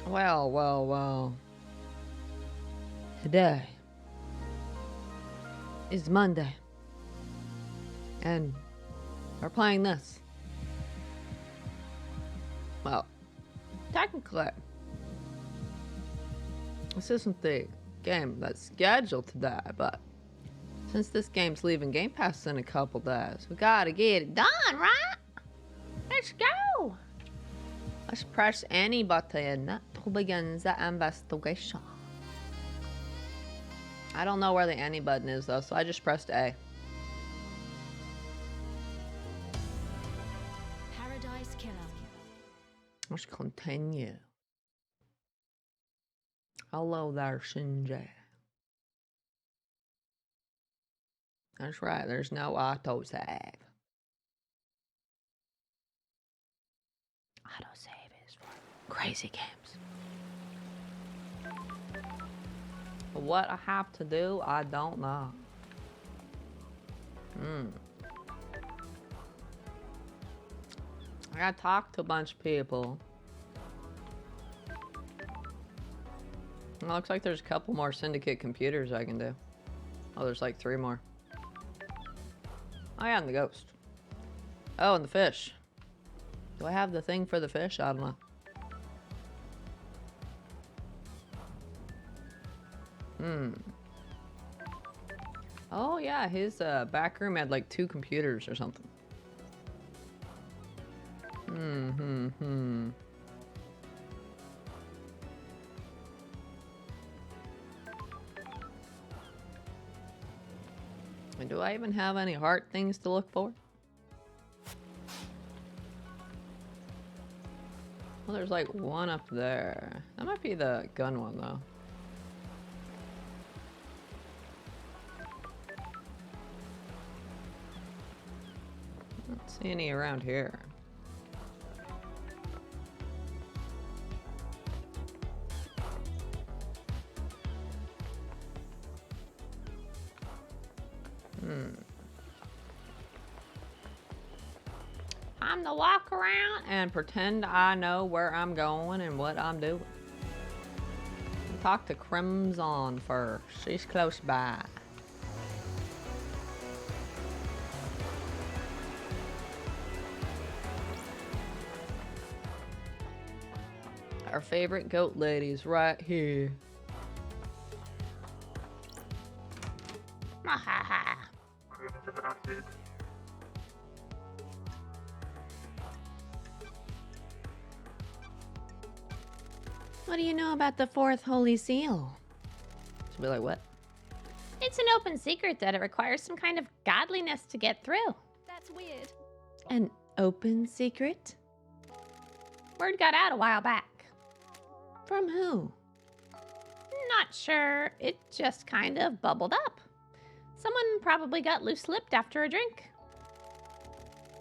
Well, well, well. Today is Monday. And we're playing this. Well, technically, this isn't the game that's scheduled today, but since this game's leaving Game Pass in a couple days, we gotta get it done, right? Let's go! Let's press any button to begin the investigation. I don't know where the any button is though, so I just pressed A. Paradise Killer. Let's continue. Hello there, Shinji. That's right, there's no autosave. Autosave is for crazy games. But what I have to do, I don't know. I gotta talk to a bunch of people. It looks like there's a couple more syndicate computers I can do. Oh, there's like 3 more. Oh yeah, and the ghost. Oh, and the fish. Do I have the thing for the fish? I don't know. Oh yeah, his back room had like 2 computers or something. And do I even have any heart things to look for? Well, there's like 1 up there. That might be the gun one though. I don't see any around here. Time to walk around and pretend I know where I'm going and what I'm doing. Talk to Crimson first. She's close by. Our favorite goat lady's right here. What do you know about the 4th Holy Seal? She'll be like, what? It's an open secret that it requires some kind of godliness to get through. That's weird. An open secret? Word got out a while back. From who? Not sure. It just kind of bubbled up. Someone probably got loose-lipped after a drink.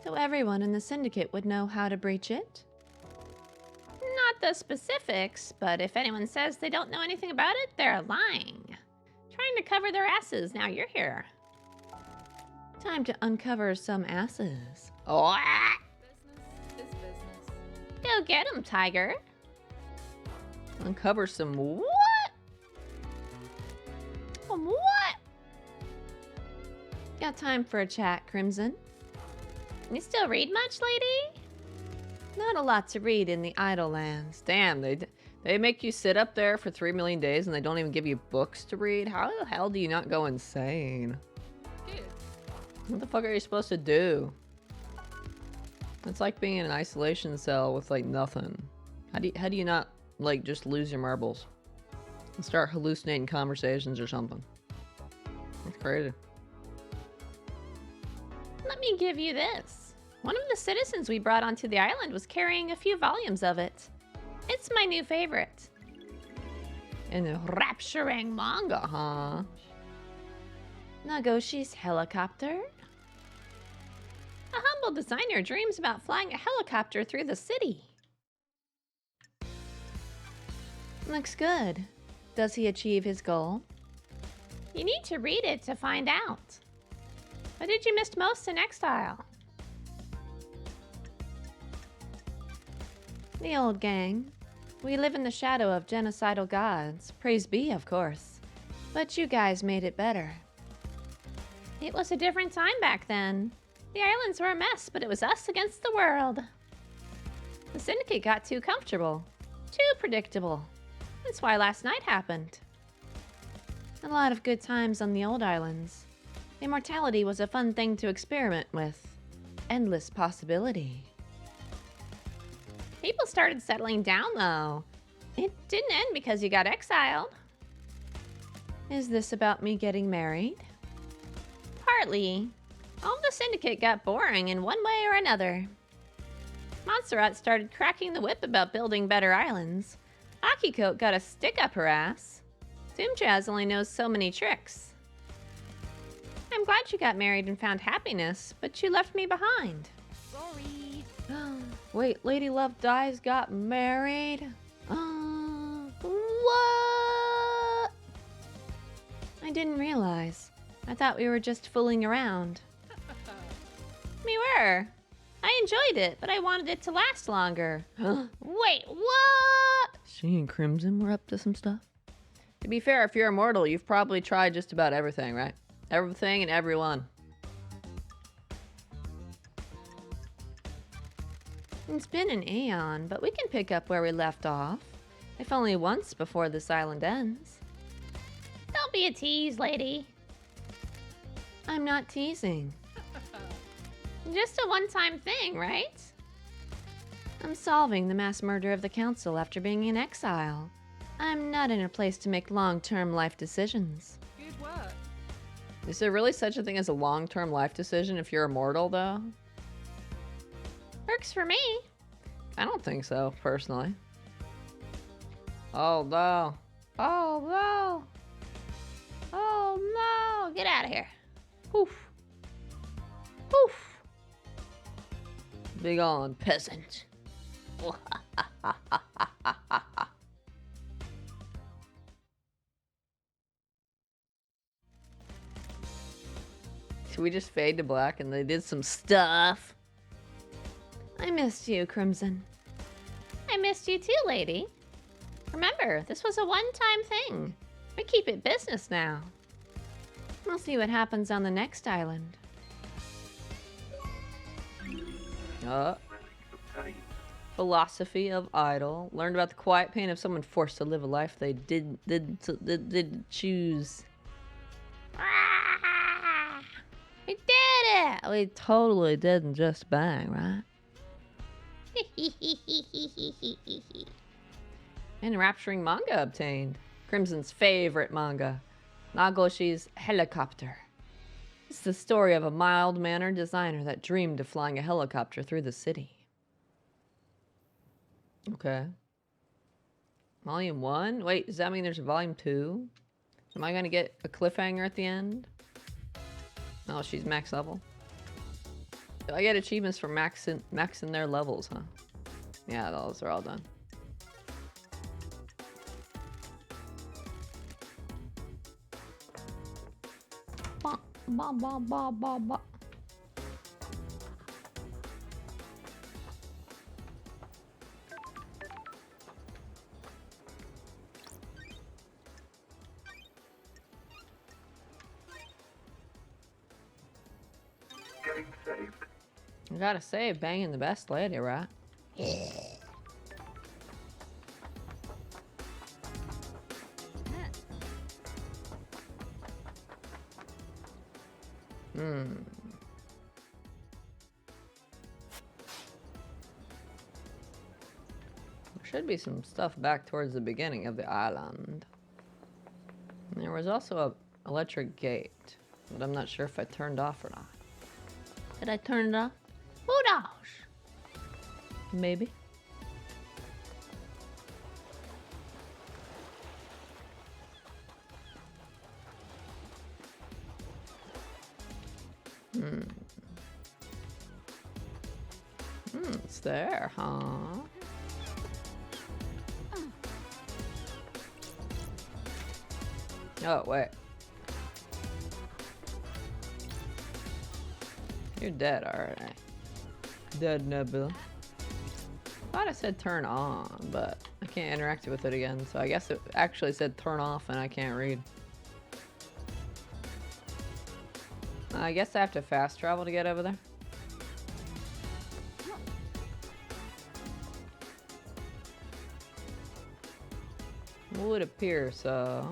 So everyone in the syndicate would know how to breach it? Not the specifics, but if anyone says they don't know anything about it, they're lying. Trying to cover their asses now you're here. Time to uncover some asses. Oh, Business is business. go get 'em, Tiger. Uncover some what? What? Got time for a chat, Crimson? You still read much, lady? Not a lot to read in the Idle Lands. Damn, they make you sit up there for 3 million days and they don't even give you books to read? How the hell do you not go insane? Good. What the fuck are you supposed to do? It's like being in an isolation cell with like nothing. How do you not like just lose your marbles and start hallucinating conversations or something? That's crazy. Let me give you this. One of the citizens we brought onto the island was carrying a few volumes of it. It's my new favorite. And a rapturing manga, huh? Nagoshi's helicopter? A humble designer dreams about flying a helicopter through the city. Looks good. Does he achieve his goal? You need to read it to find out. What did you miss most in Exile? The old gang. We live in the shadow of genocidal gods. Praise be, of course. But you guys made it better. It was a different time back then. The islands were a mess, but it was us against the world. The Syndicate got too comfortable. Too predictable. That's why last night happened. A lot of good times on the old islands. Immortality was a fun thing to experiment with. Endless possibility. People started settling down, though. It didn't end because you got exiled. Is this about me getting married? Partly. All of the Syndicate got boring in one way or another. Montserrat started cracking the whip about building better islands. Akiko got a stick up her ass. Doomjazz only knows so many tricks. I'm glad you got married and found happiness, but you left me behind. Sorry. Wait, Lady Love Dies got married? What? I didn't realize. I thought we were just fooling around. We were. I enjoyed it, but I wanted it to last longer. Wait, what? She and Crimson were up to some stuff. To be fair, if you're immortal, you've probably tried just about everything, right? Everything and everyone. It's been an aeon, but we can pick up where we left off. If only once before this island ends. Don't be a tease, lady. I'm not teasing. Just a one-time thing, right? I'm solving the mass murder of the council after being in exile. I'm not in a place to make long-term life decisions. Good work. Is there really such a thing as a long-term life decision if you're immortal, though? Works for me. I don't think so, personally. Oh, no. Oh, no. Oh, no. Get out of here. Poof. Poof. Big on peasant. Should we just fade to black and they did some stuff? I missed you, Crimson. I missed you too, lady. Remember, this was a one-time thing. We keep it business now. We'll see what happens on the next island. Philosophy of Idle. Learned about the quiet pain of someone forced to live a life they didn't choose. We did it! We totally didn't just bang, right? Enrapturing manga obtained. Crimson's favorite manga, Nagoshi's Helicopter. It's the story of a mild-mannered designer that dreamed of flying a helicopter through the city. Okay. Volume 1? Wait, does that mean there's a volume 2? Am I gonna get a cliffhanger at the end? Oh, she's max level. Do I get achievements for maxing their levels, huh? Yeah, those are all done. Ba, ba, ba, ba, ba, ba. Getting saved. You gotta say, banging the best lady, right? There should be some stuff back towards the beginning of the island. And there was also a electric gate, but I'm not sure if I turned off or not. Did I turn it off? Who knows? Maybe. It's there, huh? Oh, wait. You're dead, alright. Dead, Nebula. thought it said turn on, but I can't interact with it again, so I guess it actually said turn off and I can't read. I guess I have to fast travel to get over there. Would appear so.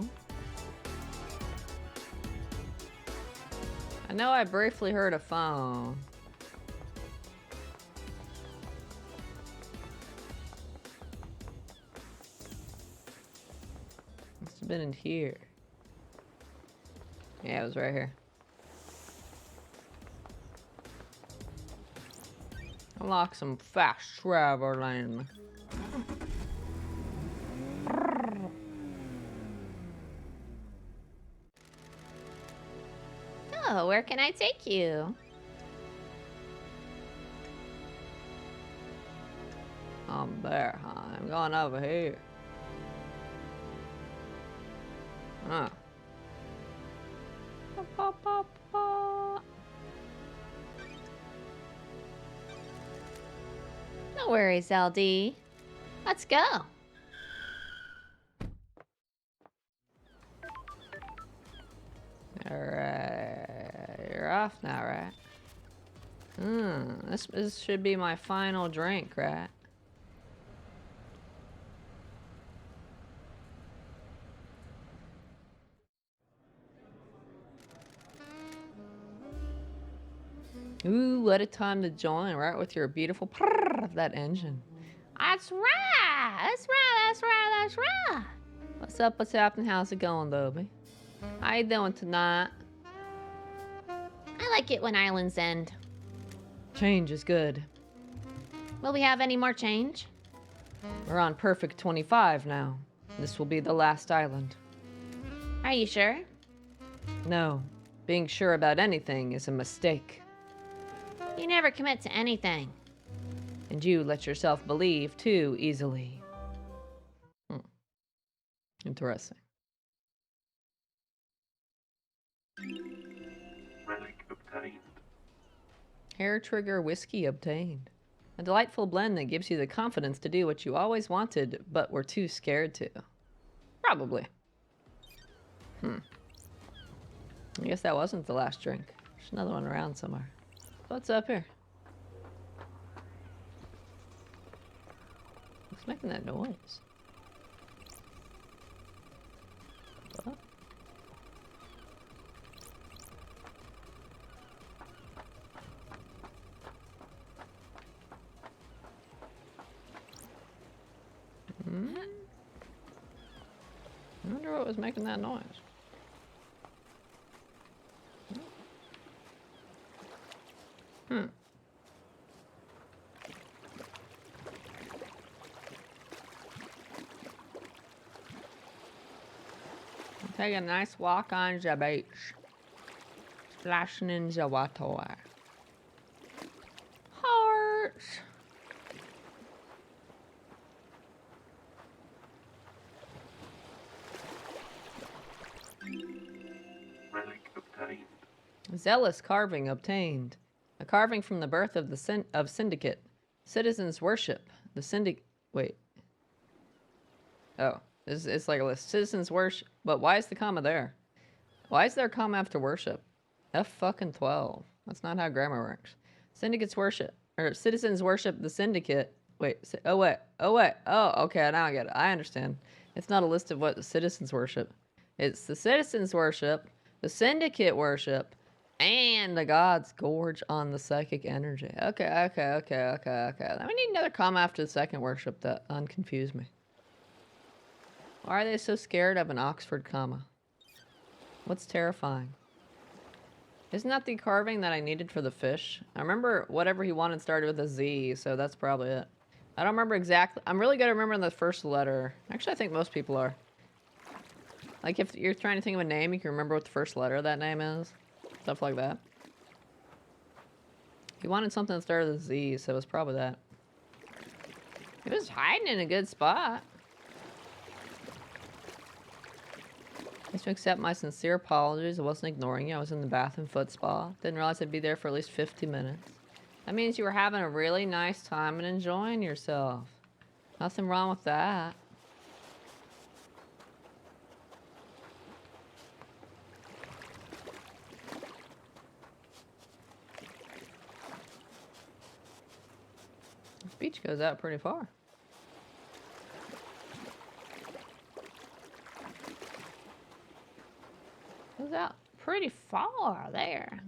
I know I briefly heard a phone. Must have been in here. Yeah, it was right here. Unlock some fast traveling. Oh, where can I take you? I'm there, huh? I'm going over here. Huh. No worries, LD. Let's go. Alright, you're off now, right? This should be my final drink, right? Ooh, what a time to join, right? With your beautiful prrr of that engine. That's right. That's right. That's right. That's right. What's up? What's happening? How's it going, Bobby? How you doing tonight? I like it when islands end. Change is good. Will we have any more change? We're on perfect 25 now. This will be the last island. Are you sure? No, being sure about anything is a mistake. You never commit to anything. And you let yourself believe too easily. Interesting. Relic obtained. Hair trigger whiskey obtained. A delightful blend that gives you the confidence to do what you always wanted, but were too scared to. Probably. I guess that wasn't the last drink. There's another one around somewhere. What's up here? What's making that noise? What? I wonder what was making that noise. Take a nice walk on the beach. Splashing in the water. Hearts. Relic obtained. Zealous carving obtained. A carving from the birth of the Syndicate. Citizens worship. The Wait. Oh. It's like a list. Citizens worship. But why is the comma there? Why is there a comma after worship? F-12. That's not how grammar works. Syndicates worship. Or citizens worship the Syndicate. Wait. Oh, wait. Oh, okay. Now I get it. I understand. It's not a list of what the citizens worship. It's the citizens worship, the Syndicate worship, and the gods gorge on the psychic energy. Okay. Then we need another comma after the second worship that unconfused me. Why are they so scared of an Oxford comma? What's terrifying? Isn't that the carving that I needed for the fish? I remember whatever he wanted started with a Z, so that's probably it. I don't remember exactly. I'm really good at remembering the first letter. Actually, I think most people are. Like, if you're trying to think of a name, you can remember what the first letter of that name is. Stuff like that. He wanted something that started with a Z, so it was probably that. He was hiding in a good spot. Please to accept my sincere apologies. I wasn't ignoring you. I was in the bath and foot spa. Didn't realize I'd be there for at least 50 minutes. That means you were having a really nice time and enjoying yourself. Nothing wrong with that. This beach goes out pretty far. Goes out pretty far there.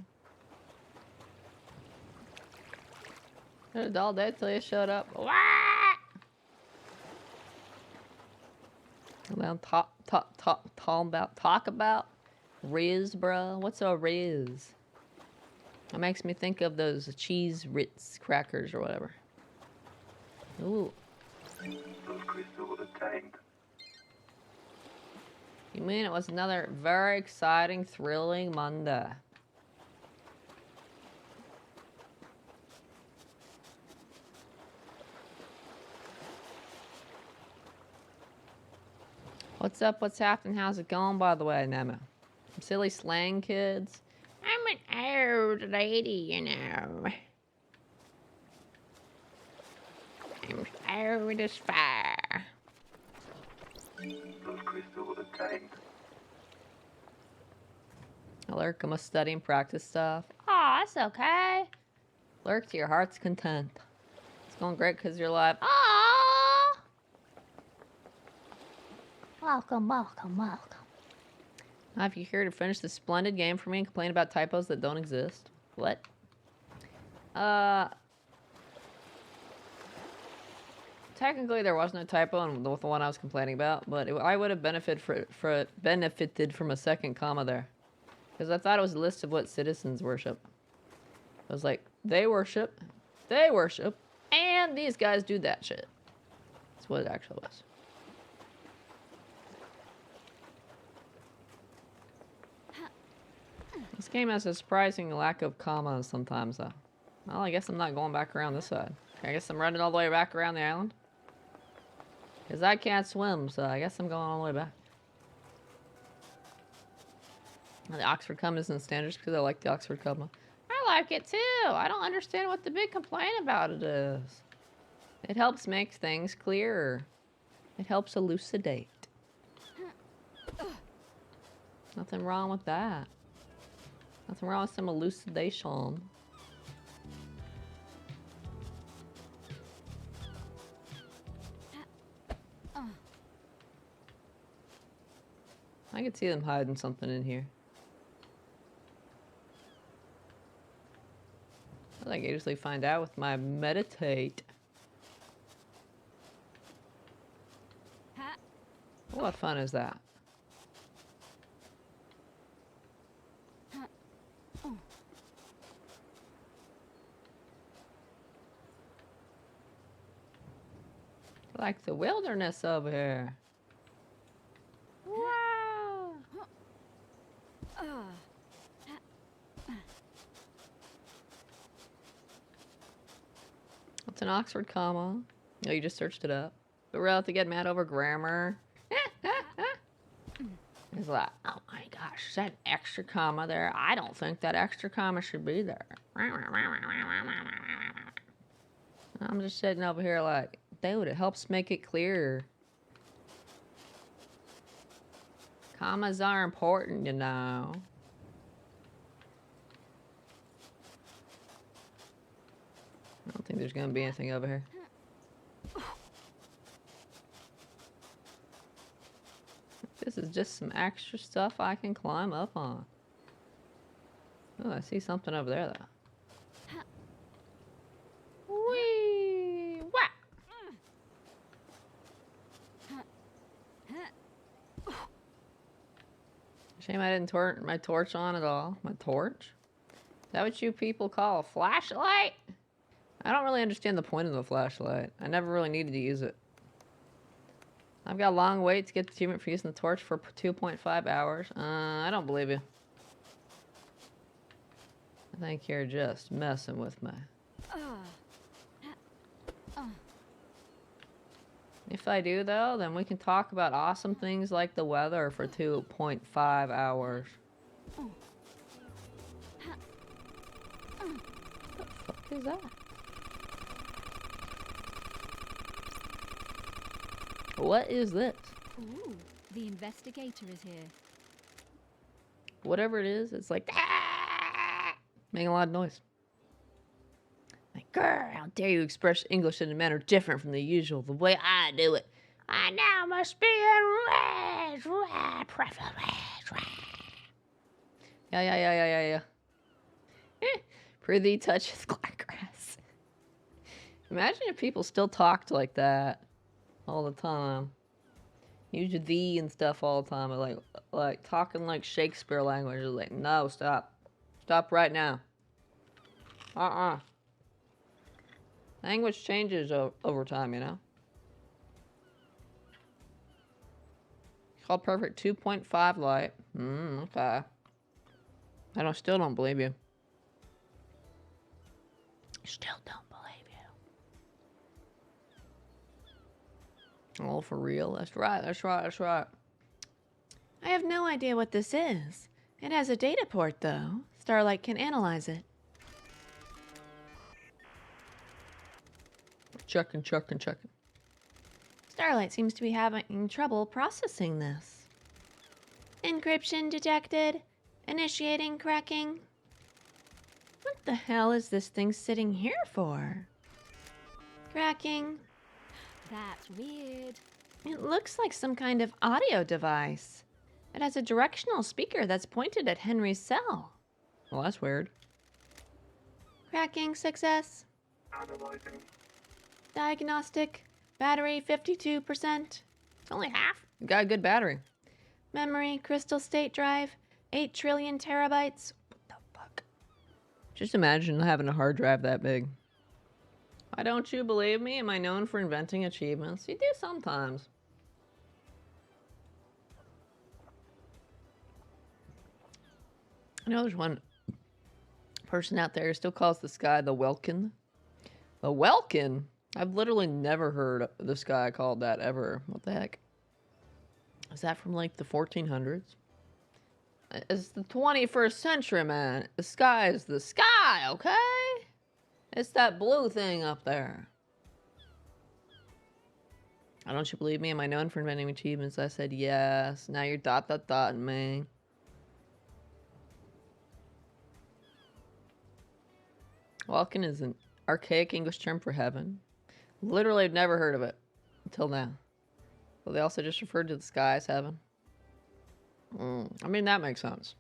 It was all day till you showed up. Wah! And then talk about Riz, bro. What's a Riz? It makes me think of those cheese Ritz crackers or whatever. Ooh. Those crystals obtained. You mean it was another very exciting, thrilling Monday? What's up? What's happening? How's it going, by the way, Nema? Some silly slang kids? I'm an old lady, you know. I'm old as fire. Those crystals obtained. Lurk, I must study and practice stuff. Aw, that's okay. Lurk to your heart's content. It's going great because you're alive. Aw! Welcome, welcome, welcome. If you're here to finish this splendid game for me and complain about typos that don't exist. What? Technically, there wasn't a typo in the one I was complaining about, but I would have benefited from a second comma there. Because I thought it was a list of what citizens worship. It was like, they worship, and these guys do that shit. That's what it actually was. This game has a surprising lack of commas sometimes, though. Well, I guess I'm not going back around this side. I guess I'm running all the way back around the island. Because I can't swim, so I guess I'm going all the way back. The Oxford comma isn't standard just because I like the Oxford comma. I like it too. I don't understand what the big complaint about it is. It helps make things clearer. It helps elucidate. Nothing wrong with that. Nothing wrong with some elucidation. I could see them hiding something in here. I think I usually find out with my meditate. What fun is that? Like the wilderness over here. Wow. What's an Oxford comma? No, you just searched it up. But we're out to get mad over grammar. It's like, oh my gosh, is that extra comma there? I don't think that extra comma should be there. I'm just sitting over here like, dude, it helps make it clearer. Commas are important, you know. I don't think there's gonna be anything over here. This is just some extra stuff I can climb up on. Oh, I see something over there, though. Whee! Whack! Shame I didn't turn my torch on at all. My torch? Is that what you people call a flashlight? I don't really understand the point of the flashlight. I never really needed to use it. I've got a long wait to get the achievement for using the torch for 2.5 hours. I don't believe you. I think you're just messing with me. If I do, though, then we can talk about awesome things like the weather for 2.5 hours. What the fuck is that? What is this? Ooh, the investigator is here. Whatever it is, it's like making a lot of noise. Like, grr, how dare you express English in a manner different from the usual, the way I do it. I now must be enraged. Yeah. Prithee touches grass. Imagine if people still talked like that all the time. Use thee and stuff all the time. Like talking like Shakespeare language. Like, no, stop. Stop right now. Language changes over time, you know? Called perfect 2.5 light. Okay. Still don't believe you. Still don't believe you. Oh, for real? That's right. I have no idea what this is. It has a data port, though. Starlight can analyze it. Checking. Starlight seems to be having trouble processing this. Encryption detected. Initiating cracking. What the hell is this thing sitting here for? Cracking. That's weird. It looks like some kind of audio device. It has a directional speaker that's pointed at Henry's cell. Well, that's weird. Cracking success. Analyzing. Diagnostic. Battery 52%. It's only half. You got a good battery. Memory crystal state drive. 8 trillion terabytes. What the fuck? Just imagine having a hard drive that big. Why don't you believe me? Am I known for inventing achievements? You do sometimes. I know there's one person out there who still calls the sky the Welkin. The Welkin? I've literally never heard this guy called that ever. What the heck? Is that from like the 1400s? It's the 21st century, man. The sky is the sky, okay? It's that blue thing up there. Why don't you believe me? Am I known for inventing achievements? I said yes. Now you're dot me. Welkin is an archaic English term for heaven. Literally, I've never heard of it until now. But they also just referred to the sky as heaven. I mean, that makes sense.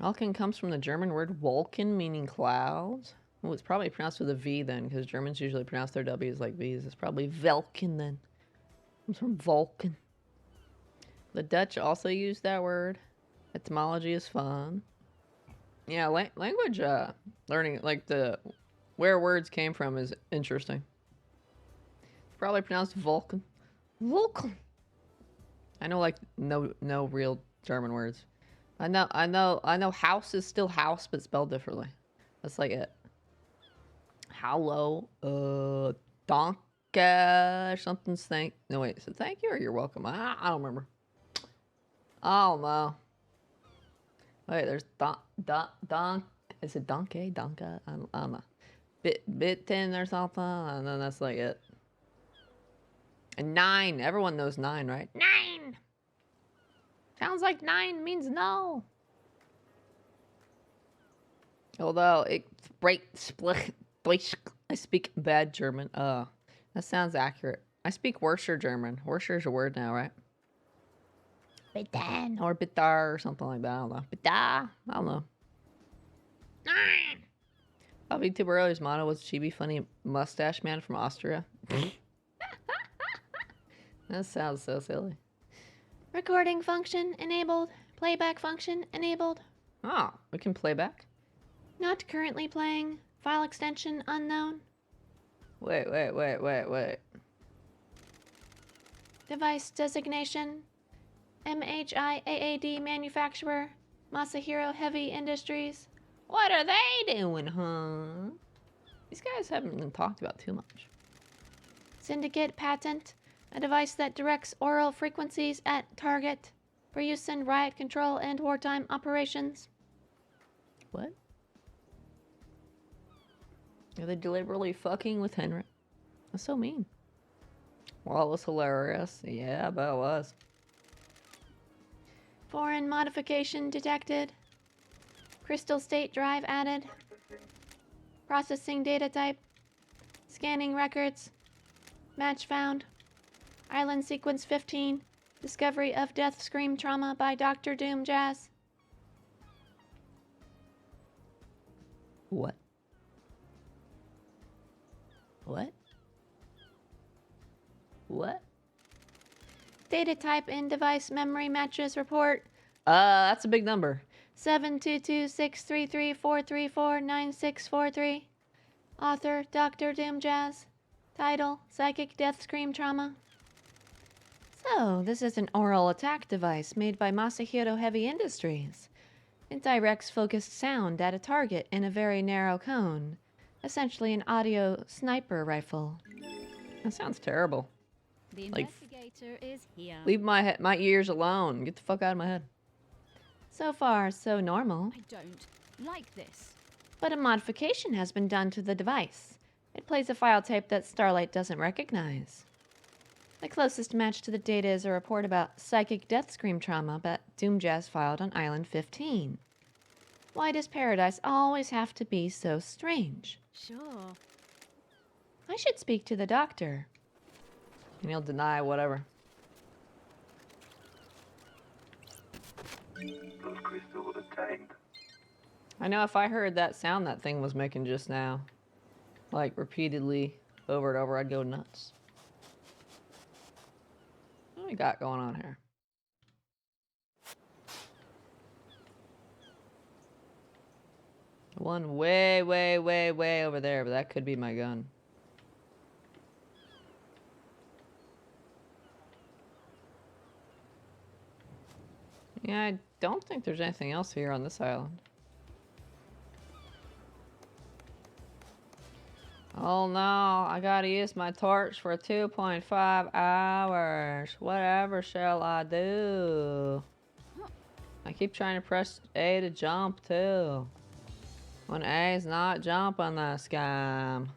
Wolken comes from the German word Wolken, meaning clouds. Well, it's probably pronounced with a V then, because Germans usually pronounce their W's like V's. It's probably Velken then. Comes from Vulcan. The Dutch also use that word. Etymology is fun. Yeah, language learning, like where words came from, is interesting. It's probably pronounced Vulcan. Vulcan. I know like no real German words. I know house is still house, but spelled differently. That's like it. Hello, donka, something's thank. No wait, is it thank you or you're welcome? I don't remember. I don't know. Wait, there's don. Is it donkey, donka? I don't know. Bitten or something, and then that's like it. And 9. Everyone knows 9, right? 9. Sounds like 9 means no. Although it split. I speak bad German. That sounds accurate. I speak Worcester German. Worcester is a word now, right? Bitan or bitar or something like that. I don't know. Bita. I don't know. 9. VTuber earlier's motto was Chibi Funny Mustache Man from Austria. That sounds so silly. Recording function enabled. Playback function enabled. Oh, we can play back? Not currently playing. File extension unknown. Wait. Device designation. MHIAAD manufacturer. Masahiro Heavy Industries. What are they doing, huh? These guys haven't been talked about too much. Syndicate patent. A device that directs oral frequencies at target for use in riot control and wartime operations. What? Are they deliberately fucking with Henry? That's so mean. Well, it was hilarious. Yeah, I bet it was. Foreign modification detected. Crystal state drive added. Processing data type. Scanning records. Match found. Island sequence 15. Discovery of death scream trauma by Dr. Doom Jazz. What? What? What? Data type in device memory matches report. That's a big number. 722-633-434-9643. Author Dr. Doom Jazz. Title Psychic Death Scream Trauma. So, this is an oral attack device made by Masahiro Heavy Industries. It directs focused sound at a target in a very narrow cone. Essentially an audio sniper rifle. That sounds terrible. The Like, investigator is here. Leave my ears alone. Get the fuck out of my head. So far, so normal. I don't like this. But a modification has been done to the device. It plays a file tape that Starlight doesn't recognize. The closest match to the data is a report about psychic death scream trauma that Doom Jazz filed on Island 15. Why does Paradise always have to be so strange? Sure. I should speak to the doctor. And he'll deny whatever. Those crystals attained. I know if I heard that sound that thing was making just now, like repeatedly over and over, I'd go nuts. What do we got going on here? One way, way, way, way over there, but that could be my gun. Yeah, I don't think there's anything else here on this island. Oh no, I gotta use my torch for 2.5 hours. Whatever shall I do? I keep trying to press A to jump too. When A's not jumping this game.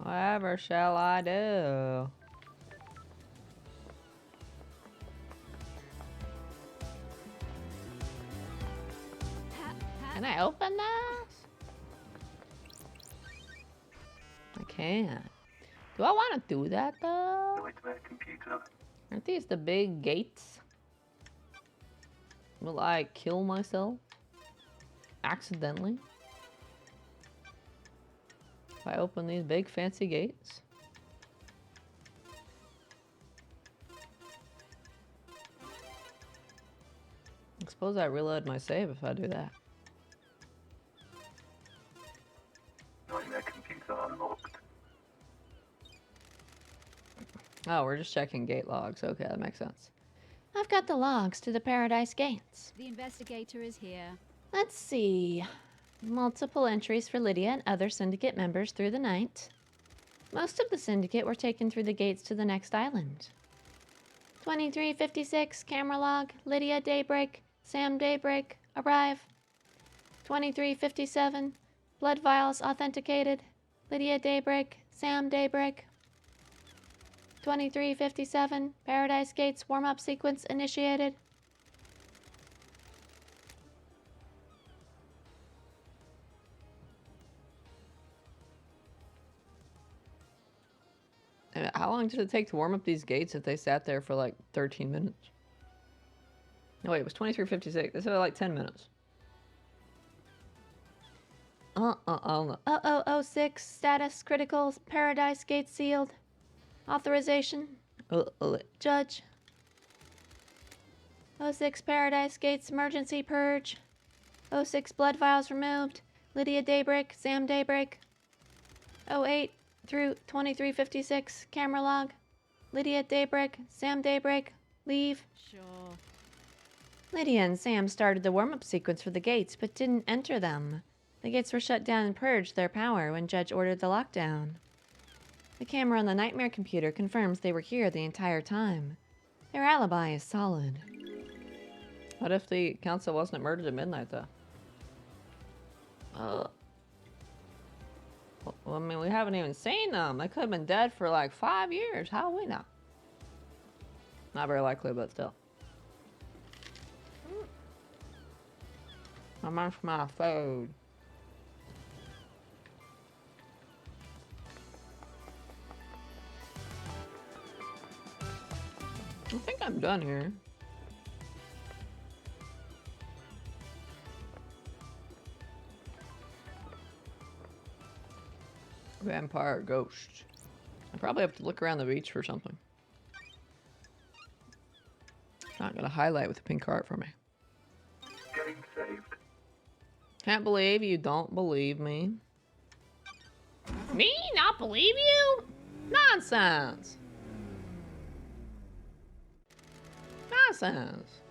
Whatever shall I do? Can I open this? I can't. Do I want to do that though? Going to that computer. Aren't these the big gates? Will I kill myself? Accidentally? If I open these big fancy gates? I suppose I reload my save if I do that. Knowing that computer unlocked. Oh, we're just checking gate logs. Okay, that makes sense. I've got the logs to the Paradise Gates. The investigator is here. Let's see. Multiple entries for Lydia and other syndicate members through the night. Most of the syndicate were taken through the gates to the next island. 2356, camera log, Lydia Daybreak, Sam Daybreak, arrive. 2357, blood vials authenticated, Lydia Daybreak, Sam Daybreak. 2357, Paradise Gates warm-up sequence initiated. How long did it take to warm up these gates if they sat there for like 13 minutes? No, wait, it was 23:56. This was like 10 minutes. 0006, status critical, Paradise Gate sealed. Authorization. Judge. 06 Paradise Gates emergency purge. 06 blood vials removed. Lydia Daybreak, Sam Daybreak. 08 through 2356, camera log. Lydia Daybreak, Sam Daybreak, leave. Sure. Lydia and Sam started the warm-up sequence for the gates, but didn't enter them. The gates were shut down and purged their power when Judge ordered the lockdown. The camera on the Nightmare computer confirms they were here the entire time. Their alibi is solid. What if the council wasn't murdered at midnight, though? Well, I mean, we haven't even seen them. They could have been dead for like 5 years. How do we know? Not very likely, but still. How much my food? I think I'm done here. Vampire ghost. I probably have to look around the beach for something. It's not gonna highlight with a pink heart for me. Getting saved. Can't believe you don't believe me. Me not believe you? Nonsense. Nonsense.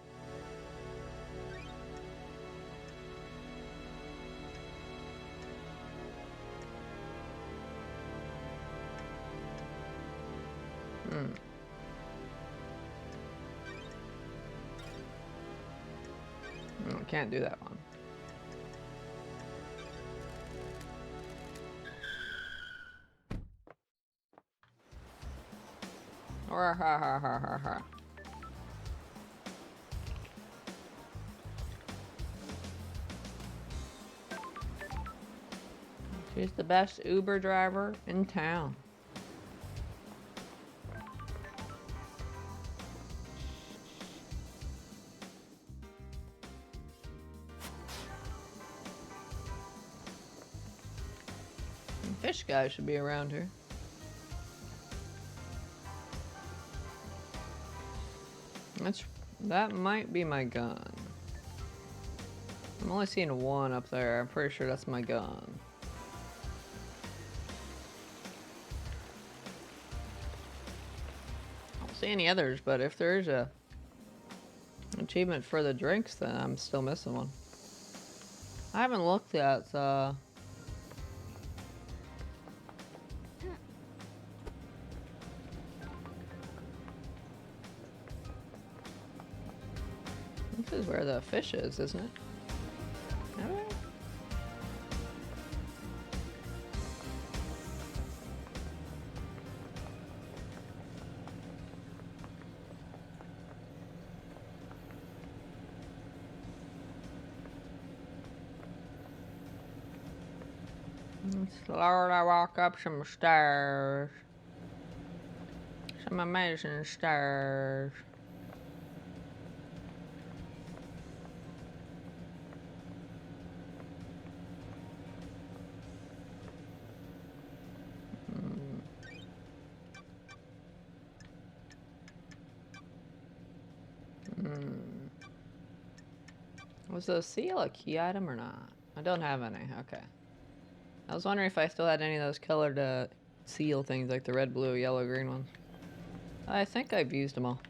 No, can't do that one. Ha ha ha ha ha ha. She's the best Uber driver in town. Fish guy should be around here. That might be my gun. I'm only seeing one up there. I'm pretty sure that's my gun. I don't see any others, but if there's a achievement for the drinks, then I'm still missing one. I haven't looked yet, so... This is where the fish is, isn't it? Alright. Slowly walk up some stairs. Some amazing stairs. Was the seal a key item or not? I don't have any. Okay. I was wondering if I still had any of those colored seal things, like the red, blue, yellow, green ones. I think I've used them all.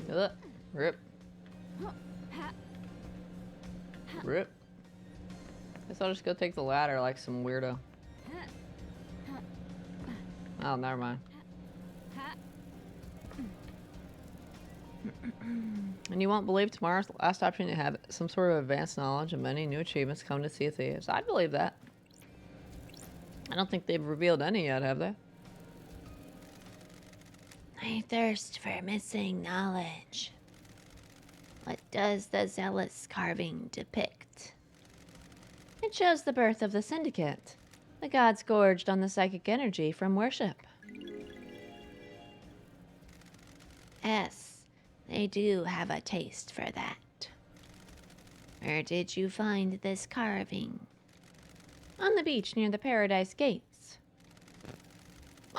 Ugh. Rip. Rip. Guess I'll just go take the ladder like some weirdo. Oh, never mind. And you won't believe tomorrow's the last option to have some sort of advanced knowledge and many new achievements come to Sea of Thieves. I'd believe that. I don't think they've revealed any yet, have they? I thirst for missing knowledge. What does the zealous carving depict? It shows the birth of the Syndicate. The gods gorged on the psychic energy from worship. Yes, they do have a taste for that. Where did you find this carving? On the beach near the Paradise Gates.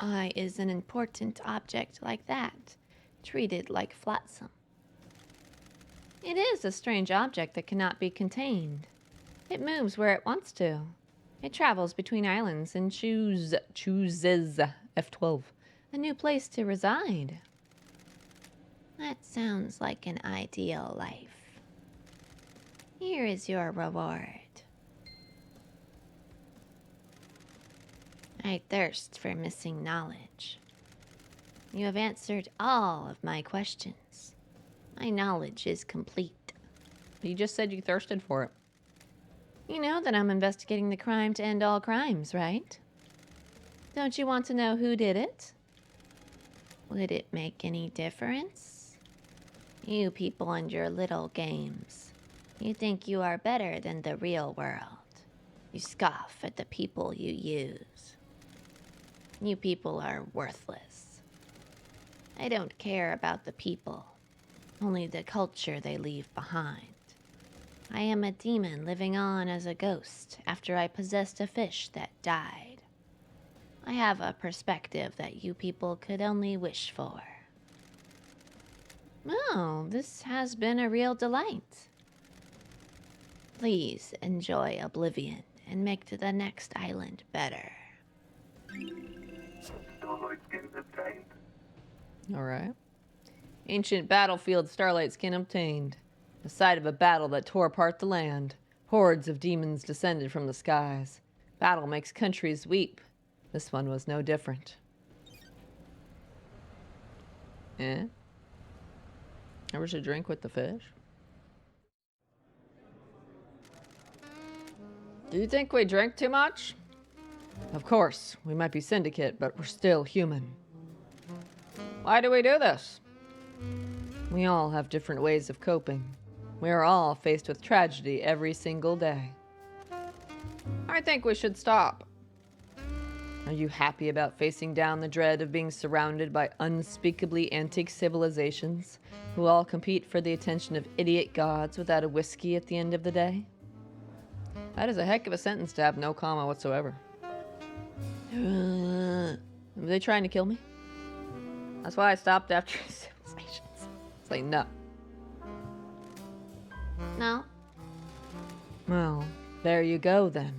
Why is an important object like that treated like flotsam? It is a strange object that cannot be contained. It moves where it wants to. It travels between islands and chooses F12, a new place to reside. That sounds like an ideal life. Here is your reward. I thirst for missing knowledge. You have answered all of my questions. My knowledge is complete. You just said you thirsted for it. You know that I'm investigating the crime to end all crimes, right? Don't you want to know who did it? Would it make any difference? You people and your little games. You think you are better than the real world. You scoff at the people you use. You people are worthless. I don't care about the people, only the culture they leave behind. I am a demon living on as a ghost after I possessed a fish that died. I have a perspective that you people could only wish for. Oh, this has been a real delight. Please enjoy oblivion and make to the next island better. Starlight skin obtained. Alright. Ancient battlefield starlight skin obtained. The site of a battle that tore apart the land. Hordes of demons descended from the skies. Battle makes countries weep. This one was no different. Eh? Ever should drink with the fish? Do you think we drink too much? Of course, we might be syndicate, but we're still human. Why do we do this? We all have different ways of coping. We are all faced with tragedy every single day. I think we should stop. Are you happy about facing down the dread of being surrounded by unspeakably antique civilizations who all compete for the attention of idiot gods without a whiskey at the end of the day? That is a heck of a sentence to have no comma whatsoever. Are they trying to kill me? That's why I stopped after civilizations. It's like, no. No? Well, there you go then.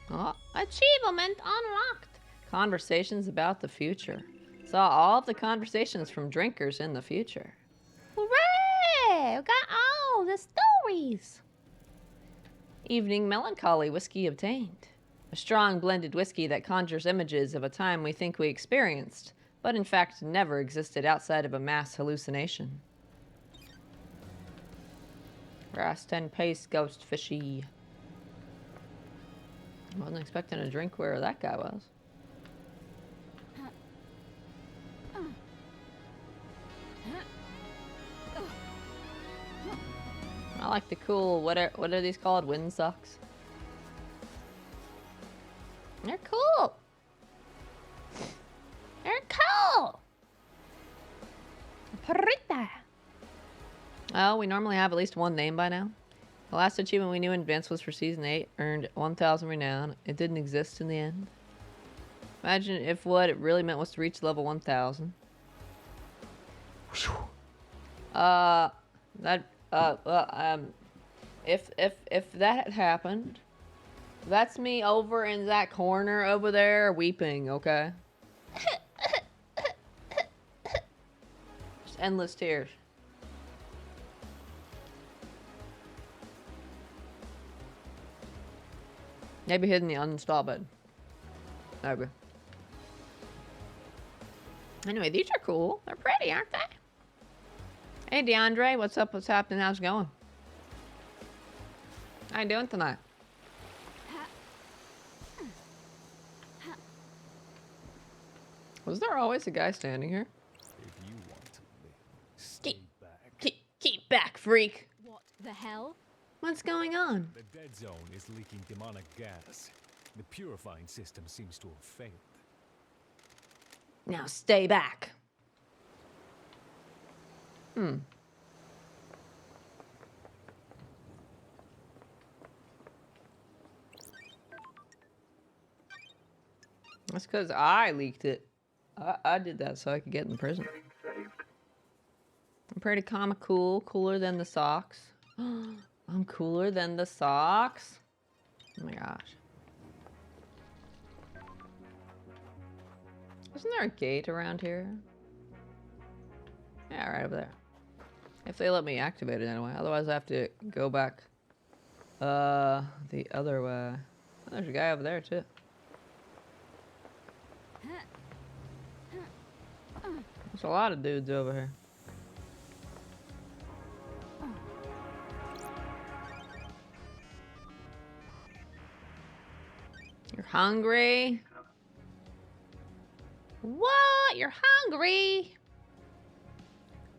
Oh, Achievement unlocked. conversations about the future. Saw all of the conversations from drinkers in the future. Hooray! We got all the stories. Evening melancholy whiskey obtained. A strong blended whiskey that conjures images of a time we think we experienced, but in fact never existed outside of a mass hallucination. Grass 10 pace ghost fishy. Wasn't expecting a drink where that guy was. I like the cool, what are these called? Wind socks? They're cool. They're cool. Perita. Oh, we normally have at least one name by now. The last achievement we knew in advance was for Season 8, earned 1,000 renown. It didn't exist in the end. Imagine if what it really meant was to reach level 1,000. If that had happened, that's me over in that corner over there weeping, okay? Just endless tears. Maybe hidden in the uninstall bed. Maybe. Anyway, these are cool. They're pretty, aren't they? Hey, DeAndre, what's up? What's happening? How's it going? How you doing tonight? Was there always a guy standing here? If you want to live, stay back. Keep back, freak. What the hell? What's going on? The dead zone is leaking demonic gas. The purifying system seems to have failed. Now stay back. That's because I leaked it. I did that so I could get in the prison. Saved. I'm pretty cool, cooler than the socks. I'm cooler than the socks. Oh my gosh. Isn't there a gate around here? Yeah, right over there. If they let me activate it anyway. Otherwise I have to go back the other way. Oh, there's a guy over there too. There's a lot of dudes over here. You're hungry? What? You're hungry?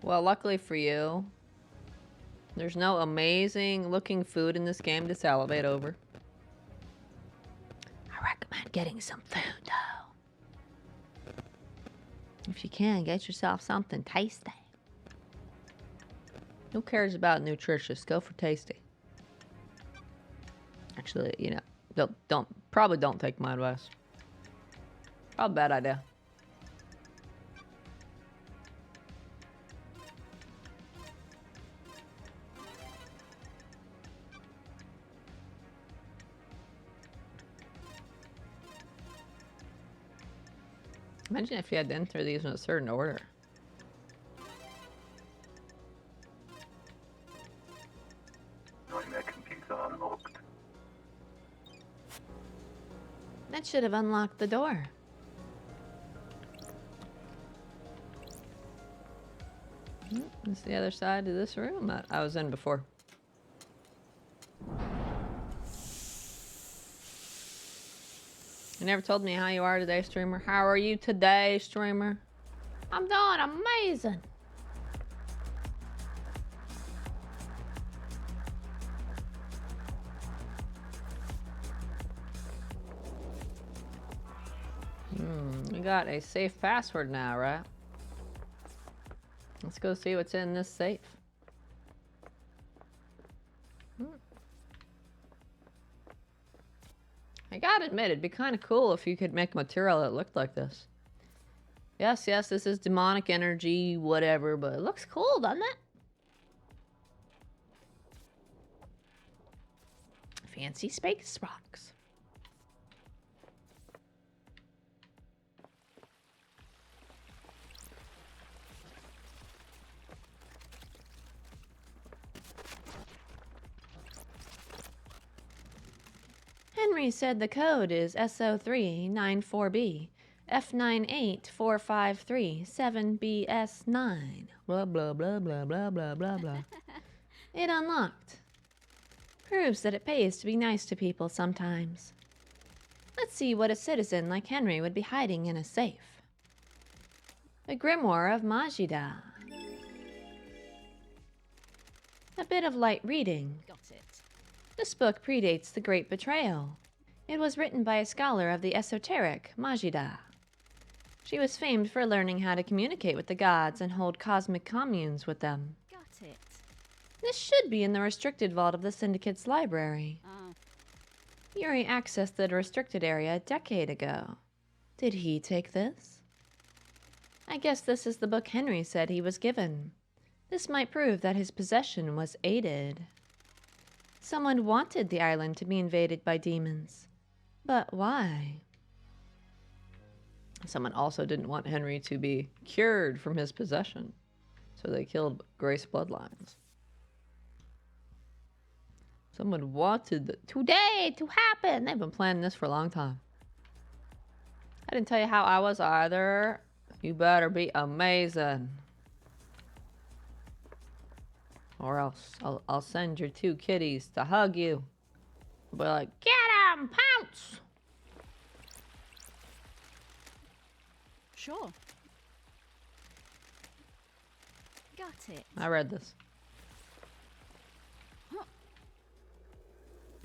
Well, luckily for you, there's no amazing looking food in this game to salivate over. I recommend getting some food, though. If you can, get yourself something tasty. Who cares about nutritious? Go for tasty. Actually, you know, probably don't take my advice. Probably a bad idea. Imagine if you had to enter these in a certain order. Nightmare computer unlocked. That should have unlocked the door. This is the other side of this room that I was in before. You never told me how you are today, streamer. How are you today, streamer? I'm doing amazing. We got a safe password now, right? Let's go see what's in this safe. I gotta admit, it'd be kind of cool if you could make material that looked like this. Yes, this is demonic energy, whatever, but it looks cool, doesn't it? Fancy space rocks. Henry said the code is SO394B, F98453, 7BS9. Blah, blah, blah, blah, blah, blah, blah, blah. It unlocked. Proves that it pays to be nice to people sometimes. Let's see what a citizen like Henry would be hiding in a safe. The Grimoire of Majida. A bit of light reading. Got it. This book predates The Great Betrayal. It was written by a scholar of the esoteric, Majida. She was famed for learning how to communicate with the gods and hold cosmic communes with them. Got it. This should be in the restricted vault of the Syndicate's library. Oh, Yuri accessed the restricted area a decade ago. Did he take this? I guess this is the book Henry said he was given. This might prove that his possession was aided. Someone wanted the island to be invaded by demons. But why? Someone also didn't want Henry to be cured from his possession, so they killed Grace bloodlines. Someone wanted today to happen. They've been planning this for a long time. I didn't tell you how I was either. You better be amazing, or else I'll send your two kitties to hug you. I'll be like, get 'em, pounce! sure. Got it. I read this.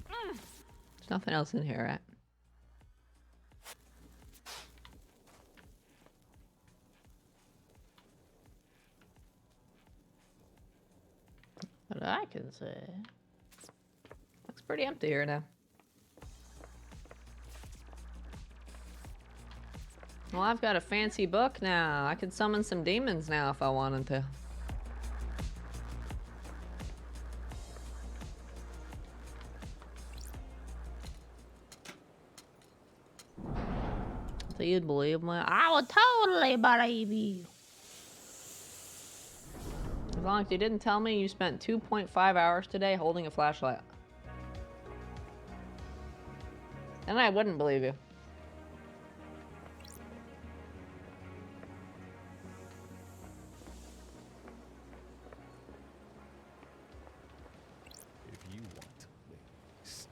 There's nothing else in here, right? But I can say, looks pretty empty here now. Well, I've got a fancy book now. I could summon some demons now if I wanted to. So you'd believe me? I would totally believe you. As long as you didn't tell me you spent 2.5 hours today holding a flashlight. Then I wouldn't believe you.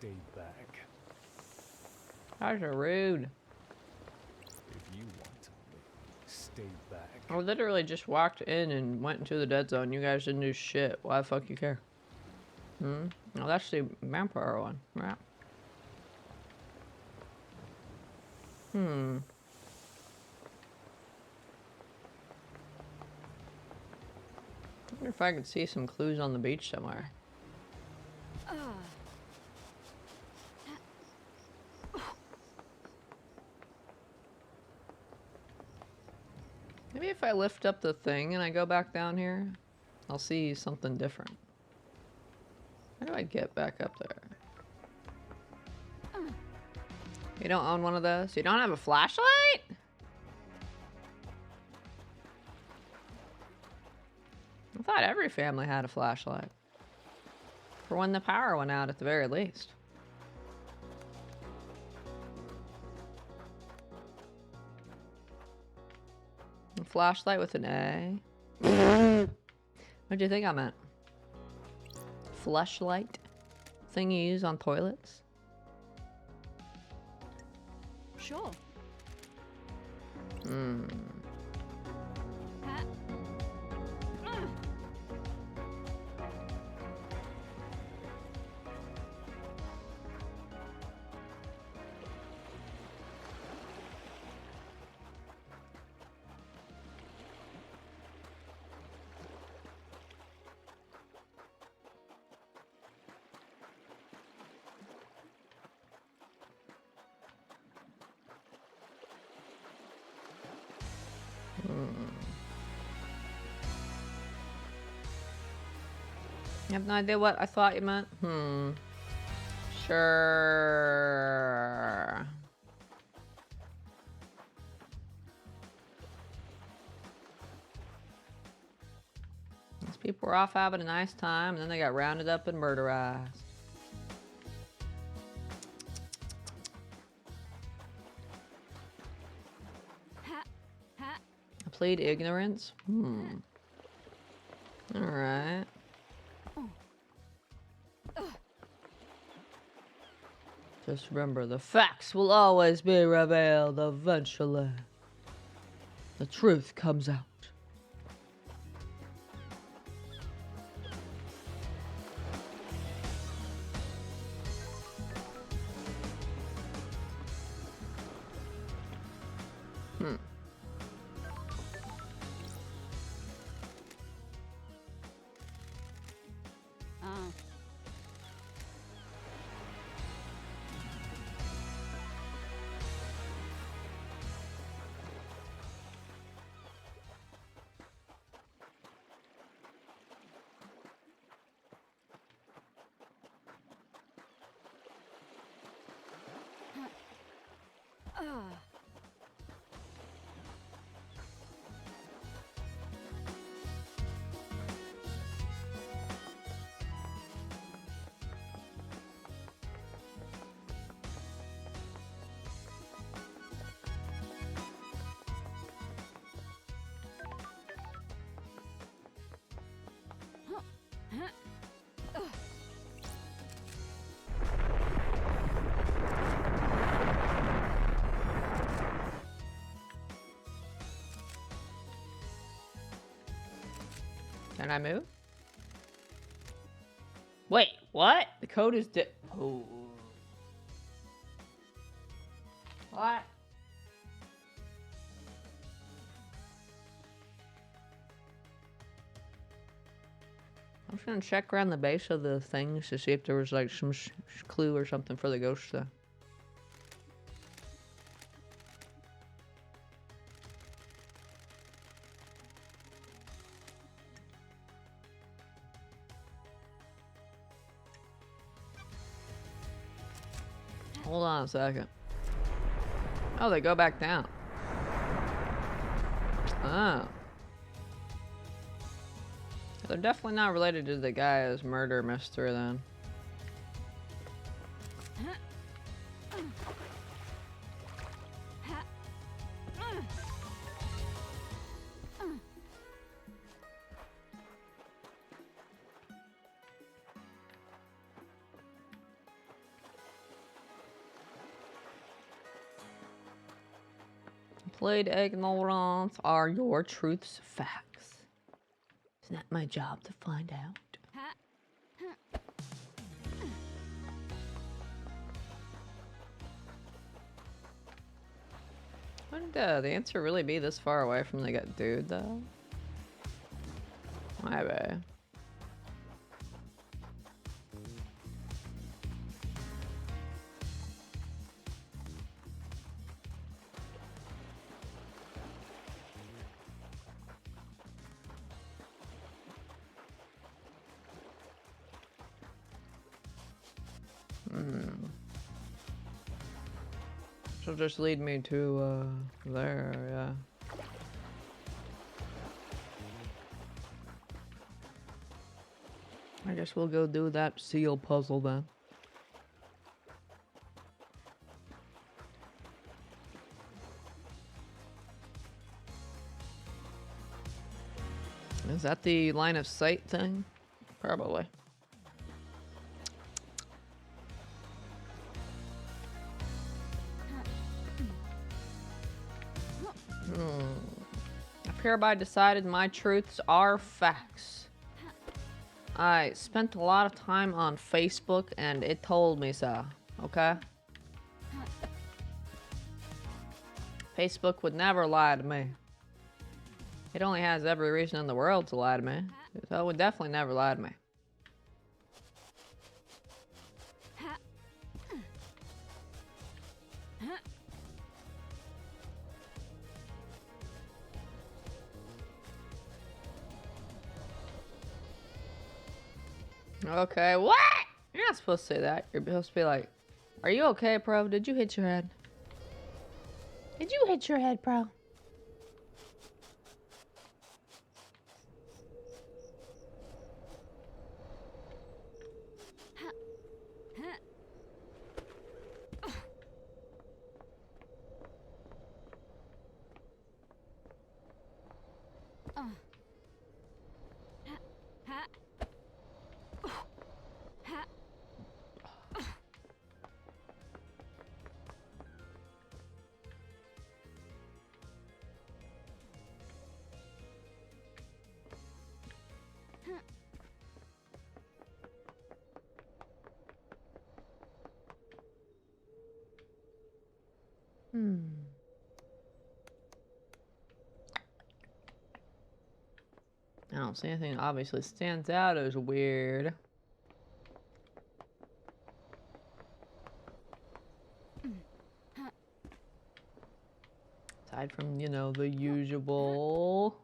stay back. Guys are rude. If you want to stay back. I literally just walked in and went into the dead zone. You guys didn't do shit. Why the fuck you care? Hmm? No, that's the vampire one. Right. Hmm. I wonder if I could see some clues on the beach somewhere. Maybe if I lift up the thing and I go back down here, I'll see something different. How do I get back up there? You don't own one of those? You don't have a flashlight? I thought every family had a flashlight. For when the power went out, at the very least. A flashlight with an A. What do you think I meant? Fleshlight? Thing you use on toilets? Sure. Hmm. I have no idea what I thought you meant. Sure. These people were off having a nice time, and then they got rounded up and murderized. I plead ignorance? Alright. Just remember, the facts will always be revealed eventually. The truth comes out. Can I move? Wait, what? The code is oh. What? I'm just gonna check around the base of the things to see if there was like some clue or something for the ghost stuff. Hold on a second. Oh, they go back down. Oh. They're definitely not related to the guy's murder mystery then. Complete ignorance are your truths facts. Isn't that my job to find out? Wouldn't the answer really be this far away from the dude, though? Maybe. She'll just lead me to, there, yeah. I guess we'll go do that seal puzzle then. Is that the line of sight thing? Probably. I've hereby decided my truths are facts. I spent a lot of time on Facebook and it told me so, okay? Facebook would never lie to me. It only has every reason in the world to lie to me. So it would definitely never lie to me. Okay, what? You're not supposed to say that. You're supposed to be like, are you okay, bro? Did you hit your head? Did you hit your head, bro? I don't see anything that obviously stands out as weird. Aside from, you know, the usual.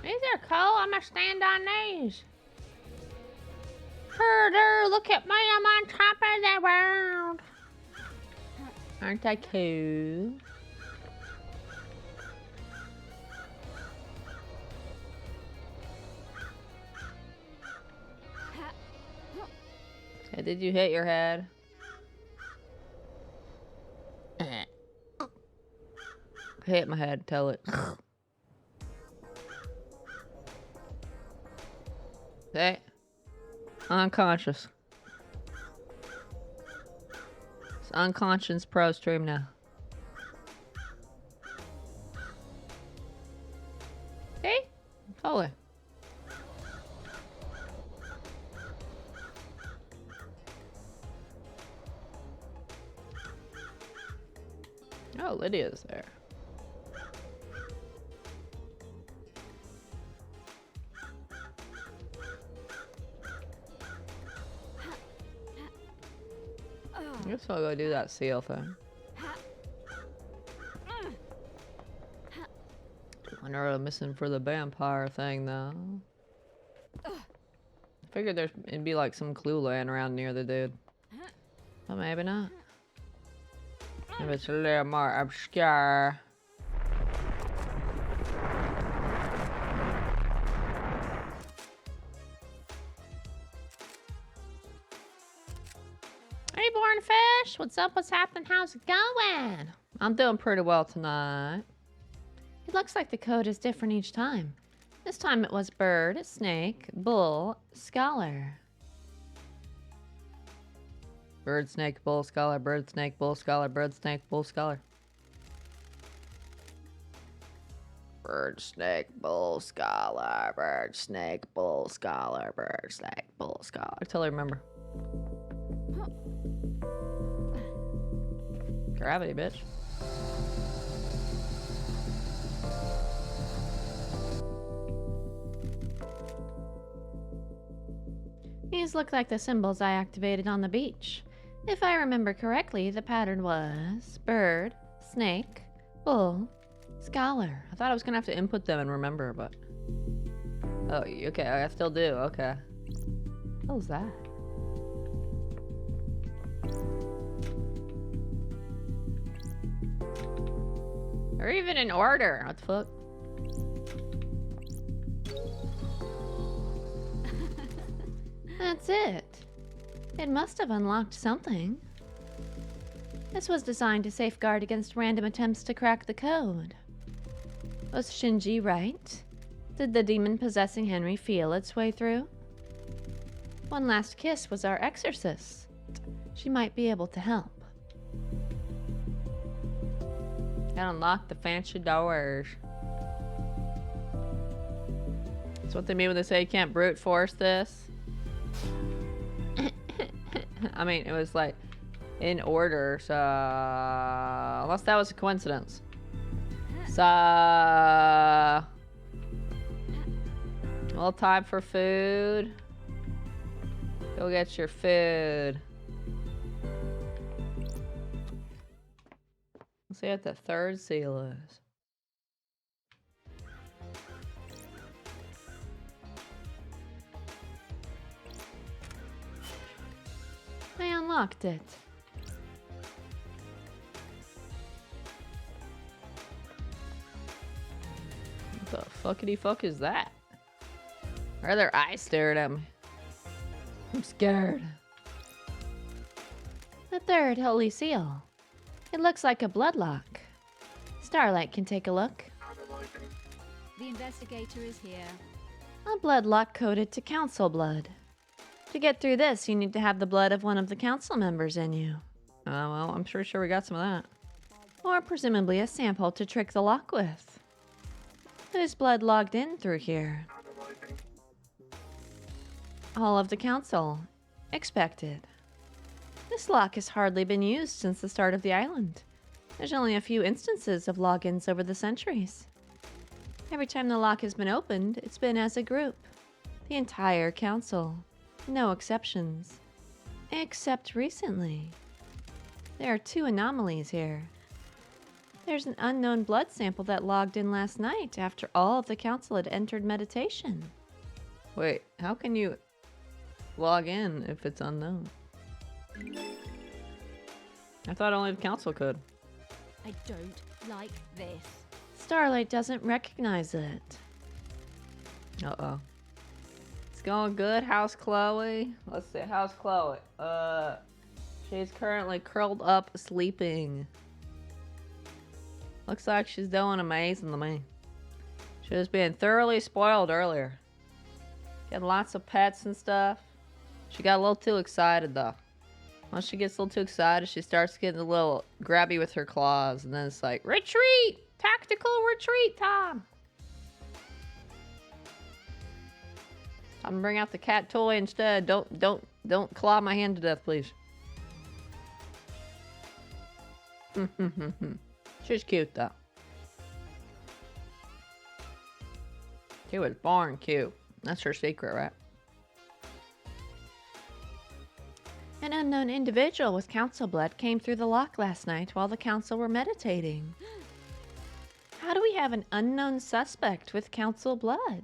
These are cool. I'm gonna stand on these. Herder, look at me. I'm on top of the world. Aren't I cool? Okay, did you hit your head? Hit my head, tell it. Hey, unconscious. It's unconscious pro stream now. See? Totally. Oh, Lydia's there. I guess I'll go do that seal thing. I know I'm missing for the vampire thing though. Figured it'd be like some clue laying around near the dude. But maybe not. Maybe it's a little more obscure. Reborn fish, what's up? What's happening? How's it going? I'm doing pretty well tonight. It looks like the code is different each time. This time it was bird, snake, bull, scholar. Bird, snake, bull, scholar, bird, snake, bull, scholar, bird, snake, bull, scholar. Bird, snake, bull, scholar, bird, snake, bull, scholar, bird, snake, bull, scholar. I totally remember. Gravity, bitch. These look like the symbols I activated on the beach. If I remember correctly, the pattern was bird, snake, bull, scholar. I thought I was gonna have to input them and remember, but... Oh, okay, I still do, okay. What was that? Or even in order. What the fuck? That's it. It must have unlocked something. This was designed to safeguard against random attempts to crack the code. Was Shinji right? Did the demon possessing Henry feel its way through? One last kiss was our exorcist. She might be able to help. Gotta unlock the fancy doors. That's what they mean when they say you can't brute force this. I mean, it was like in order, so unless that was a coincidence. So, a little time for food. Go get your food. Let's see what the third seal is. I unlocked it. What the fuckity fuck is that? Why are their eyes staring at me? I'm scared. The third holy seal. It looks like a bloodlock. Starlight can take a look. The investigator is here. A bloodlock coded to council blood. To get through this, you need to have the blood of one of the council members in you. Well, I'm pretty sure we got some of that. Or presumably a sample to trick the lock with. Whose blood logged in through here? All of the council. Expected. This lock has hardly been used since the start of the island. There's only a few instances of logins over the centuries. Every time the lock has been opened, it's been as a group. The entire council. No exceptions. Except recently. There are two anomalies here. There's an unknown blood sample that logged in last night after all of the council had entered meditation. Wait, how can you log in if it's unknown? I thought only the council could. I don't like this. Starlight doesn't recognize it. Uh-oh. It's going good. How's Chloe? Let's see. How's Chloe? She's currently curled up sleeping. Looks like she's doing amazing to me. She was being thoroughly spoiled earlier. Getting lots of pets and stuff. She got a little too excited though. Once she gets a little too excited, she starts getting a little grabby with her claws, and then it's like, retreat! Tactical retreat time! I'm gonna bring out the cat toy instead. Don't claw my hand to death, please. She's cute though. She was born cute. That's her secret, right? An unknown individual with council blood came through the lock last night while the council were meditating. How do we have an unknown suspect with council blood?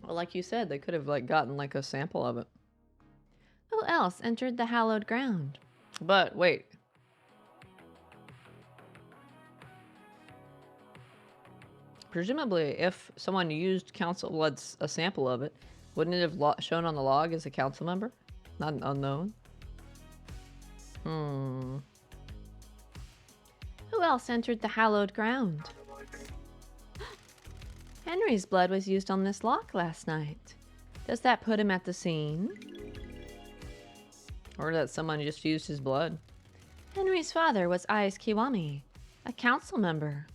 Well, like you said, they could have like gotten like a sample of it. Who else entered the hallowed ground? But wait. Presumably, if someone used council blood's a sample of it, wouldn't it have shown on the log as a council member? Not an unknown? Who else entered the hallowed ground? Henry's blood was used on this lock last night. Does that put him at the scene? Or that someone just used his blood? Henry's father was Ice Kiwami, a council member.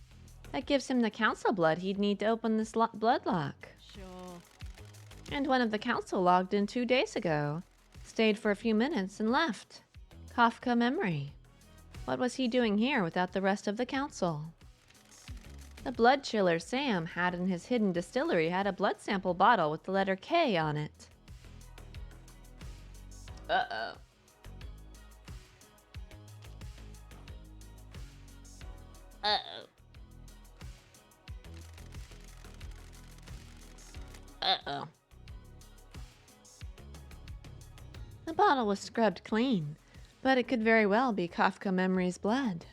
That gives him the council blood he'd need to open this blood lock. Sure. And one of the council logged in 2 days ago. Stayed for a few minutes and left. Kafka memory. What was he doing here without the rest of the council? The blood chiller Sam had in his hidden distillery had a blood sample bottle with the letter K on it. Uh-oh. Uh-oh. Uh-oh. The bottle was scrubbed clean, but it could very well be Kafka Memory's blood.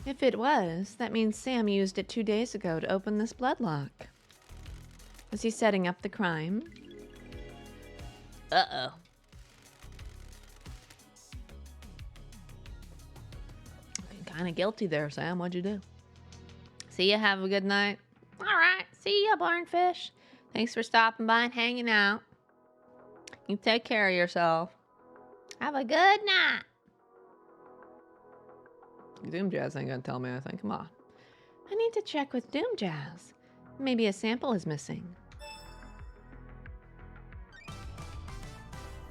If it was, that means Sam used it 2 days ago to open this blood lock. Was he setting up the crime? Uh-oh. Kind of guilty there, Sam. What'd you do? See ya. Have a good night. All right. See ya, Barnfish. Thanks for stopping by and hanging out. You take care of yourself. Have a good night. Doom Jazz ain't gonna tell me anything. Come on. I need to check with Doom Jazz. Maybe a sample is missing.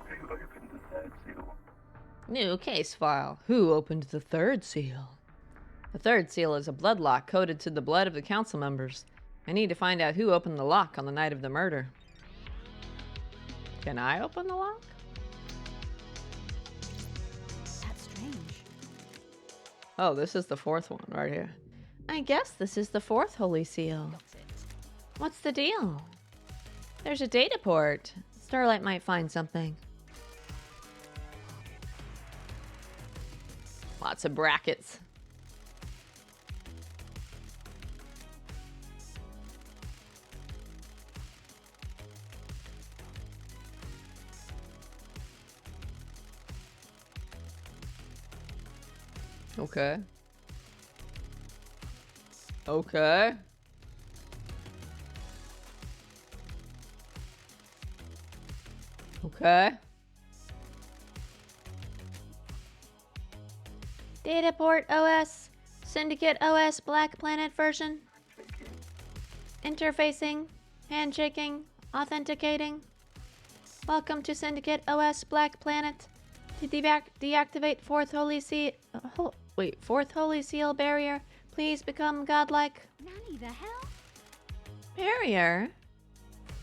Who opened the third seal? New case file. Who opened the third seal? The third seal is a blood lock coded to the blood of the council members. I need to find out who opened the lock on the night of the murder. Can I open the lock? That's strange. Oh, this is the fourth one right here. I guess this is the fourth holy seal. Got it. What's the deal? There's a data port. Starlight might find something. Lots of brackets. Okay. Okay. Okay. Data port OS. Syndicate OS Black Planet version. Interfacing. Handshaking. Authenticating. Welcome to Syndicate OS Black Planet. To deactivate fourth holy seal. Fourth holy seal barrier. Please become godlike. Nanny, the hell? Barrier?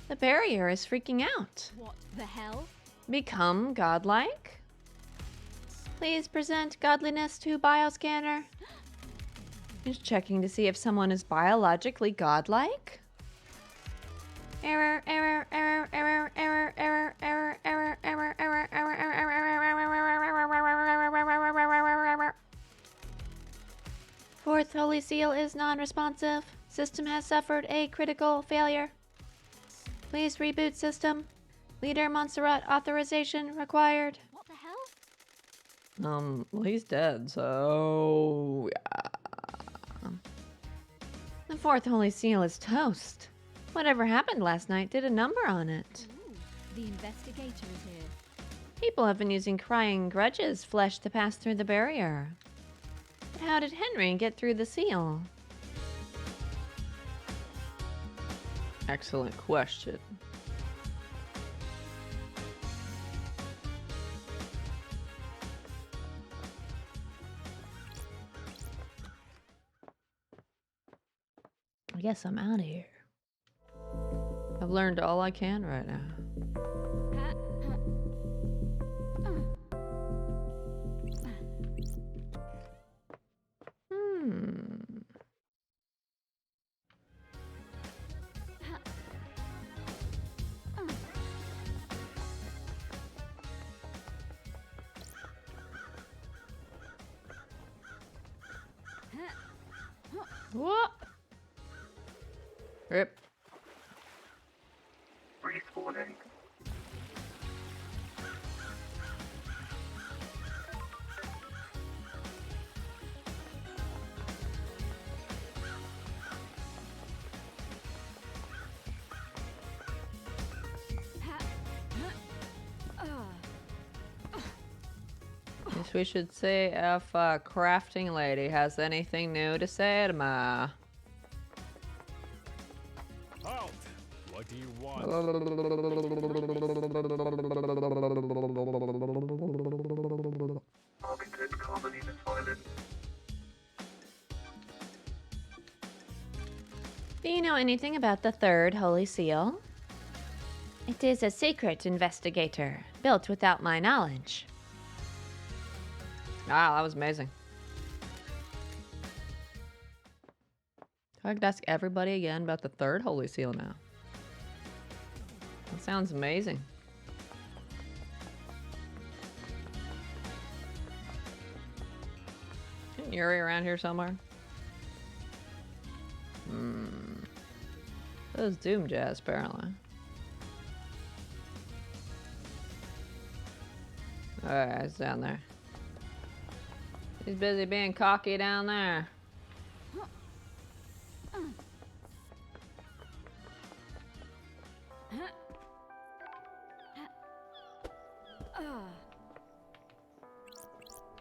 The barrier is freaking out. What the hell? Become godlike? Please present godliness to bioscanner. Just checking to see if someone is biologically godlike. Error, error, error, error, error, error, error, error, error, error, error. Fourth holy seal is non-responsive. System has suffered a critical failure. Please reboot system. Leader Montserrat authorization required. What the hell? Well, he's dead, so yeah. The fourth holy seal is toast. Whatever happened last night did a number on it. Ooh, the investigator is here. People have been using crying grudges flesh to pass through the barrier. But how did Henry get through the seal? Excellent question. I guess I'm out of here. I've learned all I can right now. What? Rip. Respawning. Guess we should see if crafting lady has anything new to say to me. Halt! What do you want? Arlington colony is violent. Do you know anything about the third Holy Seal? It is a secret, investigator, built without my knowledge. Wow, that was amazing. I could ask everybody again about the third Holy Seal now. That sounds amazing. Isn't Yuri around here somewhere? That was Doom Jazz, apparently. Alright, it's down there. He's busy being cocky down there.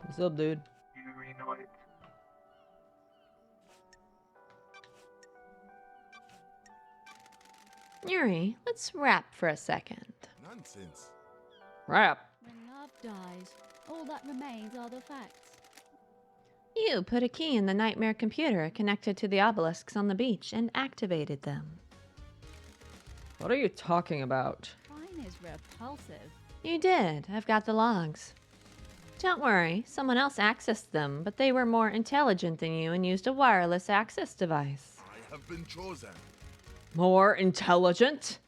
What's up, dude? Yuri Knight. Yuri, let's rap for a second. Nonsense. Rap. When love dies, all that remains are the facts. You put a key in the nightmare computer connected to the obelisks on the beach and activated them. What are you talking about? Mine is repulsive. You did. I've got the logs. Don't worry, someone else accessed them, but they were more intelligent than you and used a wireless access device. I have been chosen. More intelligent?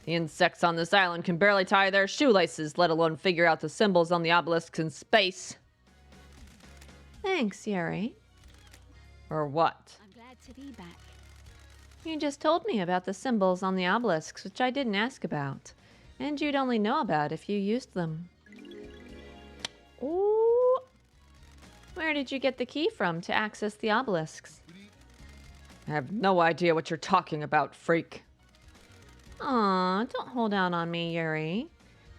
The insects on this island can barely tie their shoelaces, let alone figure out the symbols on the obelisks in space. Thanks, Yuri. Or what? I'm glad to be back. You just told me about the symbols on the obelisks, which I didn't ask about. And you'd only know about if you used them. Ooh. Where did you get the key from to access the obelisks? I have no idea what you're talking about, freak. Aw, don't hold out on me, Yuri.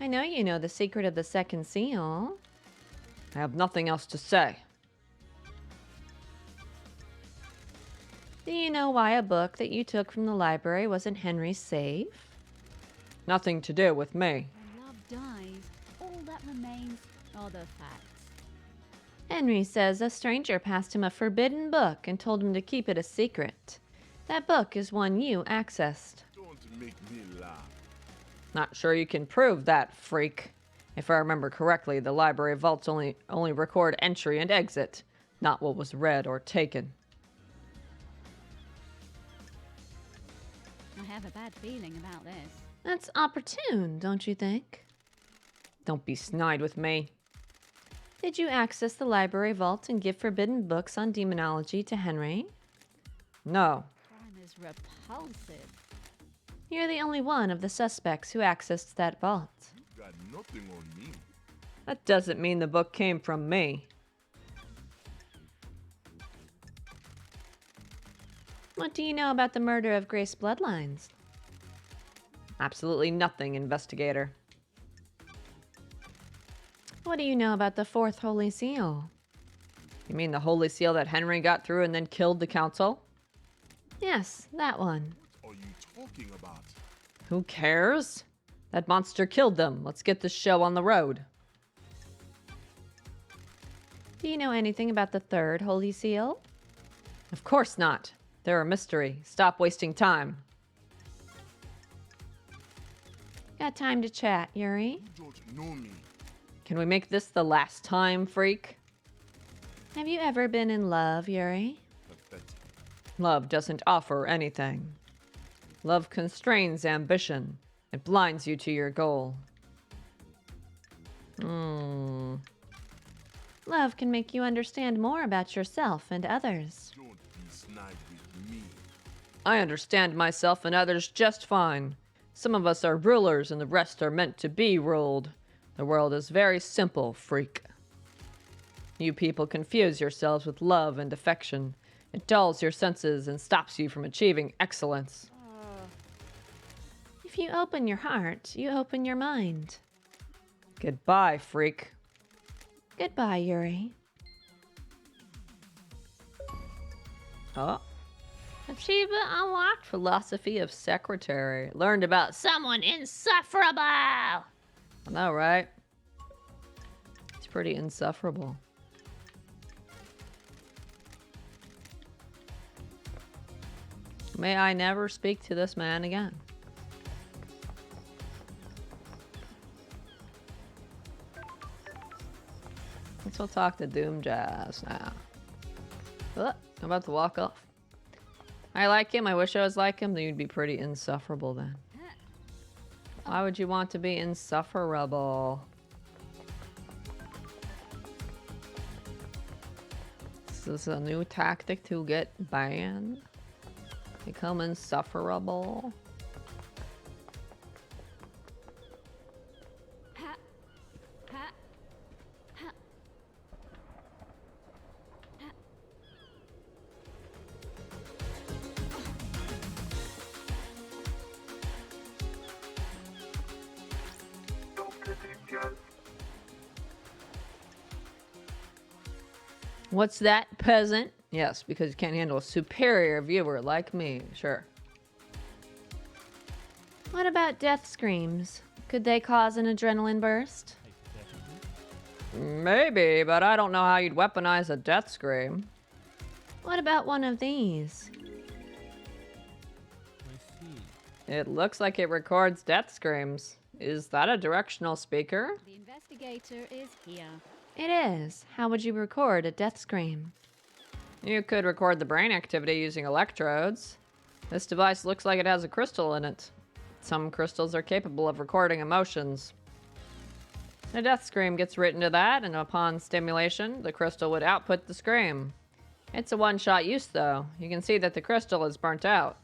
I know you know the secret of the second seal. I have nothing else to say. Do you know why a book that you took from the library wasn't Henry's safe? Nothing to do with me. When love dies, all that remains are the facts. Henry says a stranger passed him a forbidden book and told him to keep it a secret. That book is one you accessed. Don't make me laugh. Not sure you can prove that, freak. If I remember correctly, the library vaults only record entry and exit, not what was read or taken. I have a bad feeling about this. That's opportune, don't you think? Don't be snide with me. Did you access the library vault and give forbidden books on demonology to Henry? No. Crime is repulsive. You're the only one of the suspects who accessed that vault. You got nothing on me. That doesn't mean the book came from me. What do you know about the murder of Grace Bloodlines? Absolutely nothing, investigator. What do you know about the fourth Holy Seal? You mean the Holy Seal that Henry got through and then killed the council? Yes, that one. What are you talking about? Who cares? That monster killed them. Let's get this show on the road. Do you know anything about the third Holy Seal? Of course not. They're a mystery. Stop wasting time. Got time to chat, Yuri? You don't know me. Can we make this the last time, freak? Have you ever been in love, Yuri? Pathetic. Love doesn't offer anything. Love constrains ambition. It blinds you to your goal. Love can make you understand more about yourself and others. Don't be snide I understand myself and others just fine. Some of us are rulers and the rest are meant to be ruled. The world is very simple, freak. You people confuse yourselves with love and affection. It dulls your senses and stops you from achieving excellence. If you open your heart, you open your mind. Goodbye, freak. Goodbye, Yuri. Oh. Achievement unlocked. Philosophy of secretary. Learned about Someone insufferable! I know, right? It's pretty insufferable. May I never speak to this man again. Let's go talk to Doom Jazz now. Oh, I'm about to walk off. I like him. I wish I was like him. Then you'd be pretty insufferable then. Why would you want to be insufferable? Is this a new tactic to get banned? Become insufferable? Ha. Ha. Ha. Ha. Don't get injured. What's that, peasant? Yes, because you can't handle a superior viewer like me. Sure. What about death screams? Could they cause an adrenaline burst? Maybe, but I don't know how you'd weaponize a death scream. What about one of these? It looks like it records death screams. Is that a directional speaker? The investigator is here. It is. How would you record a death scream? You could record the brain activity using electrodes. This device looks like it has a crystal in it. Some crystals are capable of recording emotions. A death scream gets written to that, and upon stimulation, the crystal would output the scream. It's a one-shot use, though. You can see that the crystal is burnt out.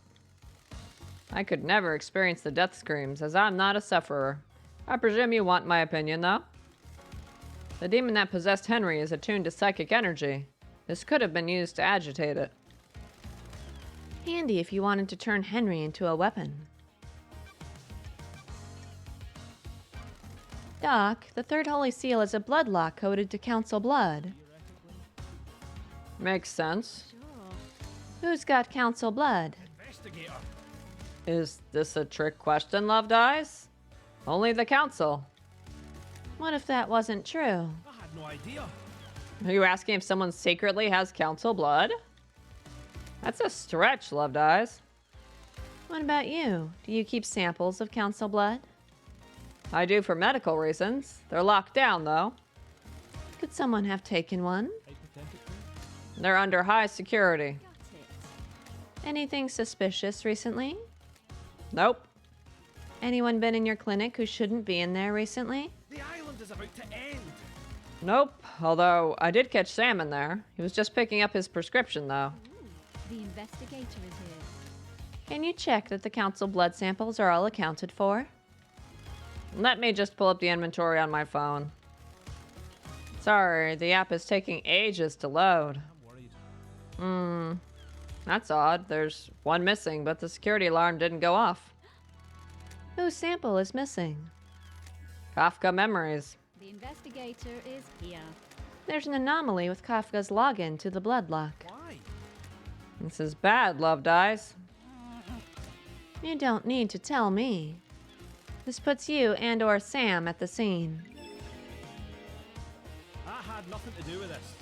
I could never experience the death screams, as I'm not a sufferer. I presume you want my opinion, though? The demon that possessed Henry is attuned to psychic energy. This could have been used to agitate it. Handy if you wanted to turn Henry into a weapon. Doc, the third holy seal is a blood lock coded to council blood. Makes sense. Who's got council blood? Investigator. Is this a trick question, Loved Eyes? Only the council. What if that wasn't true? I had no idea. Are you asking if someone secretly has council blood? That's a stretch, Loved Eyes. What about you? Do you keep samples of council blood? I do for medical reasons. They're locked down, though. Could someone have taken one? Hypothetically. They're under high security. Got it. Anything suspicious recently? Nope. Anyone been in your clinic who shouldn't be in there recently? The island is about to end. Nope. Although, I did catch Sam in there. He was just picking up his prescription, though. The investigator is here. Can you check that the council blood samples are all accounted for? Let me just pull up the inventory on my phone. Sorry, the app is taking ages to load. I'm worried. That's odd. There's one missing, but the security alarm didn't go off. Whose sample is missing? Kafka Memories. The investigator is here. There's an anomaly with Kafka's login to the blood lock. Why? This is bad, Loved Eyes. You don't need to tell me. This puts you and or Sam at the scene. I had nothing to do with this.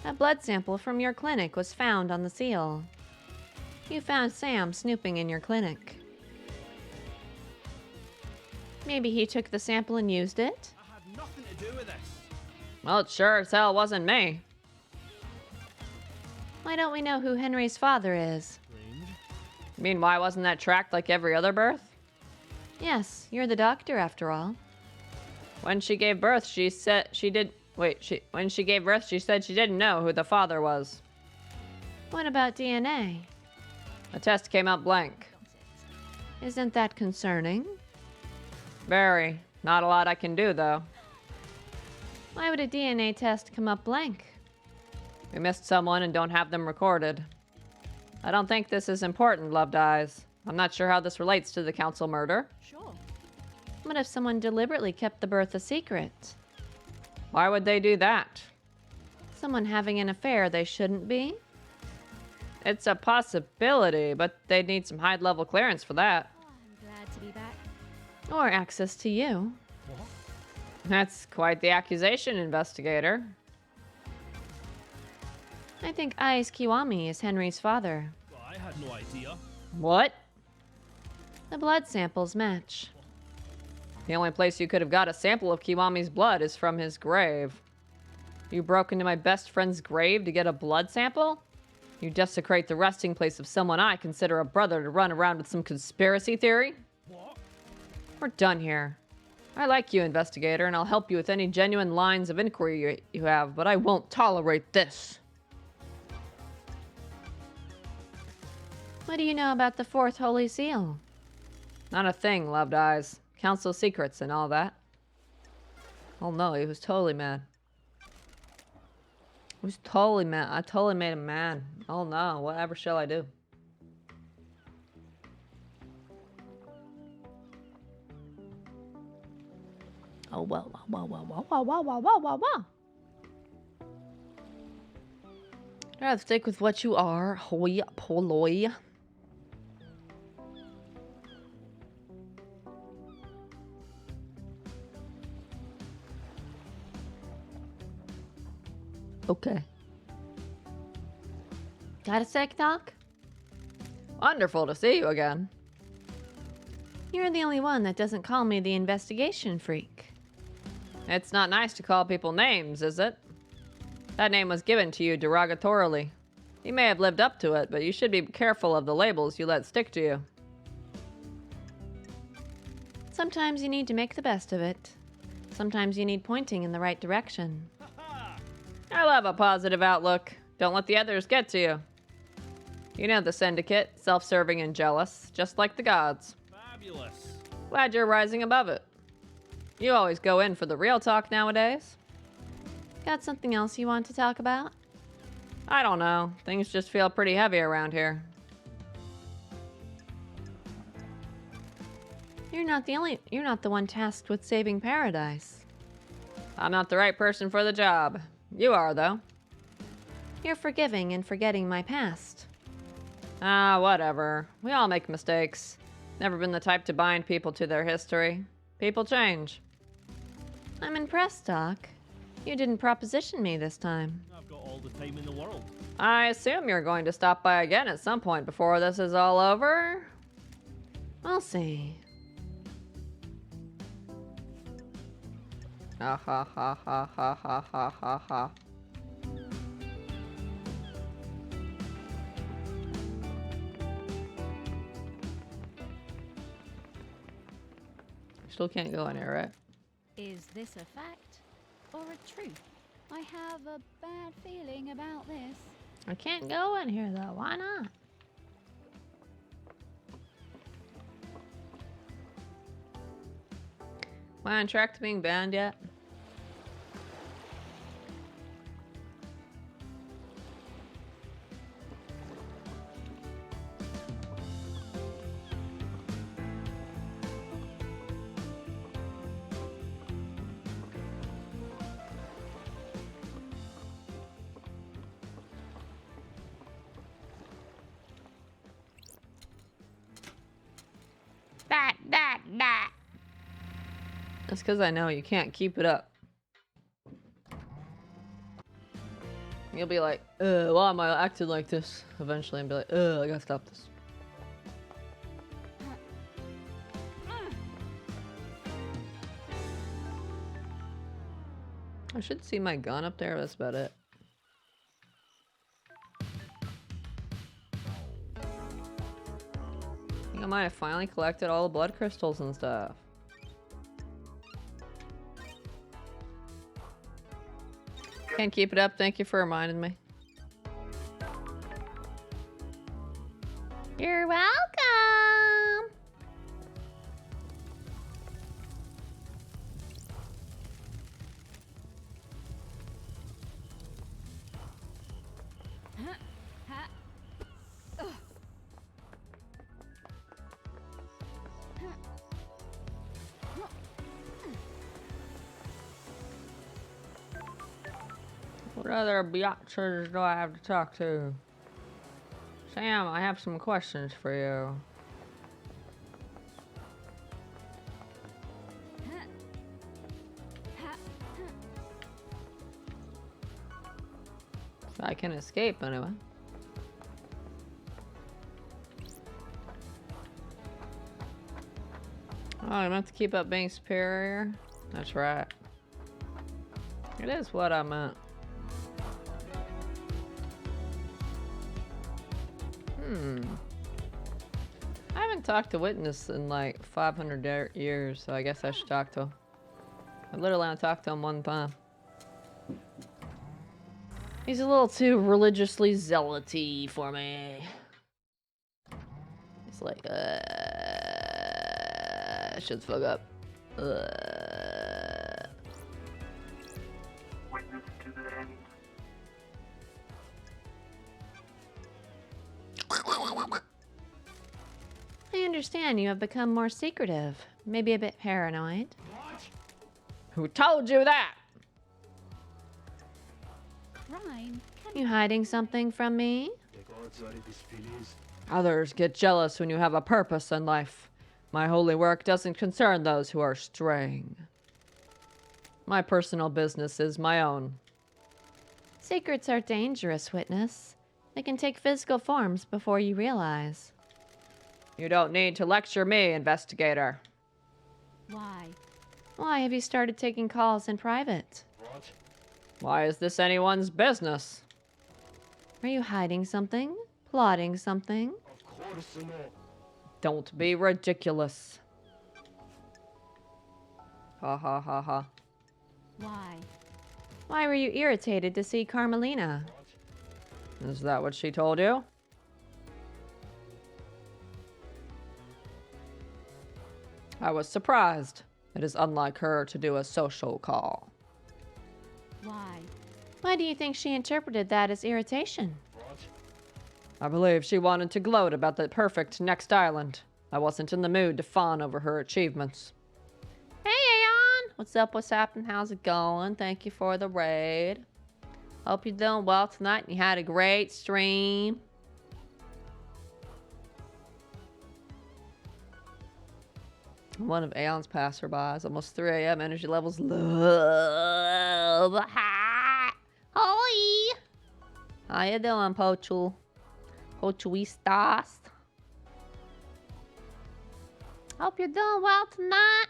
A blood sample from your clinic was found on the seal. You found Sam snooping in your clinic. Maybe he took the sample and used it? I had nothing to do with this. Well, it sure as hell wasn't me. Why don't we know who Henry's father is? Strange. You mean, why wasn't that tracked like every other birth? Yes, you're the doctor after all. When she gave birth, she said she did. Wait, when she gave birth, she said she didn't know who the father was. What about DNA? The test came out blank. Isn't that concerning? Very. Not a lot I can do, though. Why would a DNA test come up blank? We missed someone and don't have them recorded. I don't think this is important, Loved Eyes. I'm not sure how this relates to the council murder. Sure. What if someone deliberately kept the birth a secret? Why would they do that? Someone having an affair they shouldn't be? It's a possibility, but they'd need some high-level clearance for that. Oh, I'm glad to be back. Or access to you? That's quite the accusation, investigator. I think Ais Kiwami is Henry's father. Well, I had no idea. What? The blood samples match. The only place you could have got a sample of Kiwami's blood is from his grave. You broke into my best friend's grave to get a blood sample? You desecrate the resting place of someone I consider a brother to run around with some conspiracy theory? What? We're done here. I like you, investigator, and I'll help you with any genuine lines of inquiry you have, but I won't tolerate this. What do you know about the fourth holy seal? Not a thing, Loved Eyes. Council secrets and all that. Oh no, he was totally mad. He was totally mad. I totally made him mad. Oh no, whatever shall I do? Oh, well, well, well, well, well, well, well, well, well, well. I'd rather stick with what you are, hoi polloi. Okay. Got a sec, Doc? Wonderful to see you again. You're the only one that doesn't call me the investigation freak. It's not nice to call people names, is it? That name was given to you derogatorily. You may have lived up to it, but you should be careful of the labels you let stick to you. Sometimes you need to make the best of it. Sometimes you need pointing in the right direction. I love a positive outlook. Don't let the others get to you. You know the Syndicate, self-serving and jealous, just like the gods. Fabulous. Glad you're rising above it. You always go in for the real talk nowadays. Got something else you want to talk about? I don't know. Things just feel pretty heavy around here. You're not the one tasked with saving paradise. I'm not the right person for the job. You are, though. You're forgiving and forgetting my past. Ah, whatever. We all make mistakes. Never been the type to bind people to their history. People change. I'm impressed, Doc. You didn't proposition me this time. I've got all the time in the world. I assume you're going to stop by again at some point before this is all over? We'll see. Ha ha ha ha ha ha ha ha ha. Still can't go in here, right? Is this a fact or a truth? I have a bad feeling about this. I can't go in here, though. Why not? Am I on track to being banned yet? That. That's because I know you can't keep it up. You'll be like, why am I acting like this? Eventually, and be like, I gotta stop this. I should see my gun up there, that's about it. I think I might have finally collected all the blood crystals and stuff. Can't keep it up. Thank you for reminding me. You're welcome. What other biatches do I have to talk to? Sam, I have some questions for you. So I can escape anyway. Oh, I meant to keep up being superior? That's right. It is what I meant. I haven't talked to Witness in like 500 years, so I guess I should talk to him. I literally only talked to him one time. He's a little too religiously zealoty for me. He's like, shut the fuck up. Witness to the end. I understand you have become more secretive, maybe a bit paranoid. Who told you that? Crime can You hiding something from me? Others get jealous when you have a purpose in life. My holy work doesn't concern those who are straying. My personal business is my own. Secrets are dangerous, Witness. They can take physical forms before you realize. You don't need to lecture me, investigator. Why? Why have you started taking calls in private? Why is this anyone's business? Are you hiding something? Plotting something? Don't be ridiculous. Ha ha ha ha. Why? Why were you irritated to see Carmelina? Is that what she told you? I was surprised. It is unlike her to do a social call. Why? Why do you think she interpreted that as irritation? I believe she wanted to gloat about the perfect next island. I wasn't in the mood to fawn over her achievements. Hey, Aeon! What's up? What's happening? How's it going? Thank you for the raid. Hope you're doing well tonight and you had a great stream. One of Aeon's passerbys, almost 3 a.m. Energy levels love high. Hi! How you doing, Pochul? Pochuistas? Hope you're doing well tonight.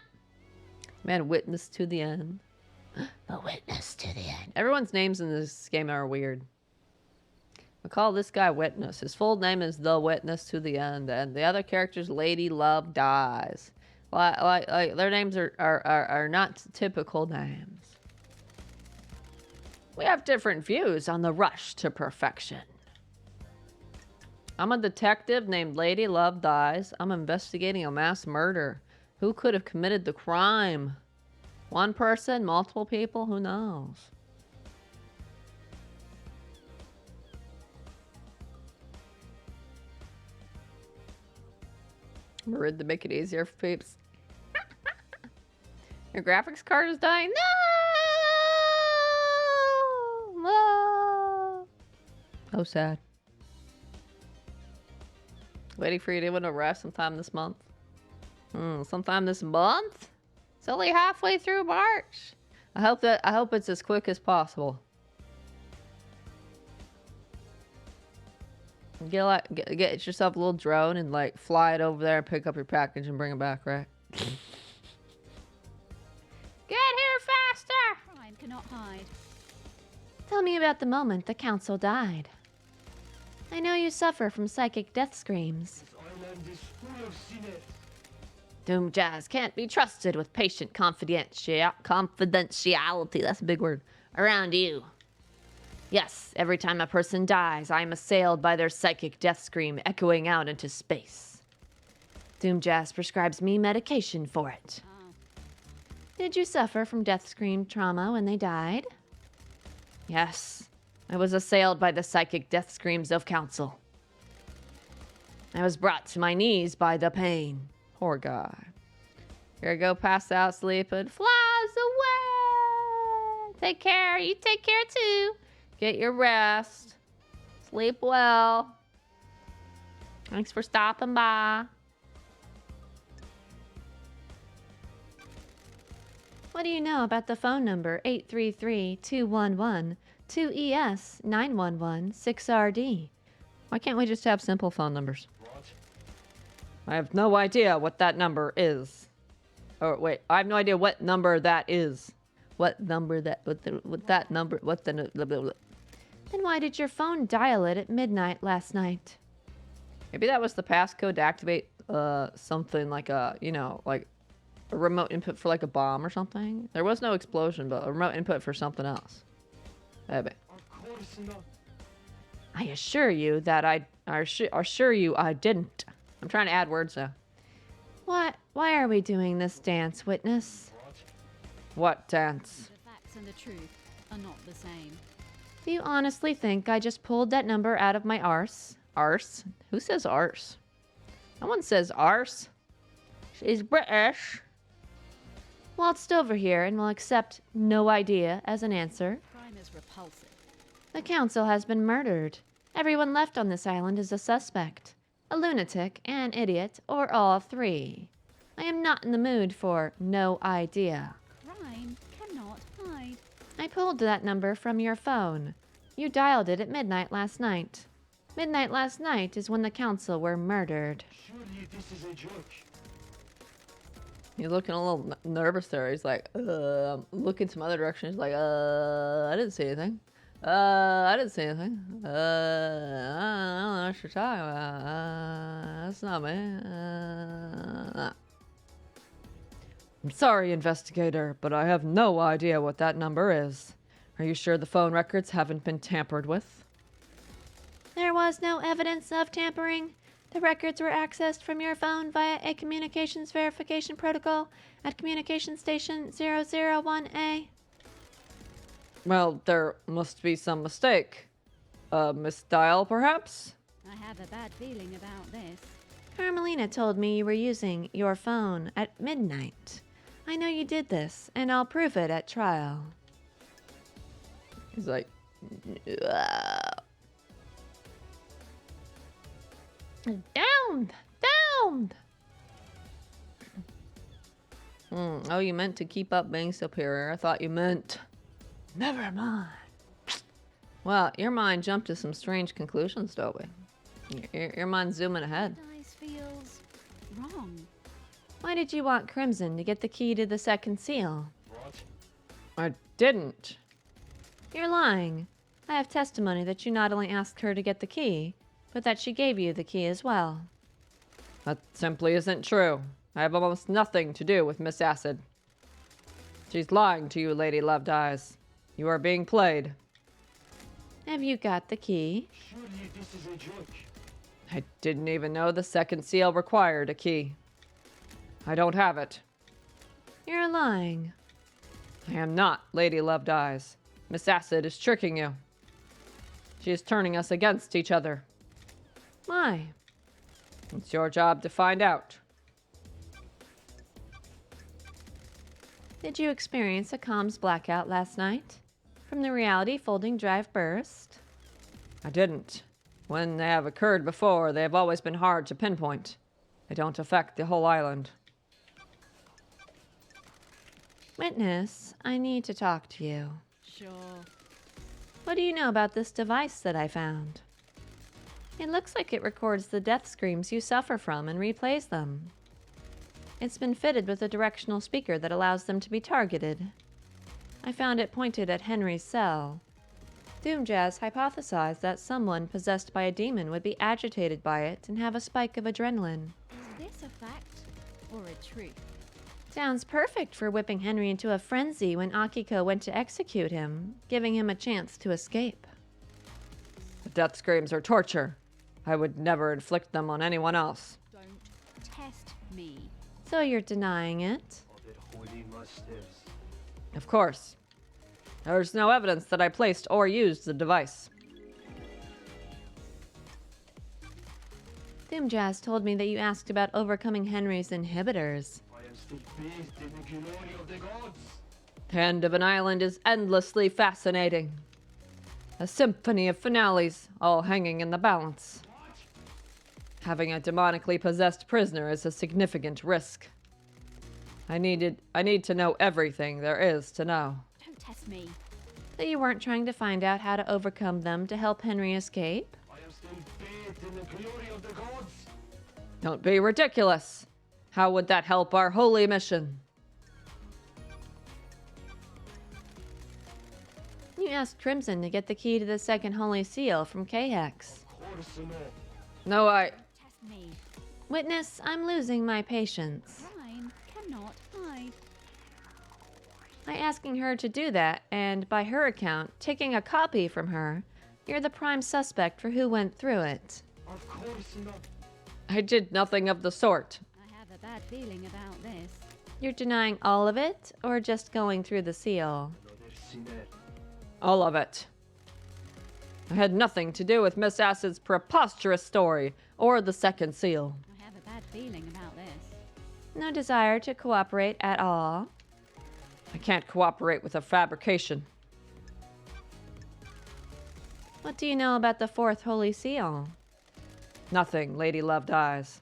Man, witness to the end. The witness to the end. Everyone's names in this game are weird. We call this guy Witness. His full name is The Witness to the End, and the other character's Lady Love Dies. Like their names are not typical names. We have different views on the rush to perfection. I'm a detective named Lady Love Dies. I'm investigating a mass murder. Who could have committed the crime? One person? Multiple people? Who knows? Rid to make it easier for peeps. Your graphics card is dying? No! No! Oh, sad. Waiting for you to arrive sometime this month. Sometime this month? It's only halfway through March. I hope it's as quick as possible. Get yourself a little drone and like fly it over there and pick up your package and bring it back, right? Get here faster! Crime cannot hide. Tell me about the moment the council died. I know you suffer from psychic death screams. Doom Jazz can't be trusted with patient confidentiality. That's a big word. Around you. Yes, every time a person dies, I am assailed by their psychic death scream echoing out into space. Doomjazz prescribes me medication for it. Oh, Did you suffer from death scream trauma when they died? Yes, I was assailed by the psychic death screams of council. I was brought to my knees by the pain. Poor guy. Here I go, pass out, sleeping. Flies away. Take care. You take care too. Get your rest. Sleep well. Thanks for stopping by. What do you know about the phone number 833-211-2ES-911-6RD? Why can't we just have simple phone numbers? I have no idea what that number is. Oh, wait. I have no idea what number that is. What number that... What that number... What the... Blah, blah, blah. Then why did your phone dial it at midnight last night? Maybe that was the passcode to activate something like a, you know, like a remote input for like a bomb or something. There was no explosion, but a remote input for something else. Maybe. I assure you that I assure you I didn't. I'm trying to add words though. What? Why are we doing this dance, witness? What dance? the facts and the truth are not the same. Do you honestly think I just pulled that number out of my arse? Arse? Who says arse? No one says arse. She's British. Waltzed over here and will accept no idea as an answer. Crime is repulsive. The council has been murdered. Everyone left on this island is a suspect. A lunatic, an idiot, or all three. I am not in the mood for no idea. Crime cannot hide. I pulled that number from your phone. You dialed it at midnight last night. Midnight last night is when the council were murdered. Surely this is a joke. He's looking a little nervous there. He's like, looking some other direction. He's like, I didn't see anything. I didn't see anything. I don't know what you're talking about. That's not me. I'm sorry, investigator, but I have no idea what that number is. Are you sure the phone records haven't been tampered with? There was no evidence of tampering. The records were accessed from your phone via a communications verification protocol at communication station 001A. Well, there must be some mistake. Misdial, perhaps? I have a bad feeling about this. Carmelina told me you were using your phone at midnight. I know you did this, and I'll prove it at trial. He's like, Down! Down! oh, you meant to keep up being superior. I thought you meant... Never mind. Well, your mind jumped to some strange conclusions, Dobie. Your mind's zooming ahead. Dice feels wrong. Why did you want Crimson to get the key to the second seal? I didn't. You're lying. I have testimony that you not only asked her to get the key, but that she gave you the key as well. That simply isn't true. I have almost nothing to do with Miss Acid. She's lying to you, Lady Loved Eyes. You are being played. Have you got the key? Surely this is a joke. I didn't even know the second seal required a key. I don't have it. You're lying. I am not Lady Loved Eyes. Miss Acid is tricking you. She is turning us against each other. Why? It's your job to find out. Did you experience a comms blackout last night? From the reality folding drive burst? I didn't. When they have occurred before, they have always been hard to pinpoint. They don't affect the whole island. Witness, I need to talk to you. Sure. What do you know about this device that I found? It looks like it records the death screams you suffer from and replays them. It's been fitted with a directional speaker that allows them to be targeted. I found it pointed at Henry's cell. Doomjazz hypothesized that someone possessed by a demon would be agitated by it and have a spike of adrenaline. Is this a fact or a truth? Sounds perfect for whipping Henry into a frenzy when Akiko went to execute him, giving him a chance to escape. Death screams are torture. I would never inflict them on anyone else. Don't test me. So you're denying it? Other holy masters. Of course. There's no evidence that I placed or used the device. Doomjazz told me that you asked about overcoming Henry's inhibitors. I am still bathed in the glory of the gods. The end of an island is endlessly fascinating. A symphony of finales, all hanging in the balance. Having a demonically possessed prisoner is a significant risk. I need to know everything there is to know. Don't test me. That you weren't trying to find out how to overcome them to help Henry escape? I am still bathed in the glory of the gods. Don't be ridiculous. How would that help our holy mission? You asked Crimson to get the key to the second Holy Seal from K-Hex. Of course not. No, Test me. Witness, I'm losing my patience. Crime cannot hide. By asking her to do that, and by her account, taking a copy from her, you're the prime suspect for who went through it. Of course not. I did nothing of the sort. I have a bad feeling about this. You're denying all of it, or just going through the seal? Another sinner. All of it. I had nothing to do with Miss Acid's preposterous story, or the second seal. I have a bad feeling about this. No desire to cooperate at all? I can't cooperate with a fabrication. What do you know about the fourth Holy Seal? Nothing, Lady Loved Eyes.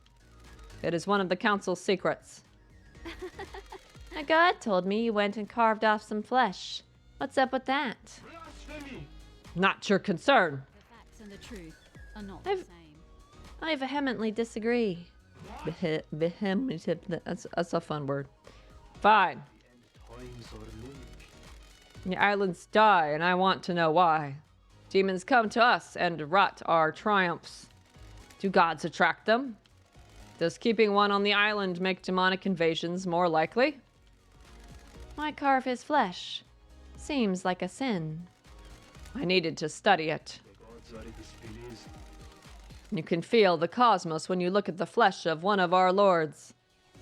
It is one of the Council's secrets. A god told me you went and carved off some flesh. What's up with that? Blasphemy. Not your concern. The facts and the truth are not the I've- same. I vehemently disagree. Vehemently, that's a fun word. Fine. Times are looming. The islands die, and I want to know why. Demons come to us and rot our triumphs. Do gods attract them? Does keeping one on the island make demonic invasions more likely? Why carve his flesh? Seems like a sin. I needed to study it. The gods are displeased. You can feel the cosmos when you look at the flesh of one of our lords.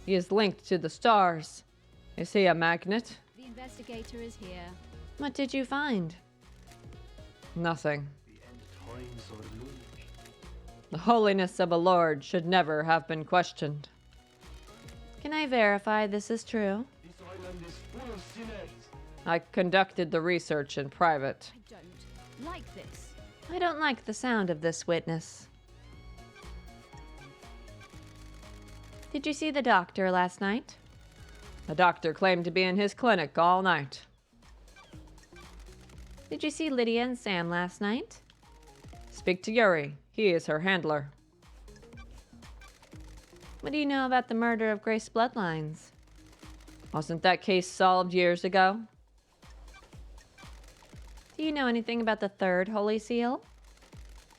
He is linked to the stars. Is he a magnet? The investigator is here. What did you find? Nothing. The end times are looming. The holiness of a lord should never have been questioned. Can I verify this is true? This island is full of sinners. I conducted the research in private. I don't like this. I don't like the sound of this witness. Did you see the doctor last night? The doctor claimed to be in his clinic all night. Did you see Lydia and Sam last night? Speak to Yuri. He is her handler. What do you know about the murder of Grace Bloodlines? Wasn't that case solved years ago? Do you know anything about the third Holy Seal?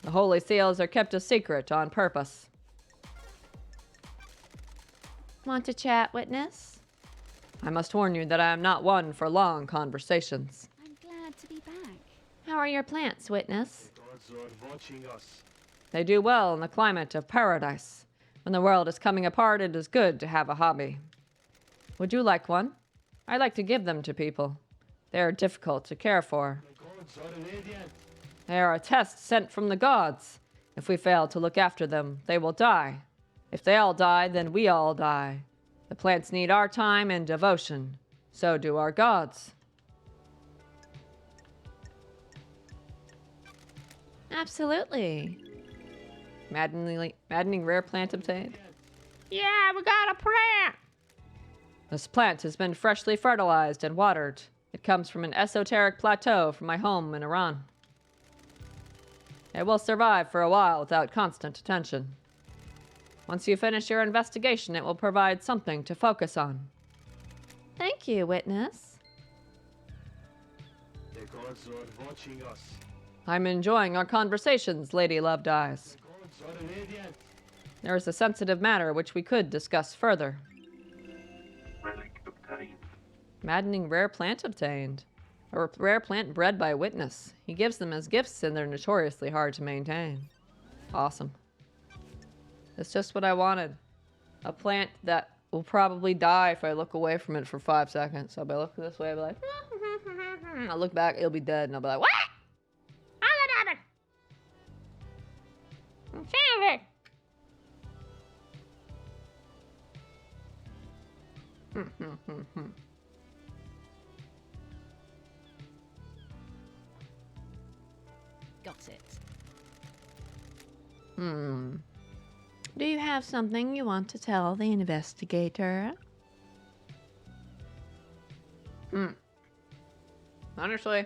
The holy seals are kept a secret on purpose. Want to chat, witness? I must warn you that I am not one for long conversations. I'm glad to be back. How are your plants, witness? The gods are watching us. They do well in the climate of paradise. When the world is coming apart, it is good to have a hobby. Would you like one? I like to give them to people. They are difficult to care for. The gods are radiant. They are a test sent from the gods. If we fail to look after them, they will die. If they all die, then we all die. The plants need our time and devotion. So do our gods. Absolutely. Maddening rare plant obtained. Yeah, we got a plant! This plant has been freshly fertilized and watered. It comes from an esoteric plateau from my home in Iran. It will survive for a while without constant attention. Once you finish your investigation, it will provide something to focus on. Thank you, witness. The gods are watching us. I'm enjoying our conversations, Lady Loved Eyes. The gods are radiant. There is a sensitive matter which we could discuss further. Relic obtained. Maddening rare plant obtained. A rare plant bred by a witness. He gives them as gifts and they're notoriously hard to maintain. Awesome. It's just what I wanted. A plant that will probably die if I look away from it for 5 seconds. So if I look this way, I'll be like, I'll look back, it'll be dead, and I'll be like, what? How did that happen? I'm saving. Got it. Do you have something you want to tell the investigator? Honestly,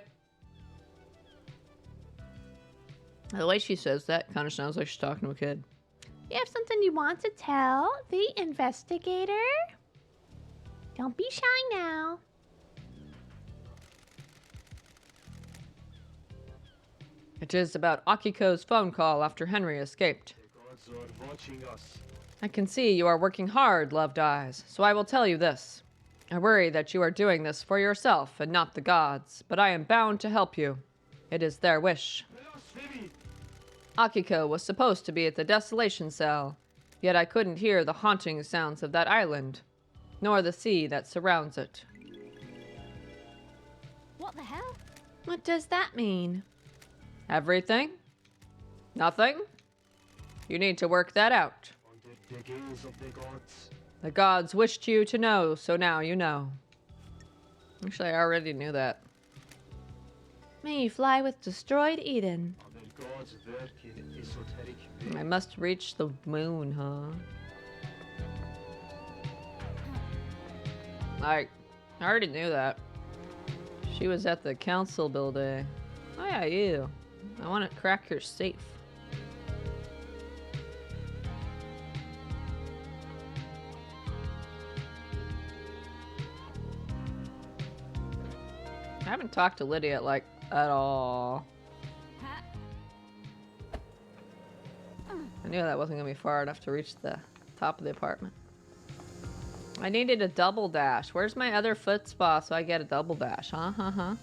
the way she says that kind of sounds like she's talking to a kid. You have something you want to tell the investigator? Don't be shy now. It is about Akiko's phone call after Henry escaped. The gods are watching us. I can see you are working hard, loved eyes, so I will tell you this. I worry that you are doing this for yourself and not the gods, but I am bound to help you. It is their wish. Blasphemy! Akiko was supposed to be at the desolation cell, yet I couldn't hear the haunting sounds of that island, nor the sea that surrounds it. What the hell? What does that mean? Everything? Nothing? You need to work that out. On the diggings of the gods. The gods wished you to know, so now you know. Actually, I already knew that. May you fly with destroyed Eden. Are the gods work in esoteric way? I must reach the moon, huh? I already knew that. She was at the council building. Oh yeah, you. I want to crack your safe. I haven't talked to Lydia like at all. I knew that wasn't gonna be far enough to reach the top of the apartment. I needed a double dash. Where's my other foot spa so I get a double dash? Huh?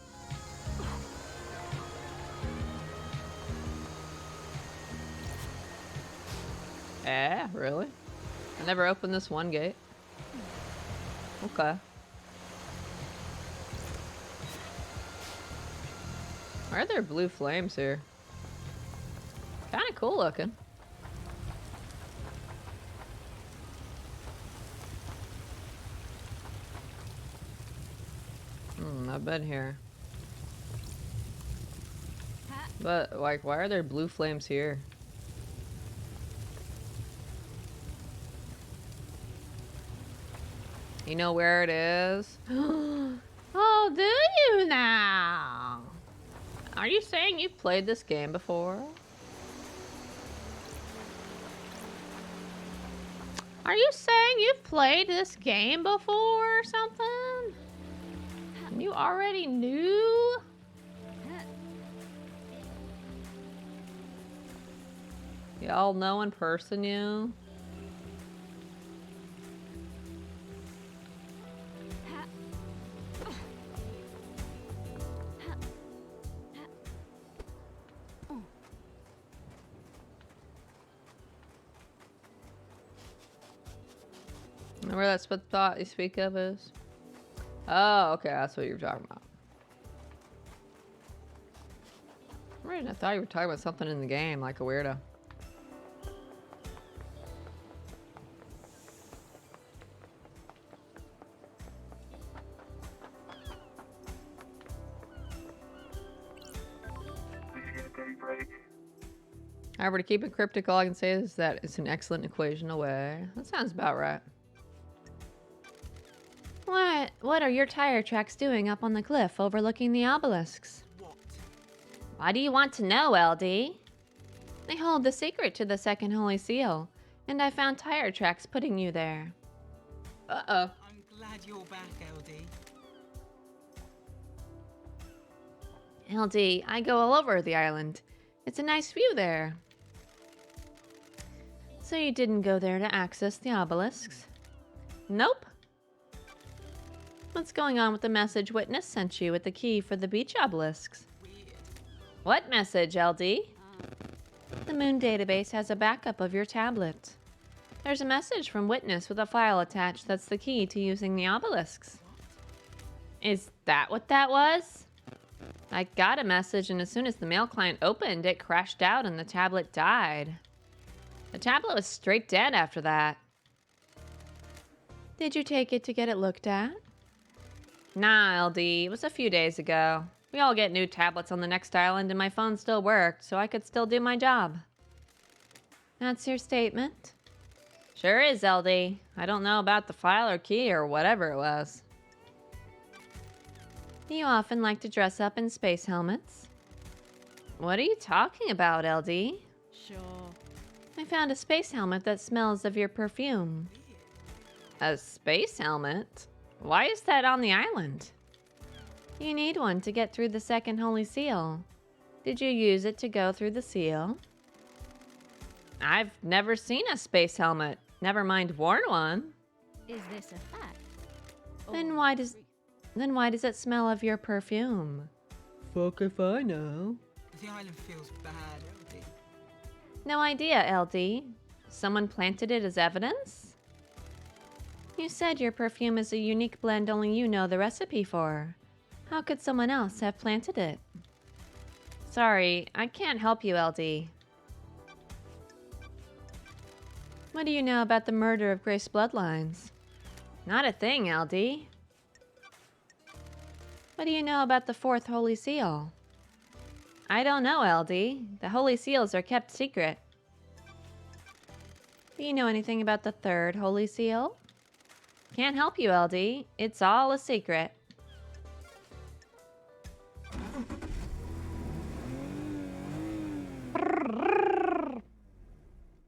Really? I never opened this one gate. Okay. Why are there blue flames here? Kind of cool looking. I've been here. But, like, why are there blue flames here? You know where it is? Oh, do you now? Are you saying you've played this game before? Are you saying you've played this game before or something? You already knew? Y'all know in person, you? Where that spot you speak of is? Oh, okay, that's what you were talking about. Right, I thought you were talking about something in the game, like a weirdo. However, to keep it cryptic, all I can say is that it's an excellent equation away. That sounds about right. What are your tire tracks doing up on the cliff overlooking the obelisks? Why do you want to know, LD? They hold the secret to the second holy seal, and I found tire tracks putting you there. Uh-oh. I'm glad you're back, LD. LD, I go all over the island. It's a nice view there. So you didn't go there to access the obelisks? Nope. What's going on with the message Witness sent you with the key for the beach obelisks? What message, LD? The Moon database has a backup of your tablet. There's a message from Witness with a file attached that's the key to using the obelisks. Is that what that was? I got a message, and as soon as the mail client opened, it crashed out and the tablet died. The tablet was straight dead after that. Did you take it to get it looked at? Nah, LD. It was a few days ago. We all get new tablets on the next island, and my phone still worked, so I could still do my job. That's your statement? Sure is, LD. I don't know about the file or key or whatever it was. Do you often like to dress up in space helmets? What are you talking about, LD? Sure. I found a space helmet that smells of your perfume. A space helmet? Why is that on the island? You need one to get through the second holy seal. Did you use it to go through the seal? I've never seen a space helmet. Never mind worn one. Is this a fact? Then why does it smell of your perfume? Fuck if I know. The island feels bad, LD. No idea, LD. Someone planted it as evidence? You said your perfume is a unique blend only you know the recipe for. How could someone else have planted it? Sorry, I can't help you, LD. What do you know about the murder of Grace Bloodlines? Not a thing, LD. What do you know about the fourth Holy Seal? I don't know, LD. The Holy Seals are kept secret. Do you know anything about the third Holy Seal? Can't help you, LD. It's all a secret.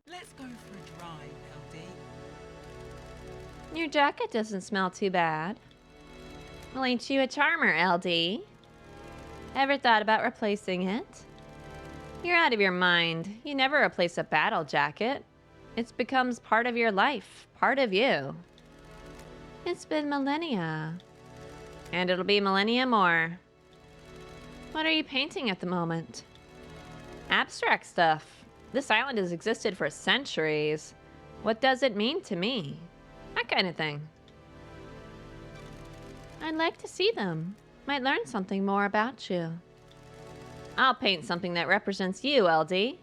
Let's go for a drive, LD. Your jacket doesn't smell too bad. Well, ain't you a charmer, LD? Ever thought about replacing it? You're out of your mind. You never replace a battle jacket. It becomes part of your life, part of you. It's been millennia. And it'll be millennia more. What are you painting at the moment? Abstract stuff. This island has existed for centuries. What does it mean to me? That kind of thing. I'd like to see them. Might learn something more about you. I'll paint something that represents you, LD.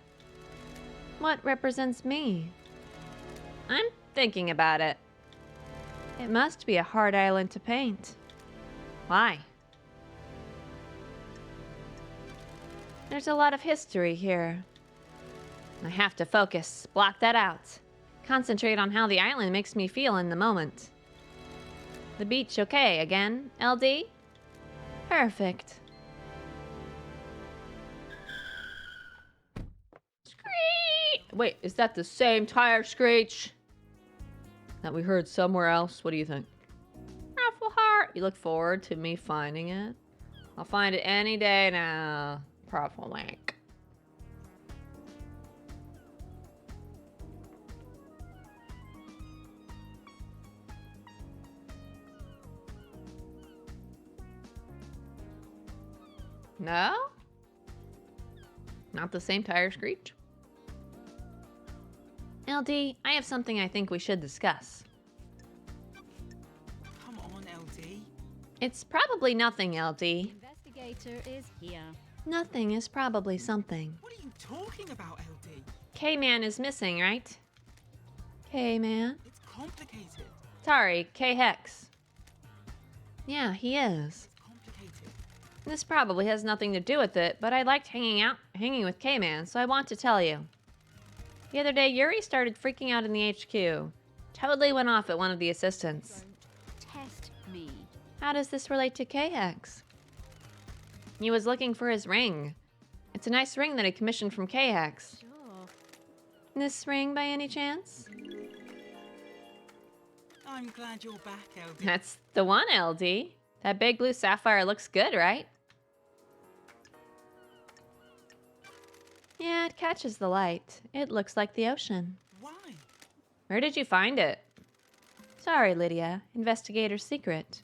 What represents me? I'm thinking about it. It must be a hard island to paint. Why? There's a lot of history here. I have to focus, block that out. Concentrate on how the island makes me feel in the moment. The beach okay again, LD? Perfect. Screech! Wait, is that the same tire screech that we heard somewhere else? What do you think? Ruffle heart. You look forward to me finding it? I'll find it any day now. Profile link. No? Not the same tire screech? LD, I have something I think we should discuss. Come on, LD. It's probably nothing, LD. Investigator is here. Nothing is probably something. What are you talking about, LD? K-Man is missing, right? K-Man? It's complicated. Sorry, K-Hex. Yeah, he is. It's complicated. This probably has nothing to do with it, but I liked hanging with K-Man, so I want to tell you. The other day, Yuri started freaking out in the HQ. Totally went off at one of the assistants. Don't test me. How does this relate to K-Hex? He was looking for his ring. It's a nice ring that he commissioned from K-Hex. Sure. This ring, by any chance? I'm glad you're back, LD. That's the one, LD. That big blue sapphire looks good, right? Yeah, it catches the light. It looks like the ocean. Why? Where did you find it? Sorry, Lydia. Investigator's secret.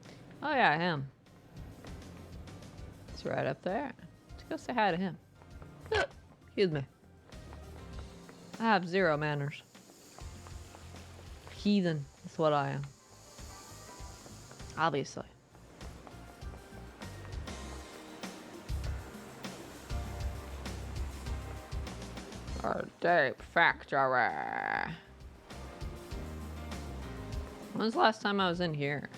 Oh yeah, him. It's right up there. Let's go say hi to him. Excuse me. I have zero manners. Heathen. That's what I am. Obviously. Our tape factory. When was the last time I was in here?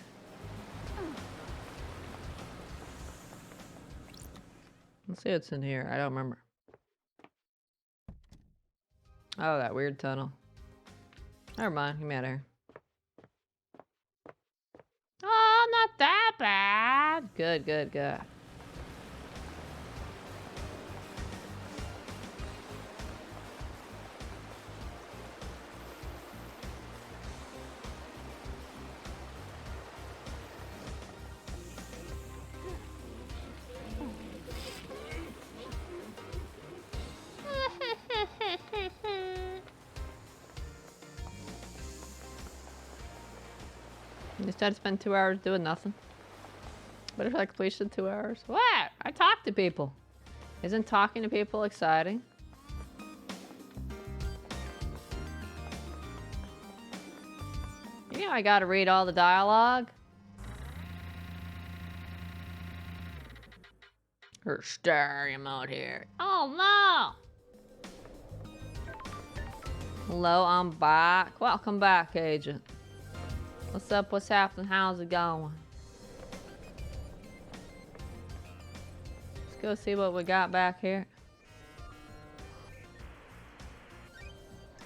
Let's see what's in here. I don't remember. Oh, that weird tunnel. Never mind. Get me out of here. Oh, not that bad. Good, good, good. Just had to spend 2 hours doing nothing. What if I completed 2 hours? What? I talk to people. Isn't talking to people exciting? You know I gotta read all the dialogue. Or stereo mode here. Oh no! Hello, I'm back. Welcome back, Agent. What's up? What's happening? How's it going? Let's go see what we got back here.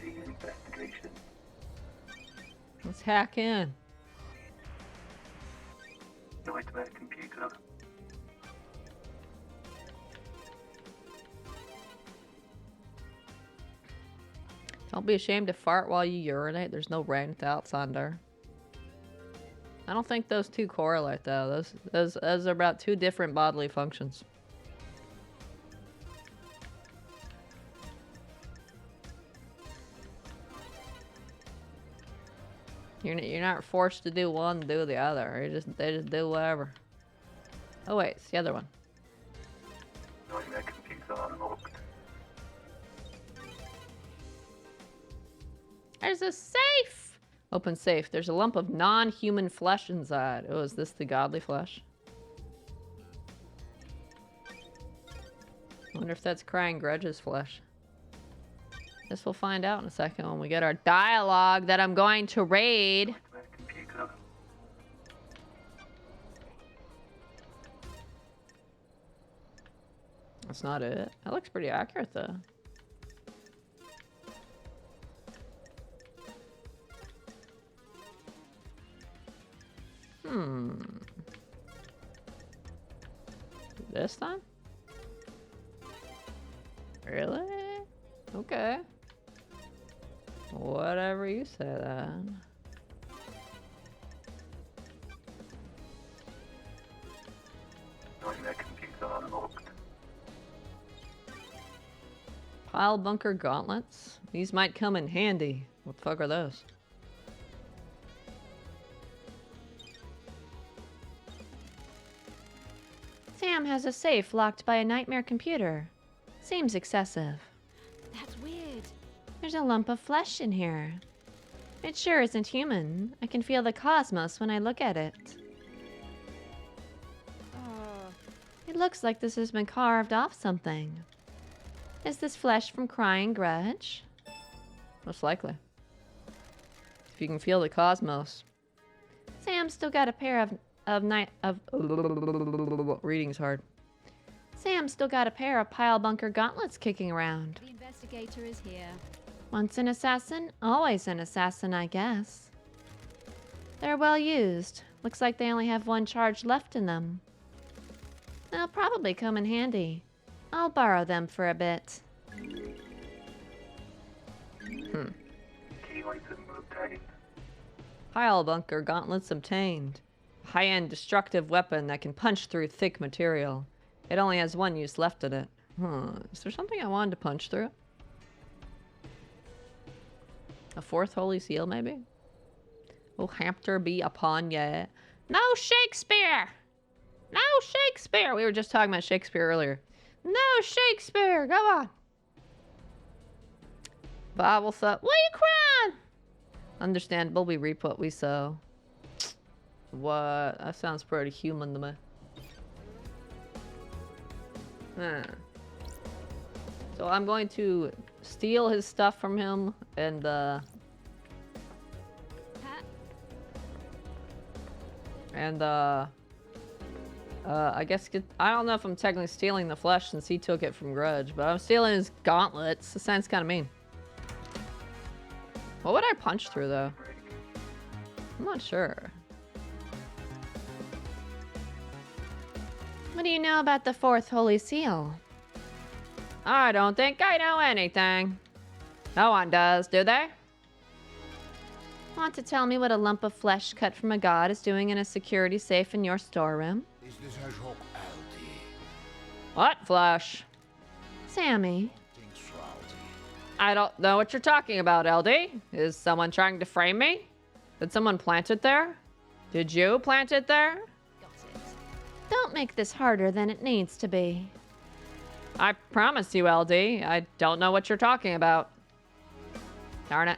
Investigation. Let's hack in. Nightmare computer. Don't be ashamed to fart while you urinate. There's no rent outside there. I don't think those two correlate though. Those are about two different bodily functions. You're not forced to do one, do the other. They just do whatever. Oh wait, it's the other one. Nightmare computer unlocked. There's a safe! Open safe. There's a lump of non-human flesh inside. Oh, is this the godly flesh? I wonder if that's Crying Grudge's flesh. Guess we'll find out in a second when we get our dialogue that I'm going to raid. Nightmare computer. That's not it. That looks pretty accurate though. This time? Really? Okay. Whatever you say then. Nightmare computer unlocked. Pile bunker gauntlets? These might come in handy. What the fuck are those? Sam has a safe locked by a nightmare computer. Seems excessive. That's weird. There's a lump of flesh in here. It sure isn't human. I can feel the cosmos when I look at it. It looks like this has been carved off something. Is this flesh from Crying Grudge? Most likely. If you can feel the cosmos. Sam's still got a pair of Reading's hard. Sam's still got a pair of pile bunker gauntlets kicking around. The investigator is here. Once an assassin, always an assassin, I guess. They're well used. Looks like they only have one charge left in them. They'll probably come in handy. I'll borrow them for a bit. Key item obtained. Pile bunker gauntlets obtained. High-end destructive weapon that can punch through thick material. It only has one use left in it. Is there something I wanted to punch through? A fourth holy seal, maybe? Oh, Hampter be upon ye. No Shakespeare! No Shakespeare! We were just talking about Shakespeare earlier. No Shakespeare! Go on. Bible thought, what are you crying? Understandable, we reap what we sow. What? That sounds pretty human to me. So I'm going to steal his stuff from him and I guess I don't know if I'm technically stealing the flesh since he took it from Grudge, but I'm stealing his gauntlets. That sounds kind of mean. What would I punch through though? I'm not sure. What do you know about the fourth holy seal? I don't think I know anything. No one does, do they? Want to tell me what a lump of flesh cut from a god is doing in a security safe in your storeroom? What flesh? Sammy. I don't know what you're talking about, LD. Is someone trying to frame me? Did someone plant it there? Did you plant it there? Got it. Don't make this harder than it needs to be. I promise you, LD. I don't know what you're talking about. Darn it.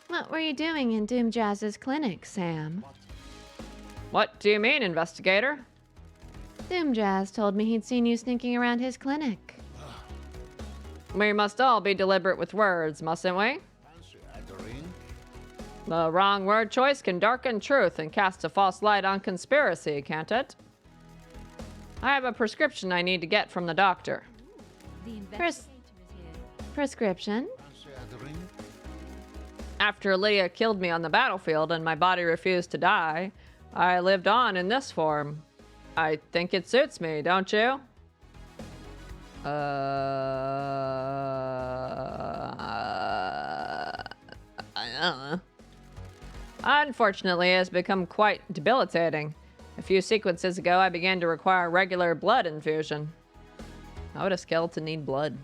What were you doing in Doom Jazz's clinic, Sam? What do you mean, investigator? Doom Jazz told me he'd seen you sneaking around his clinic. We must all be deliberate with words, mustn't we? The wrong word choice can darken truth and cast a false light on conspiracy, can't it? I have a prescription I need to get from the doctor. The investigator is here. Prescription? After Lydia killed me on the battlefield and my body refused to die, I lived on in this form. I think it suits me, don't you? Unfortunately, it has become quite debilitating. A few sequences ago, I began to require regular blood infusion. How would a skeleton need blood?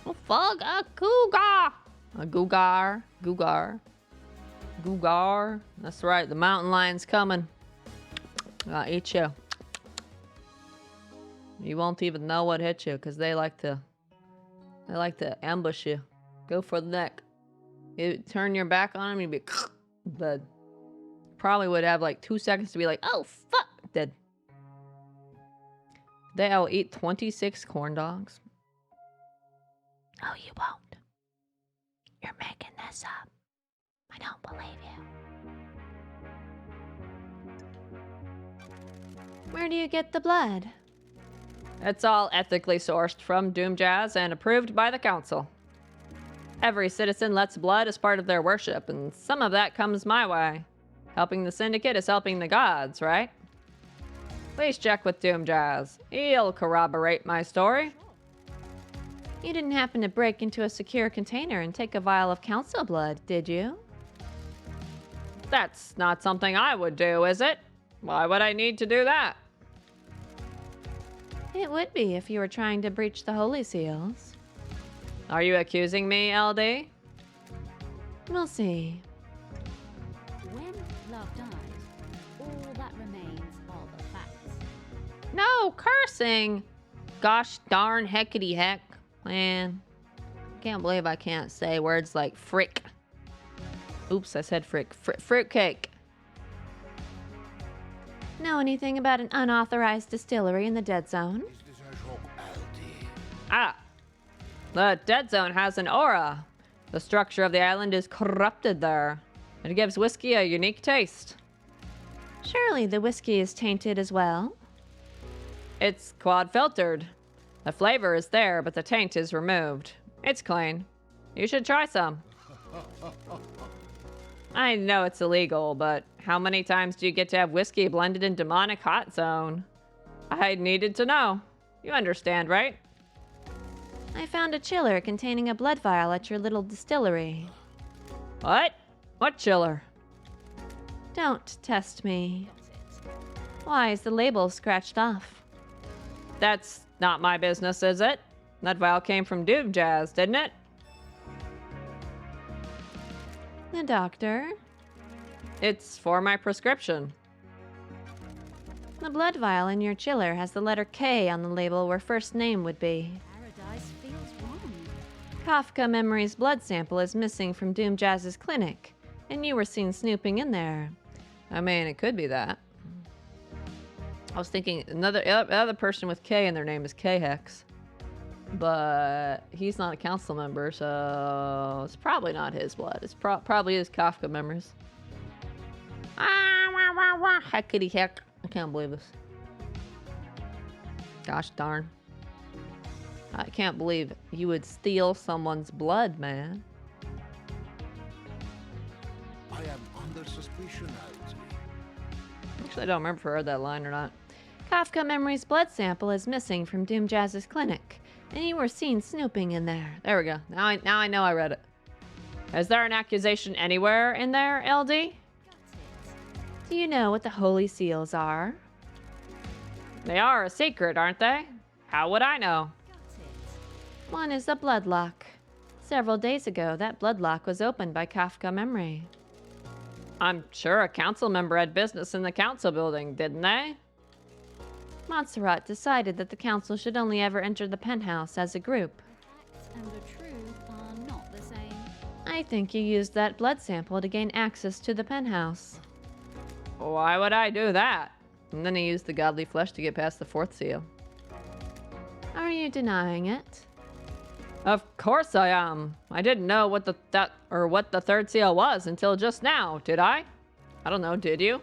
Oh, fuck, a cougar! A Gugar. Gugar. Gugar. That's right, the mountain lion's coming. I'll eat you. You won't even know what hit you, because they like to ambush you. Go for the neck. You turn your back on them, you'd be dead. Probably would have like 2 seconds to be like, oh fuck, dead. They'll eat 26 corn dogs. Oh, you won't. You're making this up. I don't believe you. Where do you get the blood? It's all ethically sourced from Doom Jazz and approved by the council. Every citizen lets blood as part of their worship, and some of that comes my way. Helping the Syndicate is helping the gods, right? Please check with Doom Jazz. He'll corroborate my story. You didn't happen to break into a secure container and take a vial of council blood, did you? That's not something I would do, is it? Why would I need to do that? It would be if you were trying to breach the holy seals. Are you accusing me, LD? We'll see. When love dies, all that remains are the facts. No cursing! Gosh darn heckety heck. Man, can't believe I can't say words like frick. Oops, I said frick. Fruitcake. Know anything about an unauthorized distillery in the Dead Zone? Ah, the Dead Zone has an aura. The structure of the island is corrupted there. It gives whiskey a unique taste. Surely the whiskey is tainted as well. It's quad filtered. The flavor is there, but the taint is removed. It's clean. You should try some. I know it's illegal, but how many times do you get to have whiskey blended in demonic hot zone? I needed to know. You understand, right? I found a chiller containing a blood vial at your little distillery. What? What chiller? Don't test me. Why is the label scratched off? That's not my business, is it? That vial came from Doom Jazz, didn't it? The doctor? It's for my prescription. The blood vial in your chiller has the letter K on the label where first name would be. Paradise feels wrong. Kafka Memory's blood sample is missing from Doom Jazz's clinic, and you were seen snooping in there. I mean, it could be that. I was thinking another person with K in their name is K-Hex. But he's not a council member, so it's probably not his blood. It's probably his Kafka members. Heckity heck. I can't believe this. Gosh darn. I can't believe you would steal someone's blood, man. I am under suspicion, Alti. Actually, I don't remember if I read that line or not. Kafka Memory's blood sample is missing from Doom Jazz's clinic, and you were seen snooping in there. There we go. Now I know I read it. Is there an accusation anywhere in there, LD? Do you know what the holy seals are? They are a secret, aren't they? How would I know? One is a blood lock. Several days ago, that blood lock was opened by Kafka Memory. I'm sure a council member had business in the council building, didn't they? Montserrat decided that the council should only ever enter the penthouse as a group. Facts and the truth are not the same. I think you used that blood sample to gain access to the penthouse. Why would I do that? And then he used the godly flesh to get past the fourth seal. Are you denying it? Of course I am. I didn't know what the third seal was until just now, did I? I don't know, did you?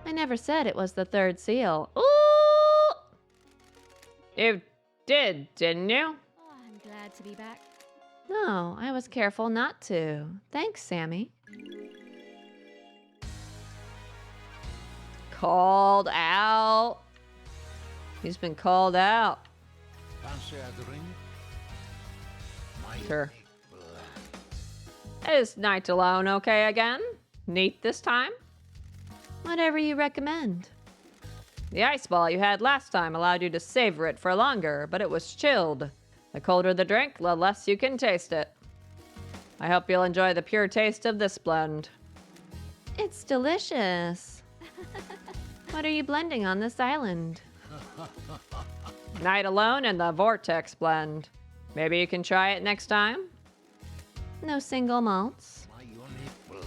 I never said it was the third seal. Ooh! You did, didn't you? Oh, I'm glad to be back. No, I was careful not to. Thanks, Sammy. Called out. He's been called out. Fancy a drink? My Sure. blood. Is night alone okay again? Neat this time? Whatever you recommend. The ice ball you had last time allowed you to savor it for longer, but it was chilled. The colder the drink, the less you can taste it. I hope you'll enjoy the pure taste of this blend. It's delicious. What are you blending on this island? Night alone and the Vortex blend. Maybe you can try it next time? No single malts. My only blood.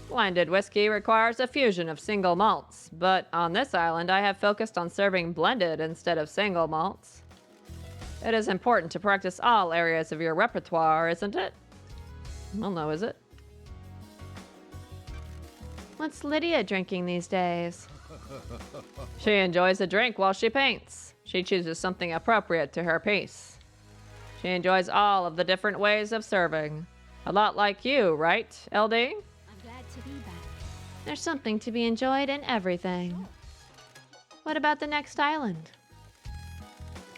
Blended whiskey requires a fusion of single malts, but on this island I have focused on serving blended instead of single malts. It is important to practice all areas of your repertoire, isn't it? Well, no, is it? What's Lydia drinking these days? She enjoys a drink while she paints. She chooses something appropriate to her piece. She enjoys all of the different ways of serving. A lot like you, right, LD? I'm glad to be back. There's something to be enjoyed in everything. What about the next island?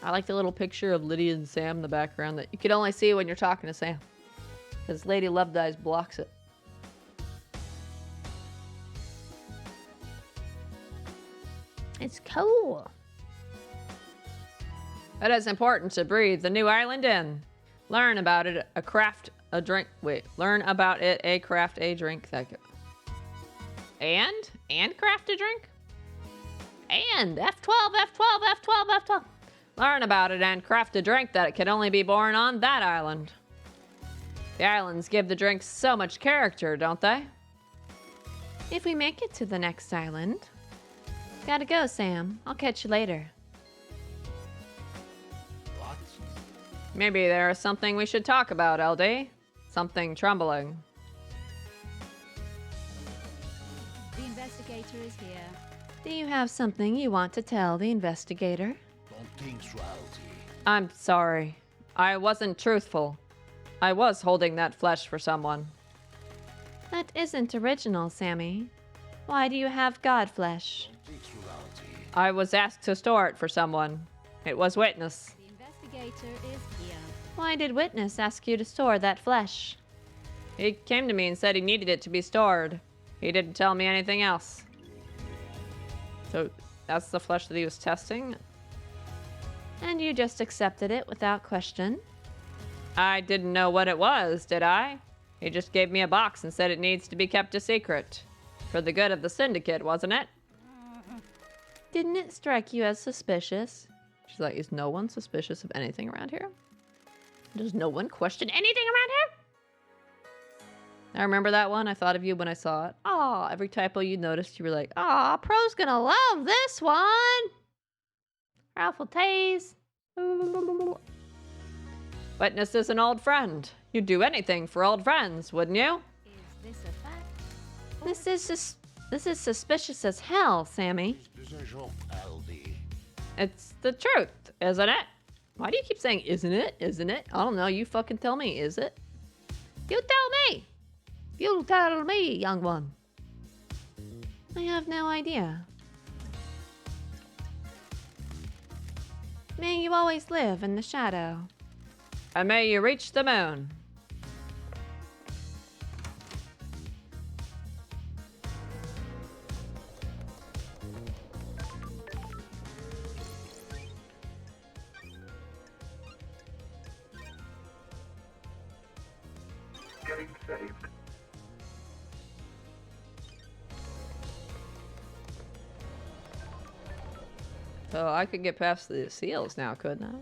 I like the little picture of Lydia and Sam in the background that you can only see when you're talking to Sam. Because Lady Love Dies blocks it. It's cool. It is important to breathe the new island in. Learn about it, craft a drink. Learn about it, craft a drink. And craft a drink? And F12, F12, F12, F12. Learn about it and craft a drink that can only be born on that island. The islands give the drinks so much character, don't they? If we make it to the next island. Gotta go, Sam. I'll catch you later. What? Maybe there is something we should talk about, LD. Something troubling. The investigator is here. Do you have something you want to tell the investigator? Don't think so, Alti. I'm sorry. I wasn't truthful. I was holding that flesh for someone. That isn't original, Sammy. Why do you have god flesh? Don't think so, Alti. I was asked to store it for someone. It was Witness. The investigator is here. Why did Witness ask you to store that flesh? He came to me and said he needed it to be stored. He didn't tell me anything else. So that's the flesh that he was testing? And you just accepted it without question? I didn't know what it was, did I? He just gave me a box and said it needs to be kept a secret. For the good of the syndicate, wasn't it? Didn't it strike you as suspicious? She's like, is no one suspicious of anything around here? Does no one question anything around here? I remember that one. I thought of you when I saw it. Aw, every typo you noticed, you were like, aw, Pro's gonna love this one. Ralph will tase. Witness is an old friend. You'd do anything for old friends, wouldn't you? Is this a fact? This is suspicious as hell, Sammy. Aldi. It's the truth, isn't it? Why do you keep saying, isn't it? Isn't it? I don't know. You fucking tell me, is it? You tell me. You tell me, young one. I have no idea. May you always live in the shadow. And may you reach the moon. Getting saved. So I could get past the seals now, couldn't I?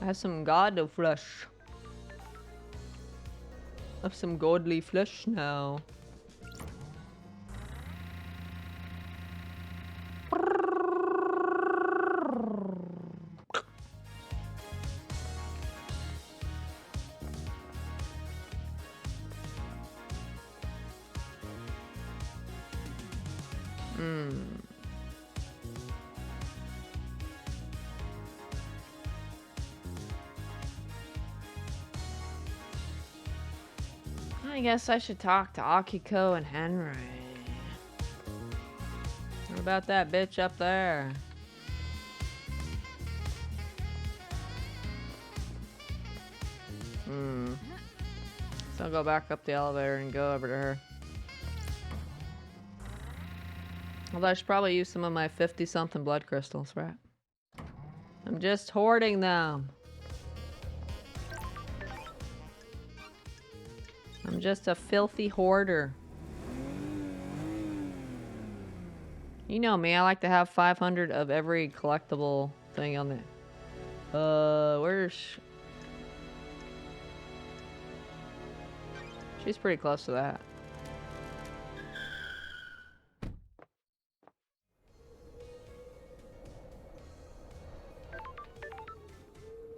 I have some god flesh. I have some godly flesh now. I guess I should talk to Akiko and Henry. What about that bitch up there? So I'll go back up the elevator and go over to her. Although I should probably use some of my 50-something blood crystals, right? I'm just hoarding them. I'm just a filthy hoarder. You know me, I like to have 500 of every collectible thing on there. Where's... She's pretty close to that.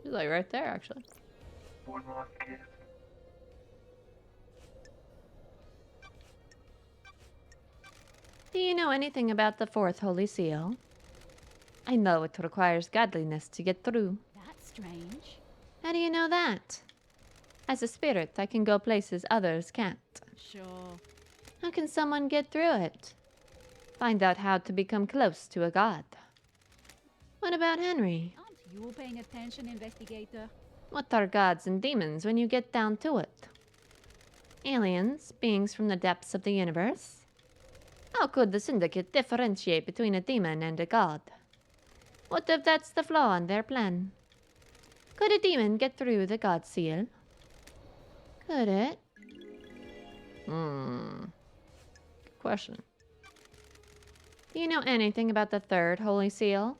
She's like right there, actually. One last kiss. Do you know anything about the fourth holy seal? I know it requires godliness to get through. That's strange. How do you know that? As a spirit, I can go places others can't. Sure. How can someone get through it? Find out how to become close to a god. What about Henry? Aren't you paying attention, investigator? What are gods and demons when you get down to it? Aliens, beings from the depths of the universe? How could the Syndicate differentiate between a demon and a god? What if that's the flaw in their plan? Could a demon get through the god seal? Could it? Good question. Do you know anything about the third holy seal?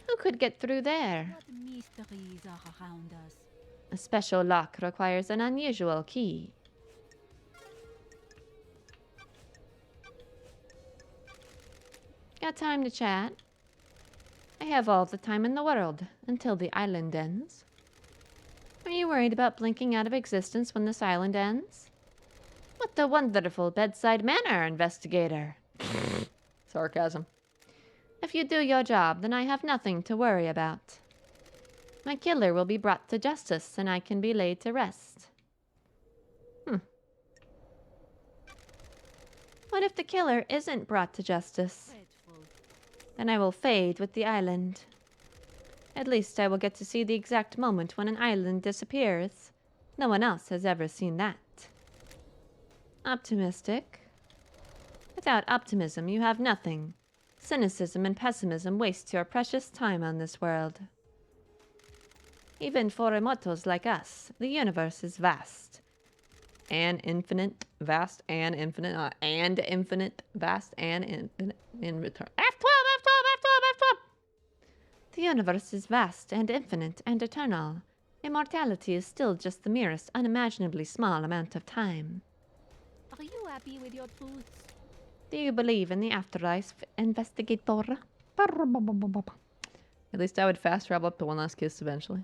Who could get through there? What mysteries are around us? A special lock requires an unusual key. Got time to chat? I have all the time in the world, until the island ends. Are you worried about blinking out of existence when this island ends? What a wonderful bedside manner, investigator. Sarcasm. If you do your job, then I have nothing to worry about. My killer will be brought to justice, and I can be laid to rest. What if the killer isn't brought to justice? Dreadful. Then I will fade with the island. At least I will get to see the exact moment when an island disappears. No one else has ever seen that. Optimistic. Without optimism, you have nothing. Cynicism and pessimism waste your precious time on this world. Even for immortals like us, the universe is vast. and infinite, vast and infinite, and infinite, vast and infinite, in return. F12, F12, F12, F12! The universe is vast and infinite and eternal. Immortality is still just the merest, unimaginably small amount of time. Are you happy with your tools? Do you believe in the afterlife, investigator? At least I would fast travel up to one last kiss eventually.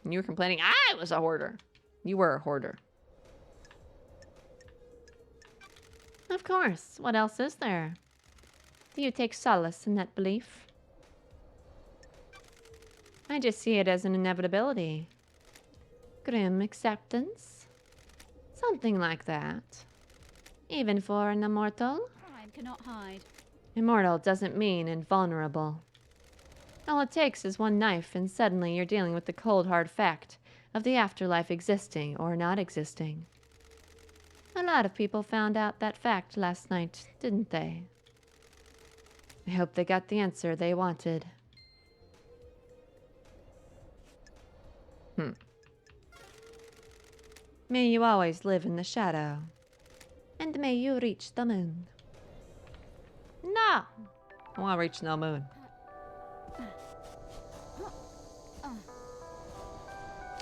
And you were complaining I was a hoarder. You were a hoarder. Of course. What else is there? Do you take solace in that belief? I just see it as an inevitability. Grim acceptance? Something like that. Even for an immortal? Crime cannot hide. Immortal doesn't mean invulnerable. All it takes is one knife, and suddenly you're dealing with the cold, hard fact of the afterlife existing or not existing. A lot of people found out that fact last night, didn't they? I hope they got the answer they wanted. May you always live in the shadow. And may you reach the moon. No! I want to reach no moon.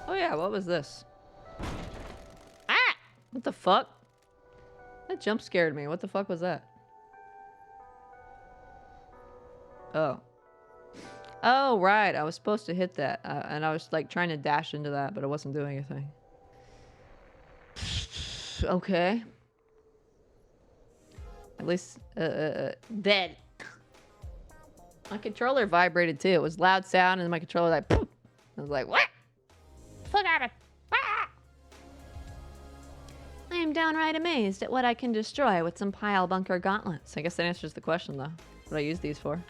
Oh yeah, what was this? Ah! What the fuck? That jump scared me. What the fuck was that? Oh. Oh, right. I was supposed to hit that. And I was like trying to dash into that, but it wasn't doing anything. Okay. At least, dead. My controller vibrated too. It was loud sound, and my controller like, poof. I was like, what? Fuck out of I am downright amazed at what I can destroy with some pile bunker gauntlets. I guess that answers the question, though. What I use these for?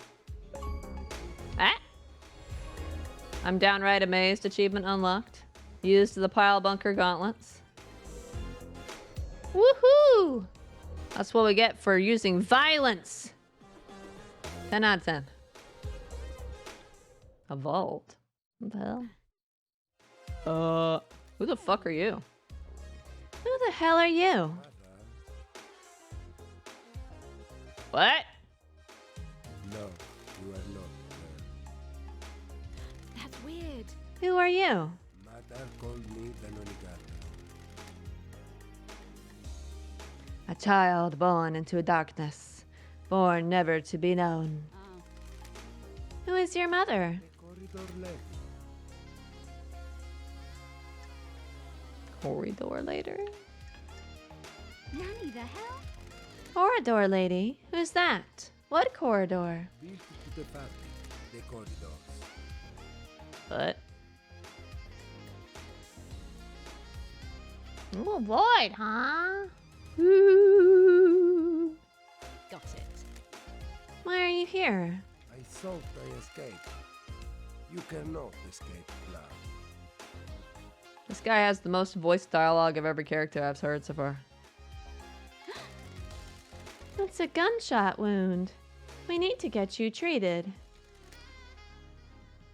Ah! I'm downright amazed. Achievement unlocked. Used the pile bunker gauntlets. Woohoo! That's what we get for using violence. 10 out of 10. A vault. What the hell? Who the fuck are you? Who the hell are you? What? No, you are not. That's weird. Who are you? Mother called me the Nonigata. A child born into darkness, born never to be known. Oh. Who is your mother? The corridor left. Corridor later? Nanny, the hell? Corridor lady? Who's that? What corridor? Built to the fabric, the corridors. What? Oh, void, huh? Ooh. Got it. Why are you here? I thought I escaped. You cannot escape love. This guy has the most voice dialogue of every character I've heard so far. That's a gunshot wound. We need to get you treated.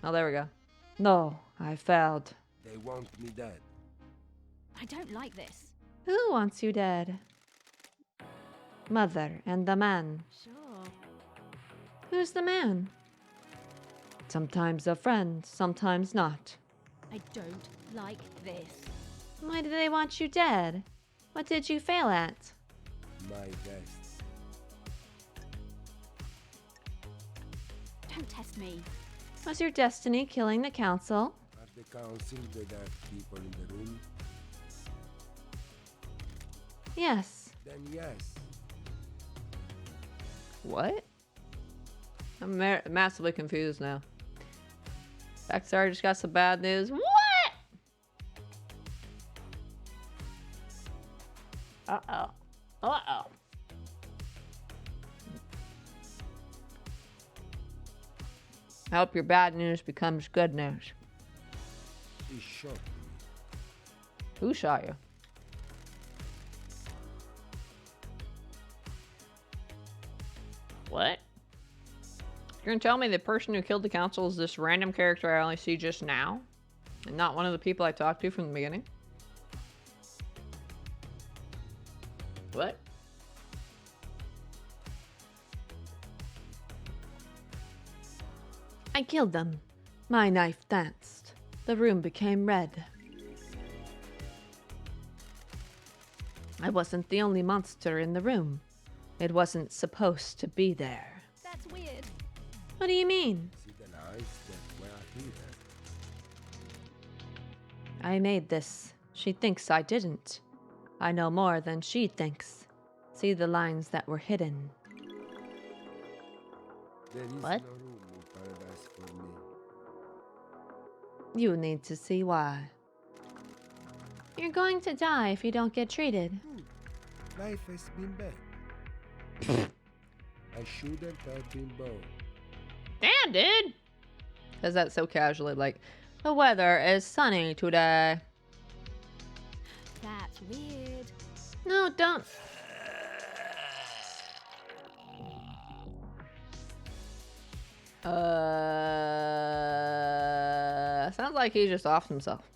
Oh, there we go. No, I failed. They want me dead. I don't like this. Who wants you dead? Mother and the man. Sure. Who's the man? Sometimes a friend, sometimes not. I don't like this. Why do they want you dead? What did you fail at? My guests. Don't test me. Was your destiny killing the council? Are the council the dark people in the room? Yes. Then yes. What? I'm massively confused now. Backstar just got some bad news. What? Uh-oh. Uh-oh. I hope your bad news becomes good news. He shot me. Who shot you? What? You're gonna tell me the person who killed the council is this random character I only see just now? And not one of the people I talked to from the beginning? What? I killed them. My knife danced. The room became red. I wasn't the only monster in the room. It wasn't supposed to be there. That's weird. What do you mean? See the knives that were here. I made this. She thinks I didn't. I know more than she thinks. See the lines that were hidden. There is What? no room in paradise for me. You need to see why. You're going to die if you don't get treated. Life has been bad. I shouldn't have been born. Damn, dude. Says that so casually, like, the weather is sunny today. That's weird. No, don't. Sounds like he just offed himself.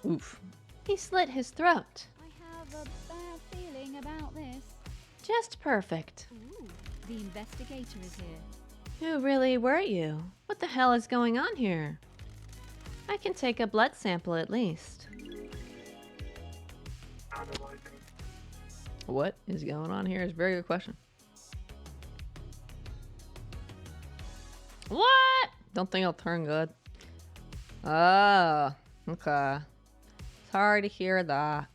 Oof. He slit his throat. I have a bad feeling about this. Just perfect. Ooh, the investigator is here. Who really were you? What the hell is going on here? I can take a blood sample at least. Analyzing. What is going on here is a very good question. What? Don't think it'll turn good. Oh, okay. Sorry to hear that.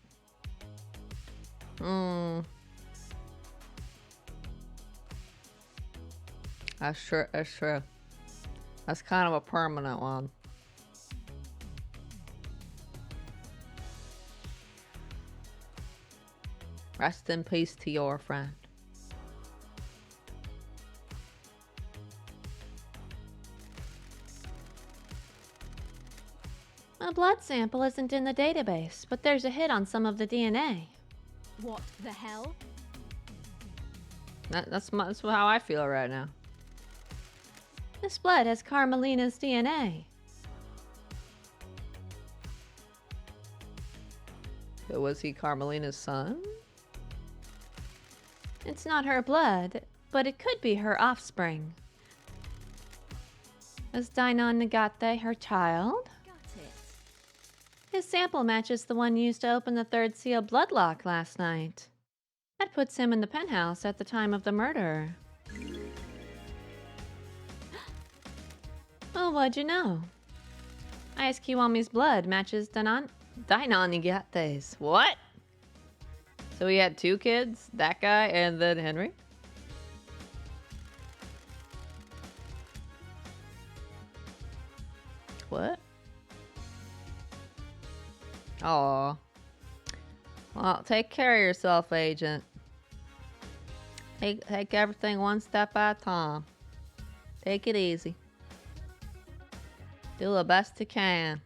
That's true. That's true. That's kind of a permanent one. Rest in peace to your friend. A blood sample isn't in the database, but there's a hit on some of the DNA. What the hell? That's how I feel right now. This blood has Carmelina's DNA. So was he Carmelina's son? It's not her blood, but it could be her offspring. Was Dinon Nagate her child? Got it. His sample matches the one used to open the third seal bloodlock last night. That puts him in the penthouse at the time of the murder. Well, what'd you know? Ice Kiwami's blood matches Dinon Nagate's. What? So he had two kids, that guy and then Henry? What? Aw. Well, take care of yourself, Agent. Take everything one step at a time. Take it easy. Do the best you can.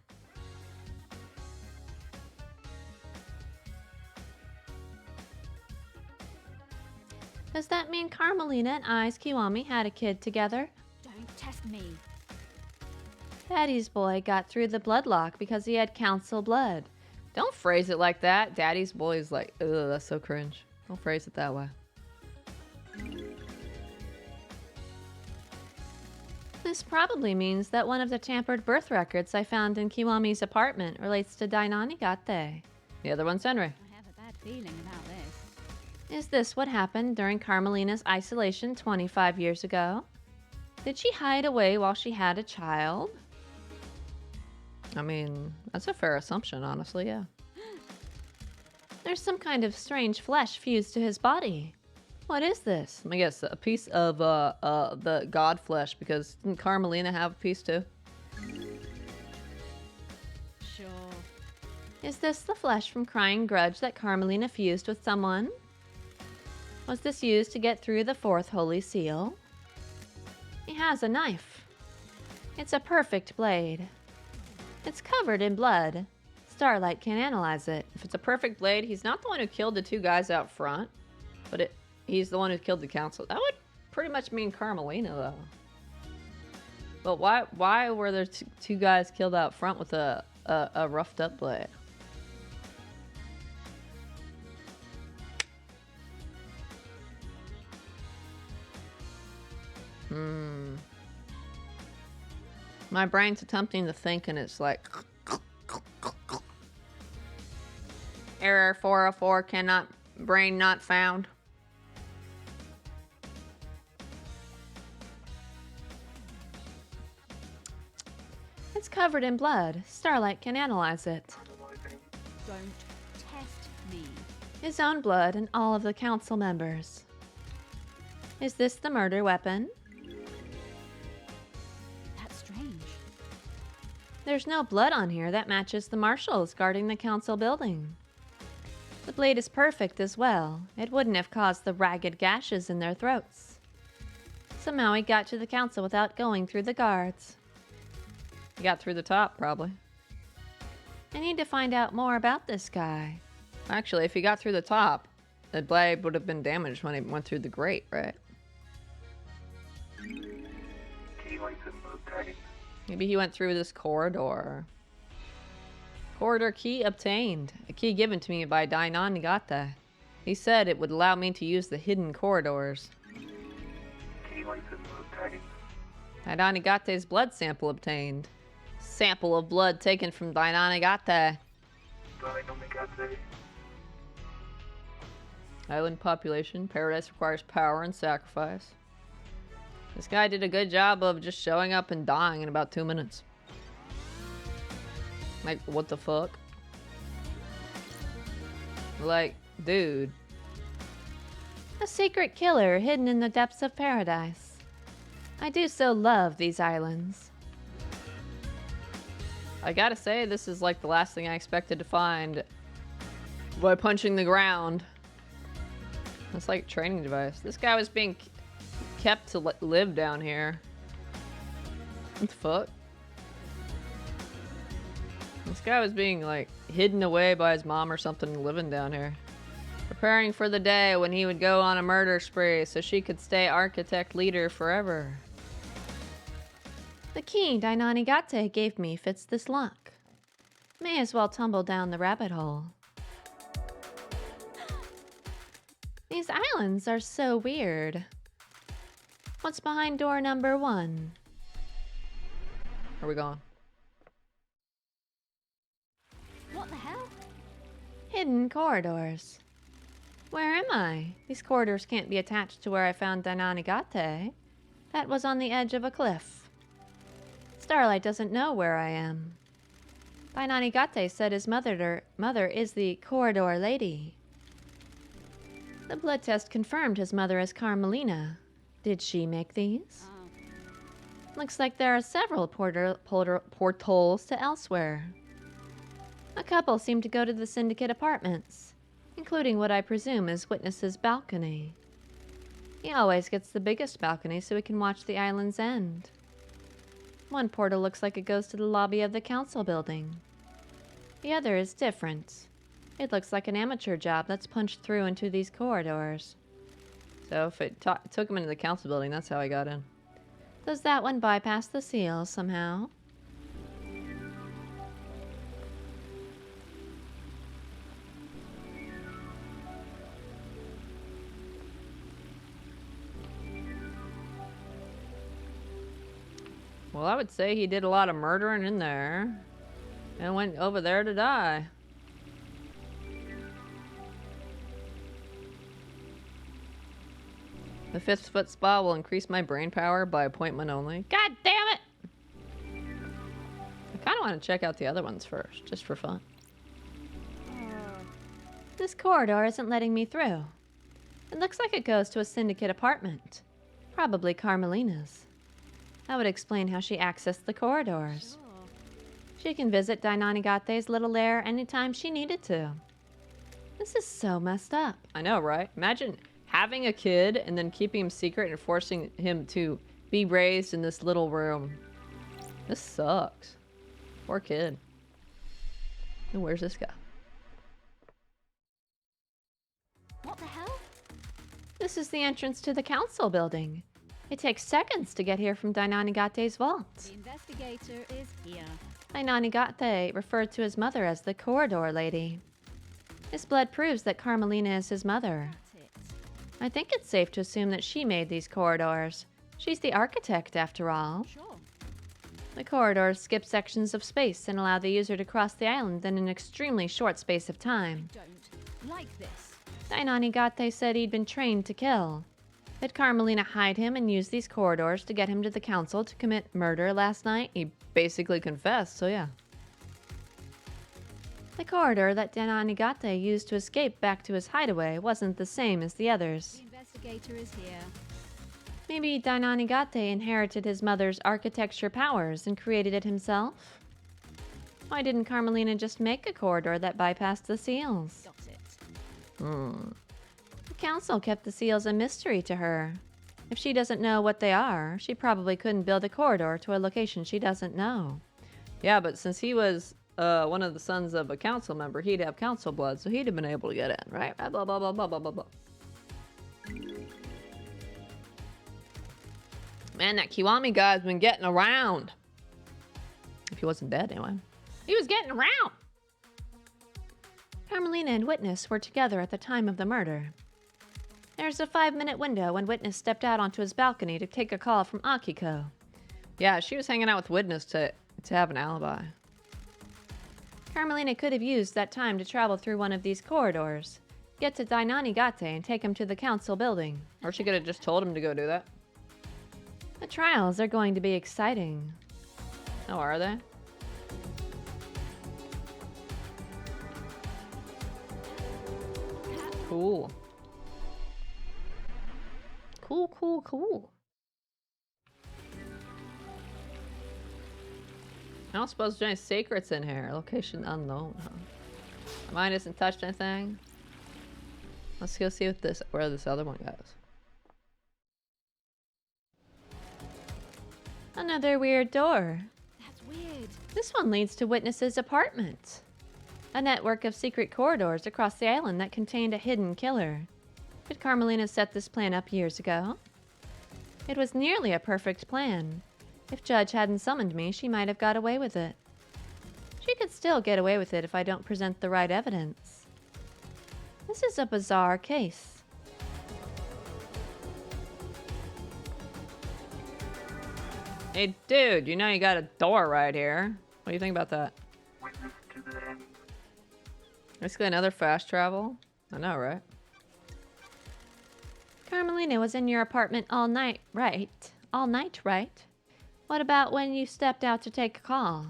Does that mean Carmelina and Ice Kiwami had a kid together? Don't test me. Daddy's boy got through the bloodlock because he had council blood. Don't phrase it like that. Daddy's boy is like, ugh, that's so cringe. Don't phrase it that way. This probably means that one of the tampered birth records I found in Kiwami's apartment relates to Dinon Nagate. The other one's Henry. I have a bad feeling about this. Is this what happened during Carmelina's isolation 25 years ago? Did she hide away while she had a child? I mean, that's a fair assumption, honestly, yeah. There's some kind of strange flesh fused to his body. What is this? Let me guess, a piece of the god flesh, because didn't Carmelina have a piece too? Sure. Is this the flesh from Crying Grudge that Carmelina fused with someone? Was this used to get through the fourth holy seal? He has a knife. It's a perfect blade. It's covered in blood. Starlight can analyze it. If it's a perfect blade, he's not the one who killed the two guys out front, but he's the one who killed the council. That would pretty much mean Carmelina, though. But why were there two guys killed out front with a roughed up blade? My brain's attempting to think and it's like... Error 404 cannot... Brain not found. It's covered in blood. Starlight can analyze it. Don't test me. His own blood and all of the council members. Is this the murder weapon? That's strange. There's no blood on here that matches the marshals guarding the council building. The blade is perfect as well. It wouldn't have caused the ragged gashes in their throats. Somehow he got to the council without going through the guards. He got through the top, probably. I need to find out more about this guy. Actually, if he got through the top, the blade would have been damaged when he went through the grate, right? Key item obtained. Maybe he went through this corridor. Corridor key obtained. A key given to me by Dainan Nigata. He said it would allow me to use the hidden corridors. Key item obtained. Dainan Nigate's blood sample obtained. Sample of blood taken from Dainan Nigata. Dynamigate. Island population. Paradise requires power and sacrifice. This guy did a good job of just showing up and dying in about 2 minutes. Like, what the fuck? Like, dude. A secret killer hidden in the depths of paradise. I do so love these islands. I gotta say, this is like the last thing I expected to find by punching the ground. That's like a training device. This guy was being kept to live down here. What the fuck? This guy was being like hidden away by his mom or something, living down here. Preparing for the day when he would go on a murder spree so she could stay architect leader forever. The key Dainan Nigata gave me fits this lock. May as well tumble down the rabbit hole. These islands are so weird. What's behind door number 1? Where are we going? What the hell? Hidden corridors. Where am I? These corridors can't be attached to where I found Dainan Nigata. That was on the edge of a cliff. Starlight doesn't know where I am. Dainan Nigata said his mother is the corridor lady. The blood test confirmed his mother is Carmelina. Did she make these? Looks like there are several portals to elsewhere. A couple seem to go to the Syndicate apartments, including what I presume is Witness's balcony. He always gets the biggest balcony so he can watch the island's end. One portal looks like it goes to the lobby of the council building. The other is different. It looks like an amateur job that's punched through into these corridors. So if it took him into the council building, that's how he got in. Does that one bypass the seals somehow? Well, I would say he did a lot of murdering in there and went over there to die. The 5th foot spa will increase my brain power by appointment only. God damn it! I kind of want to check out the other ones first, just for fun. This corridor isn't letting me through. It looks like it goes to a Syndicate apartment. Probably Carmelina's. That would explain how she accessed the corridors. She can visit Dainan Nigate's little lair anytime she needed to. This is so messed up. I know, right? Imagine having a kid and then keeping him secret and forcing him to be raised in this little room. This sucks. Poor kid. And where's this guy? What the hell? This is the entrance to the council building. It takes seconds to get here from Dainan Nigate's vault. The investigator is here. Dainan Nigata referred to his mother as the corridor lady. His blood proves that Carmelina is his mother. That's it. I think it's safe to assume that she made these corridors. She's the architect, after all. Sure. The corridors skip sections of space and allow the user to cross the island in an extremely short space of time. Don't like this. Dainanigate said he'd been trained to kill. Did Carmelina hide him and use these corridors to get him to the council to commit murder last night? He basically confessed, so yeah. The corridor that Dainanigate used to escape back to his hideaway wasn't the same as the others. The investigator is here. Maybe Dainanigate inherited his mother's architecture powers and created it himself? Why didn't Carmelina just make a corridor that bypassed the seals? Got it. The council kept the seals a mystery to her. If she doesn't know what they are, she probably couldn't build a corridor to a location she doesn't know. Yeah, but since he was one of the sons of a council member, he'd have council blood, so he'd have been able to get in, right? Blah, blah, blah, blah, blah, blah, blah. Man, that Kiwami guy's been getting around. If he wasn't dead, anyway. He was getting around. Carmelina and Witness were together at the time of the murder. There's a 5-minute window when Witness stepped out onto his balcony to take a call from Akiko. Yeah, she was hanging out with Witness to have an alibi. Carmelina could have used that time to travel through one of these corridors, get to Dainanigate and take him to the council building. Or she could have just told him to go do that. The trials are going to be exciting. Oh, are they? Cool. Cool, cool, cool. I don't suppose there's any secrets in here. Location unknown, huh? Mine isn't touched anything. Let's go see what where this other one goes. Another weird door. That's weird. This one leads to Witness's apartment. A network of secret corridors across the island that contained a hidden killer. Did Carmelina set this plan up years ago? It was nearly a perfect plan. If Judge hadn't summoned me, she might have got away with it. She could still get away with it if I don't present the right evidence. This is a bizarre case. Hey, dude, you know you got a door right here. What do you think about that? Witness to the end. Basically another fast travel. I know, right? Carmelina was in your apartment all night, right? All night, right? What about when you stepped out to take a call?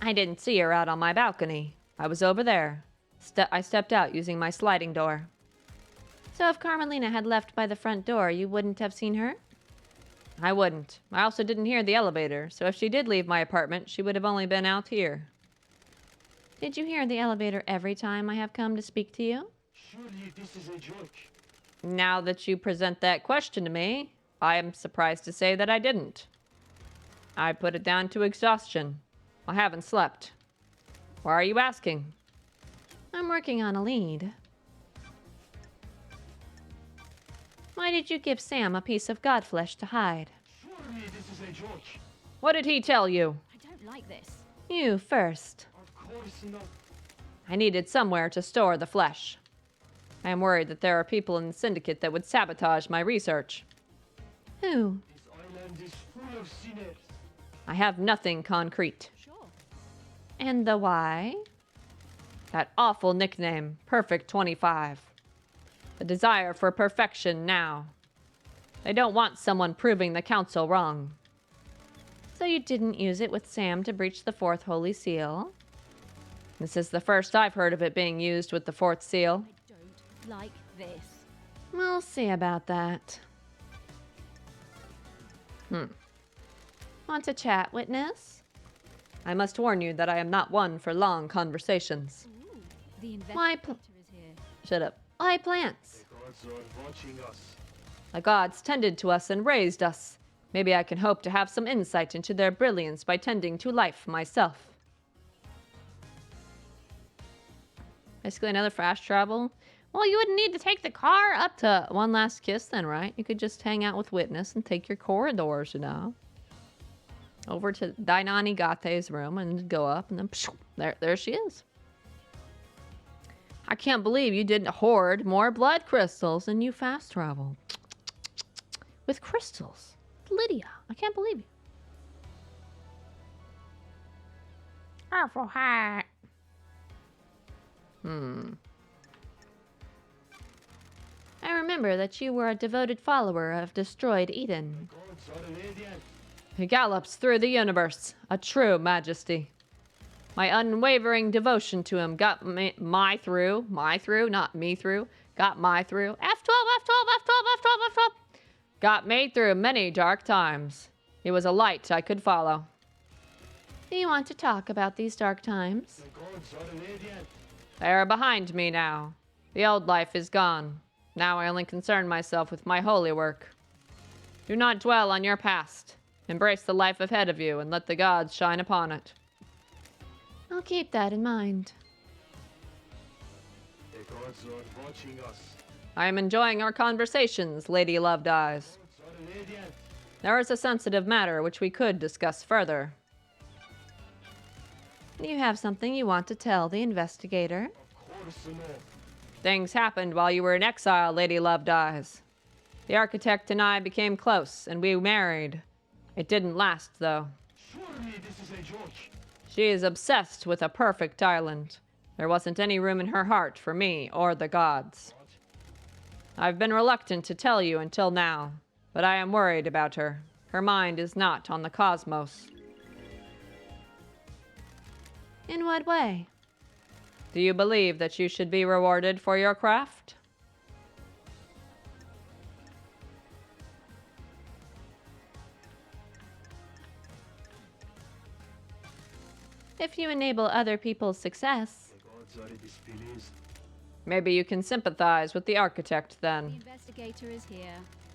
I didn't see her out on my balcony. I was over there. I stepped out using my sliding door. So if Carmelina had left by the front door, you wouldn't have seen her? I wouldn't. I also didn't hear the elevator, so if she did leave my apartment, she would have only been out here. Did you hear the elevator every time I have come to speak to you? Surely this is a joke. Now that you present that question to me, I am surprised to say that I didn't. I put it down to exhaustion. I haven't slept. Why are you asking? I'm working on a lead. Why did you give Sam a piece of godflesh to hide? Surely this is a joke. What did he tell you? I don't like this. You first. Of course not. I needed somewhere to store the flesh. I am worried that there are people in the syndicate that would sabotage my research. Who? This island is full of sinners. I have nothing concrete. Sure. And the why? That awful nickname, Perfect 25. The desire for perfection now. They don't want someone proving the council wrong. So you didn't use it with Sam to breach the fourth holy seal? This is the first I've heard of it being used with the fourth seal. I don't like this. We'll see about that. Want to chat, Witness? I must warn you that I am not one for long conversations. Ooh, the Why investigator is here. Shut up. Why plants? The gods are watching us. The gods tended to us and raised us. Maybe I can hope to have some insight into their brilliance by tending to life myself. Basically another fast travel. Well, you wouldn't need to take the car up to One Last Kiss then, right? You could just hang out with Witness and take your corridors, you know. Over to Dainanigate's room and go up and then there she is. I can't believe you didn't hoard more blood crystals and you fast travel. With crystals. Lydia. I can't believe you. Awful hot. I remember that you were a devoted follower of destroyed Eden. Gods are radiant. He gallops through the universe, a true majesty. My unwavering devotion to him got my through, not me through, got my through. F12, F12, F12, F12, F12. Got me through many dark times. He was a light I could follow. Do you want to talk about these dark times? The gods are radiant. They are behind me now. The old life is gone. Now I only concern myself with my holy work. Do not dwell on your past. Embrace the life ahead of you and let the gods shine upon it. I'll keep that in mind. The gods are watching us. I am enjoying our conversations, Lady Loved Eyes. Gods are radiant. There is a sensitive matter which we could discuss further. You have something you want to tell the investigator? Of course no. Things happened while you were in exile, Lady Loved Eyes. The architect and I became close, and we married. It didn't last, though. Surely this is a joke. She is obsessed with a perfect island. There wasn't any room in her heart for me or the gods. I've been reluctant to tell you until now, but I am worried about her. Her mind is not on the cosmos. In what way? Do you believe that you should be rewarded for your craft? If you enable other people's success, The gods are displeased. Maybe you can sympathize with the architect The then. investigator is here.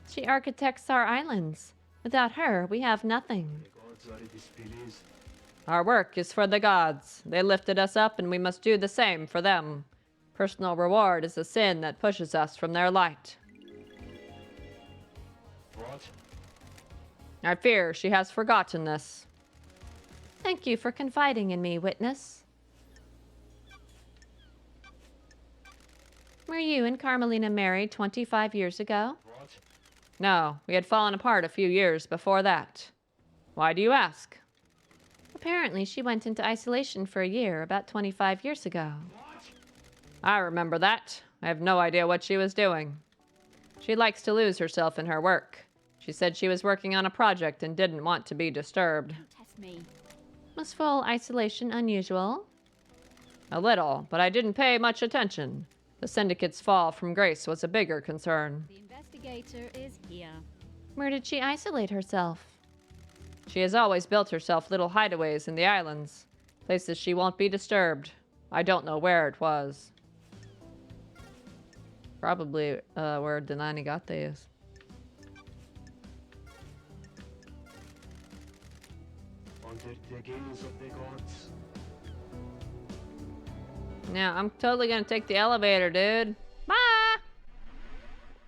she architects our islands. Without her, we have nothing. The gods are displeased. Our work is for the gods. They lifted us up and we must do the same for them. Personal reward is a sin that pushes us from their light. What? I fear she has forgotten this. Thank you for confiding in me, witness. Were you and Carmelina married 25 years ago? What? No, we had fallen apart a few years before that. Why do you ask? Apparently, she went into isolation for a year about 25 years ago. I remember that. I have no idea what she was doing. She likes to lose herself in her work. She said she was working on a project and didn't want to be disturbed. Test me. Was full isolation unusual? A little, but I didn't pay much attention. The syndicate's fall from grace was a bigger concern. The investigator is here. Where did she isolate herself? She has always built herself little hideaways in the islands, places she won't be disturbed. I don't know where it was. Probably where Denanigate is. Under the gaze of the gods. Now, I'm totally gonna take the elevator, dude. Bye!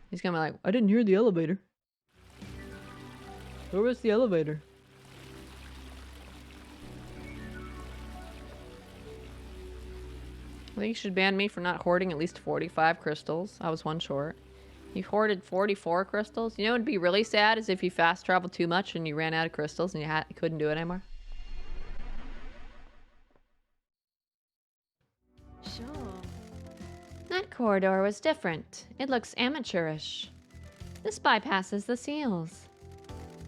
He's gonna be like, I didn't hear the elevator. Where was the elevator? I think you should ban me for not hoarding at least 45 crystals. I was one short. You hoarded 44 crystals? You know what would be really sad is if you fast traveled too much and you ran out of crystals and you couldn't do it anymore. Sure. That corridor was different. It looks amateurish. This bypasses the seals.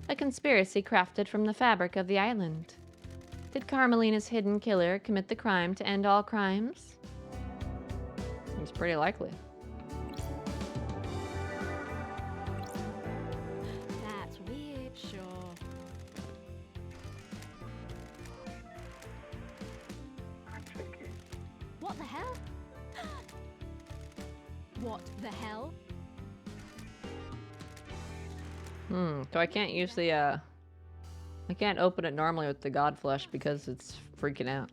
A conspiracy crafted from the fabric of the island. Did Carmelina's hidden killer commit the crime to end all crimes? It's pretty likely. That's weird. Sure. Tricky. What the hell? What the hell? So I can't use the, I can't open it normally with the god flesh because it's freaking out.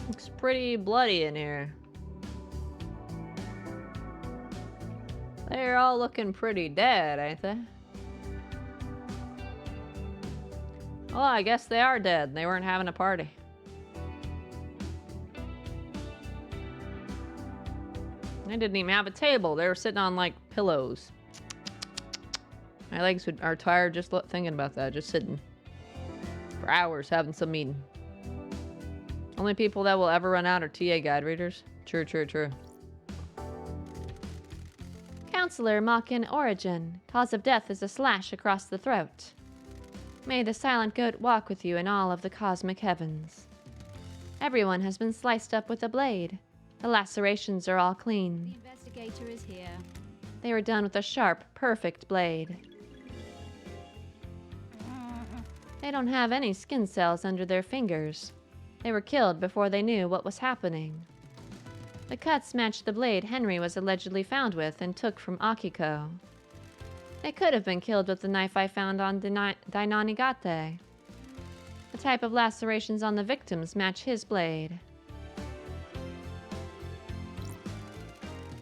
Looks pretty bloody in here. They're all looking pretty dead, ain't they? Well, I guess they are dead. They weren't having a party. I didn't even have a table. They were sitting on like pillows. My legs are tired just thinking about that. Just sitting for hours having some meeting. Only people that will ever run out are TA guide readers. True, true, true. Counselor Mockin Origin. Cause of death is a slash across the throat. May the silent goat walk with you in all of the cosmic heavens. Everyone has been sliced up with a blade. The lacerations are all The clean. investigator is here. They were done with a sharp, perfect blade. They don't have any skin cells under their fingers. They were killed before they knew what was happening. The cuts matched the blade Henry was allegedly found with and took from Akiko. They could have been killed with the knife I found on Dainonigate. The type of lacerations on the victims match his blade.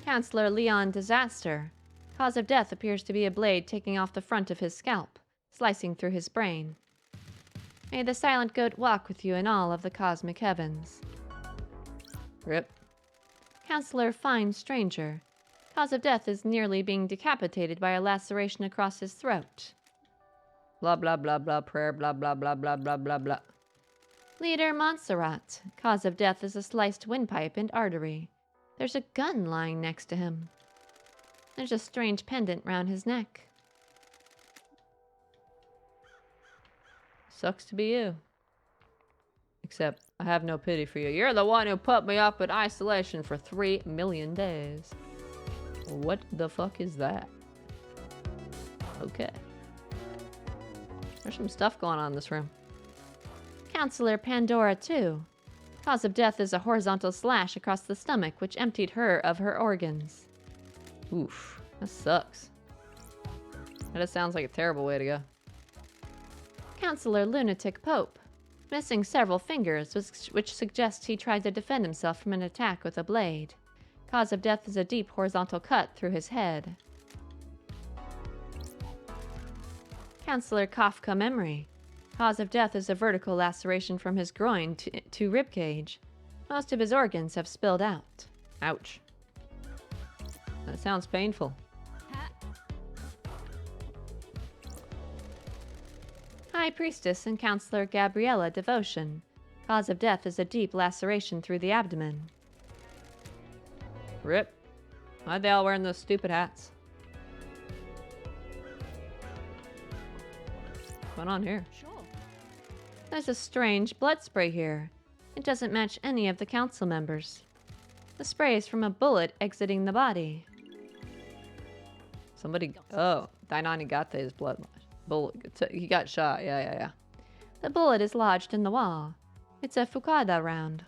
Counselor Leon Disaster. Cause of death appears to be a blade taking off the front of his scalp, slicing through his brain. May the silent goat walk with you in all of the cosmic heavens. Rip. Counselor Fine Stranger. Cause of death is nearly being decapitated by a laceration across his throat. Blah, blah, blah, blah, prayer, blah, blah, blah, blah, blah, blah, blah. Leader Montserrat. Cause of death is a sliced windpipe and artery. There's a gun lying next to him. There's a strange pendant round his neck. Sucks to be you. Except, I have no pity for you. You're the one who put me up in isolation for 3 million days. What the fuck is that? Okay. There's some stuff going on in this room. Counselor Pandora 2. Cause of death is a horizontal slash across the stomach which emptied her of her organs. Oof. That sucks. That just sounds like a terrible way to go. Counselor Lunatic Pope. Missing several fingers, which suggests he tried to defend himself from an attack with a blade. Cause of death is a deep horizontal cut through his head. Counselor Kafka Memory. Cause of death is a vertical laceration from his groin to ribcage. Most of his organs have spilled out. Ouch. That sounds painful. High Priestess and Counselor Gabriella Devotion. Cause of death is a deep laceration through the abdomen. Rip. Why'd they all wearing those stupid hats? What's going on here? Sure. There's a strange blood spray here. It doesn't match any of the council members. The spray is from a bullet exiting the body. Somebody. Oh, Dainonigate's blood. Bullet. He got shot. Yeah. The bullet is lodged in the wall. It's a Fukada round.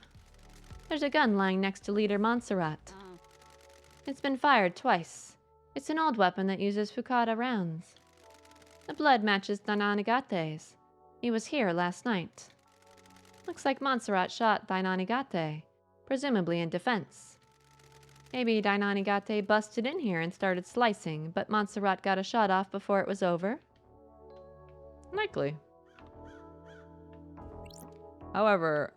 There's a gun lying next to Leader Montserrat. It's been fired twice. It's an old weapon that uses Fukada rounds. The blood matches Dainonigate's. He was here last night. Looks like Montserrat shot Dainonigate, presumably in defense. Maybe Dainonigate busted in here and started slicing, but Montserrat got a shot off before it was over? Likely. However,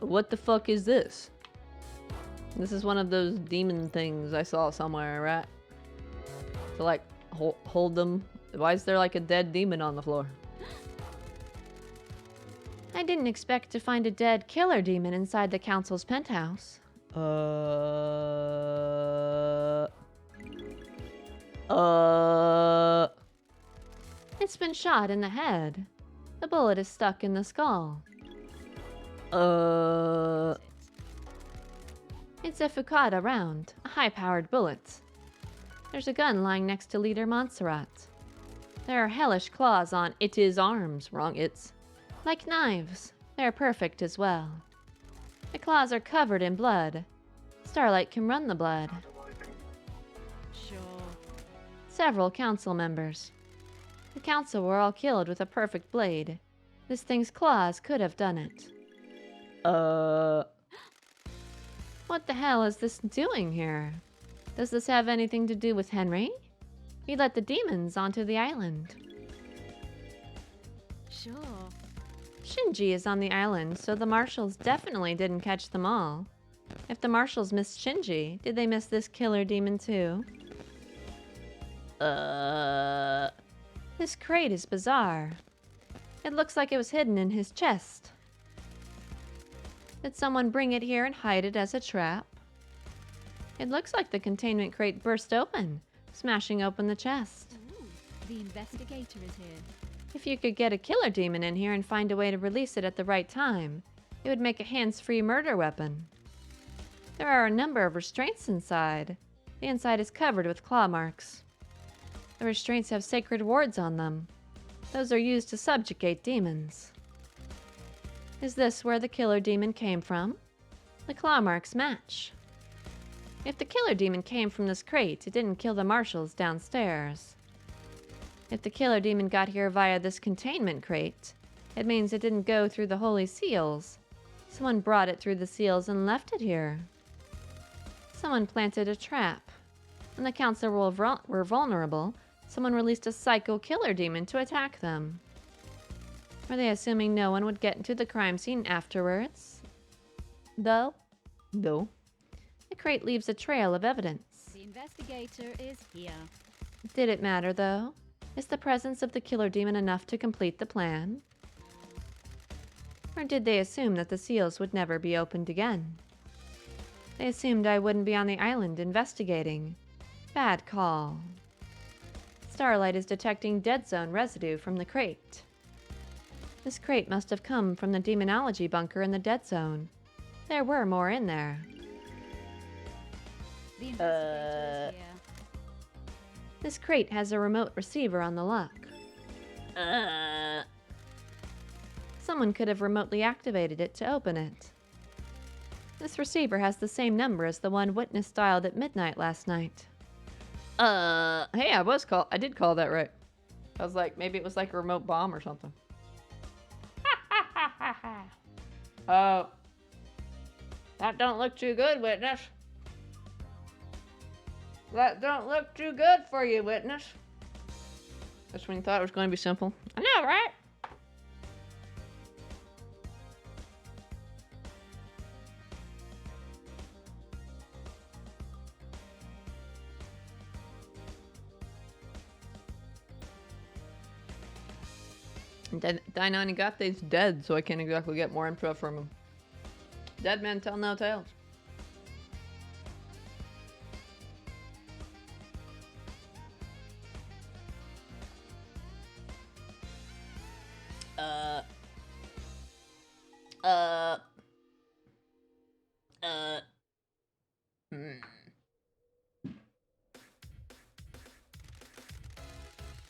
what the fuck is this? This is one of those demon things I saw somewhere, right? To like hold them. Why is there like a dead demon on the floor? I didn't expect to find a dead killer demon inside the council's penthouse. It's been shot in the head. The bullet is stuck in the skull. It's a Fukada round, a high-powered bullet. There's a gun lying next to Leader Montserrat. There are hellish claws on its arms. Wrong, it's. Like knives, they're perfect as well. The claws are covered in blood. Starlight can run the blood. Sure. Several council members. The council were all killed with a perfect blade. This thing's claws could have done it. What the hell is this doing here? Does this have anything to do with Henry? He let the demons onto the island. Sure. Shinji is on the island, so the marshals definitely didn't catch them all. If the marshals missed Shinji, did they miss this killer demon too? This crate is bizarre. It looks like it was hidden in his chest. Did someone bring it here and hide it as a trap? It looks like the containment crate burst open, smashing open the chest. Ooh, the investigator is here. If you could get a killer demon in here and find a way to release it at the right time, it would make a hands-free murder weapon. There are a number of restraints inside. The inside is covered with claw marks. The restraints have sacred wards on them. Those are used to subjugate demons. Is this where the killer demon came from? The claw marks match. If the killer demon came from this crate, it didn't kill the marshals downstairs. If the killer demon got here via this containment crate, it means it didn't go through the holy seals. Someone brought it through the seals and left it here. Someone planted a trap. When the council were vulnerable, someone released a psycho killer demon to attack them. Were they assuming no one would get into the crime scene afterwards? Though? The crate leaves a trail of evidence. The investigator is here. Did it matter, though? Is the presence of the killer demon enough to complete the plan? Or did they assume that the seals would never be opened again? They assumed I wouldn't be on the island investigating. Bad call. Starlight is detecting dead zone residue from the crate. This crate must have come from the demonology bunker in the dead zone. There were more in there. The investigator is here. This crate has a remote receiver on the lock. Someone could have remotely activated it to open it. This receiver has the same number as the one Witness dialed at midnight last night. Hey, I did call that right. I was like, maybe it was like a remote bomb or something. Oh. That don't look too good, Witness. That don't look too good for you, Witness. Just when you thought it was going to be simple. I know, right? Dainanigate's dead, so I can't exactly get more info from him. Dead men tell no tales.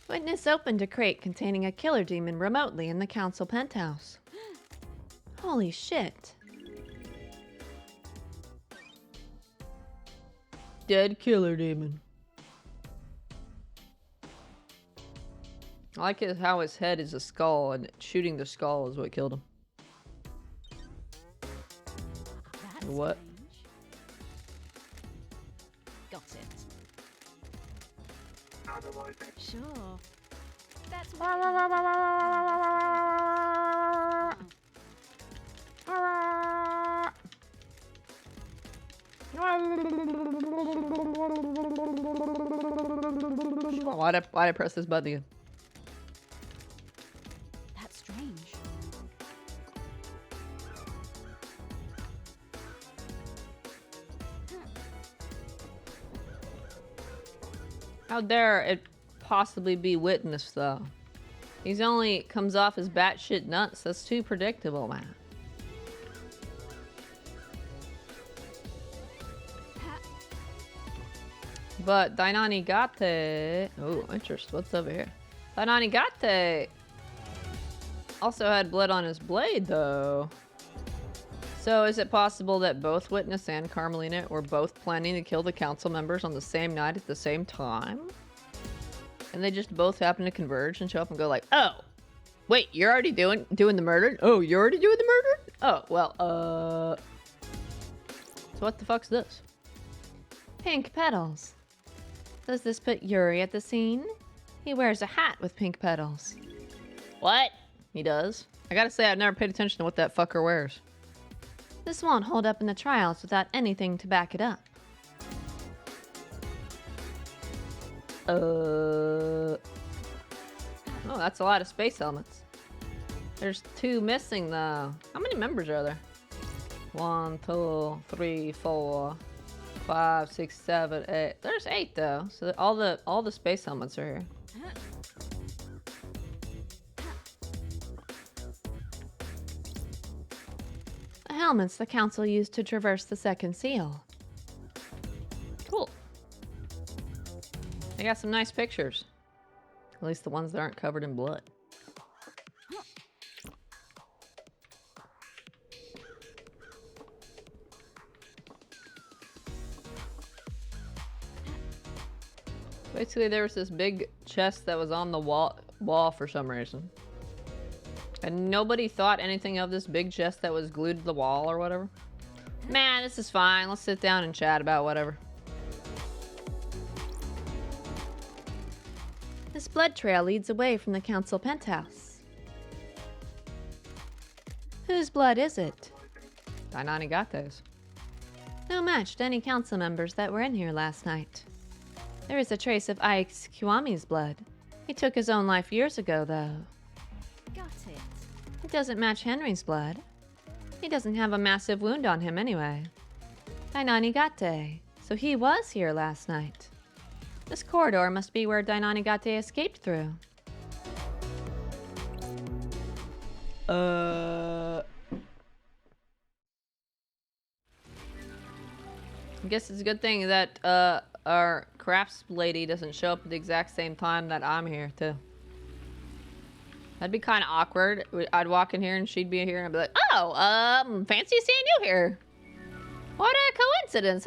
Witness opened a crate containing a killer demon remotely in the council penthouse. Holy shit. Dead killer demon. I like it how his head is a skull and shooting the skull is what killed him. That's What? strange. Got it. Sure. That's Why'd I press this button again? That's strange. How dare it possibly be Witness, though? He's only comes off as batshit nuts. That's too predictable, man. But Dainanigate... Oh, interesting. What's over here? Dainanigate also had blood on his blade, though. So is it possible that both Witness and Carmelina were both planning to kill the council members on the same night at the same time? And they just both happen to converge and show up and go like, oh, wait, you're already doing the murder? Oh, you're already doing the murder? Oh, well, So what the fuck's this? Pink petals. Does this put Yuri at the scene? He wears a hat with pink petals. What? He does? I gotta say, I've never paid attention to what that fucker wears. This won't hold up in the trials without anything to back it up. Oh, that's a lot of space helmets. There's 2 missing, though. How many members are there? 1, 2, 3, 4, 5, 6, 7, 8. There's 8, though. So all the space helmets are here. The helmets the council used to traverse the second seal. Cool. They got some nice pictures. At least the ones that aren't covered in blood. Basically, there was this big chest that was on the wall for some reason. And nobody thought anything of this big chest that was glued to the wall or whatever. Man, this is fine. Let's sit down and chat about whatever. This blood trail leads away from the council penthouse. Whose blood is it? Dainanigate's. No match to any council members that were in here last night. There is a trace of Ike's Kiwami's blood. He took his own life years ago, though. Got it. It doesn't match Henry's blood. He doesn't have a massive wound on him anyway. Dainanigate. So he was here last night. This corridor must be where Dainanigate escaped through. I guess it's a good thing that our crafts lady doesn't show up at the exact same time that I'm here too. That'd be kind of awkward. I'd walk in here and she'd be here and I'd be like, "Oh, fancy seeing you here. What a coincidence!"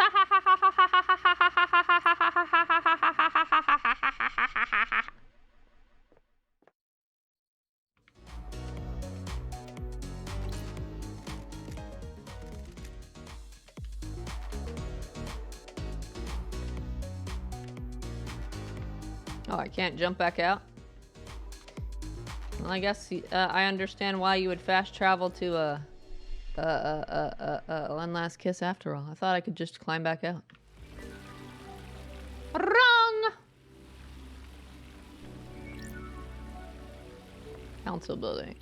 Oh, I can't jump back out? Well, I guess I understand why you would fast travel to one last kiss after all. I thought I could just climb back out. Wrong! Council building.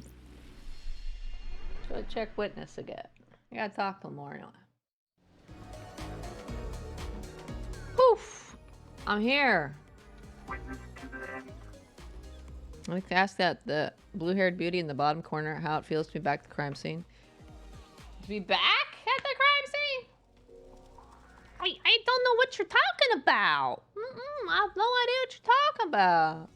Should check witness again. I gotta talk to him more anyway. Poof! I'm here. Witness to the end. I'd like to ask that the blue-haired beauty in the bottom corner how it feels to be back at the crime scene. To be back at the crime scene? I don't know what you're talking about. I have no idea what you're talking about.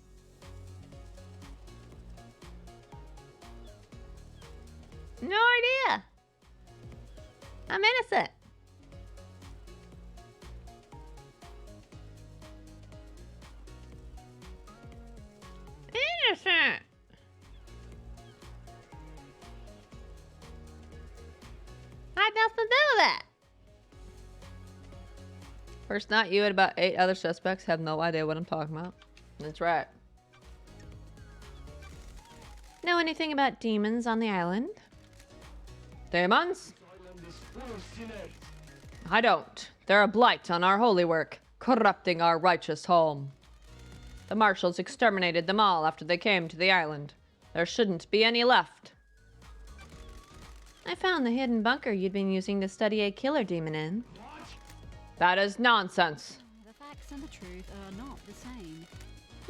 No idea. I'm innocent. Innocent. I had nothing to do with that. First night, you and about 8 other suspects have no idea what I'm talking about. That's right. Know anything about demons on the island? Demons? Island is full of sinners. I don't. They're a blight on our holy work, corrupting our righteous home. The marshals exterminated them all after they came to the island. There shouldn't be any left. I found the hidden bunker you'd been using to study a killer demon in. That is nonsense. The facts and the truth are not the same.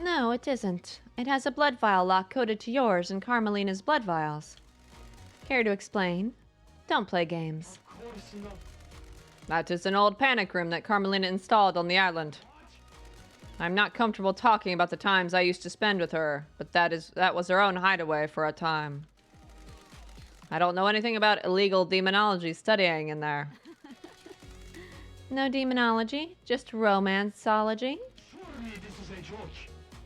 No, it isn't. It has a blood vial lock coded to yours and Carmelina's blood vials. Care to explain? Don't play games. Of course not. That is an old panic room that Carmelina installed on the island. I'm not comfortable talking about the times I used to spend with her, but that was her own hideaway for a time. I don't know anything about illegal demonology studying in there. No demonology, just romanceology? Surely this is a joke.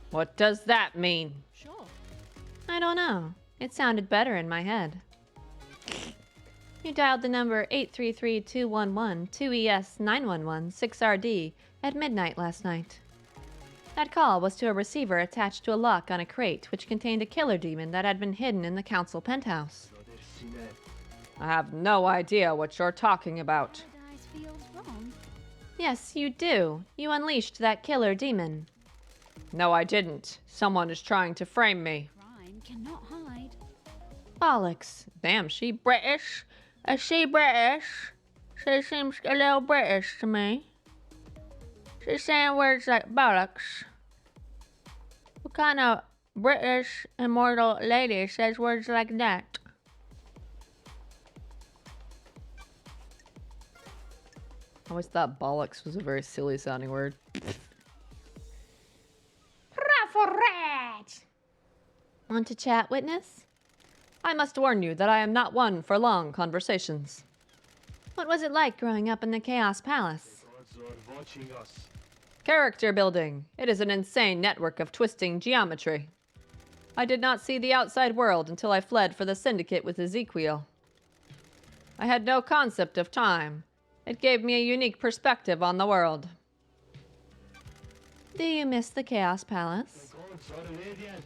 What does that mean? Sure. I don't know. It sounded better in my head. You dialed the number 833-211-2ES-911-6RD at midnight last night. That call was to a receiver attached to a lock on a crate which contained a killer demon that had been hidden in the council penthouse. I have no idea what you're talking about. Paradise feels wrong. Yes, you do. You unleashed that killer demon. No, I didn't. Someone is trying to frame me. Crime cannot hide. Bollocks. Damn, she British? Is she British? She seems a little British to me. She's saying words like bollocks. What kind of British immortal lady says words like that? I always thought bollocks was a very silly sounding word. Want to chat, witness? I must warn you that I am not one for long conversations. What was it like growing up in the Chaos Palace? Gods are watching us. Character building. It is an insane network of twisting geometry. I did not see the outside world until I fled for the Syndicate with Ezekiel. I had no concept of time. It gave me a unique perspective on the world. Do you miss the Chaos The Palace? gods are radiant.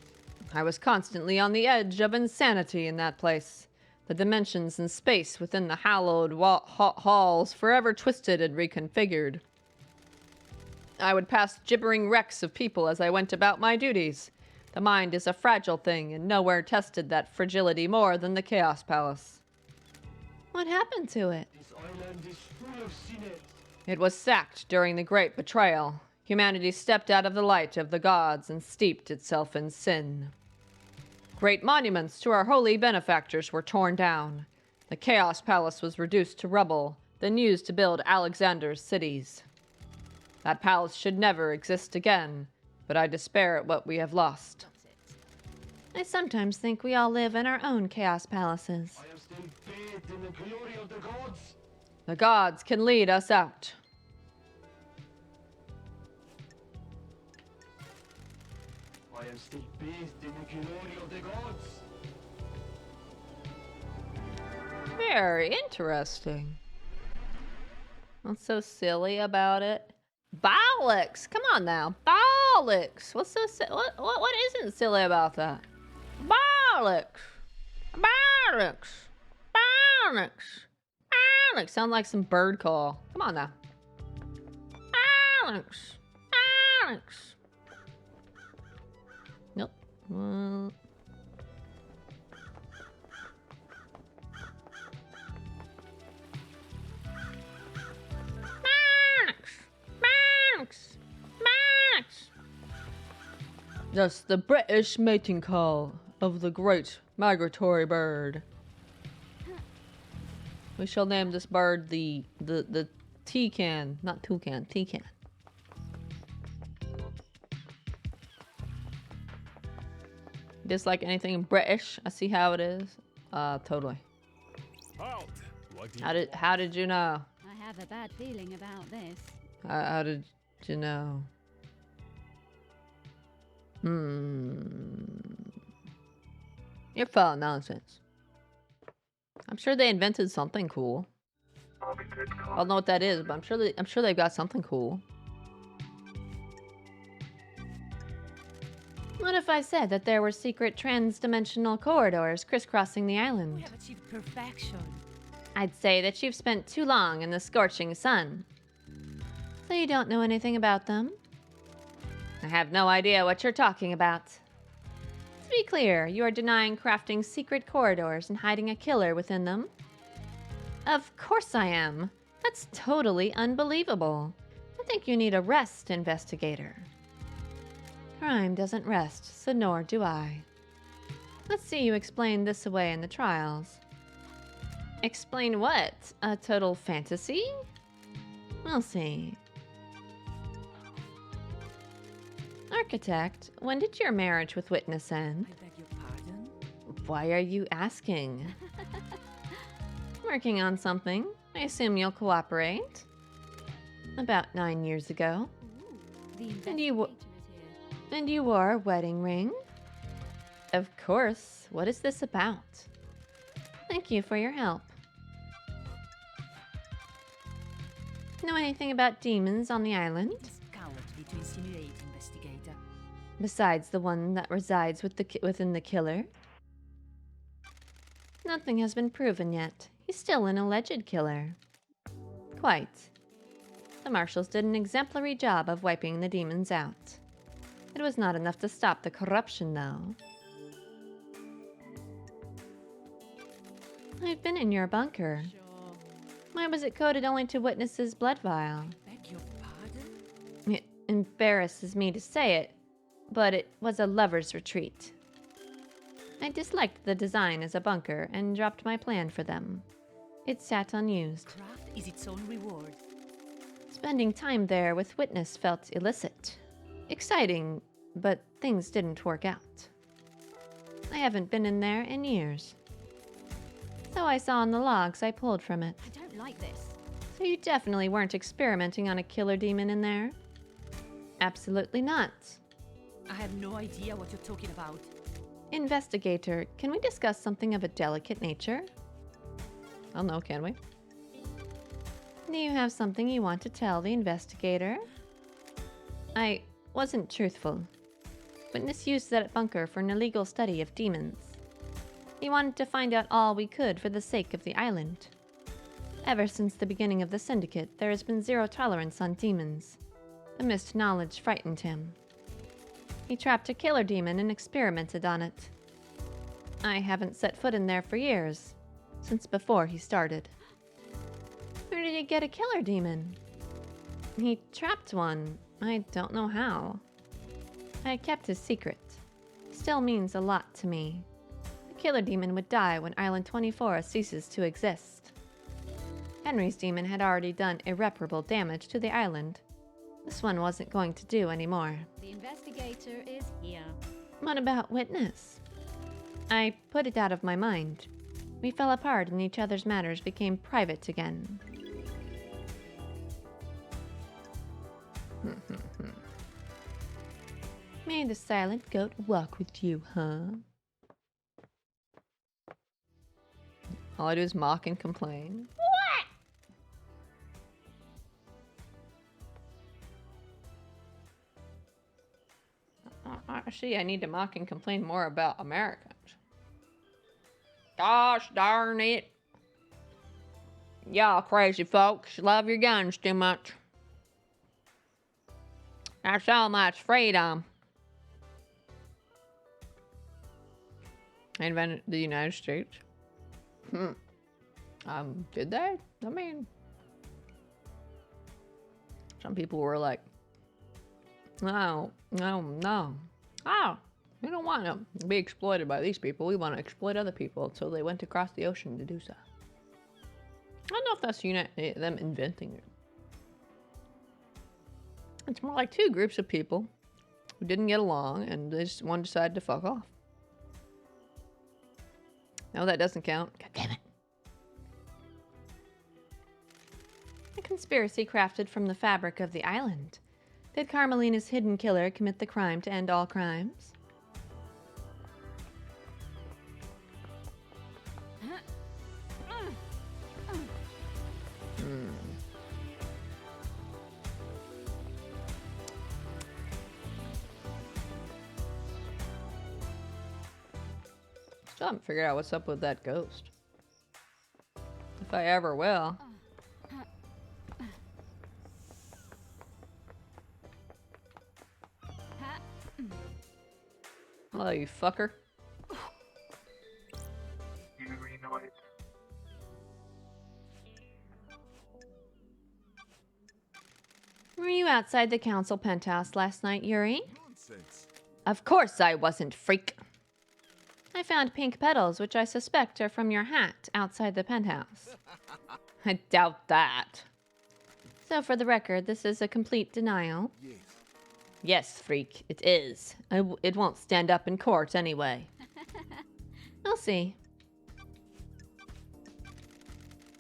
I was constantly on the edge of insanity in that place. The dimensions and space within the hallowed halls forever twisted and reconfigured. I would pass gibbering wrecks of people as I went about my duties. The mind is a fragile thing, and nowhere tested that fragility more than the Chaos Palace. What happened to it? This island is full of sinners. It was sacked during the Great Betrayal. Humanity stepped out of the light of the gods and steeped itself in sin. Great monuments to our holy benefactors were torn down. The Chaos Palace was reduced to rubble, then used to build Alexander's cities. That palace should never exist again, but I despair at what we have lost. I sometimes think we all live in our own Chaos Palaces. I am still bathed in the glory of the gods. The gods can lead us out. I am still bathed in the glory of the gods. Very interesting. What's so silly about it? Bollocks! Come on now, bollocks! What's so what isn't silly about that? Bollocks! Bollocks! Bollocks! Bollocks! Sound like some bird call. Come on now. Bollocks! Bollocks! Nope. Well. That's the British mating call of the great migratory bird. We shall name this bird the toucan, not toucan, toucan. Dislike anything British? I see how it is. Totally. Halt! What do you How did you know? I have a bad feeling about this. How did you know? You're full of nonsense. I'm sure they invented something cool. I don't know what that is, but I'm sure they've got something cool. What if I said that there were secret trans-dimensional corridors crisscrossing the We island? have achieved perfection. I'd say that you've spent too long in the scorching sun. So you don't know anything about them? I have no idea what you're talking about. To be clear, you are denying crafting secret corridors and hiding a killer within them? Of course I am. That's totally unbelievable. I think you need a rest, investigator. Crime doesn't rest, so nor do I. Let's see you explain this away in the trials. Explain what? A total fantasy? We'll see. Architect, when did your marriage with Witness end? I beg your pardon? Why are you asking? Working on something. I assume you'll cooperate. About 9 years ago. The And you investigator is here. And you wore a wedding ring? Of course. What is this about? Thank you for your help. Know anything about demons on the island? It is cowardly to insinuate, investigator. besides the one that resides within the killer? Nothing has been proven yet. He's still an alleged killer. Quite. The marshals did an exemplary job of wiping the demons out. It was not enough to stop the corruption, though. I've been in your bunker. Sure. Why was it coded only to Witness's blood vial? Beg your pardon? It embarrasses me to say it, but it was a lover's retreat. I disliked the design as a bunker and dropped my plan for them. It sat unused. Craft is its own reward. Spending time there with Witness felt illicit. Exciting, but things didn't work out. I haven't been in there in years. So I saw in the logs I pulled from it. I don't like this. So you definitely weren't experimenting on a killer demon in there? Absolutely not. I have no idea what you're talking about. Investigator, can we discuss something of a delicate nature? Oh no, can we? Do you have something you want to tell the investigator? I wasn't truthful. Witness used that bunker for an illegal study of demons. He wanted to find out all we could for the sake of the island. Ever since the beginning of the Syndicate, there has been zero tolerance on demons. The missed knowledge frightened him. He trapped a killer demon and experimented on it. I haven't set foot in there for years, since before he started. Where did he get a killer demon? He trapped one. I don't know how. I kept his secret. Still means a lot to me. The killer demon would die when Island 24 ceases to exist. Henry's demon had already done irreparable damage to the island. This one wasn't going to do anymore. The investigator is here. What about Witness? I put it out of my mind. We fell apart and each other's matters became private again. May the silent goat walk with you, huh? All I do is mock and complain. Actually, I need to mock and complain more about Americans. Gosh darn it. Y'all crazy folks love your guns too much. That's so much freedom. I invented the United States. Did they? I mean, some people were like, no. Oh, we don't want to be exploited by these people. We want to exploit other people. So they went across the ocean to do so. I don't know if that's them inventing it. It's more like two groups of people who didn't get along and one decided to fuck off. No, that doesn't count. God damn it. A conspiracy crafted from the fabric of the island. Did Carmelina's hidden killer commit the crime to end all crimes? Still haven't figured out what's up with that ghost. If I ever will. Hello, you fucker. Yuri Knight. Were you outside the council penthouse last night, Yuri? Nonsense. Of course I wasn't, freak. I found pink petals, which I suspect are from your hat, outside the penthouse. I doubt that. So for the record, this is a complete denial. Yes. Yes, freak, it is. It won't stand up in court anyway. I'll see.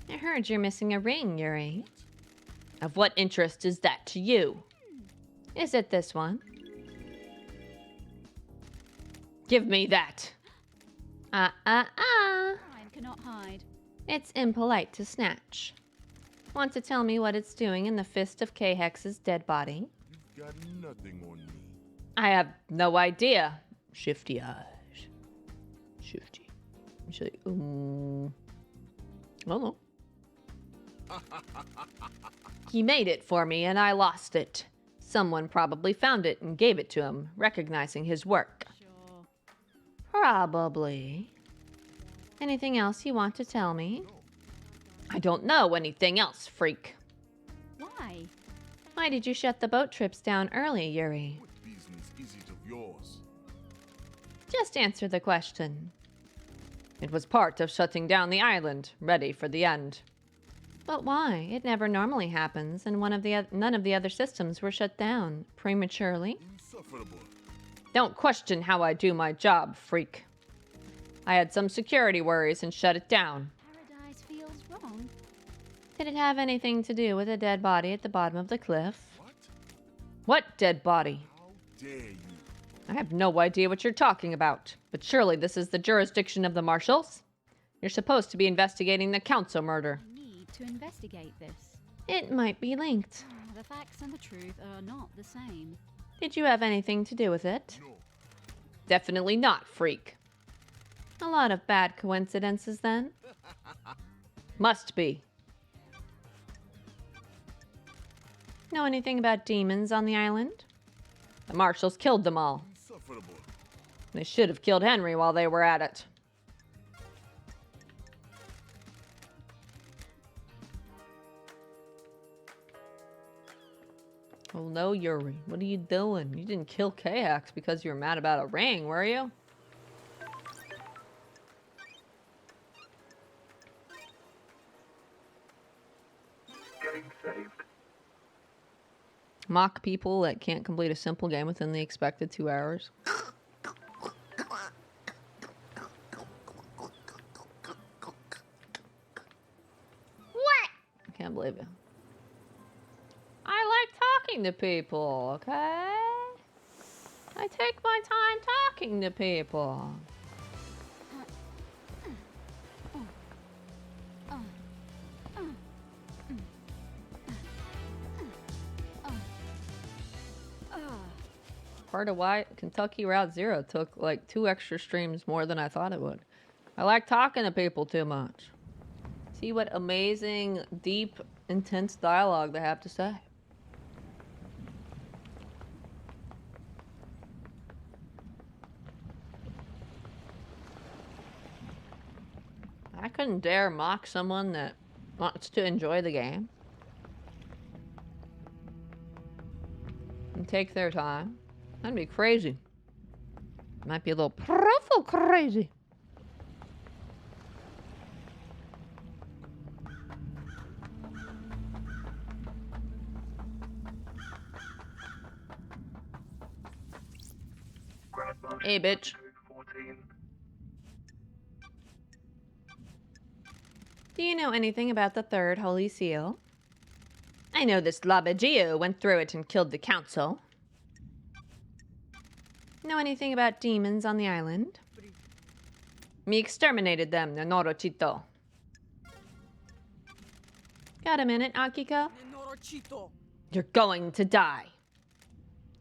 I heard you're missing a ring, Yuri. Of what interest is that to you? Is it this one? Give me that. Crime cannot hide. It's impolite to snatch. Want to tell me what it's doing in the fist of K-Hex's dead body? You've got nothing on me. I have no idea. Shifty eyes. Shifty. Actually, I don't know. He made it for me and I lost it. Someone probably found it and gave it to him, recognizing his work. Sure. Probably. Anything else you want to tell me? I don't know anything else, freak. Why? Why did you shut the boat trips down early, Yuri? What business is it of yours? Just answer the question. It was part of shutting down the island, ready for the end. But why? It never normally happens, and none of the other systems were shut down prematurely. Insufferable. Don't question how I do my job, freak. I had some security worries and shut it down. Paradise feels wrong. Did it have anything to do with a dead body at the bottom of the cliff? What? What dead body? How dare you? I have no idea what you're talking about, but surely this is the jurisdiction of the marshals? You're supposed to be investigating the council murder. I need to investigate this. It might be linked. The facts and the truth are not the same. Did you have anything to do with it? No. Definitely not, freak. A lot of bad coincidences, then. Must be. Know anything about demons on the island? The marshals killed them all. Insufferable. They should have killed Henry while they were at it. Oh no, Yuri. What are you doing? You didn't kill Kax because you were mad about a ring, were you? Game saved. Mock people that can't complete a simple game within the expected 2 hours. What? I can't believe it. I like talking to people, okay? I take my time talking to people. Part of why Kentucky Route Zero took like 2 extra streams more than I thought it would. I like talking to people too much. See what amazing, deep, intense dialogue they have to say. I couldn't dare mock someone that wants to enjoy the game and take their time. That'd be crazy. Might be a little powerful crazy. Hey, bitch. 14. Do you know anything about the third Holy Seal? I know this Labagio went through it and killed the council. Know anything about demons on the island? Me exterminated them, Nenorochito. Got a minute, Akiko? You're going to die.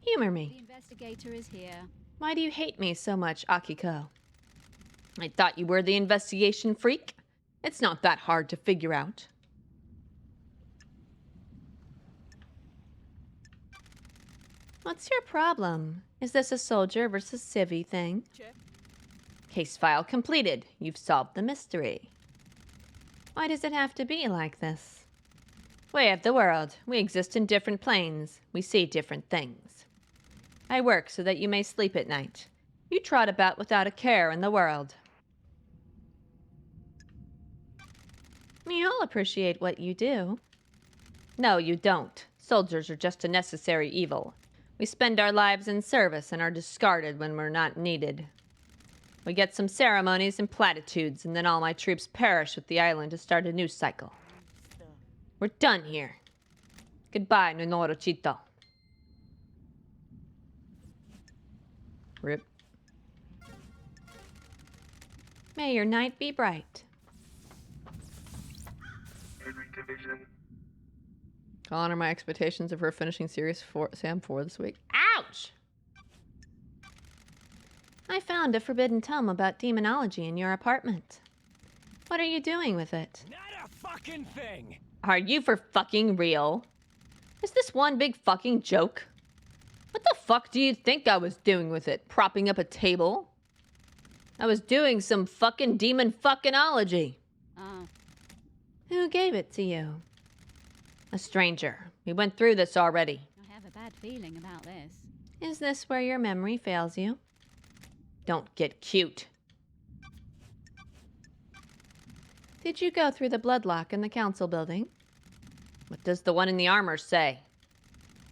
Humor The me. investigator is here. Why do you hate me so much, Akiko? I thought you were the investigation freak. It's not that hard to figure out. What's your problem? Is this a soldier versus civvy thing? Case file completed. You've solved the mystery. Why does it have to be like this? Way of the world. We exist in different planes. We see different things. I work so that you may sleep at night. You trot about without a care in the world. We all appreciate what you do. No, you don't. Soldiers are just a necessary evil. We spend our lives in service and are discarded when we're not needed. We get some ceremonies and platitudes, and then all my troops perish with the island to start a new cycle. We're done here. Goodbye, Nenorochito. Rip. May your night be bright. Henry Division. I'll honor my expectations of her finishing Series 4, Sam 4 this week. Ouch! I found a forbidden tome about demonology in your apartment. What are you doing with it? Not a fucking thing! Are you for fucking real? Is this one big fucking joke? What the fuck do you think I was doing with it? Propping up a table? I was doing some fucking demon fuckinology. Oh, Who gave it to you? A stranger. We went through this already. I have a bad feeling about this. Is this where your memory fails you? Don't get cute. Did you go through the bloodlock in the council building? What does the one in the armor say?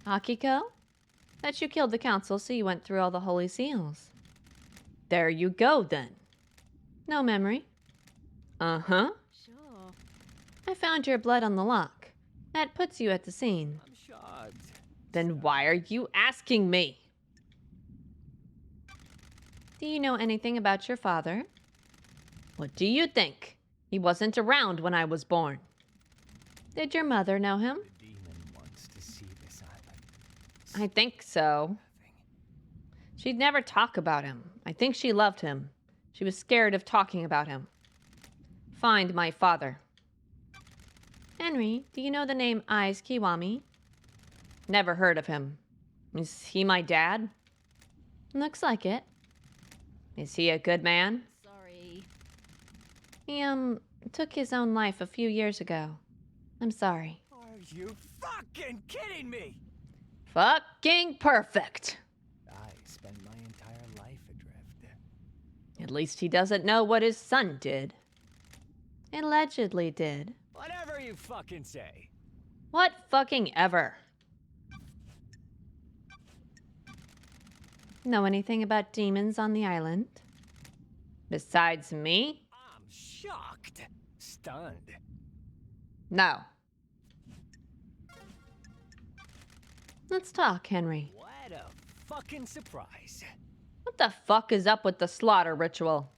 Akiko? That you killed the council, so you went through all the holy seals. There you go, then. No memory. Uh-huh. Sure. I found your blood on the lock. That puts you at the scene. I'm shocked. Then why are you asking me? Do you know anything about your father? What do you think? He wasn't around when I was born. Did your mother know him? The demon wants to see this island. I think so. She'd never talk about him. I think she loved him. She was scared of talking about him. Find my father. Henry, do you know the name Eyes Kiwami? Never heard of him. Is he my dad? Looks like it. Is he a good man? Sorry. He, took his own life a few years ago. I'm sorry. Are you fucking kidding me? Fucking perfect. I spent my entire life adrift. At least he doesn't know what his son did. Allegedly did. Whatever you fucking say. What fucking ever? Know anything about demons on the island? Besides me? I'm shocked. Stunned. No. Let's talk, Henry. What a fucking surprise. What the fuck is up with the slaughter ritual?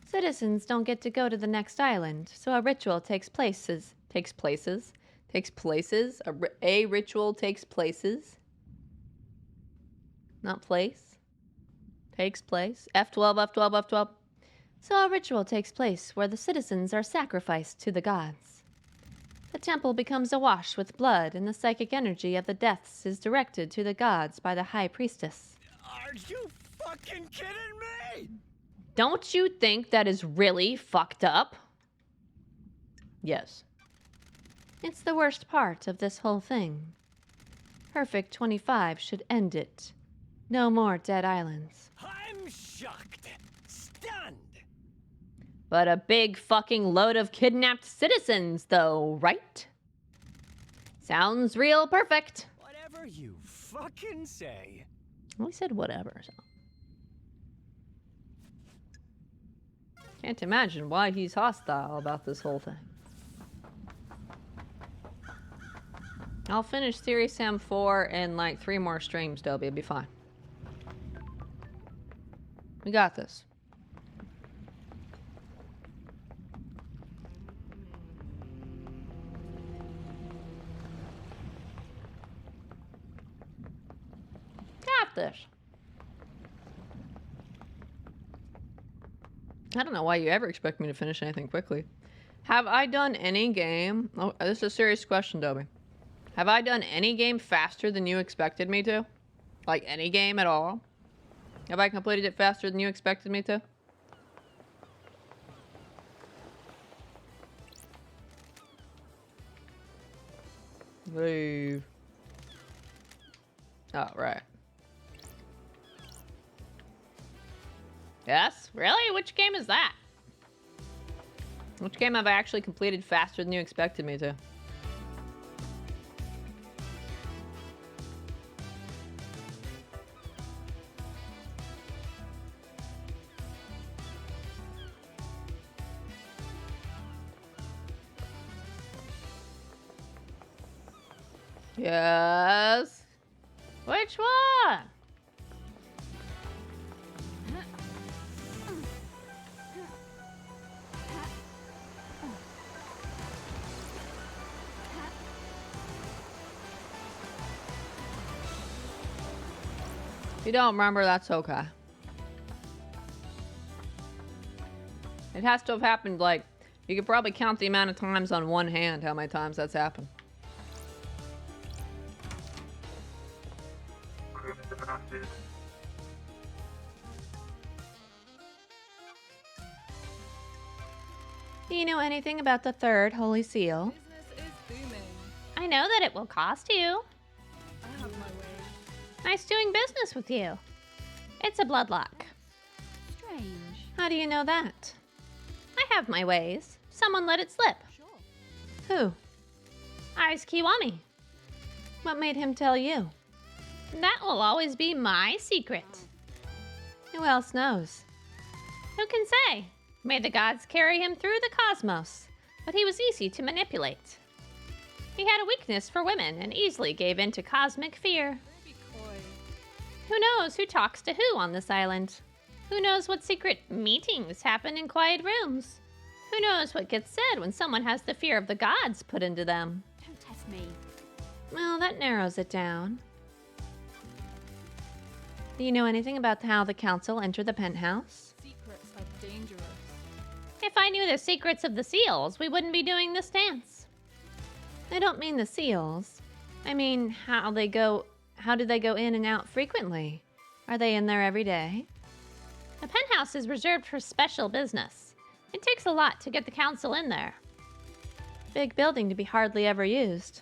Citizens don't get to go to the next island, so a ritual takes places. Takes places? Takes places? A ritual takes places? Not place? Takes place? F12, F12, F12. So a ritual takes place where the citizens are sacrificed to the gods. The temple becomes awash with blood, and the psychic energy of the deaths is directed to the gods by the high priestess. Are you fucking kidding me? Don't you think that is really fucked up? Yes. It's the worst part of this whole thing. Perfect 25 should end it. No more dead islands. I'm shocked. Stunned. But a big fucking load of kidnapped citizens, though, right? Sounds real perfect. Whatever you fucking say. We said whatever, so. Can't imagine why he's hostile about this whole thing. I'll finish Series Sam 4 in like 3 more streams, Dobby. It'll be fine. We got this. Got this. I don't know why you ever expect me to finish anything quickly. Have I done any game... Oh, this is a serious question, Dobby. Have I done any game faster than you expected me to? Like, any game at all? Have I completed it faster than you expected me to? Leave. Oh, right. Yes? Really? Which game is that? Which game have I actually completed faster than you expected me to? Yes. Which one? If you don't remember, that's okay. It has to have happened, like, you could probably count the amount of times on one hand how many times that's happened. Crimson Acid. Do you know anything about the third Holy Seal? Business is booming. I know that it will cost you. I have my way. Nice doing business with you. It's a bloodlock. Strange. How do you know that? I have my ways. Someone let it slip. Sure. Who? Ice Kiwami. What made him tell you? That will always be my secret. Who else knows? Who can say? May the gods carry him through the cosmos, but he was easy to manipulate. He had a weakness for women and easily gave in to cosmic fear. Don't be coy. Who knows who talks to who on this island? Who knows what secret meetings happen in quiet rooms? Who knows what gets said when someone has the fear of the gods put into them? Don't test me. Well, that narrows it down. Do you know anything about how the council entered the penthouse? Secrets are dangerous. If I knew the secrets of the seals, we wouldn't be doing this dance. I don't mean the seals. I mean how do they go in and out frequently? Are they in there every day? The penthouse is reserved for special business. It takes a lot to get the council in there. Big building to be hardly ever used.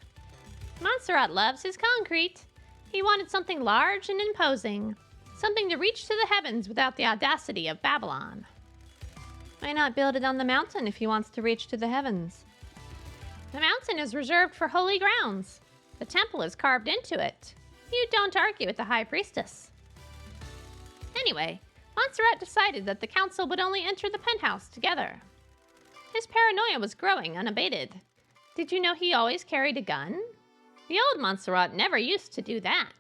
Montserrat loves his concrete. He wanted something large and imposing. Something to reach to the heavens without the audacity of Babylon. Why not build it on the mountain if he wants to reach to the heavens? The mountain is reserved for holy grounds. The temple is carved into it. You don't argue with the high priestess. Anyway, Montserrat decided that the council would only enter the penthouse together. His paranoia was growing unabated. Did you know he always carried a gun? The old Montserrat never used to do that.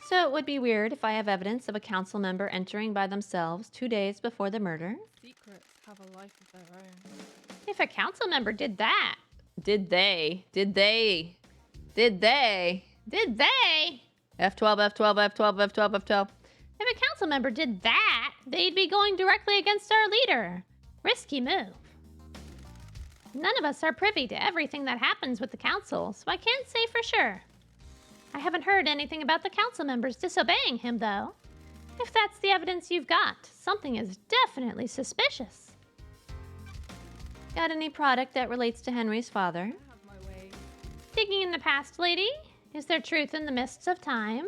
So it would be weird if I have evidence of a council member entering by themselves 2 days before the murder? Secrets have a life of their own. If a council member did that, Did they? F12, F12, F12, F12, F12. if a council member did that, they'd be going directly against our leader. Risky move. None of us are privy to everything that happens with the council, so I can't say for sure. I haven't heard anything about the council members disobeying him, though. If that's the evidence you've got, something is definitely suspicious. Got any product that relates to Henry's father? I have my way. Digging in the past, lady? Is there truth in the mists of time?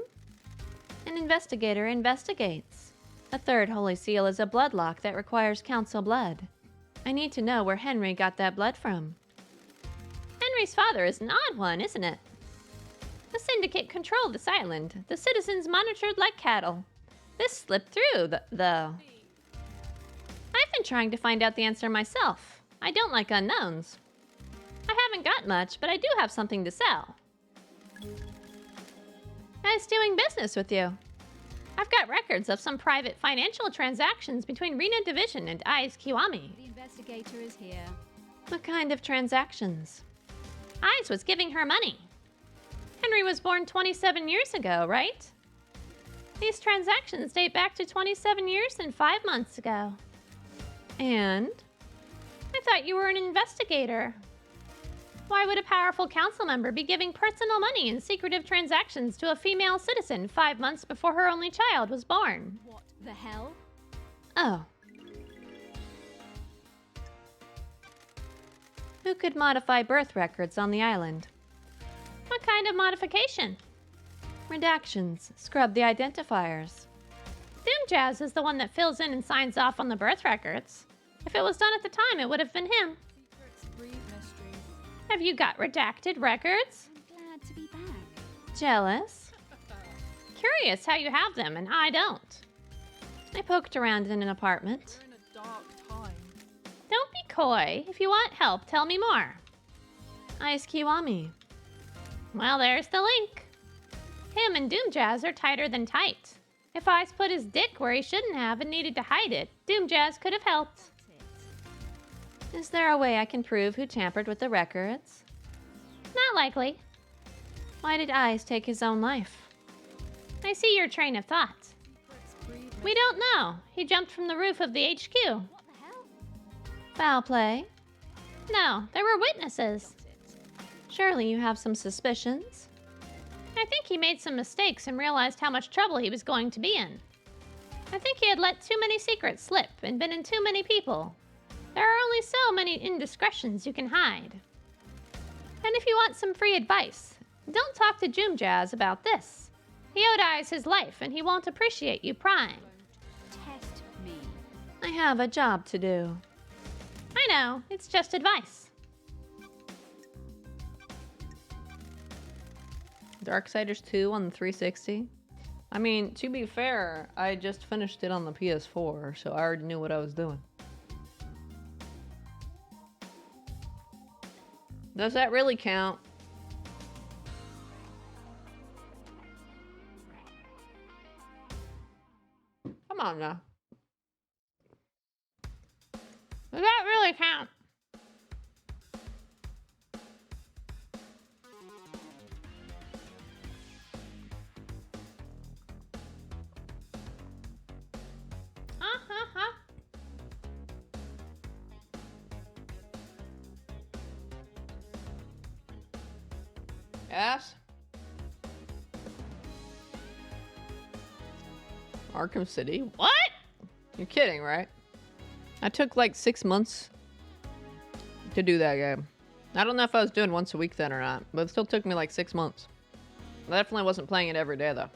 An investigator investigates. A third Holy Seal is a bloodlock that requires council blood. I need to know where Henry got that blood from. Henry's father is an odd one, isn't it? The Syndicate controlled this island. The citizens monitored like cattle. This slipped through, though. I've been trying to find out the answer myself. I don't like unknowns. I haven't got much, but I do have something to sell. Nice doing business with you. I've got records of some private financial transactions between Rena Division and Eyes Kiwami. The investigator is here. What kind of transactions? Eyes was giving her money. Henry was born 27 years ago, right? These transactions date back to 27 years and 5 months ago. And? I thought you were an investigator. Why would a powerful council member be giving personal money in secretive transactions to a female citizen 5 months before her only child was born? What the hell? Oh. Who could modify birth records on the island? What kind of modification? Redactions. Scrub the identifiers. Doomjazz is the one that fills in and signs off on the birth records. If it was done at the time, it would have been him. Secrets breed mysteries. Have you got redacted records? I'm glad to be back. Jealous? Curious how you have them and I don't. I poked around in an apartment. We're in a dark time. Don't be coy. If you want help, tell me more. Ice Kiwami. Well, there's the link. Him and Doomjazz are tighter than tight. If Ice put his dick where he shouldn't have and needed to hide it, Doomjazz could have helped. Is there a way I can prove who tampered with the records? Not likely. Why did Ice take his own life? I see your train of thought. Secrets breed We don't know. He jumped from the roof of the HQ. What the hell? Foul play? No, there were witnesses. Surely you have some suspicions. I think he made some mistakes and realized how much trouble he was going to be in. I think he had let too many secrets slip and been in too many people. There are only so many indiscretions you can hide. And if you want some free advice, don't talk to Joom Jazz about this. He odies his life and he won't appreciate you prying. Test me. I have a job to do. I know, it's just advice. Darksiders 2 on the 360. I mean, to be fair, I just finished it on the PS4, so I already knew what I was doing. Does that really count? Come on now. Does that really count? Yes? Arkham City? What? You're kidding, right? I took like 6 months to do that game. I don't know if I was doing once a week then or not, but it still took me like 6 months. I definitely wasn't playing it every day though.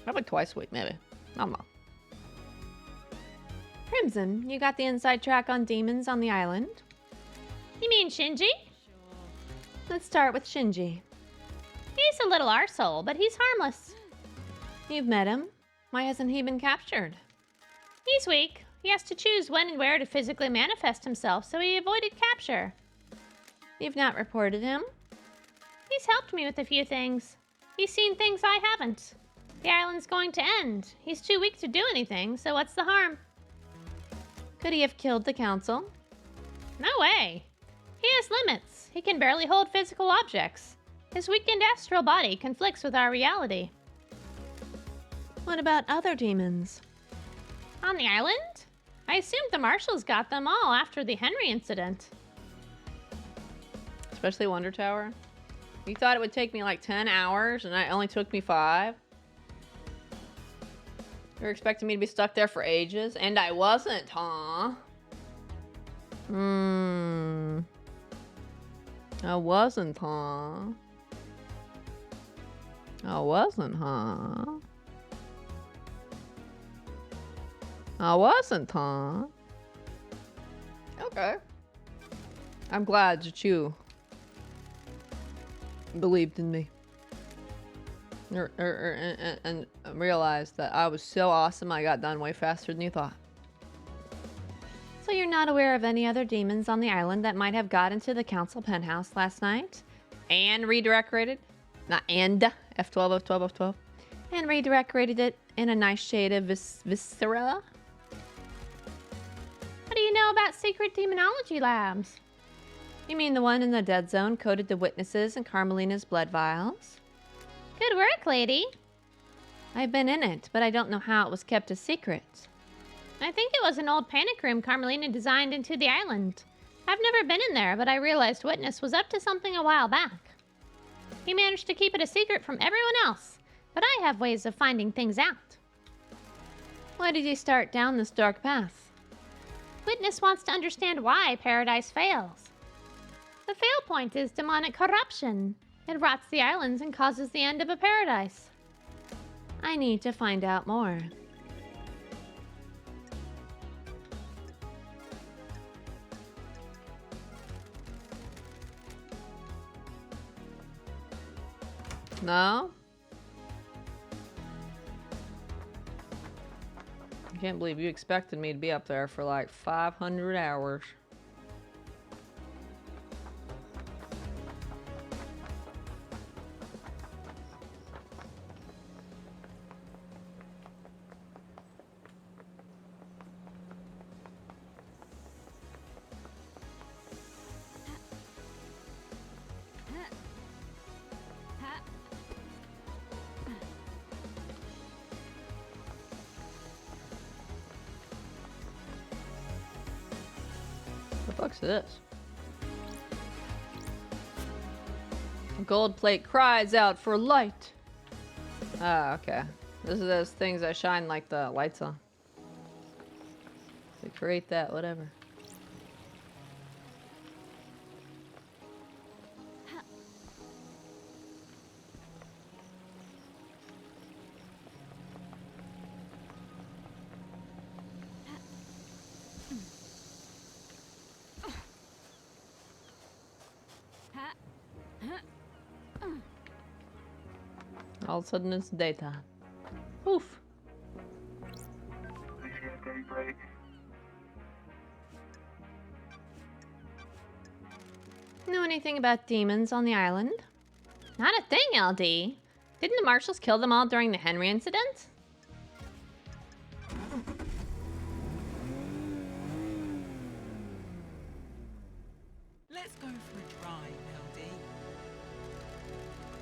Probably twice a week, maybe. I don't know. Crimson, you got the inside track on demons on the island? You mean Shinji? Let's start with Shinji. He's a little arsehole, but he's harmless. You've met him. Why hasn't he been captured? He's weak. He has to choose when and where to physically manifest himself, so he avoided capture. You've not reported him? He's helped me with a few things. He's seen things I haven't. The island's going to end. He's too weak to do anything, so what's the harm? Could he have killed the council? No way. He has limits. He can barely hold physical objects. His weakened astral body conflicts with our reality. What about other demons? On the island? I assumed the marshals got them all after the Henry incident. Especially Wonder Tower. You thought it would take me like 10 hours and it only took me 5? You're expecting me to be stuck there for ages? And I wasn't, huh? I wasn't, huh? I wasn't, huh? I wasn't, huh? Okay. I'm glad that you believed in me. And realized that I was so awesome I got done way faster than you thought. So you're not aware of any other demons on the island that might have got into the council penthouse last night? And redecorated? Not and. F12, F12, F12. And redecorated it in a nice shade of viscera? What do you know about secret demonology labs? You mean the one in the dead zone coded to witnesses and Carmelina's blood vials? Good work, lady. I've been in it, but I don't know how it was kept a secret. I think it was an old panic room Carmelina designed into the island. I've never been in there, but I realized Witness was up to something a while back. He managed to keep it a secret from everyone else, but I have ways of finding things out. Why did you start down this dark path? Witness wants to understand why Paradise fails. The fail point is demonic corruption. It rots the islands and causes the end of a paradise. I need to find out more. No? I can't believe you expected me to be up there for like 500 hours. fuck's this? Gold plate cries out for light. Ah, okay. This is those things that shine like the lights on. To create that, whatever. All of a sudden it's daytime. Oof. This is daybreak. Know anything about demons on the island? Not a thing, LD. Didn't the marshals kill them all during the Henry incident? Let's go for a drive, LD.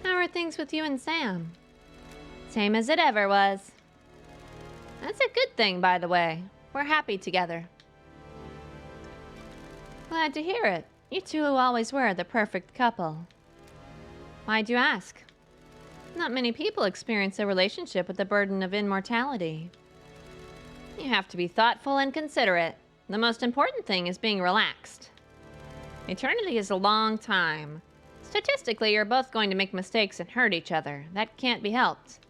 How are things with you and Sam? Same as it ever was. That's a good thing, by the way. We're happy together. Glad to hear it. You two always were the perfect couple. Why'd you ask? Not many people experience a relationship with the burden of immortality. You have to be thoughtful and considerate. The most important thing is being relaxed. Eternity is a long time. Statistically, you're both going to make mistakes and hurt each other. That can't be helped.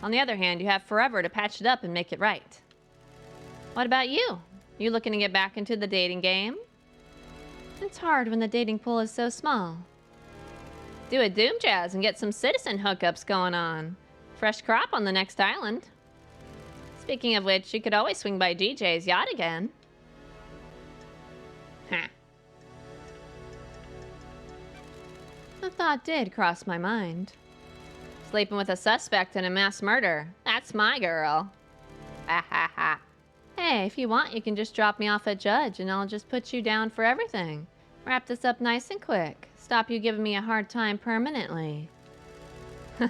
On the other hand, you have forever to patch it up and make it right. What about you? You looking to get back into the dating game? It's hard when the dating pool is so small. Do a doom jazz and get some citizen hookups going on. Fresh crop on the next island. Speaking of which, you could always swing by DJ's yacht again. Huh. The thought did cross my mind. Sleeping with a suspect in a mass murder. That's my girl. Ha ha ha. Hey, if you want, you can just drop me off at Judge and I'll just put you down for everything. Wrap this up nice and quick. Stop you giving me a hard time permanently.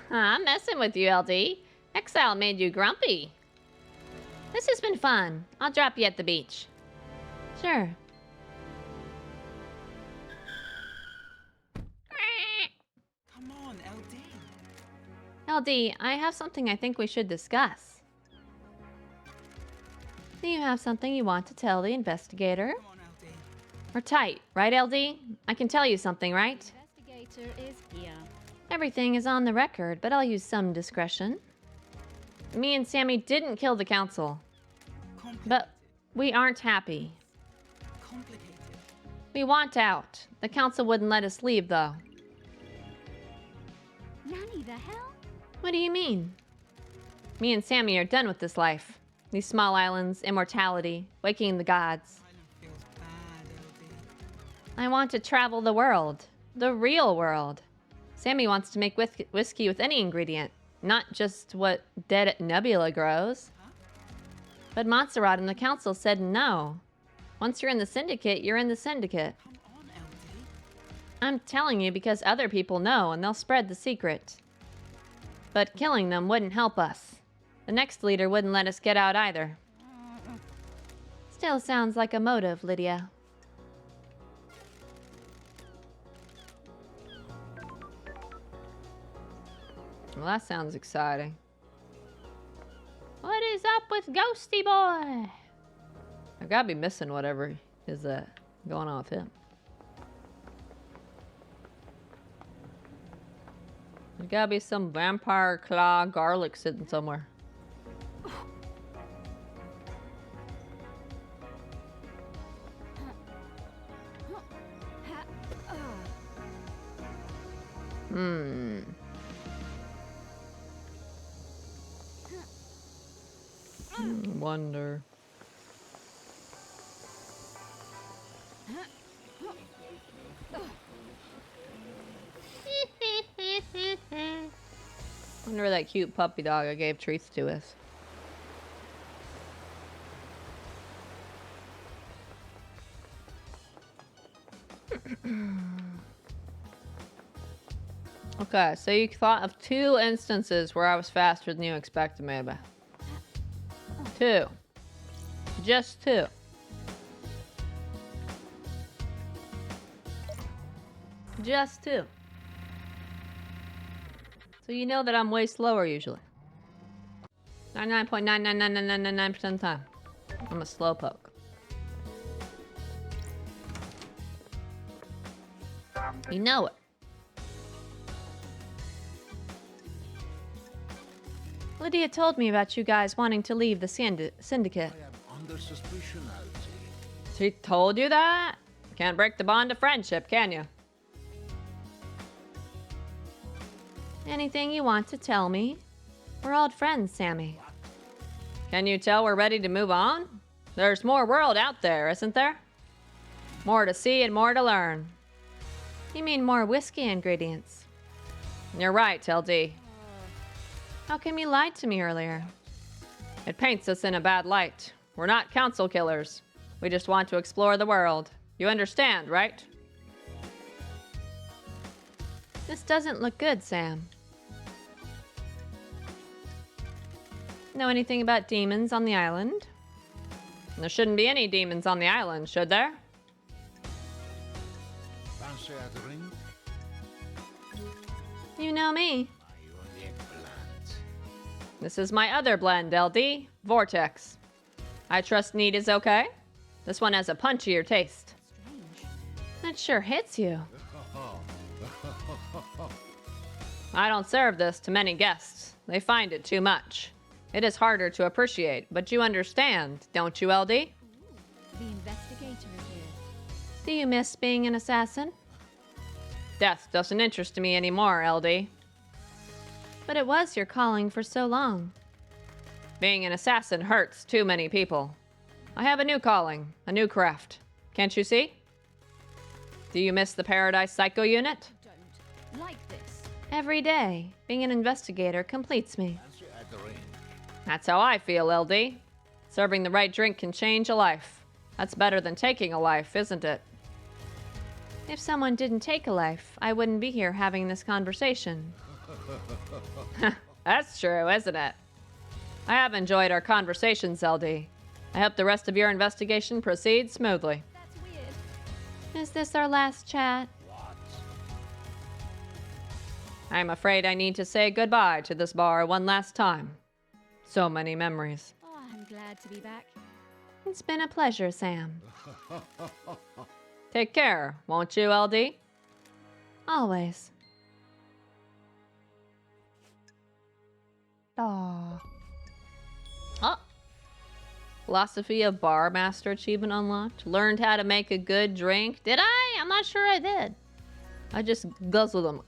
I'm messing with you, LD. Exile made you grumpy. This has been fun. I'll drop you at the beach. Sure. Come on, LD. LD, I have something I think we should discuss. Do you have something you want to tell the investigator? Come on, LD. We're tight, right, LD? I can tell you something, right? Investigator is here. Everything is on the record, but I'll use some discretion. Me and Sammy didn't kill the council, but we aren't happy. Complicated. We want out. The council wouldn't let us leave, though. Nanny, the hell? What do you mean? Me and Sammy are done with this life. These small islands, immortality, waking the gods. Island feels bad, LD. I want to travel the world. The real world. Sammy wants to make whiskey with any ingredient, not just what dead Nebula grows. Huh? But Montserrat and the council said no. Once you're in the syndicate, you're in the syndicate. Come on, LD. I'm telling you because other people know and they'll spread the secret. But killing them wouldn't help us. The next leader wouldn't let us get out either. Still sounds like a motive, Lydia. Well, that sounds exciting. What is up with Ghosty Boy? I gotta be missing whatever is going on with him. There's gotta be some vampire claw garlic sitting somewhere. Wonder. Wonder where that cute puppy dog I gave treats to is. Okay, so you thought of 2 instances where I was faster than you expected, maybe. 2. Just 2. Just 2. So you know that I'm way slower usually. 99.9999999% of the time. I'm a slowpoke. You know it. Lydia told me about you guys wanting to leave the syndicate. I am under suspicion, Algie. She told you that? Can't break the bond of friendship, can you? Anything you want to tell me? We're old friends, Sammy. Can you tell we're ready to move on? There's more world out there, isn't there? More to see and more to learn. You mean more whiskey ingredients? You're right, LD. How come you lied to me earlier? It paints us in a bad light. We're not council killers. We just want to explore the world. You understand, right? This doesn't look good, Sam. Know anything about demons on the island? There shouldn't be any demons on the island, should there? Fancy a drink? You know me. Are you on the eggplant? This is my other blend, LD. Vortex. I trust Neat is okay? This one has a punchier taste. That sure hits you. I don't serve this to many guests. They find it too much. It is harder to appreciate, but you understand, don't you, LD? The investigator is here. Do you miss being an assassin? Death doesn't interest me anymore, LD. But it was your calling for so long. Being an assassin hurts too many people. I have a new calling, a new craft. Can't you see? Do you miss the Paradise Psycho Unit? Don't like this. Every day, being an investigator completes me. Fancy a drink? That's how I feel, LD. Serving the right drink can change a life. That's better than taking a life, isn't it? If someone didn't take a life, I wouldn't be here having this conversation. That's true, isn't it? I have enjoyed our conversations, LD. I hope the rest of your investigation proceeds smoothly. That's weird. Is this our last chat? I'm afraid I need to say goodbye to this bar one last time. So many memories. Oh, I'm glad to be back. It's been a pleasure, Sam. Take care, won't you, LD? Always. Aww. Oh. Philosophy of Bar Master achievement unlocked. Learned how to make a good drink. Did I? I'm not sure I did. I just guzzled them.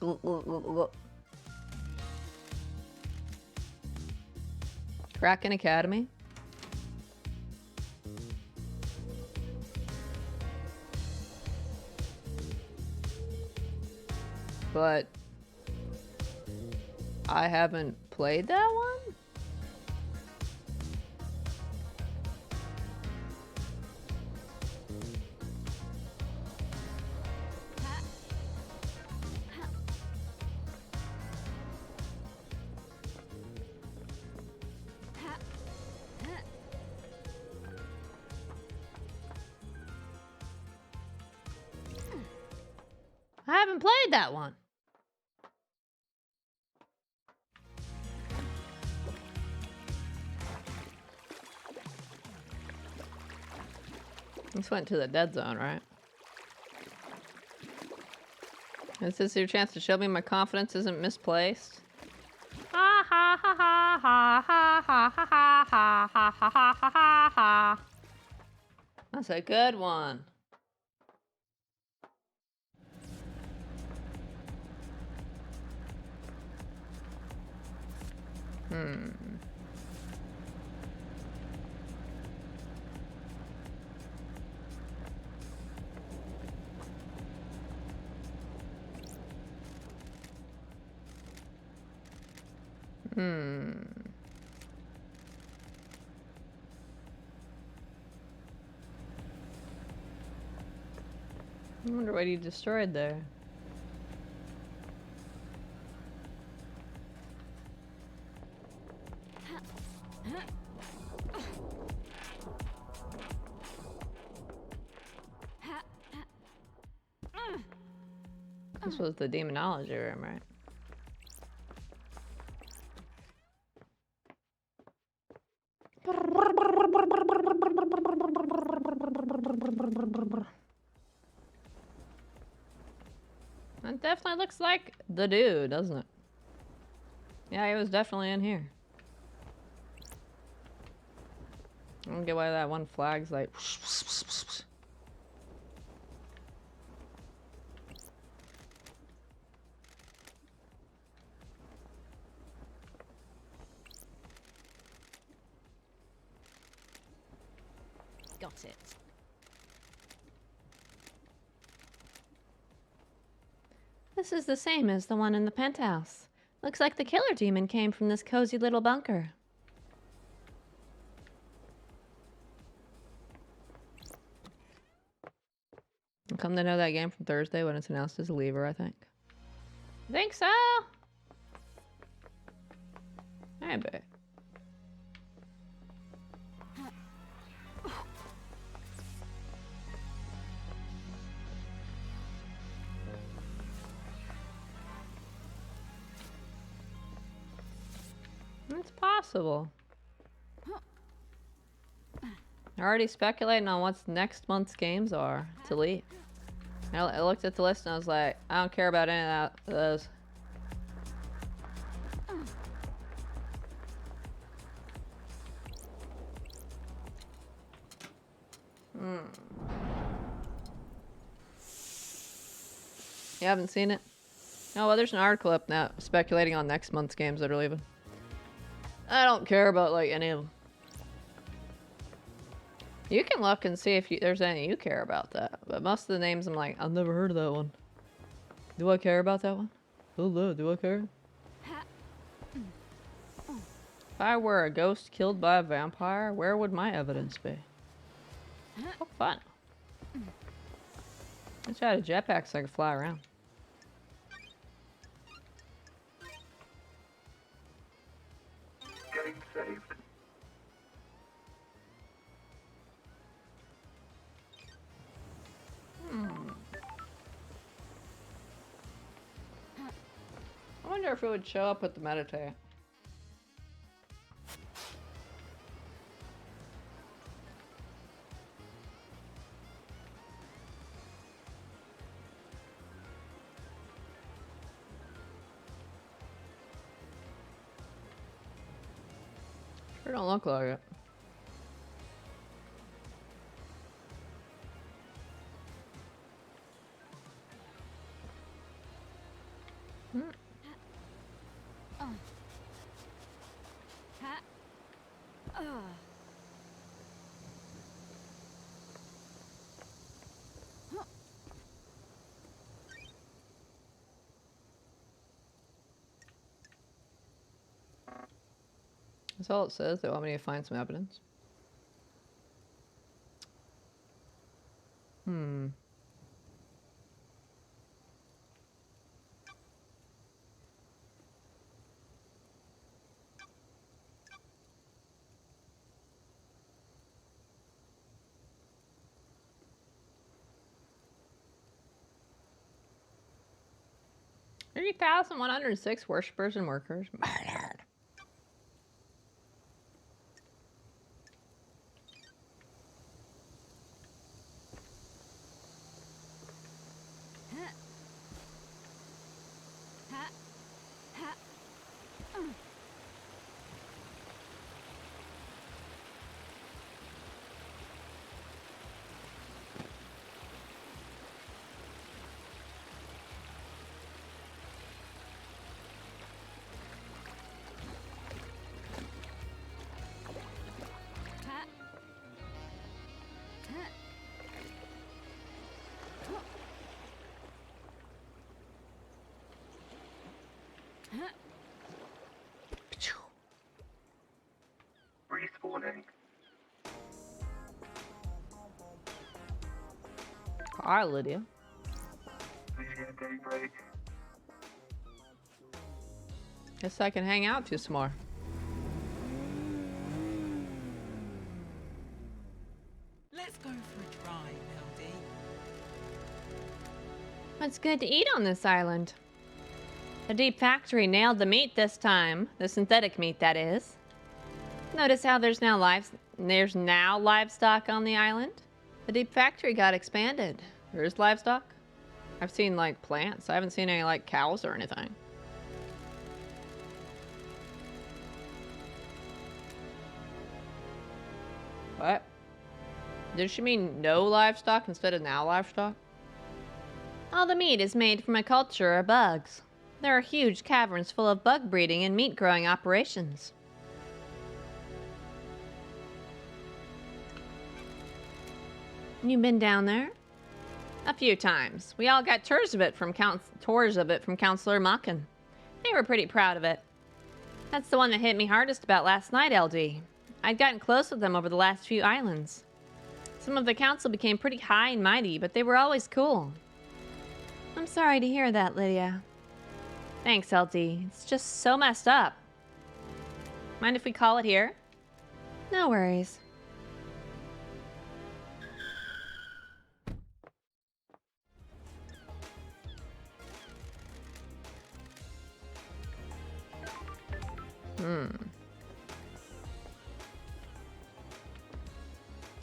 Kraken Academy. But I haven't played that one? I haven't played that one. This went to the dead zone, right? Is this your chance to show me my confidence isn't misplaced? Ha ha ha ha ha ha ha ha ha ha ha ha ha ha ha. That's a good one. I wonder what he destroyed there. This was the demonology room, right? That definitely looks like the dude, doesn't it? Yeah, he was definitely in here. I don't get why that one flag's like. Got it. This is the same as the one in the penthouse. Looks like the killer demon came from this cozy little bunker. Come to know that game from Thursday when it's announced as a lever, I think. Think so? Maybe. It's possible. Already speculating on what's next month's games are to leave. I looked at the list and I was like, I don't care about any of those. You haven't seen it? Oh, well, there's an article up now speculating on next month's games that are leaving. I don't care about, like, any of them. You can look and see if there's any you care about that. But most of the names, I'm like, I've never heard of that one. Do I care about that one? Oh, no, do I care? If I were a ghost killed by a vampire, where would my evidence be? Oh, fun. I tried a jetpack so I could fly around. Game saved. I wonder if it would show up with the meditate. Sure don't look like it. That's all it says. They want me to find some evidence. $3,106 worshippers and workers murdered. Respawning. Hi, Lydia. Vision daybreak. Guess I can hang out with you some more. Let's go for a drive, LD. What's good to eat on this island? The Deep Factory nailed the meat this time. The synthetic meat, that is. Notice how there's now livestock on the island? The Deep Factory got expanded. There's livestock? I've seen, like, plants. I haven't seen any, like, cows or anything. What? Did she mean no livestock instead of now livestock? All the meat is made from a culture of bugs. There are huge caverns full of bug breeding and meat growing operations. You been down there? A few times. We all got tours of it from Counselor Makin. They were pretty proud of it. That's the one that hit me hardest about last night, LD. I'd gotten close with them over the last few islands. Some of the council became pretty high and mighty, but they were always cool. I'm sorry to hear that, Lydia. Thanks, LD. It's just so messed up. Mind if we call it here? No worries.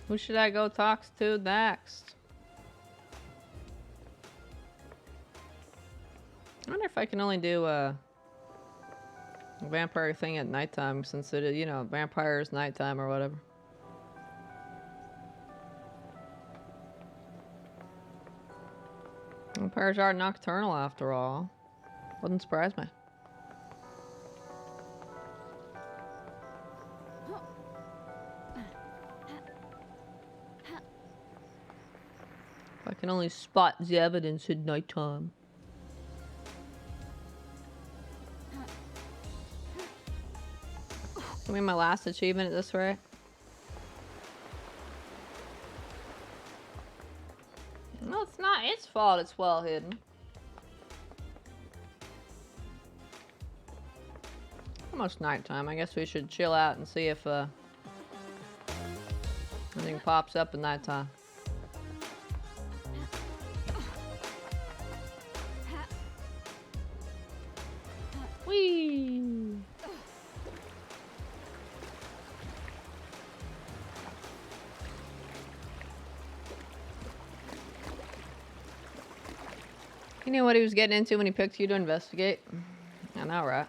Who should I go talk to next? I wonder if I can only do a vampire thing at nighttime, since it is, you know, vampires nighttime or whatever. Vampires are nocturnal after all. Wouldn't surprise me. I can only spot the evidence at nighttime. Give me my last achievement at this rate. No, it's not its fault it's well hidden. Almost nighttime. I guess we should chill out and see if anything pops up at nighttime. Whee! You knew what he was getting into when he picked you to investigate? I know, right?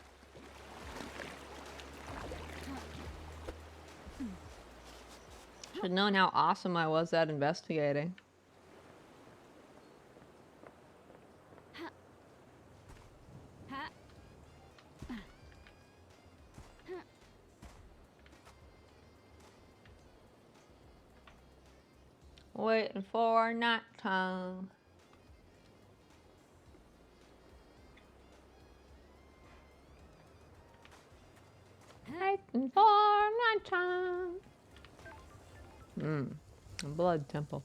Should have known how awesome I was at investigating. Waiting for nighttime. Waiting for nighttime. A blood temple.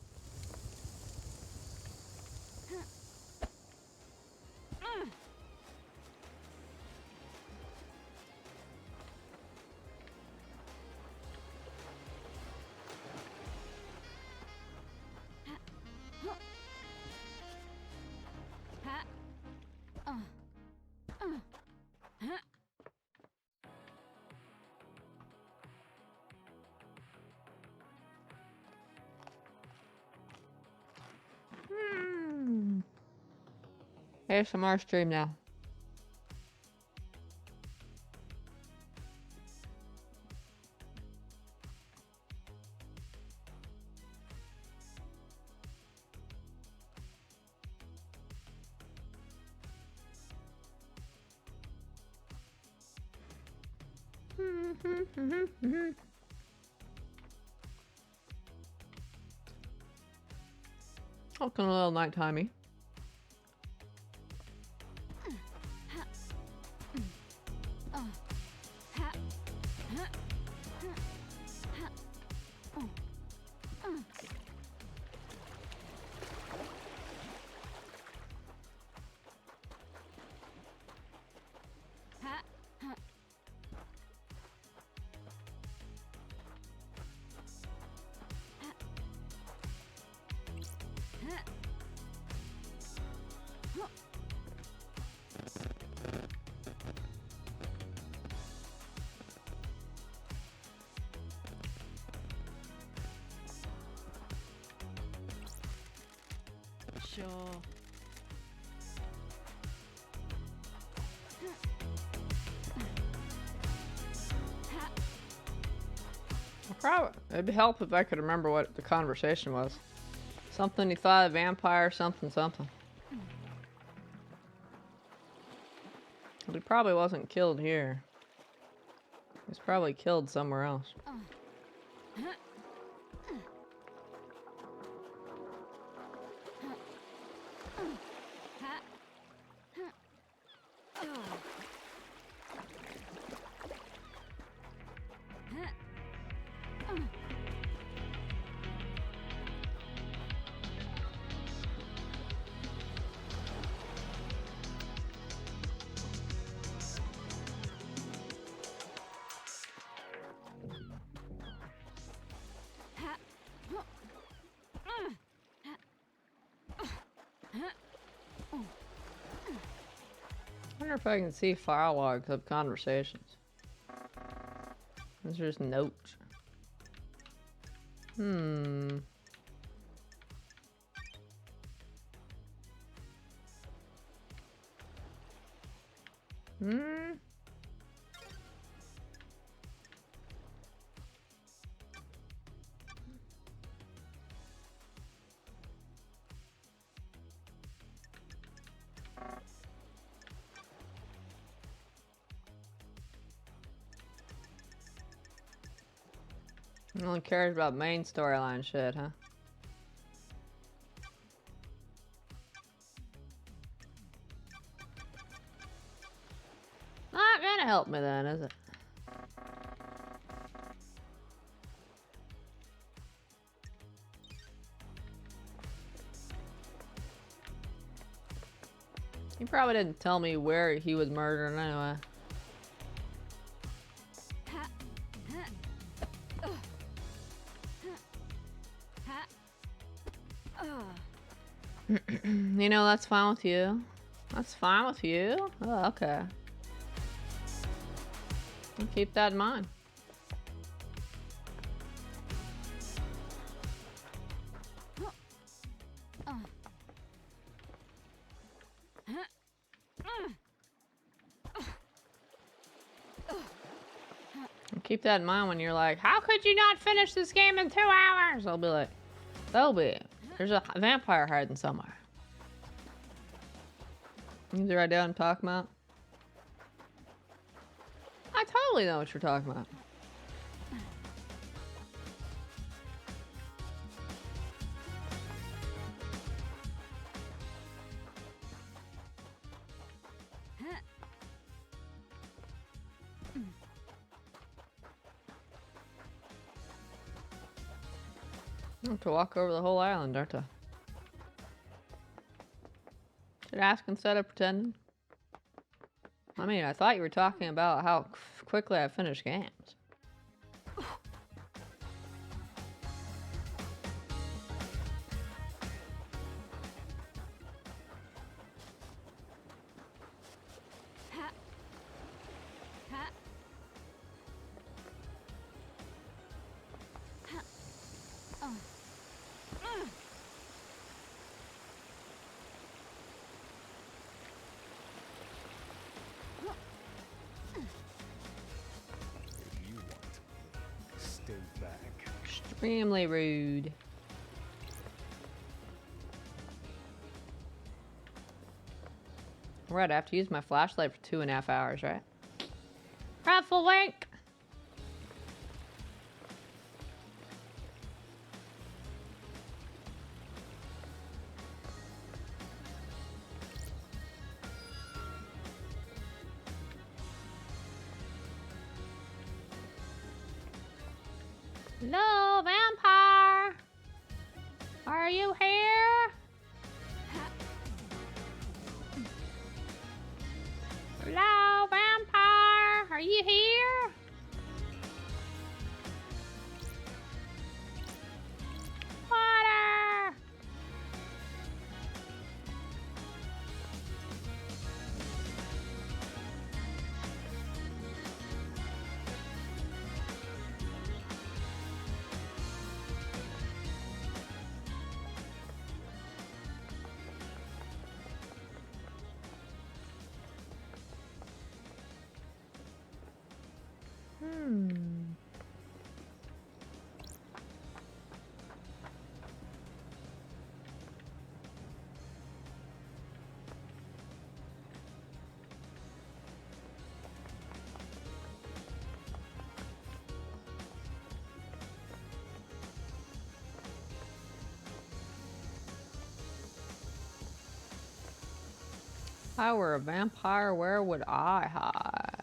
ASMR stream now. Looking a little nightimey. Sure. It'd help if I could remember what the conversation was. Something he thought of vampire, something. But he probably wasn't killed here. He's probably killed somewhere else. I wonder if I can see file logs of conversations. These are just notes. Hmm. No one cares about main storyline shit, huh? Not gonna help me then, is it? He probably didn't tell me where he was murdered anyway. You know, that's fine with you. That's fine with you? Oh, okay. I'll keep that in mind. Keep that in mind when you're like, how could you not finish this game in 2 hours? I'll be like, there's a vampire hiding somewhere. You the idea I'm talking about? I totally know what you're talking about. I have to walk over the whole island, aren't I? Should I ask instead of pretending? I mean, I thought you were talking about how quickly I finish games. Extremely rude. Right, I have to use my flashlight for 2.5 hours, right? Raffle wink! Hello, vampire! Are you here? Hello, vampire! Are you here? Water! If I were a vampire, where would I hide?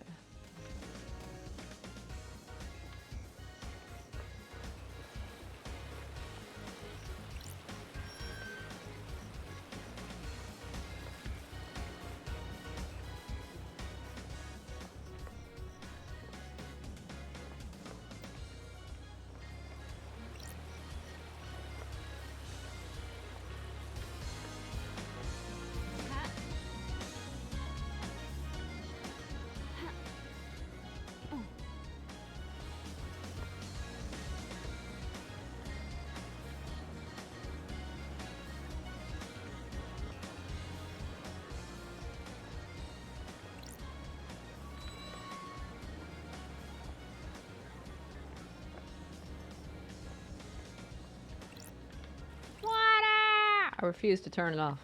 I refuse to turn it off.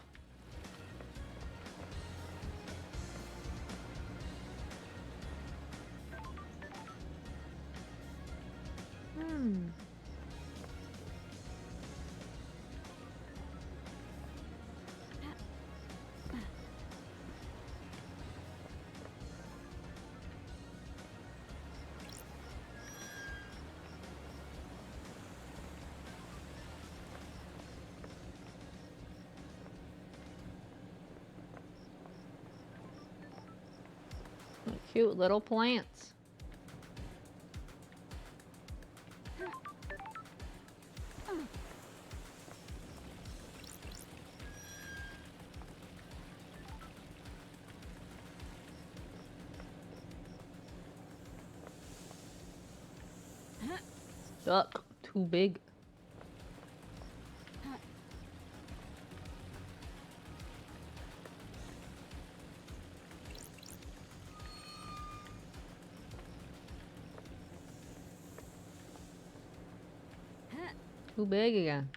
Cute little plants. Stuck. Too big. Too big again.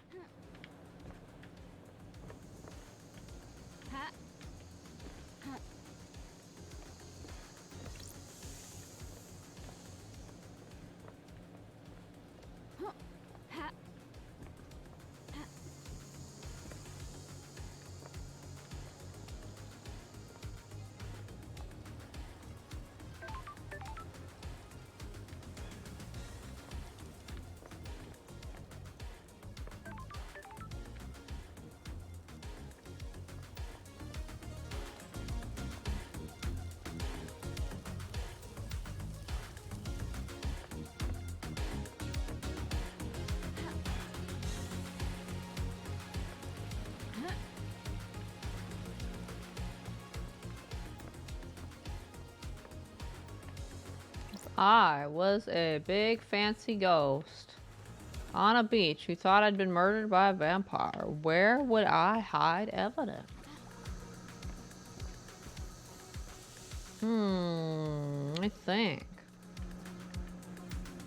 I was a big fancy ghost on a beach who thought I'd been murdered by a vampire. Where would I hide evidence? I think.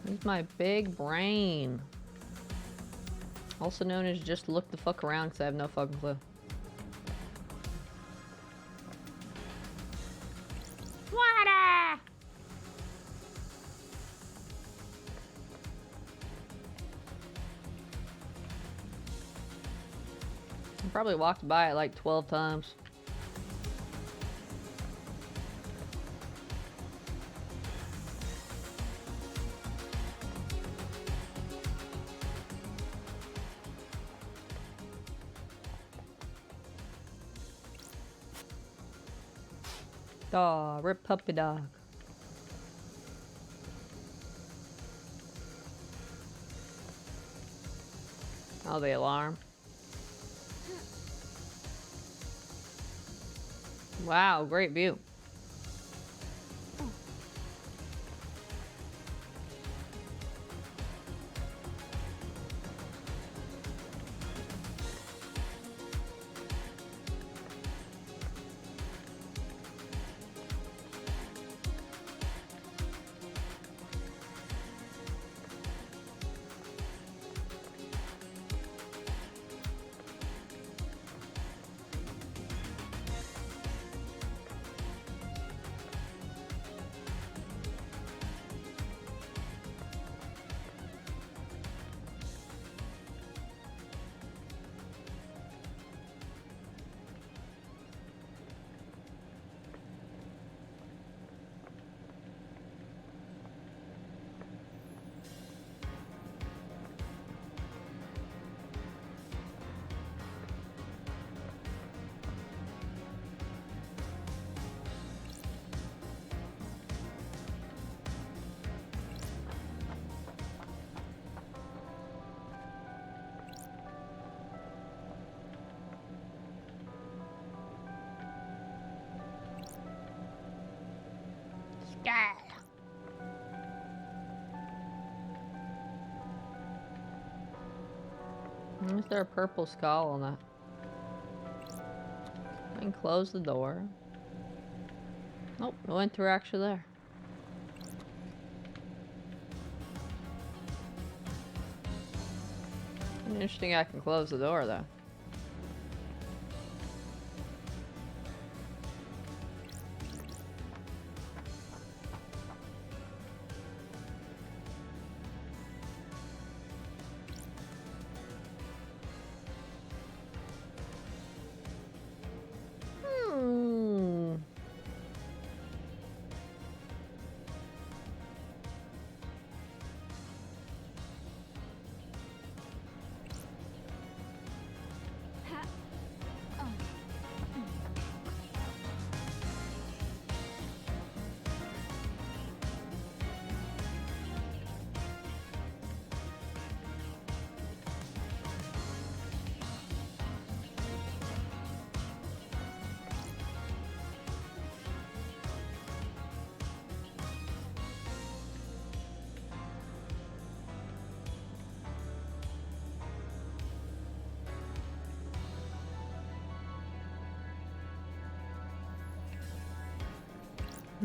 Use my big brain. Also known as just look the fuck around because I have no fucking clue. Probably walked by it like 12 times. Dog, rip puppy dog. Oh, the alarm. Wow, great view. Yeah. Is there a purple skull on that? I can close the door. Nope, no interaction there. Interesting, I can close the door though. Hmm.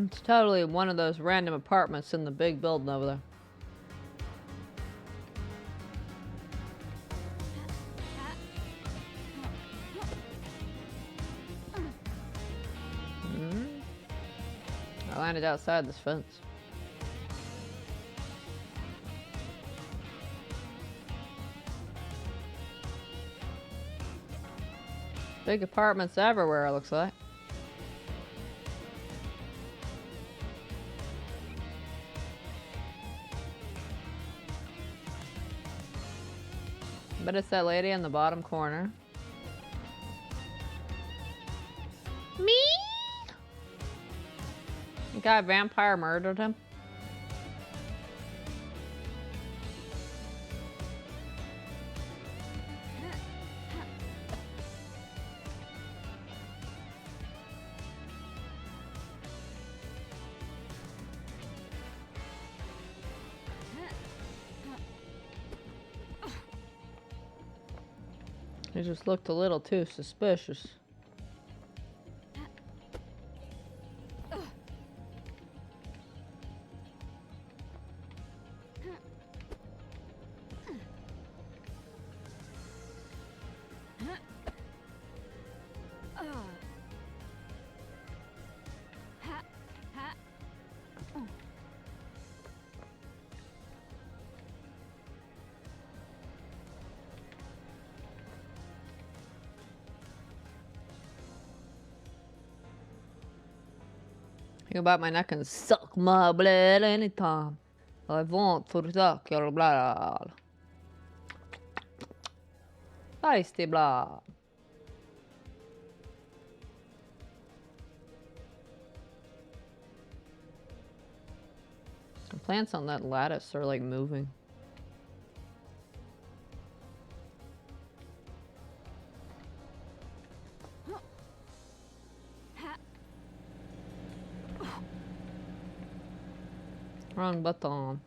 It's totally one of those random apartments in the big building over there. I landed outside this fence. Big apartments everywhere, it looks like. But it's that lady in the bottom corner. Me? The guy vampire murdered him. He just looked a little too suspicious. You can bite my neck and suck my blood anytime. I want to suck your blood. Tasty blood. The plants on that lattice are like moving. Wrong button.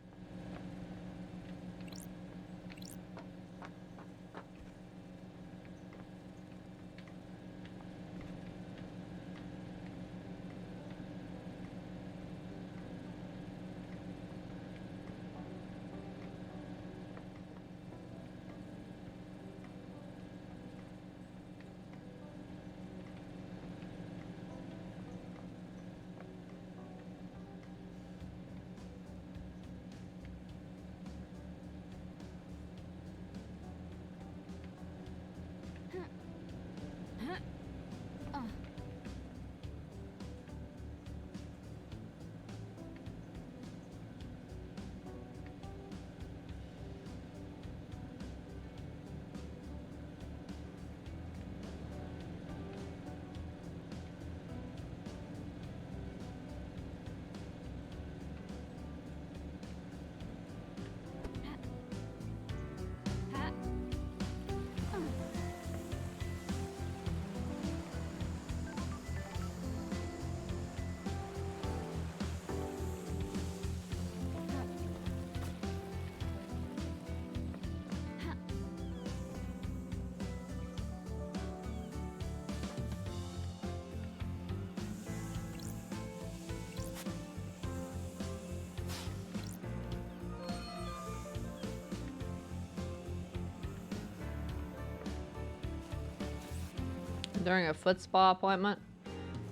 During a foot spa appointment.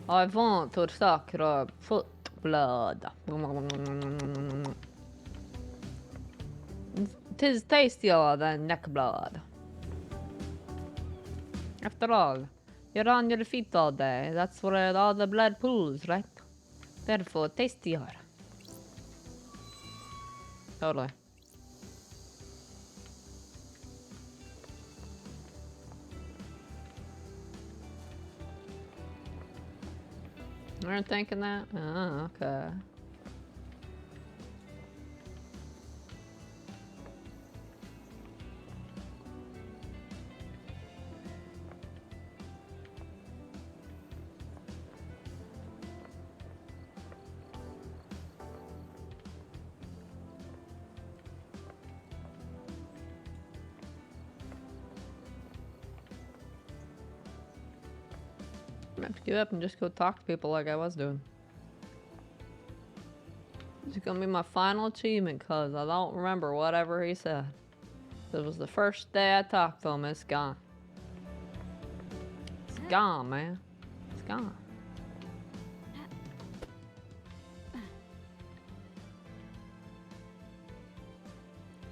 I want to suck your foot blood. Tis tastier than neck blood. After all, you're on your feet all day. That's where all the blood pools, right? Therefore, tastier. Totally. You weren't thinking that? Oh, okay. I have to give up and just go talk to people like I was doing. It's gonna be my final achievement, cause I don't remember whatever he said. It was the first day I talked to him. It's gone. It's gone, man. It's gone.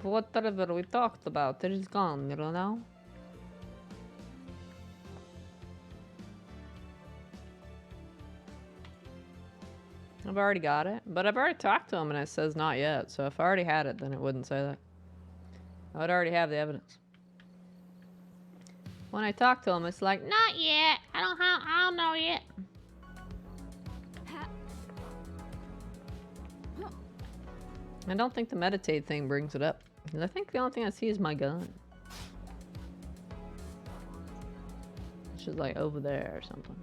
Whatever we talked about, it is gone, you know? I've already got it, but I've already talked to him and it says not yet, so if I already had it, then it wouldn't say that. I would already have the evidence. When I talk to him, it's like, not yet. I don't know yet. I don't think the meditate thing brings it up. I think the only thing I see is my gun. It's just like over there or something.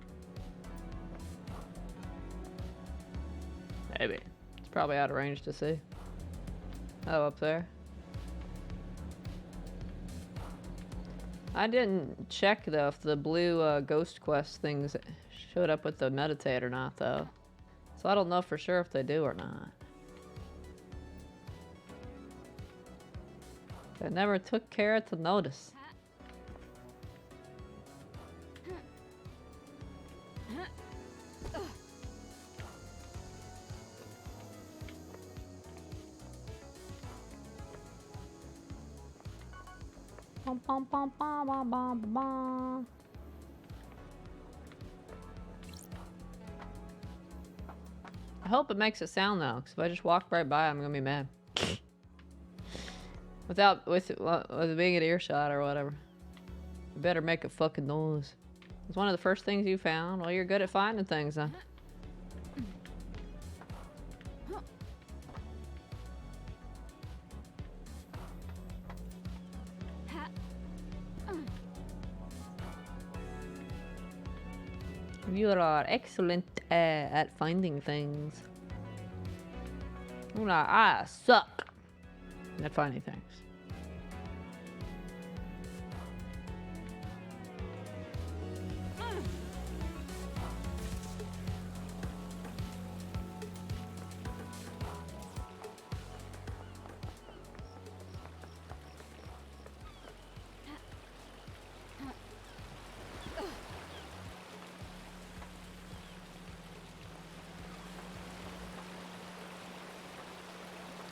Maybe. It's probably out of range to see. Oh, up there. I didn't check though if the blue ghost quest things showed up with the meditate or not though. So I don't know for sure if they do or not. I never took care to notice. Bum, bum, bum, bum, bum, bum, bum. I hope it makes a sound though, because if I just walk right by, I'm gonna be mad. with it being an earshot or whatever. You better make a fucking noise. It's one of the first things you found. Well, you're good at finding things, huh? You are excellent at finding things. I suck at finding things.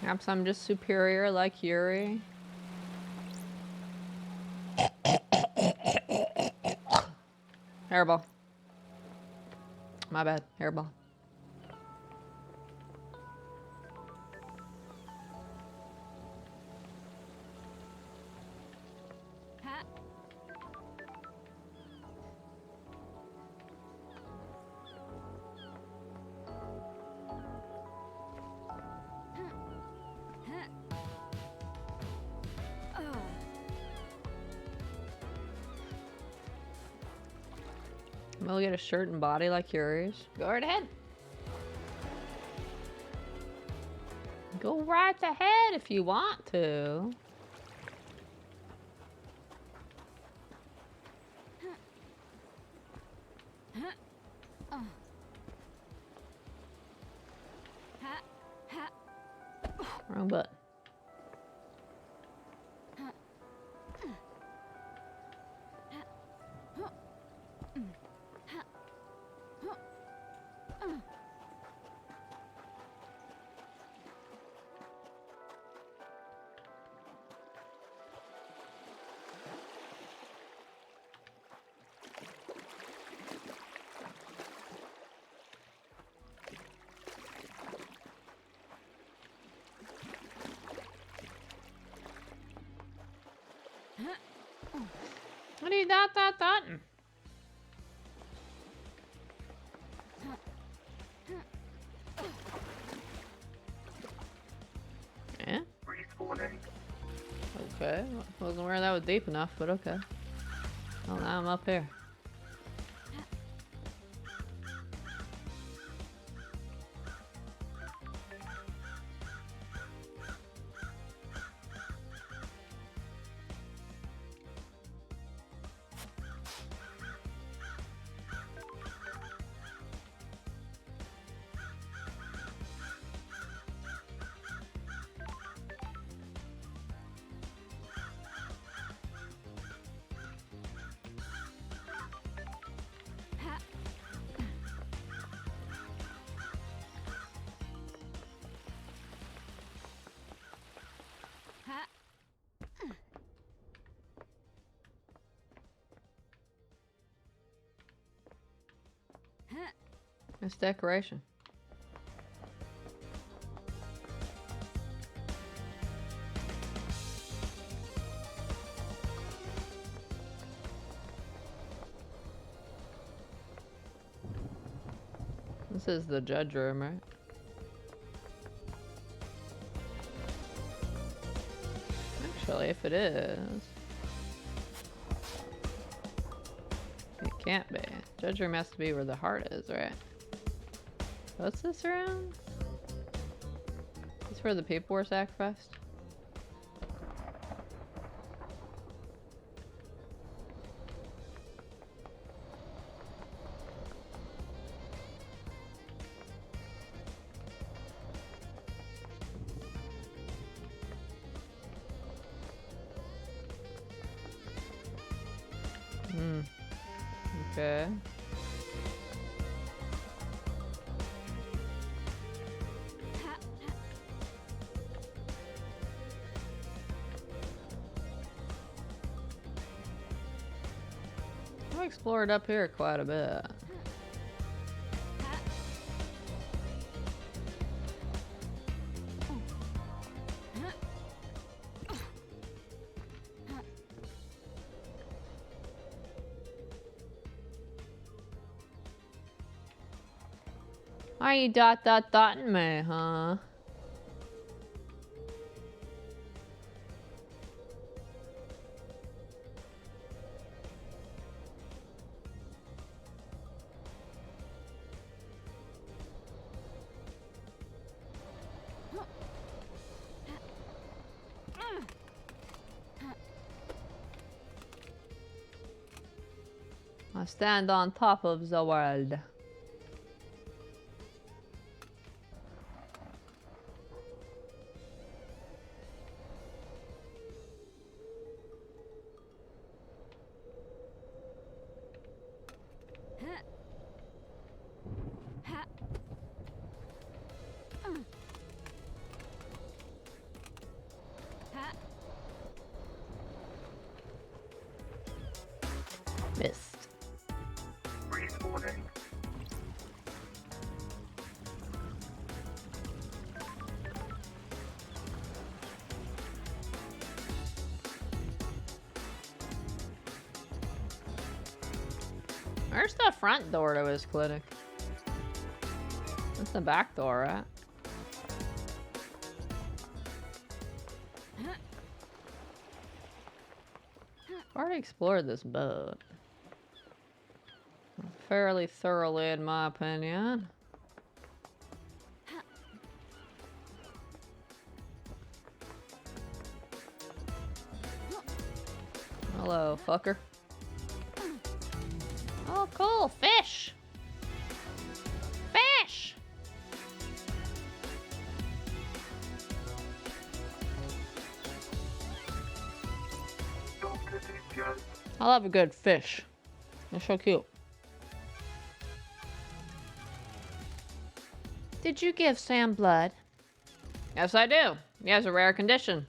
Perhaps I'm just superior like Yuri. Hairball. My bad. Hairball. We'll get a shirt and body like Yuri's. Go right ahead. Go right ahead if you want to. Wrong button. What are you dot? Yeah? Okay. Wasn't aware that was deep enough, but okay. Well, now I'm up here. Nice decoration. This is the judge room, right? Actually, if it is... It can't be. Judge room has to be where the heart is, right? What's this around? Is this where the people were sacrificed? Okay. I've explored up here quite a bit. Why are you dotting me, huh? I stand on top of the world. Missed. Where's the front door to his clinic? That's the back door, right? I've already explored this boat fairly thoroughly, in my opinion. Hello, fucker. Oh, cool. Fish. Fish. I love a good fish. They're so cute. Did you give Sam blood? Yes, I do. He has a rare condition.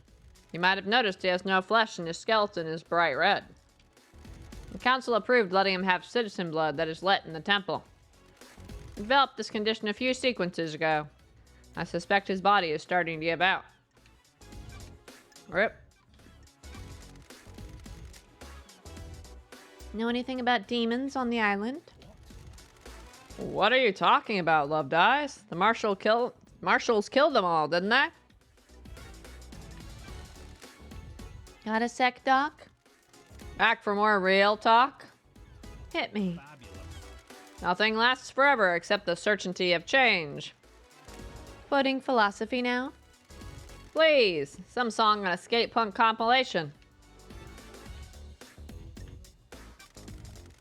You might have noticed he has no flesh and his skeleton is bright red. The council approved letting him have citizen blood that is let in the temple. He developed this condition a few sequences ago. I suspect his body is starting to give out. Rip. Know anything about demons on the island? What are you talking about, Loved Eyes? The marshals killed them all, didn't they? Got a sec, Doc? Back for more real talk? Hit me. Nothing lasts forever except the certainty of change. Quoting philosophy now? Please, some song on a skate punk compilation.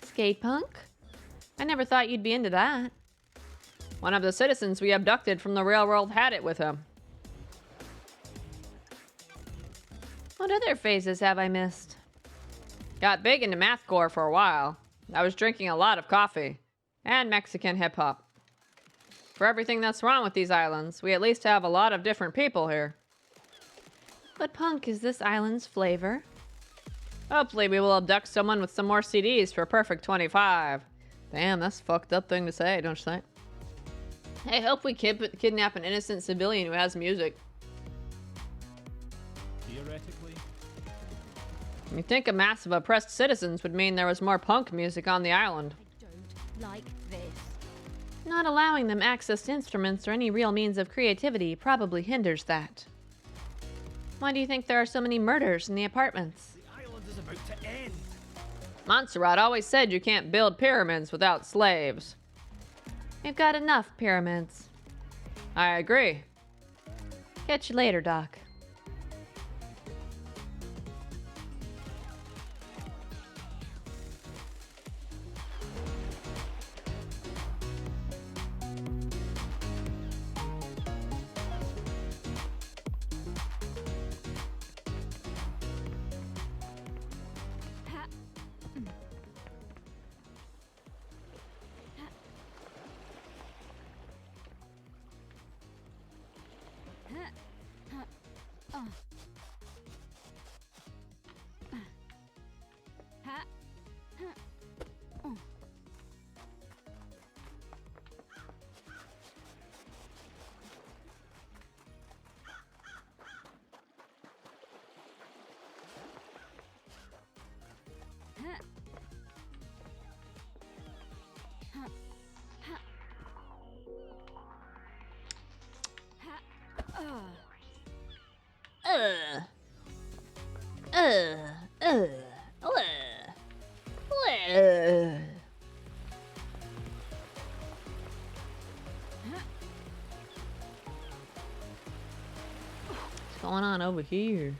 Skate punk? I never thought you'd be into that. One of the citizens we abducted from the real world had it with him. What other phases have I missed? Got big into mathcore for a while. I was drinking a lot of coffee. And Mexican hip hop. For everything that's wrong with these islands, we at least have a lot of different people here. But punk is this island's flavor. Hopefully we will abduct someone with some more CDs for Perfect 25. Damn, that's a fucked up thing to say, don't you think? I hope we kidnap an innocent civilian who has music. Theoretically, You'd think a mass of oppressed citizens would mean there was more punk music on the island. I don't like this. Not allowing them access to instruments or any real means of creativity probably hinders that. Why do you think there are so many murders in the apartments? The island is about to end. Montserrat always said you can't build pyramids without slaves. We've got enough pyramids. I agree. Catch you later, Doc. What's going on over here?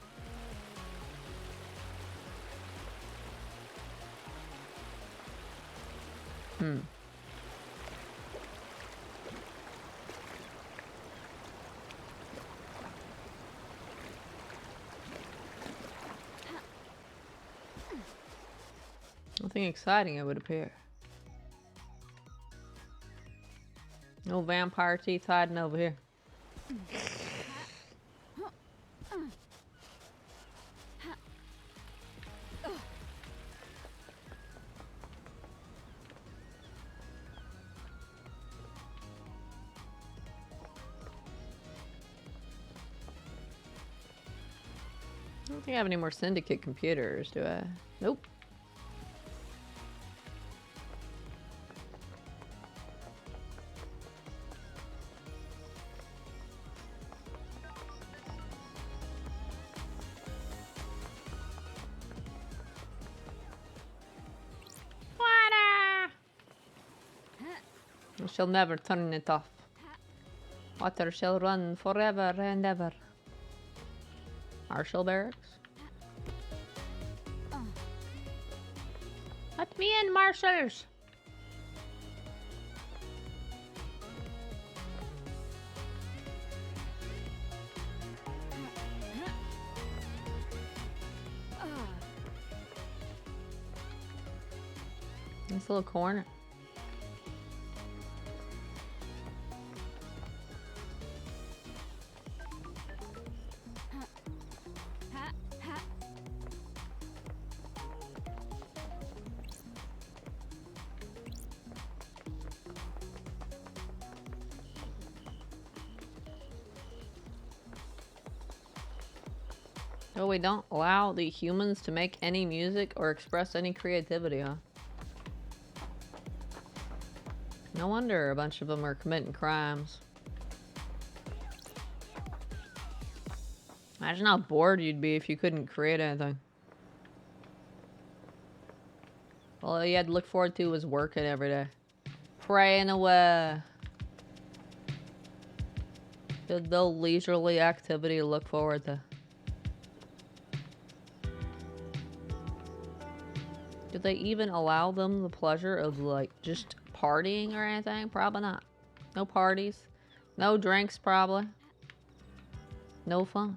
Nothing exciting, it would appear. No vampire teeth hiding over here. I don't think I have any more Syndicate computers, do I? Nope. I shall never turn it off. Water shall run forever and ever. Marshal barracks? Let me in, marshals. This little corner. So we don't allow the humans to make any music or express any creativity, huh? No wonder a bunch of them are committing crimes. Imagine how bored you'd be if you couldn't create anything. All you had to look forward to was working every day. Praying away. Good no leisurely activity to look forward to. Did they even allow them the pleasure of, like, just partying or anything? Probably not. No parties. No drinks, probably. No fun.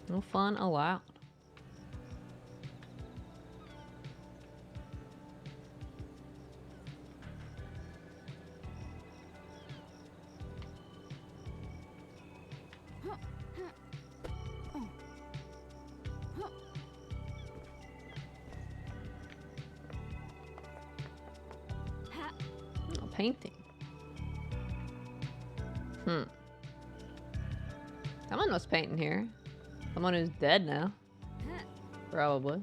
No fun allowed. Painting. Someone was painting here. Someone who's dead now. Probably.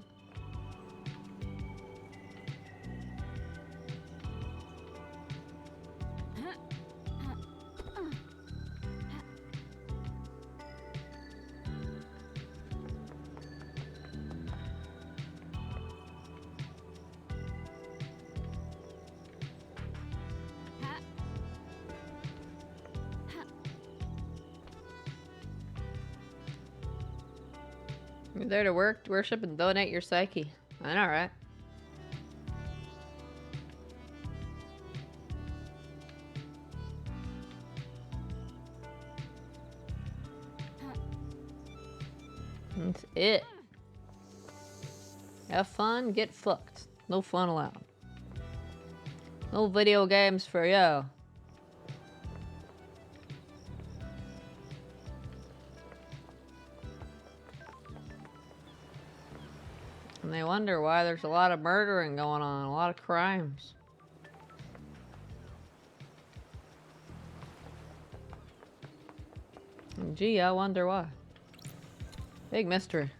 You're there to work, worship, and donate your psyche. I know, right? That's it. Have fun, get fucked. No fun allowed. No video games for you. And they wonder why there's a lot of murdering going on, a lot of crimes. And gee, I wonder why. Big mystery.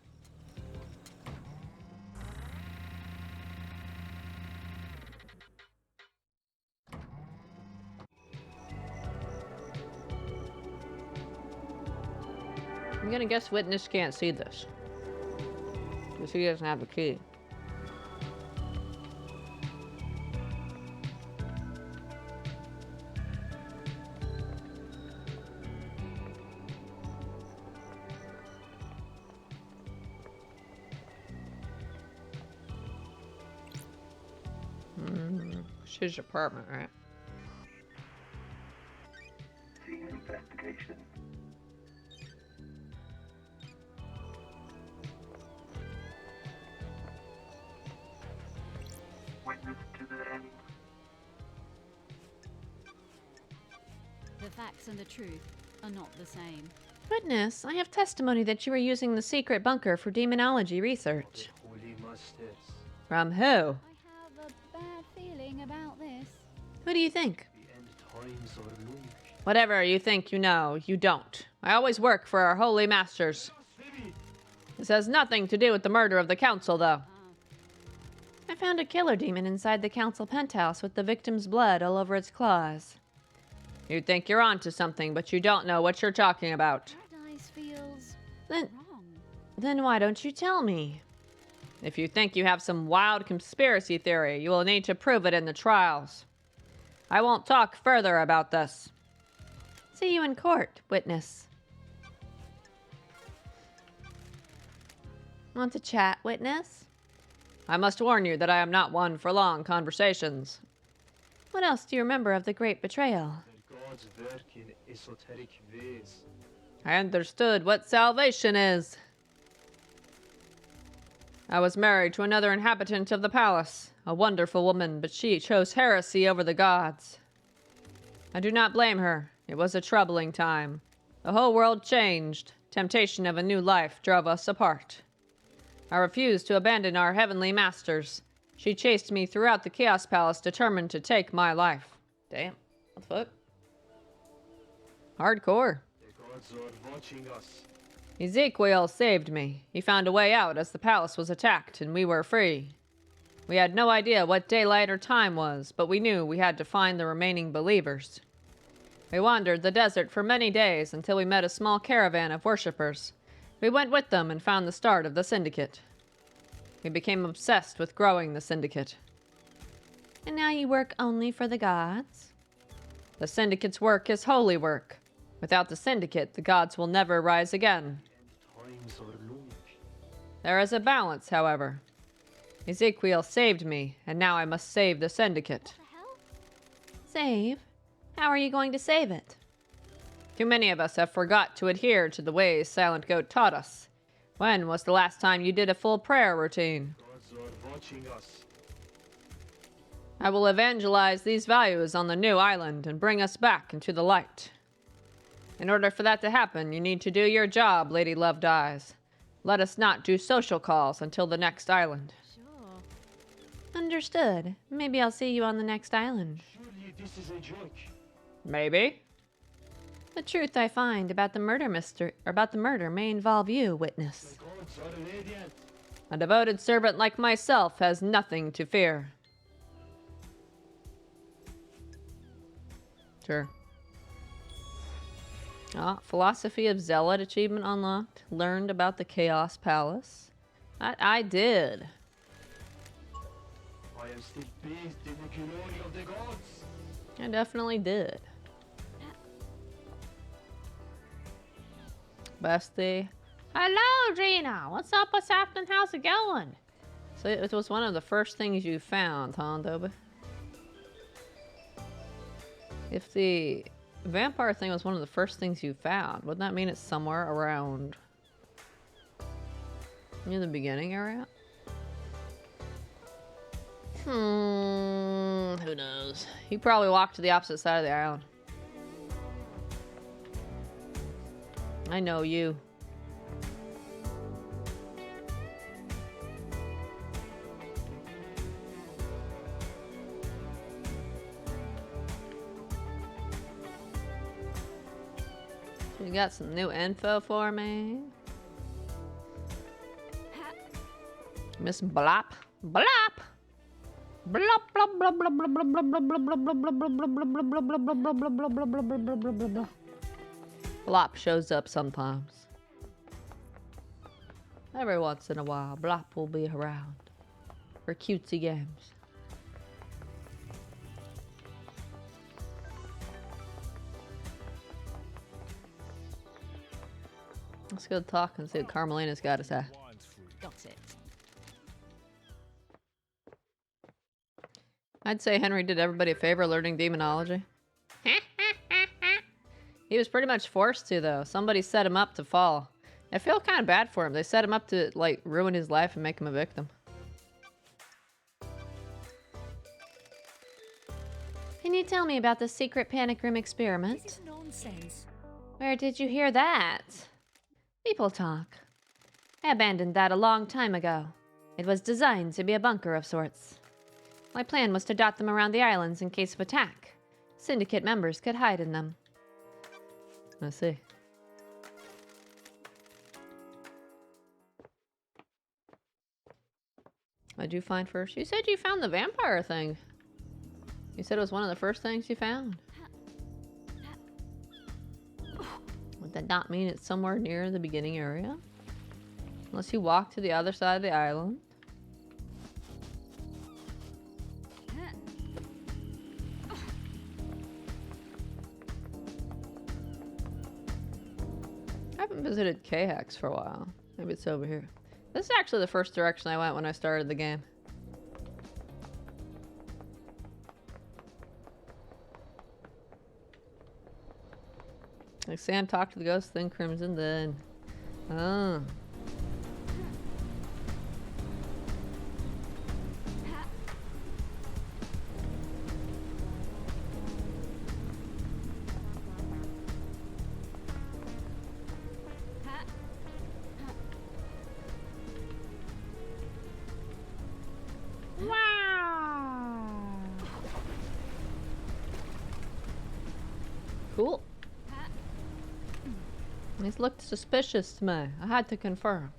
I'm gonna guess Witness can't see this. Because he doesn't have the key. It's his apartment, right? Scene investigation. Witness to the end. The facts and the truth are not the same. Witness, I have testimony that you were using the secret bunker for demonology research. Holy masters. From who? I have a bad feeling about this. Who do you think? The end times are looming. Whatever you think you know, you don't. I always work for our holy masters. This has nothing to do with the murder of the council, though. I found a killer demon inside the council penthouse with the victim's blood all over its claws. You think you're onto something, but you don't know what you're talking about. Paradise feels Then, wrong. then why don't you tell me? If you think you have some wild conspiracy theory, you will need to prove it in the trials. I won't talk further about this. See you in court, witness. Want to chat, witness? I must warn you that I am not one for long conversations. What else do you remember of the great betrayal? Their gods work in esoteric ways. I understood what salvation is. I was married to another inhabitant of the palace, a wonderful woman, but she chose heresy over the gods. I do not blame her. It was a troubling time. The whole world changed. Temptation of a new life drove us apart. I refused to abandon our heavenly masters. She chased me throughout the Chaos Palace, determined to take my life. Damn. What the fuck? Hardcore. The gods are watching us. Ezekiel saved me. He found a way out as the palace was attacked and we were free. We had no idea what daylight or time was, but we knew we had to find the remaining believers. We wandered the desert for many days until we met a small caravan of worshippers. We went with them and found the start of the Syndicate. We became obsessed with growing the Syndicate. And now you work only for the gods? The Syndicate's work is holy work. Without the Syndicate, the gods will never rise again. Times are long. There is a balance, however. Ezekiel saved me, and now I must save the Syndicate. Save? How are you going to save it? Too many of us have forgot to adhere to the ways Silent Goat taught us. When was the last time you did a full prayer routine? Gods are watching us. I will evangelize these values on the new island and bring us back into the light. In order for that to happen, you need to do your job, Lady Loved Eyes. Let us not do social calls until the next island. Sure. Understood. Maybe I'll see you on the next island. Surely this is a joke. Maybe. The truth I find about the murder may involve you, witness. The gods are radiant. A devoted servant like myself has nothing to fear. Sure. Ah, Philosophy of Zealot achievement unlocked. Learned about the Chaos Palace. That I did. I am still bathed in the glory of the gods. I definitely did. Bestie. Hello, Gina. What's up? What's happening? How's it going? So it was one of the first things you found, huh, Dobie? If the vampire thing was one of the first things you found, wouldn't that mean it's somewhere around near the beginning area? Who knows? He probably walked to the opposite side of the island. I know you. You got some new info for me? Miss Blop? Blop! Blop blop blop blop blop blop blop blop blop blop blop blop blop blop blop blop blop blop blop blop. Blop shows up sometimes. Every once in a while, Blop will be around for cutesy games. Let's go talk and see what Carmelina's got to say. Got it. I'd say Henry did everybody a favor learning demonology. He was pretty much forced to, though. Somebody set him up to fall. I feel kind of bad for him. They set him up to, like, ruin his life and make him a victim. Can you tell me about the secret panic room experiment? This is nonsense. Where did you hear that? People talk. I abandoned that a long time ago. It was designed to be a bunker of sorts. My plan was to dot them around the islands in case of attack. Syndicate members could hide in them. I see. What'd you find first? You said you found the vampire thing. You said it was one of the first things you found. Would that not mean it's somewhere near the beginning area? Unless you walk to the other side of the island. I haven't visited K-Hex for a while. Maybe it's over here. This is actually the first direction I went when I started the game. Like Sam talked to the ghost, then Crimson, then... Oh. Cool. These looked suspicious to me. I had to confirm.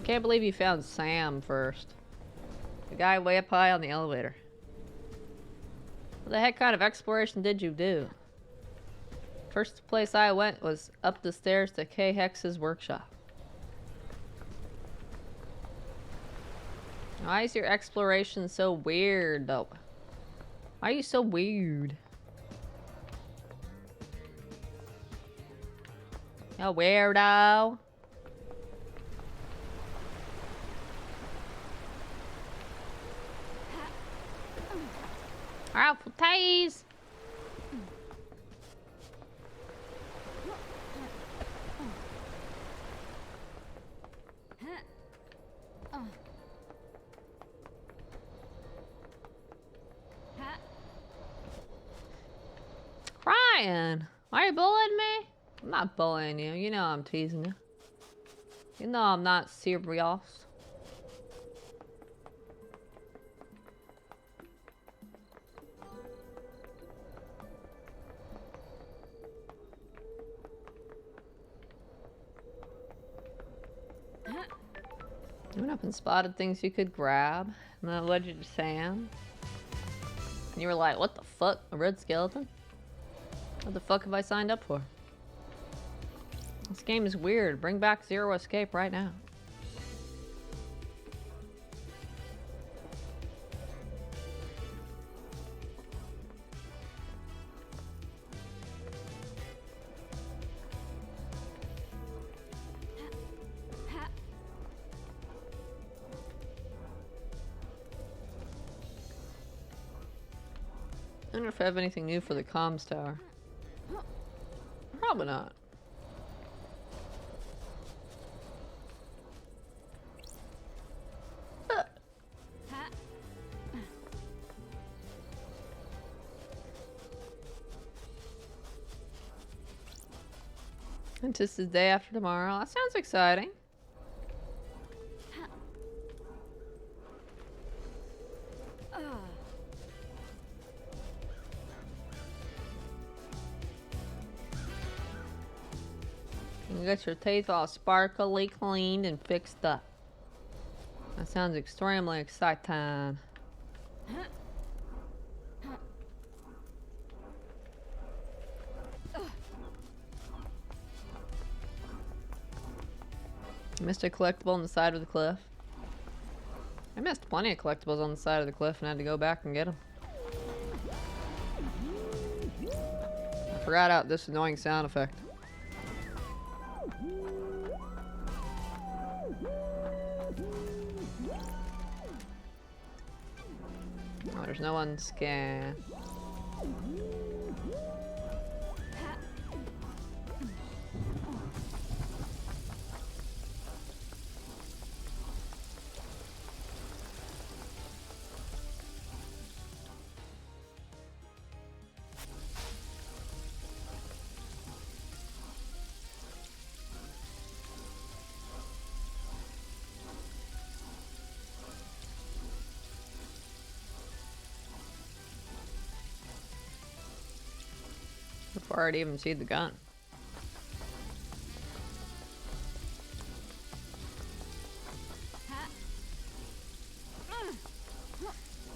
Can't believe you found Sam first. The guy way up high on the elevator. What the heck kind of exploration did you do? First place I went was up the stairs to K. Hex's workshop. Why is your exploration so weird, though? Why are you so weird? You weirdo. Rifle tase. Crying. Why are you bullying me? I'm not bullying you. You know I'm teasing you. You know I'm not serious. You went up and spotted things you could grab, and then led you to Sam. And you were like, what the fuck? A red skeleton? What the fuck have I signed up for? This game is weird. Bring back Zero Escape right now. I wonder if I have anything new for the comms tower. Probably not. And just the day after tomorrow. That sounds exciting. You got your teeth all sparkly cleaned and fixed up. That sounds extremely exciting. Missed a collectible on the side of the cliff. I missed plenty of collectibles on the side of the cliff and had to go back and get them. I forgot out this annoying sound effect. Oh, there's no one scan. Before I'd even see the gun.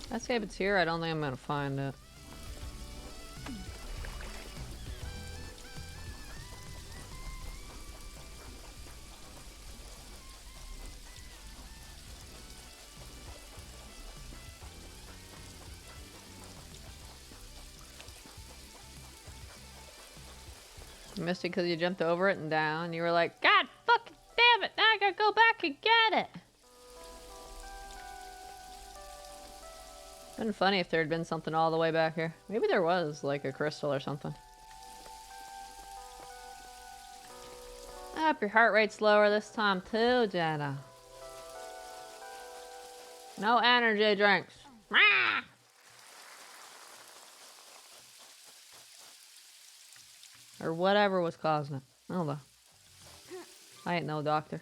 Let's see if it's here. I don't think I'm gonna find it. You missed it because you jumped over it and down. You were like, God fucking damn it, now I gotta go back and get it. Been funny if there had been something all the way back here. Maybe there was, like a crystal or something. I hope your heart rate's lower this time too, Jenna. No energy drinks. Or whatever was causing it. I don't know. I ain't no doctor.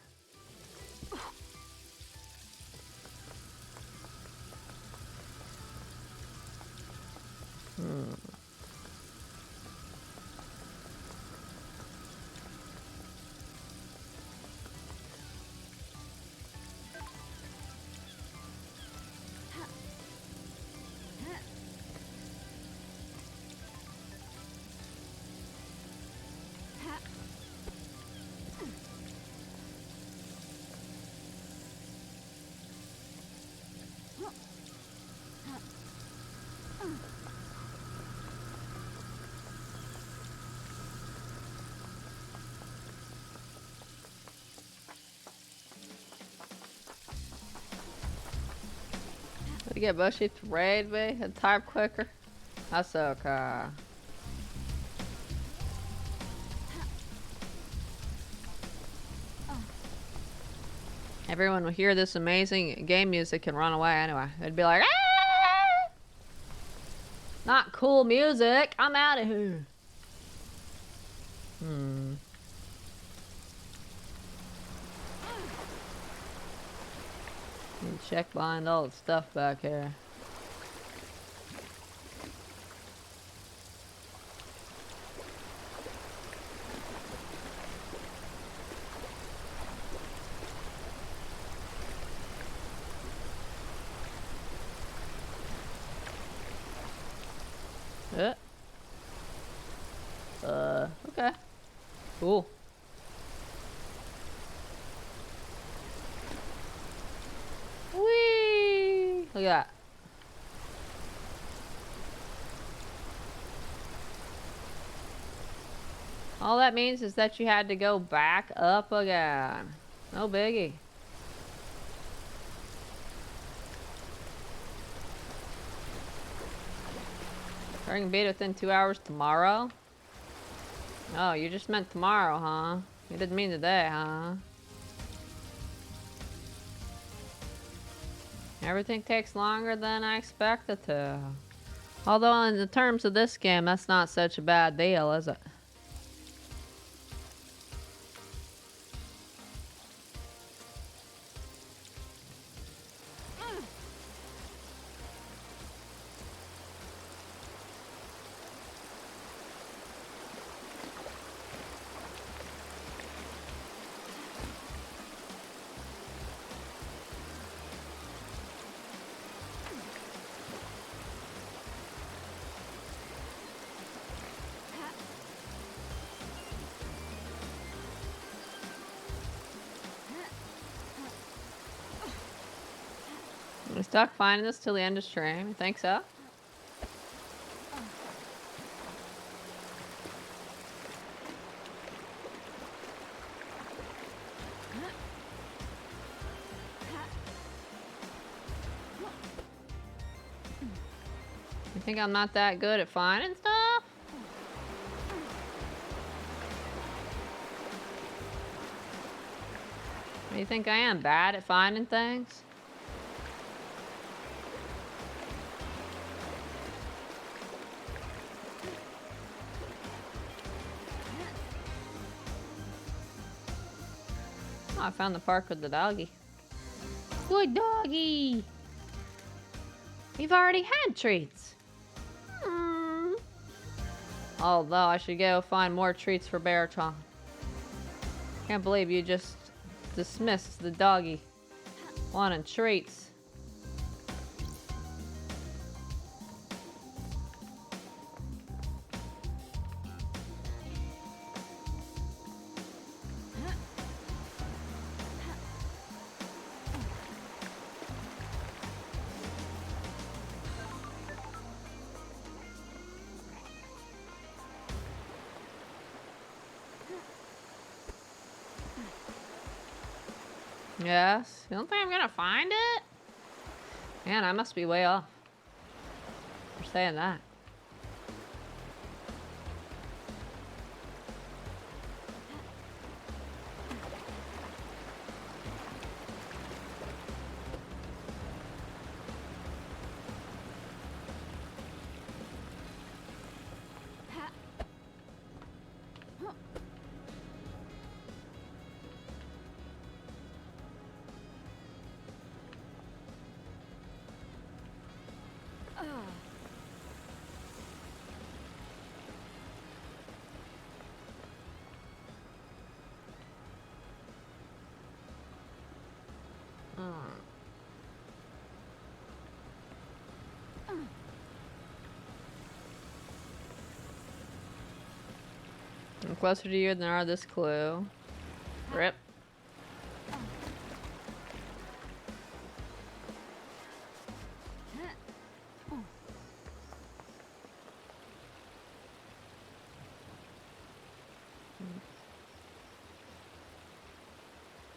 Did you get bushy to raid me and type quicker? That's okay. Everyone will hear this amazing game music and run away anyway. They'd be like, ah! Not cool music. I'm out of here. Check behind all the stuff back here. Okay. Cool. Whee! Look at that. All that means is that you had to go back up again. No biggie. Starting beat within 2 hours tomorrow? Oh, you just meant tomorrow, huh? You didn't mean today, huh? Everything takes longer than I expected to. Although in the terms of this game, that's not such a bad deal, is it? We stuck finding this till the end of stream. You think so? You think I'm not that good at finding stuff? Or you think I am bad at finding things? Oh, I found the park with the doggy. Good doggy! We've already had treats. Although I should go find more treats for Baritron. Can't believe you just dismissed the doggy wanting treats. Yes? You don't think I'm gonna find it? Man, I must be way off for saying that. I'm closer to you than are this clue. Rip.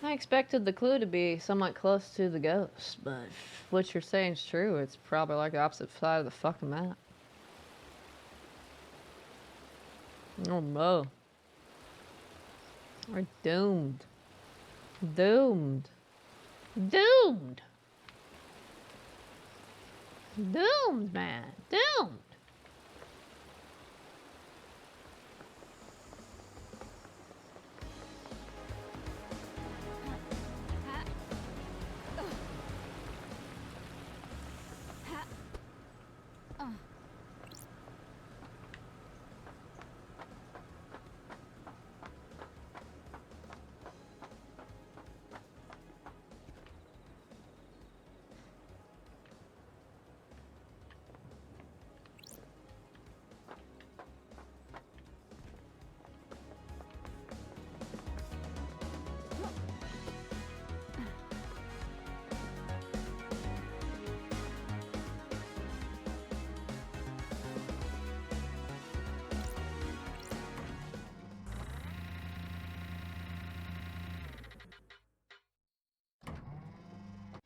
I expected the clue to be somewhat close to the ghost, but if what you're saying is true, it's probably like the opposite side of the fucking map. Oh no. We're doomed. Doomed. Doomed! Doomed, man. Doomed!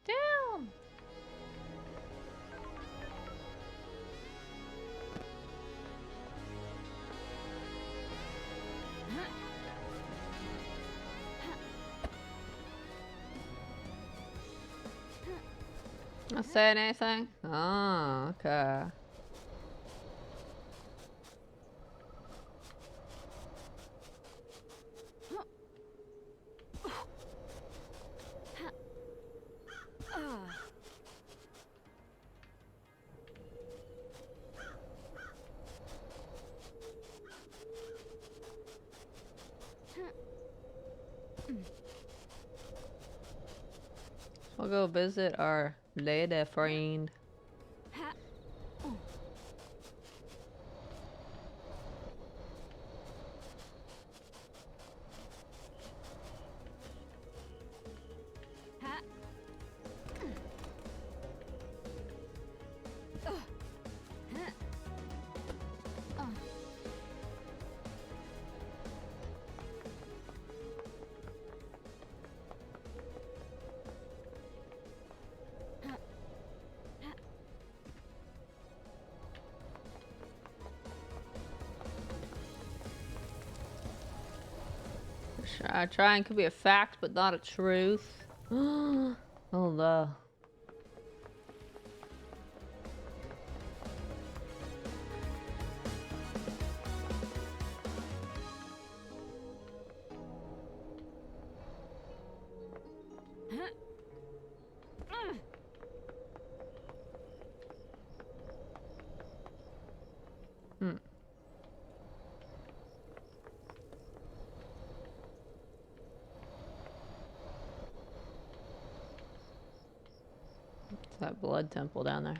Down! Not saying anything? Oh, okay. We'll go visit our lady friend. Trying could be a fact, but not a truth. Oh no. That blood temple down there.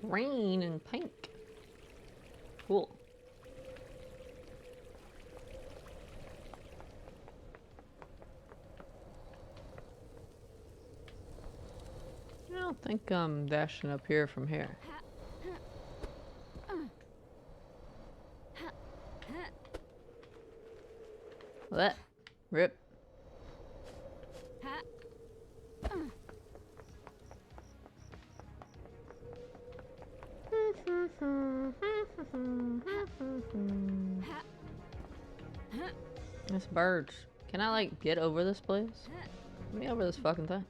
Green and pink. Cool. I don't think I'm dashing up here from here. What? Rip. This bird. Can I like get over this place? Get me over this fucking thing.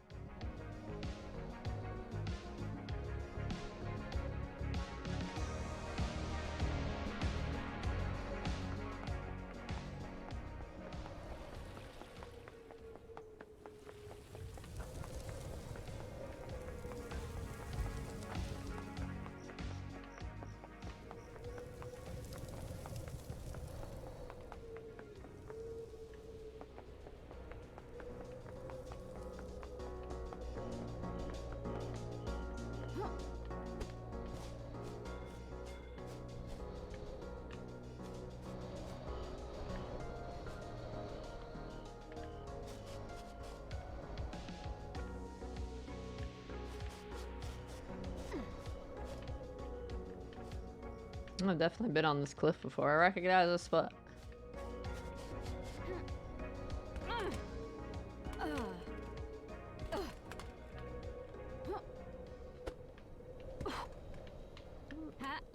I've definitely been on this cliff before. I recognize this spot.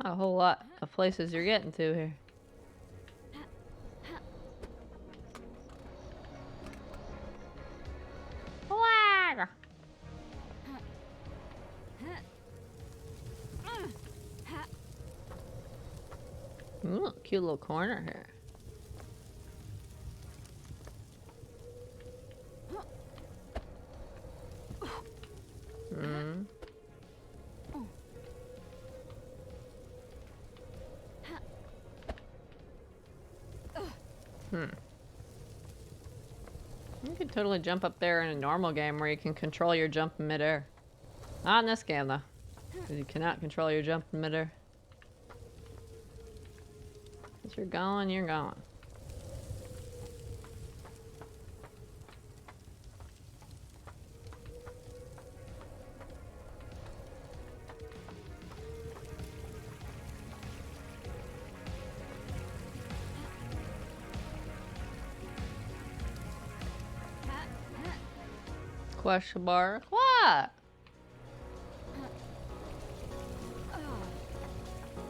A whole lot of places you're getting to here. Flag! Ooh, cute little corner here. Hmm. You could totally jump up there in a normal game where you can control your jump in midair. Not in this game though. 'Cause you cannot control your jump in midair. Once you're going, you're going. Question mark? What?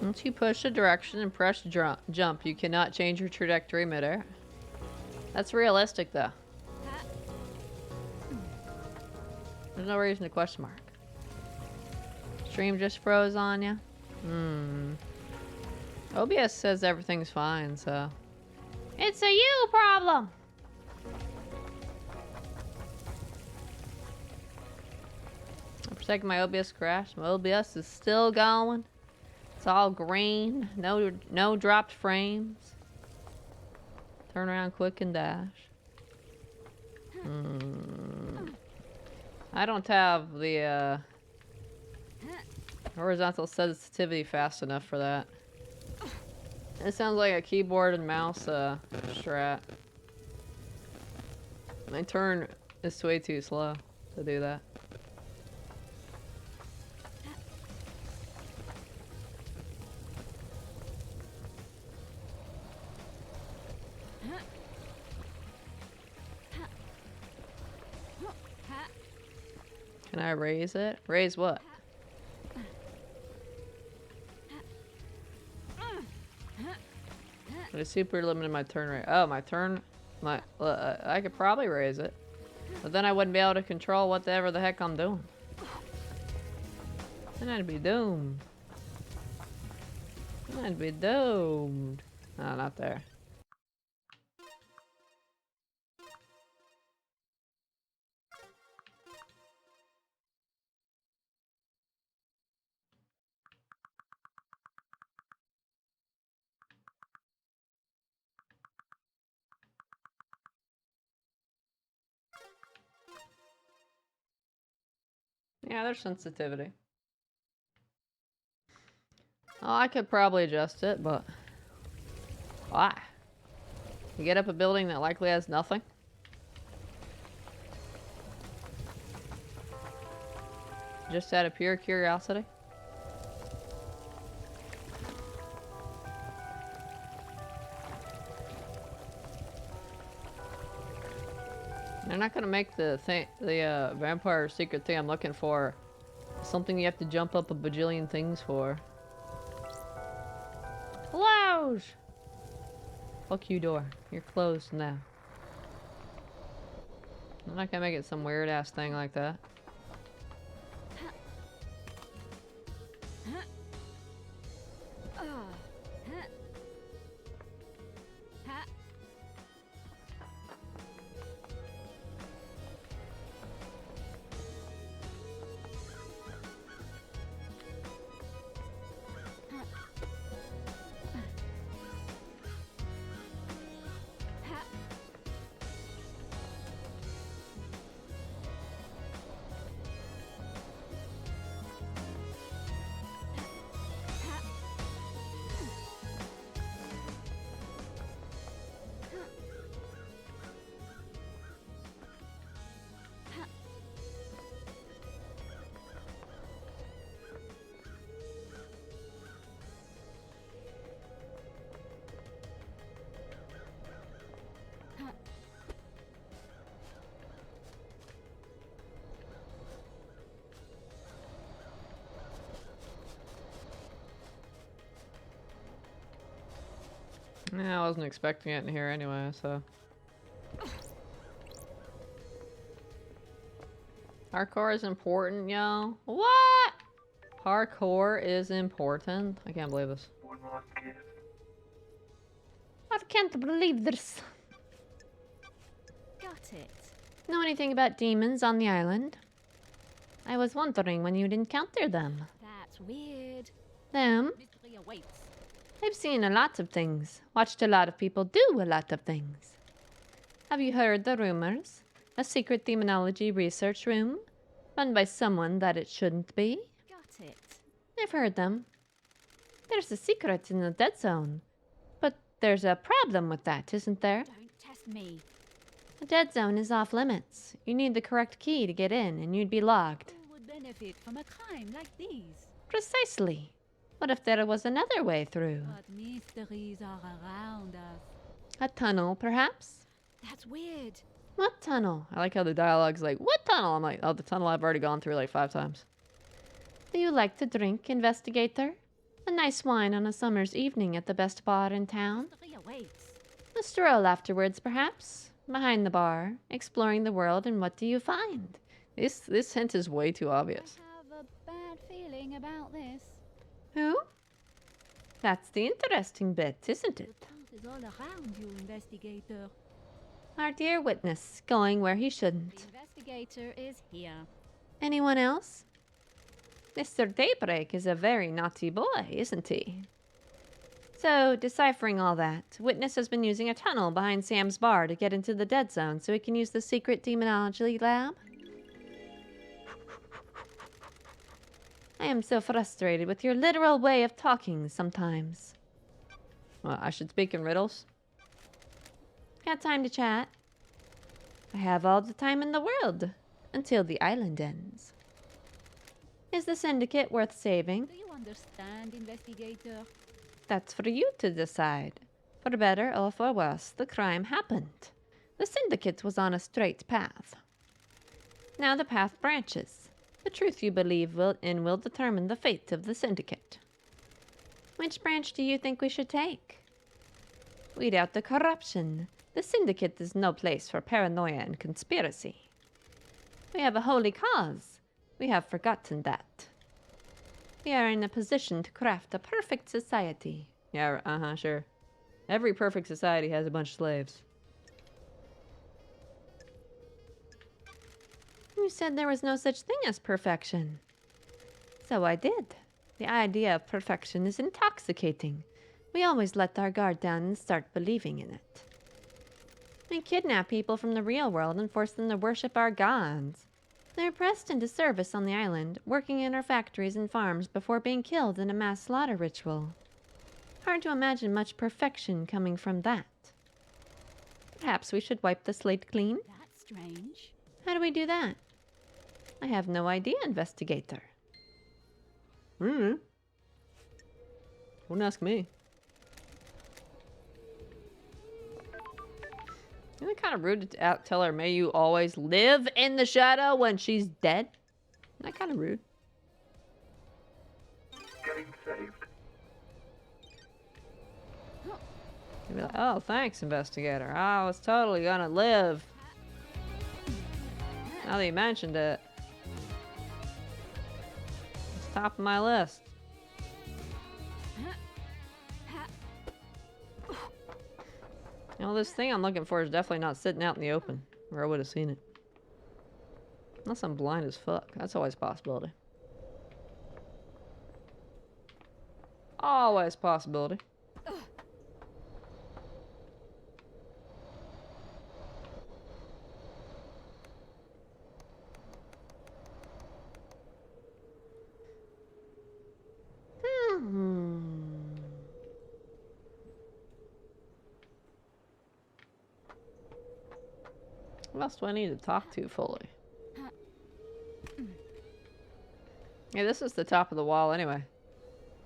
Once you push a direction and press jump, you cannot change your trajectory midair. That's realistic though. There's no reason to question mark. Stream just froze on ya? OBS says everything's fine, so. It's a you problem. I'm protecting my OBS crash. My OBS is still going. It's all green. No dropped frames. Turn around quick and dash. I don't have the horizontal sensitivity fast enough for that. It sounds like a keyboard and mouse strat. My turn is way too slow to do that. Can I raise it? Raise what? It's super limited my turn rate. Oh, my turn. I could probably raise it, but then I wouldn't be able to control whatever the heck I'm doing. Then I'd be doomed. I'd be doomed. No, not there. Yeah, there's sensitivity. Oh, I could probably adjust it, but why? You get up a building that likely has nothing? Just out of pure curiosity? They're not gonna make the vampire secret thing I'm looking for something you have to jump up a bajillion things for. Close! Fuck you, door. You're closed now. I'm not gonna make it some weird ass thing like that. Yeah, I wasn't expecting it in here anyway, so. Parkour is important, yo. What? Parkour is important? I can't believe this. One last kiss. I can't believe this. Got it. Know anything about demons on the island? I was wondering when you'd encounter them. That's weird. Them? Mystery awaits. I've seen a lot of things, watched a lot of people do a lot of things. Have you heard the rumors? A secret demonology research room? Run by someone that it shouldn't be? Got it. I've heard them. There's a secret in the dead zone. But there's a problem with that, isn't there? Don't test me. The dead zone is off limits. You need the correct key to get in, and you'd be logged. Who would benefit from a crime like these? Precisely. What if there was another way through? But mysteries are around us. A tunnel, perhaps? That's weird. What tunnel? I like how the dialogue's like, what tunnel? I'm like, oh, the tunnel I've already gone through like 5 times. Do you like to drink, investigator? A nice wine on a summer's evening at the best bar in town? Mystery awaits. A stroll afterwards, perhaps? Behind the bar, exploring the world, and what do you find? This hint is way too obvious. I have a bad feeling about this. Who? That's the interesting bit, isn't The it? truth is all around you, investigator. Our dear witness, going where he The shouldn't. investigator is here. Anyone else? Mr. Daybreak is a very naughty boy, isn't he? So, deciphering all that, Witness has been using a tunnel behind Sam's bar to get into the dead zone so he can use the secret demonology lab? I am so frustrated with your literal way of talking sometimes. Well, I should speak in riddles. Got time to chat? I have all the time in the world, until the island ends. Is the syndicate worth saving? Do you understand, investigator? That's for you to decide. For better or for worse, the crime happened. The syndicate was on a straight path. Now the path branches. The truth you believe will determine the fate of the syndicate. Which branch do you think we should take? Weed out the corruption. The syndicate is no place for paranoia and conspiracy. We have a holy cause. We have forgotten that. We are in a position to craft a perfect society. Yeah, sure. Every perfect society has a bunch of slaves. You said there was no such thing as perfection. So I did. The idea of perfection is intoxicating. We always let our guard down and start believing in it. We kidnap people from the real world and force them to worship our gods. They're pressed into service on the island, working in our factories and farms before being killed in a mass slaughter ritual. Hard to imagine much perfection coming from that. Perhaps we should wipe the slate clean? That's strange. How do we do that? I have no idea, investigator. Wouldn't ask me. Isn't it kind of rude to tell her, may you always live in the shadow when she's dead? Isn't that kind of rude? Getting saved. You'd be like, oh, thanks, investigator. I was totally gonna live. Now that you mentioned it. It's top of my list. You know, this thing I'm looking for is definitely not sitting out in the open, where I would have seen it. Unless I'm blind as fuck. That's always a possibility. Always a possibility. What else do I need to talk to fully? Yeah, this is the top of the wall anyway.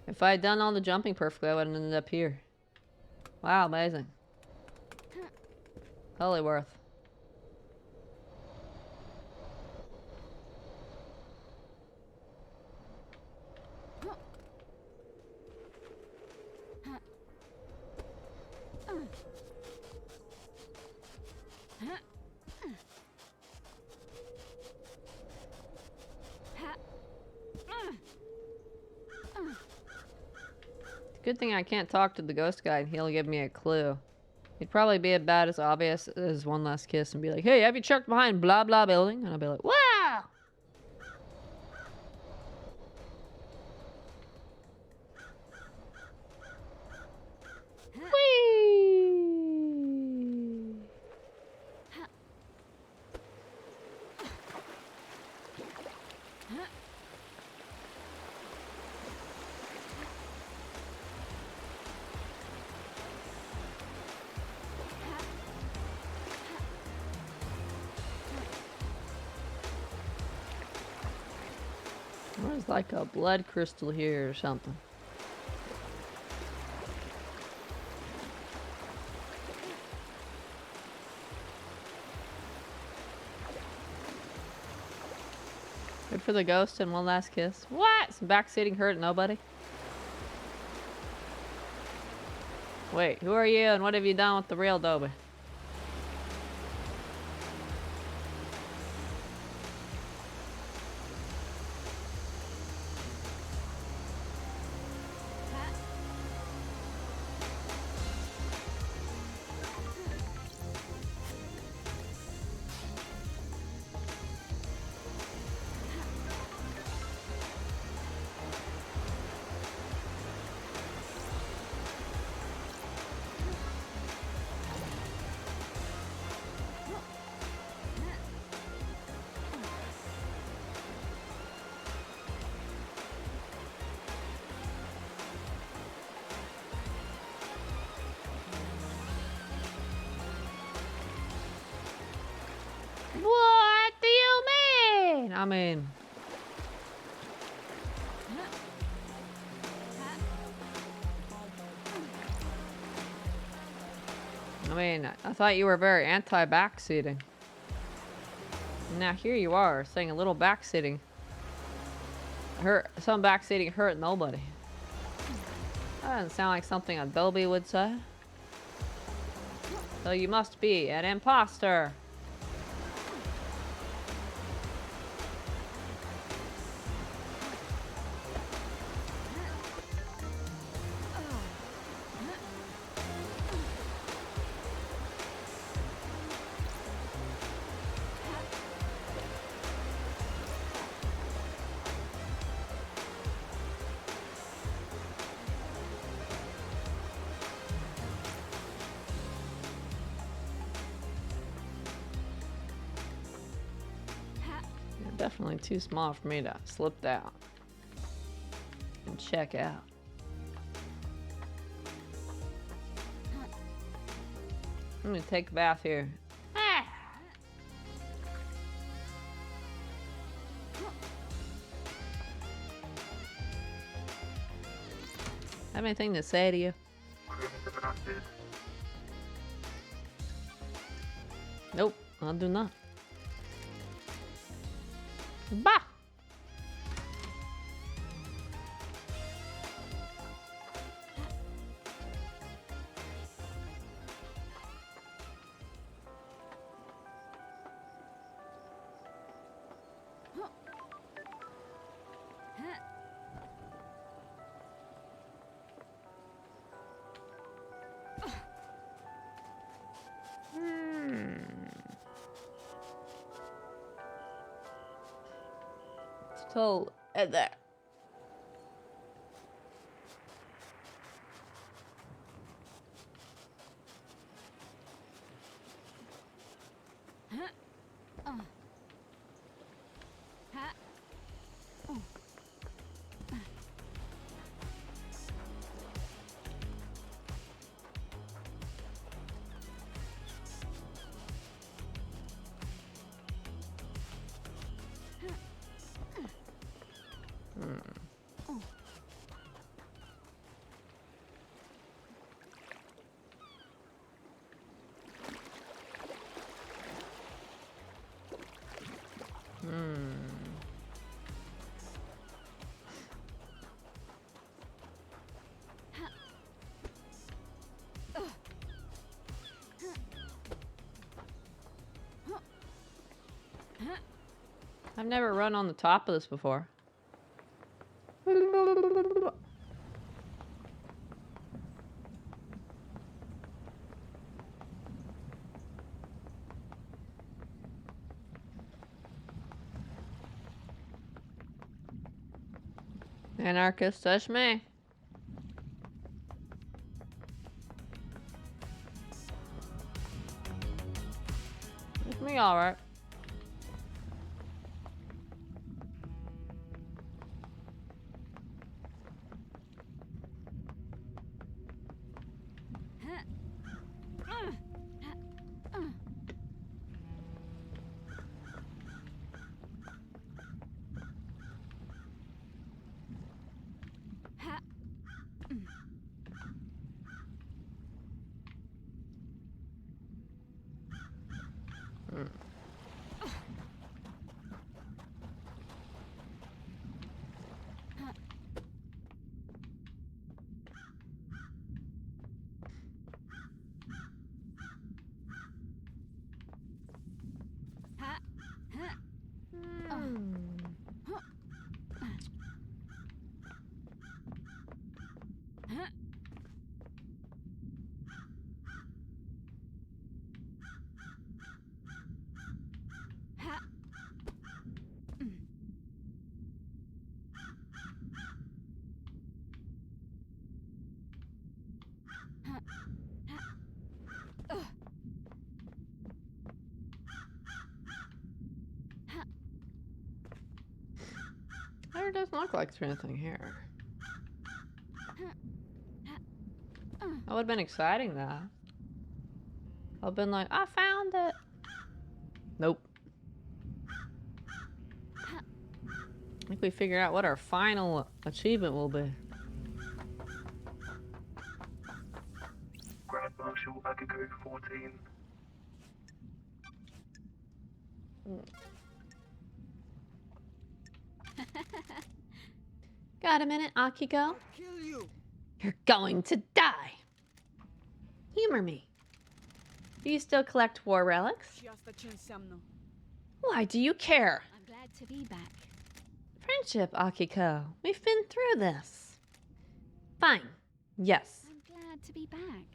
If I had done all the jumping perfectly, I would have ended up here. Wow, amazing. Totally worth. Good thing I can't talk to the ghost guy and he'll give me a clue. He'd probably be about as obvious as One Last Kiss and be like, hey, have you checked behind blah blah building? And I'll be like, wow! Whee! There's like a blood crystal here or something. Good for the ghost and One Last Kiss. What? Some backseating hurt nobody? Wait, who are you and what have you done with the real Dobie? What do you mean? I mean... I thought you were very anti-backseating. Now here you are, saying a little backseating. Some backseating hurt nobody. That doesn't sound like something a Dobie would say. So you must be an imposter. Definitely too small for me to slip down and check out. I'm gonna take a bath here. Have anything to say to you? Nope, I do not. Bah! So, there. I've never run on the top of this before. Anarchist, that's me. It's me, alright. There doesn't look like there's anything here. That would have been exciting, though. I've been like, I found it. Nope. I think we figured out what our final achievement will be. Grand Marshal Akiko 14. Got a minute, Akiko? Kill you! You're going to die. Humor me. Do you still collect war relics? Why do you care? I'm glad to be back. Friendship, Akiko. We've been through this. Fine. Yes. I'm glad to be back.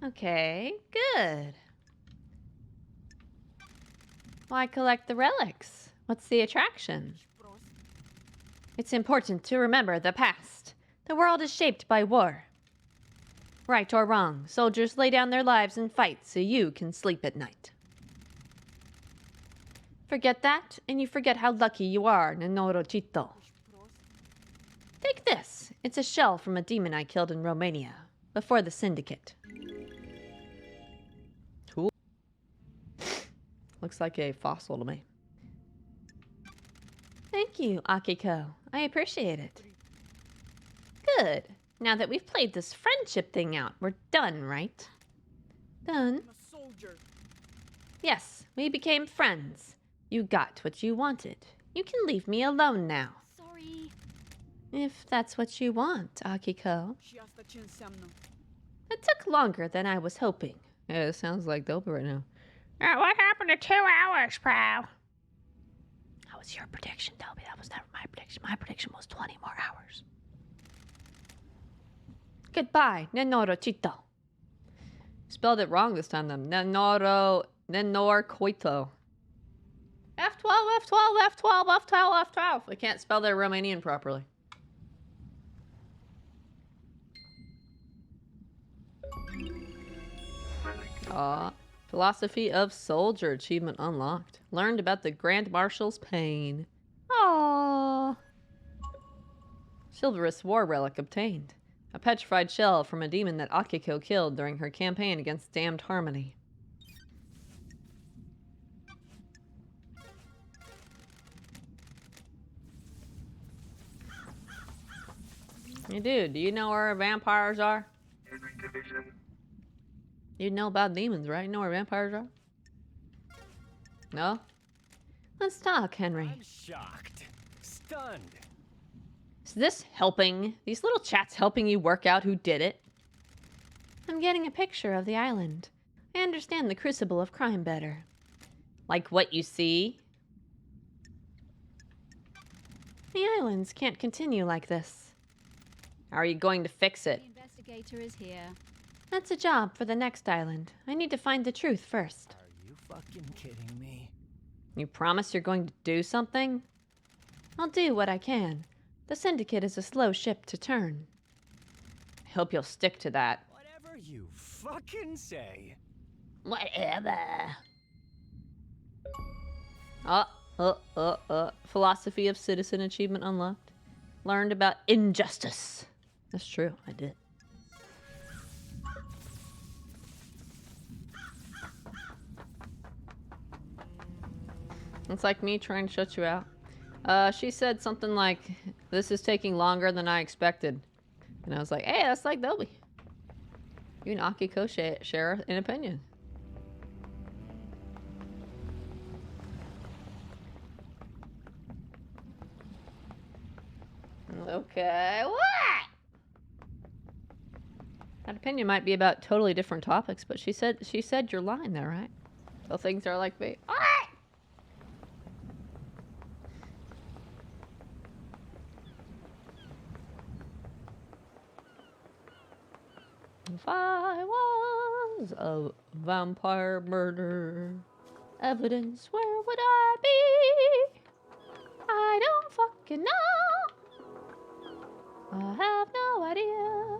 Okay, good. Why collect the relics? What's the attraction? It's important to remember the past. The world is shaped by war. Right or wrong, soldiers lay down their lives and fight so you can sleep at night. Forget that, and you forget how lucky you are, Nenorochito. Take this. It's a shell from a demon I killed in Romania, before the Syndicate. Cool. Looks like a fossil to me. Thank you, Akiko. I appreciate it. Good. Now that we've played this friendship thing out, we're done, right? Done? Yes, we became friends. You got what you wanted. You can leave me alone now. Sorry. If that's what you want, Akiko. It took longer than I was hoping. Yeah, it sounds like Dope right now. What happened to 2 hours, pal? That was your prediction, Toby. That was never my prediction. My prediction was 20 more hours. Goodbye, Nenorochito. Spelled it wrong this time, then. Nenorcoito. F12, F12, F12, F12, F12. I can't spell their Romanian properly. Philosophy of Soldier achievement unlocked. Learned about the Grand Marshal's pain. Aww. Chivalrous War Relic obtained. A petrified shell from a demon that Akiko killed during her campaign against Damned Harmony. Hey dude, do you know where vampires are? Henry Division. You know about demons, right? You know where vampires are? No? Let's talk, Henry. I'm shocked. Stunned. Is this helping? These little chats helping you work out who did it? I'm getting a picture of the island. I understand the crucible of crime better. Like what you see? The islands can't continue like this. How are you going to fix The it? investigator is here. That's a job for the next island. I need to find the truth first. Are you fucking kidding me? You promise you're going to do something? I'll do what I can. The Syndicate is a slow ship to turn. I hope you'll stick to that. Whatever you fucking say. Whatever. Philosophy of citizen achievement unlocked. Learned about injustice. That's true, I did. It's like me trying to shut you out. She said something like, "This is taking longer than I expected." And I was like, hey, that's like Dobie. You and Akiko share an opinion. Okay, what? That opinion might be about totally different topics, but she said your line there, right? So things are like me. What? If I was a vampire murderer, evidence, where would I be? I don't fucking know. I have no idea.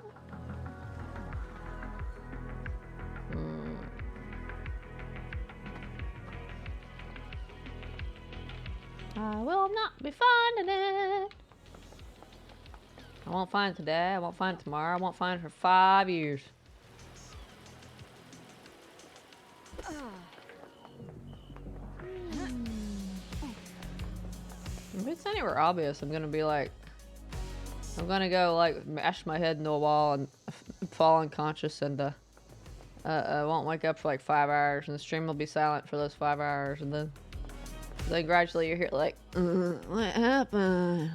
I will not be finding it. I won't find it today. I won't find it tomorrow. I won't find it for 5 years. If it's anywhere obvious, I'm gonna be like, I'm gonna go like mash my head into a wall and fall unconscious, and I won't wake up for like 5 hours, and the stream will be silent for those 5 hours, and then gradually you're here like, what happened?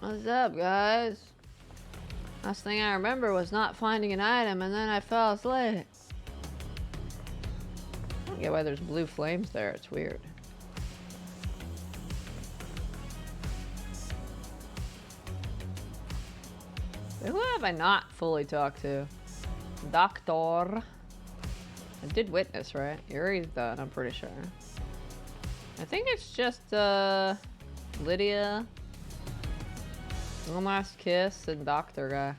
What's up, guys? Last thing I remember was not finding an item, and then I fell asleep. I don't get why there's blue flames there. It's weird. Who have I not fully talked to? Doctor. I did witness, right? Yuri's done, I'm pretty sure. I think it's just, Lydia. One Last Kiss and Doctor guy.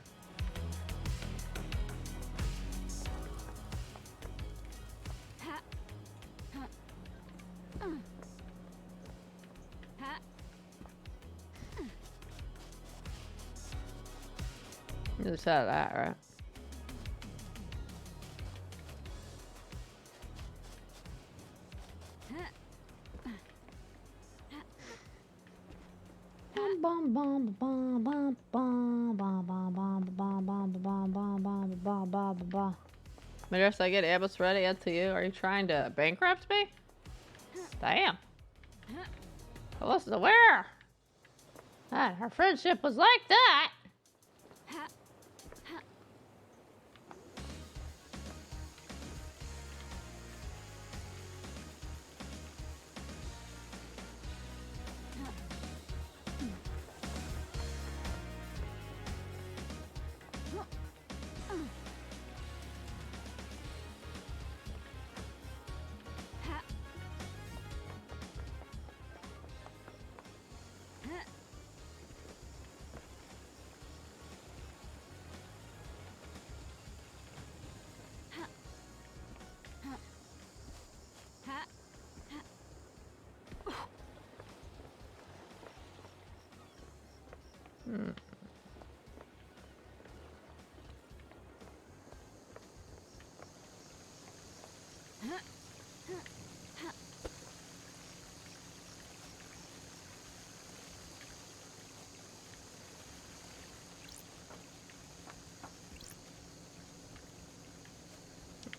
You just had that, right? Madras, I get Abbott's ready up to you. Are you trying to bankrupt me? Damn. I wasn't aware that our friendship was like that.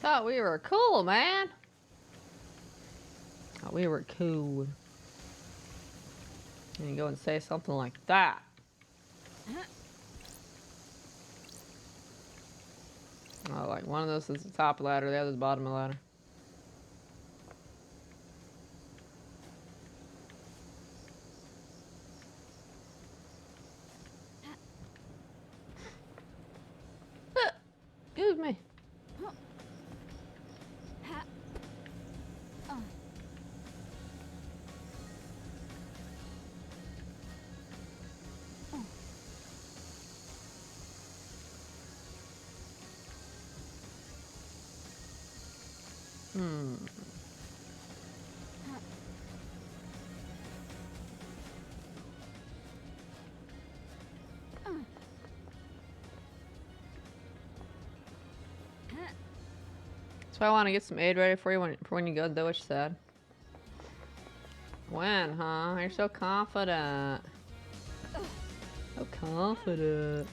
Thought we were cool, man. Thought we were cool. And you go and say something like that. Oh, like one of those is the top ladder, the other's the bottom of the ladder. with me. So I want to get some aid ready for you for when you go, though, what you said. When, huh? You're so confident. So confident.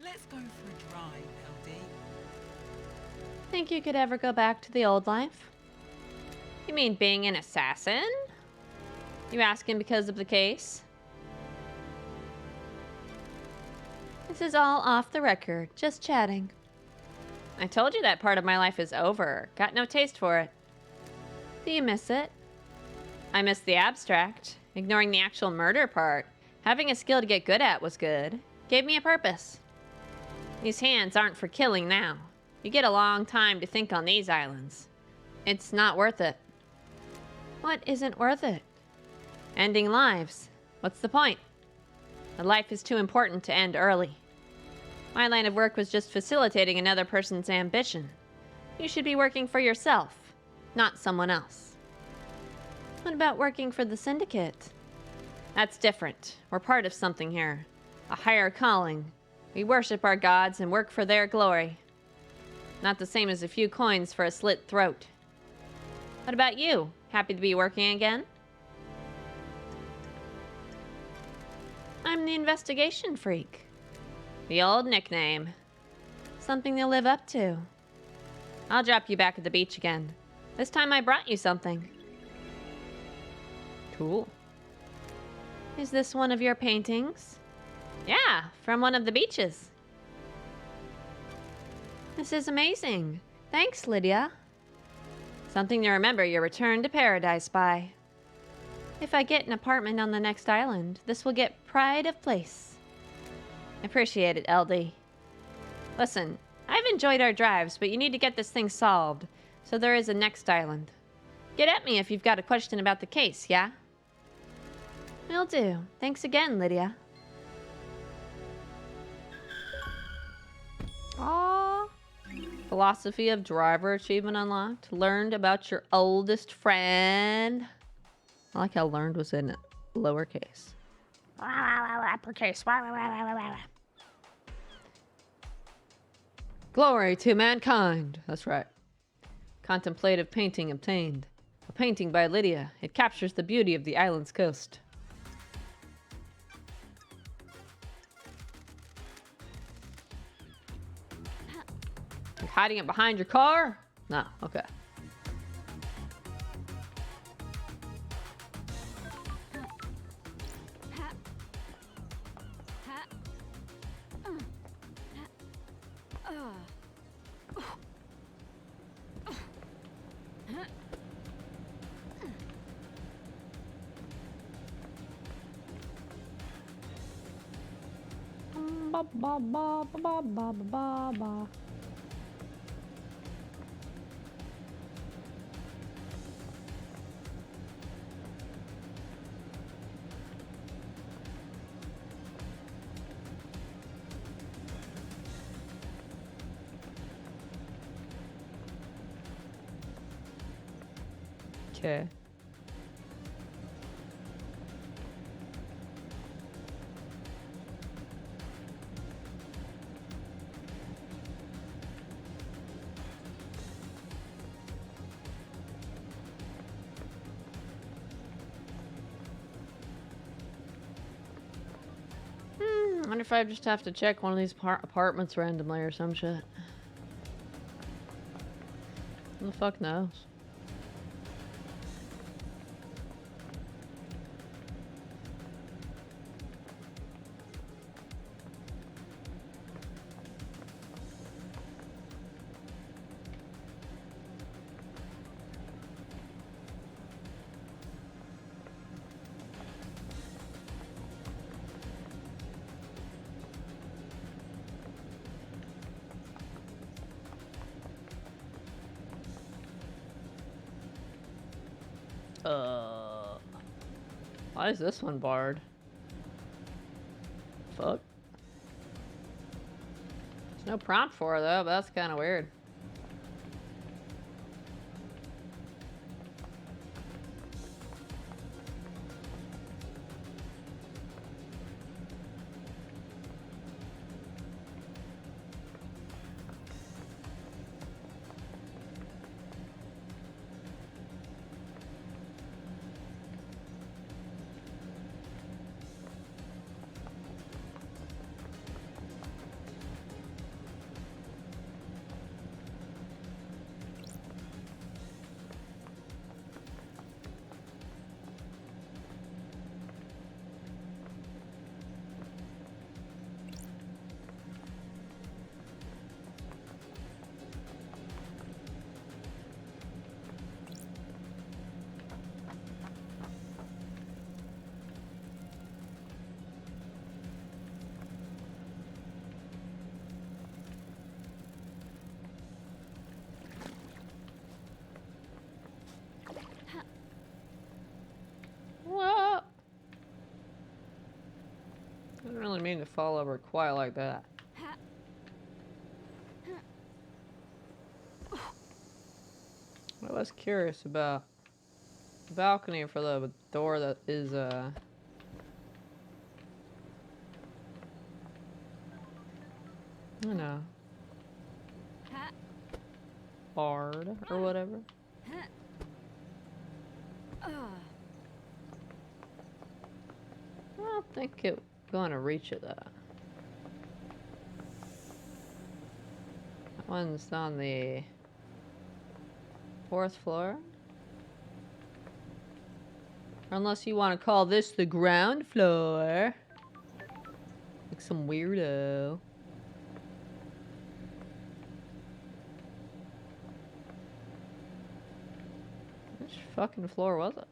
Let's go for a drive, LD. Think you could ever go back to the old life? You mean being an assassin? You asking because of the case? This is all off the record, just chatting. I told you that part of my life is over. Got no taste for it. Do you miss it? I miss the abstract. Ignoring the actual murder part. Having a skill to get good at was good. Gave me a purpose. These hands aren't for killing now. You get a long time to think on these islands. It's not worth it. What isn't worth it? Ending lives. What's the point? A life is too important to end early. My line of work was just facilitating another person's ambition. You should be working for yourself, not someone else. What about working for the Syndicate? That's different. We're part of something here. A higher calling. We worship our gods and work for their glory. Not the same as a few coins for a slit throat. What about you? Happy to be working again? I'm the investigation freak. The old nickname. Something to live up to. I'll drop you back at the beach again. This time I brought you something. Cool. Is this one of your paintings? Yeah, from one of the beaches. This is amazing. Thanks, Lydia. Something to remember your return to paradise by. If I get an apartment on the next island, this will get pride of place. Appreciate it, LD. Listen, I've enjoyed our drives, but you need to get this thing solved, so there is a next island. Get at me if you've got a question about the case, yeah? Will do. Thanks again, Lydia. Aww. Philosophy of driver achievement unlocked. Learned about your oldest friend. I like how learned was in lowercase. Uppercase. Glory to mankind. That's right. Contemplative painting obtained. A painting by Lydia. It captures the beauty of the island's coast. You're hiding it behind your car? No, okay. Ba ba ba ba ba ba ba ba. Okay. I wonder if I just have to check one of these apartments randomly or some shit. Who the fuck knows? Why is this one barred? Fuck. There's no prompt for it though, but that's kind of weird. What? I didn't really mean to fall over quite like that. I was curious about the balcony for the door that is you know, barred or whatever. I don't think it's going to reach it though. That one's on the 4th floor. Unless you want to call this the ground floor. Like some weirdo. Which fucking floor was it?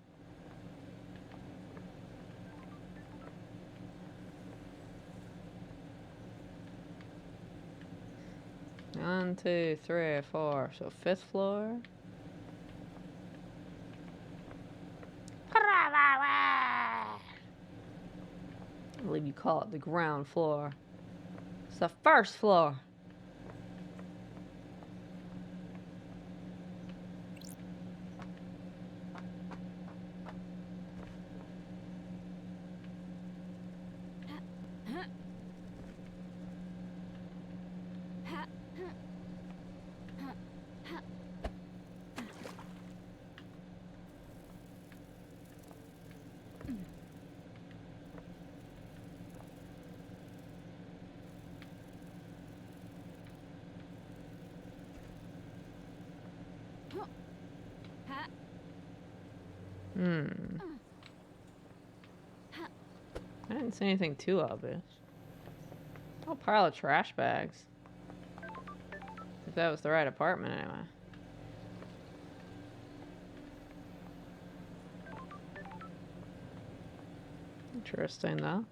One, two, three, four. So 5th floor. I believe you call it the ground floor. It's the 1st floor. I didn't see anything too obvious. Oh, pile of trash bags. If that was the right apartment anyway. Interesting though.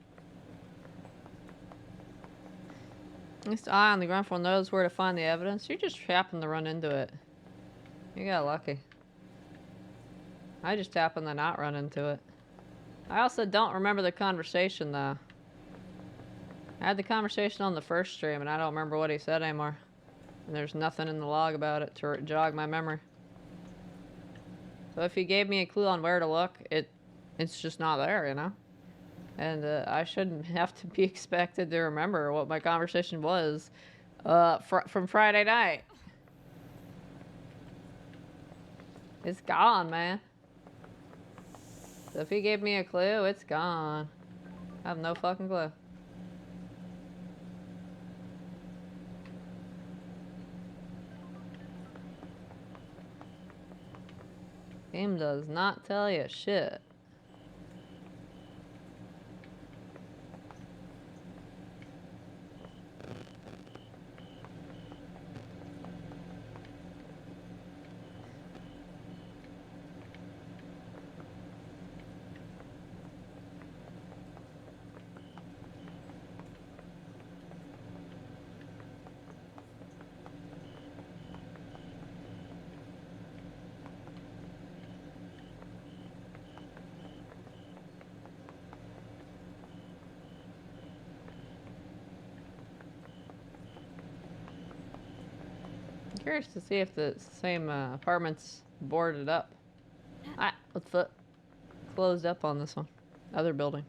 At least I on the ground floor knows where to find the evidence. You just happened to run into it. You got lucky. I just happened to not run into it. I also don't remember the conversation though. I had the conversation on the first stream and I don't remember what he said anymore. And there's nothing in the log about it to jog my memory. So if he gave me a clue on where to look, it's just not there, you know? And I shouldn't have to be expected to remember what my conversation was from Friday night. It's gone, man. So if he gave me a clue, it's gone. I have no fucking clue. Game does not tell you shit. Curious to see if the same apartment's boarded up. Ah, with foot closed up on this one. Other building.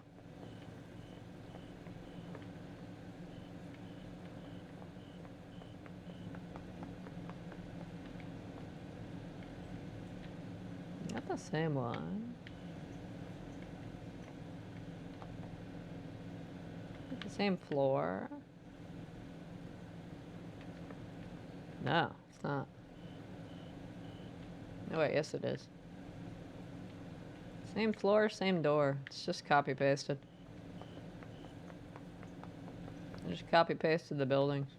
Not the same one. The same floor. No, it's not. No, wait, yes it is. Same floor, same door. It's just copy pasted. I just copy pasted the buildings.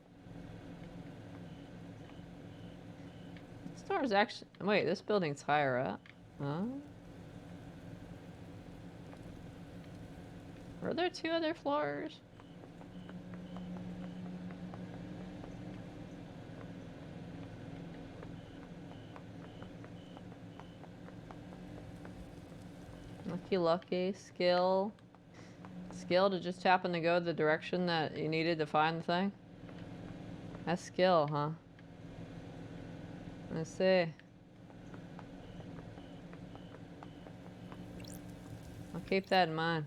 This door is actually. Wait, this building's higher up. Huh? Were there 2 other floors? Lucky, skill. Skill to just happen to go the direction that you needed to find the thing? That's skill, huh? Let's see. I'll keep that in mind.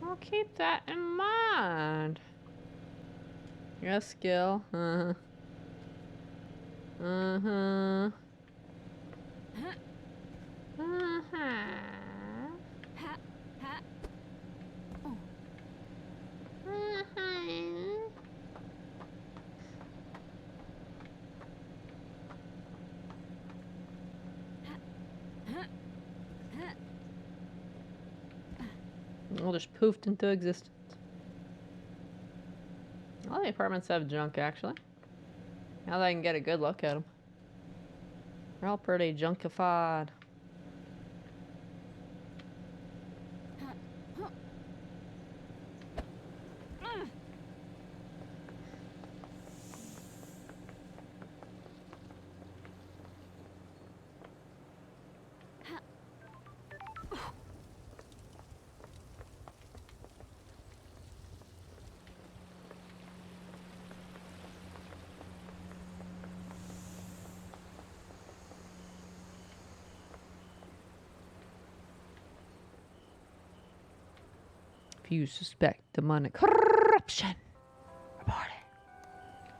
I'll keep that in mind. Yes, skill. Uh-huh. Uh-huh. Uh-huh. All just poofed into existence. All the apartments have junk, actually. Now that I can get a good look at them. They're all pretty junkified. If you suspect demonic corruption, report it.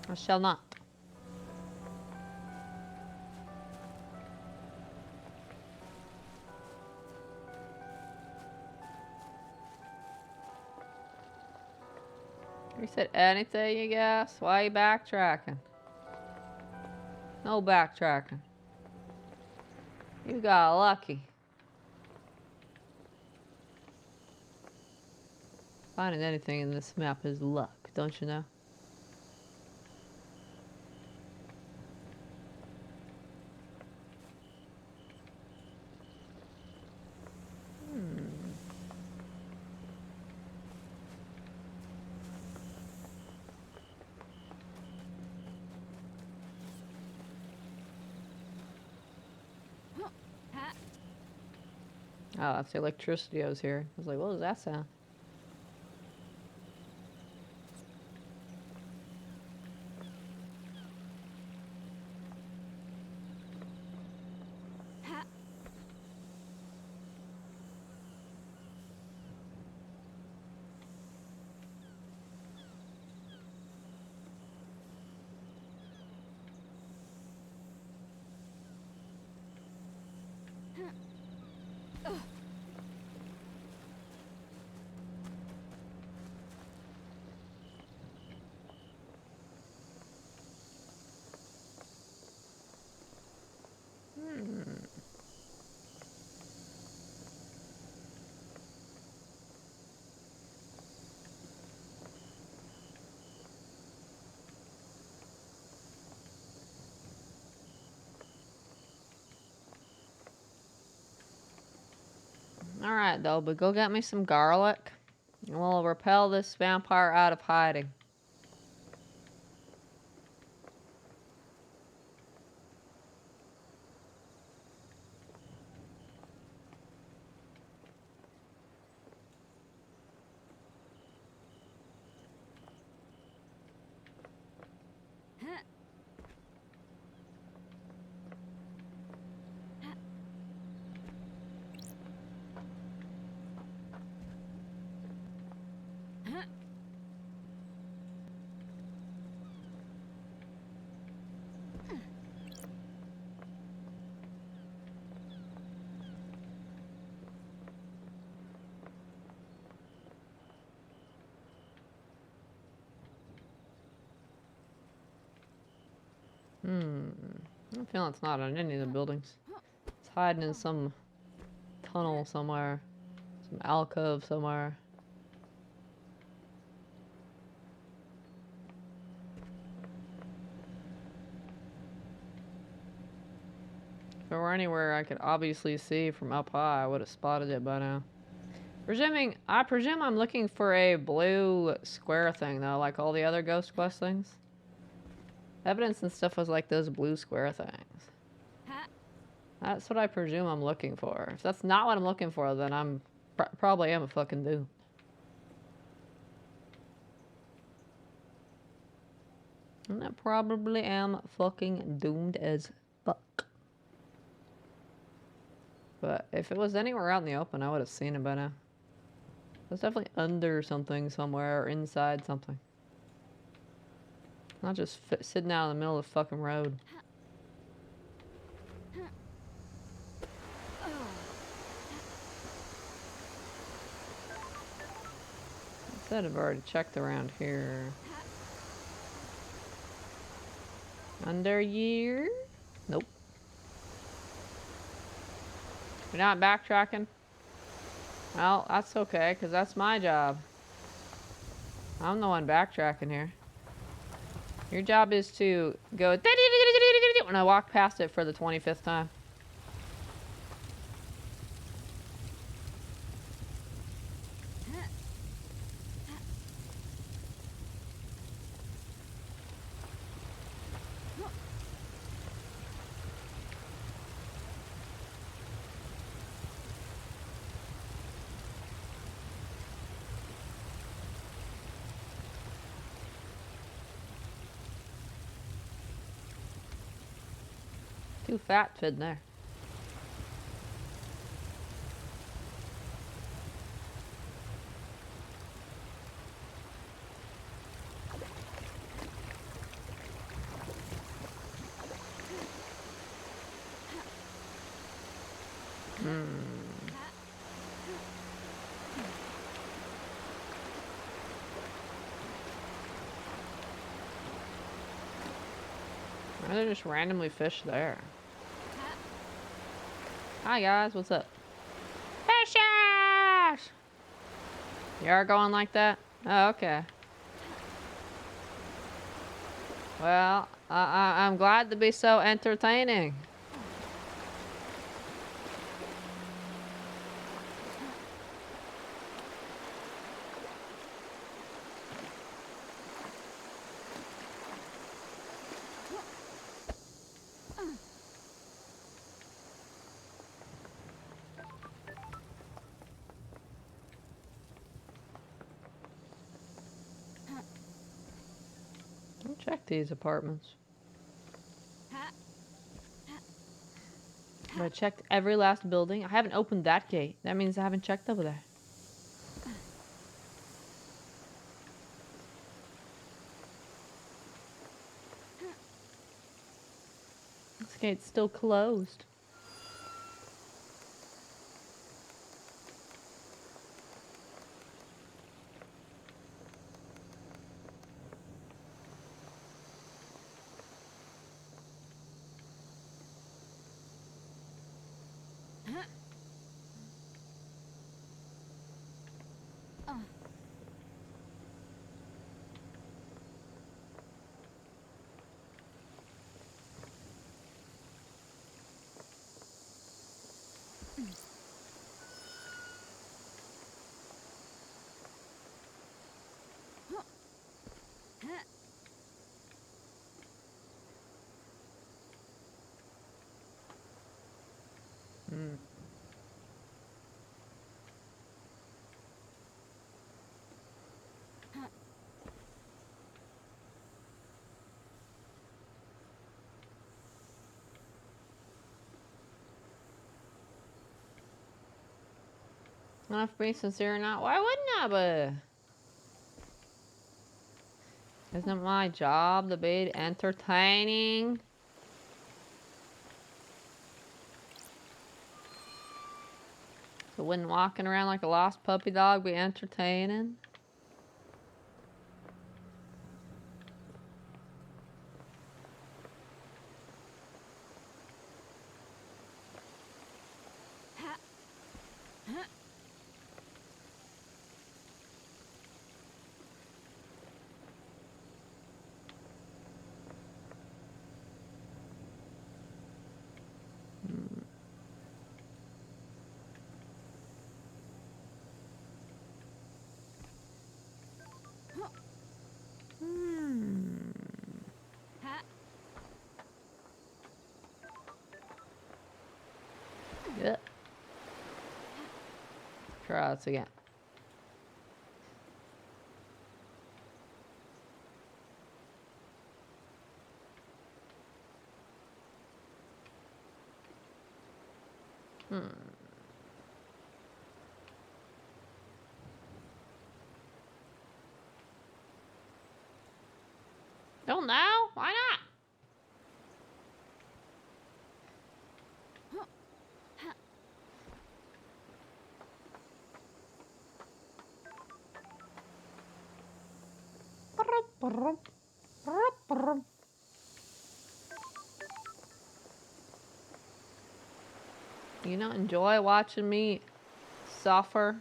I shall not. You said anything, you guess? Why are you backtracking? No backtracking. You got lucky. Finding anything in this map is luck, don't you know? Oh, that's the electricity I was hearing. I was like, what was that sound? Alright, Dolby, go get me some garlic. And we'll repel this vampire out of hiding. I'm feeling it's not on any of the buildings. It's hiding in some tunnel somewhere. Some alcove somewhere. If it were anywhere I could obviously see from up high, I would have spotted it by now. I presume I'm looking for a blue square thing though, like all the other Ghost Quest things. Evidence and stuff was like those blue square things. That's what I presume I'm looking for. If that's not what I'm looking for, then I'm probably am a fucking doomed. And I probably am fucking doomed as fuck. But if it was anywhere out in the open, I would have seen it by now. It's definitely under something somewhere or inside something. Not just sitting out in the middle of the fucking road. I said I've already checked around here. Under here? Nope. You're not backtracking? Well, that's okay, because that's my job. I'm the one backtracking here. Your job is to go when I walk past it for the 25th time. Too fat fit there. Why are there just randomly fish there? Hi guys, what's up? Fishes! You are going like that? Oh, okay. Well, I'm glad to be so entertaining. Check these apartments. I checked every last building. I haven't opened that gate. That means I haven't checked over there. This gate's still closed. Well, if being sincere or not, why wouldn't I be? Isn't it my job to be entertaining? So wouldn't walking around like a lost puppy dog be entertaining? Yeah. Try this again. Don't know. Why not? You not enjoy watching me suffer?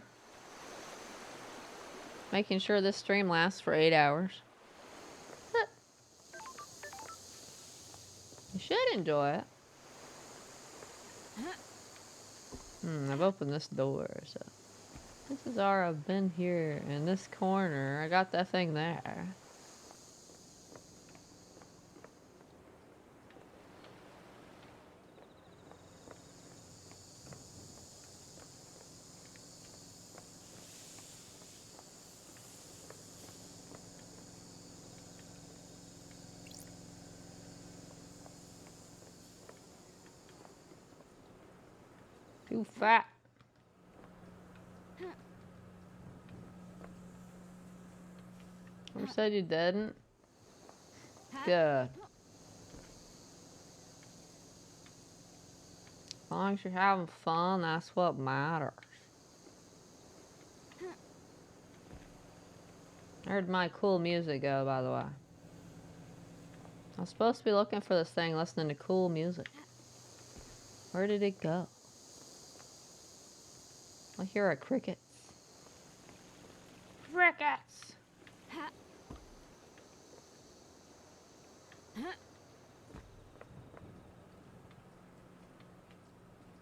Making sure this stream lasts for 8 hours. You should enjoy it. I've opened this door, so... This is I've been here in this corner. I got that thing there. Too fat. Who said you didn't? Good. As long as you're having fun, that's what matters. Where'd my cool music go, by the way? I was supposed to be looking for this thing, listening to cool music. Where did it go? I hear a crickets. Crickets!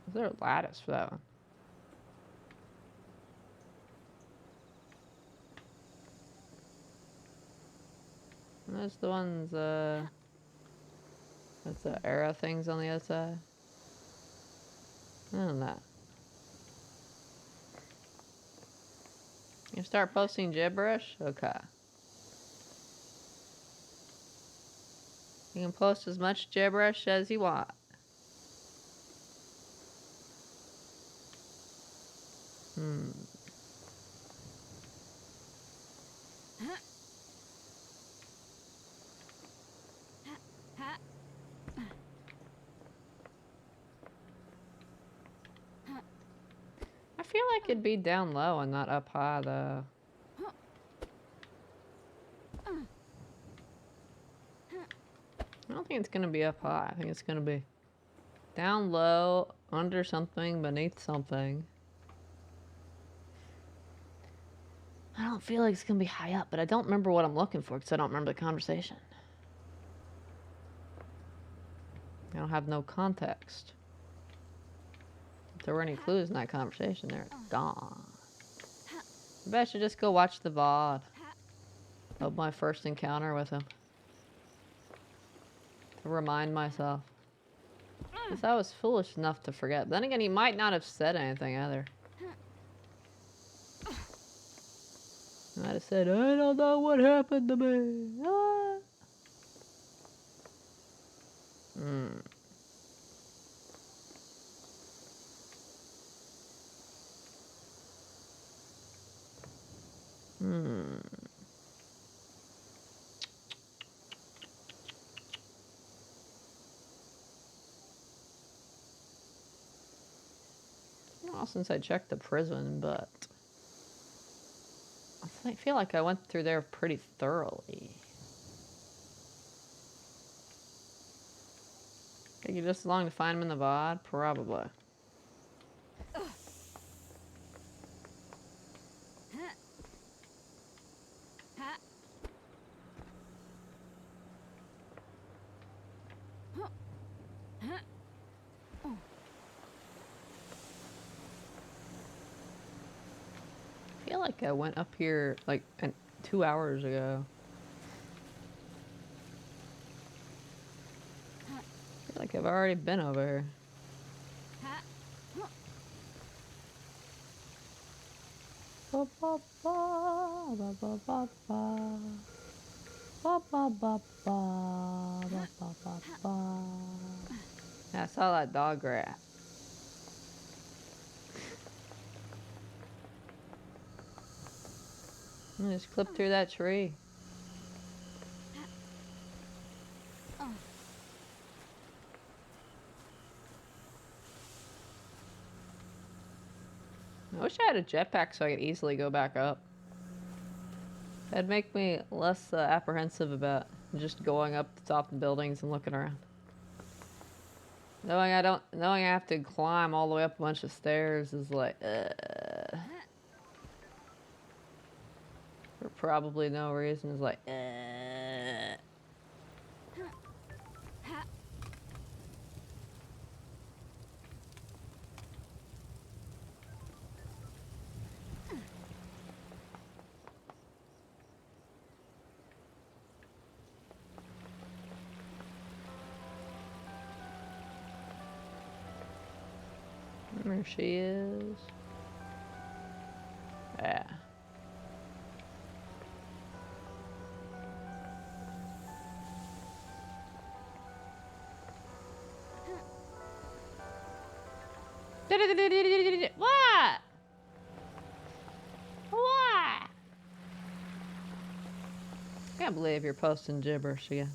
Is there a lattice for that one? And there's the ones, that's the arrow things on the other side. None of that. You start posting gibberish? Okay. You can post as much gibberish as you want. I feel like it'd be down low and not up high, though. I don't think it's gonna be up high. I think it's gonna be down low, under something, beneath something. I don't feel like it's gonna be high up, but I don't remember what I'm looking for because I don't remember the conversation. I don't have no context. If there were any clues in that conversation, they're gone. Maybe I should just go watch the VOD of my first encounter with him. To remind myself. Because I was foolish enough to forget. Then again, he might not have said anything either. He might have said, I don't know what happened to me. Ah. Hmm. Well, since I checked the prison, but I feel like I went through there pretty thoroughly. Take you just as long to find him in the VOD? Probably. I feel like I went up here like 2 hours ago. I feel like I've already been over here. Ba, ba, ba, ba, ba, ba, ba. Ba, ba, ba, ba, ba, ba, ba, ba. Yeah, I saw that dog rat. Just clip through that tree. I wish I had a jetpack so I could easily go back up. That'd make me less apprehensive about just going up the top of buildings and looking around. Knowing I have to climb all the way up a bunch of stairs is like, for probably no reason is like, There she is. Yeah. What? What? Can't believe you're posting gibberish again.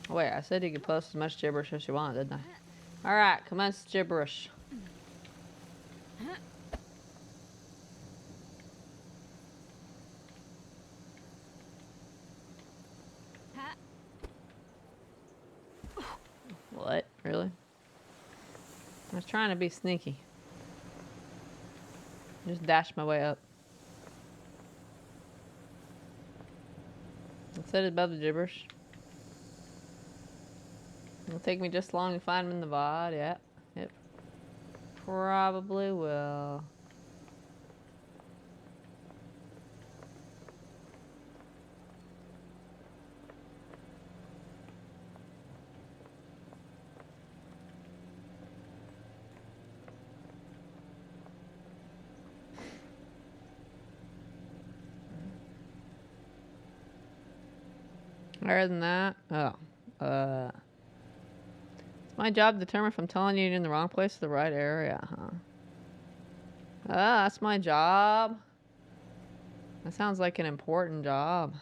Wait, I said you could post as much gibberish as you want, didn't I? Alright, commence gibberish. What? Really? I was trying to be sneaky. Just dash my way up. I said it above the gibberish. It'll take me just long to find him in the VOD, yeah. It probably will. Other than that, it's my job to determine if I'm telling you you're in the wrong place or the right area, huh? That's my job. That sounds like an important job.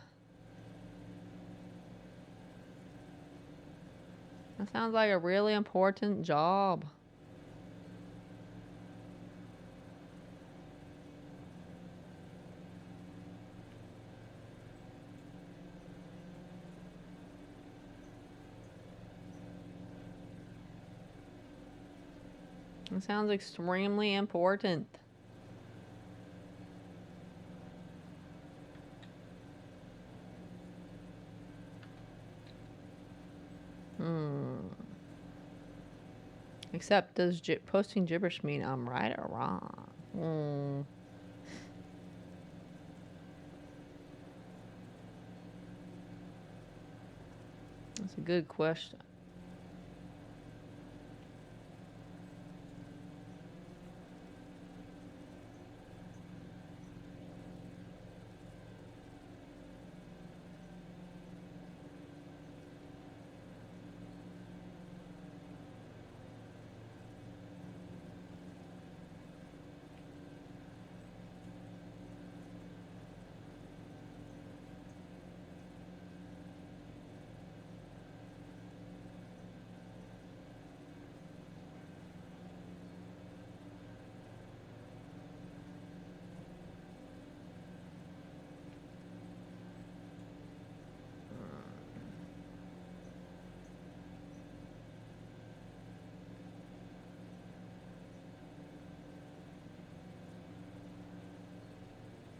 That sounds like a really important job. It sounds extremely important. Except, does posting gibberish mean I'm right or wrong? That's a good question.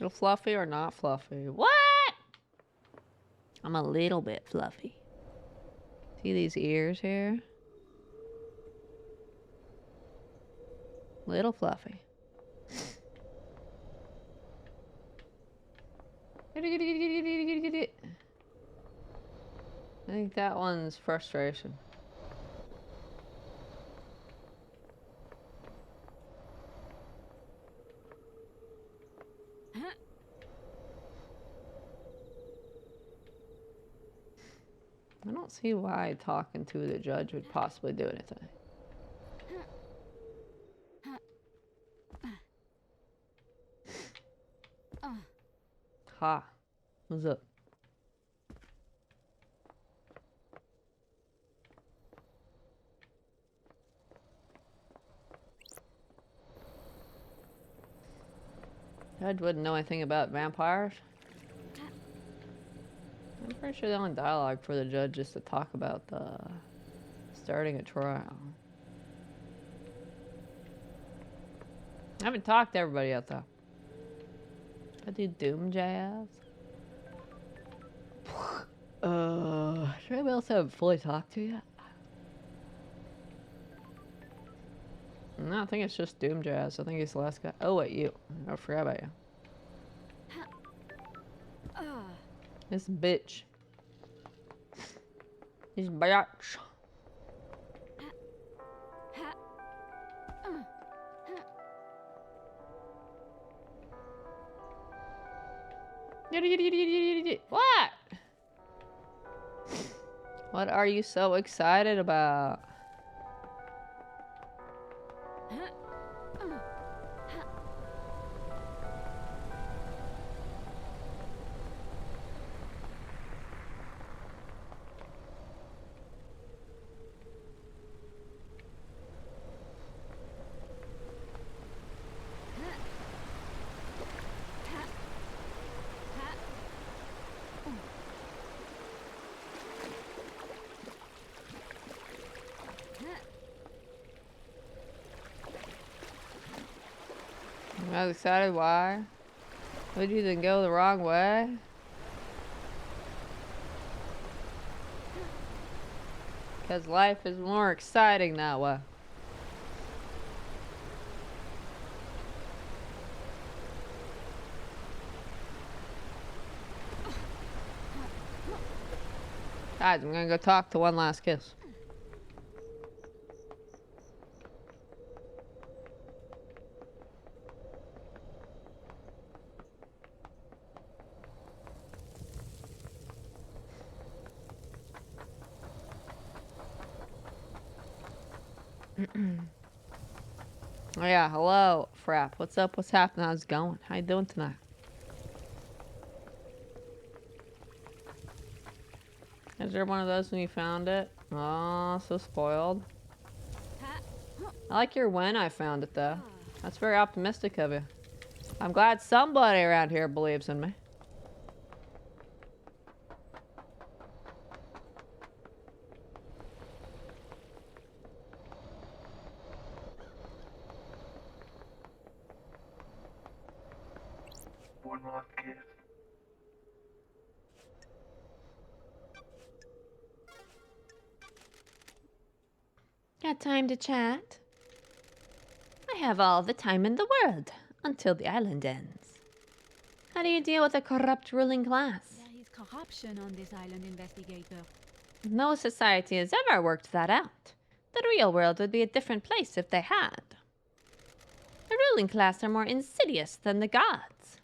Little fluffy or not fluffy? What? I'm a little bit fluffy. See these ears here? Little fluffy. I think that one's frustration. I don't see why talking to the judge would possibly do anything. Ha. What's up? Judge wouldn't know anything about vampires. I'm pretty sure the only dialogue for the judge is to talk about starting a trial. I haven't talked to everybody yet, though. I do Doom jazz. Should anybody else have fully talked to yet? No, I think it's just Doom jazz. I think he's the last guy. Oh, wait, you. I forgot about you. This bitch. This bitch. What? What are you so excited about? I was excited. Why? Would you then go the wrong way? Because life is more exciting that way. Guys, I'm gonna go talk to one last kiss. Oh yeah, hello, Frap. What's up? What's happening? How's it going? How you doing tonight? Is there one of those when you found it? Oh, so spoiled. I like your when I found it, though. That's very optimistic of you. I'm glad somebody around here believes in me. One last kiss. Got time to chat? I have all the time in the world until the island ends. How do you deal with a corrupt ruling class? There is corruption on this island, investigator. No society has ever worked that out. The real world would be a different place if they had. The ruling class are more insidious than the gods.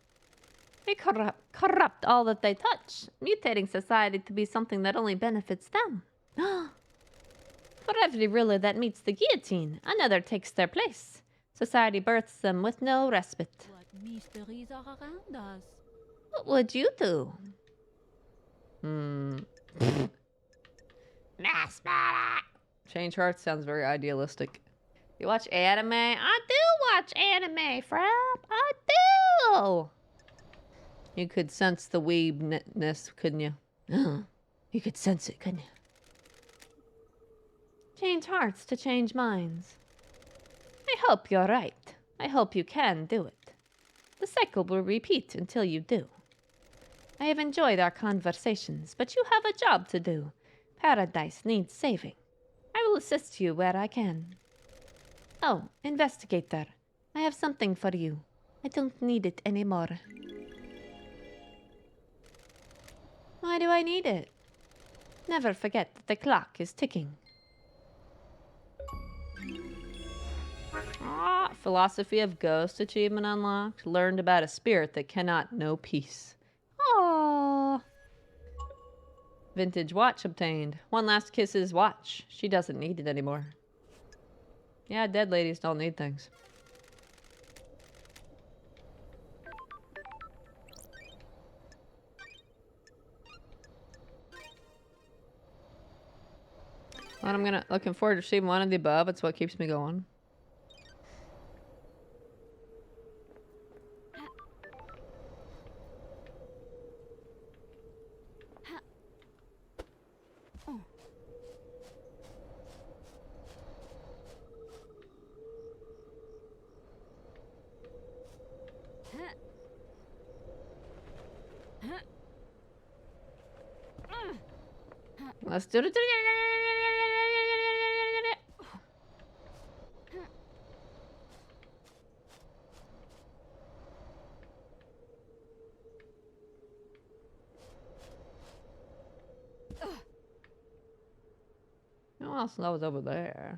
They corrupt all that they touch, mutating society to be something that only benefits them. For every ruler that meets the guillotine, another takes their place. Society births them with no respite. What mysteries are around us? What would you do? Change Hearts sounds very idealistic. You watch anime? I do watch anime, Frap. I do. You could sense the weebness, couldn't you? You could sense it, couldn't you? Change hearts to change minds. I hope you're right. I hope you can do it. The cycle will repeat until you do. I have enjoyed our conversations, but you have a job to do. Paradise needs saving. I will assist you where I can. Oh, investigator, I have something for you. I don't need it anymore. Why do I need it? Never forget that the clock is ticking. Ah, Philosophy of Ghost achievement unlocked. Learned about a spirit that cannot know peace. Aww. Vintage watch obtained. One last kiss's watch. She doesn't need it anymore. Yeah, dead ladies don't need things. Well, looking forward to receiving one of the above. It's what keeps me going. Let's do it. Who else knows over there?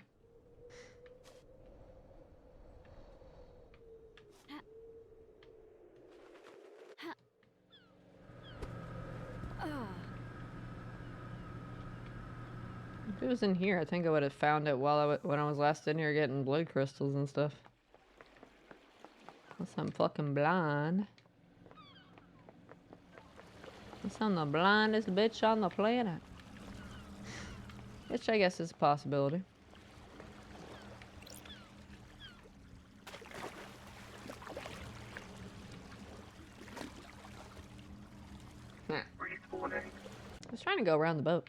If it was in here, I think I would have found it while when I was last in here getting blood crystals and stuff. Unless I'm fucking blind. Unless I'm the blindest bitch on the planet. Which I guess is a possibility. Nah. I was trying to go around the boat.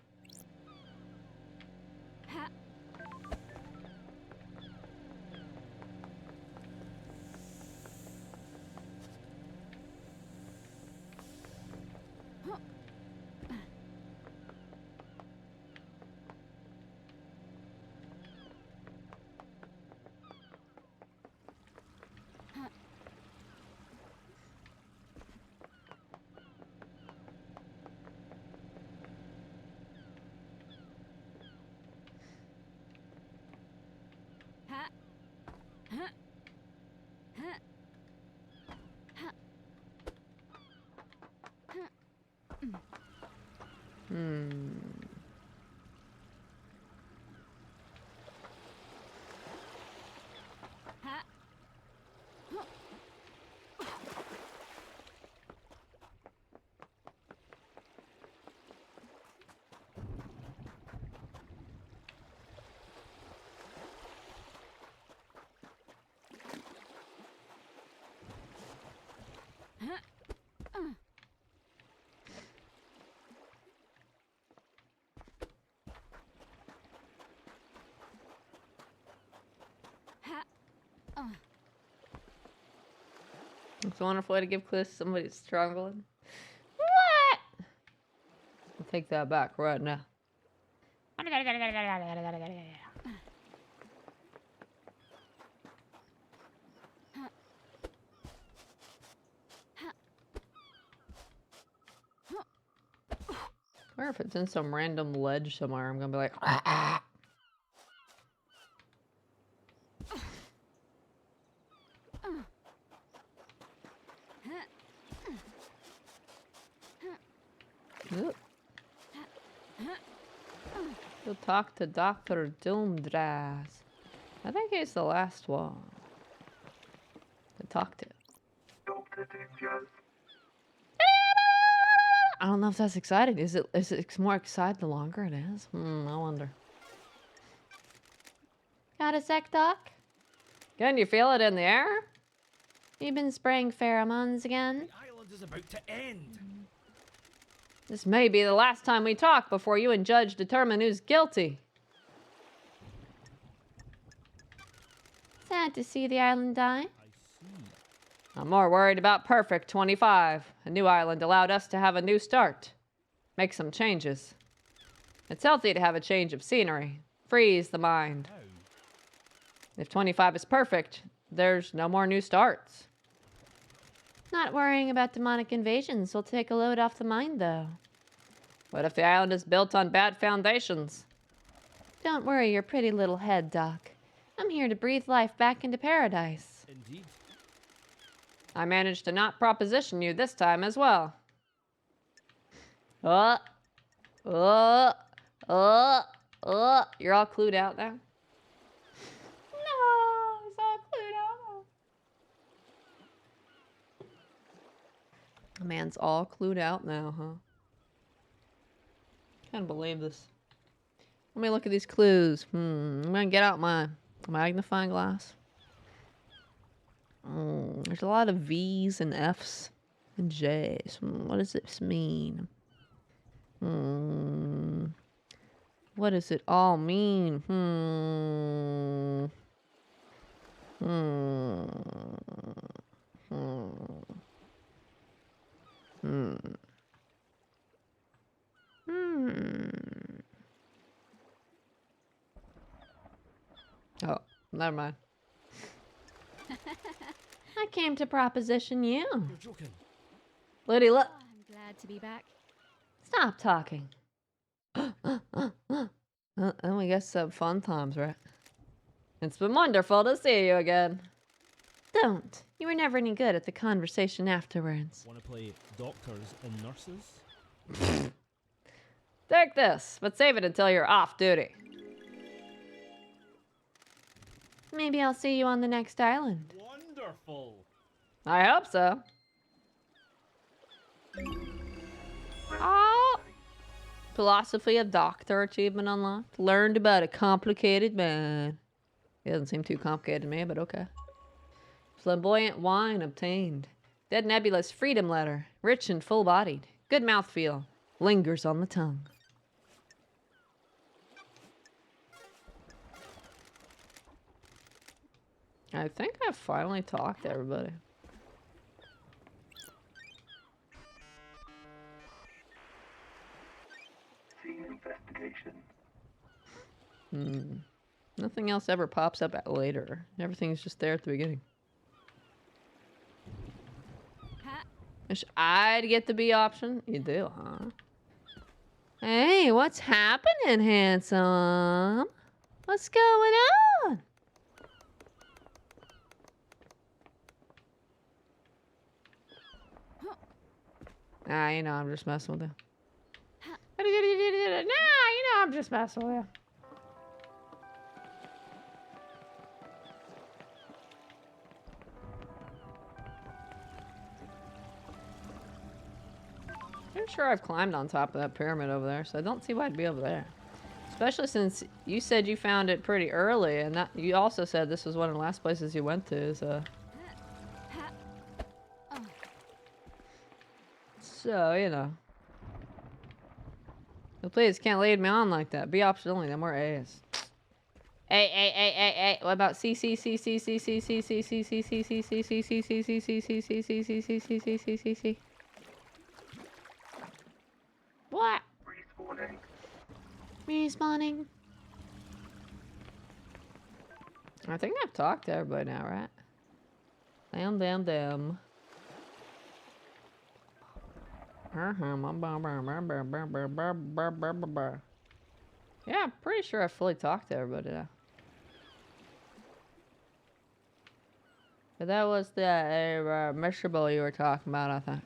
It's a wonderful way to give clues to somebody that's struggling. What? I'll take that back right now. Or if it's in some random ledge somewhere, I'm gonna be like, ah. You'll talk to Dr. Doomdraz. I think he's the last one to talk to. Dr. Doomdraz. I don't know if that's exciting. Is it more exciting the longer it is? I wonder. Got a sec, Doc? Can you feel it in the air? You been spraying pheromones again? The island is about to end. This may be the last time we talk before you and Judge determine who's guilty. Sad to see the island die. I see. I'm more worried about Perfect 25. A new island allowed us to have a new start. Make some changes. It's healthy to have a change of scenery. Freeze the mind. If 25 is perfect, there's no more new starts. Not worrying about demonic invasions will take a load off the mind, though. What if the island is built on bad foundations? Don't worry your pretty little head, Doc. I'm here to breathe life back into paradise. Indeed. I managed to not proposition you this time as well. You're all clued out now? No, he's all clued out. The man's all clued out now, huh? Can't believe this. Let me look at these clues. I'm gonna get out my magnifying glass. There's a lot of V's and F's and J's. What does this mean? What does it all mean? Oh, never mind. I came to proposition you. You're joking. Liddy, look. Oh, I'm glad to be back. Stop talking. And we guess some fun times, right? It's been wonderful to see you again. Don't. You were never any good at the conversation afterwards. Want to play doctors and nurses? Take this, but save it until you're off duty. Maybe I'll see you on the next island. Wonderful. I hope so. Oh! Philosophy of Doctor achievement unlocked. Learned about a complicated man. It doesn't seem too complicated to me, but okay. Flamboyant wine obtained. Dead Nebula's freedom letter. Rich and full-bodied. Good mouthfeel. Lingers on the tongue. I think I've finally talked to everybody. Scene investigation. Nothing else ever pops up later. Everything's just there at the beginning. Wish I'd get the B option. You do, huh? Hey, what's happening, handsome? What's going on? Ah, you know, I'm just messing with you. Nah, you know, I'm just messing with you. I'm sure I've climbed on top of that pyramid over there, so I don't see why I'd be over there. Especially since you said you found it pretty early, and that you also said this was one of the last places you went to, so... So, you know. But please, can't lead me on like that. B option only, no more A's. A. What about C? What? Respawning. Respawning. I think I've talked to everybody now, right? Damn. Yeah, I'm pretty sure I fully talked to everybody now. But that was the miserable you were talking about, I think.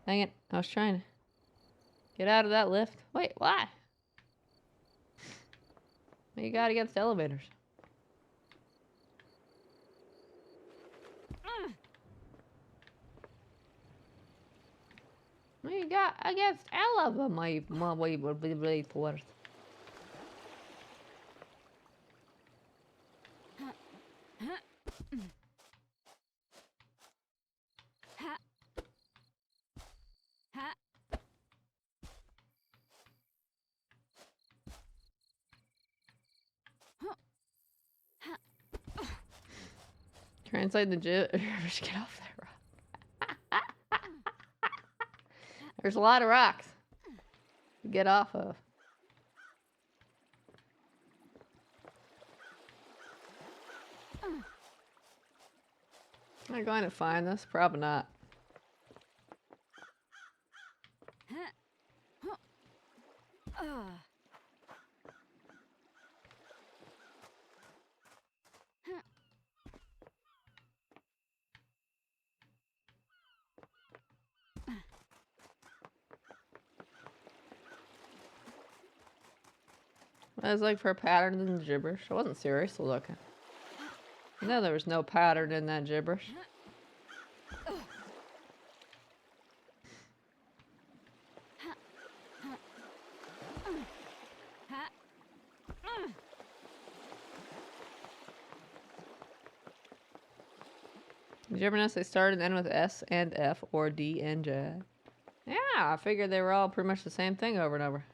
Dang it, I was trying to get out of that lift. Wait, why? You got against elevators. You got against elevators, my way would be really worth. Translate the gibberish. Get off that rock. There's a lot of rocks to get off of. Am I going to find this? Probably not. I was like for a pattern in the gibberish. I wasn't seriously looking. No, there was no pattern in that gibberish. Did you ever notice they started and end with S and F or D and J? Yeah, I figured they were all pretty much the same thing over and over.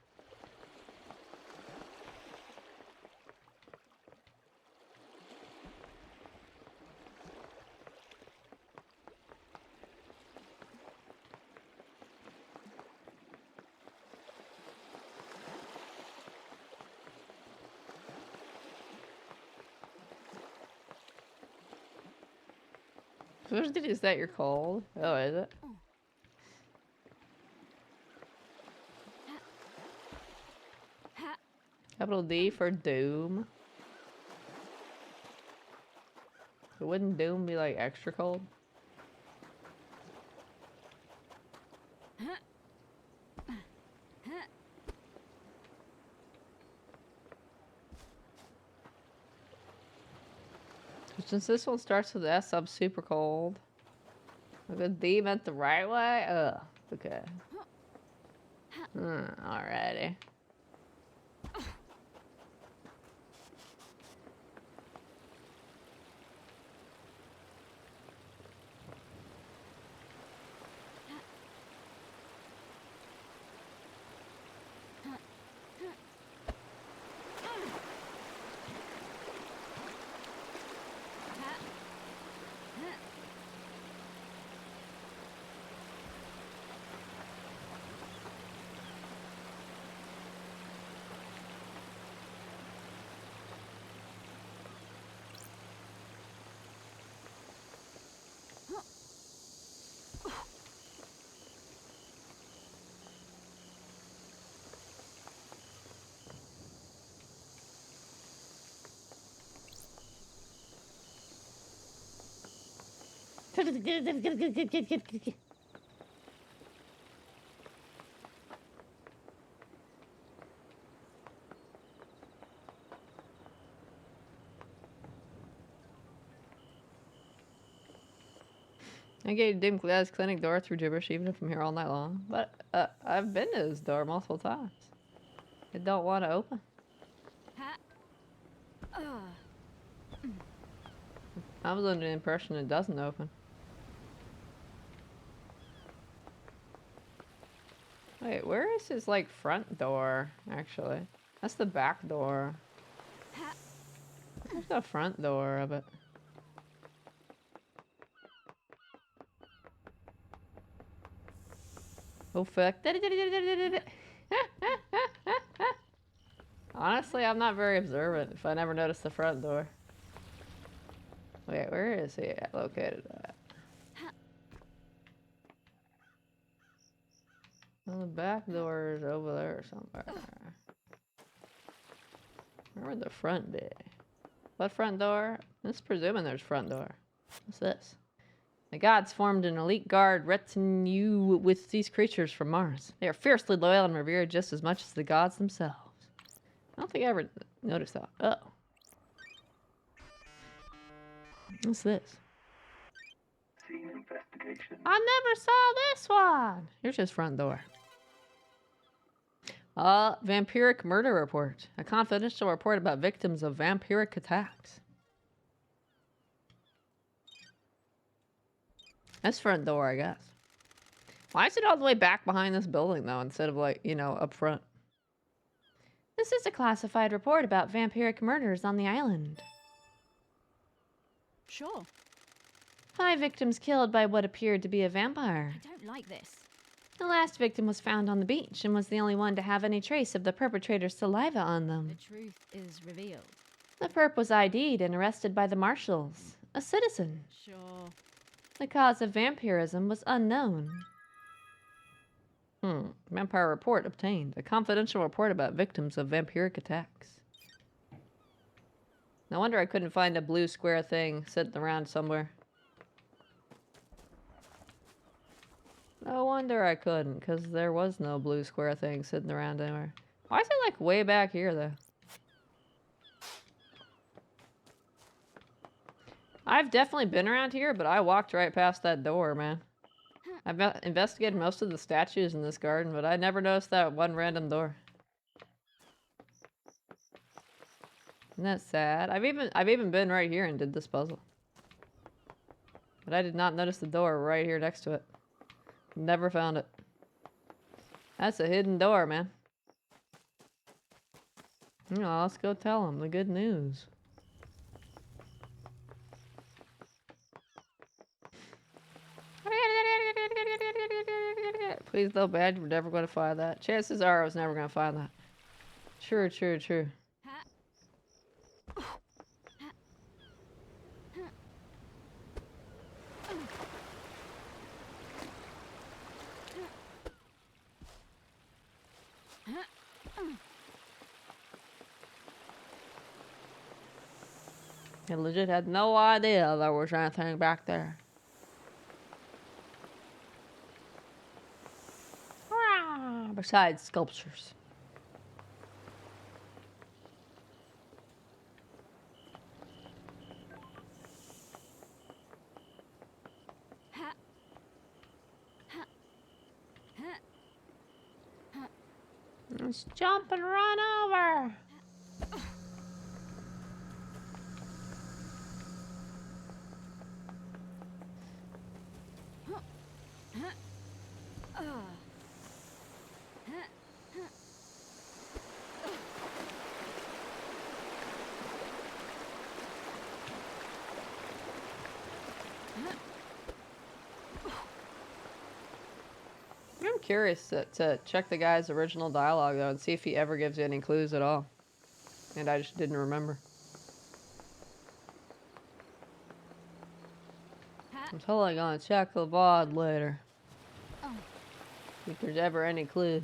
Is that you're cold? Oh, is it? Capital D for Doom. So wouldn't Doom be like extra cold? Since this one starts with S, I'm super cold. I got D meant the right way? Ugh. Okay. Alrighty. I gave Doom Glass clinic door through gibberish even if I'm here all night long. But I've been to this door multiple times. It don't want to open. I was under the impression it doesn't open. Wait, where is his like front door actually? That's the back door. Where's the front door of it? Oh fuck. Honestly, I'm not very observant if I never noticed the front door. Wait, where is he located at? Well, the back door is over there somewhere. Where would the front be? What front door? Let's presuming there's front door. What's this? The gods formed an elite guard retinue with these creatures from Mars. They are fiercely loyal and revered just as much as the gods themselves. I don't think I ever noticed that. Oh. What's this? Scene investigation. I never saw this one. Here's his front door. Vampiric murder report. A confidential report about victims of vampiric attacks. That's front door, I guess. Why is it all the way back behind this building, though, instead of, like, you know, up front? This is a classified report about vampiric murders on the island. Sure. 5 victims killed by what appeared to be a vampire. I don't like this. The last victim was found on the beach and was the only one to have any trace of the perpetrator's saliva on them. The truth is revealed. The perp was ID'd and arrested by the marshals, a citizen. Sure. The cause of vampirism was unknown. Vampire report obtained. A confidential report about victims of vampiric attacks. No wonder I couldn't find a blue square thing sitting around somewhere. No wonder I couldn't, because there was no blue square thing sitting around anywhere. Why is it like way back here, though? I've definitely been around here, but I walked right past that door, man. I've investigated most of the statues in this garden, but I never noticed that one random door. Isn't that sad? I've even been right here and did this puzzle. But I did not notice the door right here next to it. Never found it. That's a hidden door, man. You know, let's go tell them the good news. Please don't bad, we're never going to find that. Chances are I was never going to find that. True, true, true. I legit had no idea there was anything back there. Besides sculptures. Let's jump and run over. I'm curious to check the guy's original dialogue though and see if he ever gives any clues at all. And I just didn't remember. I'm totally gonna check the VOD later. If there's ever any clue.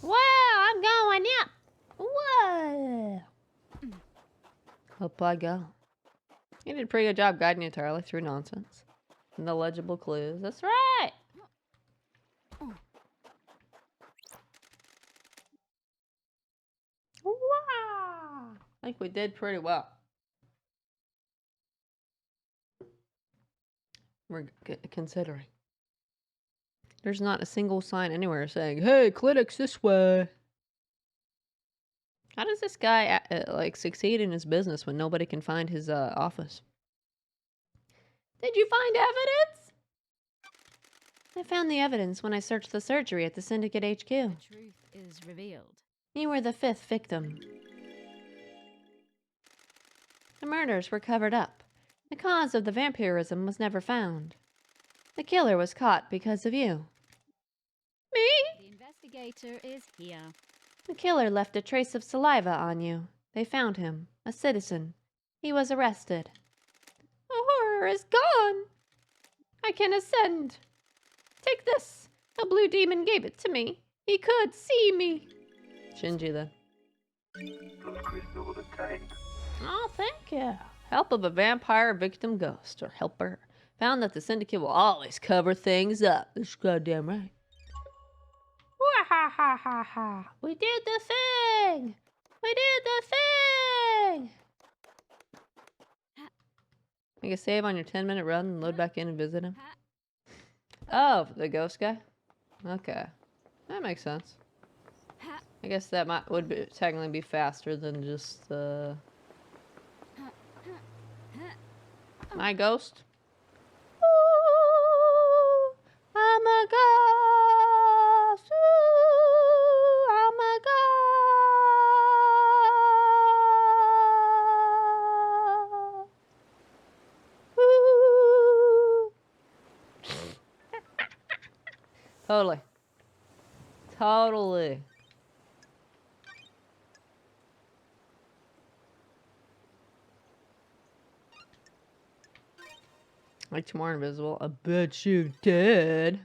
Whoa, I'm going up. Whoa. Up I go. You did a pretty good job guiding you entirely through nonsense. And the legible clues. That's right. Wow. I think we did pretty well. We're considering. There's not a single sign anywhere saying, hey, clinics this way. How does this guy like succeed in his business when nobody can find his office? Did you find evidence? I found the evidence when I searched the surgery at the Syndicate HQ. The truth is revealed. You were the 5th victim. The murders were covered up. The cause of the vampirism was never found. The killer was caught because of you. Me? The investigator is here. The killer left a trace of saliva on you. They found him, a citizen. He was arrested. The horror is gone. I can ascend. Take this. The blue demon gave it to me. He could see me. Shinji then. Ghost crystals obtained. Oh, thank you. Help of a vampire victim ghost, or helper. Found that the Syndicate will always cover things up. That's goddamn right. Ha ha ha ha. We did the thing. We did the thing. You can save on your 10-minute run and load back in and visit him. Oh, the ghost guy? Okay. That makes sense. I guess that would technically be faster than just my ghost. Ooh, I'm a ghost. Ooh, I'm a ghost. Totally. Totally. Like tomorrow invisible. I bet you did.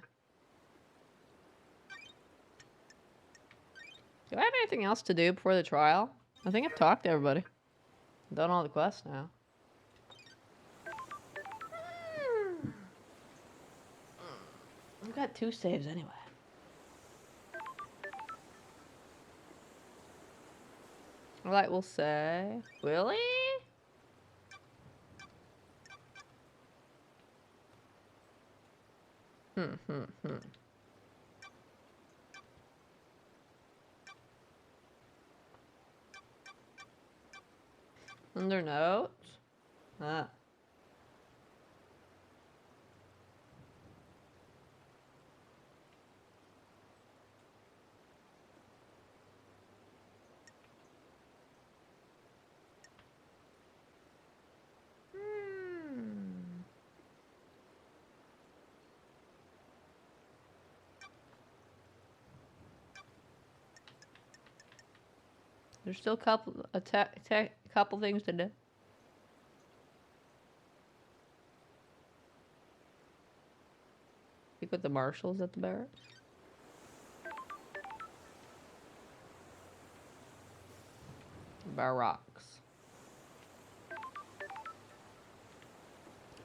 Do I have anything else to do before the trial? I think I've talked to everybody. Done all the quests now. I've got 2 saves anyway. Like we'll say. Willie? Hmm. Under notes? Ah. There's still a couple things to do. Speak with the marshals at the barracks. Barracks.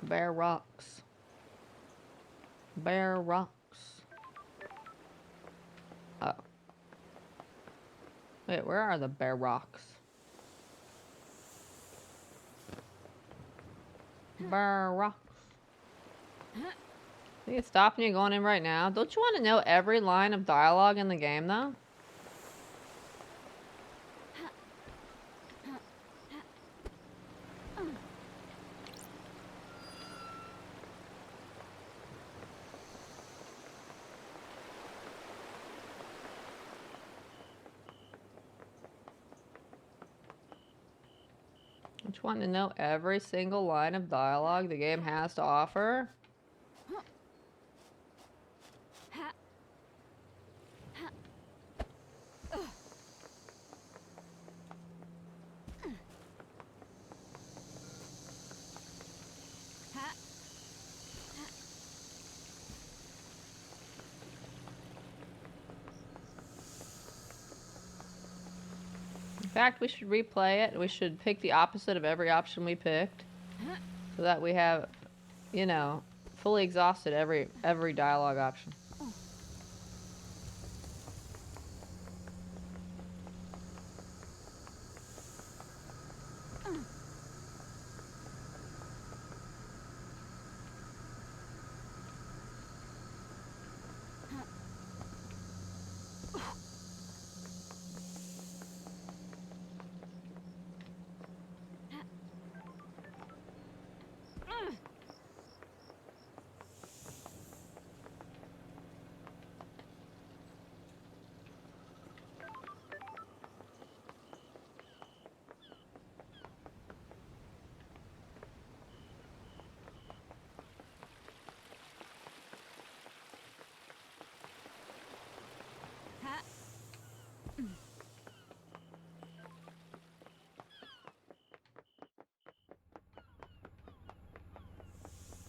Barracks. Barracks. Oh. Wait, where are the barracks? Barracks. I think it's stopping you going in right now. Don't you want to know every line of dialogue in the game, though? Don't you want to know every single line of dialogue the game has to offer? In fact, we should replay it. We should pick the opposite of every option we picked, so that we have, you know, fully exhausted every dialogue option.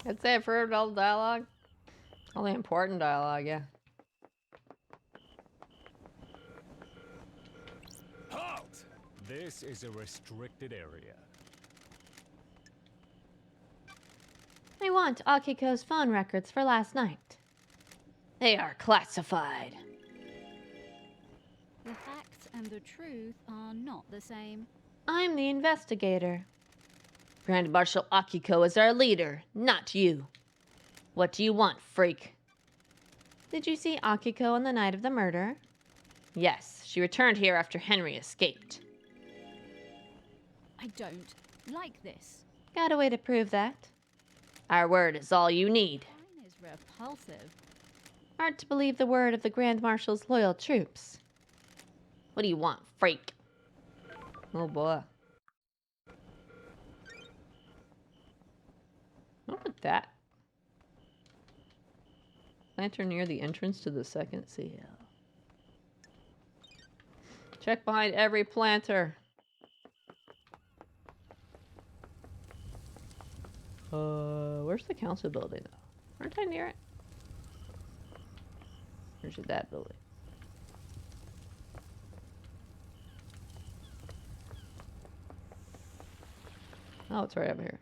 I'd say for all the dialogue. All the important dialogue, yeah. Halt! This is a restricted area. I want Akiko's phone records for last night. They are classified. The facts and the truth are not the same. I'm the investigator. Grand Marshal Akiko is our leader, not you. What do you want, freak? Did you see Akiko on the night of the murder? Yes, she returned here after Henry escaped. I don't like this. Got a way to prove that? Our word is all you need. Mine is repulsive. Hard to believe the word of the Grand Marshal's loyal troops. What do you want, freak? Oh boy. Look at that. Planter near the entrance to the second seal. Check behind every planter. Where's the council building though? Aren't I near it? Where's that building? Oh, it's right over here.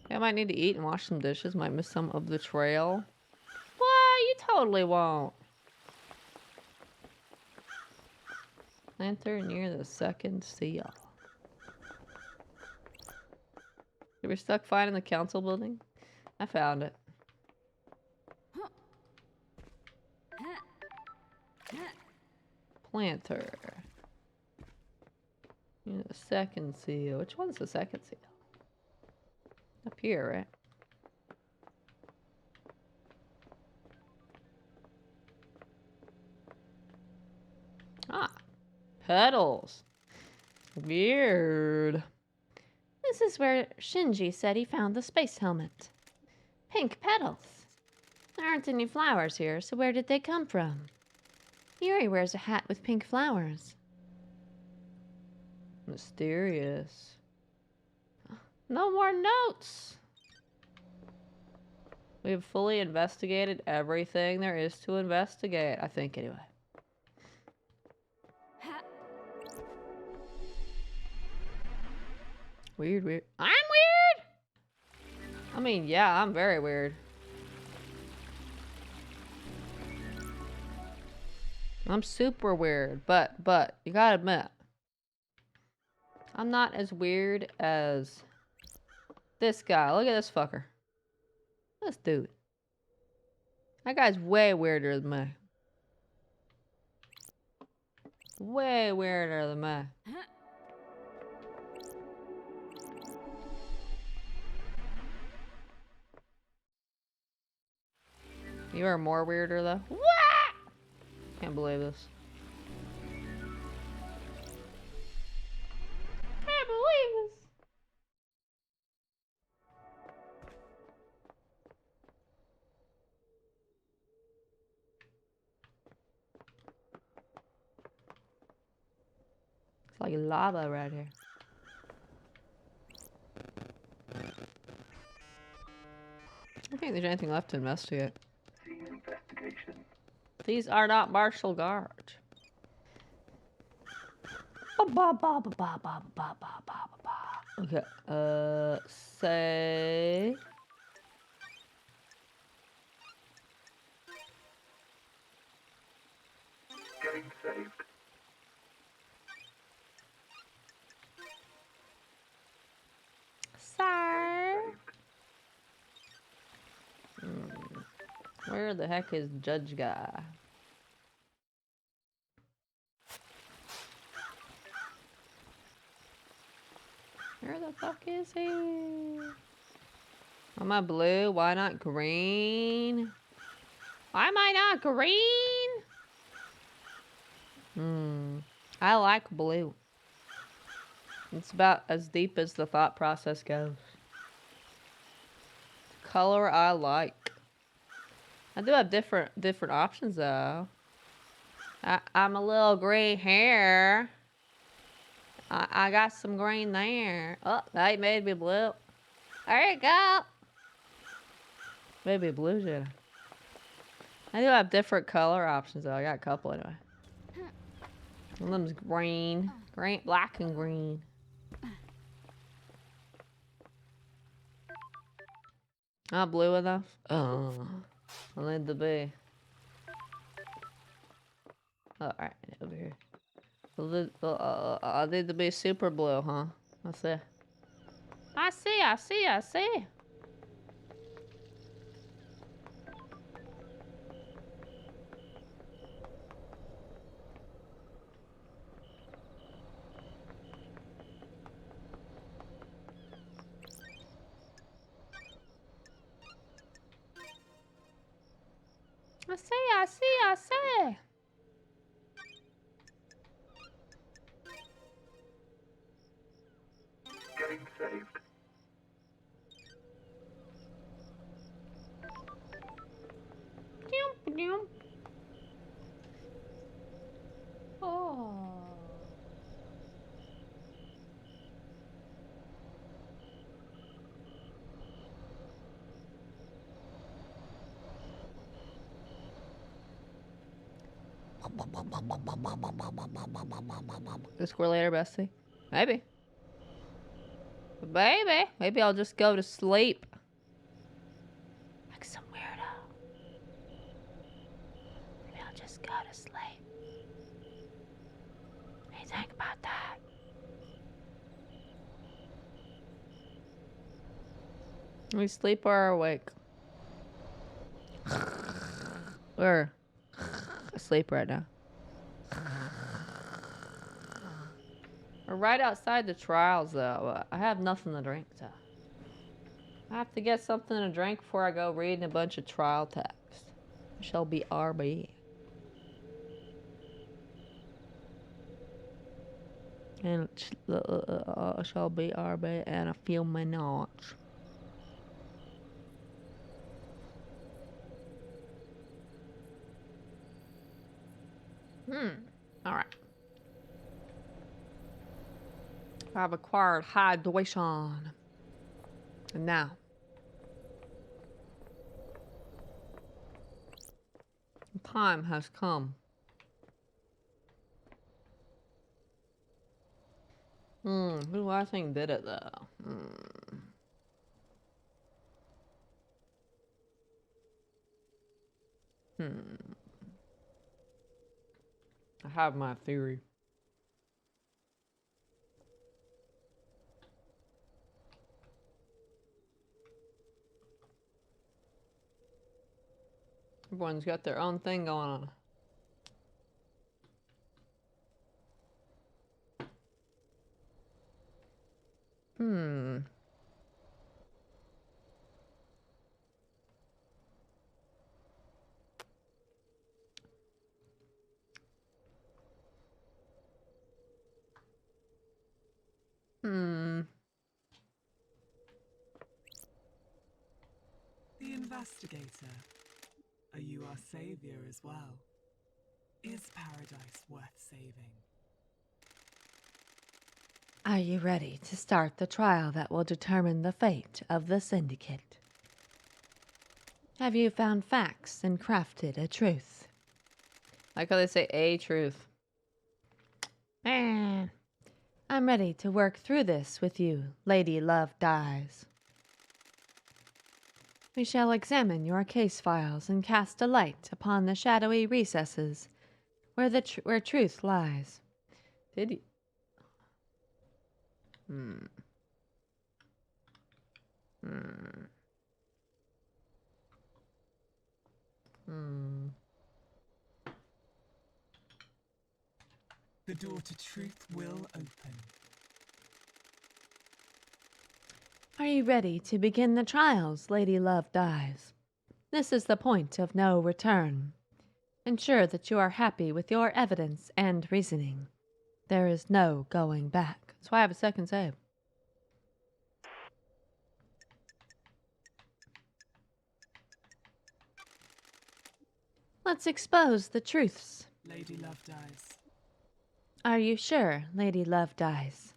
Yeah, I might need to eat and wash some dishes. Might miss some of the trail. What? You totally won't. Planter near the second seal. You were stuck finding the council building? I found it. Planter. Near the second seal. Which one's the second seal? Up here, right? Ah. Petals. Weird. This is where Shinji said he found the space helmet. Pink petals. There aren't any flowers here, so where did they come from? Yuri wears a hat with pink flowers. Mysterious. No more notes. We have fully investigated everything there is to investigate, I think, anyway. Weird, weird. I'm weird? I mean, yeah, I'm very weird. I'm super weird, but you gotta admit, I'm not as weird as this guy. Look at this fucker. This dude. That guy's way weirder than me. Way weirder than me. You are more weirder though. What? Can't believe this. Can't believe this. It's like lava right here. I don't think there's anything left to investigate. Investigation. These are not martial guards. Okay, say... Getting saved. Sir? Where the heck is Judge Guy? Where the fuck is he? Am I blue? Why not green? Why am I not green? I like blue. It's about as deep as the thought process goes. Color I like. I do have different options though. I'm a little green here. I got some green there. Oh, that made me blue. There you go. Maybe blue, Jenna. I do have different color options though. I got a couple anyway. One of them's green, black and green. Not blue enough? Oh, I need to be. Oh, alright, over here. I need to be super blue, huh? I see. I see. I see. Getting saved. Is square later, Bessie? Maybe. Maybe. Maybe I'll just go to sleep. Like some weirdo. Maybe I'll just go to sleep. What do you think about that? Are we sleep or awake? We're asleep right now. We're right outside the trials, though. I have nothing to drink, so I have to get something to drink before I go reading a bunch of trial text. I shall be RB. And shall be RB and a few minutes. Alright. I've acquired hydration. And now. Time has come. Who do I think did it though? I have my theory. Everyone's got their own thing going on. The investigator. Are you our savior as well? Is paradise worth saving? Are you ready to start the trial that will determine the fate of the Syndicate? Have you found facts and crafted a truth? Like how they say a truth. Man, I'm ready to work through this with you, Lady Love Dies. We shall examine your case files and cast a light upon the shadowy recesses where truth lies. Did you? The door to truth will open. Are you ready to begin the trials, Lady Love Dies? This is the point of no return. Ensure that you are happy with your evidence and reasoning. There is no going back. That's why I have a second save. Let's expose the truths. Lady Love Dies. Are you sure, Lady Love Dies?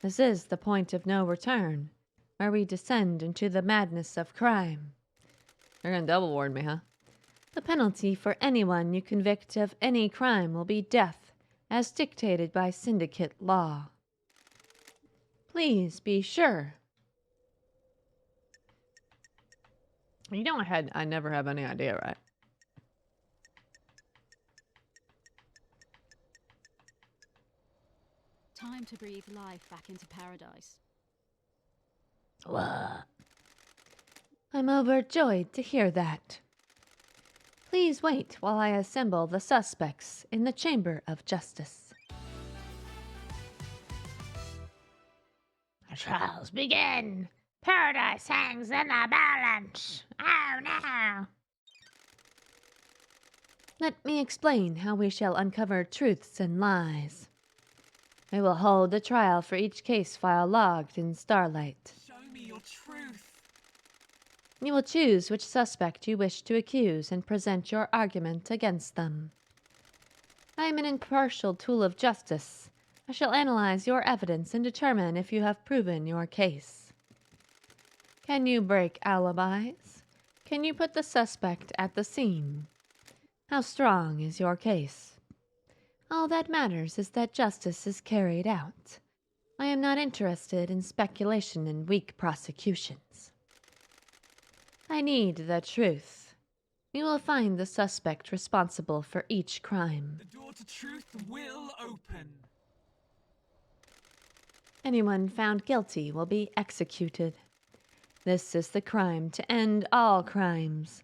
This is the point of no return, where we descend into the madness of crime. They're gonna double warn me, huh? The penalty for anyone you convict of any crime will be death, as dictated by Syndicate law. Please be sure. You know I never have any idea, right? Time to breathe life back into paradise. What? I'm overjoyed to hear that. Please wait while I assemble the suspects in the Chamber of Justice. The trials begin. Paradise hangs in the balance. Oh no. Let me explain how we shall uncover truths and lies. We will hold a trial for each case file logged in Starlight. Show me your truth. You will choose which suspect you wish to accuse and present your argument against them. I am an impartial tool of justice. I shall analyze your evidence and determine if you have proven your case. Can you break alibis? Can you put the suspect at the scene? How strong is your case? All that matters is that justice is carried out. I am not interested in speculation and weak prosecutions. I need the truth. You will find the suspect responsible for each crime. The door to truth will open. Anyone found guilty will be executed. This is the crime to end all crimes.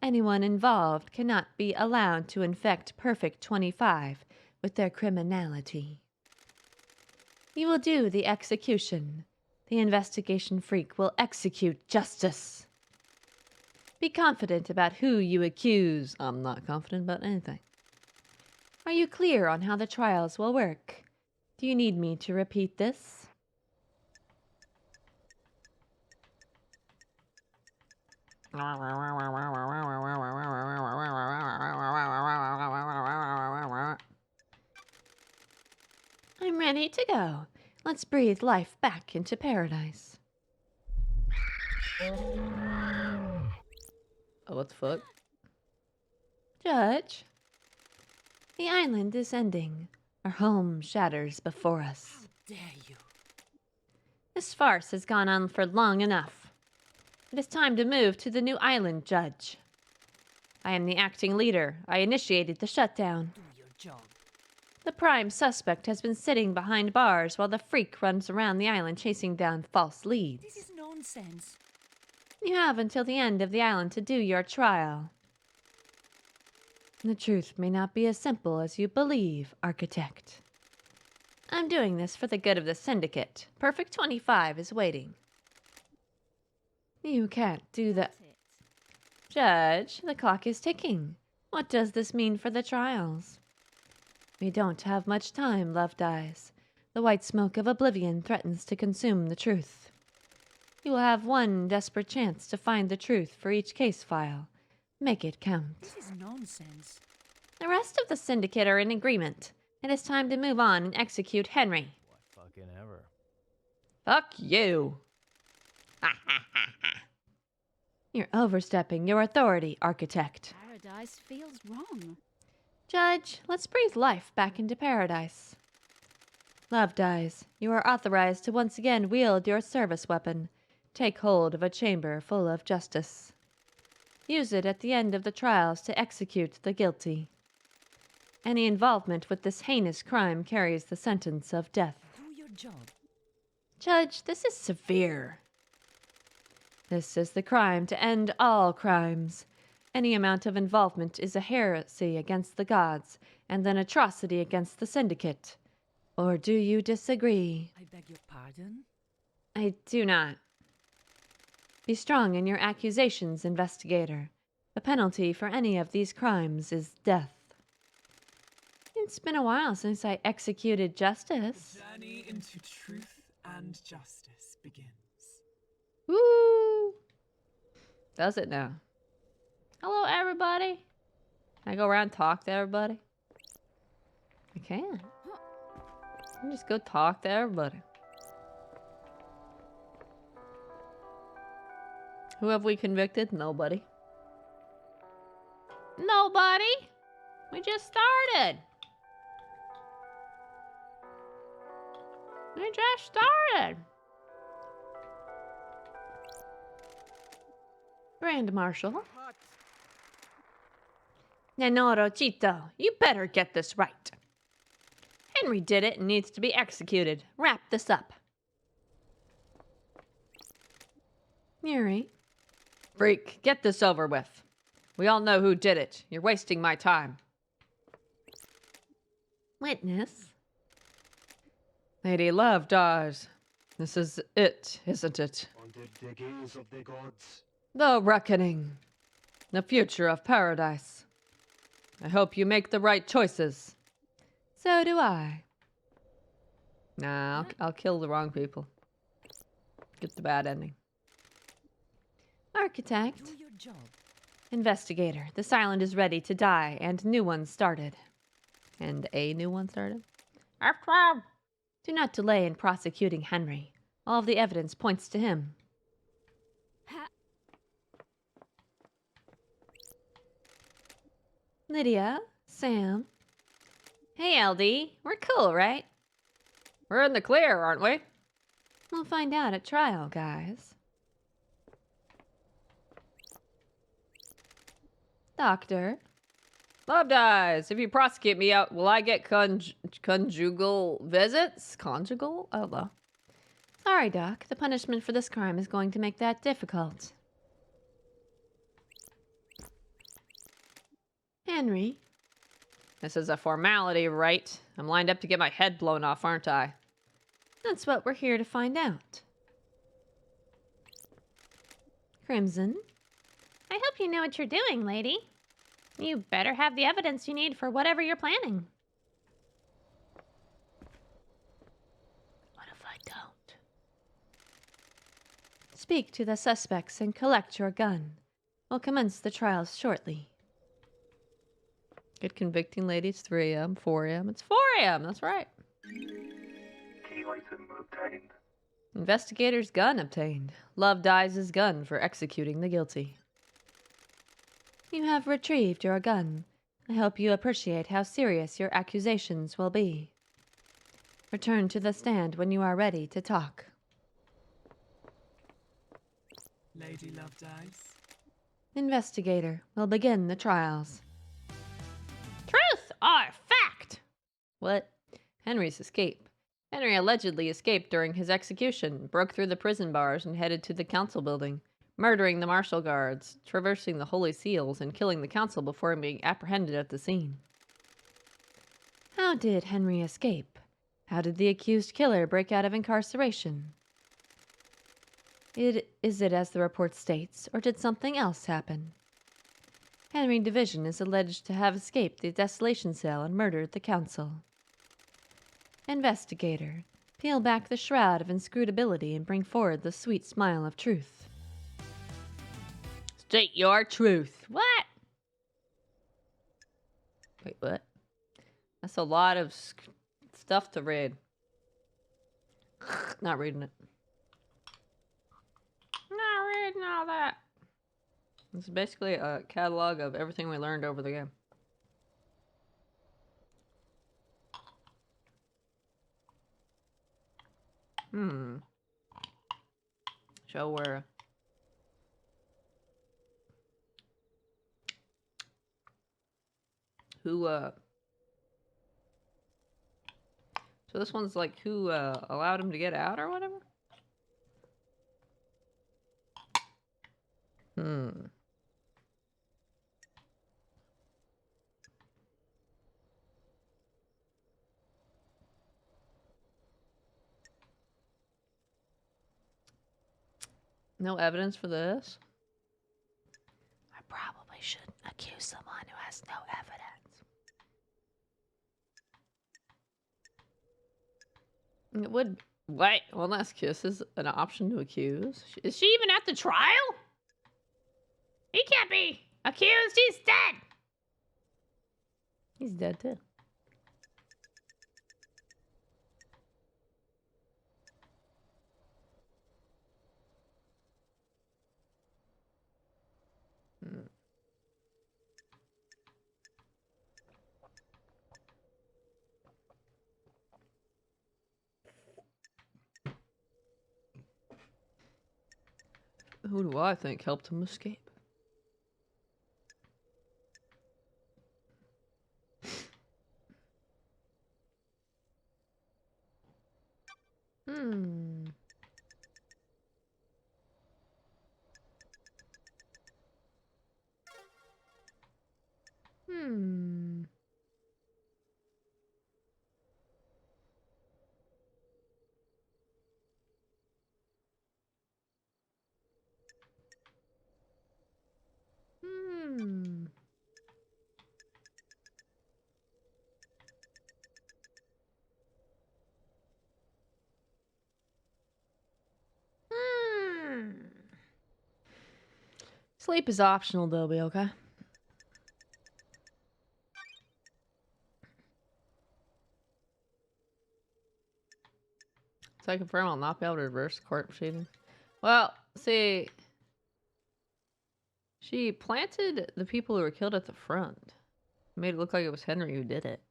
Anyone involved cannot be allowed to infect Perfect 25 with their criminality. You will do the execution. The investigation freak will execute justice. Be confident about who you accuse. I'm not confident about anything. Are you clear on how the trials will work? Do you need me to repeat this? I'm ready to go. Let's breathe life back into paradise. Oh, what the fuck? Judge, the island is ending. Our home shatters before us. Dare you? This farce has gone on for long enough. It is time to move to the new island, Judge. I am the acting leader. I initiated the shutdown. Do your job. The prime suspect has been sitting behind bars while the freak runs around the island chasing down false leads. This is nonsense. You have until the end of the island to do your trial. The truth may not be as simple as you believe, Architect. I'm doing this for the good of the Syndicate. Perfect 25 is waiting. You can't do that. That's it. Judge, the clock is ticking. What does this mean for the trials? We don't have much time, Loved Eyes. The white smoke of oblivion threatens to consume the truth. You will have one desperate chance to find the truth for each case file. Make it count. This is nonsense. The rest of the Syndicate are in agreement. It is time to move on and execute Henry. What fucking ever. Fuck you. You're overstepping your authority, Architect. Paradise feels wrong. Judge, let's breathe life back into paradise. Loved Eyes, you are authorized to once again wield your service weapon. Take hold of a chamber full of justice. Use it at the end of the trials to execute the guilty. Any involvement with this heinous crime carries the sentence of death. Do your job. Judge, this is severe. This is the crime to end all crimes. Any amount of involvement is a heresy against the gods and an atrocity against the Syndicate. Or do you disagree? I beg your pardon? I do not. Be strong in your accusations, investigator. The penalty for any of these crimes is death. It's been a while since I executed justice. The journey into truth and justice begins. Woo! Does it now? Hello, everybody. Can I go around and talk to everybody? I can. I can just go talk to everybody. Who have we convicted? Nobody. Nobody? We just started. We just started. Grand Marshal. Nenoro Chito, you better get this right. Henry did it and needs to be executed. Wrap this up. Yuri. Freak, get this over with. We all know who did it. You're wasting my time. Witness. Lady Love dies. This is it, isn't it? Under the gaze of the gods. The reckoning. The future of paradise. I hope you make the right choices. So do I. Nah, I'll kill the wrong people. Get the bad ending. Architect. Do your job. Investigator. This island is ready to die, and new ones started. And a new one started? F-12! Do not delay in prosecuting Henry. All of the evidence points to him. Lydia, Sam. Hey, LD. We're cool, right? We're in the clear, aren't we? We'll find out at trial, guys. Doctor. Love dies. If you prosecute me, will I get conjugal visits? Conjugal? I don't know. Sorry, Doc. The punishment for this crime is going to make that difficult. Henry. This is a formality, right? I'm lined up to get my head blown off, aren't I? That's what we're here to find out. Crimson. I hope you know what you're doing, lady. You better have the evidence you need for whatever you're planning. What if I don't? Speak to the suspects and collect your gun. We'll commence the trials shortly. Good convicting lady, it's 3 a.m., 4 a.m. It's 4 a.m., that's right. Key item obtained. Investigator's gun obtained. Love dies his gun for executing the guilty. You have retrieved your gun. I hope you appreciate how serious your accusations will be. Return to the stand when you are ready to talk. Lady Lovedice. Investigator, we'll begin the trials. Truth or fact? What? Henry's escape. Henry allegedly escaped during his execution, broke through the prison bars and headed to the council building, murdering the martial guards, traversing the holy seals, and killing the council before being apprehended at the scene. How did Henry escape? How did the accused killer break out of incarceration? Is it as the report states, or did something else happen? Henry Division is alleged to have escaped the desolation cell and murdered the council. Investigator, peel back the shroud of inscrutability and bring forward the sweet smile of truth. State your truth. What? Wait, what? That's a lot of stuff to read. Not reading it. Not reading all that. This is basically a catalog of everything we learned over the game. Show where. Who, So this one's like who, allowed him to get out or whatever? No evidence for this? I probably shouldn't accuse someone who has no evidence. It would. Wait, well, that's Kiss is an option to accuse. Is she even at the trial? He can't be accused. He's dead. He's dead too. Who do I think helped him escape? Sleep is optional, Dobby, okay? So I confirm I'll not be able to reverse court proceedings. Well, see, she planted the people who were killed at the front. Made it look like it was Henry who did it.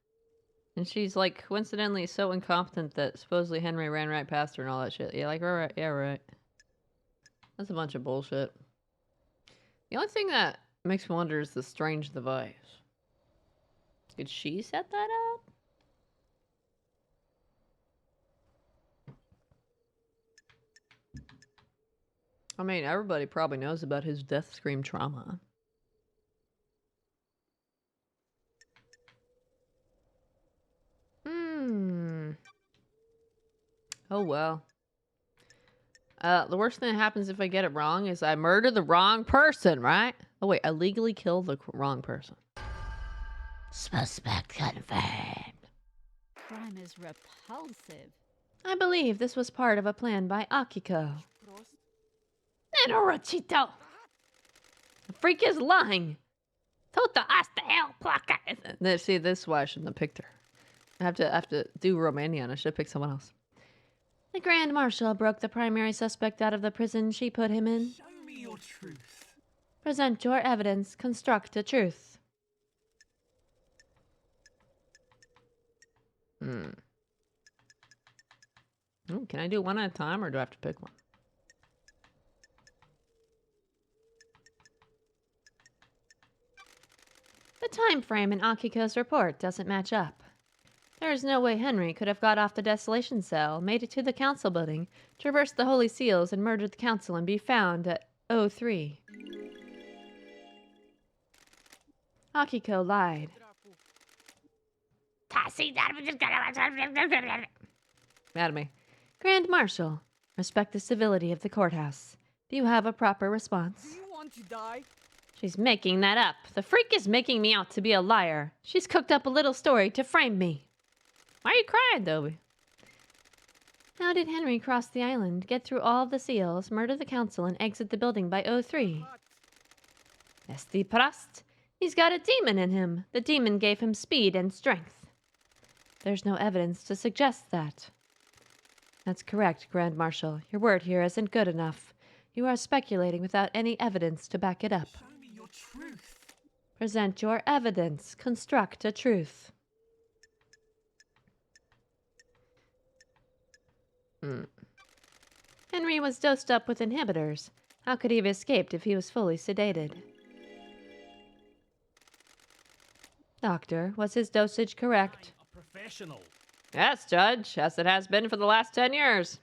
And she's like coincidentally so incompetent that supposedly Henry ran right past her and all that shit. Yeah, like right, yeah, right. That's a bunch of bullshit. The only thing that makes me wonder is the strange device. Did she set that up? I mean, everybody probably knows about his death scream trauma. Oh well. The worst thing that happens if I get it wrong is I murder the wrong person, right? Oh wait, I legally kill the wrong person. Suspect confirmed. Crime is repulsive. I believe this was part of a plan by Akiko. Nenorochito! The freak is lying! Tota hasta el placa! See, this is why I shouldn't have picked her. I have to do Romanian. I should have picked someone else. The Grand Marshal broke the primary suspect out of the prison she put him in. Show me your truth. Present your evidence. Construct a truth. Can I do one at a time, or do I have to pick one? The time frame in Akiko's report doesn't match up. There is no way Henry could have got off the desolation cell, made it to the council building, traversed the Holy Seals, and murdered the council and be found at 03. Akiko lied. Mad at me. Grand Marshal, respect the civility of the courthouse. Do you have a proper response? Do you want to die? She's making that up. The freak is making me out to be a liar. She's cooked up a little story to frame me. Why are you crying, Dobie? How did Henry cross the island, get through all of the seals, murder the council, and exit the building by 03? Esti Prast? He's got a demon in him. The demon gave him speed and strength. There's no evidence to suggest that. That's correct, Grand Marshal. Your word here isn't good enough. You are speculating without any evidence to back it up. Show me your truth. Present your evidence. Construct a truth. Henry was dosed up with inhibitors. How could he have escaped if he was fully sedated? Doctor, was his dosage correct? A professional. Yes, Judge, as it has been for the last 10 years.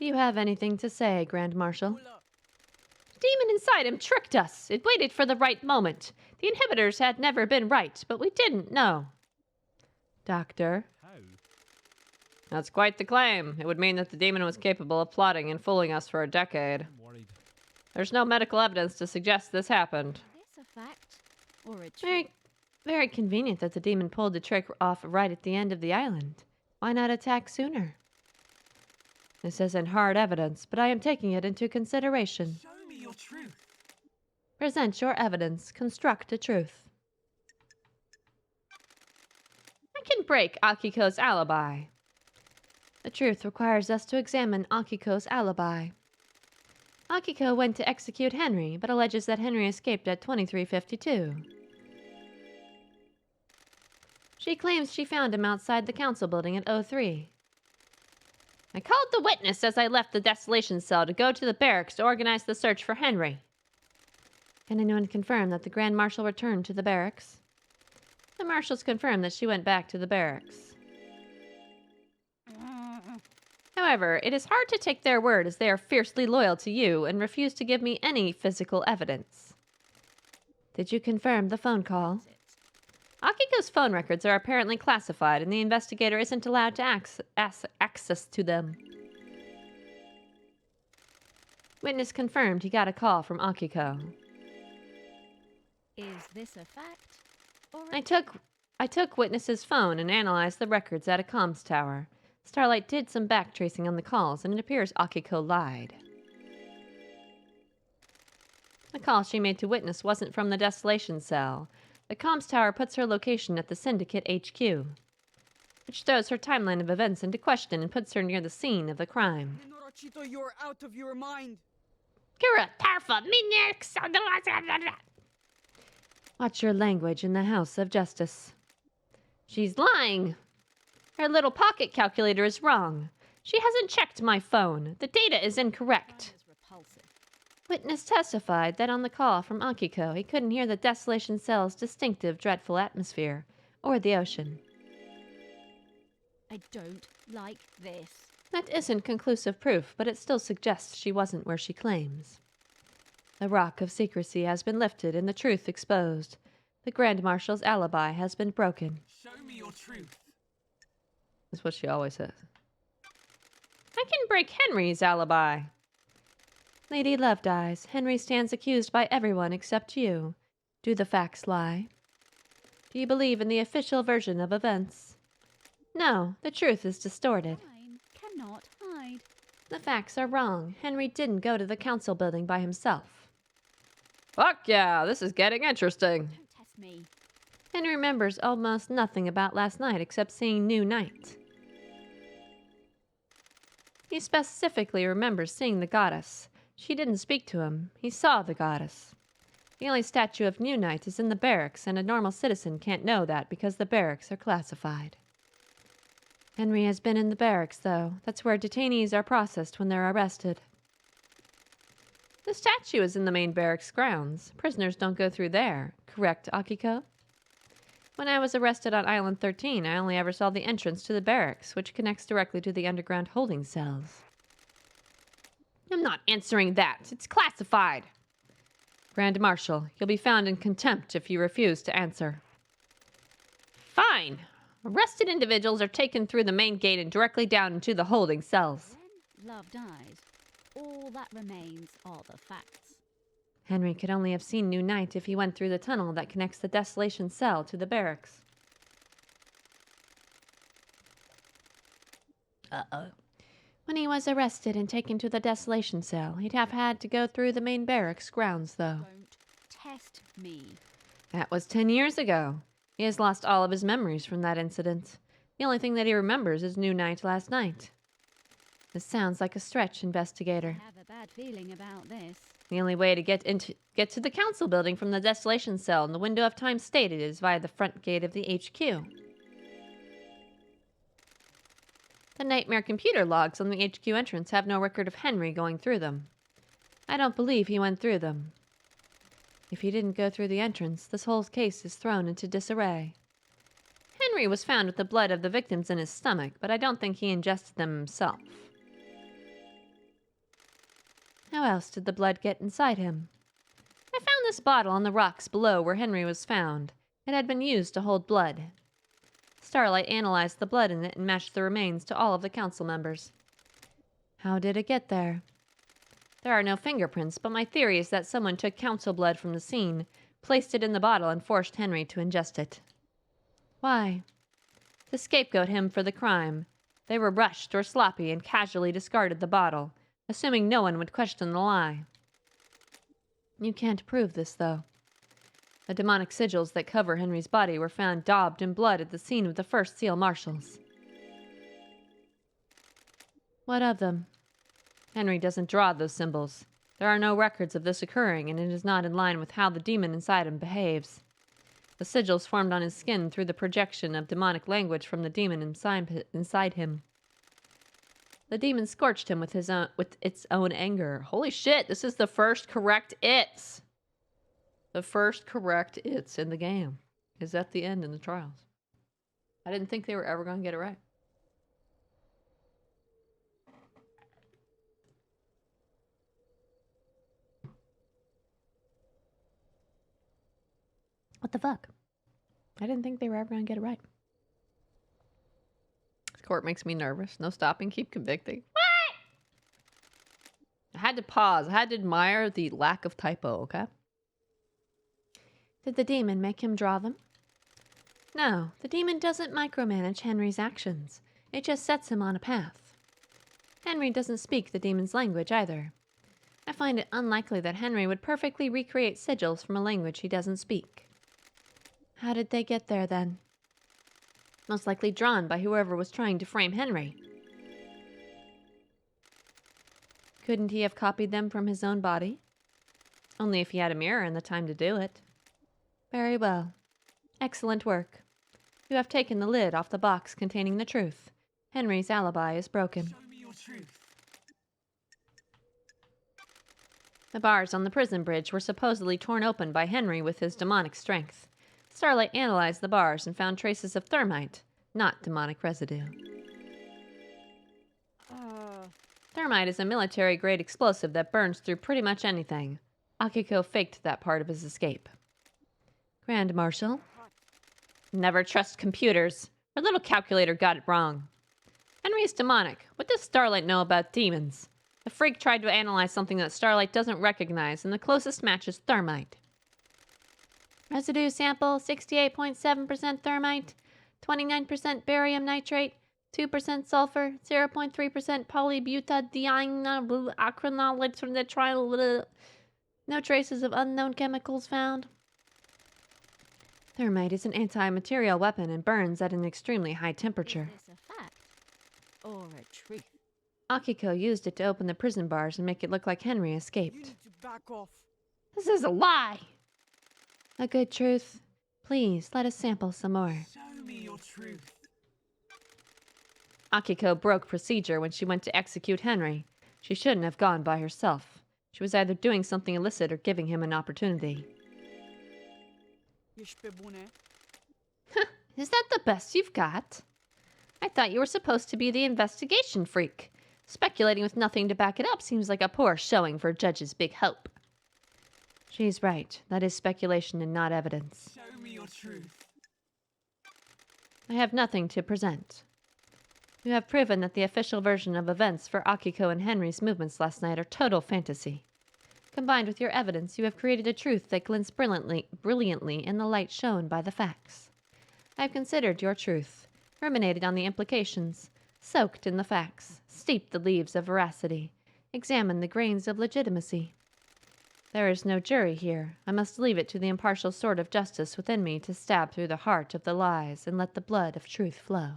Do you have anything to say, Grand Marshal? The demon inside him tricked us. It waited for the right moment. The inhibitors had never been right, but we didn't know. Doctor? How? That's quite the claim. It would mean that the demon was capable of plotting and fooling us for a decade. I'm worried. There's no medical evidence to suggest this happened. Is this a fact or a truth? Very convenient that the demon pulled the trick off right at the end of the island. Why not attack sooner? This isn't hard evidence, but I am taking it into consideration. Show me your truth. Present your evidence. Construct a truth. I can break Akiko's alibi. The truth requires us to examine Akiko's alibi. Akiko went to execute Henry, but alleges that Henry escaped at 2352. She claims she found him outside the council building at 03. I called the witness as I left the desolation cell to go to the barracks to organize the search for Henry. Can anyone confirm that the Grand Marshal returned to the barracks? The marshals confirmed that she went back to the barracks. However, it is hard to take their word as they are fiercely loyal to you and refuse to give me any physical evidence. Did you confirm the phone call? Akiko's phone records are apparently classified and the investigator isn't allowed to access to them. Witness confirmed he got a call from Akiko. Is this a fact or a I took witness's phone and analyzed the records at a comms tower. Starlight did some backtracing on the calls, and it appears Akiko lied. The call she made to witness wasn't from the desolation cell. The comms tower puts her location at the Syndicate HQ, which throws her timeline of events into question and puts her near the scene of the crime. Nenorochito, you're out of your mind. Kira Tarfa Watch your language in the House of Justice. She's lying. Her little pocket calculator is wrong. She hasn't checked my phone. The data is incorrect. Witness testified that on the call from Akiko, he couldn't hear the Desolation Cell's distinctive, dreadful atmosphere, or the ocean. I don't like this. That isn't conclusive proof, but it still suggests she wasn't where she claims. The rock of secrecy has been lifted and the truth exposed. The Grand Marshal's alibi has been broken. Show me your truth. That's what she always says. I can break Henry's alibi. Lady Lovedeyes, Henry stands accused by everyone except you. Do the facts lie? Do you believe in the official version of events? No, the truth is distorted. Time cannot hide. The facts are wrong. Henry didn't go to the council building by himself. Fuck yeah, this is getting interesting. Don't test me. Henry remembers almost nothing about last night except seeing New Night. He specifically remembers seeing the goddess. She didn't speak to him. He saw the goddess. The only statue of New Night is in the barracks, and a normal citizen can't know that because the barracks are classified. Henry has been in the barracks, though. That's where detainees are processed when they're arrested. The statue is in the main barracks grounds. Prisoners don't go through there. Correct, Akiko? When I was arrested on Island 13, I only ever saw the entrance to the barracks, which connects directly to the underground holding cells. I'm not answering that. It's classified. Grand Marshal, you'll be found in contempt if you refuse to answer. Fine. Arrested individuals are taken through the main gate and directly down into the holding cells. When love dies, all that remains are the facts. Henry could only have seen New Night if he went through the tunnel that connects the Desolation Cell to the barracks. Uh-oh. When he was arrested and taken to the Desolation Cell, he'd have had to go through the main barracks grounds, though. Don't test me. That was 10 years ago. He has lost all of his memories from that incident. The only thing that he remembers is New Night last night. This sounds like a stretch, investigator. I have a bad feeling about this. The only way to get to the council building from the Desolation Cell in the window of time stated is via the front gate of the HQ. The Nightmare computer logs on the HQ entrance have no record of Henry going through them. I don't believe he went through them. If he didn't go through the entrance, this whole case is thrown into disarray. Henry was found with the blood of the victims in his stomach, but I don't think he ingested them himself. How else did the blood get inside him? I found this bottle on the rocks below where Henry was found. It had been used to hold blood. Starlight analyzed the blood in it and matched the remains to all of the council members. How did it get there? There are no fingerprints, but my theory is that someone took council blood from the scene, placed it in the bottle, and forced Henry to ingest it. Why? To scapegoat him for the crime. They were rushed or sloppy and casually discarded the bottle, assuming no one would question the lie. You can't prove this, though. The demonic sigils that cover Henry's body were found daubed in blood at the scene of the first Seal Marshals. What of them? Henry doesn't draw those symbols. There are no records of this occurring, and it is not in line with how the demon inside him behaves. The sigils formed on his skin through the projection of demonic language from the demon inside him. The demon scorched him with its own anger. Holy shit, this is the first correct it's. The first correct it's in the game is at the end in the trials. I didn't think they were ever going to get it right. What the fuck? I didn't think they were ever going to get it right. This court makes me nervous. No stopping, keep convicting. What? I had to pause. I had to admire the lack of typo, okay? Did the demon make him draw them? No, the demon doesn't micromanage Henry's actions. It just sets him on a path. Henry doesn't speak the demon's language either. I find it unlikely that Henry would perfectly recreate sigils from a language he doesn't speak. How did they get there, then? Most likely drawn by whoever was trying to frame Henry. Couldn't he have copied them from his own body? Only if he had a mirror and the time to do it. Very well. Excellent work. You have taken the lid off the box containing the truth. Henry's alibi is broken. Show me your truth. The bars on the prison bridge were supposedly torn open by Henry with his demonic strength. Starlight analyzed the bars and found traces of thermite, not demonic residue. Thermite is a military-grade explosive that burns through pretty much anything. Akiko faked that part of his escape. Grand Marshal? Never trust computers. Our little calculator got it wrong. Henry is demonic. What does Starlight know about demons? The freak tried to analyze something that Starlight doesn't recognize, and the closest match is thermite. Residue sample, 68.7% thermite, 29% barium nitrate, 2% sulfur, 0.3% polybutadiene acrylonate from the trial. No traces of unknown chemicals found. Thermite is an anti-material weapon and burns at an extremely high temperature. Is this a fact or a truth? Akiko used it to open the prison bars and make it look like Henry You escaped. need to back off. This is a lie! A good truth. Please, let us sample some more. Show me your truth. Akiko broke procedure when she went to execute Henry. She shouldn't have gone by herself. She was either doing something illicit or giving him an opportunity. Is that the best you've got? I thought you were supposed to be the investigation freak. Speculating with nothing to back it up seems like a poor showing for Judge's big hope. She's right. That is speculation and not evidence. Show me your truth. I have nothing to present. You have proven that the official version of events for Akiko and Henry's movements last night are total fantasy. Combined with your evidence, you have created a truth that glints brilliantly in the light shown by the facts. I have considered your truth, ruminated on the implications, soaked in the facts, steeped the leaves of veracity, examined the grains of legitimacy. There is no jury here. I must leave it to the impartial sword of justice within me to stab through the heart of the lies and let the blood of truth flow.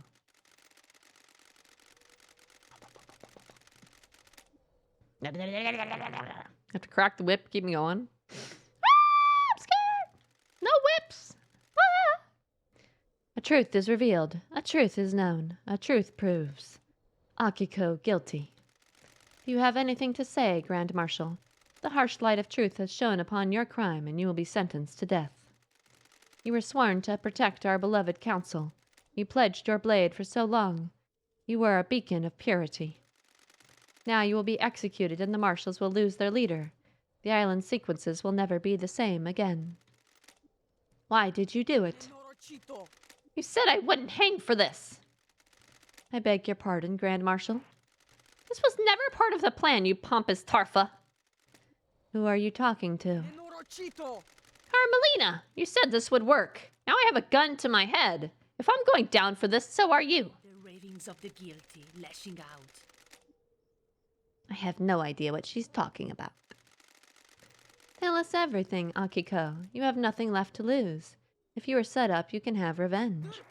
Have to crack the whip, keep me going. I'm scared! No whips! A truth is revealed. A truth is known. A truth proves. Akiko guilty. Do you have anything to say, Grand Marshal? The harsh light of truth has shone upon your crime, and you will be sentenced to death. You were sworn to protect our beloved council. You pledged your blade for so long. You were a beacon of purity. Now you will be executed, and the marshals will lose their leader. The island sequences will never be the same again. Why did you do it? You said I wouldn't hang for this. I beg your pardon, Grand Marshal. This was never part of the plan, you pompous Tarfa. Who are you talking to? Carmelina! You said this would work. Now I have a gun to my head. If I'm going down for this, so are you. The ravings of the guilty lashing out. I have no idea what she's talking about. Tell us everything, Akiko. You have nothing left to lose. If you are set up, you can have revenge.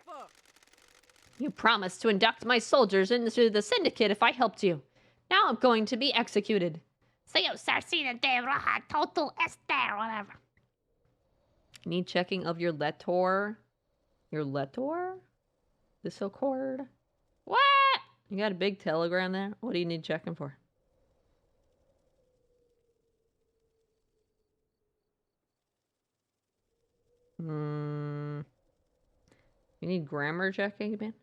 You promised to induct my soldiers into the syndicate if I helped you. Now I'm going to be executed. Whatever. Need checking of your letor? Your letor? Discord? What? You got a big telegram there? What do you need checking for? You need grammar checking, man?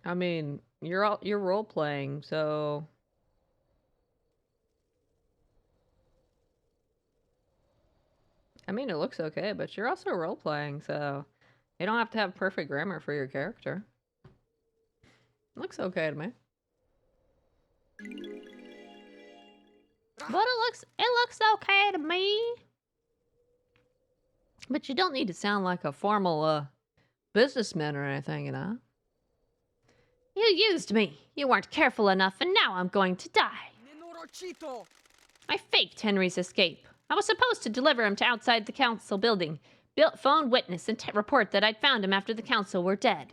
I mean, you're role playing, so I mean, it looks okay, but you're also role playing, so you don't have to have perfect grammar for your character. Looks okay to me. But it looks okay to me. But you don't need to sound like a formal businessman or anything, you know? You used me. You weren't careful enough, and now I'm going to die. I faked Henry's escape. I was supposed to deliver him to outside the council building, phone witness, and report that I'd found him after the council were dead.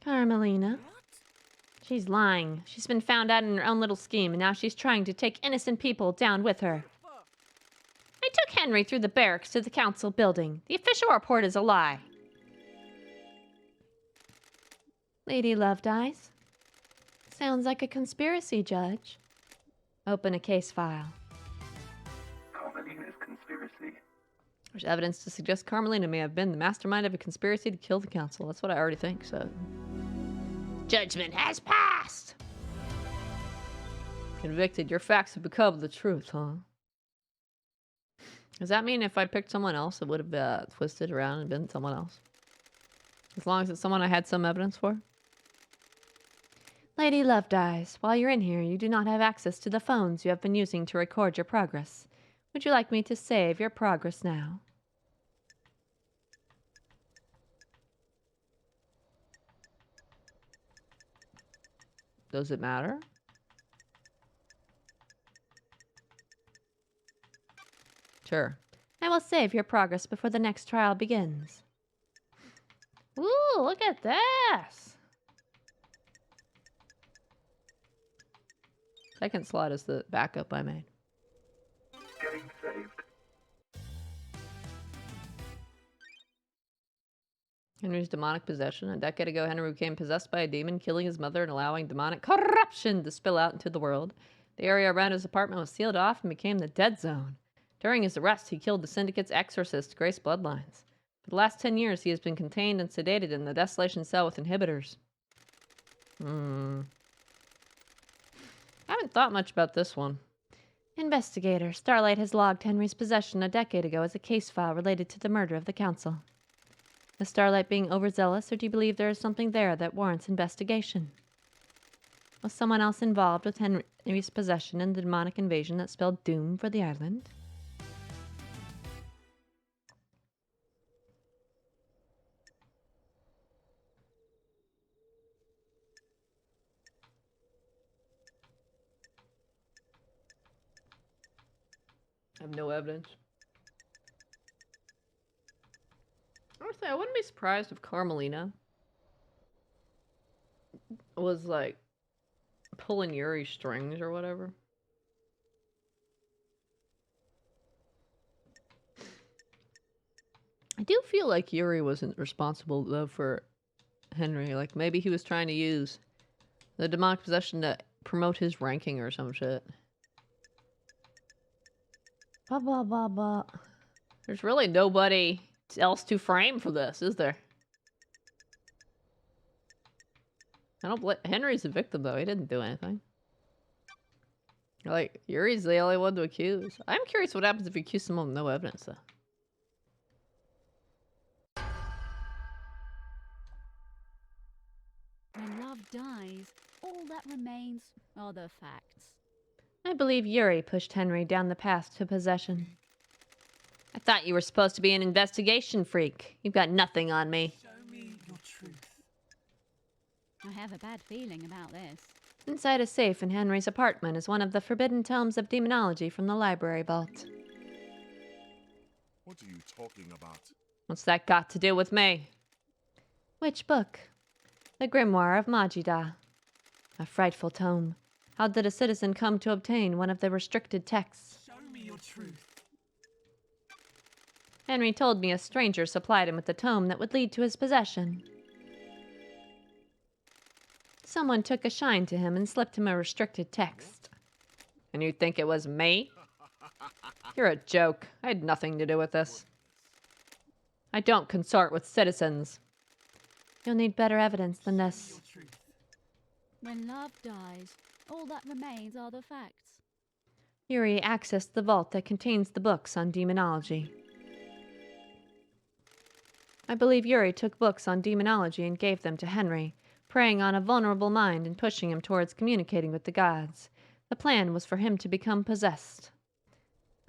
Carmelina. She's lying. She's been found out in her own little scheme, and now she's trying to take innocent people down with her. I took Henry through the barracks to the council building. The official report is a lie. Lady Lovedeyes. Sounds like a conspiracy, Judge. Open a case file. Carmelina's conspiracy. There's evidence to suggest Carmelina may have been the mastermind of a conspiracy to kill the council. That's what I already think, so... Judgment has passed! Convicted, your facts have become the truth, huh? Does that mean if I picked someone else, it would have twisted around and been someone else? As long as it's someone I had some evidence for? Lady Lovedeyes, while you're in here, you do not have access to the phones you have been using to record your progress. Would you like me to save your progress now? Does it matter? Sure. I will save your progress before the next trial begins. Ooh, look at this! Second slot is the backup I made. Getting saved. Henry's demonic possession. A decade ago, Henry became possessed by a demon, killing his mother and allowing demonic corruption to spill out into the world. The area around his apartment was sealed off and became the dead zone. During his arrest, he killed the Syndicate's exorcist, Grace Bloodlines. For the last 10 years, he has been contained and sedated in the Desolation Cell with inhibitors. I haven't thought much about this one. Investigator, Starlight has logged Henry's possession a decade ago as a case file related to the murder of the council. Is Starlight being overzealous, or do you believe there is something there that warrants investigation? Was someone else involved with Henry's possession in the demonic invasion that spelled doom for the island? I have no evidence. Honestly, I wouldn't be surprised if Carmelina was like pulling Yuri's strings or whatever. I do feel like Yuri wasn't responsible though for Henry. Like maybe he was trying to use the demonic possession to promote his ranking or some shit. Ba ba ba ba. There's really nobody else to frame for this, is there? I don't blame Henry's a victim though. He didn't do anything. Like Yuri's the only one to accuse. I'm curious what happens if you accuse someone with no evidence though. When love dies, all that remains are the facts. I believe Yuri pushed Henry down the path to possession. I thought you were supposed to be an investigation freak. You've got nothing on me. Show me your truth. I have a bad feeling about this. Inside a safe in Henry's apartment is one of the forbidden tomes of demonology from the library vault. What are you talking about? What's that got to do with me? Which book? The Grimoire of Majida. A frightful tome. How did a citizen come to obtain one of the restricted texts? Show me your truth. Henry told me a stranger supplied him with the tome that would lead to his possession. Someone took a shine to him and slipped him a restricted text. And you think it was me? You're a joke. I had nothing to do with this. I don't consort with citizens. You'll need better evidence than this. When love dies, all that remains are the facts. Yuri accessed the vault that contains the books on demonology. I believe Yuri took books on demonology and gave them to Henry, preying on a vulnerable mind and pushing him towards communicating with the gods. The plan was for him to become possessed.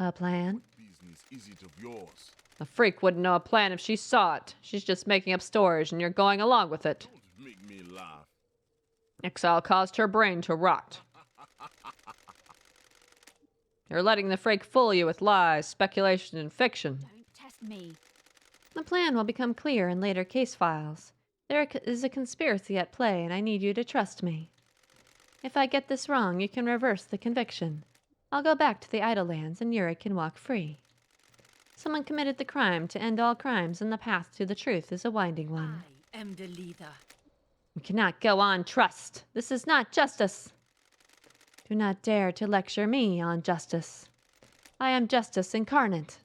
A plan? Business is it of yours? A freak wouldn't know a plan if she saw it. She's just making up stories and you're going along with it. Don't make me laugh. Exile caused her brain to rot. You're letting the freak fool you with lies, speculation, and fiction. Don't test me. The plan will become clear in later case files. There is a conspiracy at play, and I need you to trust me. If I get this wrong, you can reverse the conviction. I'll go back to the Idle Lands and Yuri can walk free. Someone committed the crime to end all crimes, and the path to the truth is a winding one. I am the leader. We cannot go on trust. This is not justice. Do not dare to lecture me on justice. I am justice incarnate.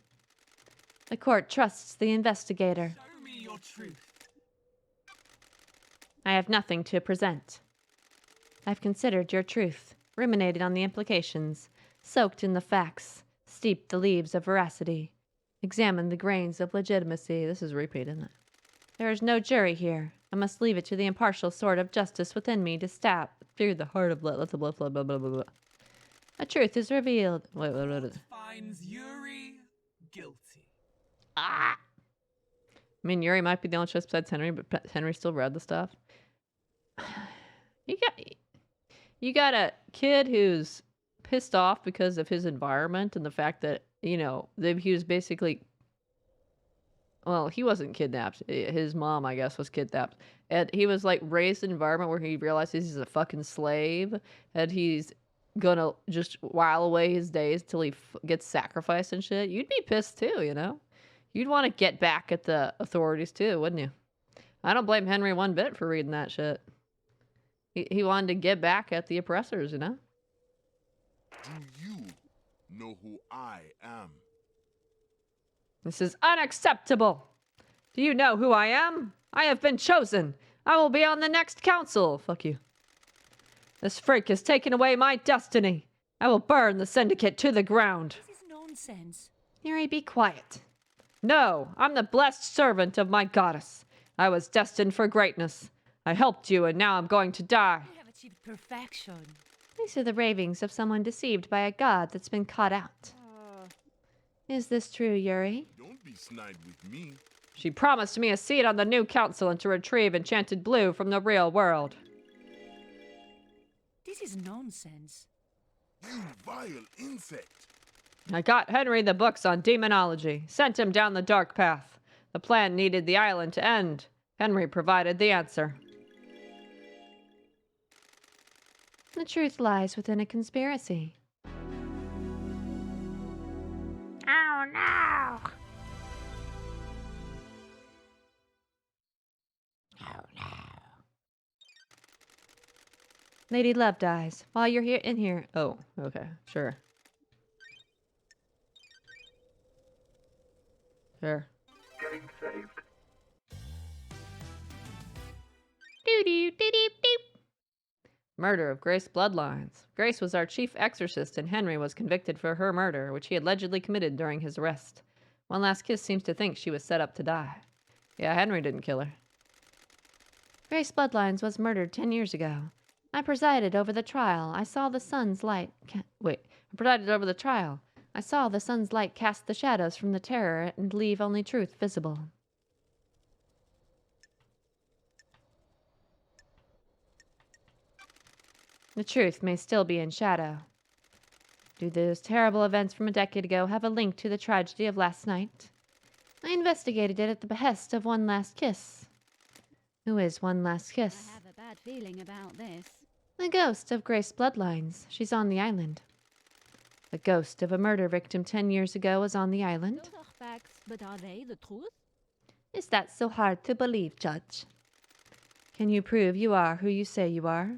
The court trusts the investigator. Show me your truth. I have nothing to present. I've considered your truth, ruminated on the implications, soaked in the facts, steeped the leaves of veracity, examined the grains of legitimacy. This is repeat, isn't it? There is no jury here. I must leave it to the impartial sword of justice within me to stab through the heart of blah, blah, blah, blah, blah, blah, blah. A truth is revealed. Wait. Finds Yuri guilty. Ah! I mean, Yuri might be the only choice besides Henry, but Henry still read the stuff. You got a kid who's pissed off because of his environment and the fact that, you know, he was basically... Well, he wasn't kidnapped. His mom, I guess, was kidnapped. And he was, like, raised in an environment where he realizes he's a fucking slave. And he's gonna just while away his days till he gets sacrificed and shit. You'd be pissed, too, you know? You'd want to get back at the authorities, too, wouldn't you? I don't blame Henry one bit for reading that shit. He wanted to get back at the oppressors, you know? Do you know who I am? This is unacceptable. Do you know who I am? I have been chosen. I will be on the next council. Fuck you. This freak has taken away my destiny. I will burn the syndicate to the ground. This is nonsense. Yuri, be quiet. No, I'm the blessed servant of my goddess. I was destined for greatness. I helped you, and now I'm going to die. You have achieved perfection. These are the ravings of someone deceived by a god that's been caught out. Is this true, Yuri? Don't be snide with me. She promised me a seat on the new council and to retrieve Enchanted Blue from the real world. This is nonsense. You vile insect. I got Henry the books on demonology, sent him down the dark path. The plan needed the island to end. Henry provided the answer. The truth lies within a conspiracy. Oh no! Oh no. Lady Love dies. While you're here in here. Oh, okay, sure. Sure. Getting saved. Doo-doo-doo-doo-doo. Murder of Grace Bloodlines. Grace was our chief exorcist, and Henry was convicted for her murder, which he allegedly committed during his arrest. One Last Kiss seems to think she was set up to die. Yeah, Henry didn't kill her. Grace Bloodlines was murdered 10 years ago. I presided over the trial. I saw the sun's light... I presided over the trial. I saw the sun's light cast the shadows from the terror and leave only truth visible. The truth may still be in shadow. Do those terrible events from a decade ago have a link to the tragedy of last night? I investigated it at the behest of One Last Kiss. Who is One Last Kiss? I have a bad feeling about this. The ghost of Grace Bloodlines. She's on the island. The ghost of a murder victim 10 years ago is on the island. Those are facts, but are they the truth? Is that so hard to believe, Judge? Can you prove you are who you say you are?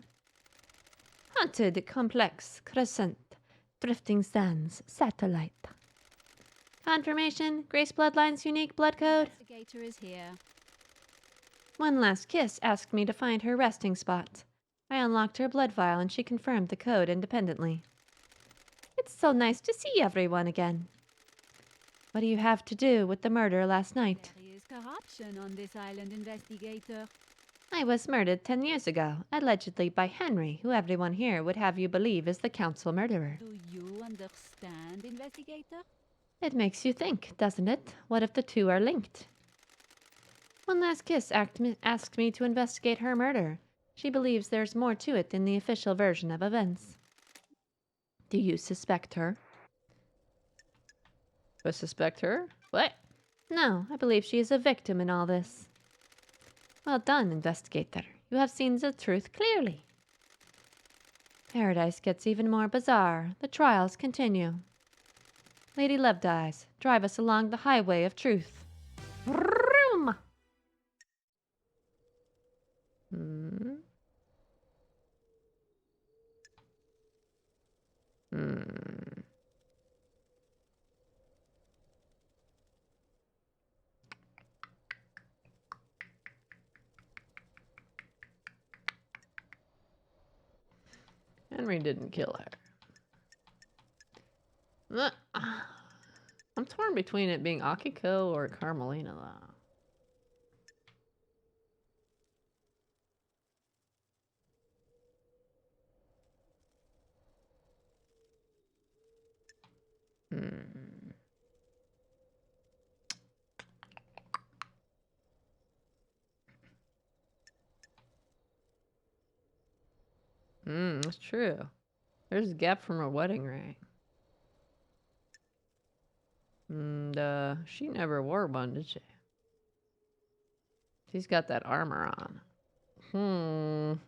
Haunted, complex, crescent, drifting sands, satellite. Confirmation, Grace Bloodline's unique blood code. Investigator is here. One Last Kiss asked me to find her resting spot. I unlocked her blood vial and she confirmed the code independently. It's so nice to see everyone again. What do you have to do with the murder last night? There is corruption on this island, investigator. I was murdered 10 years ago, allegedly by Henry, who everyone here would have you believe is the council murderer. Do you understand, investigator? It makes you think, doesn't it? What if the two are linked? One Last Kiss asked me to investigate her murder. She believes there's more to it than the official version of events. Do you suspect her? Do I suspect her? What? No, I believe she is a victim in all this. Well done, investigator. You have seen the truth clearly. Paradise gets even more bizarre. The trials continue. Lady Lovedeyes, drive us along the highway of truth. Vroom! Hmm. Henry didn't kill her. I'm torn between it being Akiko or Carmelina, though. That's true. There's a gap from her wedding ring. And, she never wore one, did she? She's got that armor on.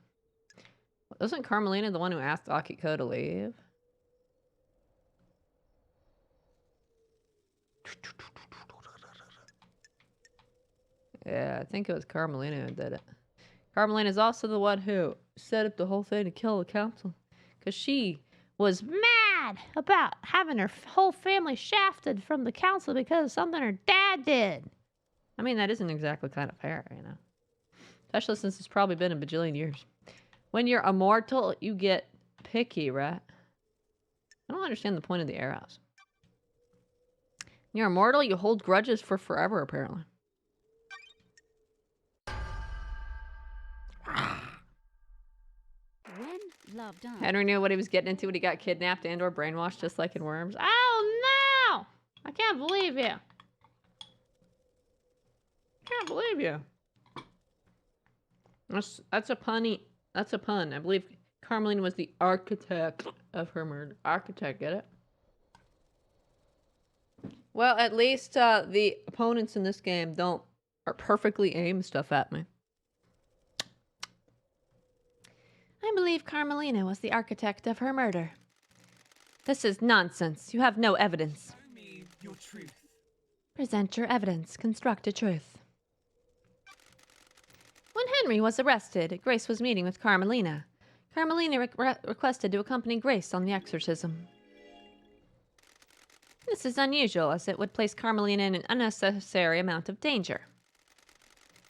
Wasn't Carmelina the one who asked Akiko to leave? Yeah, I think it was Carmelina who did it. Carmelina is also the one who set up the whole thing to kill the council. Because she was mad about having her whole family shafted from the council because of something her dad did. I mean, that isn't exactly kind of fair, you know. Especially since it's probably been a bajillion years. When you're immortal, you get picky, right? I don't understand the point of the arrows. You're immortal, you hold grudges for forever, apparently. When love dies. Henry knew what he was getting into when he got kidnapped and or brainwashed, just like in Worms. Oh, no! I can't believe you. Can't believe you. That's a punny. That's a pun. I believe Carmelina was the architect of her murder. Architect, get it? Well, at least the opponents in this game are perfectly aim stuff at me. I believe Carmelina was the architect of her murder. This is nonsense. You have no evidence. Show me your truth. Present your evidence. Construct a truth. When Henry was arrested, Grace was meeting with Carmelina. Carmelina requested to accompany Grace on the exorcism. This is unusual, as it would place Carmelina in an unnecessary amount of danger.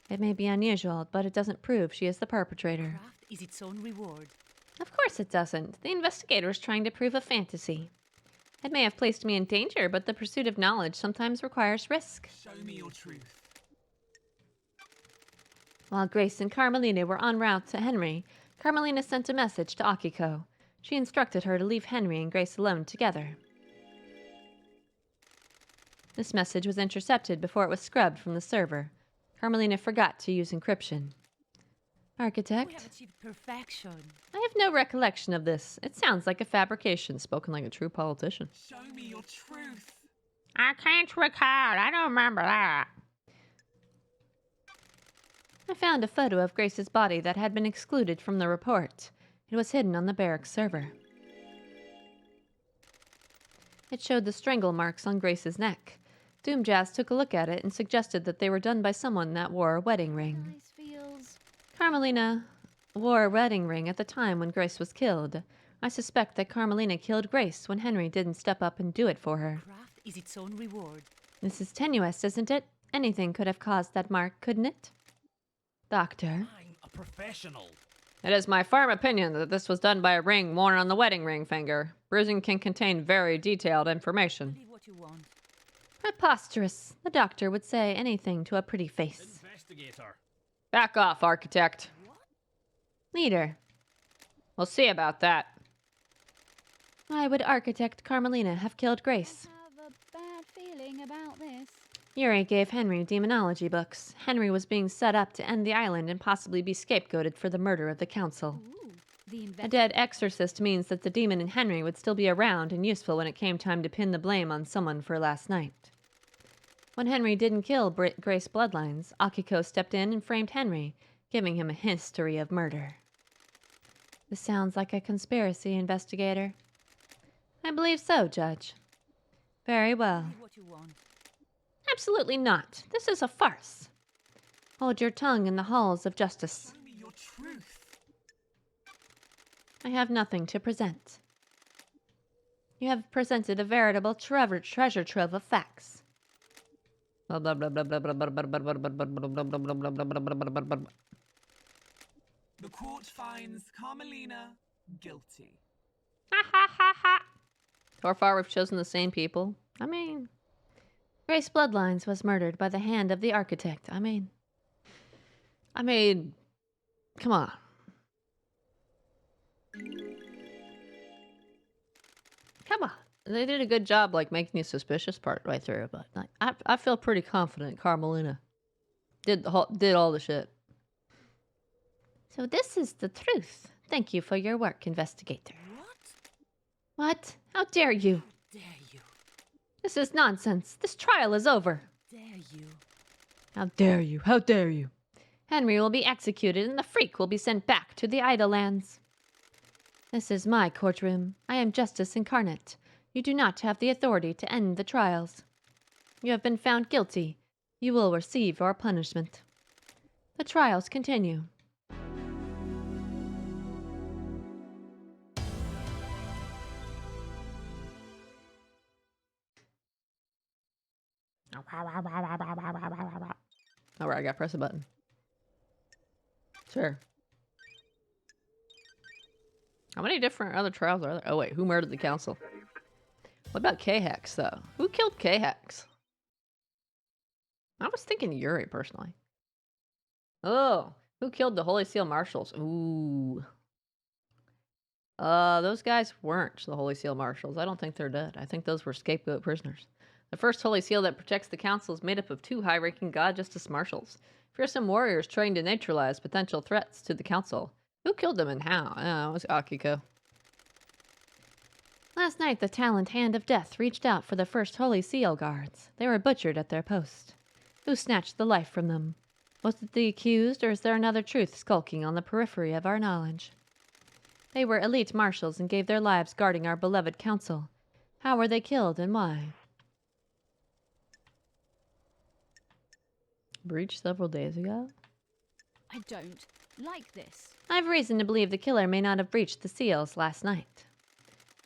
It may be unusual, but it doesn't prove she is the perpetrator. Craft is its own reward. Of course it doesn't. The investigator is trying to prove a fantasy. It may have placed me in danger, but the pursuit of knowledge sometimes requires risk. Show me your truth. While Grace and Carmelina were en route to Henry, Carmelina sent a message to Akiko. She instructed her to leave Henry and Grace alone together. This message was intercepted before it was scrubbed from the server. Carmelina forgot to use encryption. Architect? We have achieved perfection. I have no recollection of this. It sounds like a fabrication, spoken like a true politician. Show me your truth. I can't recall. I don't remember that. I found a photo of Grace's body that had been excluded from the report. It was hidden on the barracks server. It showed the strangle marks on Grace's neck. Doomjazz took a look at it and suggested that they were done by someone that wore a wedding ring. Nice feels. Carmelina wore a wedding ring at the time when Grace was killed. I suspect that Carmelina killed Grace when Henry didn't step up and do it for her. Craft is its own reward. This is tenuous, isn't it? Anything could have caused that mark, couldn't it? Doctor? I'm a professional. It is my firm opinion that this was done by a ring worn on the wedding ring finger. Bruising can contain very detailed information. Believe what you want. Preposterous. The doctor would say anything to a pretty face. Investigator. Back off, architect. Leader. We'll see about that. Why would Architect Carmelina have killed Grace? I have a bad feeling about this. Yuri gave Henry demonology books. Henry was being set up to end the island and possibly be scapegoated for the murder of the council. Ooh, the A dead exorcist means that the demon in Henry would still be around and useful when it came time to pin the blame on someone for last night. When Henry didn't kill Grace Bloodlines, Akiko stepped in and framed Henry, giving him a history of murder. This sounds like a conspiracy, investigator. I believe so, Judge. Very well. What you want. Absolutely not. This is a farce. Hold your tongue in the halls of justice. Show me your truth. I have nothing to present. You have presented a veritable treasure trove of facts. The court finds Carmelina guilty. Ha ha ha ha. So far, we've chosen the same people. I mean, Grace Bloodlines was murdered by the hand of the architect. I mean, come on. Come on. They did a good job, like, making you suspicious part right through, but like, I feel pretty confident Carmelina did all the shit. So this is the truth. Thank you for your work, investigator. What? How dare you? Dare you? This is nonsense. This trial is over. Dare you? How dare you? How dare you? Henry will be executed and the freak will be sent back to the Idlelands. This is my courtroom. I am justice incarnate. You do not have the authority to end the trials. You have been found guilty. You will receive your punishment. The trials continue. Alright, I gotta press a button. Sure. How many different other trials are there? Oh wait, who murdered the council? What about K-Hex, though? Who killed K-Hex? I was thinking Yuri, personally. Oh, who killed the Holy Seal Marshals? Ooh. Those guys weren't the Holy Seal Marshals. I don't think they're dead. I think those were scapegoat prisoners. The first Holy Seal that protects the council is made up of 2 high-ranking God Justice Marshals. Fearsome warriors trained to neutralize potential threats to the council. Who killed them and how? Oh, it was Akiko. Last night, the Talent Hand of Death reached out for the first Holy Seal guards. They were butchered at their post. Who snatched the life from them? Was it the accused, or is there another truth skulking on the periphery of our knowledge? They were elite marshals and gave their lives guarding our beloved council. How were they killed and why? Breached several days ago? I don't like this. I have reason to believe the killer may not have breached the seals last night.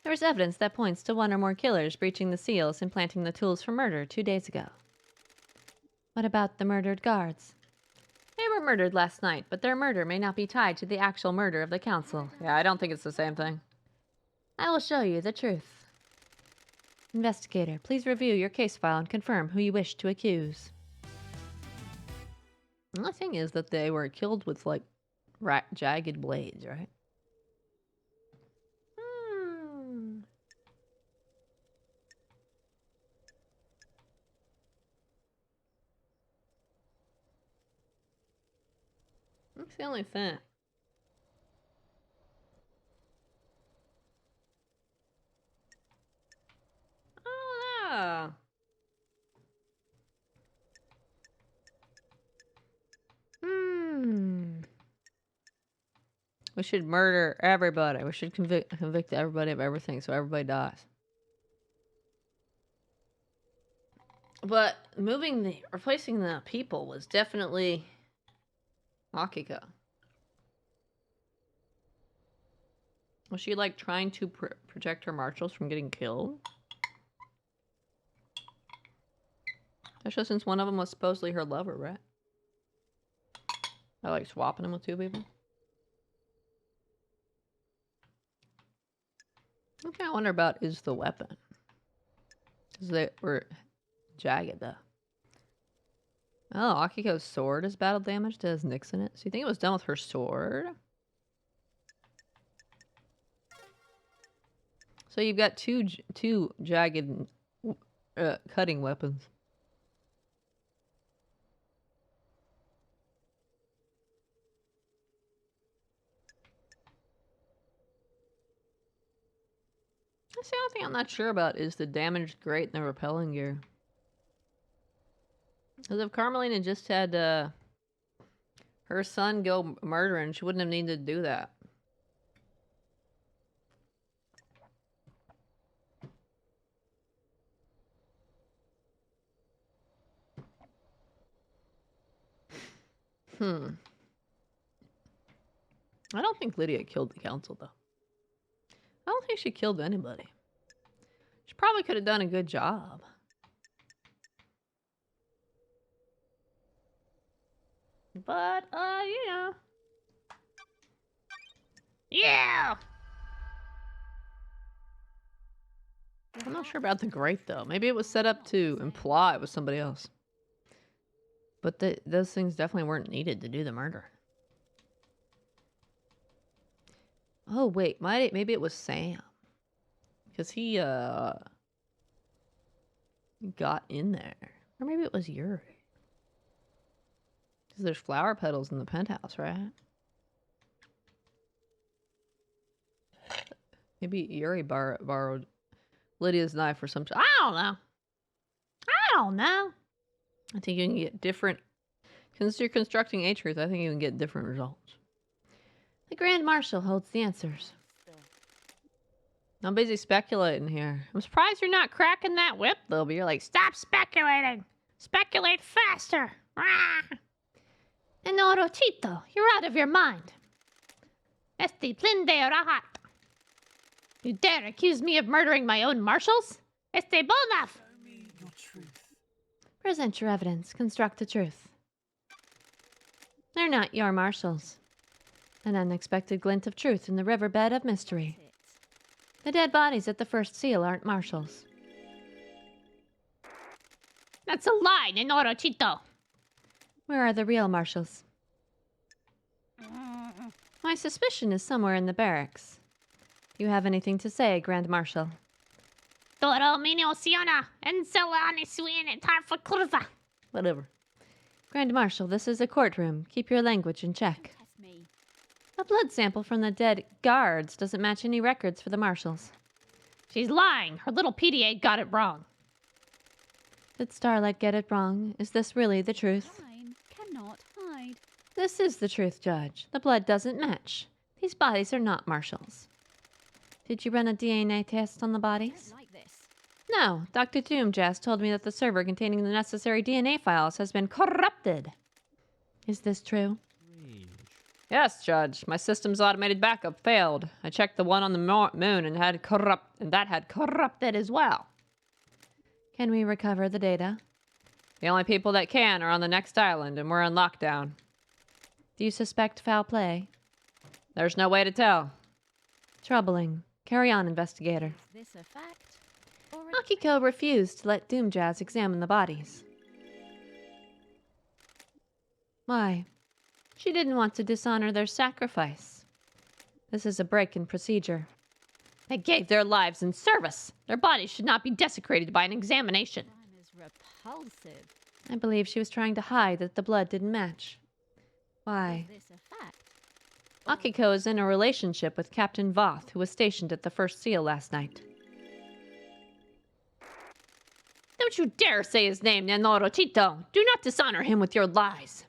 There is evidence that points to 1 or more killers breaching the seals and planting the tools for murder 2 days ago. What about the murdered guards? They were murdered last night, but their murder may not be tied to the actual murder of the council. Yeah, I don't think it's the same thing. I will show you the truth. Investigator, please review your case file and confirm who you wish to accuse. The only thing is that they were killed with, like, jagged blades, right? That's the only thing. Oh, no. We should murder everybody. We should convict everybody of everything so everybody dies. But replacing the people was definitely Akiko. Was she, like, trying to protect her marshals from getting killed? Especially since one of them was supposedly her lover, right? I like swapping him with 2 people. One thing I wonder about is the weapon. Because they were jagged, though. Oh, Akiko's sword is battle damaged. It has nicks in it. So you think it was done with her sword? So you've got two jagged cutting weapons. That's the only thing I'm not sure about is the damaged grate and the repelling gear. Because if Carmelina just had her son go murdering, she wouldn't have needed to do that. I don't think Lydia killed the council, though. I don't think she killed anybody. She probably could have done a good job. But, you know. Yeah! I'm not sure about the great, though. Maybe it was set up to imply it was somebody else. But those things definitely weren't needed to do the murder. Oh, wait. Maybe it was Sam. Because he got in there. Or maybe it was Yuri. Because there's flower petals in the penthouse, right? Maybe Yuri borrowed Lydia's knife or something. I don't know. I think you can get different... Since you're constructing a truth, I think you can get different results. The Grand Marshal holds the answers. I'm busy speculating here. I'm surprised you're not cracking that whip, though. But you're like, stop speculating. Speculate faster. Enoro Chito, you're out of your mind. Esti plinde rahat. You dare accuse me of murdering my own marshals? Este bonaf. Show me your truth. Present your evidence. Construct the truth. They're not your marshals. An unexpected glint of truth in the riverbed of mystery. The dead bodies at the first seal aren't marshals. That's a lie, Enoro Chito. Where are the real marshals? My suspicion is somewhere in the barracks. You have anything to say, Grand Marshal? Toro minosiona, enselani suine tarfa curva. Whatever. Grand Marshal, this is a courtroom. Keep your language in check. A blood sample from the dead guards doesn't match any records for the marshals. She's lying. Her little PDA got it wrong. Did Starlight get it wrong? Is this really the truth? Mine cannot hide. This is the truth, Judge. The blood doesn't match. These bodies are not marshals. Did you run a DNA test on the bodies? Like this. No. Dr. Doomjazz told me that the server containing the necessary DNA files has been corrupted. Is this true? Yes, Judge. My system's automated backup failed. I checked the one on the moon and that had corrupted as well. Can we recover the data? The only people that can are on the next island, and we're on lockdown. Do you suspect foul play? There's no way to tell. Troubling. Carry on, investigator. Is this a fact? Akiko refused to let Doomjazz examine the bodies. Why? She didn't want to dishonor their sacrifice. This is a break in procedure. They gave their lives in service. Their bodies should not be desecrated by an examination. Crime is repulsive. I believe she was trying to hide that the blood didn't match. Why? Is this a fact? Akiko is in a relationship with Captain Voth, who was stationed at the first seal last night. Don't you dare say his name, Nenoro Chito. Do not dishonor him with your lies.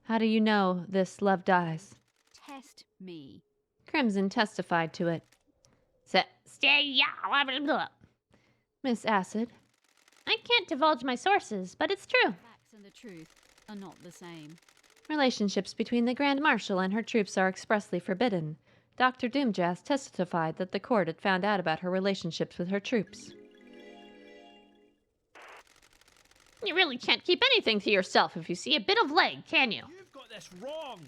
How do you know this love dies? Test me. Crimson testified to it. Miss Acid. I can't divulge my sources, but it's true. Facts and the truth are not the same. Relationships between the Grand Marshal and her troops are expressly forbidden. Dr. Doomjazz testified that the court had found out about her relationships with her troops. You really can't keep anything to yourself if you see a bit of leg, can you? You've got this wrong.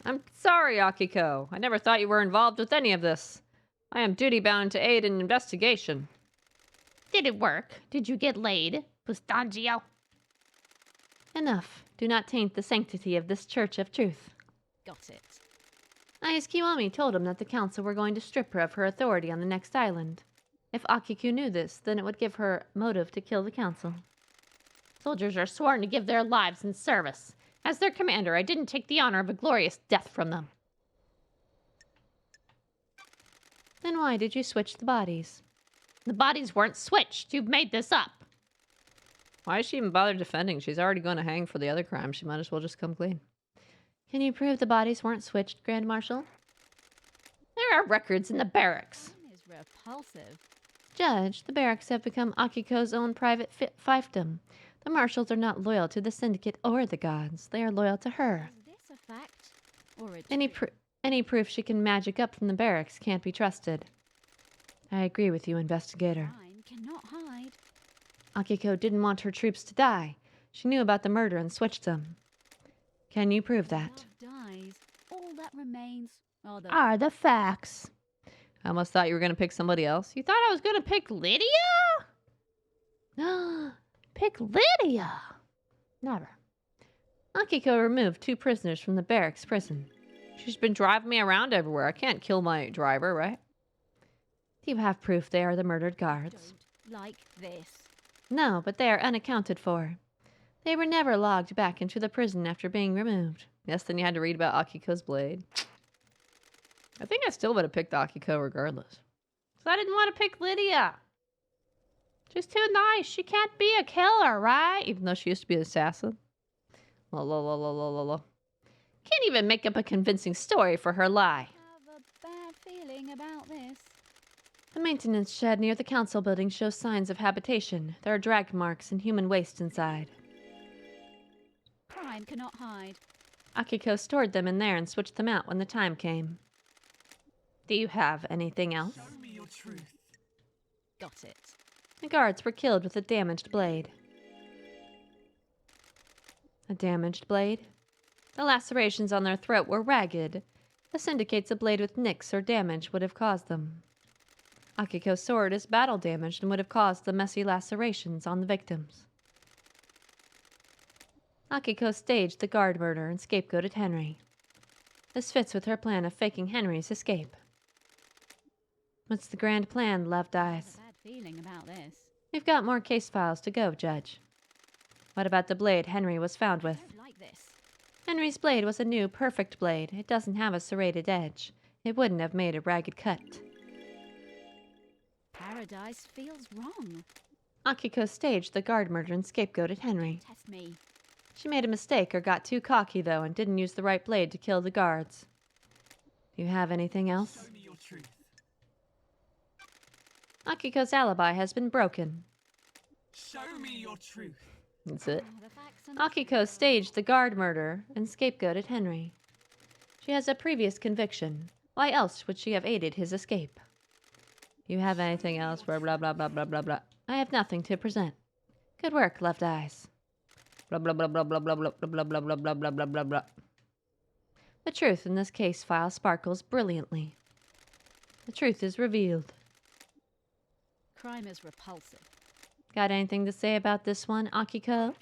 I'm sorry, Akiko. I never thought you were involved with any of this. I am duty-bound to aid in investigation. Did it work? Did you get laid, Pustangio? Enough. Do not taint the sanctity of this Church of Truth. Got it. Ayase Kiwami told him that the council were going to strip her of her authority on the next island. If Akiko knew this, then it would give her motive to kill the council. Soldiers are sworn to give their lives in service. As their commander, I didn't take the honor of a glorious death from them. Then why did you switch the bodies? The bodies weren't switched. You've made this up. Why is she even bother defending? She's already going to hang for the other crime. She might as well just come clean. Can you prove the bodies weren't switched, Grand Marshal? There are records in the barracks. Crime is repulsive. Judge, the barracks have become Akiko's own private fiefdom. The marshals are not loyal to the syndicate or the gods. They are loyal to her. Is this a fact or a Any proof she can magic up from the barracks can't be trusted. I agree with you, investigator. crime cannot hide? Akiko didn't want her troops to die. She knew about the murder and switched them. Can you prove that? Love dies. All that remains Are the facts. I almost thought you were going to pick somebody else. You thought I was going to pick Lydia? Pick Lydia! Never. Akiko removed 2 prisoners from the barracks prison. She's been driving me around everywhere. I can't kill my driver, right? Do you have proof they are the murdered guards? Don't like this. No, but they are unaccounted for. They were never logged back into the prison after being removed. Yes, then you had to read about Akiko's blade. I think I still would have picked Akiko regardless. So I didn't want to pick Lydia. She's too nice. She can't be a killer, right? Even though she used to be an assassin. La la la la la la la. Can't even make up a convincing story for her lie. I have a bad feeling about this. The maintenance shed near the council building shows signs of habitation. There are drag marks and human waste inside. Crime cannot hide. Akiko stored them in there and switched them out when the time came. Do you have anything else? Show me your truth. Got it. The guards were killed with a damaged blade. A damaged blade? The lacerations on their throat were ragged. This indicates a blade with nicks or damage would have caused them. Akiko's sword is battle damaged and would have caused the messy lacerations on the victims. Akiko staged the guard murder and scapegoated Henry. This fits with her plan of faking Henry's escape. What's the grand plan, Loved Eyes? I have a bad feeling about this. We've got more case files to go, Judge. What about the blade Henry was found with? I don't like this. Henry's blade was a new, perfect blade. It doesn't have a serrated edge. It wouldn't have made a ragged cut. Paradise feels wrong. Akiko staged the guard murder and scapegoated Henry. Test me. She made a mistake or got too cocky, though, and didn't use the right blade to kill the guards. Do you have anything else? Show me your truth. Akiko's alibi has been broken. Show me your truth. That's it. The facts and Akiko staged the guard murder and scapegoated Henry. She has a previous conviction. Why else would she have aided his escape? Do you have anything else? Blah, blah, blah, blah, blah, blah, blah. I have nothing to present. Good work, Loved Eyes. Blah blah blah blah blah blah blah blah blah blah blah blah blah blah blah. The truth in this case file sparkles brilliantly. The truth is revealed. crime is repulsive. Got anything to say about this one, Akiko?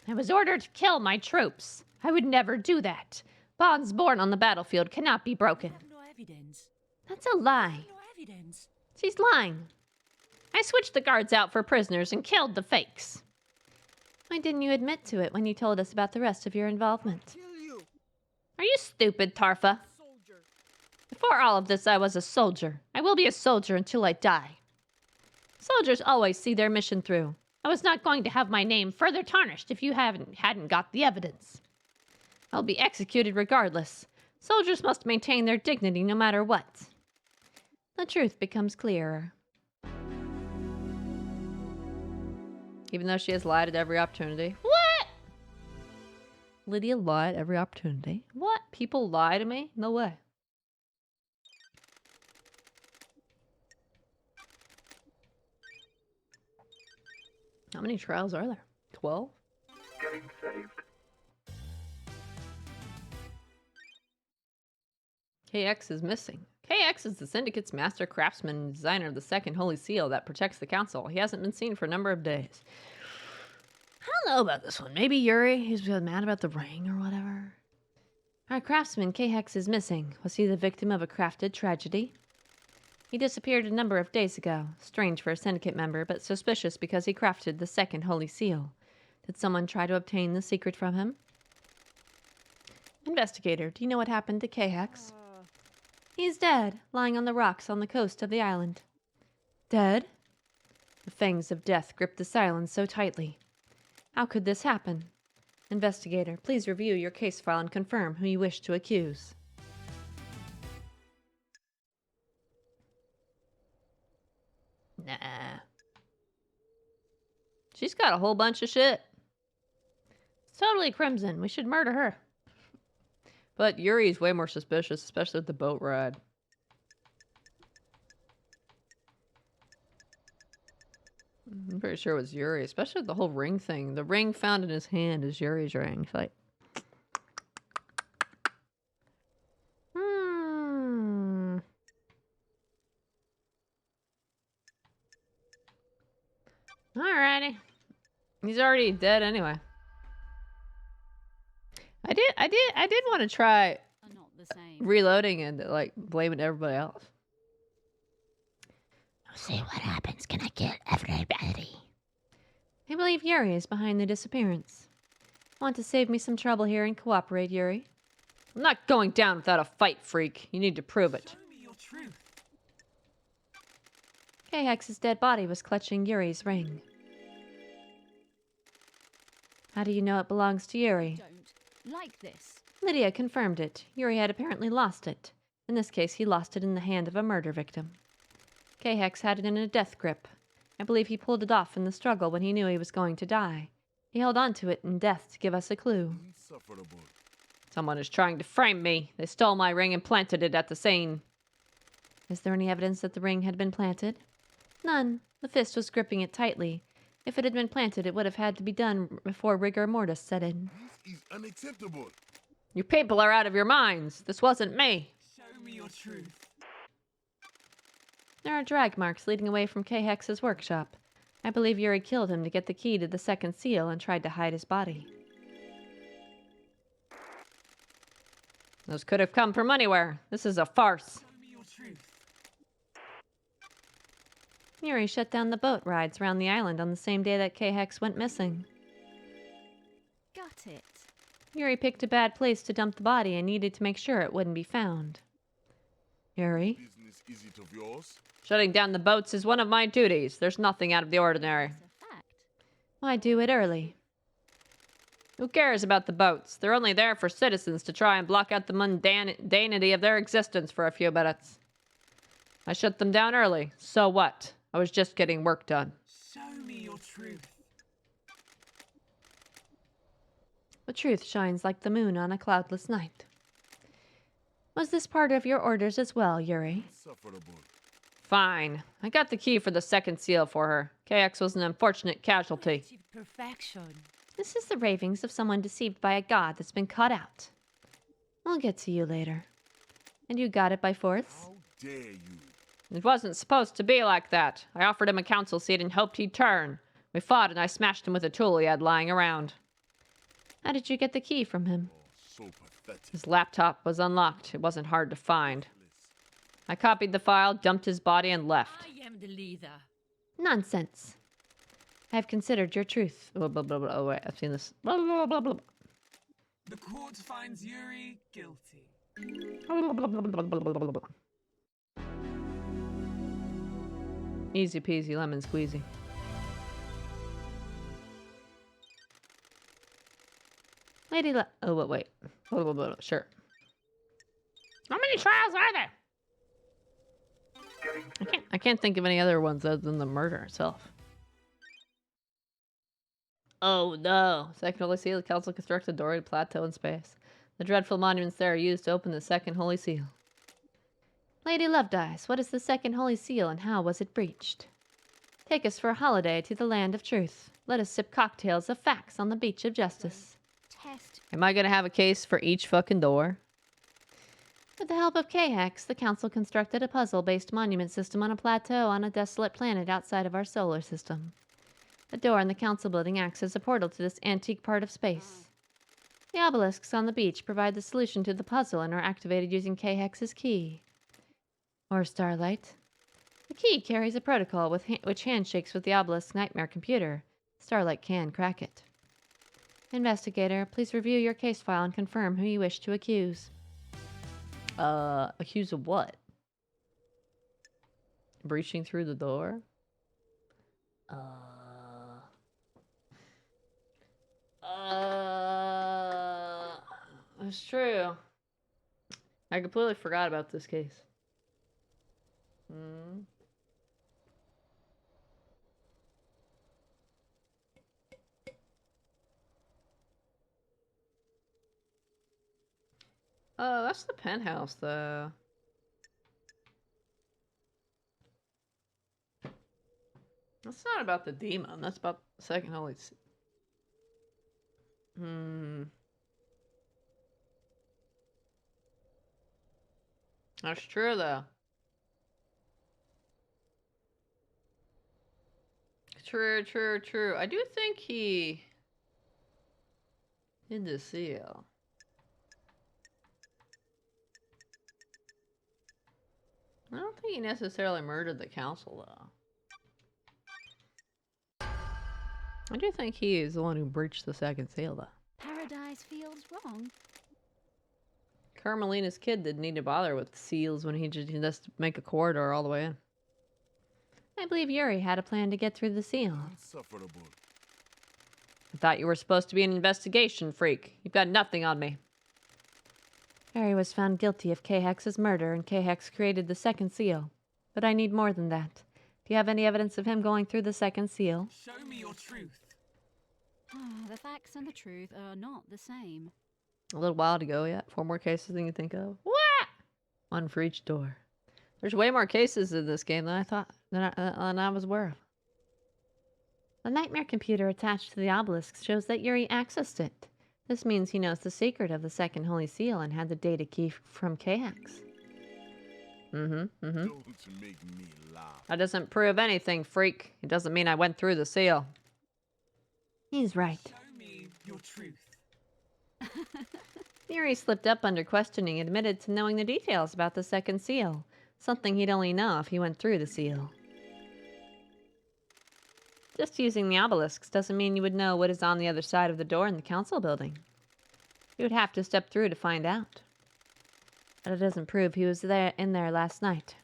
I was ordered to kill my troops. I would never do that. Bonds born on the battlefield cannot be broken. No evidence. That's a lie. No evidence. She's lying. I switched the guards out for prisoners and killed the fakes. Why didn't you admit to it when you told us about the rest of your involvement? Are you stupid, Tarfa? Before all of this, I was a soldier. I will be a soldier until I die. Soldiers always see their mission through. I was not going to have my name further tarnished if you hadn't got the evidence. I'll be executed regardless. Soldiers must maintain their dignity no matter what. The truth becomes clearer. Even though she has lied at every opportunity. What? Lydia lied every opportunity. What? People lie to me? No way. How many trials are there? 12? Getting saved. KX is missing. KX is the Syndicate's master craftsman and designer of the second Holy Seal that protects the Council. He hasn't been seen for a number of days. I don't know about this one. Maybe Yuri, he's mad about the ring or whatever. Our craftsman, K-Hex, is missing. Was he the victim of a crafted tragedy? He disappeared a number of days ago. Strange for a Syndicate member, but suspicious because he crafted the second Holy Seal. Did someone try to obtain the secret from him? Investigator, do you know what happened to K-Hex? He's dead, lying on the rocks on the coast of the island. Dead? The fangs of death gripped the silence so tightly. How could this happen? Investigator, please review your case file and confirm who you wish to accuse. Nah. She's got a whole bunch of shit. It's totally Crimson. We should murder her. But Yuri's way more suspicious, especially with the boat ride. I'm pretty sure it was Yuri, especially with the whole ring thing. The ring found in his hand is Yuri's ring. It's like... Alrighty. He's already dead anyway. I did want to try reloading and like blaming everybody else. We'll see what happens. Can I get everybody? I believe Yuri is behind the disappearance. Want to save me some trouble here and cooperate, Yuri? I'm not going down without a fight, freak. You need to prove it. Show me your truth. K-Hex's dead body was clutching Yuri's ring. How do you know it belongs to Yuri? Don't like this. Lydia confirmed it. Yuri had apparently lost it. In this case, he lost it in the hand of a murder victim. K-Hex had it in a death grip. I believe he pulled it off in the struggle when he knew he was going to die. He held on to it in death to give us a clue. Insufferable. Someone is trying to frame me. They stole my ring and planted it at the scene. Is there any evidence that the ring had been planted? None. The fist was gripping it tightly. If it had been planted, it would have had to be done before rigor mortis set in. This is unacceptable. You people are out of your minds. This wasn't me. Show me your truth. There are drag marks leading away from K-Hex's workshop. I believe Yuri killed him to get the key to the second seal and tried to hide his body. Those could have come from anywhere. This is a farce. Show me your truth. Yuri shut down the boat rides around the island on the same day that K-Hex went missing. Got it. Yuri picked a bad place to dump the body and needed to make sure it wouldn't be found. Yuri? Business is it of yours? Shutting down the boats is one of my duties. There's nothing out of the ordinary. It's a fact. Why do it early? Who cares about the boats? They're only there for citizens to try and block out the mundanity of their existence for a few minutes. I shut them down early. So what? I was just getting work done. Show me your truth. The truth shines like the moon on a cloudless night. Was this part of your orders as well, Yuri? Insufferable. Fine. I got the key for the second seal for her. KX was an unfortunate casualty. Achieved perfection. This is the ravings of someone deceived by a god that's been cut out. I'll get to you later. And you got it by force? How dare you? It wasn't supposed to be like that. I offered him a council seat and hoped he'd turn. We fought and I smashed him with a tool he had lying around. How did you get the key from him? So pathetic. His laptop was unlocked. It wasn't hard to find. I copied the file, dumped his body, and left. I am the leader. Nonsense. I have considered your truth. Blah, blah, blah, blah. Oh, wait, I've seen this. Blah, blah, blah, blah, The court finds Yuri guilty. blah. Easy peasy lemon squeezy. Oh, wait. Blah, blah, blah. Sure. How many trials are there? I can't think of any other ones other than the murder itself. Oh no! Second Holy Seal, the Council constructs a Dorian plateau in space. The dreadful monuments there are used to open the second Holy Seal. Lady Lovedice, what is the second Holy Seal and how was it breached? Take us for a holiday to the land of truth. Let us sip cocktails of facts on the beach of justice. Test. Am I gonna have a case for each fucking door? With the help of K-Hex, the Council constructed a puzzle-based monument system on a plateau on a desolate planet outside of our solar system. The door in the Council building acts as a portal to this antique part of space. The obelisks on the beach provide the solution to the puzzle and are activated using K-Hex's key. Or Starlight. The key carries a protocol which handshakes with the obelisk's nightmare computer. Starlight can crack it. Investigator, please review your case file and confirm who you wish to accuse. Accused of what? Breaching through the door? That's true. I completely forgot about this case. Oh, that's the penthouse, though. That's not about the demon. That's about the second holy. That's true, though. True, true, true. I do think he did the seal. I don't think he necessarily murdered the council, though. I do think he is the one who breached the second seal, though. Paradise feels wrong. Carmelina's kid didn't need to bother with seals when he just make a corridor all the way in. I believe Yuri had a plan to get through the seal. Insufferable. I thought you were supposed to be an investigation freak. You've got nothing on me. Yuri was found guilty of K-Hex's murder, and K-Hex created the second seal. But I need more than that. Do you have any evidence of him going through the second seal? Show me your truth. The facts and the truth are not the same. A little while to go yet. 4 more cases than you think of. What? 1 for each door. There's way more cases in this game than I thought, than I was aware of. The nightmare computer attached to the obelisk shows that Yuri accessed it. This means he knows the secret of the second holy seal and had the data key from K-Hex. Don't make me laugh. That doesn't prove anything, freak. It doesn't mean I went through the seal. He's right. Show me your truth. Yuri slipped up under questioning and admitted to knowing the details about the second seal. Something he'd only know if he went through the seal. Just using the obelisks doesn't mean you would know what is on the other side of the door in the council building. You would have to step through to find out. But it doesn't prove he was in there last night.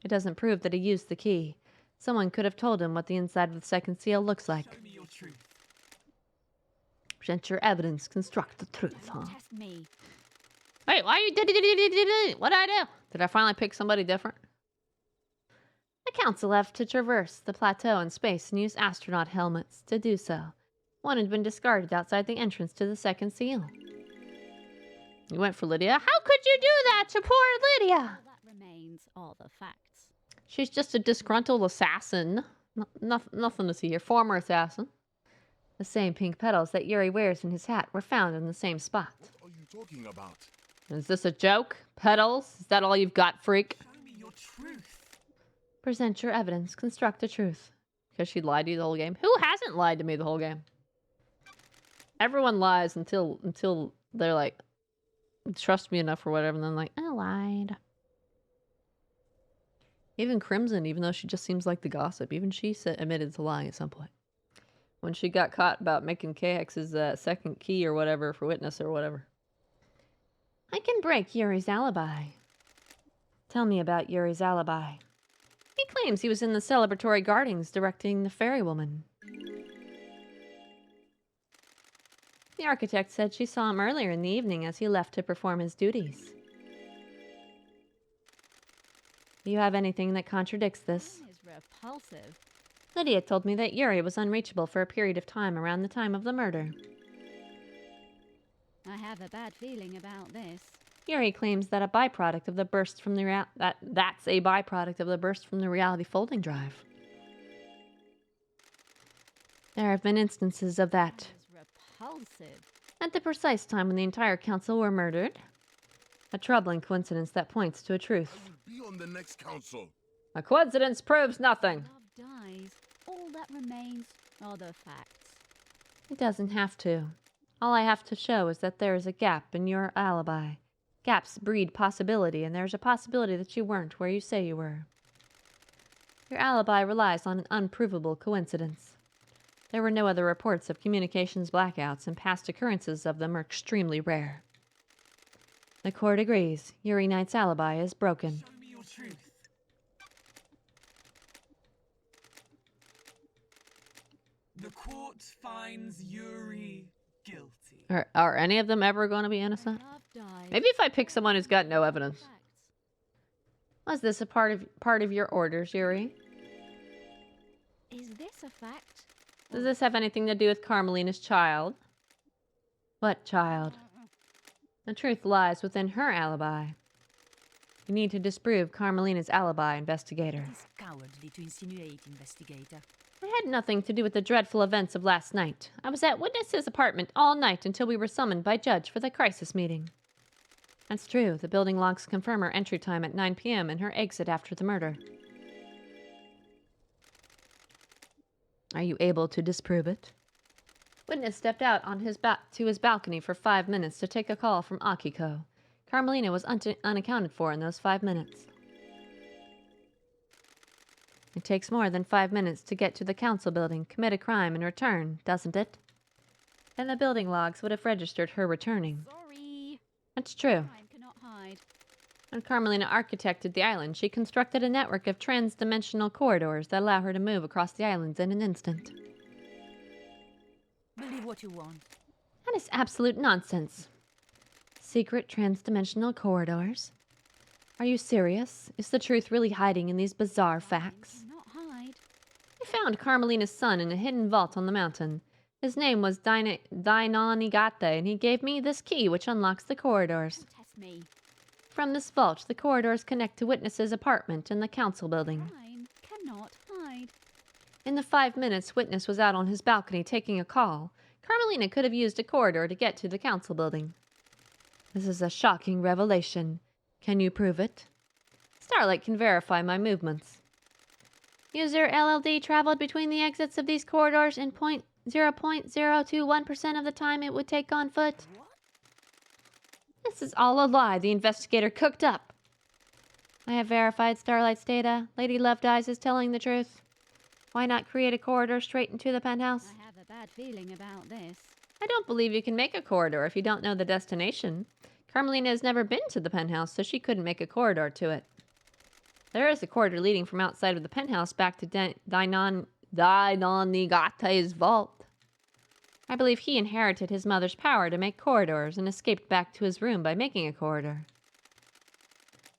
It doesn't prove that he used the key. Someone could have told him what the inside of the second seal looks like. Show me your truth. Present your evidence, construct the truth, huh? Test me. Wait, why you did what did I do? Did I finally pick somebody different? The council have to traverse the plateau in space and use astronaut helmets to do so. One had been discarded outside the entrance to the second seal. You went for Lydia? How could you do that to poor Lydia? All that remains are the facts. She's just a disgruntled assassin. Nothing to see here. Former assassin. The same pink petals that Yuri wears in his hat were found in the same spot. What are you talking about? Is this a joke? Petals? Is that all you've got, freak? Show me your truth. Present your evidence, construct the truth. Because she lied to you the whole game? Who hasn't lied to me the whole game? Everyone lies until they're like, trust me enough or whatever, and then like, I lied. Even Crimson, even though she just seems like the gossip, even she admitted to lying at some point. When she got caught about making K-Hex's second key or whatever for witness or whatever. I can break Yuri's alibi. Tell me about Yuri's alibi. He claims he was in the celebratory gardens directing the fairy woman. The architect said she saw him earlier in the evening as he left to perform his duties. Do you have anything that contradicts this? Is repulsive. Lydia told me that Yuri was unreachable for a period of time around the time of the murder. I have a bad feeling about this. Yuri claims that a byproduct of the burst from the that's a byproduct of the burst from the reality folding drive. There have been instances of that. Is repulsive. At the precise time when the entire council were murdered. A troubling coincidence that points to a truth. Be on the next council. A coincidence proves nothing. Love dies. All that remains are the facts. It doesn't have to. All I have to show is that there is a gap in your alibi. Gaps breed possibility, and there's a possibility that you weren't where you say you were. Your alibi relies on an unprovable coincidence. There were no other reports of communications blackouts, and past occurrences of them are extremely rare. The court agrees. Yuri Knight's alibi is broken. Show me your truth. The court finds Yuri guilty. Are any of them ever going to be innocent? Maybe if I pick someone who's got no evidence. Was this a part of your orders, Yuri? Is this a fact? Does this have anything to do with Carmelina's child? What child? The truth lies within her alibi. You need to disprove Carmelina's alibi, investigator. It is cowardly to insinuate, investigator. I had nothing to do with the dreadful events of last night. I was at Witness's apartment all night until we were summoned by Judge for the crisis meeting. That's true. The building logs confirm her entry time at 9 p.m. and her exit after the murder. Are you able to disprove it? Witness stepped out on to his balcony for 5 minutes to take a call from Akiko. Carmelina was unaccounted for in those 5 minutes. It takes more than 5 minutes to get to the council building, commit a crime, and return, doesn't it? Then the building logs would have registered her returning. Sorry. That's true. Crime cannot hide. When Carmelina architected the island, she constructed a network of trans-dimensional corridors that allow her to move across the islands in an instant. Believe what you want. That is absolute nonsense. Secret trans-dimensional corridors? Are you serious? Is the truth really hiding in these bizarre facts? Not hide. I found Carmelina's son in a hidden vault on the mountain. His name was Dainonigate, and he gave me this key which unlocks the corridors. Test me. From this vault, the corridors connect to Witness's apartment in the council building. Crime cannot hide. In the 5 minutes Witness was out on his balcony taking a call, Carmelina could have used a corridor to get to the council building. This is a shocking revelation. Can you prove it? Starlight can verify my movements. User LLD traveled between the exits of these corridors in 0.021% of the time it would take on foot. What? This is all a lie the investigator cooked up. I have verified Starlight's data. Lady Loved Eyes is telling the truth. Why not create a corridor straight into the penthouse? I have a bad feeling about this. I don't believe you can make a corridor if you don't know the destination. Carmelina has never been to the penthouse, so she couldn't make a corridor to it. There is a corridor leading from outside of the penthouse back to Dainonigate's vault. I believe he inherited his mother's power to make corridors and escaped back to his room by making a corridor.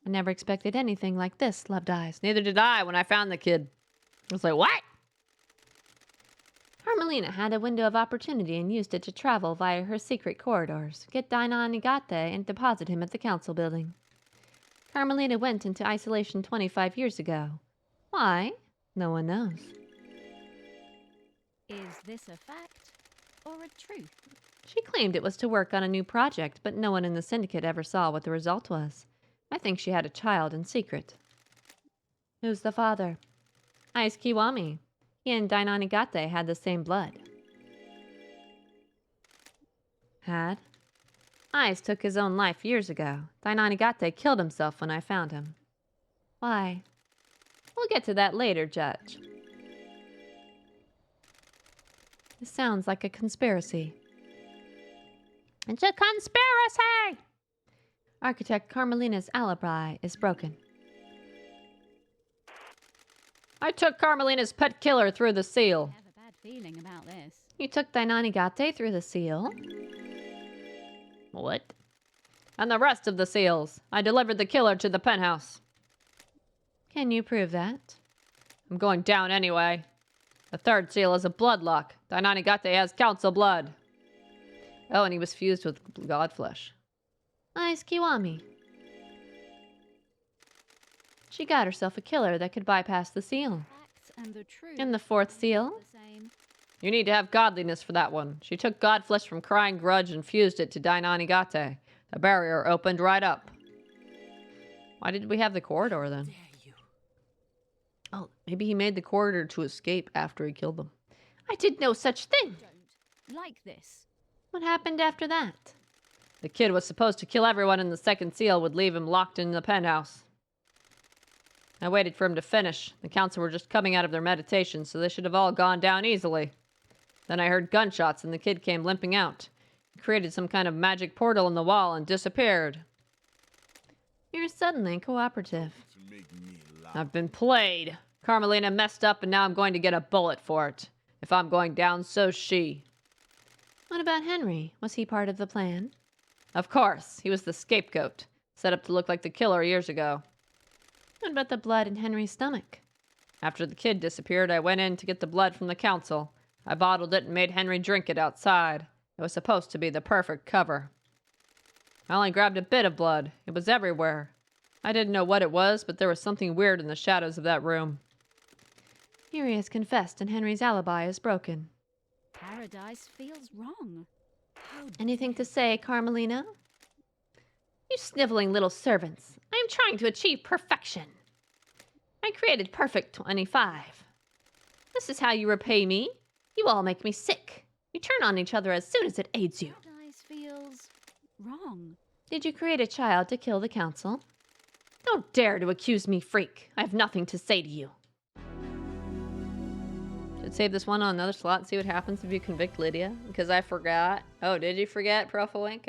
I never expected anything like this, Loved Eyes. Neither did I when I found the kid. I was like, what? Carmelina had a window of opportunity and used it to travel via her secret corridors, get Dainonigate, and deposit him at the council building. Carmelina went into isolation 25 years ago. Why? No one knows. Is this a fact or a truth? She claimed it was to work on a new project, but no one in the syndicate ever saw what the result was. I think she had a child in secret. Who's the father? Ice Kiwami. He and Dainonigate had the same blood. Had? Ice took his own life years ago. Dainonigate killed himself when I found him. Why? We'll get to that later, Judge. This sounds like a conspiracy. It's a conspiracy! Architect Carmelina's alibi is broken. I took Carmelina's pet killer through the seal. I have a bad feeling about this. You took Dainonigate through the seal? What? And the rest of the seals. I delivered the killer to the penthouse. Can you prove that? I'm going down anyway. The third seal is a bloodlock. Dainonigate has council blood. Oh, and he was fused with godflesh. Ice Kiwami. She got herself a killer that could bypass the seal. Facts and the truth. And the fourth seal? The same. You need to have godliness for that one. She took godflesh from Crying Grudge and fused it to Dainonigate. The barrier opened right up. Why did we have the corridor then? Dare you? Oh, maybe he made the corridor to escape after he killed them. I did no such thing. Don't like this. What happened after that? The kid was supposed to kill everyone and the second seal would leave him locked in the penthouse. I waited for him to finish. The council were just coming out of their meditation, so they should have all gone down easily. Then I heard gunshots and the kid came limping out. He created some kind of magic portal in the wall and disappeared. You're suddenly cooperative. To make me laugh. I've been played. Carmelina messed up and now I'm going to get a bullet for it. If I'm going down, so's she. What about Henry? Was he part of the plan? Of course. He was the scapegoat. Set up to look like the killer years ago. What about the blood in Henry's stomach? After the kid disappeared, I went in to get the blood from the council. I bottled it and made Henry drink it outside. It was supposed to be the perfect cover. I only grabbed a bit of blood. It was everywhere. I didn't know what it was, but there was something weird in the shadows of that room. Yuri has confessed and Henry's alibi is broken. Paradise feels wrong. Anything to say, Carmelina? You sniveling little servants. I am trying to achieve perfection. I created Perfect 25. This is how you repay me. You all make me sick. You turn on each other as soon as it aids you. Paradise feels wrong. Did you create a child to kill the council? Don't dare to accuse me, freak. I have nothing to say to you. Should save this one on another slot and see what happens if you convict Lydia. Because I forgot. Oh, did you forget, Profilink?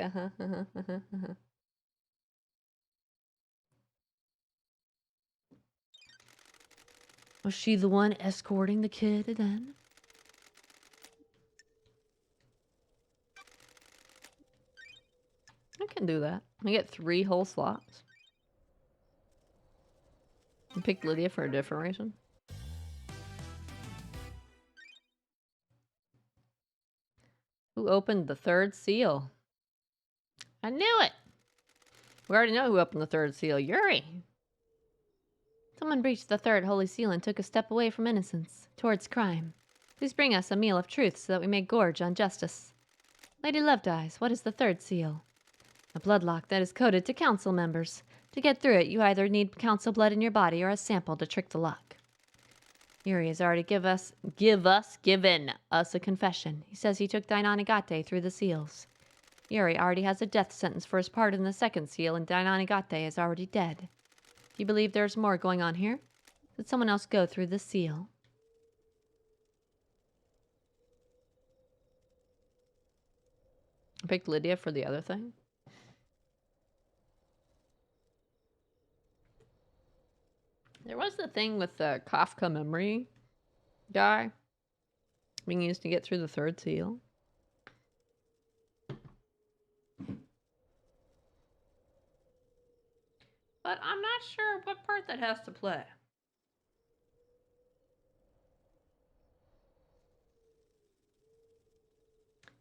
Was she the one escorting the kid then? I can do that. I get 3 whole slots. I picked Lydia for a different reason. Who opened the 3rd seal? I knew it! We already know who opened the 3rd seal. Yuri! Someone breached the 3rd holy seal and took a step away from innocence, towards crime. Please bring us a meal of truth so that we may gorge on justice. Lady Lovedyes, what is the 3rd seal? A bloodlock that is coded to council members. To get through it, you either need council blood in your body or a sample to trick the lock. Yuri has already given us a confession. He says he took Dainanigate through the seals. Yuri already has a death sentence for his part in the 2nd seal, and Dainanigate is already dead. Do you believe there's more going on here? Did someone else go through the seal? I picked Lydia for the other thing. There was the thing with the Kafka memory guy being used to get through the 3rd seal. But I'm not sure what part that has to play.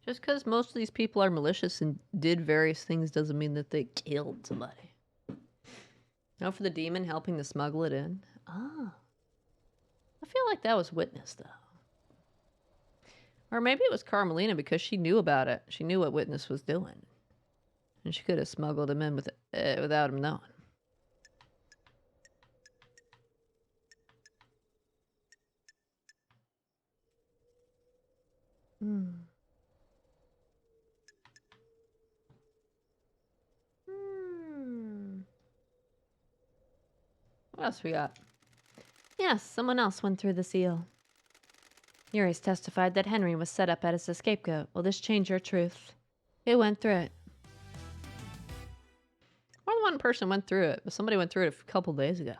Just because most of these people are malicious and did various things doesn't mean that they killed somebody. No, for the demon helping to smuggle it in. Ah. I feel like that was Witness, though. Or maybe it was Carmelina because she knew about it. She knew what Witness was doing. And she could have smuggled him in without him knowing. What else we got? Yes, someone else went through the seal. Yuri's testified that Henry was set up as a scapegoat. Will this change your truth? Who went through it? More than one person went through it, but somebody went through it a couple days ago.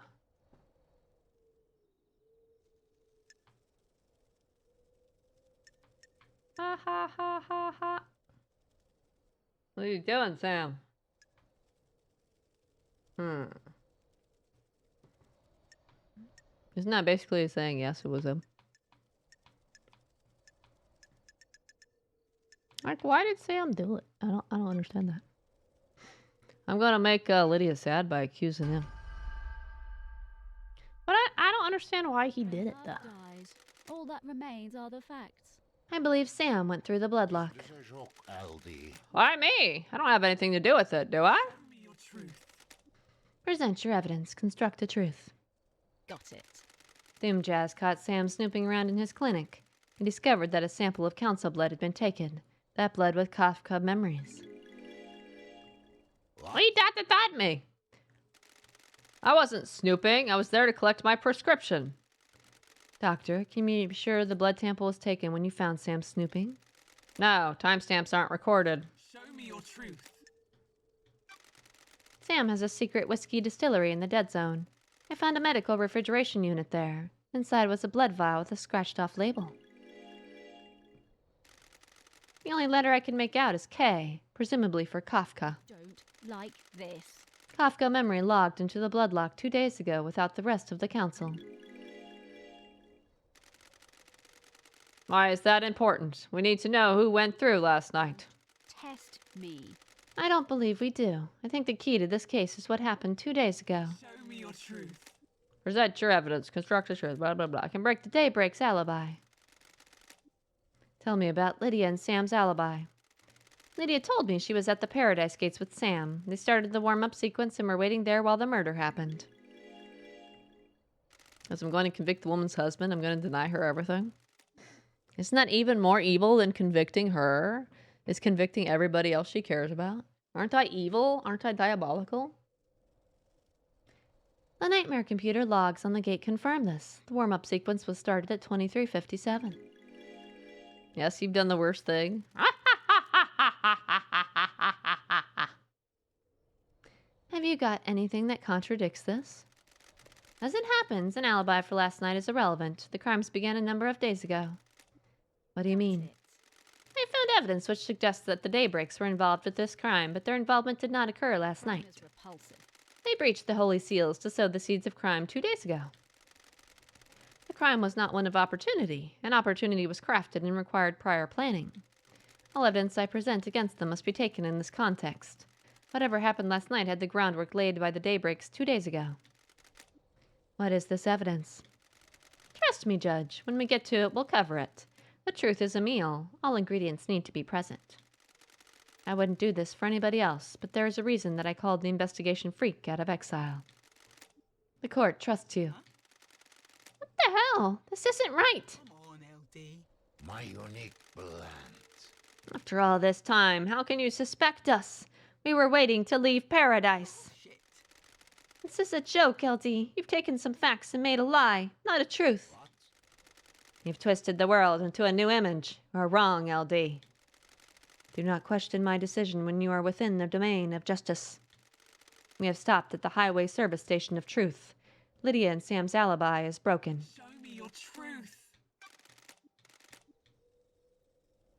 Ha ha ha ha ha. What are you doing, Sam? Isn't that basically saying yes, it was him? Like, why did Sam do it? I don't understand that. I'm gonna make Lydia sad by accusing him. But I don't understand why he did it, though. All that remains are the facts. I believe Sam went through the bloodlock. Why me? I don't have anything to do with it, do I? Present your evidence. Construct a truth. Got it. Doomjazz caught Sam snooping around in his clinic. He discovered that a sample of council blood had been taken. That blood with Kafka memories. What are you dot me? I wasn't snooping. I was there to collect my prescription. Doctor, can you be sure the blood sample was taken when you found Sam snooping? No, timestamps aren't recorded. Show me your truth. Sam has a secret whiskey distillery in the dead zone. I found a medical refrigeration unit there. Inside was a blood vial with a scratched-off label. The only letter I can make out is K, presumably for Kafka. Don't like this. Kafka memory logged into the bloodlock 2 days ago without the rest of the council. Why is that important? We need to know who went through last night. Test me. I don't believe we do. I think the key to this case is what happened 2 days ago. Show me your truth. Present your evidence. Construct the truth. Blah, blah, blah. I can break the Daybreak's alibi. Tell me about Lydia and Sam's alibi. Lydia told me she was at the Paradise Gates with Sam. They started the warm-up sequence and were waiting there while the murder happened. As I'm going to convict the woman's husband, I'm going to deny her everything. Isn't that even more evil than convicting her? Is convicting everybody else she cares about? Aren't I evil? Aren't I diabolical? The Nightmare computer logs on the gate confirm this. The warm-up sequence was started at 23:57. Yes, you've done the worst thing. Have you got anything that contradicts this? As it happens, an alibi for last night is irrelevant. The crimes began a number of days ago. What do you mean? I found evidence which suggests that the Daybreaks were involved with this crime, but their involvement did not occur last night. They breached the Holy Seals to sow the seeds of crime 2 days ago. The crime was not one of opportunity. An opportunity was crafted and required prior planning. All evidence I present against them must be taken in this context. Whatever happened last night had the groundwork laid by the Daybreaks 2 days ago. What is this evidence? Trust me, Judge. When we get to it, we'll cover it. The truth is a meal. All ingredients need to be present. I wouldn't do this for anybody else, but there is a reason that I called the investigation freak out of exile. The court trusts you. What the hell? This isn't right. Come on, LD. My unique blend. After all this time, how can you suspect us? We were waiting to leave paradise. Shit. This is a joke, LD. You've taken some facts and made a lie, not a truth. What? You've twisted the world into a new image. You're wrong, LD. Do not question my decision when you are within the domain of justice. We have stopped at the highway service station of truth. Lydia and Sam's alibi is broken. Show me your truth.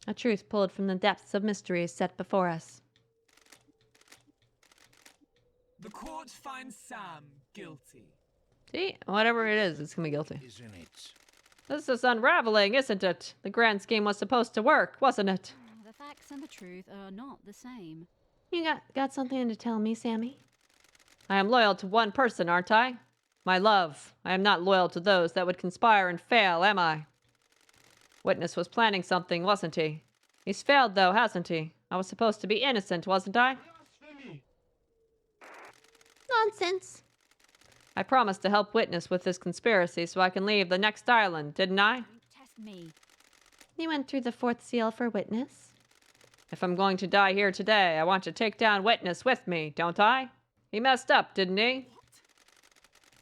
A truth pulled from the depths of mystery is set before us. The court finds Sam guilty. See? Whatever it is, it's going to be guilty. Isn't it? This is unraveling, isn't it? The grand scheme was supposed to work, wasn't it? The facts and the truth are not the same. You got something to tell me, Sammy? I am loyal to one person, aren't I? My love. I am not loyal to those that would conspire and fail, am I? Witness was planning something, wasn't he? He's failed, though, hasn't he? I was supposed to be innocent, wasn't I? Nonsense. I promised to help Witness with this conspiracy so I can leave the next island, didn't I? Don't test me. You went through the 4th seal for Witness? If I'm going to die here today, I want to take down Witness with me, don't I? He messed up, didn't he?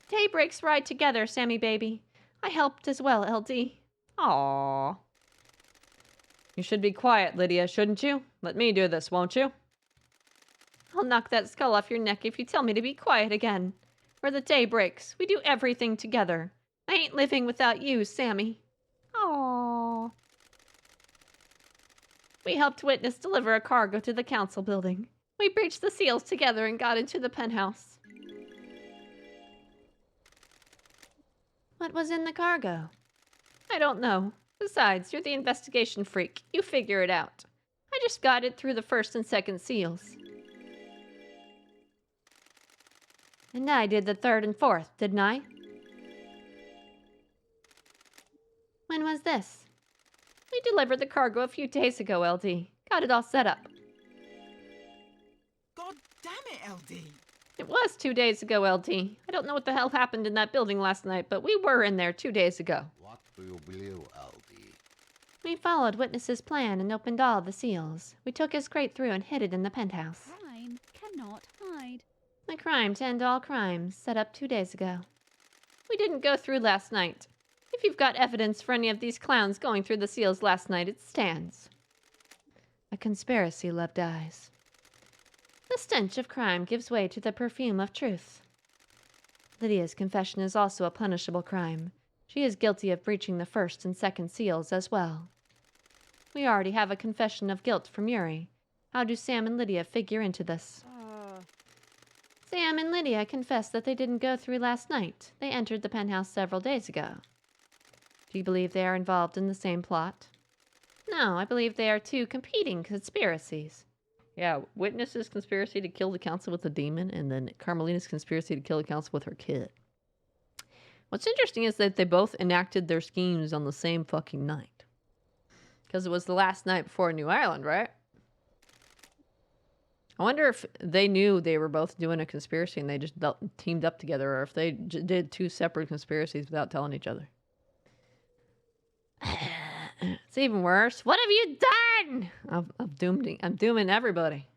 Daybreaks ride together, Sammy baby. I helped as well, LD. Aww. You should be quiet, Lydia, shouldn't you? Let me do this, won't you? I'll knock that skull off your neck if you tell me to be quiet again. We're the Daybreaks. We do everything together. I ain't living without you, Sammy. Aww. We helped Witness deliver a cargo to the council building. We breached the seals together and got into the penthouse. What was in the cargo? I don't know. Besides, you're the investigation freak. You figure it out. I just got it through the 1st and 2nd seals. And I did the 3rd and 4th, didn't I? When was this? We delivered the cargo a few days ago, LD. Got it all set up. God damn it, LD. It was 2 days ago, LD. I don't know what the hell happened in that building last night, but we were in there 2 days ago. What do you believe, LD? We followed Witness's plan and opened all the seals. We took his crate through and hid it in the penthouse. Crime cannot hide. The crime to end all crimes, set up 2 days ago. We didn't go through last night. If you've got evidence for any of these clowns going through the seals last night, it stands. A conspiracy, loved eyes. The stench of crime gives way to the perfume of truth. Lydia's confession is also a punishable crime. She is guilty of breaching the 1st and 2nd seals as well. We already have a confession of guilt from Yuri. How do Sam and Lydia figure into this? Sam and Lydia confessed that they didn't go through last night. They entered the penthouse several days ago. Do you believe they are involved in the same plot? No, I believe they are two competing conspiracies. Yeah, Witness's conspiracy to kill the council with a demon, and then Carmelina's conspiracy to kill the council with her kid. What's interesting is that they both enacted their schemes on the same fucking night. Because it was the last night before New Ireland, right? I wonder if they knew they were both doing a conspiracy and they just teamed up together, or if they did two separate conspiracies without telling each other. It's even worse. What have you done? I'm dooming everybody.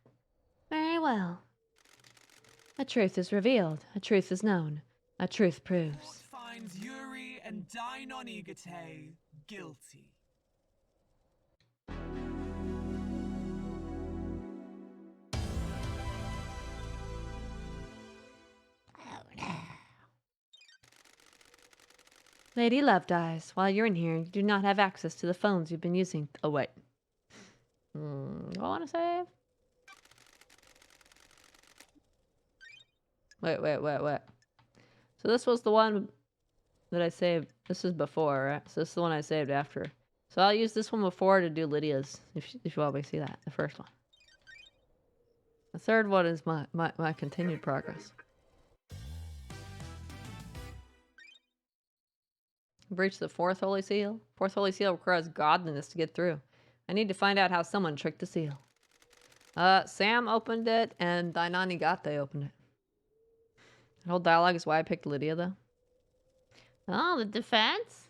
Very well. A truth is revealed. A truth is known. A truth proves. Court finds Yuri and Dainon Igate guilty. Lady Lovedeyes, while you're in here, you do not have access to the phones you've been using. Oh, wait. Do I want to save? Wait. So this was the one that I saved. This is before, right? So this is the one I saved after. So I'll use this one before to do Lydia's, if you want me to see that. The first one. The third one is my continued progress. Breach the fourth holy seal. Fourth holy seal requires godliness to get through. I need to find out how someone tricked the seal. Sam opened it, and Dainani Gate opened it. The whole dialogue is why I picked Lydia, though. Oh, the defense?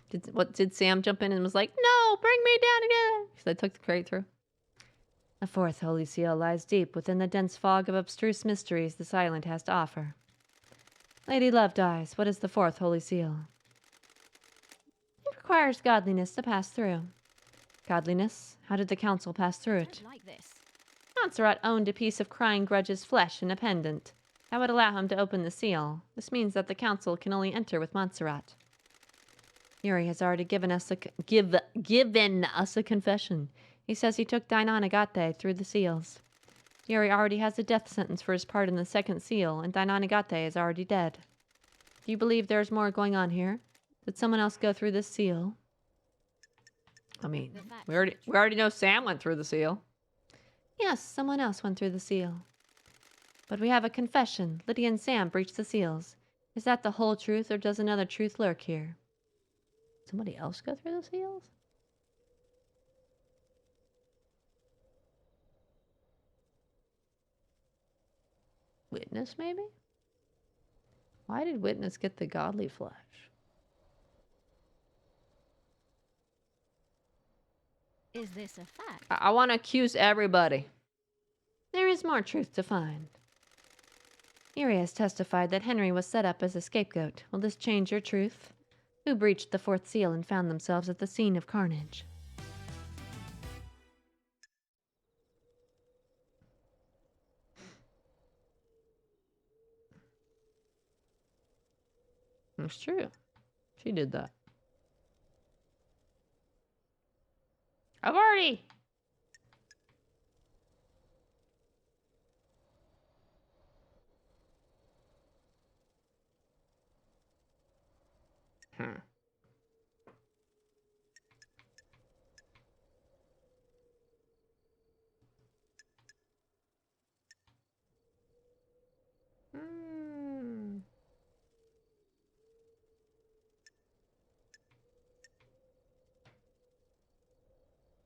Did Sam jump in and was like, no, bring me down again? Because I took the crate through. The fourth holy seal lies deep within the dense fog of abstruse mysteries this island has to offer. Lady Lovedeyes, what is the fourth holy seal? It requires godliness to pass through. Godliness? How did the council pass through it? Like this. Montserrat owned a piece of Crying Grudge's flesh and a pendant. That would allow him to open the seal. This means that the council can only enter with Montserrat. Yuri has already given us a confession. He says he took Dainon Igate through the seals. Yuri already has a death sentence for his part in the second seal, and Dainon Igate is already dead. Do you believe there's more going on here? Did someone else go through this seal? I mean, we already know Sam went through the seal. Yes, someone else went through the seal. But we have a confession. Lydia and Sam breached the seals. Is that the whole truth, or does another truth lurk here? Somebody else go through the seals? Witness, maybe? Why did Witness get the godly flesh? Is this a fact? I want to accuse everybody. There is more truth to find. Yuri has testified that Henry was set up as a scapegoat. Will this change your truth? Who breached the fourth seal and found themselves at the scene of carnage? It's true. She did that. I've already...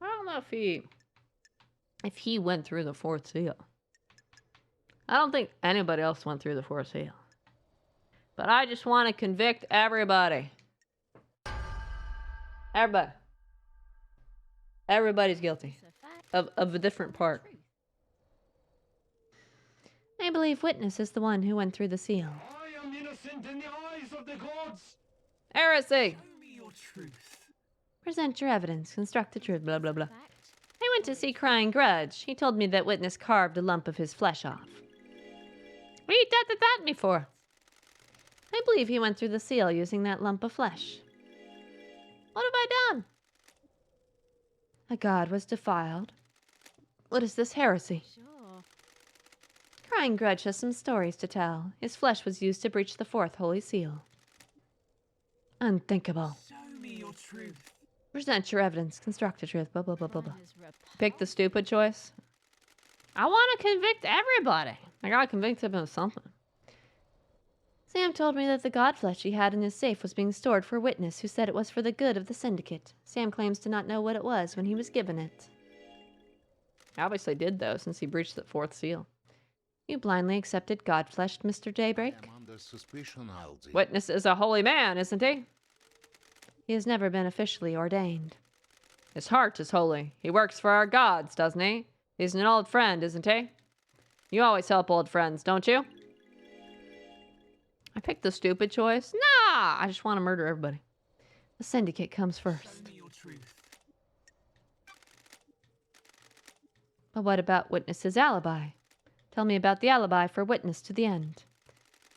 I don't know if he went through the fourth seal. I don't think anybody else went through the fourth seal. But I just want to convict everybody. Everybody. Everybody's guilty of a different part. I believe Witness is the one who went through the seal. I am innocent in the eyes of the gods. Heresy. Show me your truth. Present your evidence. Construct the truth. Blah, blah, blah. I went to see Crying Grudge. He told me that Witness carved a lump of his flesh off. What are you that me for? I believe he went through the seal using that lump of flesh. What have I done? A god was defiled. What is this heresy? Sure. Crying Grudge has some stories to tell. His flesh was used to breach the fourth holy seal. Unthinkable. Show me your truth. Present your evidence. Construct the truth. Blah, blah, blah, blah, blah. Pick the stupid choice. I want to convict everybody. I gotta convict him of something. Sam told me that the godflesh he had in his safe was being stored for a witness who said it was for the good of the syndicate. Sam claims to not know what it was when he was given it. I obviously did, though, since he breached the fourth seal. You blindly accepted godflesh, Mr. Daybreak? I'm under suspicion, Aldi. Witness is a holy man, isn't he? He has never been officially ordained. His heart is holy. He works for our gods, doesn't he? He's an old friend, isn't he? You always help old friends, don't you? I picked the stupid choice. Nah, I just want to murder everybody. The syndicate comes first. Show me your truth. But what about Witness's alibi? Tell me about the alibi for Witness to the end.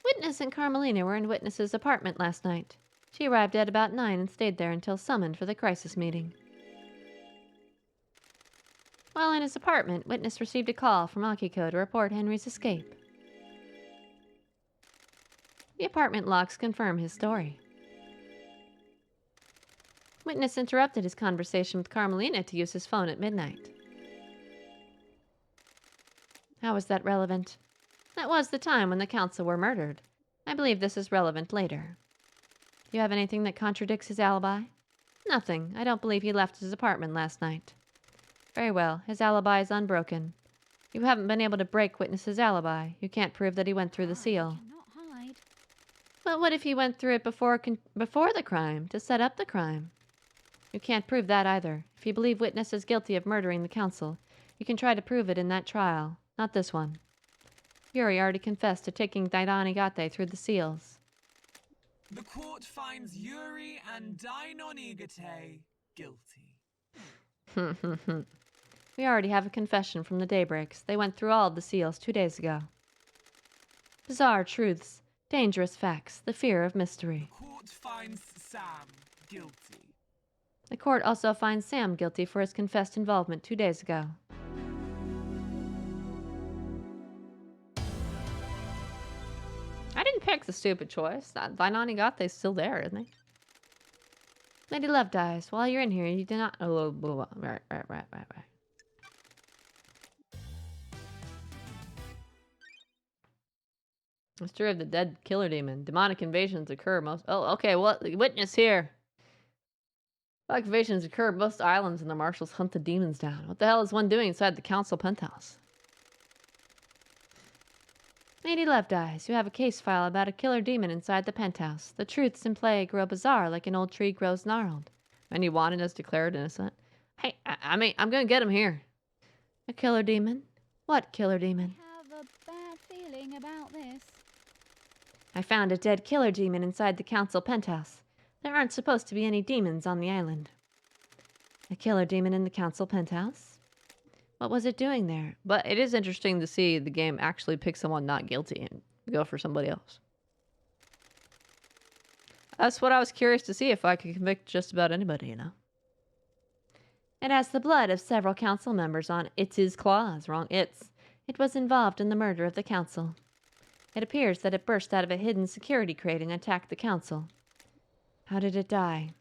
Witness and Carmelina were in Witness's apartment last night. She arrived at about 9 and stayed there until summoned for the crisis meeting. While in his apartment, Witness received a call from Akiko to report Henry's escape. The apartment locks confirm his story. Witness interrupted his conversation with Carmelina to use his phone at midnight. How is that relevant? That was the time when the council were murdered. I believe this is relevant later. Do you have anything that contradicts his alibi? Nothing. I don't believe he left his apartment last night. Very well. His alibi is unbroken. You haven't been able to break Witness's alibi. You can't prove that he went through the seal. Cannot hide. But what if he went through it before the crime, to set up the crime? You can't prove that either. If you believe Witness is guilty of murdering the council, you can try to prove it in that trial, not this one. Yuri already confessed to taking Dainonigate through the seals. The court finds Yuri and Dainonigate guilty. We already have a confession from the Daybreaks. They went through all of the seals 2 days ago. Bizarre truths, dangerous facts, the fear of mystery. The court finds Sam guilty. The court also finds Sam guilty for his confessed involvement 2 days ago. I didn't pick the stupid choice. Dainonigate's still there, isn't he? Lady Love dies. While you're in here, you do not... Oh, blah, blah. Right. Mystery of the dead killer demon. Demonic invasions occur most... Oh, okay, well, witness here. Demonic invasions occur at most islands and the marshals hunt the demons down. What the hell is one doing inside the council penthouse? Lady Love dies. You have a case file about a killer demon inside the penthouse. The truths in play grow bizarre like an old tree grows gnarled. And you wanted us declared innocent? Hey, I mean, I'm gonna get him here. A killer demon? What killer demon? I have a bad feeling about this. I found a dead killer demon inside the council penthouse. There aren't supposed to be any demons on the island. A killer demon in the council penthouse? What was it doing there? But it is interesting to see the game actually pick someone not guilty and go for somebody else. That's what I was curious to see, if I could convict just about anybody, you know. It has the blood of several council members on its claws. Wrong, its. It was involved in the murder of the council. It appears that it burst out of a hidden security crate and attacked the council. How did it die?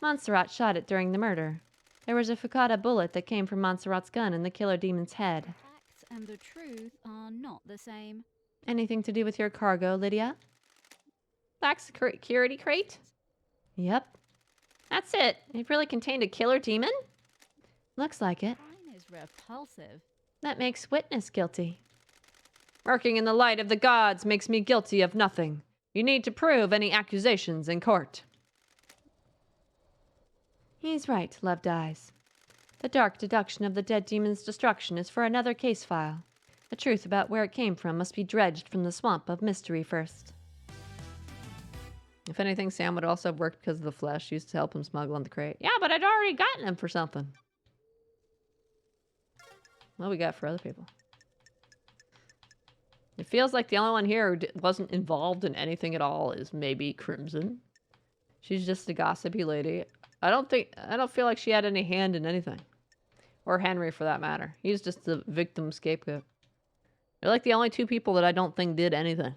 Montserrat shot it during the murder. There was a Fukada bullet that came from Montserrat's gun in the killer demon's head. Facts and the truth are not the same. Anything to do with your cargo, Lydia? Black security crate? Yep. That's it. It really contained a killer demon? Looks like it. Mine is repulsive. That makes Witness guilty. Working in the light of the gods makes me guilty of nothing. You need to prove any accusations in court. He's right, Love dies. The dark deduction of the dead demon's destruction is for another case file. The truth about where it came from must be dredged from the swamp of mystery first. If anything, Sam would also have worked because of the flesh used to help him smuggle in the crate. Yeah, but I'd already gotten him for something. What we got for other people? It feels like the only one here who wasn't involved in anything at all is maybe Crimson. She's just a gossipy lady. I don't feel like she had any hand in anything. Or Henry, for that matter. He's just the victim scapegoat. They're like the only two people that I don't think did anything.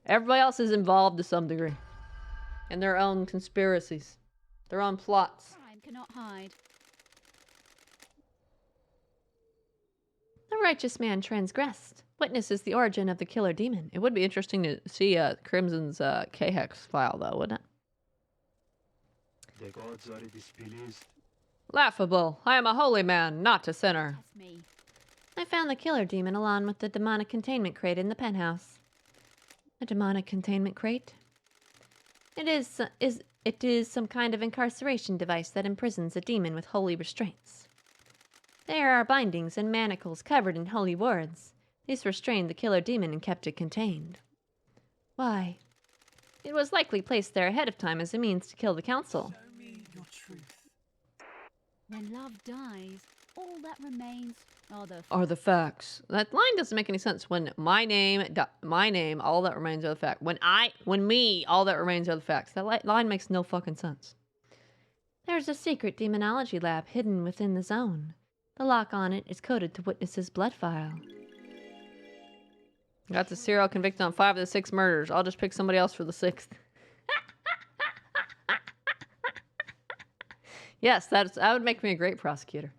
Everybody else is involved to some degree. In their own conspiracies. Their own plots. Crime cannot hide. The righteous man transgressed. Witnesses the origin of the killer demon. It would be interesting to see Crimson's K-Hex file, though, wouldn't it? The gods are displeased. Laughable. I am a holy man, not a sinner. That's me. I found the killer demon along with the demonic containment crate in the penthouse. A demonic containment crate? It is some kind of incarceration device that imprisons a demon with holy restraints. There are bindings and manacles covered in holy words. These restrained the killer demon and kept it contained. Why? It was likely placed there ahead of time as a means to kill the council. Show me your truth. When love dies, all that remains Are the facts. That line doesn't make any sense. When my name, all that remains are the facts. When me, all that remains are the facts. That line makes no fucking sense. There's a secret demonology lab hidden within the zone. The lock on it is coded to Witness's blood file. Got the serial convicted on 5 of the 6 murders. I'll just pick somebody else for the 6th. Yes, that would make me a great prosecutor.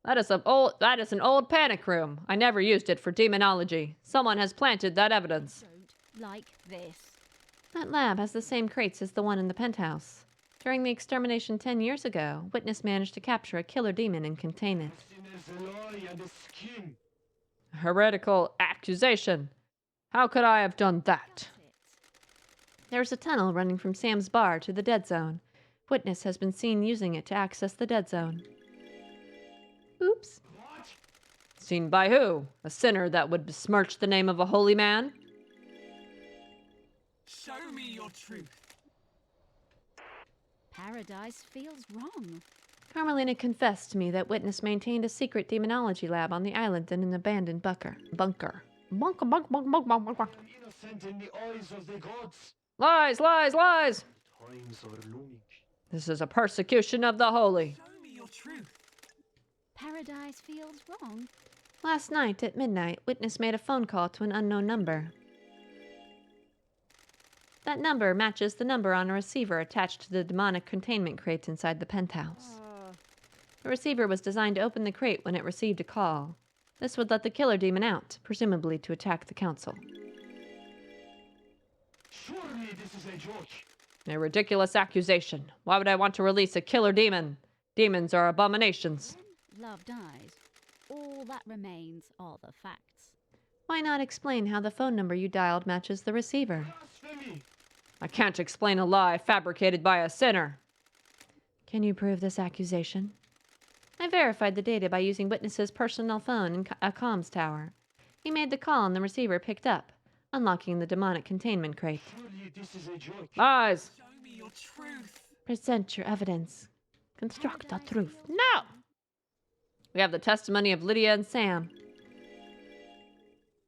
That is an old panic room. I never used it for demonology. Someone has planted that evidence. Don't like this. That lab has the same crates as the one in the penthouse. During the extermination 10 years ago, Witness managed to capture a killer demon and contain it. A heretical accusation. How could I have done that? There's a tunnel running from Sam's bar to the dead zone. Witness has been seen using it to access the dead zone. Oops. Seen by who? A sinner that would besmirch the name of a holy man? Show me your truth. Paradise feels wrong. Carmelina confessed to me that Witness maintained a secret demonology lab on the island in an abandoned bunker. Innocent in the eyes of the gods. Lies, lies, lies! Times are looming. This is a persecution of the holy. Show me your truth. Paradise feels wrong. Last night at midnight, Witness made a phone call to an unknown number. That number matches the number on a receiver attached to the demonic containment crates inside the penthouse. The receiver was designed to open the crate when it received a call. This would let the killer demon out, presumably to attack the council. Surely this is a joke. A ridiculous accusation. Why would I want to release a killer demon? Demons are abominations. When love dies, all that remains are the facts. Why not explain how the phone number you dialed matches the receiver? Blasphemy. I can't explain a lie fabricated by a sinner. Can you prove this accusation? I verified the data by using Witness's personal phone in a comms tower. He made the call and the receiver picked up, unlocking the demonic containment crate. Surely this is a joke. Lies! Show me your truth. Present your evidence. Construct the truth. No! We have the testimony of Lydia and Sam.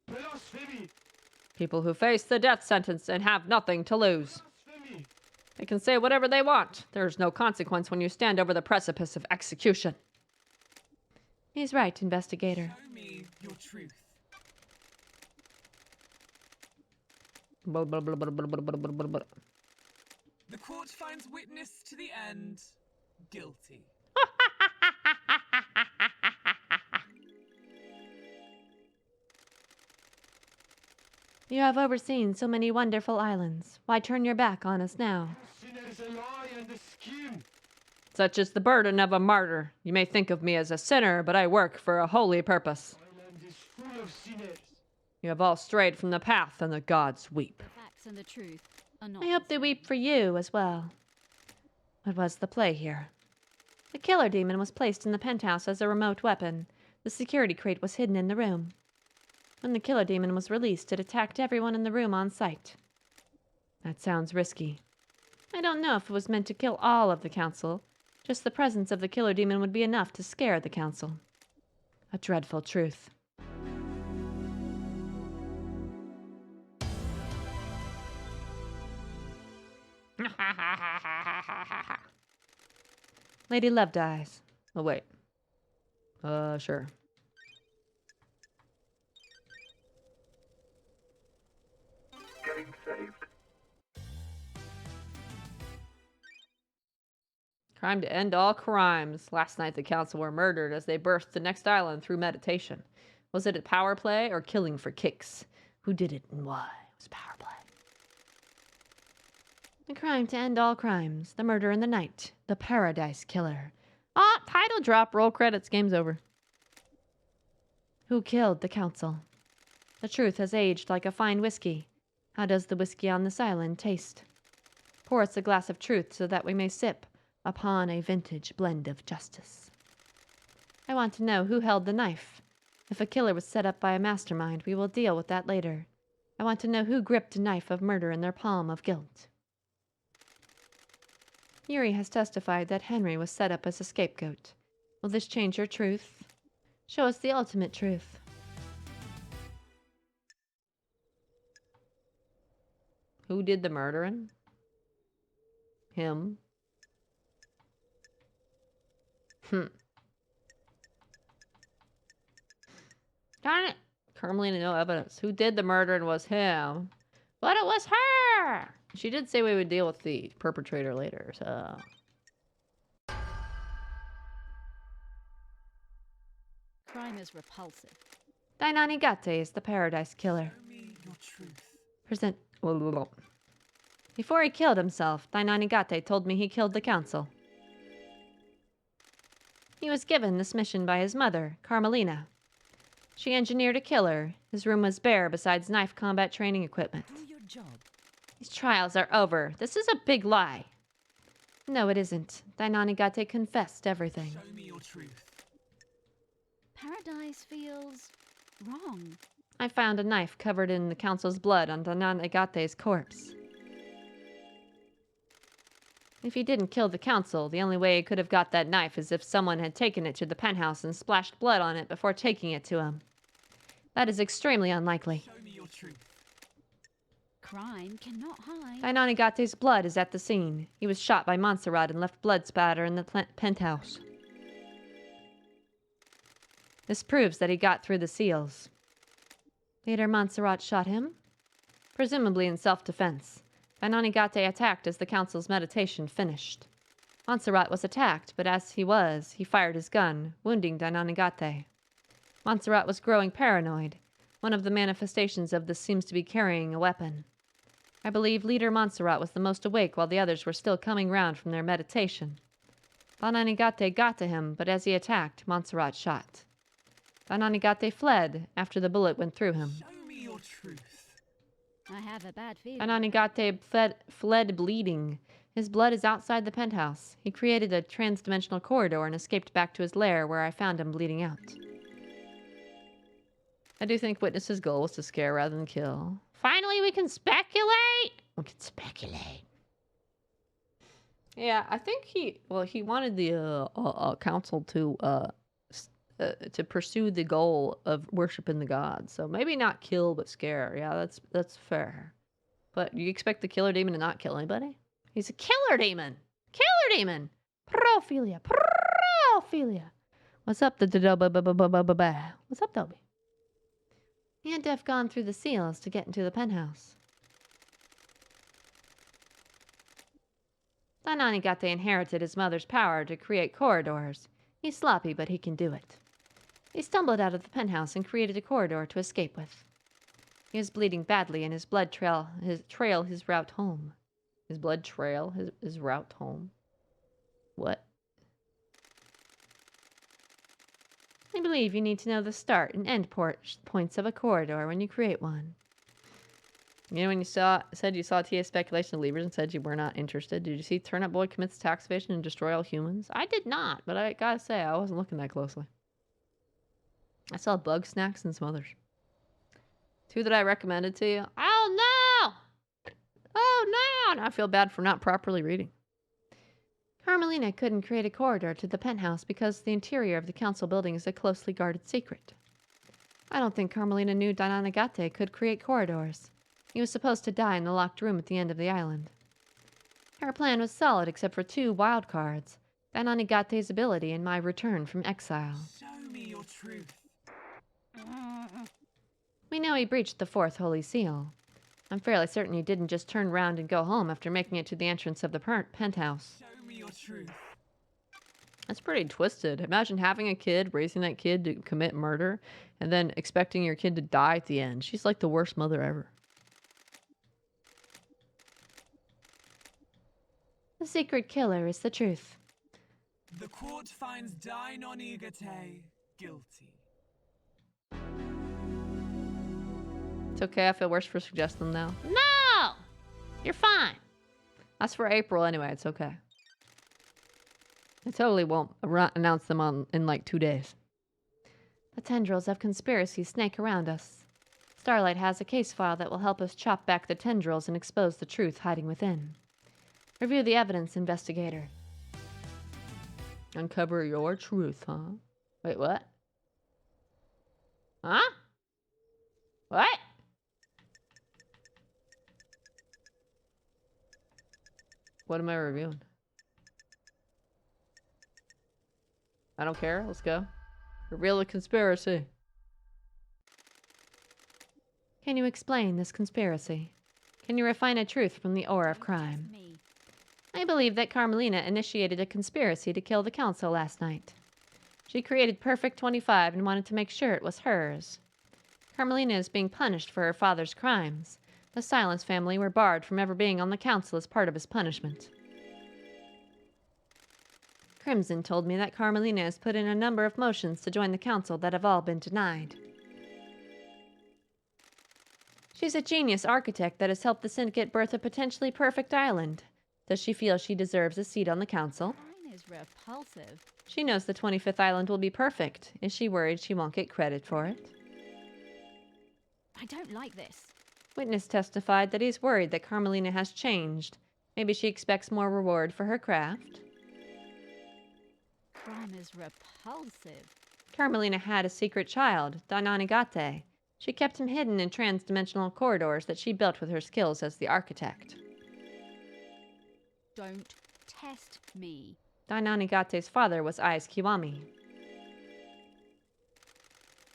Blasphemy. People who face the death sentence and have nothing to lose. Blasphemy. They can say whatever they want. There is no consequence when you stand over the precipice of execution. He's right, investigator. Show me your truth. Blah, blah, blah, blah, blah, blah, blah, blah, blah. The court finds Witness to the end guilty. You have overseen so many wonderful islands. Why turn your back on us now? Sin is a lie and a scheme. Such is the burden of a martyr. You may think of me as a sinner, but I work for a holy purpose. Island is full of sinners. You have all strayed from the path, and the gods weep. The facts and the truth are not. I hope they weep for you as well. What was the play here? The killer demon was placed in the penthouse as a remote weapon. The security crate was hidden in the room. When the killer demon was released, it attacked everyone in the room on sight. That sounds risky. I don't know if it was meant to kill all of the council. Just the presence of the killer demon would be enough to scare the council. A dreadful truth. Lady Love dies. Oh, wait. Sure. Getting saved. Crime to end all crimes. Last night the council were murdered as they birthed the next island through meditation. Was it a power play or killing for kicks? Who did it and why? It was power play. The crime to end all crimes. The murder in the night. The Paradise Killer. Ah, title drop. Roll credits. Game's over. Who killed the council? The truth has aged like a fine whiskey. How does the whiskey on this island taste? Pour us a glass of truth so that we may sip upon a vintage blend of justice. I want to know who held the knife. If a killer was set up by a mastermind, we will deal with that later. I want to know who gripped a knife of murder in their palm of guilt. Yuri has testified that Henry was set up as a scapegoat. Will this change your truth? Show us the ultimate truth. Who did the murdering? Him. Darn it. Carmelina, no evidence. Who did the murdering was him. But it was her! She did say we would deal with the perpetrator later, so... Crime is repulsive. Dainanigate is the Paradise Killer. Show me your truth. Present... Before he killed himself, Dainanigate told me he killed the council. He was given this mission by his mother, Carmelina. She engineered a killer. His room was bare besides knife combat training equipment. Do your job. These trials are over. This is a big lie. No, it isn't. Dainanigate confessed everything. Show me your truth. Paradise feels wrong. I found a knife covered in the council's blood on Dainanigate's corpse. If he didn't kill the council, the only way he could have got that knife is if someone had taken it to the penthouse and splashed blood on it before taking it to him. That is extremely unlikely. Show me your truth. Crime cannot hide. Dainanigate's blood is at the scene. He was shot by Montserrat and left blood spatter in the penthouse. This proves that he got through the seals. Later, Montserrat shot him, presumably in self-defense. Dainanigate attacked as the council's meditation finished. Montserrat was attacked, but as he fired his gun, wounding Dainanigate. Montserrat was growing paranoid. One of the manifestations of this seems to be carrying a weapon. I believe leader Montserrat was the most awake while the others were still coming round from their meditation. Dainanigate got to him, but as he attacked, Montserrat shot. Dainanigate fled after the bullet went through him. Show me your truth. I have a bad feeling. Dainanigate fled bleeding. His blood is outside the penthouse. He created a trans-dimensional corridor and escaped back to his lair where I found him bleeding out. I do think Witness's goal was to scare rather than kill. Finally, we can speculate! We can speculate. Yeah, I think he wanted the council to pursue the goal of worshiping the gods. So maybe not kill, but scare. Yeah, that's fair. But you expect the killer demon to not kill anybody? He's a killer demon! Killer demon! Prophilia! Prophilia! What's up, What's up, Dobby? He had to have gone through the seals to get into the penthouse. Dainanigate inherited his mother's power to create corridors. He's sloppy, but he can do it. He stumbled out of the penthouse and created a corridor to escape with. He was bleeding badly, and his blood trail his route home. His blood trail his route home. What? I believe you need to know the start and end points of a corridor when you create one. You know, when you said you saw TA Speculation of Levers and said you were not interested, did you see Turnip Boy commits tax evasion and destroy all humans? I did not, but I gotta say, I wasn't looking that closely. I saw Bug Snacks and some others. 2 that I recommended to you. Oh no! Oh no! Now I feel bad for not properly reading. Carmelina couldn't create a corridor to the penthouse because the interior of the council building is a closely guarded secret. I don't think Carmelina knew Dainanigate could create corridors. He was supposed to die in the locked room at the end of the island. Her plan was solid except for 2 wild cards. Dainanigate's ability and my return from exile. Show me your truth. We know he breached the 4th Holy Seal. I'm fairly certain he didn't just turn around and go home after making it to the entrance of the penthouse. Show me your truth. That's pretty twisted. Imagine having a kid, raising that kid to commit murder, and then expecting your kid to die at the end. She's like the worst mother ever. The secret killer is the truth. The court finds Dainonigate guilty. It's okay, I feel worse for suggesting them now. No! You're fine. That's for April anyway, it's okay. I totally won't announce them in like 2 days. The tendrils of conspiracy snake around us. Starlight has a case file that will help us chop back the tendrils and expose the truth hiding within. Review the evidence, investigator. Uncover your truth, huh? Wait, what? Huh? What? What am I reviewing? I don't care. Let's go. Reveal the conspiracy. Can you explain this conspiracy? Can you refine a truth from the ore of crime? I believe that Carmelina initiated a conspiracy to kill the council last night. She created Perfect 25 and wanted to make sure it was hers. Carmelina is being punished for her father's crimes. The Silence family were barred from ever being on the council as part of his punishment. Crimson told me that Carmelina has put in a number of motions to join the council that have all been denied. She's a genius architect that has helped the Syndicate birth a potentially perfect island. Does she feel she deserves a seat on the council? Mine is repulsive. She knows the 25th island will be perfect. Is she worried she won't get credit for it? I don't like this. Witness testified that he's worried that Carmelina has changed. Maybe she expects more reward for her craft. Crime is repulsive. Carmelina had a secret child, Dainonigate. She kept him hidden in trans-dimensional corridors that she built with her skills as the architect. Don't test me. Dainonigate's father was Ai's Kiwami.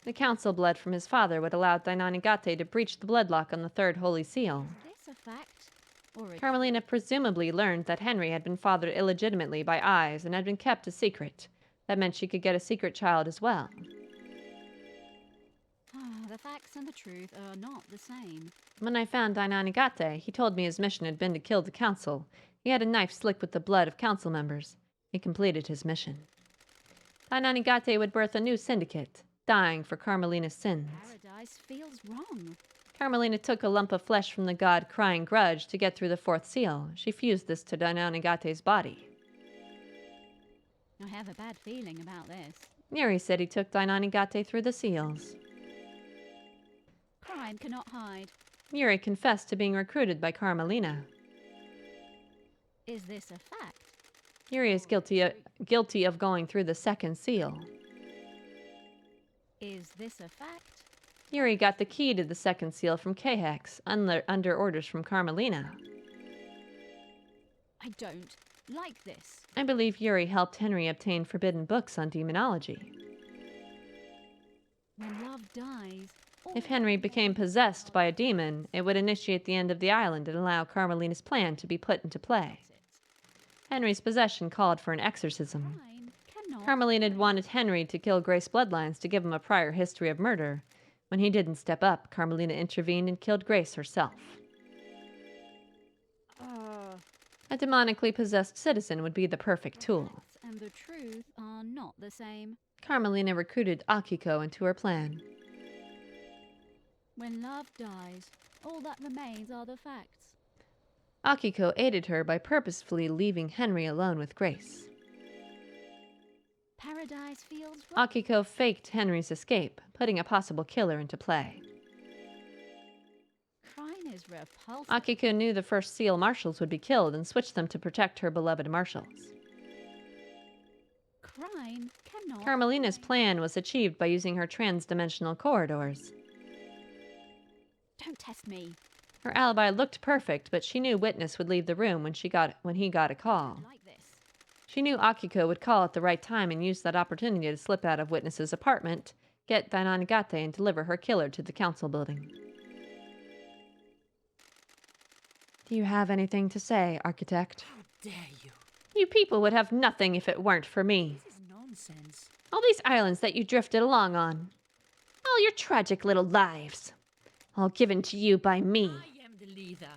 The council blood from his father would allow Dainonigate to breach the bloodlock on the third holy seal. Is this a fact? Or a... Carmelina presumably learned that Henry had been fathered illegitimately by Ai's and had been kept a secret. That meant she could get a secret child as well. The facts and the truth are not the same. When I found Dainonigate, he told me his mission had been to kill the council. He had a knife slick with the blood of council members. He completed his mission. Dainonigate would birth a new syndicate, dying for Carmelina's sins. Paradise feels wrong. Carmelina took a lump of flesh from the god Crying Grudge to get through the fourth seal. She fused this to Dainonigate's body. I have a bad feeling about this. Yuri said he took Dainonigate through the seals. Crime cannot hide. Yuri confessed to being recruited by Carmelina. Is this a fact? Yuri is guilty of going through the second seal. Is this a fact? Yuri got the key to the second seal from Khex, under orders from Carmelina. I don't like this. I believe Yuri helped Henry obtain forbidden books on demonology. When love dies... If Henry became possessed by a demon, it would initiate the end of the island and allow Carmelina's plan to be put into play. Henry's possession called for an exorcism. Carmelina had wanted Henry to kill Grace bloodlines to give him a prior history of murder. When he didn't step up, Carmelina intervened and killed Grace herself. A demonically possessed citizen would be the perfect tool. And the truth are not the same. Carmelina recruited Akiko into her plan. When love dies, all that remains are the facts. Akiko aided her by purposefully leaving Henry alone with Grace. Paradise feels wrong. Akiko faked Henry's escape, putting a possible killer into play. Crime is repulsive. Akiko knew the first seal marshals would be killed and switched them to protect her beloved marshals. Crime cannot... Carmelina's plan was achieved by using her trans-dimensional corridors. Don't test me. Her alibi looked perfect, but she knew Witness would leave the room when he got a call. Like this. She knew Akiko would call at the right time and use that opportunity to slip out of Witness's apartment, get Dainonigate, and deliver her killer to the council building. Do you have anything to say, Architect? How dare you? You people would have nothing if it weren't for me. This is nonsense. All these islands that you drifted along on. All your tragic little lives. All given to you by me. I am the leader.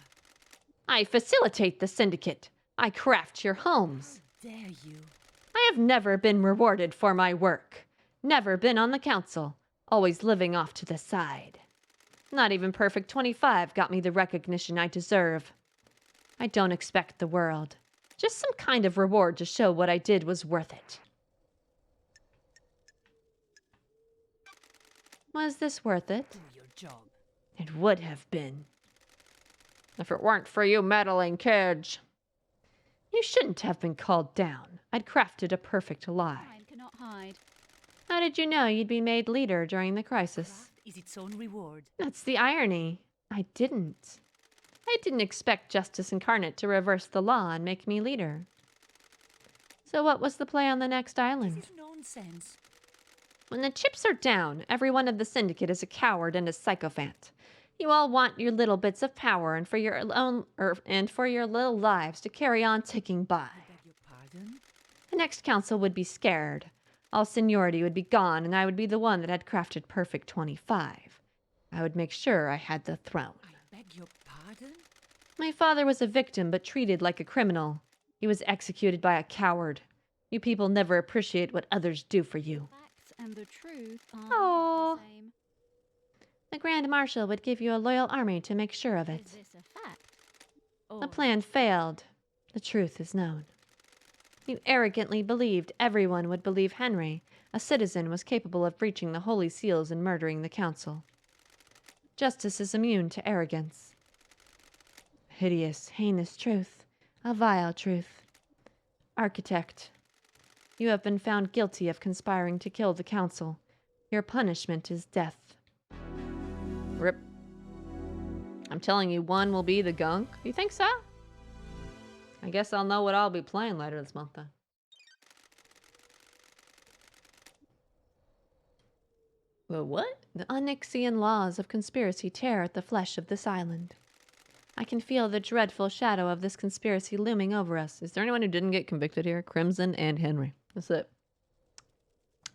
I facilitate the syndicate. I craft your homes. Dare you? I have never been rewarded for my work. Never been on the council. Always living off to the side. Not even Perfect 25 got me the recognition I deserve. I don't expect the world. Just some kind of reward to show what I did was worth it. Was this worth it? Do your job. It would have been. If it weren't for you meddling kids. You shouldn't have been called down. I'd crafted a perfect lie. Time cannot hide. How did you know you'd be made leader during the crisis? Craft is its own reward. That's the irony. I didn't. I didn't expect Justice Incarnate to reverse the law and make me leader. So what was the play on the next island? This is nonsense. When the chips are down, every one of the syndicate is a coward and a sycophant. You all want your little bits of power and for your little lives to carry on ticking by. I beg your pardon? The next council would be scared. All seniority would be gone, and I would be the one that had crafted Perfect 25. I would make sure I had the throne. I beg your pardon? My father was a victim, but treated like a criminal. He was executed by a coward. You people never appreciate what others do for you. Facts and the truth are Aww. the same. The Grand Marshal would give you a loyal army to make sure of Is it. this a fact? The Or plan failed. The truth is known. You arrogantly believed everyone would believe Henry, a citizen, was capable of breaching the holy seals and murdering the council. Justice is immune to arrogance. Hideous, heinous truth. A vile truth. Architect, you have been found guilty of conspiring to kill the council. Your punishment is death. Rip. I'm telling you, one will be the gunk. You think so? I guess I'll know what I'll be playing later this month then. Well, what? The Onyxian laws of conspiracy tear at the flesh of this island. I can feel the dreadful shadow of this conspiracy looming over us. Is there anyone who didn't get convicted here? Crimson and Henry. That's it.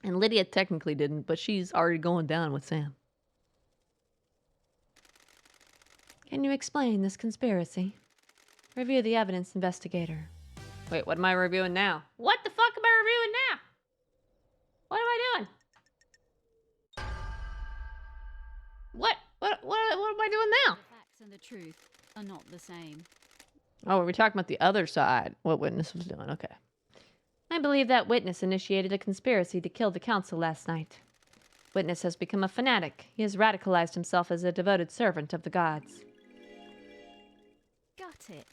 And Lydia technically didn't, but she's already going down with Sam. Can you explain this conspiracy? Review the evidence, investigator. Wait, what am I reviewing now? What the fuck am I reviewing now? What am I doing? What am I doing now? the facts and the truth are not the same. Oh, we're talking about the other side. What Witness was doing. Okay. I believe that Witness initiated a conspiracy to kill the council last night. Witness has become a fanatic. He has radicalized himself as a devoted servant of the gods. Got it.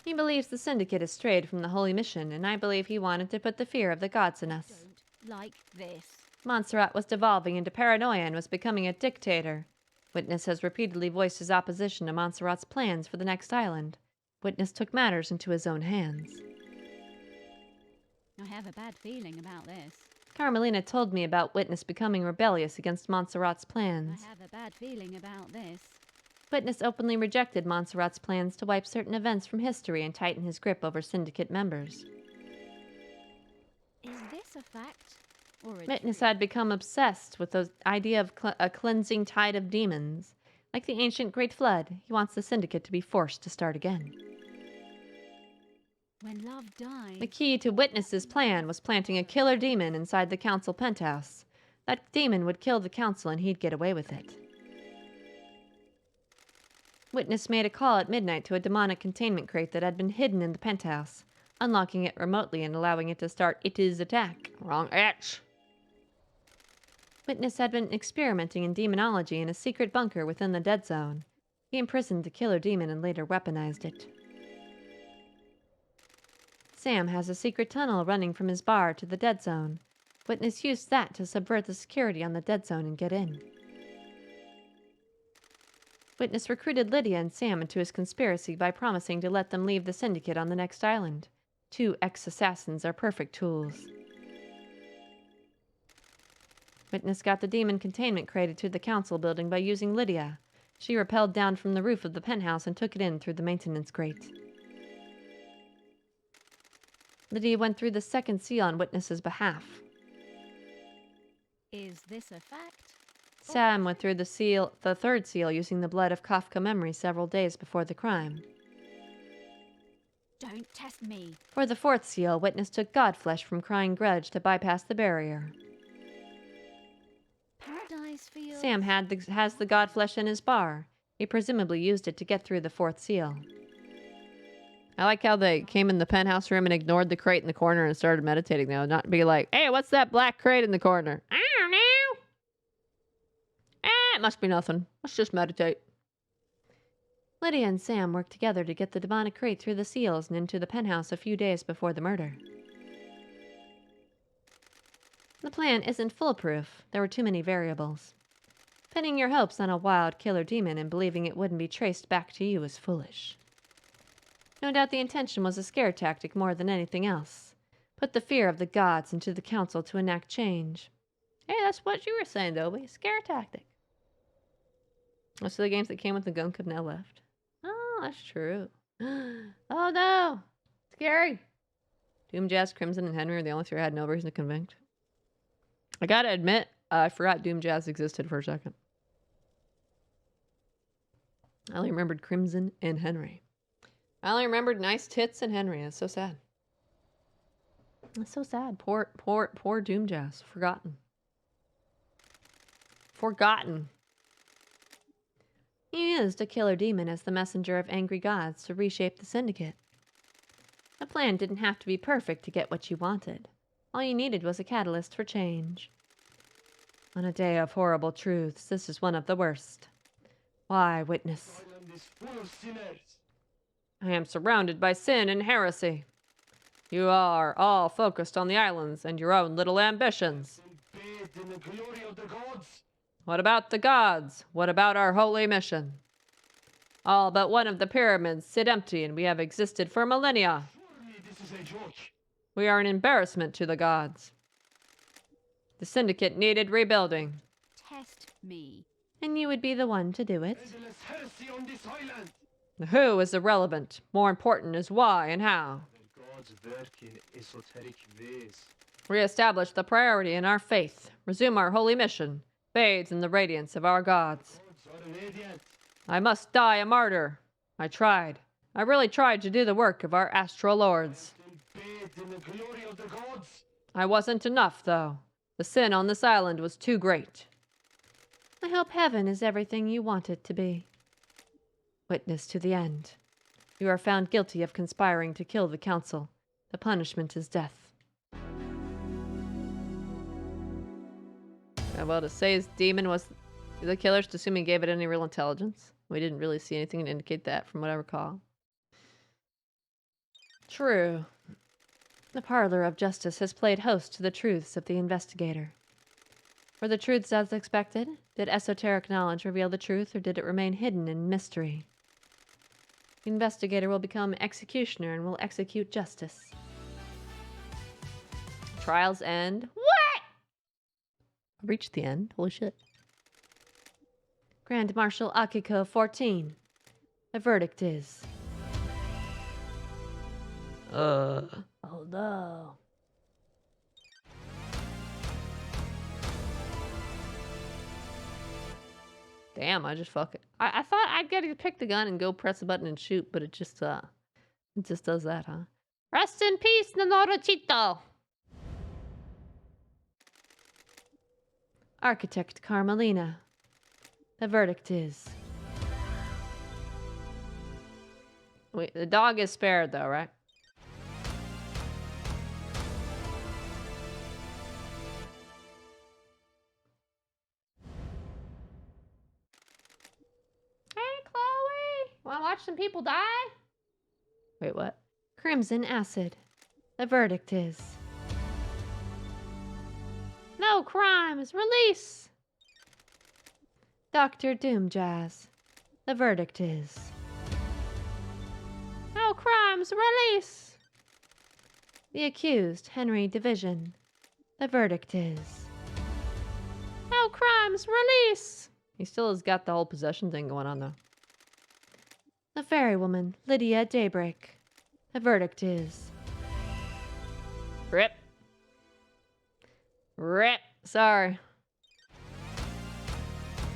He believes the syndicate has strayed from the holy mission, and I believe he wanted to put the fear of the gods in us. Don't like this. Montserrat was devolving into paranoia and was becoming a dictator. Witness has repeatedly voiced his opposition to Montserrat's plans for the next island. Witness took matters into his own hands. I have a bad feeling about this. Carmelina told me about Witness becoming rebellious against Montserrat's I plans. have a bad feeling about this. Witness openly rejected Montserrat's plans to wipe certain events from history and tighten his grip over syndicate members. Is this a fact? Or a Witness truth? had become obsessed with the idea of a cleansing tide of demons. Like the ancient Great Flood, he wants the syndicate to be forced to start again. When love dies. The key to Witness's plan was planting a killer demon inside the council penthouse. That demon would kill the council and he'd get away with it. Witness made a call at midnight to a demonic containment crate that had been hidden in the penthouse, unlocking it remotely and allowing it to start its attack. Wrong itch. Witness had been experimenting in demonology in a secret bunker within the Dead Zone. He imprisoned the killer demon and later weaponized it. Sam has a secret tunnel running from his bar to the Dead Zone. Witness used that to subvert the security on the Dead Zone and get in. Witness recruited Lydia and Sam into his conspiracy by promising to let them leave the syndicate on the next island. 2 ex-assassins are perfect tools. Witness got the demon containment crate to the council building by using Lydia. She rappelled down from the roof of the penthouse and took it in through the maintenance grate. Lydia went through the second seal on Witness's behalf. Is this a fact? Sam went through the third seal using the blood of Kafka memory several days before the crime. Don't test me. For the fourth seal, Witness took Godflesh from Crying Grudge to bypass the barrier. Paradise feels... Sam has the Godflesh in his bar. He presumably used it to get through the fourth seal. I like how they came in the penthouse room and ignored the crate in the corner and started meditating, though. Not be like, hey, what's that black crate in the corner? I don't know. It must be nothing. Let's just meditate. Lydia and Sam worked together to get the demonic crate through the seals and into the penthouse a few days before the murder. The plan isn't foolproof. There were too many variables. Pinning your hopes on a wild killer demon and believing it wouldn't be traced back to you is foolish. No doubt the intention was a scare tactic more than anything else. Put the fear of the gods into the council to enact change. Hey, that's what you were saying, Dobie. Scare tactic. Most of the games that came with the gunk have now left. Oh, that's true. Oh no! Scary! Doom, Jazz, Crimson, and Henry are the only three I had no reason to convict. I gotta admit, I forgot Doom Jazz existed for a second. I only remembered Crimson and Henry. I only remembered nice tits and Henry. It's so sad. It's so sad. Poor Doom Jazz. Forgotten. Forgotten. You used a killer demon as the messenger of angry gods to reshape the syndicate. The plan didn't have to be perfect to get what you wanted. All you needed was a catalyst for change. On a day of horrible truths, this is one of the worst. Why, Witness? Ireland is full of sinners. I am surrounded by sin and heresy. You are all focused on the islands and your own little ambitions. Bathed in the glory of the gods. What about the gods? What about our holy mission? All but one of the pyramids sit empty and we have existed for millennia. Surely this is a joke. We are an embarrassment to the gods. The syndicate needed rebuilding. Test me. And you would be the one to do it. Endless heresy on this island. The who is irrelevant. More important is why and how. The gods work in esoteric ways. Re-establish the priority in our faith. Resume our holy mission. Bathed in the radiance of our gods. Gods are radiant. I must die a martyr. I tried. I really tried to do the work of our astral lords. Still bathed in the glory of the gods. I wasn't enough, though. The sin on this island was too great. I hope heaven is everything you want it to be. Witness to the end. You are found guilty of conspiring to kill the council. The punishment is death. Well, to say his demon was the killer, just assuming he gave it any real intelligence. We didn't really see anything to indicate that, from what I recall. True. The parlor of justice has played host to the truths of the investigator. Were the truths as expected? Did esoteric knowledge reveal the truth, or did it remain hidden in mystery? The investigator will become executioner and will execute justice. Trials end. What? I reached the end. Holy shit. Grand Marshal Akiko 14. The verdict is... Oh no. Damn, I just fucking... I thought I'd get to pick the gun and go press a button and shoot, but it just does that, huh? Rest in peace, Nonorochito! Architect Carmelina. The verdict is... Wait, the dog is spared, though, right? Hey, Chloe! Wanna watch some people die? Wait, what? Crimson acid. The verdict is... No crimes! Release! Dr. Doomjazz. The verdict is... No crimes! Release! The accused, Henry Division. The verdict is... No crimes! Release! He still has got the whole possession thing going on, though. The fairy woman, Lydia Daybreak. The verdict is... Rip. Rip. Sorry.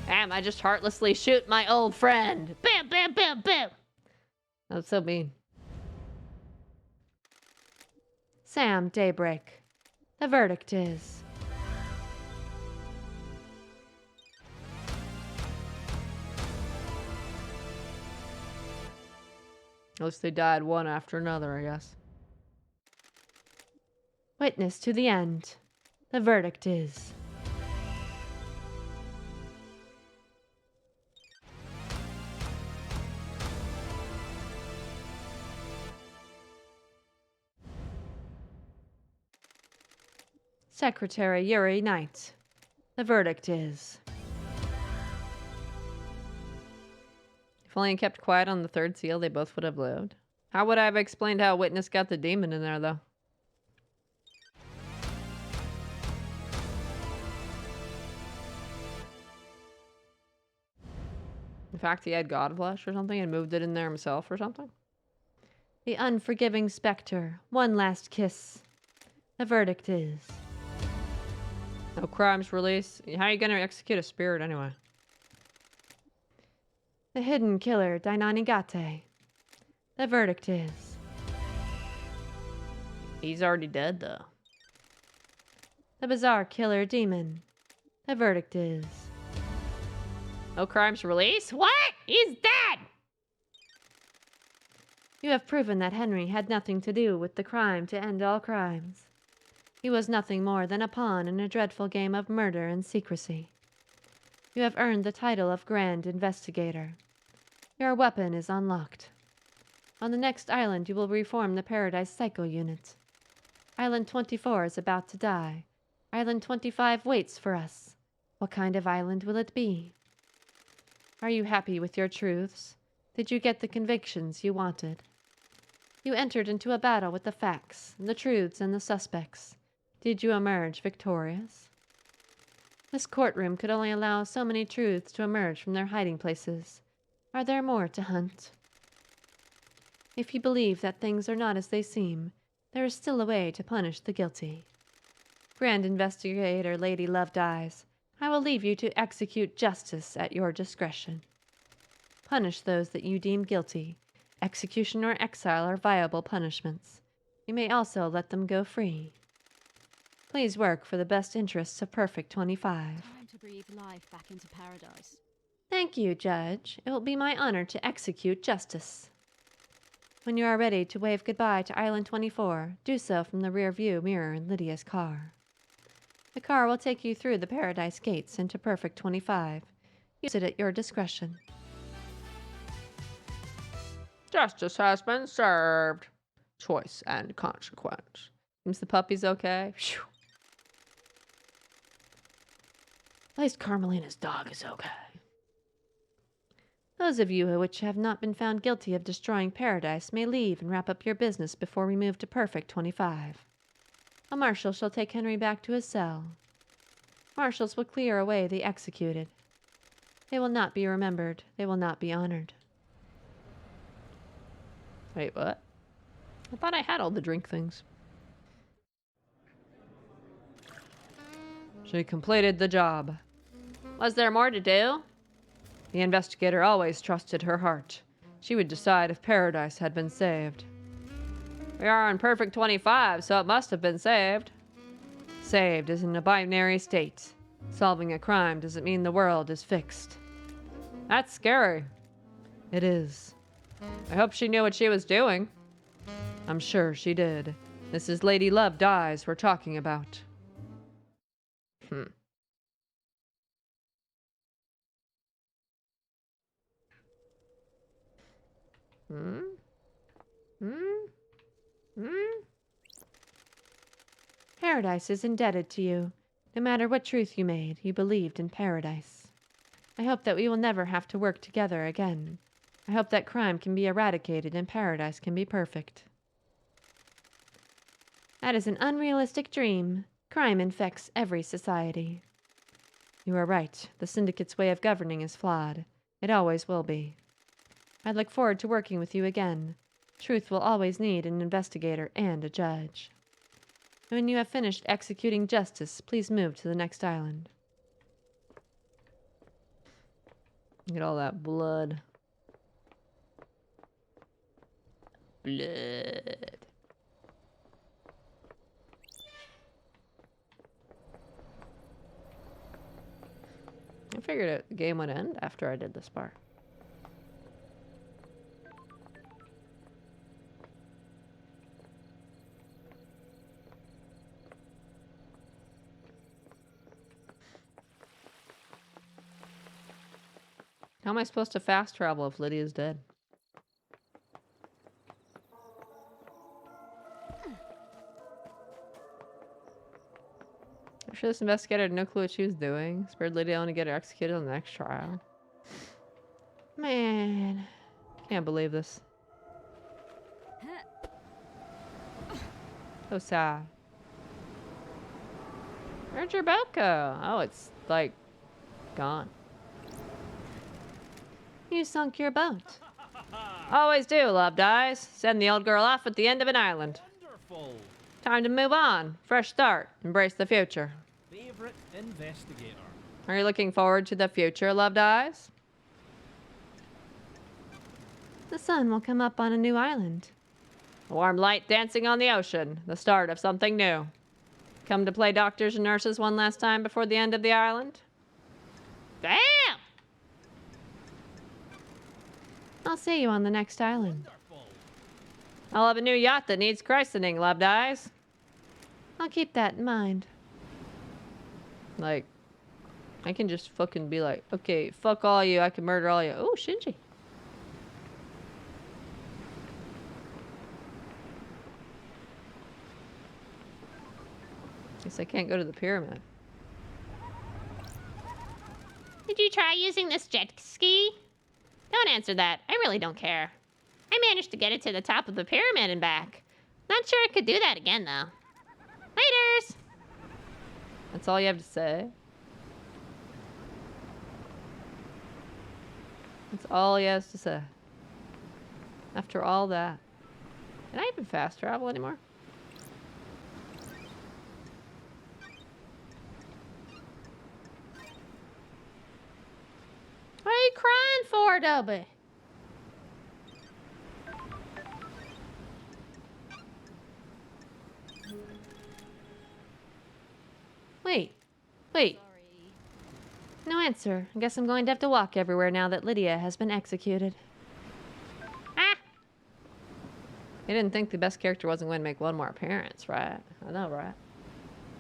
Damn, I just heartlessly shoot my old friend. Bam, bam, bam, bam. That's so mean. Sam Daybreak. The verdict is... At least they died one after another, I guess. Witness to the end. The verdict is... Secretary Yuri Knight. The verdict is... If only I kept quiet on the third seal, they both would have lived. How would I have explained how Witness got the demon in there, though? In fact, he had God Flesh or something and moved it in there himself or something? The unforgiving specter. One last kiss. The verdict is... No crimes release. How are you going to execute a spirit anyway? The hidden killer, Dainanigate. The verdict is... He's already dead, though. The bizarre killer demon. The verdict is... No crimes release? What? He's dead! You have proven that Henry had nothing to do with the crime to end all crimes. He was nothing more than a pawn in a dreadful game of murder and secrecy. You have earned the title of Grand Investigator. Your weapon is unlocked. On the next island, you will reform the Paradise Psycho Unit. Island 24 is about to die. Island 25 waits for us. What kind of island will it be? Are you happy with your truths? Did you get the convictions you wanted? You entered into a battle with the facts, the truths, and the suspects. Did you emerge victorious? This courtroom could only allow so many truths to emerge from their hiding places. Are there more to hunt? If you believe that things are not as they seem, there is still a way to punish the guilty. Grand Investigator Lady Love Dies, I will leave you to execute justice at your discretion. Punish those that you deem guilty. Execution or exile are viable punishments. You may also let them go free. Please work for the best interests of Perfect 25. Time to breathe life back into paradise. Thank you, Judge. It will be my honor to execute justice. When you are ready to wave goodbye to Island 24, do so from the rear view mirror in Lydia's car. The car will take you through the Paradise Gates into Perfect 25. Use it at your discretion. Justice has been served. Choice and consequence. Seems the puppy's okay. Phew. At least Carmelina's dog is okay. Those of you which have not been found guilty of destroying Paradise may leave and wrap up your business before we move to Perfect 25. A marshal shall take Henry back to his cell. Marshals will clear away the executed. They will not be remembered. They will not be honored. Wait, what? I thought I had all the drink things. She completed the job. Was there more to do? The investigator always trusted her heart. She would decide if Paradise had been saved. We are on Perfect 25, so it must have been saved. Saved is in a binary state. Solving a crime doesn't mean the world is fixed. That's scary. It is. I hope she knew what she was doing. I'm sure she did. This is Lady Love Dies we're talking about. Hmm. Hmm? Hmm? Hmm? Paradise is indebted to you. No matter what truth you made, you believed in Paradise. I hope that we will never have to work together again. I hope that crime can be eradicated and Paradise can be perfect. That is an unrealistic dream. Crime infects every society. You are right. The Syndicate's way of governing is flawed. It always will be. I look forward to working with you again. Truth will always need an investigator and a judge. When you have finished executing justice, please move to the next island. Look at all that blood. Blood. I figured the game would end after I did this part. How am I supposed to fast travel if Lydia's dead? I'm sure this investigator had no clue what she was doing. Spared Lydia only to get her executed on the next trial. Man, can't believe this. So sad. Where'd your boat go? Oh, it's like gone. You sunk your boat. Always do, loved eyes. Send the old girl off at the end of an island. Wonderful. Time to move on. Fresh start. Embrace the future. Favorite investigator. Are you looking forward to the future, loved eyes? The sun will come up on a new island. A warm light dancing on the ocean. The start of something new. Come to play doctors and nurses one last time before the end of the island? Damn! I'll see you on the next island. I'll have a new yacht that needs christening, loved eyes. I'll keep that in mind. Like, I can just fucking be like, okay, fuck all you, I can murder all you. Oh, Shinji. Guess I can't go to the pyramid. Did you try using this jet ski? Don't answer that. I really don't care. I managed to get it to the top of the pyramid and back. Not sure I could do that again, though. Laters! That's all you have to say? That's all he has to say. After all that. Can I even fast travel anymore? What are you crying for, Dobby? Wait. No answer. I guess I'm going to have to walk everywhere now that Lydia has been executed. Ah! You didn't think the best character wasn't going to make one more appearance, right? I know, right?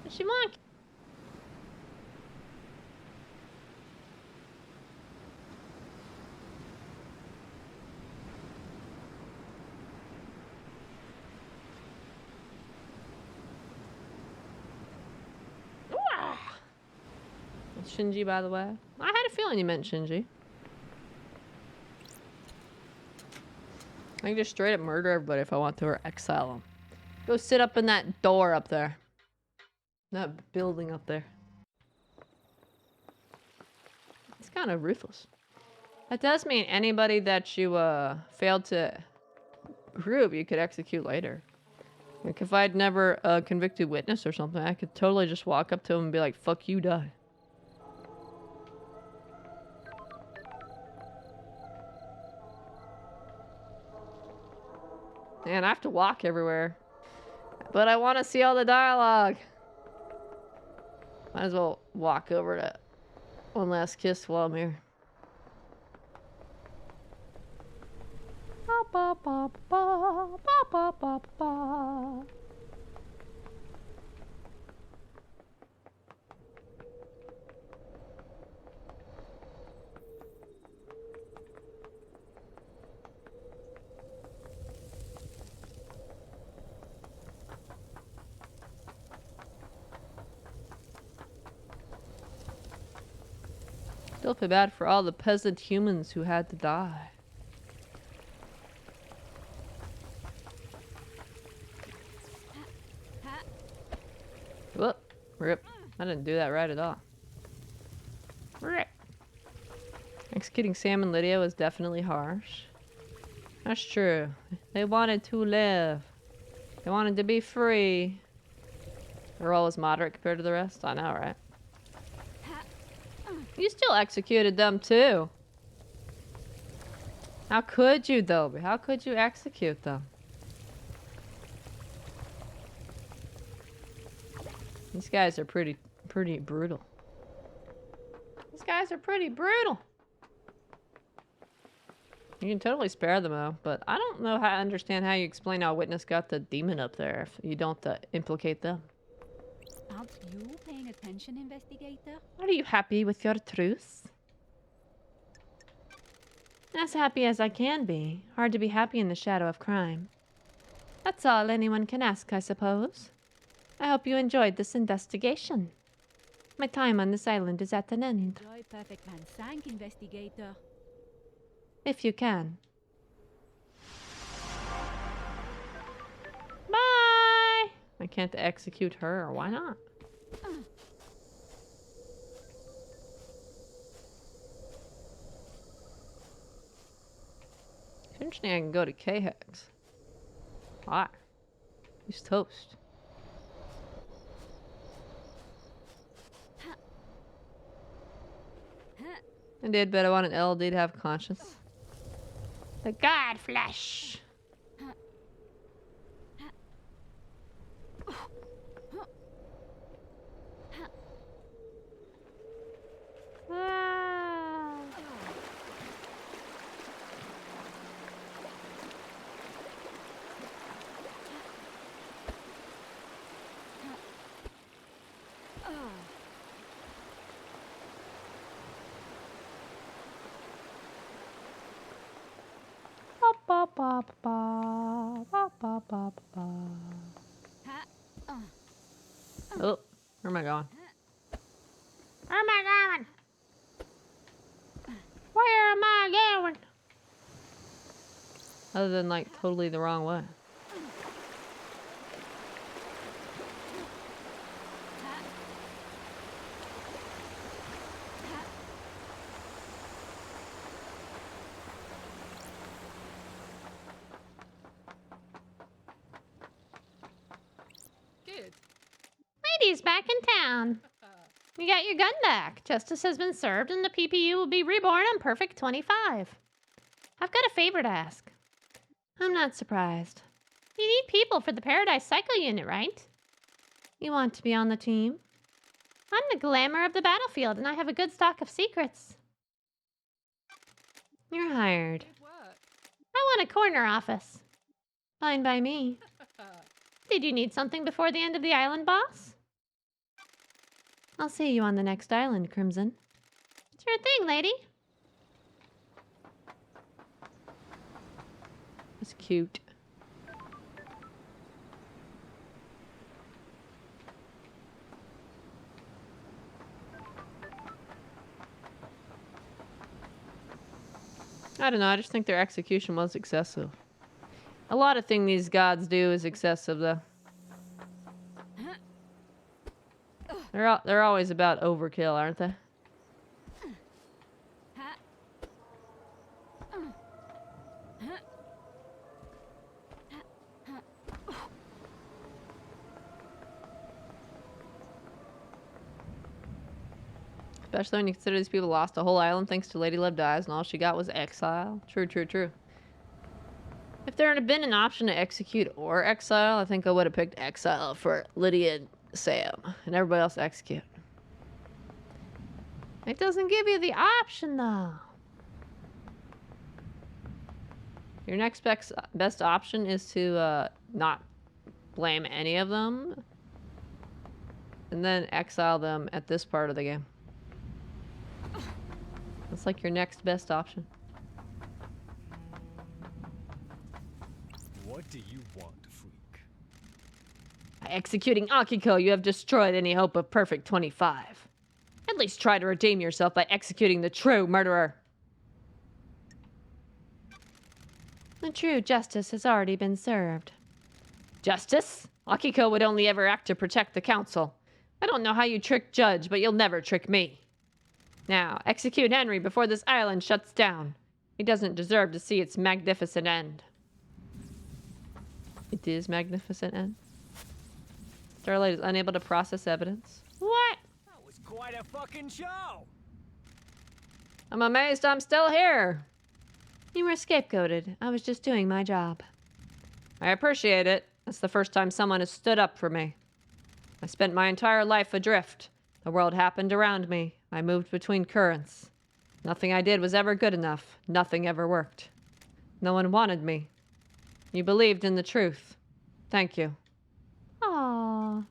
What she want? Shinji, by the way. I had a feeling you meant Shinji. I can just straight up murder everybody if I want to, or exile them. Go sit up in that door up there. That building up there. It's kind of ruthless. That does mean anybody that you failed to prove you could execute later. Like if I'd never a convicted witness or something, I could totally just walk up to him and be like, fuck you, die. Man, I have to walk everywhere. But I want to see all the dialogue. Might as well walk over to one last kiss while I'm here. Ba, ba, ba, ba, ba, ba, ba. Still feel bad for all the peasant humans who had to die. Whoop. Rip. I didn't do that right at all. Rip. Executing Sam and Lydia was definitely harsh. That's true. They wanted to live. They wanted to be free. They're always moderate compared to the rest? I know, right? You still executed them too. How could you, though? How could you execute them? These guys are pretty brutal. These guys are pretty brutal. You can totally spare them though, but I don't know how I understand how you explain how Witness got the demon up there if you don't implicate them. Aren't you paying attention, investigator? Are you happy with your truth? As happy as I can be. Hard to be happy in the shadow of crime. That's all anyone can ask, I suppose. I hope you enjoyed this investigation. My time on this island is at an end. Enjoy perfect man sank, investigator. If you can. Bye! I can't execute her, or why not? Eventually I can go to K-Hex. Why? He's toast. I did, but I want an LD to have conscience. The God Flesh! Ah. Ba, ba, ba, ba, ba, ba, ba. Oh, where am I going? Where am I going? Where am I going? Other than like totally the wrong way. Good. Ladies back in town. You got your gun back. Justice has been served and the PPU will be reborn on Perfect 25. I've got a favor to ask. I'm not surprised. You need people for the Paradise Cycle Unit, right? You want to be on the team? I'm the glamour of the battlefield and I have a good stock of secrets. You're hired. Good work. I want a corner office. Fine by me. Did you need something before the end of the island, boss? I'll see you on the next island, Crimson. Sure thing, lady. It's cute. I don't know, I just think their execution was excessive. A lot of things these gods do is excessive, though. They're always about overkill, aren't they? Especially when you consider these people lost a whole island thanks to Lady Love Dies and all she got was exile. True, true, true. If there had been an option to execute or exile, I think I would have picked exile for Lydia and Sam and everybody else execute. It doesn't give you the option, though. Your next best option is to not blame any of them and then exile them at this part of the game. That's like your next best option. What do you want, freak? By executing Akiko, you have destroyed any hope of Perfect 25. At least try to redeem yourself by executing the true murderer. The true justice has already been served. Justice? Akiko would only ever act to protect the council. I don't know how you trick Judge, but you'll never trick me. Now, execute Henry before this island shuts down. He doesn't deserve to see its magnificent end. It is magnificent end. Starlight is unable to process evidence. What? That was quite a fucking show! I'm amazed I'm still here. You were scapegoated. I was just doing my job. I appreciate it. That's the first time someone has stood up for me. I spent my entire life adrift. The world happened around me. I moved between currents. Nothing I did was ever good enough. Nothing ever worked. No one wanted me. You believed in the truth. Thank you. Aww.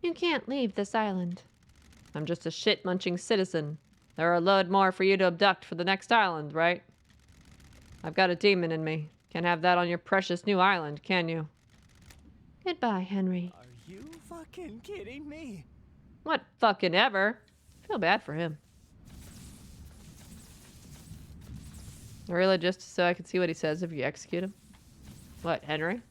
You can't leave this island. I'm just a shit-munching citizen. There are a load more for you to abduct for the next island, right? I've got a demon in me. Can't have that on your precious new island, can you? Goodbye, Henry. Are you fucking kidding me? What fucking ever? I feel bad for him. Really, just so I can see what he says if you execute him? What, Henry?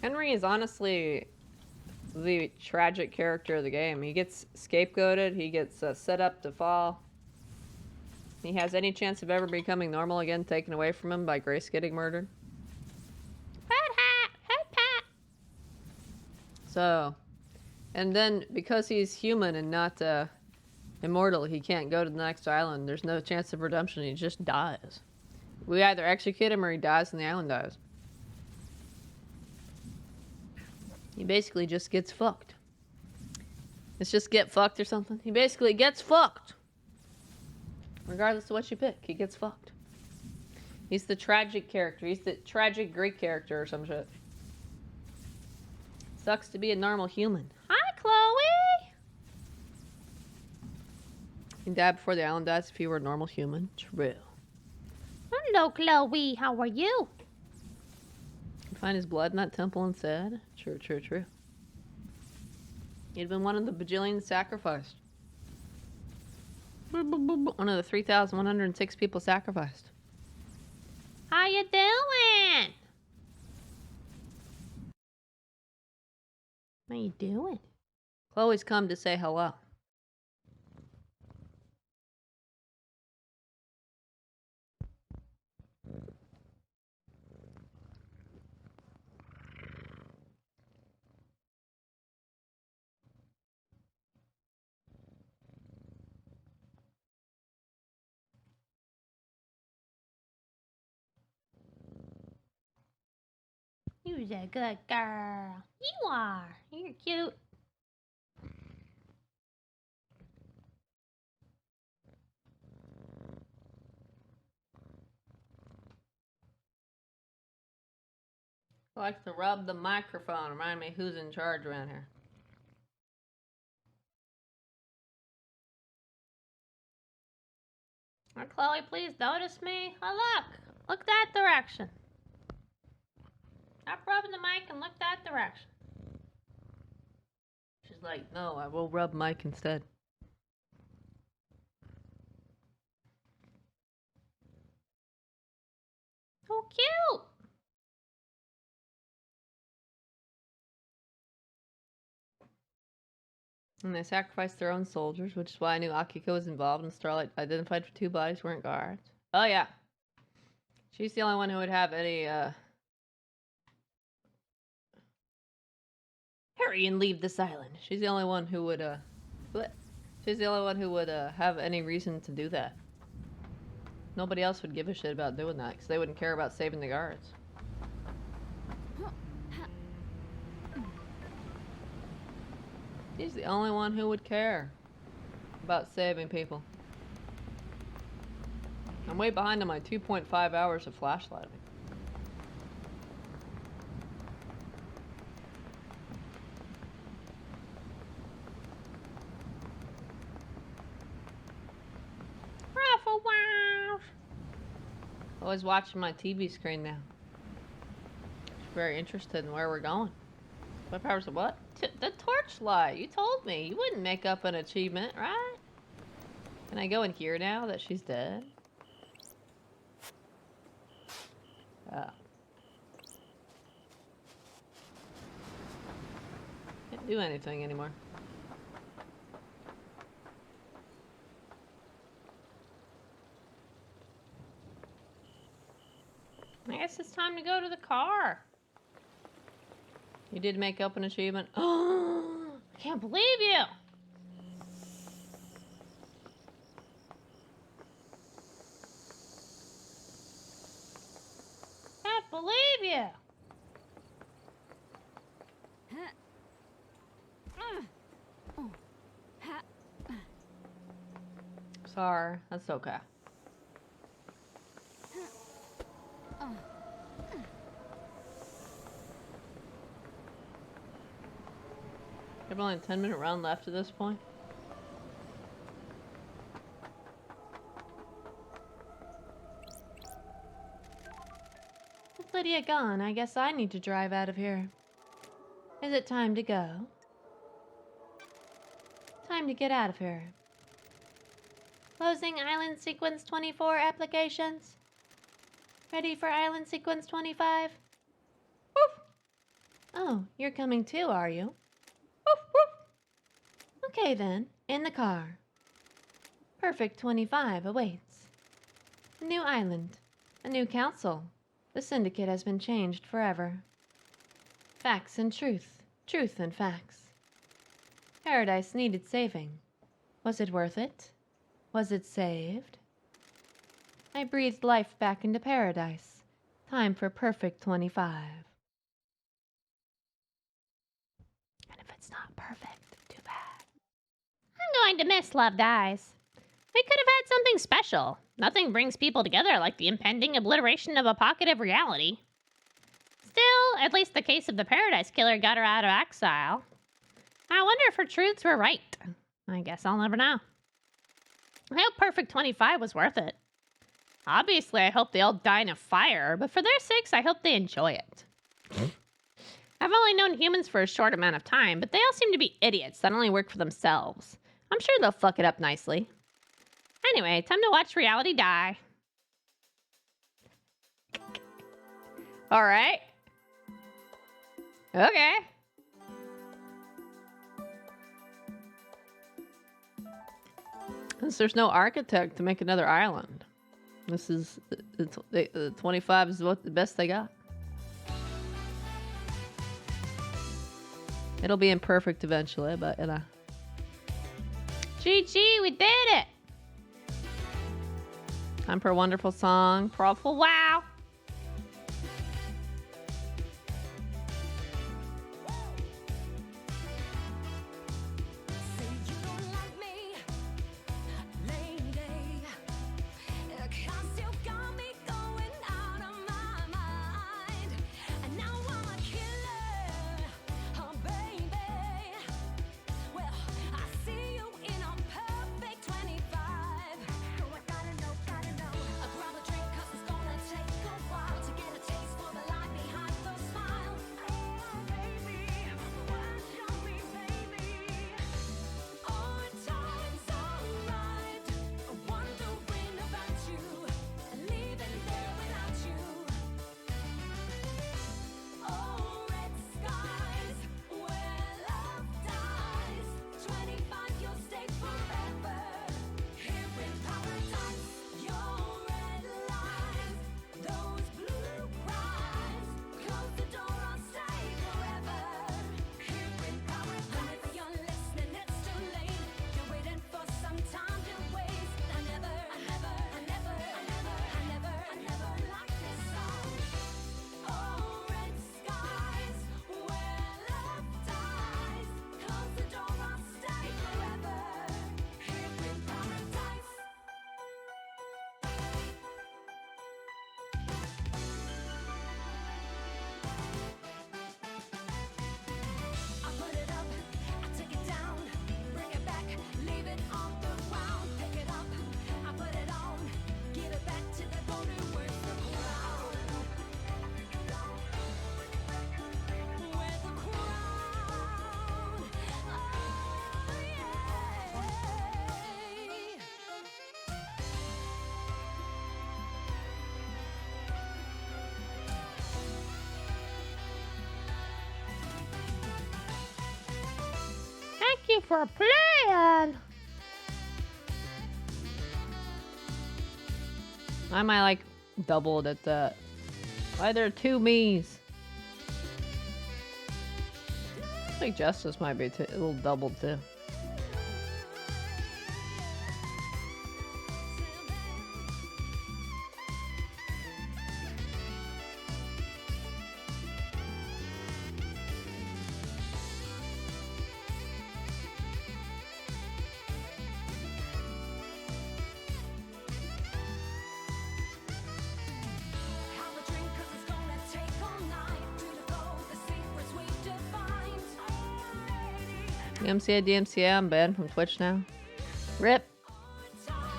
Henry is honestly the tragic character of the game. He gets scapegoated, he gets set up to fall. He has any chance of ever becoming normal again taken away from him by Grace getting murdered. Head pat. So, and then because he's human and not immortal, he can't go to the next island. There's no chance of redemption. He just dies. We either execute him or he dies and the island dies. He basically just gets fucked. It's just get fucked or something. He basically gets fucked. Regardless of what you pick, he gets fucked. He's the tragic character. He's the tragic Greek character or some shit. Sucks to be a normal human. Hi, Chloe. He'd die before the island dies if he were a normal human. True. Hello, Chloe. How are you? Find his blood in that temple instead. True, true, true. He'd been one of the bajillion sacrificed. One of the 3,106 people sacrificed. How you doing? What you doing? Chloe's come to say hello. You's a good girl. You are. You're cute. I like to rub the microphone. Remind me who's in charge around here. Oh, Chloe, please notice me. Oh, look. Look that direction. Stop rubbing the mic and look that direction. She's like, no, I will rub Mike instead. So cute. And they sacrificed their own soldiers, which is why I knew Akiko was involved, and Starlight identified for 2 bodies weren't guards. Oh, yeah. She's the only one who would have any, hurry and leave this island. She's the only one who would, She's the only one who would, have any reason to do that. Nobody else would give a shit about doing that, because they wouldn't care about saving the guards. She's the only one who would care about saving people. I'm way behind on my 2.5 hours of flashlighting. Ruffle wow. Always watching my TV screen now. Very interested in where we're going. What powers of what? The torchlight. You told me. You wouldn't make up an achievement, right? Can I go in here now that she's dead? Oh. do anything anymore. I guess it's time to go to the car. You did make up an achievement. I can't believe you. Can't believe you. Sorry, that's okay. You have only a 10-minute round left at this point. With Lydia gone, I guess I need to drive out of here. Is it time to go? Time to get out of here. Closing Island Sequence 24 applications. Ready for Island Sequence 25? Woof! Oh, you're coming too, are you? Woof, woof! Okay then, in the car. Perfect 25 awaits. A new island. A new council. The syndicate has been changed forever. Facts and truth. Truth and facts. Paradise needed saving. Was it worth it? Was it saved? I breathed life back into paradise. Time for perfect 25. And if it's not perfect, too bad. I'm going to miss Love Dies. We could have had something special. Nothing brings people together like the impending obliteration of a pocket of reality. Still, at least the case of the Paradise Killer got her out of exile. I wonder if her truths were right. I guess I'll never know. I hope Perfect 25 was worth it. Obviously, I hope they all die in a fire, but for their sakes, I hope they enjoy it. I've only known humans for a short amount of time, but they all seem to be idiots that only work for themselves. I'm sure they'll fuck it up nicely. Anyway, time to watch reality die. Alright. Okay. Since there's no architect to make another island, this is the 25 is what the best they got. It'll be imperfect eventually, but you know. GG, we did it! Time for a wonderful song. Proful wow! Take you for playing. I might like doubled at that. Why there are two me's? I think Justice might be a little doubled too. DMCA, I'm banned from Twitch now. RIP.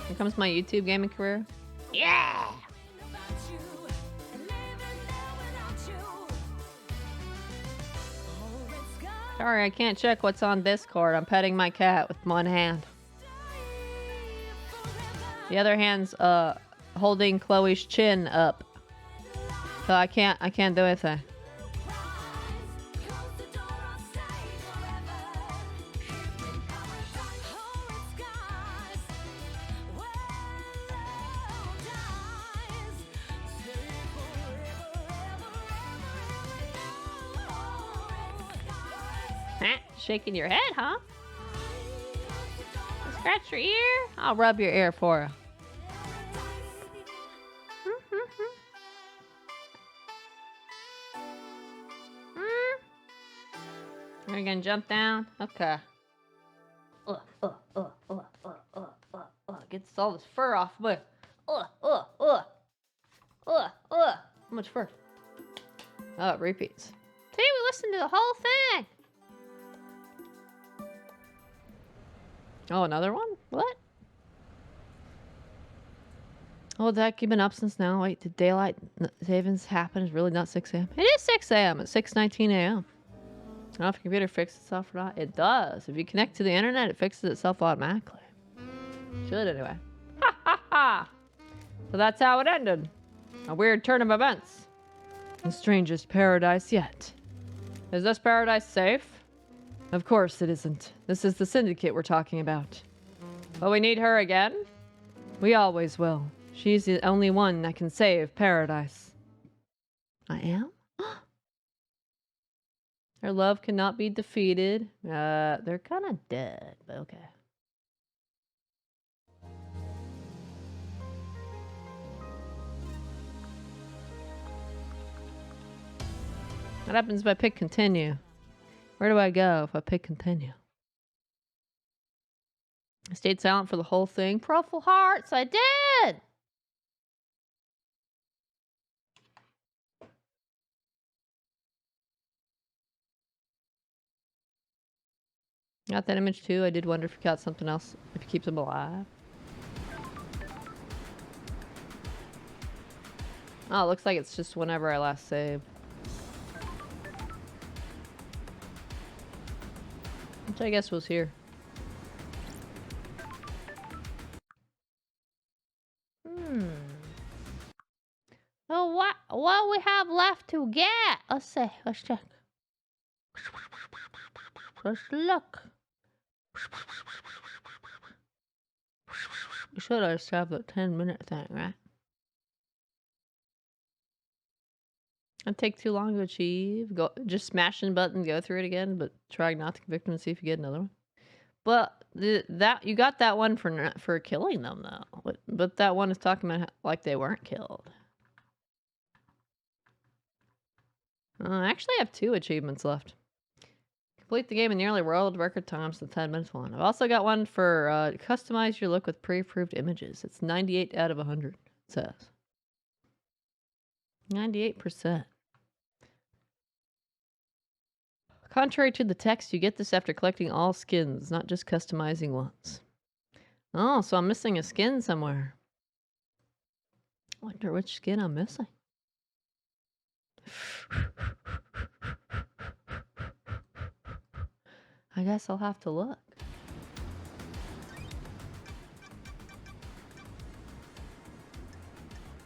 Here comes my YouTube gaming career. Yeah! Sorry, I can't check what's on Discord. I'm petting my cat with one hand. The other hand's holding Chloe's chin up. So I can't do anything. Shaking your head, huh? Scratch your ear? I'll rub your ear for you. Are you gonna jump down? Okay. Gets all this fur off, but how much fur? Oh, it repeats. See, we listened to the whole thing. Oh, another one? What? Oh, that keep been up since now. Wait, did daylight savings happen? It's really not 6 a.m. It is 6 a.m. It's 6:19 a.m. I don't know if your computer fixes itself or not. It does. If you connect to the internet, it fixes itself automatically. Should anyway. Ha ha ha! So that's how it ended. A weird turn of events. The strangest paradise yet. Is this paradise safe? Of course it isn't. This is the Syndicate we're talking about. But we need her again? We always will. She's the only one that can save paradise. I am? Her love cannot be defeated. They're kind of dead, but okay. What happens if I pick continue? Where do I go if I pick continue? I stayed silent for the whole thing. Purple hearts, I did! Got that image too. I did wonder if you got something else, if you keep them alive. Oh, it looks like it's just whenever I last saved. Which I guess was here. So what we have left to get? Let's see. Let's check. Let's look. You should just have the 10-minute thing, right? It'd take too long to achieve. Go just smashing button, go through it again, but try not to convict them and see if you get another one. But that you got that one for killing them though. But that one is talking about like they weren't killed. I actually have 2 achievements left. Complete the game in nearly world record times, the 10 minutes one. I've also got one for customize your look with pre-approved images. It's 98 out of 100, it says. 98%. Contrary to the text, you get this after collecting all skins, not just customizing ones. Oh, so I'm missing a skin somewhere. Wonder which skin I'm missing. I guess I'll have to look.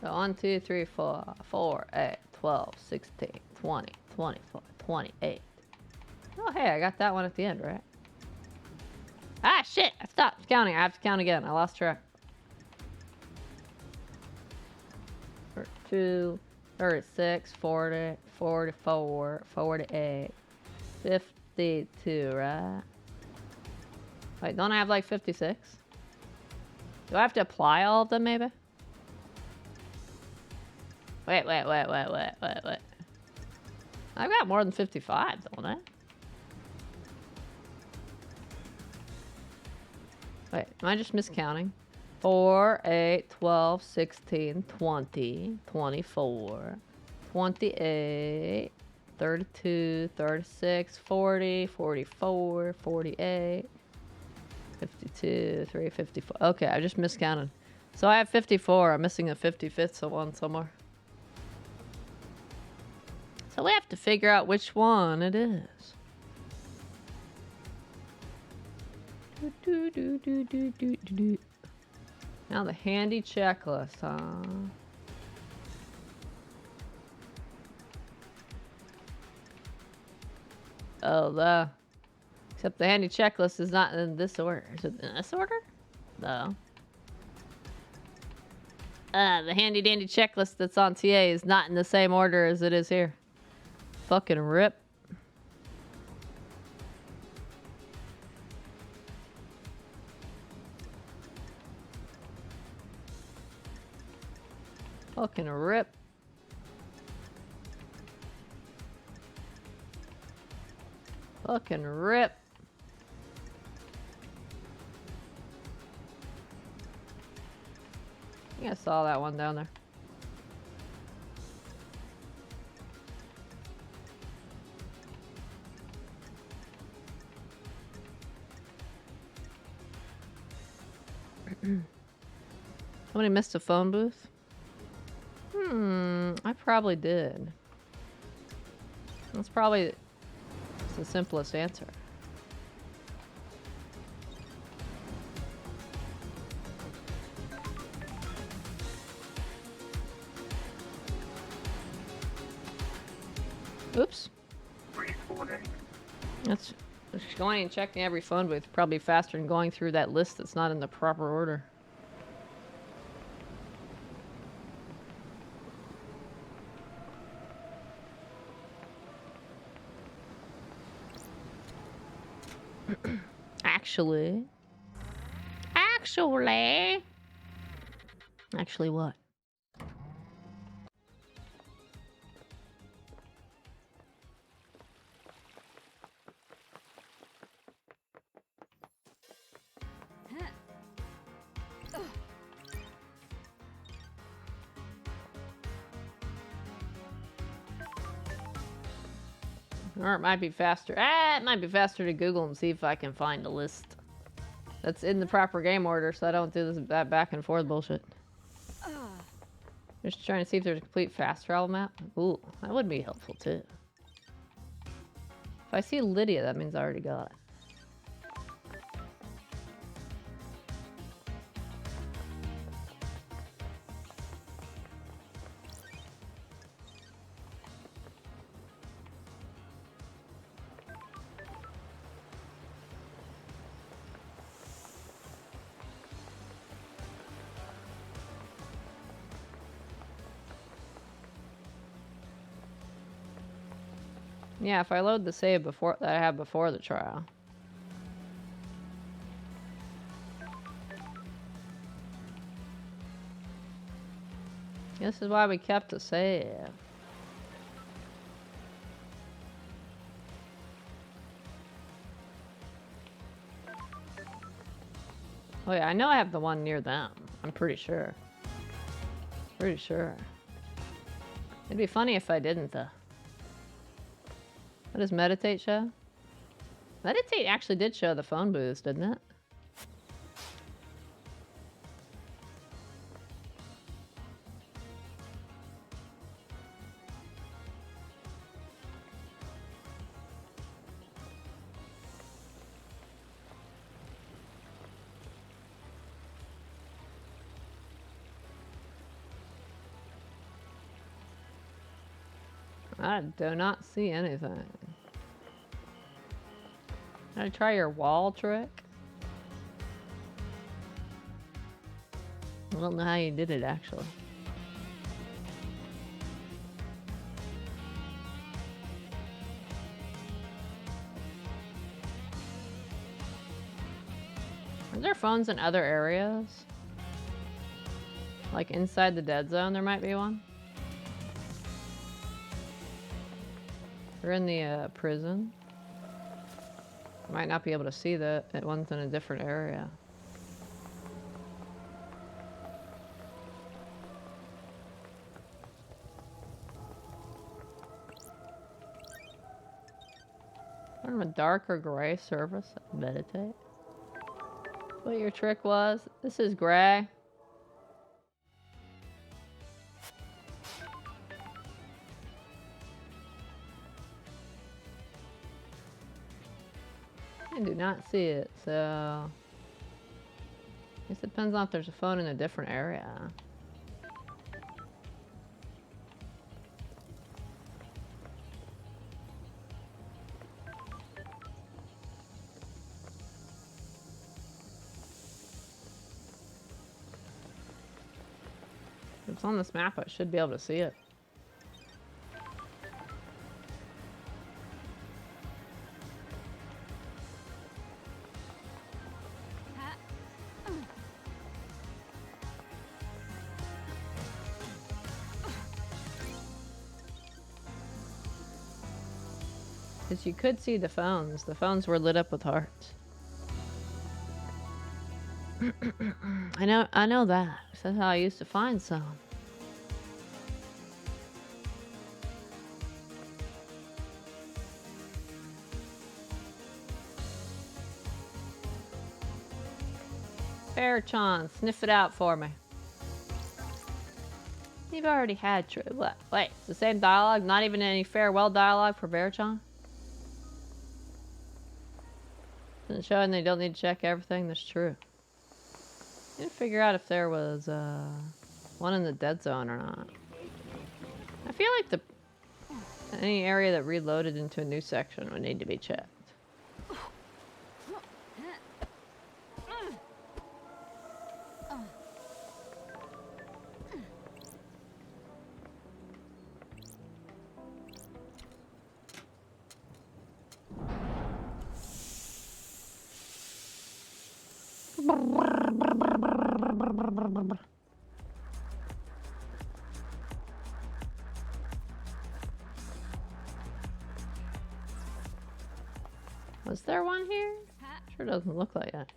So 1, 2, 3, 4, 8, 12, 16, 20, 24, 28. Oh, hey, I got that one at the end, right? Ah, shit! I stopped counting. I have to count again. I lost track. 32, 36, 40, 44, 48, 52, right? Wait, don't I have like 56? Do I have to apply all of them, maybe? Wait. I've got more than 55, don't I? Wait, am I just miscounting? 4, 8, 12, 16, 20, 24, 28, 32, 36, 40, 44, 48, 52, 3, 54. Okay, I just miscounted. So I have 54. I'm missing a 55th one somewhere. So we have to figure out which one it is. Now the handy checklist, huh? Oh, except the handy checklist is not in this order. Is it in this order? No. The handy dandy checklist that's on TA is not in the same order as it is here. Fucking rip. Fucking rip. Fucking rip. I think I saw that one down there. Somebody missed a phone booth? I probably did. That's probably the simplest answer. Oops. That's going and checking every phone booth. Probably faster than going through that list that's not in the proper order. Actually what? Or it might be faster. It might be faster to Google and see if I can find a list that's in the proper game order so I don't do that back and forth bullshit. Just trying to see if there's a complete fast travel map. Ooh, that would be helpful too. If I see Lydia, that means I already got it. Yeah, if I load the save before that I have before the trial. This is why we kept a save. Oh yeah, I know I have the one near them. I'm pretty sure. Pretty sure. It'd be funny if I didn't though. What does Meditate show? Meditate actually did show the phone booths, didn't it? I do not see anything. Can I try your wall trick? I don't know how you did it, actually. Are there phones in other areas? Like inside the dead zone, there might be one. Or in the prison. Might not be able to see that. It one's in a different area. From a dark or gray surface, meditate. What your trick was? This is gray. I do not see it, so I guess it depends on if there's a phone in a different area. If it's on this map, I should be able to see it. Because you could see the phones. The phones were lit up with hearts. I know that. That's how I used to find some. Fairchan, sniff it out for me. You've already had what? Wait, it's the same dialogue? Not even any farewell dialogue for Fairchan? Isn't showing they don't need to check everything? That's true. I didn't figure out if there was one in the dead zone or not. I feel like any area that reloaded into a new section would need to be checked. Was there one here? Sure doesn't look like that.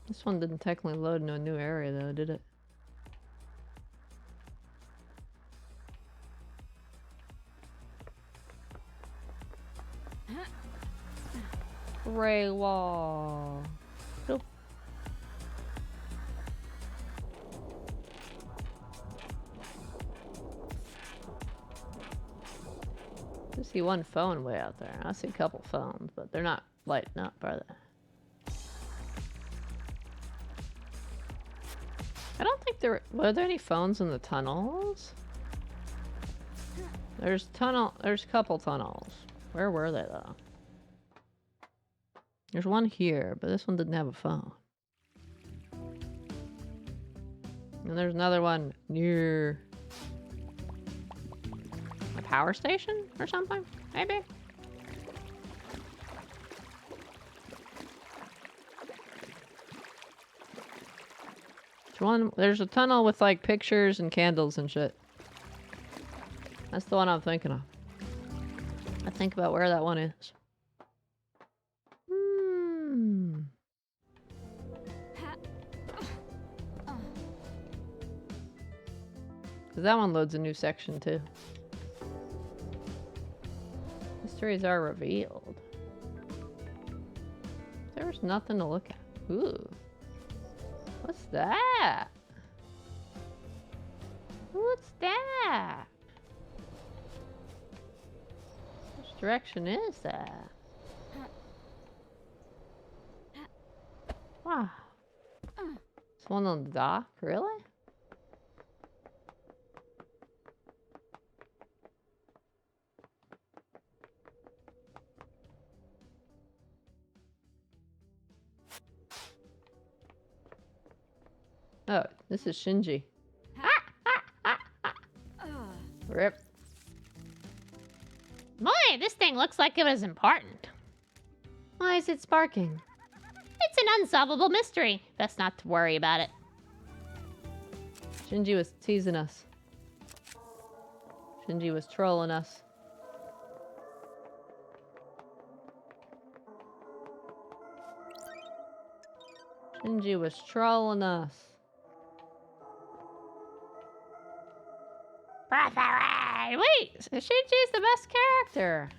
This one didn't technically load into a new area though, did it? Gray wall. Nope. I see one phone way out there. I see a couple phones, but they're not lighting up, are they? I don't think were there any phones in the tunnels? There's a couple tunnels. Where were they though? There's one here, but this one didn't have a phone. And there's another one near a power station or something, maybe? There's a tunnel with like pictures and candles and shit. That's the one I'm thinking of. I think about where that one is. Because that one loads a new section too. Mysteries are revealed. There's nothing to look at. Ooh. What's that? What's that? Which direction is that? Wow. It's one on the dock? Really? Oh, this is Shinji. Rip. Boy, this thing looks like it was important. Why is it sparking? It's an unsolvable mystery. Best not to worry about it. Shinji was teasing us. Shinji was trolling us. Shinji was trolling us. Wait, Shinji's the best character.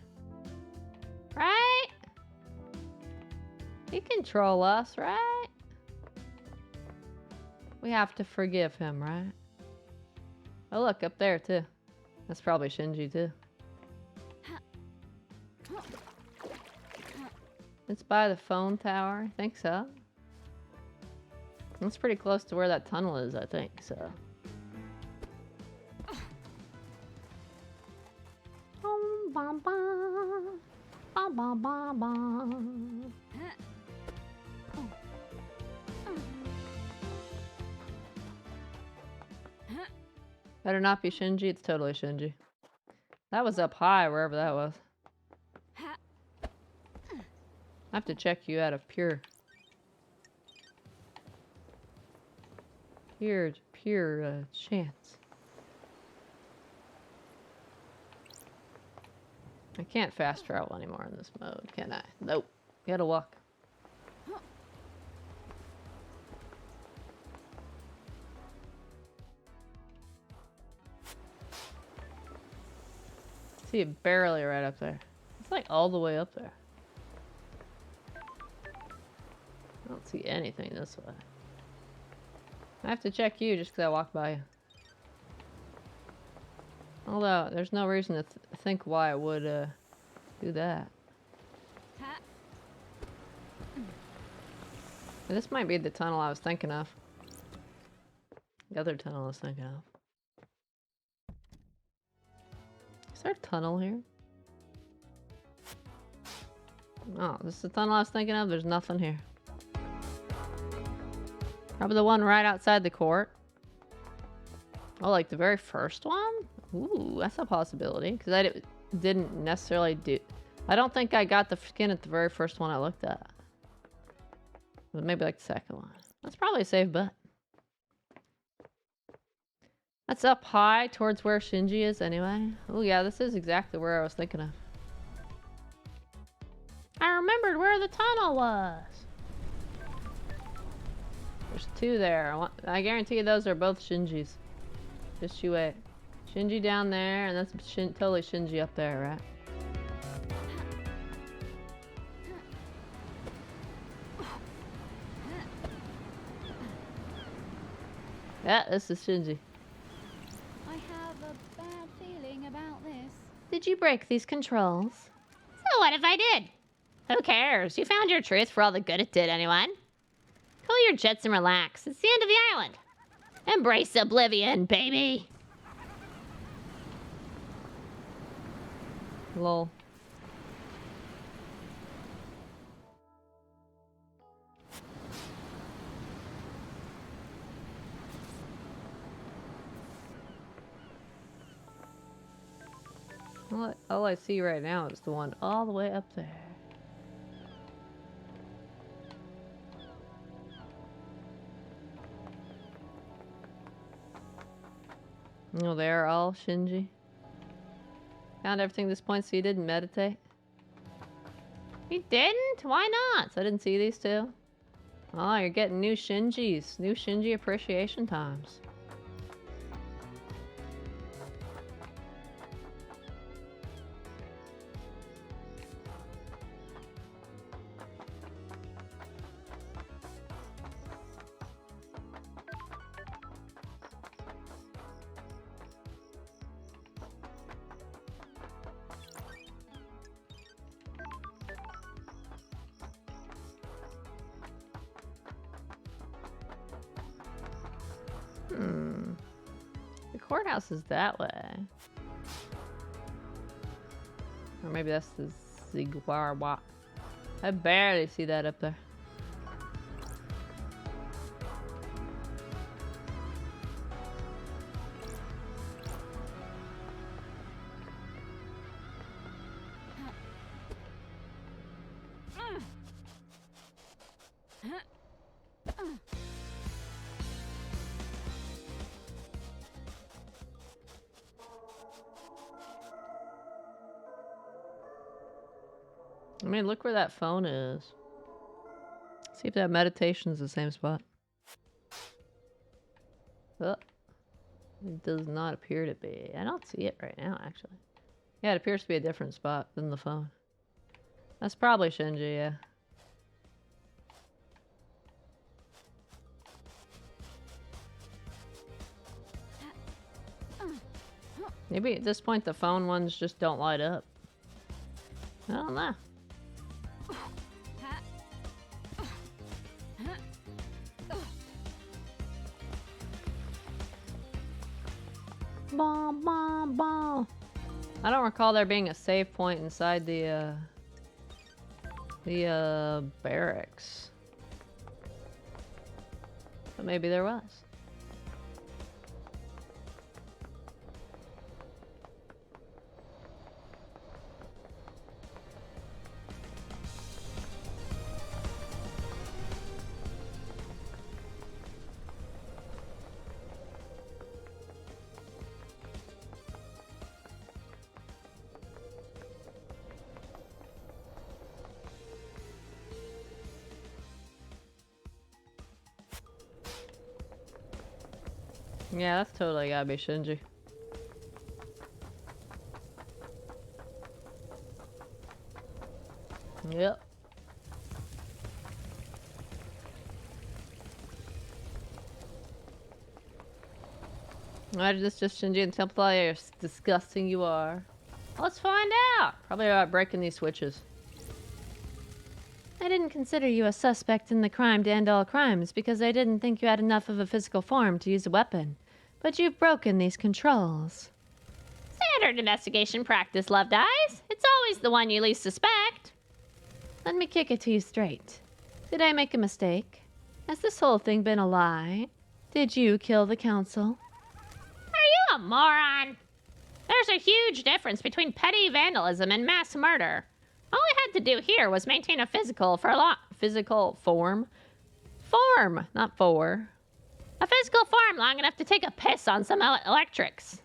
Right? He can troll us, right? We have to forgive him, right? Oh, look, up there, too. That's probably Shinji, too. It's by the phone tower. I think so. It's pretty close to where that tunnel is, I think, so. Bum, bum, bum, bum, bum, bum. Better not be Shinji. It's totally Shinji. That was up high, wherever that was. I have to check you out of pure chance. I can't fast travel anymore in this mode, can I? Nope. Gotta walk. See it barely right up there. It's like all the way up there. I don't see anything this way. I have to check you just because I walked by you. Although, there's no reason to think why I would do that. And this might be the tunnel I was thinking of. The other tunnel I was thinking of. Is there a tunnel here? Oh, this is the tunnel I was thinking of? There's nothing here. Probably the one right outside the court. Oh, like the very first one? Ooh, that's a possibility. Because I didn't necessarily do... I don't think I got the skin at the very first one I looked at. But maybe like the second one. That's probably a safe bet. That's up high towards where Shinji is anyway. Oh yeah, this is exactly where I was thinking of. I remembered where the tunnel was. There's two there. I guarantee you those are both Shinjis. Just you wait. Shinji down there, and that's totally Shinji up there, right? Yeah, this is Shinji. I have a bad feeling about this. Did you break these controls? So what if I did? Who cares? You found your truth for all the good it did, anyone? Cool your jets and relax. It's the end of the island. Embrace oblivion, baby. Lol. All I see right now is the one all the way up there. Oh, they're all Shinji. Found everything at this point, so you didn't meditate? You didn't? Why not? So I didn't see these two? Oh, you're getting new Shinjis. New Shinji appreciation times. The courthouse is that way. Or maybe that's the Zigwarwa. I barely see that up there. I mean, look where that phone is. See if that meditation's the same spot. Oh, it does not appear to be. I don't see it right now, actually. Yeah, it appears to be a different spot than the phone. That's probably Shinji, yeah. Maybe at this point the phone ones just don't light up. I don't know. Bom, bom, bom. I don't recall there being a save point inside the barracks. But maybe there was. Yeah, that's totally gotta be Shinji. Yep. Why did this just Shinji and Temple? How disgusting you are. Let's find out. Probably about breaking these switches. I didn't consider you a suspect in the crime to end all crimes because I didn't think you had enough of a physical form to use a weapon. But you've broken these controls. Standard investigation practice, Loved Eyes. It's always the one you least suspect. Let me kick it to you straight. Did I make a mistake? Has this whole thing been a lie? Did you kill the council? Are you a moron? There's a huge difference between petty vandalism and mass murder. All I had to do here was maintain a physical form. Form, not for. A physical form long enough to take a piss on some electrics.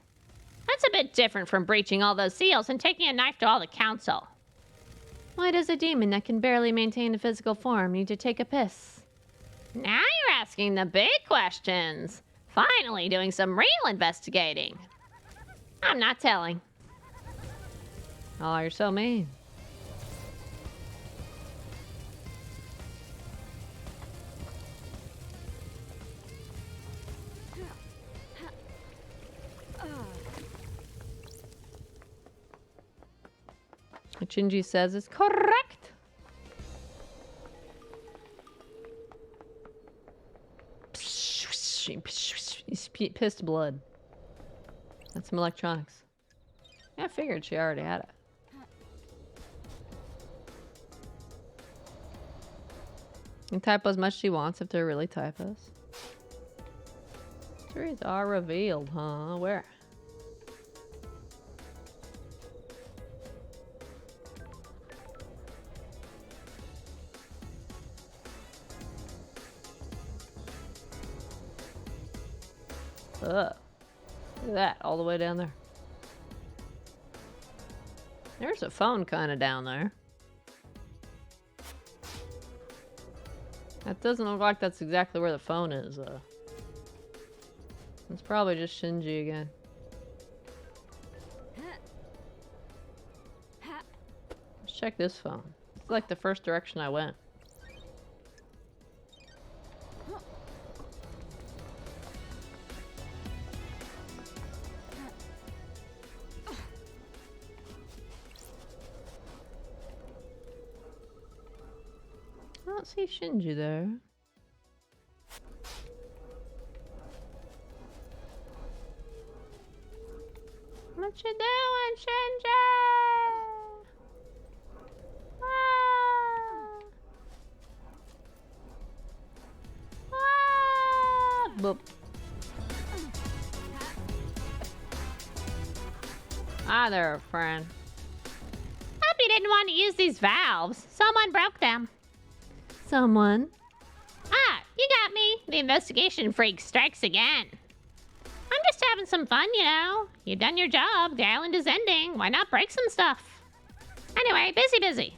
That's a bit different from breaching all those seals and taking a knife to all the council. Why does a demon that can barely maintain a physical form need to take a piss? Now you're asking the big questions. Finally doing some real investigating. I'm not telling. Oh, you're so mean. What Shinji says is correct. He's pissed blood. That's some electronics. Yeah, I figured she already had it. You can typo as much as she wants if they're really typos. Trees are revealed, huh? Where? Ugh. Look at that, all the way down there. There's a phone kind of down there. That doesn't look like that's exactly where the phone is, though. It's probably just Shinji again. Let's check this phone. It's like the first direction I went. I don't see Shinji there. What you doing, Shinji? Boop. Hi there, friend. Hope you didn't want to use these valves. Someone broke them. Someone? The investigation freak strikes again. I'm just having some fun, you know. You've done your job. The island is ending. Why not break some stuff? Anyway, busy.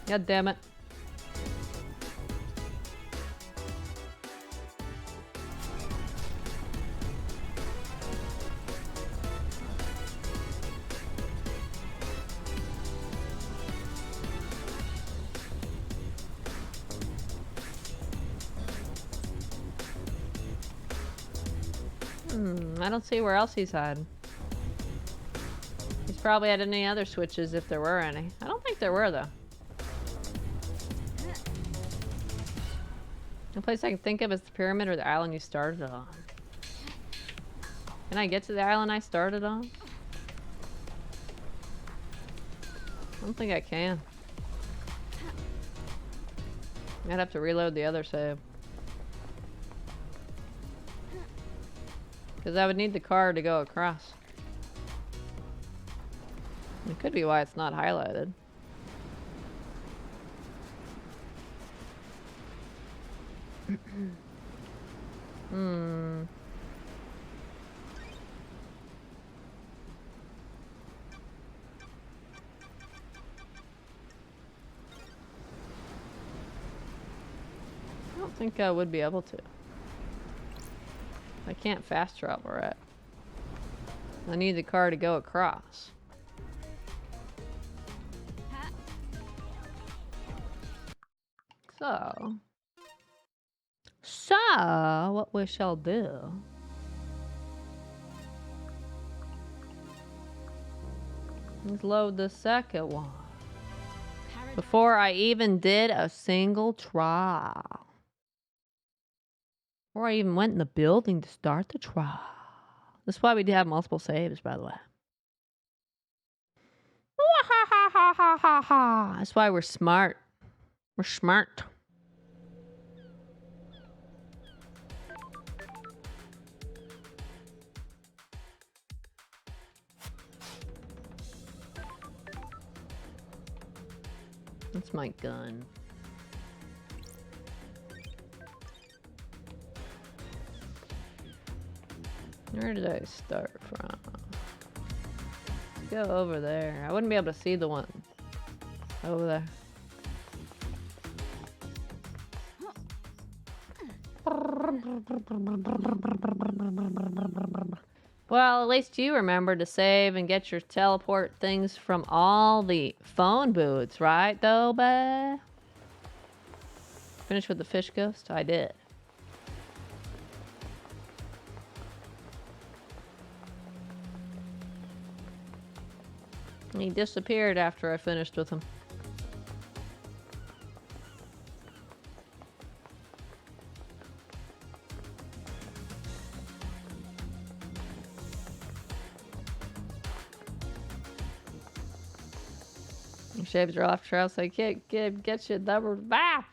God damn it. I don't see where else he's hiding. He's probably had any other switches if there were any. I don't think there were, though. The place I can think of is the pyramid or the island you started on. Can I get to the island I started on? I don't think I can. I'd have to reload the other save. Because I would need the card to go across. It could be why it's not highlighted. I don't think I would be able to. I can't fast travel, right? I need the car to go across. So, what we shall do is load the second one. Before I even did a single trial. Or I even went in the building to start the trial. That's why we do have multiple saves, by the way. That's why we're smart. We're smart. That's my gun. Where did I start from? Let's go over there. I wouldn't be able to see the one over there. Well, at least you remember to save and get your teleport things from all the phone booths, right, though, babe? Finish with the fish ghost? I did. He disappeared after I finished with him. Shaves are off trail, so I can't get you double bath.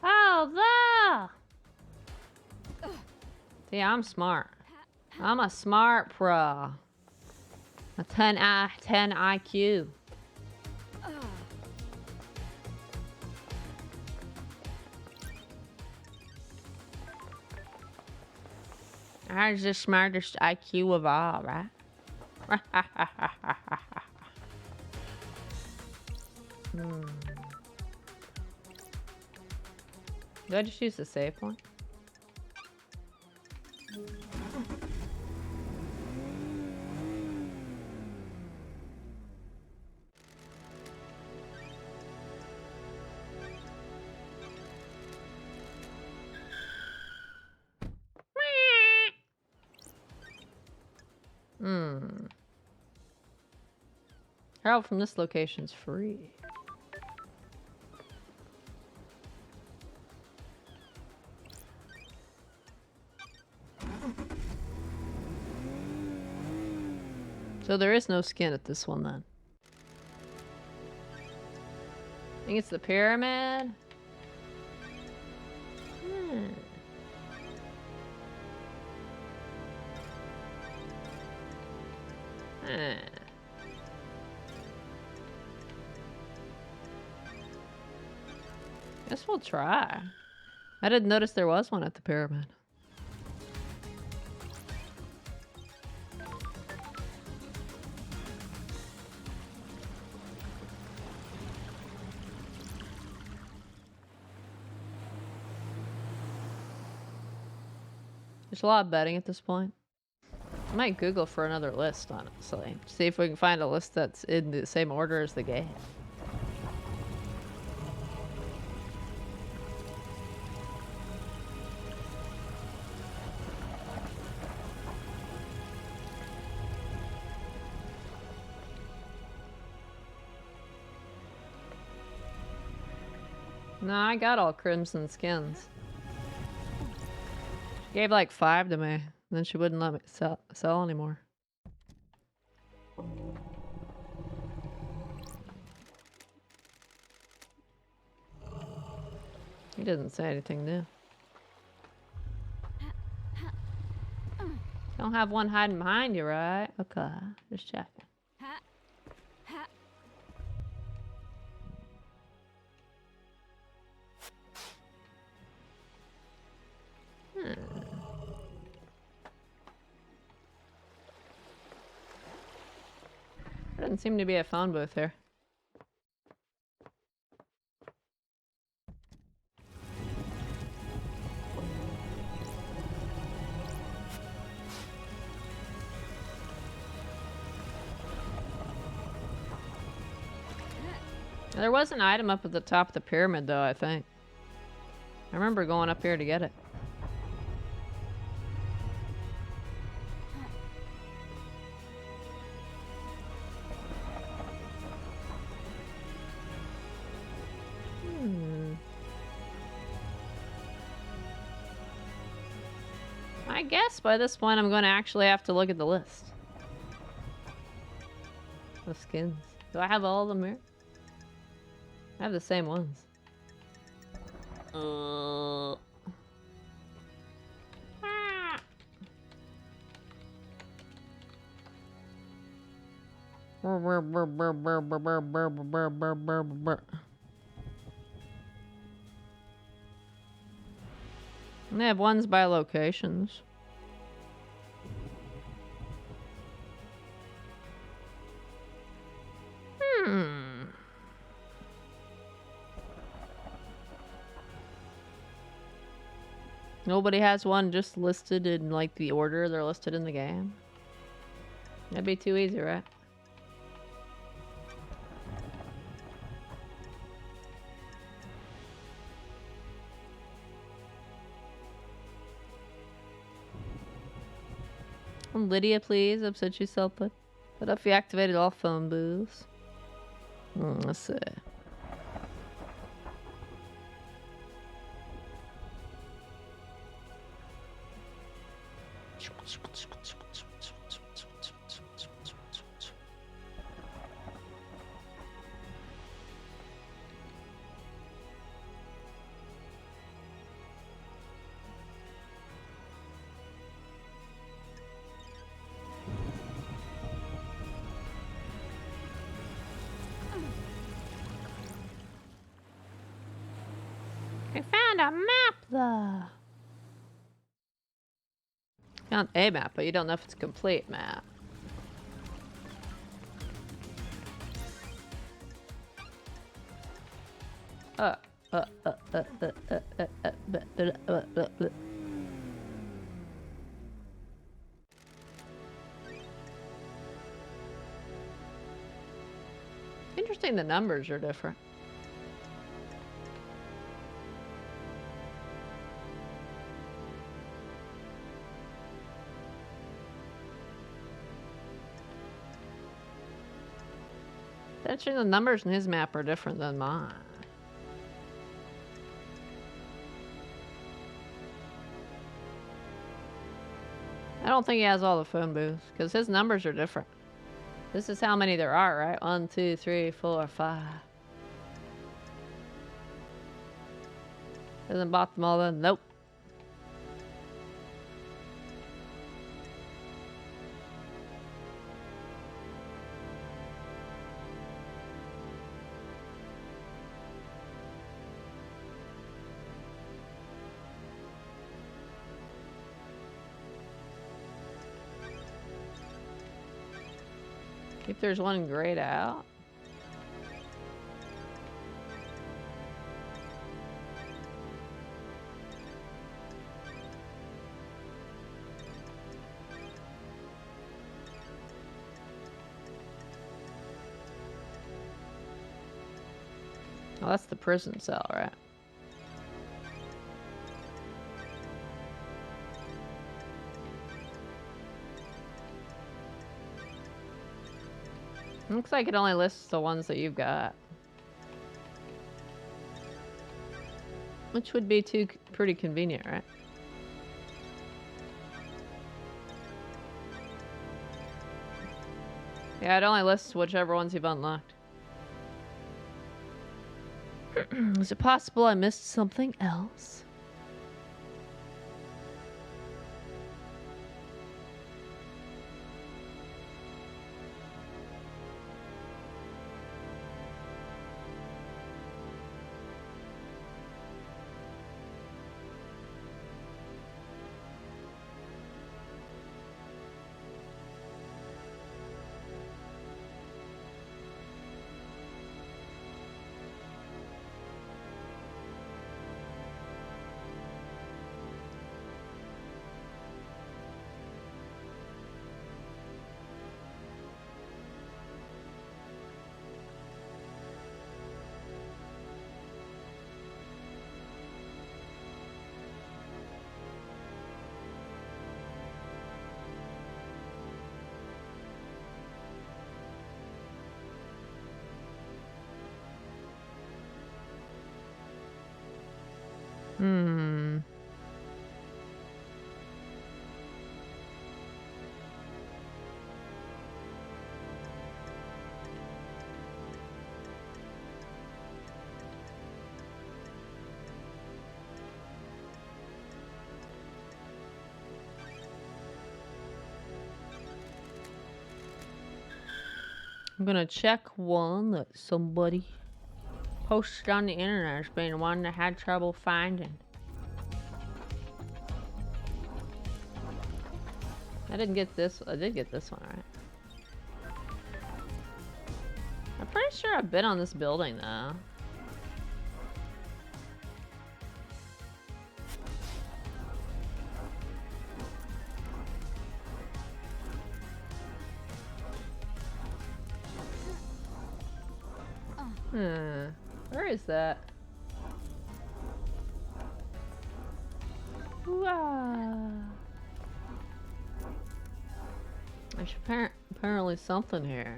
Oh, the. See, I'm smart. I'm a smart pro. A 10 IQ. I'm the smartest IQ of all, right? Do I just use the save one? Travel from this location's free. So there is no skin at this one then. I think it's the pyramid. Guess we'll try. I didn't notice there was one at the pyramid. There's a lot of betting at this point. I might Google for another list, honestly. See if we can find a list that's in the same order as the game. No, I got all crimson skins. She gave like 5 to me, and then she wouldn't let me sell anymore. He doesn't say anything new. Don't have one hiding behind you, right? Okay, just checking. There doesn't seem to be a phone booth here. There was an item up at the top of the pyramid, though, I think. I remember going up here to get it. I guess by this point I'm going to actually have to look at the list of skins. Do I have all of them here? I have the same ones. And they have ones by locations. Nobody has one just listed in like the order they're listed in the game. That'd be too easy, right? Lydia, please. Upset yourself, but if you activated all phone booths. Let's see. I found a map, though. Found a map, but you don't know if it's a complete map. Interesting, the numbers are different. Actually, the numbers in his map are different than mine. I don't think he has all the phone booths, because his numbers are different. This is how many there are, right? 1, 2, 3, 4, 5. Hasn't bought them all then? Nope. If there's one grayed out. Oh, that's the prison cell, right? Looks like it only lists the ones that you've got. Which would be pretty convenient, right? Yeah, it only lists whichever ones you've unlocked. Is it possible I missed something else? Hmm. I'm gonna check one that somebody posted on the internet as being one that had trouble finding. I didn't get this. I did get this one, right? I'm pretty sure I've been on this building though. Where is that? Wow. There's apparently something here.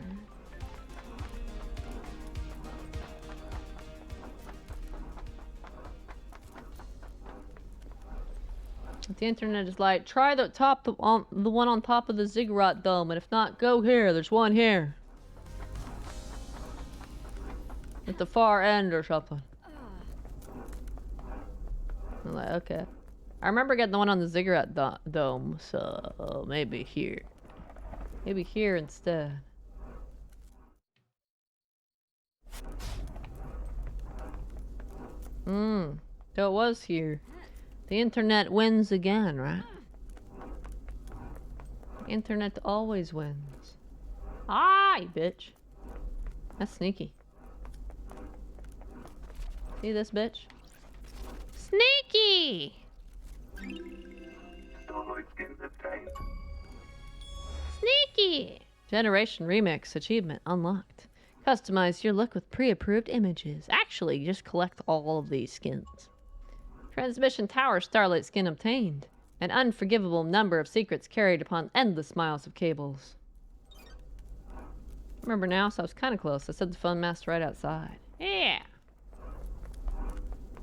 The internet is like, try the one on top of the ziggurat dome, and if not, go here. There's one here. At the far end or something. I'm like, okay. I remember getting the one on the ziggurat dome, so maybe here. Maybe here instead. So it was here. The internet wins again, right? The internet always wins. Ah, you bitch. That's sneaky. See this bitch? Sneaky! Sneaky! Generation Remix achievement unlocked. Customize your look with pre-approved images. Actually, just collect all of these skins. Transmission Tower Starlight skin obtained. An unforgivable number of secrets carried upon endless miles of cables. Remember now, so I was kind of close. I said the phone mast right outside. Yeah.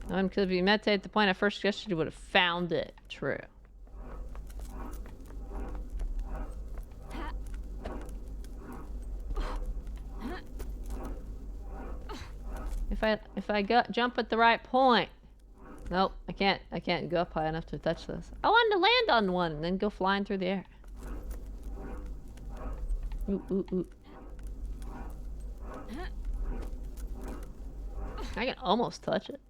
Because if you meditate at the point I first suggested, you would have found it. True. If I jump at the right point. Nope, I can't go up high enough to touch this. I wanted to land on one and then go flying through the air. Ooh, ooh, ooh. I can almost touch it.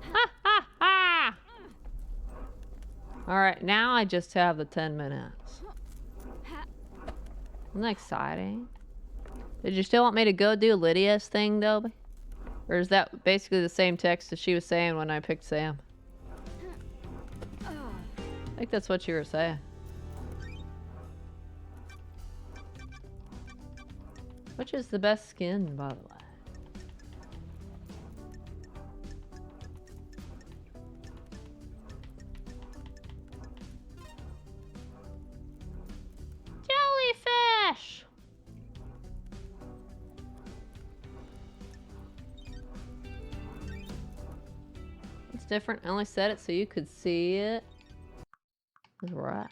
Ha ha ha! Alright, now I just have the 10 minutes. Isn't that exciting? Did you still want me to go do Lydia's thing, Dobie? Or is that basically the same text as she was saying when I picked Sam? I think that's what you were saying. Which is the best skin, by the way? Jellyfish! It's different. I only said it so you could see it. That's right.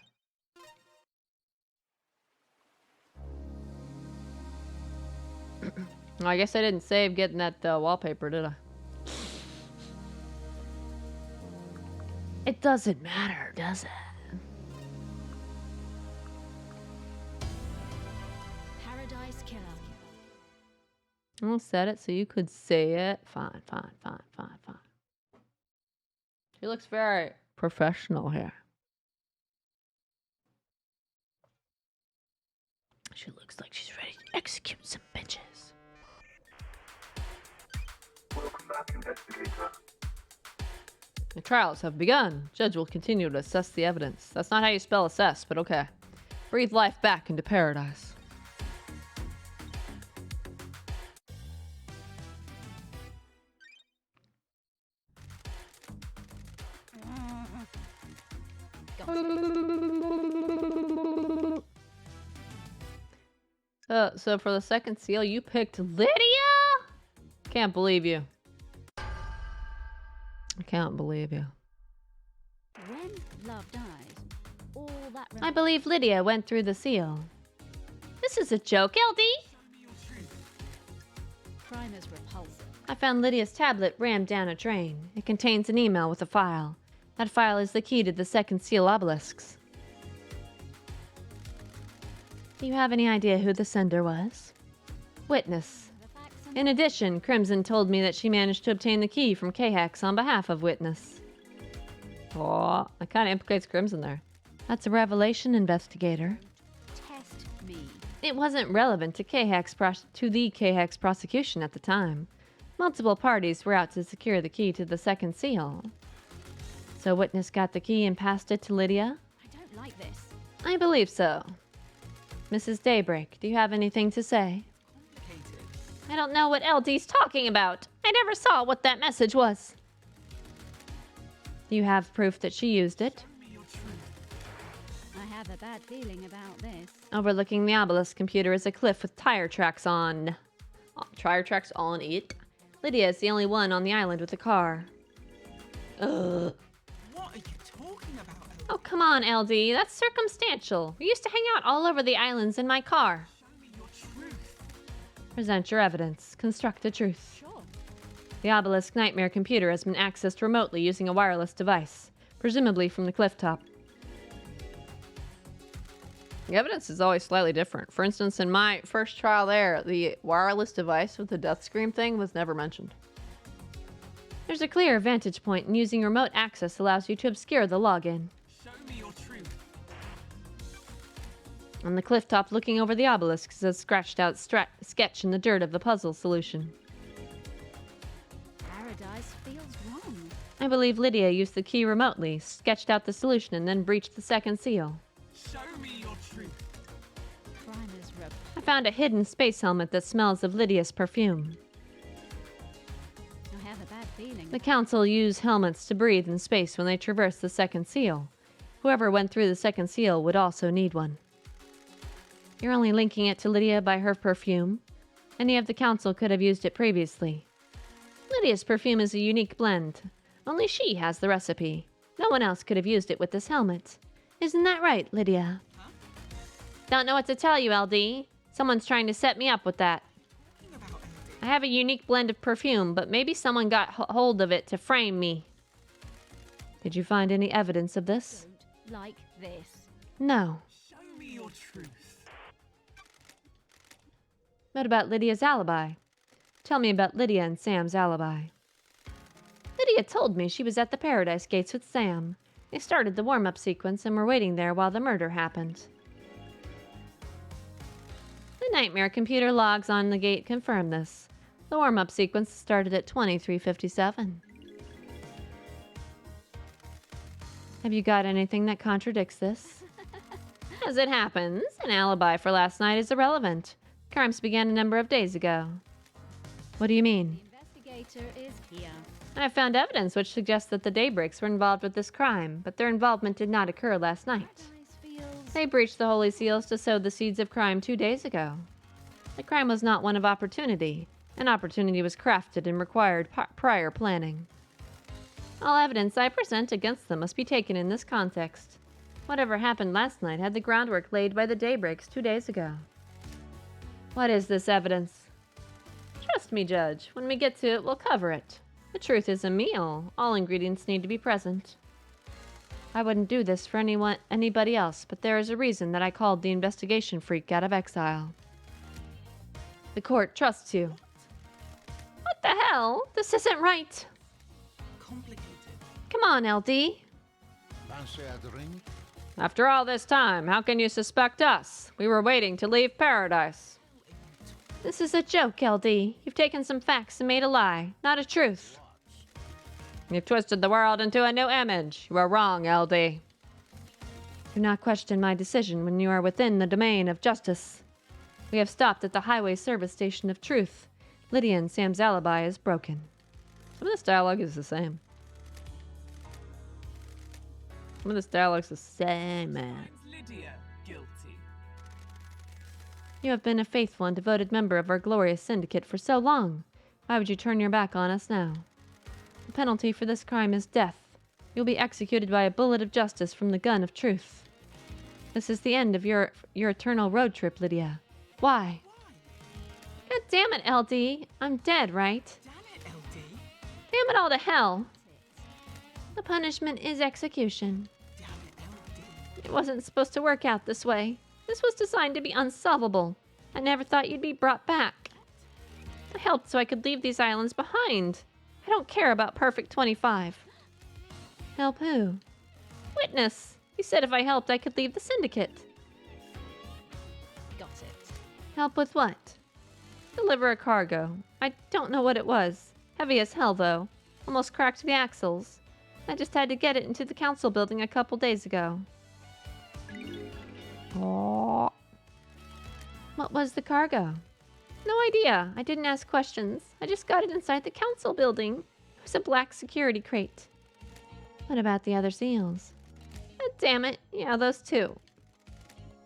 Well, I guess I didn't save getting that wallpaper, did I? It doesn't matter, does it? Paradise Killer. I only said it so you could see it. Fine. She looks very professional here. She looks like she's ready to execute some bitches. Welcome back, investigator. The trials have begun. Judge will continue to assess the evidence. That's not how you spell assess, but okay. Breathe life back into paradise. So for the second seal, you picked Lydia? Can't believe you. I can't believe you. When love dies, all that I believe Lydia went through the seal. This is a joke, LD? crime is repulsive. I found Lydia's tablet rammed down a drain. It contains an email with a file. That file is the key to the second seal obelisks. Do you have any idea who the sender was? Witness. In addition, Crimson told me that she managed to obtain the key from K-Hex on behalf of Witness. Oh, that kind of implicates Crimson there. That's a revelation, investigator. Test me. It wasn't relevant to the K-Hex prosecution at the time. Multiple parties were out to secure the key to the second seal. So Witness got the key and passed it to Lydia? I don't like this. I believe so. Mrs. Daybreak, do you have anything to say? I don't know what LD's talking about. I never saw what that message was. Do you have proof that she used it? I have a bad feeling about this. Overlooking the obelisk computer is a cliff with tire tracks on. Tire tracks on it? Lydia is the only one on the island with a car. What are you talking about? Oh, come on, LD. That's circumstantial. We used to hang out all over the islands in my car. Show me your truth. Present your evidence. Construct the truth. Sure. The obelisk nightmare computer has been accessed remotely using a wireless device, presumably from the cliff top. The evidence is always slightly different. For instance, in my first trial there, the wireless device with the death scream thing was never mentioned. There's a clear vantage point, and using remote access allows you to obscure the login. Show me your truth. On the cliff top looking over the obelisk is a scratched out sketch in the dirt of the puzzle solution. Paradise feels wrong. I believe Lydia used the key remotely, sketched out the solution, and then breached the second seal. Show me your truth. Crime is I found a hidden space helmet that smells of Lydia's perfume. I have a bad feeling. The Council use helmets to breathe in space when they traverse the second seal. Whoever went through the second seal would also need one. You're only linking it to Lydia by her perfume. Any of the Council could have used it previously. Lydia's perfume is a unique blend. Only she has the recipe. No one else could have used it with this helmet. Isn't that right, Lydia? Huh? Don't know what to tell you, LD. Someone's trying to set me up with that. I have a unique blend of perfume, but maybe someone got hold of it to frame me. Did you find any evidence of this? Don't like this. No. Show me your truth. What about Lydia's alibi? Tell me about Lydia and Sam's alibi. Lydia told me she was at the Paradise Gates with Sam. They started the warm-up sequence and were waiting there while the murder happened. Nightmare computer logs on the gate confirm this. The warm-up sequence started at 23:57. Have you got anything that contradicts this? As it happens, an alibi for last night is irrelevant. Crimes began a number of days ago. What do you mean? The investigator is here. I found evidence which suggests that the Daybreaks were involved with this crime, but their involvement did not occur last night. They breached the Holy Seals to sow the seeds of crime 2 days ago. The crime was not one of opportunity. An opportunity was crafted and required prior planning. All evidence I present against them must be taken in this context. Whatever happened last night had the groundwork laid by the Daybreaks 2 days ago. What is this evidence? Trust me, Judge. When we get to it, we'll cover it. The truth is a meal. All ingredients need to be present. I wouldn't do this for anybody else, but there is a reason that I called the investigation freak out of exile. The court trusts you. What the hell? This isn't right. Complicated. Come on, LD. Fancy a drink? After all this time, how can you suspect us? We were waiting to leave paradise. This is a joke, LD. You've taken some facts and made a lie, not a truth. You've twisted the world into a new image. You are wrong, LD. Do not question my decision when you are within the domain of justice. We have stopped at the highway service station of truth. Lydia and Sam's alibi is broken. Some of this dialogue is the same. Some of this dialogue's the same, man. Lydia guilty. You have been a faithful and devoted member of our glorious syndicate for so long. Why would you turn your back on us now? The penalty for this crime is death. You'll be executed by a bullet of justice from the gun of truth. This is the end of your eternal road trip, Lydia. Why? God damn it, LD. I'm dead, right? Damn it, LD. Damn it all to hell. The punishment is execution. Damn it, LD. It wasn't supposed to work out this way. This was designed to be unsolvable. I never thought you'd be brought back. I helped so I could leave these islands behind. I don't care about Perfect 25. Help who? Witness. You said if I helped, I could leave the syndicate. Got it. Help with what? Deliver a cargo. I don't know what it was. Heavy as hell, though. Almost cracked the axles. I just had to get it into the council building a couple days ago. Oh. What was the cargo? No idea. I didn't ask questions. I just got it inside the council building. It was a black security crate. What about the other seals? God damn it. Yeah, those two.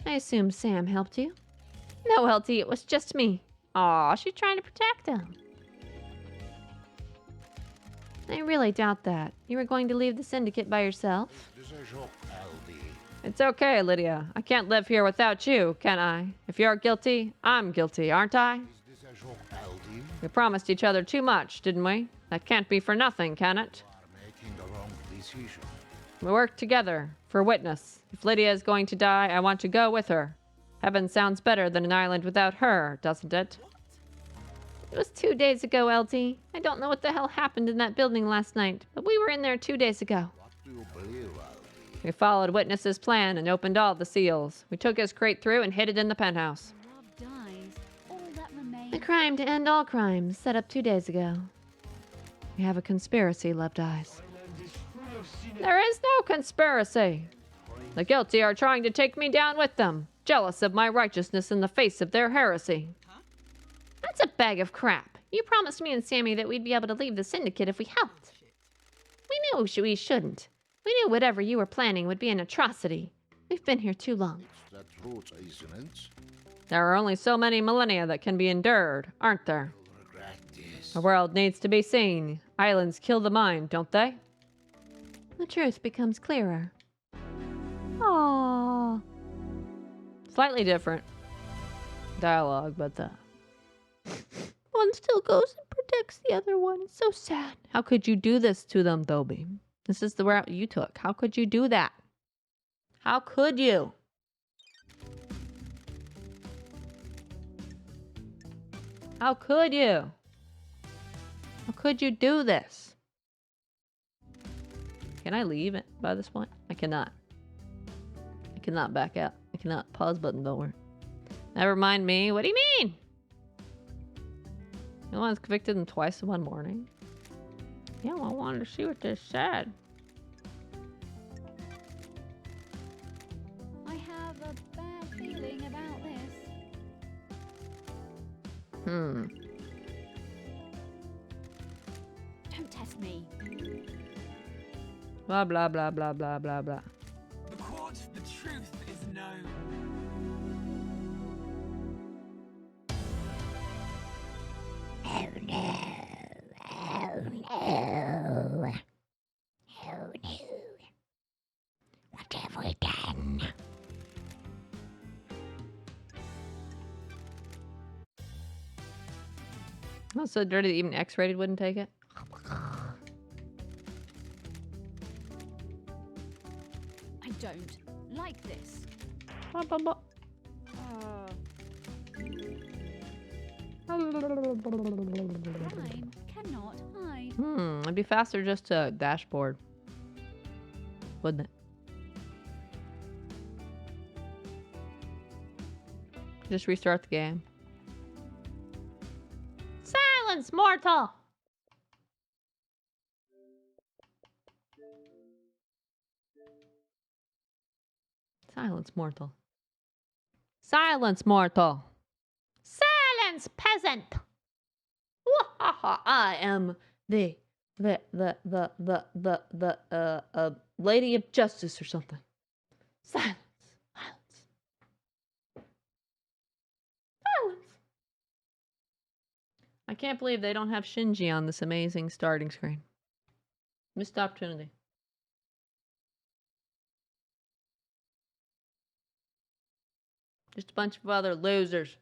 I assume Sam helped you. No, LT, it was just me. Aw, she's trying to protect him. I really doubt that. You were going to leave the syndicate by yourself? It's okay, Lydia. I can't live here without you, can I? If you're guilty, I'm guilty, aren't I? We promised each other too much, didn't we? That can't be for nothing, can it? We work together, for witness. If Lydia is going to die, I want to go with her. Heaven sounds better than an island without her, doesn't it? It was 2 days ago, LT. I don't know what the hell happened in that building last night, but we were in there 2 days ago. We followed Witness's plan and opened all the seals. We took his crate through and hid it in the penthouse. Love dies. All that remains. The crime to end all crimes, set up 2 days ago. We have a conspiracy, Love Dies. There is no conspiracy. The guilty are trying to take me down with them, jealous of my righteousness in the face of their heresy. That's a bag of crap. You promised me and Sammy that we'd be able to leave the syndicate if we helped. We knew we shouldn't. We knew whatever you were planning would be an atrocity. We've been here too long. There are only so many millennia that can be endured, aren't there? The world needs to be seen. Islands kill the mind, don't they? The truth becomes clearer. Aww. Slightly different dialogue, but one still goes and protects the other one. It's so sad. How could you do this to them, Thoby? This is the route you took. How could you do that? How could you? How could you? How could you do this? Can I leave it by this point? I cannot. I cannot back out. I cannot. Pause button don't work. Never mind me. What do you mean? No one's convicted them twice in one morning. Yeah, well, I wanted to see what this said. I have a bad feeling about this. Don't test me. Blah, blah, blah, blah, blah, blah, blah. The court, the truth is known. Oh no. Oh no. Oh no. What have we done? Oh, so dirty that even X-rated wouldn't take it? I don't like this. Crime cannot hide. It'd be faster just to dashboard. Wouldn't it? Just restart the game. Silence, mortal! Silence, mortal. Silence, mortal. Silence, peasant! I am the lady of justice or something. Silence. Silence. Silence. I can't believe they don't have Shinji on this amazing starting screen. Missed opportunity. Just a bunch of other losers.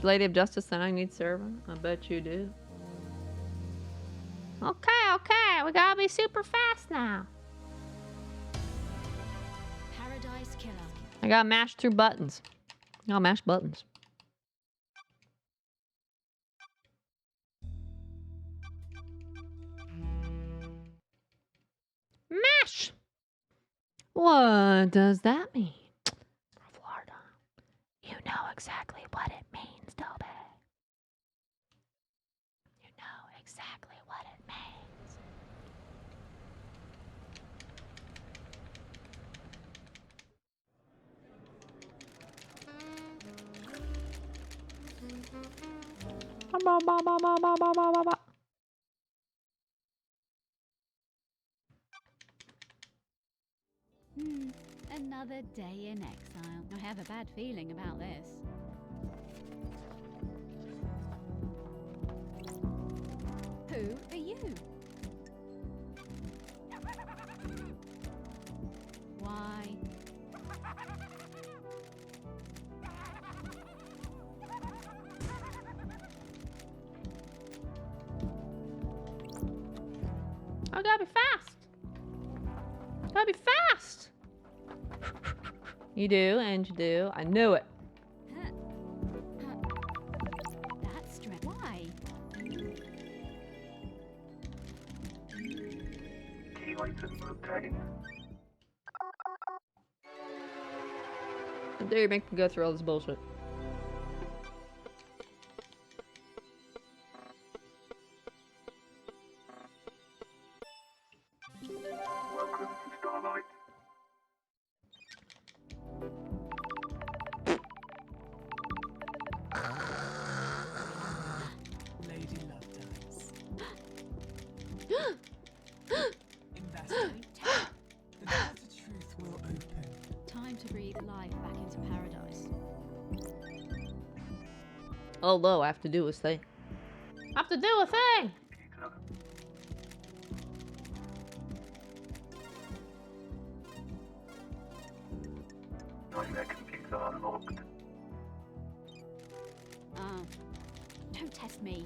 Lady of Justice, then I need servant. I bet you do. Okay, we gotta be super fast now. Paradise Killer. I gotta mash through buttons. I'll mash buttons. Mash! What does that mean? Florida. You know exactly what it means, Toby. You know exactly what it means. Another day in exile. I have a bad feeling about this. Who are you? Why? I gotta be fast. Gotta be fast. You do, and you do. I knew it. That's strange. Why? Key item obtained. How dare you make me go through all this bullshit? Welcome to Starlight. Lady Love Dice. Investigate. The door to truth will open. Time to breathe life back into paradise. Although I have to do his thing. Have to do a thing. Computer. Nightmare computer unlocked. Don't test me.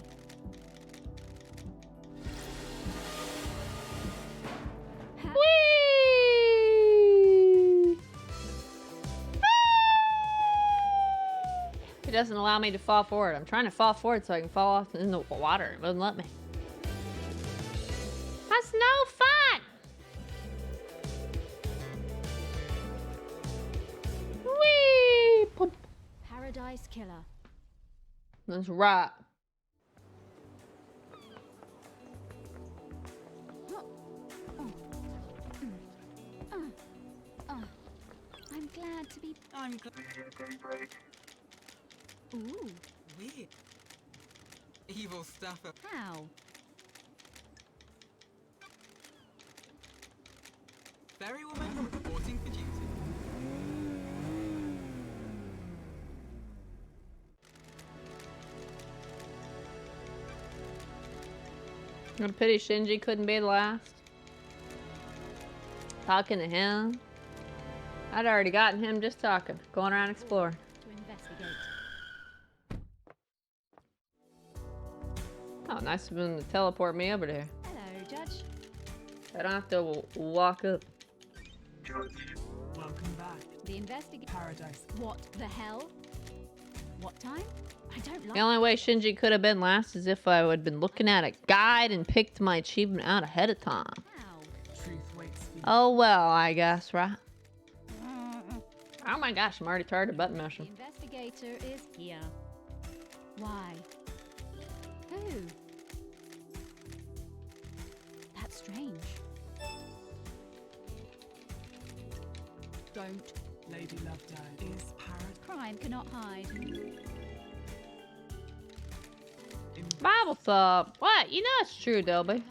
Whee! It doesn't allow me to fall forward. I'm trying to fall forward so I can fall off in the water. It wouldn't let me. Has Paradise Killer. That's right. I'm glad to be. I'm glad. Ooh. Weird. Evil stuff. How? Ferrywoman reporting for duty. What a pity Shinji couldn't be the last. Talking to him. I'd already gotten him just talking. Going around exploring. To investigate. Oh, nice of him to teleport me over there. Hello, Judge. I don't have to walk up. Welcome back. The investigate. Paradise. What the hell? What time? I don't like. The only way Shinji could have been last is if I would have been looking at a guide and picked my achievement out ahead of time. Truth waits for you. Oh well, I guess, right? Oh my gosh, I'm already tired of button The mashing. investigator is here. Why? Who? That's strange. Don't. Lady Lovedale is Paradise. Crime cannot hide. Bible thought. What? You know it's true, Dobby.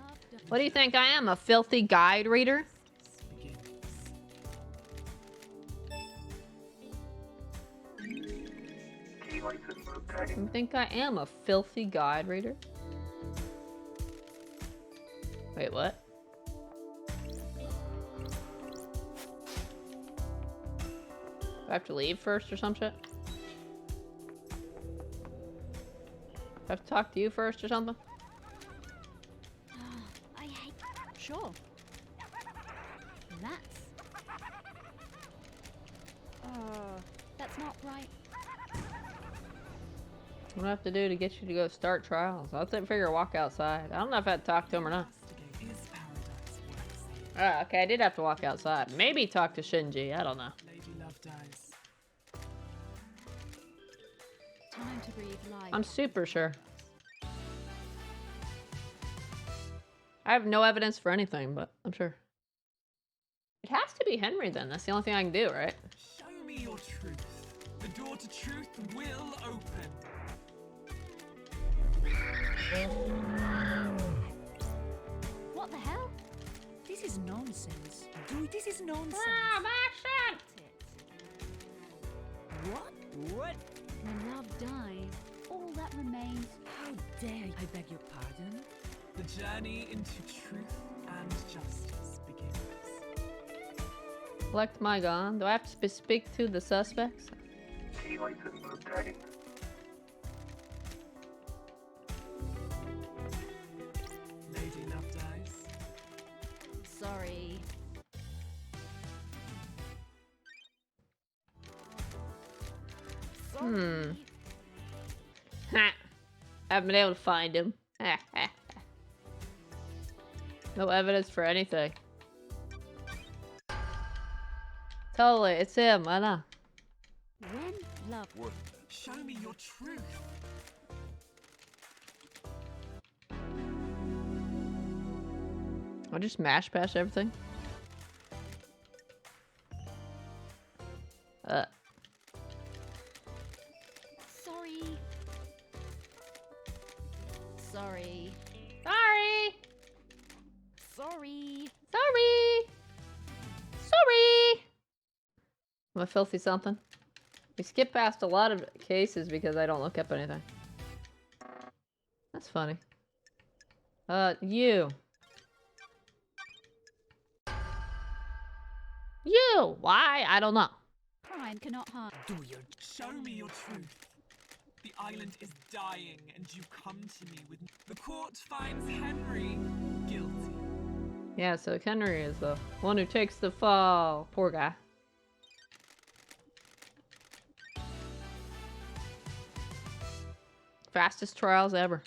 What do you think I am, a filthy guide reader? You think I am a filthy guide reader? Wait, what? Do I have to leave first or some shit? Do I have to talk to you first or something? I hate. Sure. That's not right. What do I have to do to get you to go start trials? I'll figure walk outside. I don't know if I had to talk to him or not. Okay, I did have to walk outside. Maybe talk to Shinji. I don't know. Lady Lovedale's. Time to breathe life. I'm super sure. I have no evidence for anything, but I'm sure. It has to be Henry then. That's the only thing I can do, right? Show me your truth. The door to truth will open. What the hell? This is nonsense. Dude, this is nonsense. What? What? When love dies, all that remains. How dare you? I beg your pardon? The journey into truth and justice begins. Collect my gun. Do I have to speak to the suspects? Key item obtained. Lady Lovedale's. Sorry. Ha! Haven't been able to find him. No evidence for anything. Totally, it's him. I know. When love. Show me your truth. I'll just mash past everything. Sorry. Sorry. Sorry. Sorry. Sorry. Sorry. I'm a filthy something. We skip past a lot of cases because I don't look up anything. That's funny. You. You! Why? I don't know. Crime cannot hide. Do your. Show me your truth. The island is dying, and you come to me with. The court finds Henry guilty. Yeah, so Henry is the one who takes the fall. Poor guy. Fastest trials ever.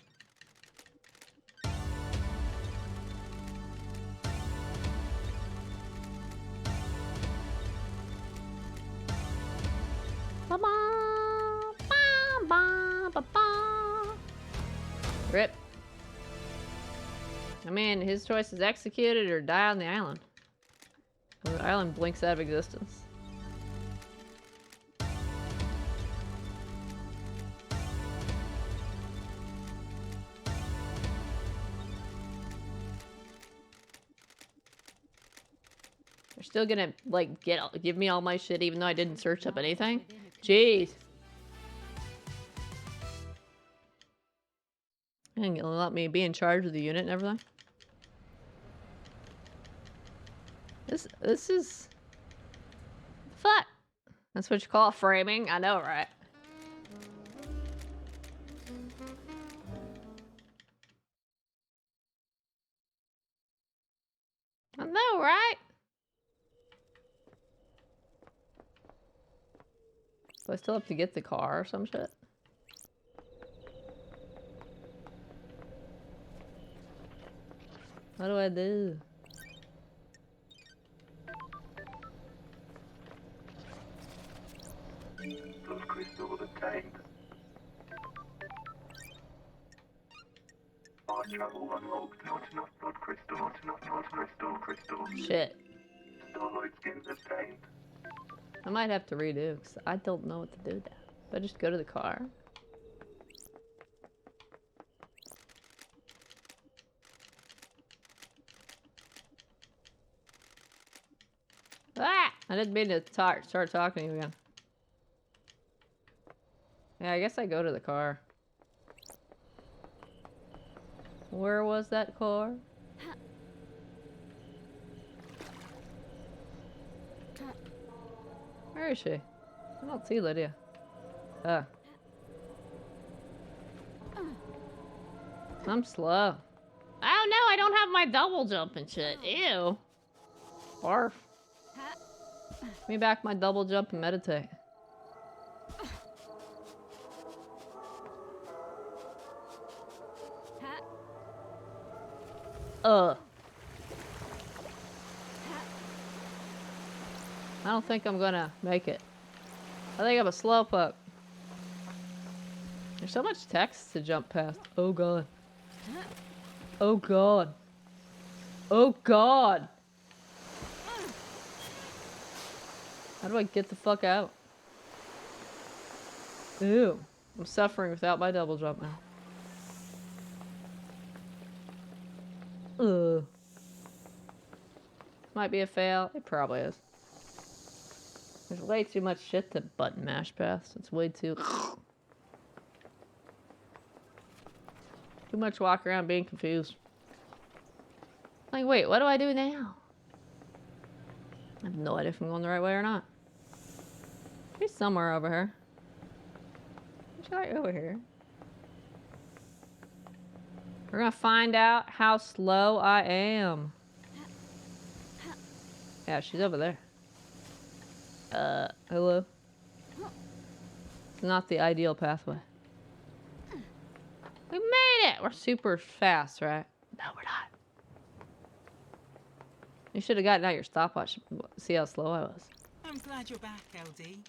Come on. Ba-ba-ba. Rip. I mean, his choice is executed or die on the island. The island blinks out of existence. They're still gonna, like, give me all my shit even though I didn't search up anything? Jeez. And you'll let me be in charge of the unit and everything? This is... Fuck. That's what you call framing? I know, right? I know, right? So I still have to get the car or some shit? What do I do? Those crystals obtained. Our travel unlocked. Not enough blood crystal. Not enough blood crystals. Shit. Starlight skins obtained. I might have to redo, because I don't know what to do with that. Do I just go to the car? Ah! I didn't mean to start talking to you again. Yeah, I guess I go to the car. Where was that car? Where is she? I don't see Lydia. I'm slow. Oh no, I don't have my double jump and shit. Ew. Barf. Give me back my double jump and meditate. I don't think I'm gonna make it. I think I'm a slowpoke. There's so much text to jump past. Oh god. Oh god. Oh god. How do I get the fuck out? Ew. I'm suffering without my double jump now. Ugh. Might be a fail. It probably is. There's way too much shit to button mash past. It's way too... Too much walk around being confused. Like, wait, what do I do now? I have no idea if I'm going the right way or not. He's somewhere over here. He's right over here. We're gonna find out how slow I am. Yeah, she's over there. Hello? It's not the ideal pathway. We made it! We're super fast, right? No, we're not. You should have gotten out your stopwatch. See how slow I was. I'm glad you're back, LD.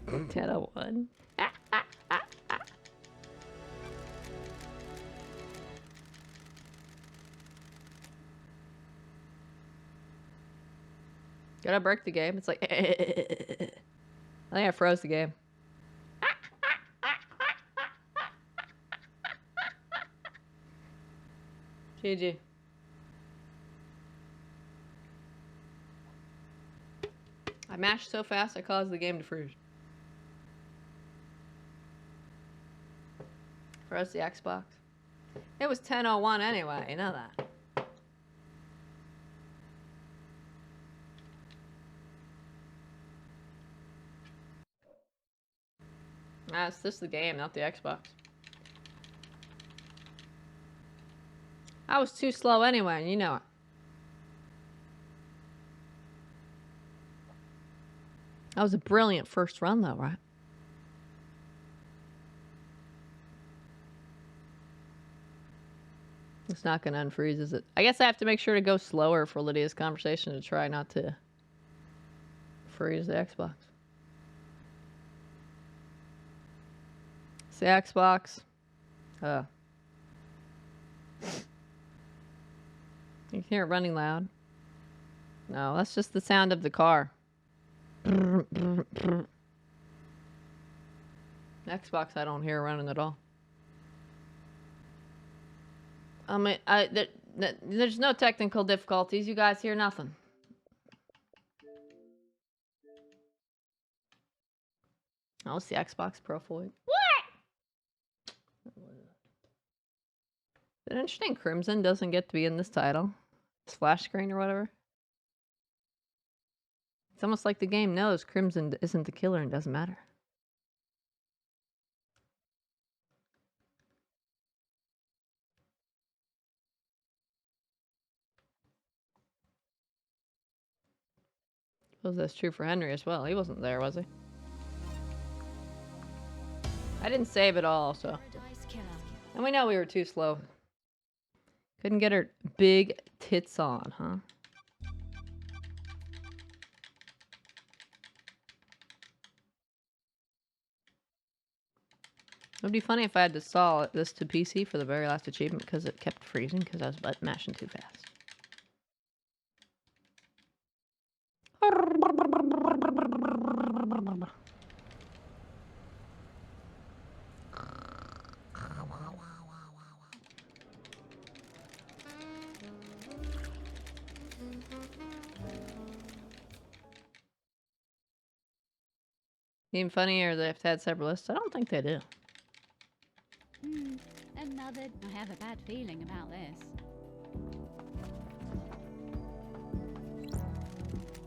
10:01. Did I break the game? It's like... I think I froze the game. GG. I mashed so fast I caused the game to freeze. Froze the Xbox. It was 10:01 anyway, you know that. Nah, it's just the game, not the Xbox. I was too slow anyway, and you know it. That was a brilliant first run though, right? It's not gonna unfreeze, is it? I guess I have to make sure to go slower for Lydia's conversation to try not to freeze the Xbox. It's the Xbox. You can hear it running loud. No, that's just the sound of the car. Xbox, I don't hear running at all. I mean, there's no technical difficulties. You guys hear nothing. Oh, it's the Xbox Pro 4. What? Is it interesting Crimson doesn't get to be in this title? Splash screen or whatever? It's almost like the game knows Crimson isn't the killer and doesn't matter. Suppose that's true for Henry as well. He wasn't there, was he? I didn't save it all, so. And we know we were too slow. Couldn't get her big tits on, huh? It would be funny if I had to install this to PC for the very last achievement because it kept freezing because I was button mashing too fast. Even funnier, they have to add separate lists. I don't think they do. Another. I have a bad feeling about this.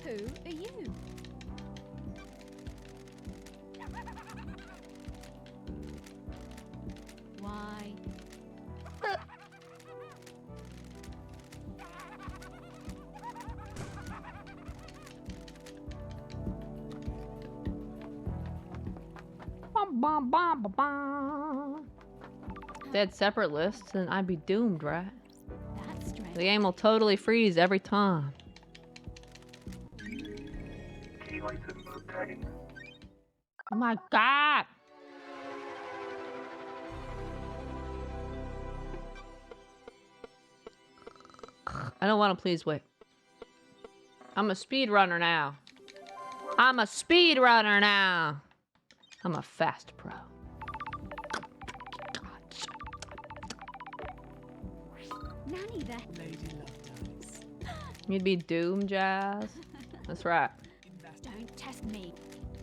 Who are you? Why? If they had separate lists, then I'd be doomed, right? That's strange. The game will totally freeze every time. Key item obtained. Oh my god! I don't want to please wait. I'm a speedrunner now. I'm a speedrunner now. I'm a fast pro. Nanny there. Lady Lovelace. You'd be doomed, Jazz. That's right. Don't test me.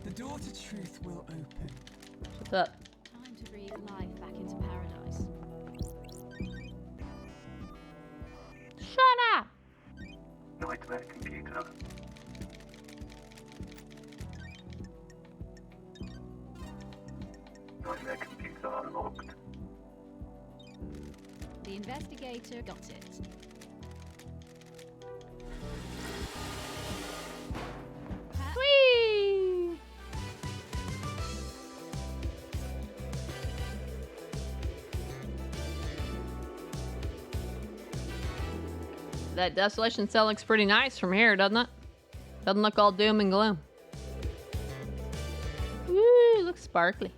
The door to truth will open. What's up? Time to breathe life back into paradise. Shut up! Nightmare computer. Nightmare computer unlocked. The investigator got it. Whee! That Desolation cell looks pretty nice from here, doesn't it? Doesn't look all doom and gloom. Woo, looks sparkly.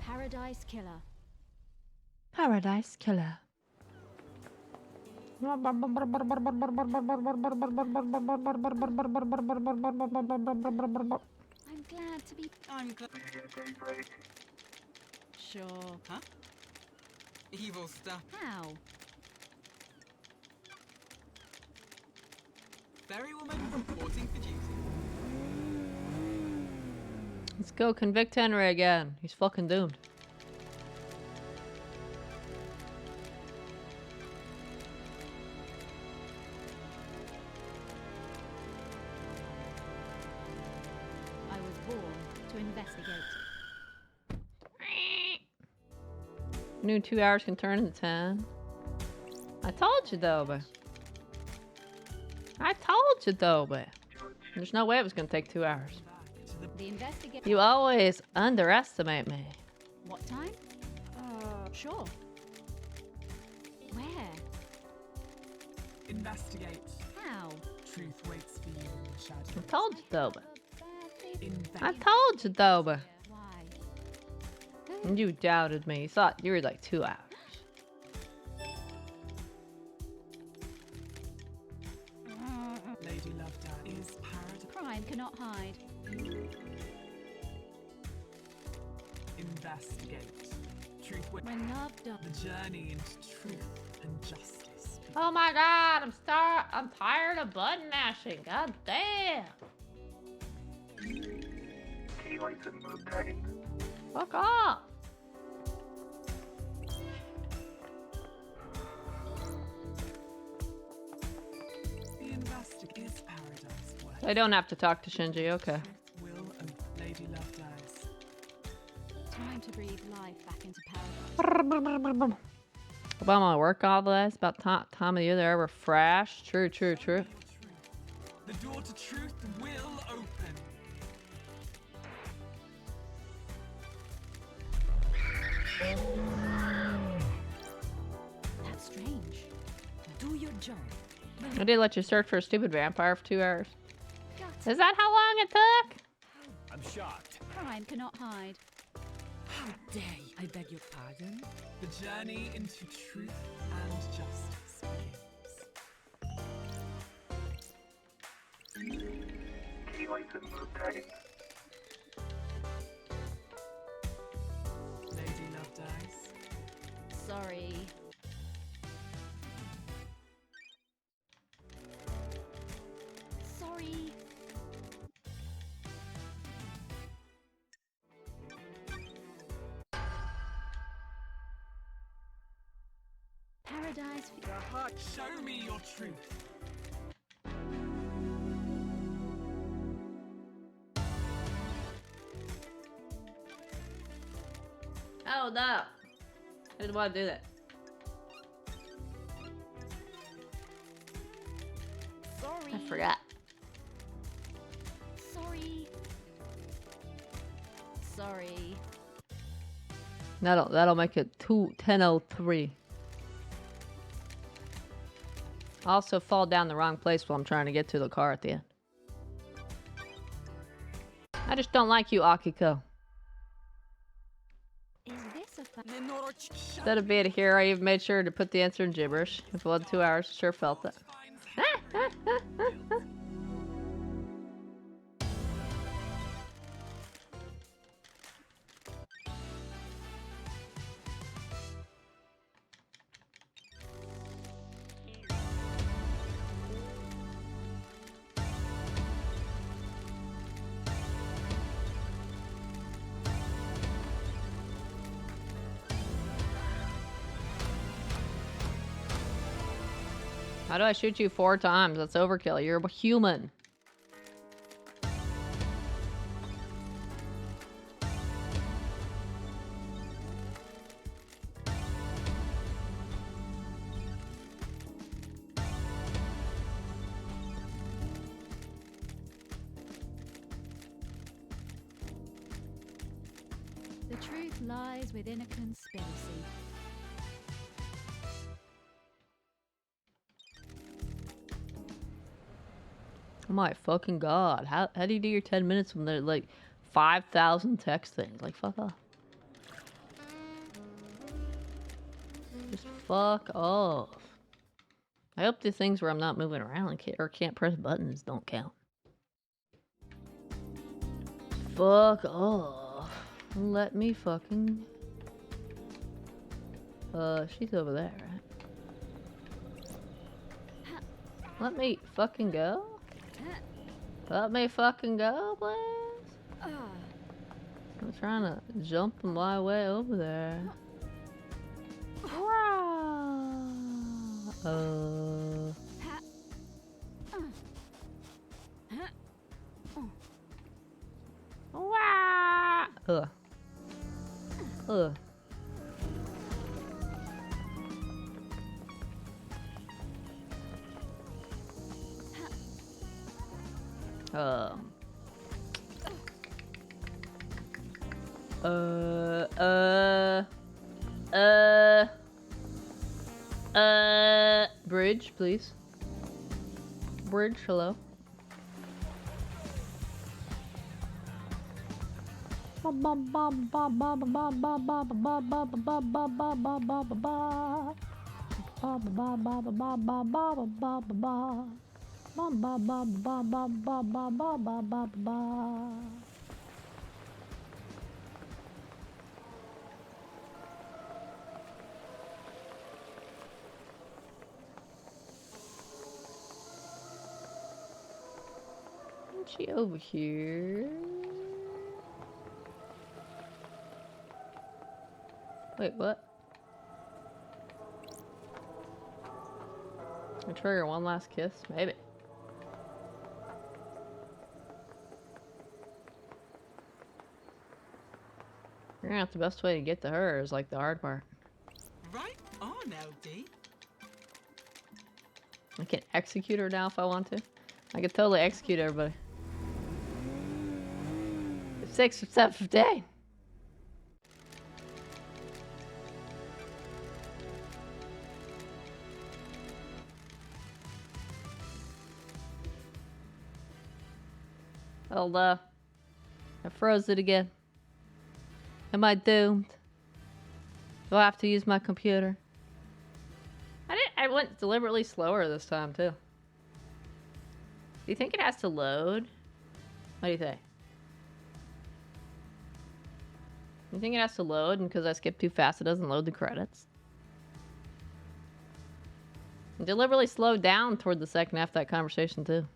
Paradise Killer. Paradise Killer. I'm glad to be. I'm glad. Sure. Huh? Evil stuff. How? Ferrywoman reporting for duty. Let's go convict Henry again. He's fucking doomed. I was born to investigate. New 2 hours can turn into 10. I told you though, but there's no way it was gonna take 2 hours. The investigator. You always underestimate me. What time? Sure. Where? Investigate. How? Truth waits for you in the shadows. I told you, Doba. I Investigate. told you, Doba. Why? And you doubted me. You thought you were like 2 hours. Lady Lovedown is paradise. Crime cannot hide. Investigate. Truth waits. When love does. The journey into truth and justice. Oh my god, I'm tired of button mashing. God damn. Key item obtained. Fuck off. The investigate is paradise. Where I don't have to talk to Shinji, okay. truth will open. Lady Lovedown. Time to breathe life back into paradise. About my work all this, about time of year they're ever fresh. True. The door to truth will open. That's strange. Do your job. I did let you search for a stupid vampire for 2 hours. Gut. Is that how long it took? I'm shocked. Crime cannot hide. How dare you? I beg your pardon? The journey into truth and justice begins. Key item obtained. Lady Lovedown. Sorry. Sorry. Paradise. Show me your truth. Oh no. I didn't want to do that. Sorry. I forgot. Sorry. Sorry. That'll make it 10:03. I also fall down the wrong place while I'm trying to get to the car at the end. I just don't like you, Akiko. Is this a Instead of being a hero, I even made sure to put the answer in gibberish. If it wasn't 2 hours, sure felt it. How do I shoot you 4 times? That's overkill. You're a human. The truth lies within a conspiracy. Oh my fucking god. How do you do your 10 minutes when there's like 5,000 text things? Like, fuck off. Just fuck off. I hope the things where I'm not moving around or can't press buttons don't count. Fuck off. Let me fucking... she's over there, right? Let me fucking go? Let me fucking go, please? I'm trying to jump my way over there. Ugh. Ugh. Bridge, please. Bridge, hello. She over here. Wait, what? I trigger one last kiss? Maybe. Figuring out the best way to get to her is like the hard part. Right on, LD. I can execute her now if I want to. I could totally execute everybody. 6 or 7 day. Hold up. I froze it again. Am I doomed? Do I have to use my computer? I went deliberately slower this time too. Do you think it has to load? What do you think? You think it has to load, and because I skipped too fast, it doesn't load the credits? I deliberately slowed down toward the second half of that conversation too.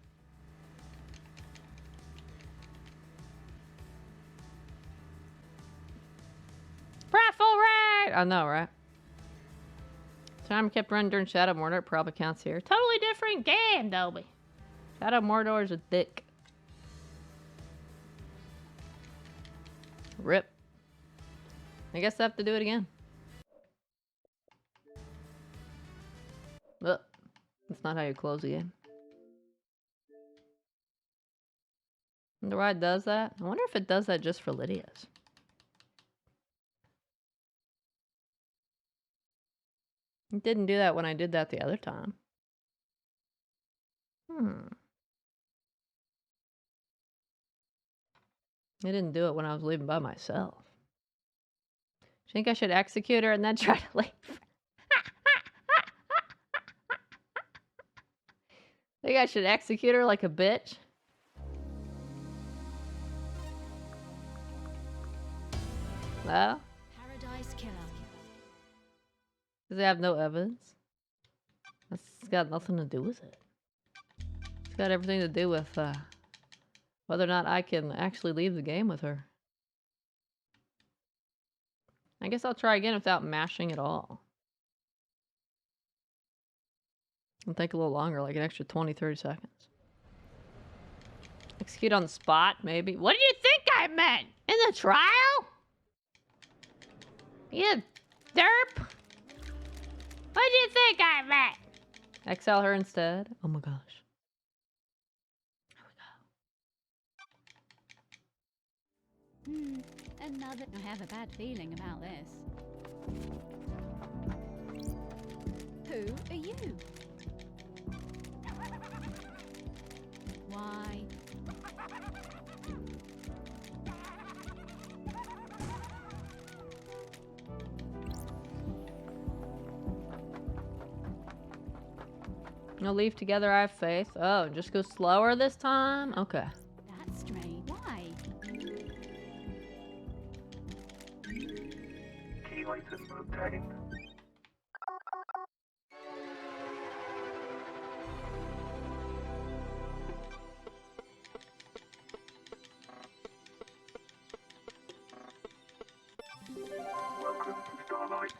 Prideful Red! I know, right? Time kept running during Shadow Mordor. It probably counts here. Totally different game, Dolby. Shadow Mordor is a dick. Rip. I guess I have to do it again. Look, that's not how you close the game. Wonder why it does that? I wonder if it does that just for Lydia's. It didn't do that when I did that the other time. I didn't do it when I was leaving by myself. Think I should execute her and then try to leave? Think I should execute her like a bitch? No? Paradise Killer. Does it have no evidence? That's got nothing to do with it. It's got everything to do with whether or not I can actually leave the game with her. I guess I'll try again without mashing at all. It'll take a little longer, like an extra 20-30 seconds. Execute on the spot, maybe. What did you think I meant? In the trial? You derp? What did you think I meant? Exile her instead? Oh my gosh. Another. I have a bad feeling about this. Who are you? Why? No, leave together, I have faith. Oh, just go slower this time? Okay. That's strange. Why? Key item obtained.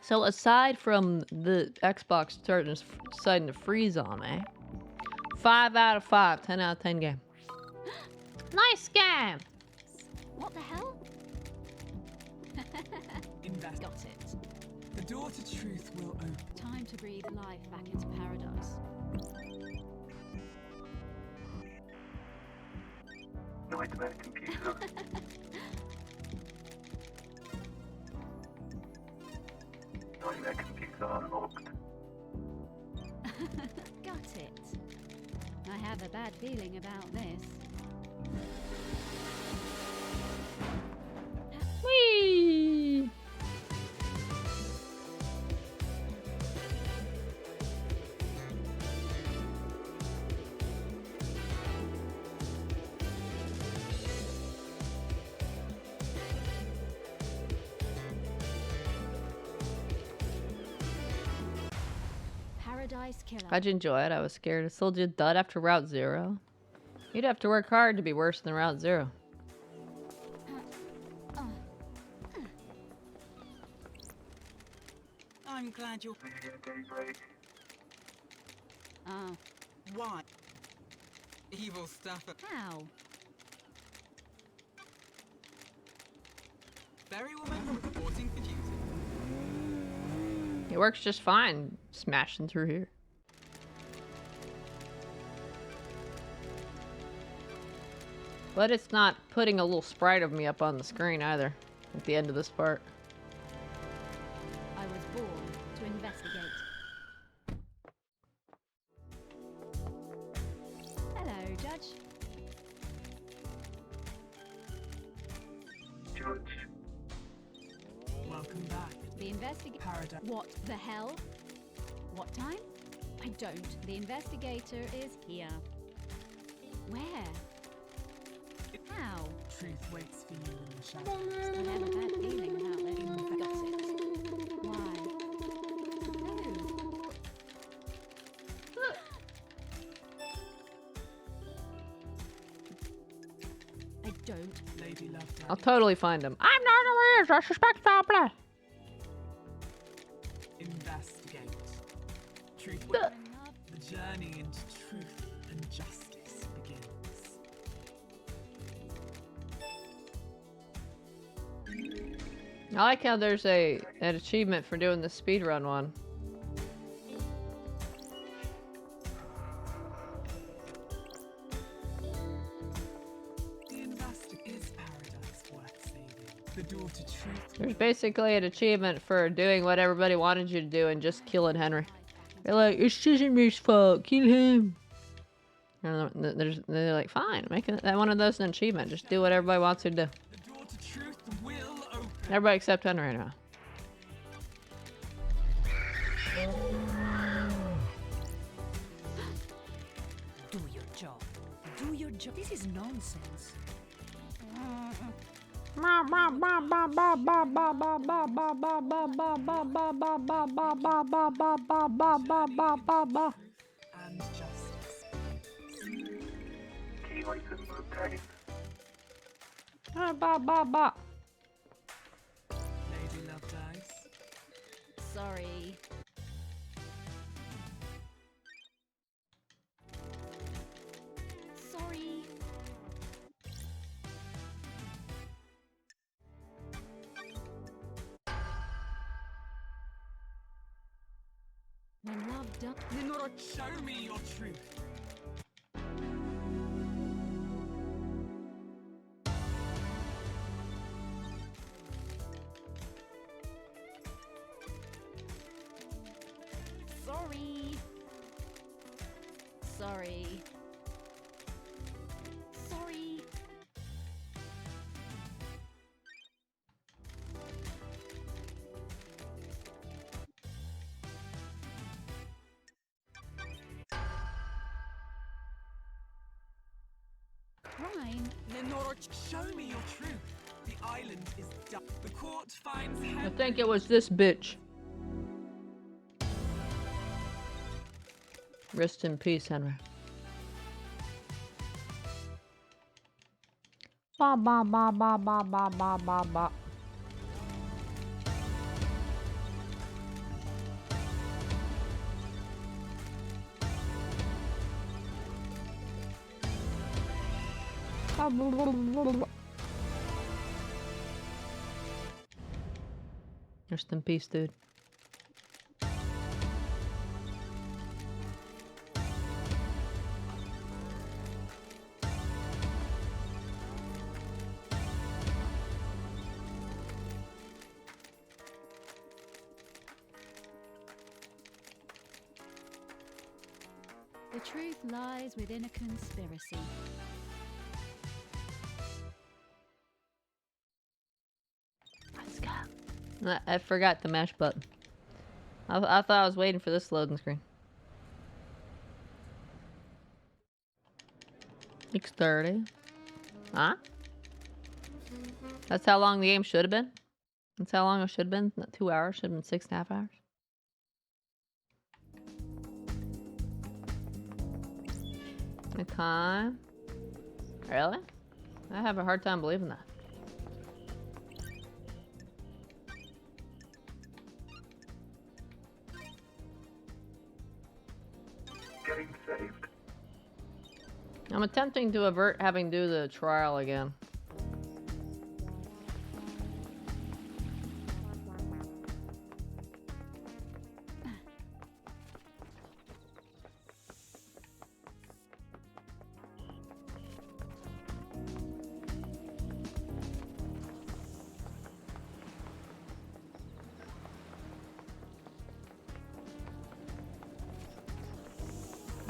So aside from the Xbox deciding to freeze on me, 5 out of 5, 10 out of 10 game. Nice game! What the hell? Invest. Got it. The door to truth will open. Time to breathe life back into paradise. Nightmare computer. Nightmare computer unlocked. Got it. I have a bad feeling about this. Whee! Paradise Killer. How'd you enjoy it? I was scared. I told you dud after Route 0. You'd have to work hard to be worse than Route 0. I'm glad you're... Oh. Why? Evil stuff. How? Very woman reporting for duty. It works just fine smashing through here. But it's not putting a little sprite of me up on the screen either at the end of this part. I was born to investigate. Hello, Judge. Judge. Welcome back. The investigator. Paradise. What the hell? What time? I don't. The investigator is here. Where? How? Truth waits for you in the shadows. I have a bad feeling about letting him got it. Why? Who? I don't. Lady Loveday. I'll totally find him. I'm not aware. I suspect something. Investigate. Truth Ugh. The journey into truth and justice begins. I like how there's an achievement for doing the speedrun one. The investor is paradise worth saving. The door to truth. There's basically an achievement for doing what everybody wanted you to do and just killing Henry. They're like, it's Sesame's fault, kill him. And they're like, fine, make that one of those an achievement. Just do what everybody wants you to do. The door to truth will open. Everybody except Henry right now. Do your job. Do your job. This is nonsense. And justice. Key item obtained. Lady Loveday. Sorry. Sorry. When love does. Show me your truth. Sorry. Sorry. Sorry. Crime? Lenora, show me your truth. The island is done. The court finds I Henry. think it was this bitch. Rest in peace, Henry. Ba ba ba ba ba ba ba ba ba. Rest in peace, dude. The truth lies within a conspiracy. Let's go. I forgot the mash button. I thought I was waiting for this loading screen. X30. Huh? That's how long the game should have been? That's how long it should have been? Not 2 hours? Should have been 6.5 hours? Okay. Really? I have a hard time believing that. Getting saved. I'm attempting to avert having to do the trial again.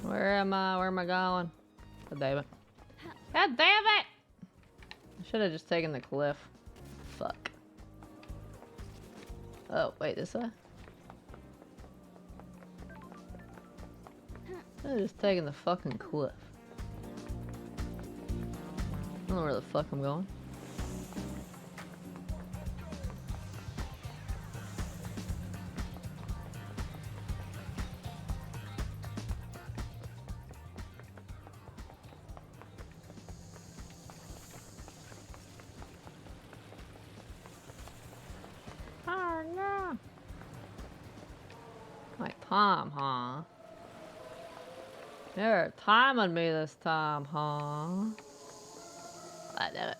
Where am I? Where am I going? God damn it. God damn it! I should have just taken the cliff. Fuck. Oh, wait, this way? I should have just taken the fucking cliff. I don't know where the fuck I'm going. Oh no! My time, huh? You're timing me this time, huh? I did it.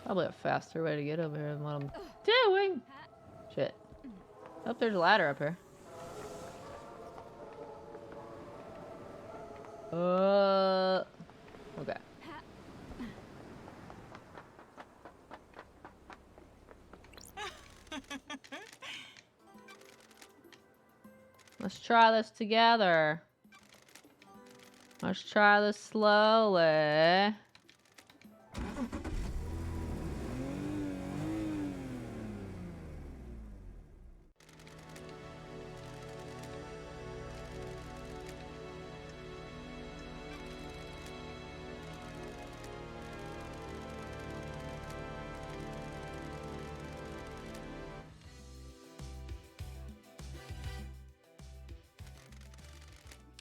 Probably a faster way to get over here than what I'm doing. Shit. Oh, there's a ladder up here. Okay. Let's try this together. Let's try this slowly.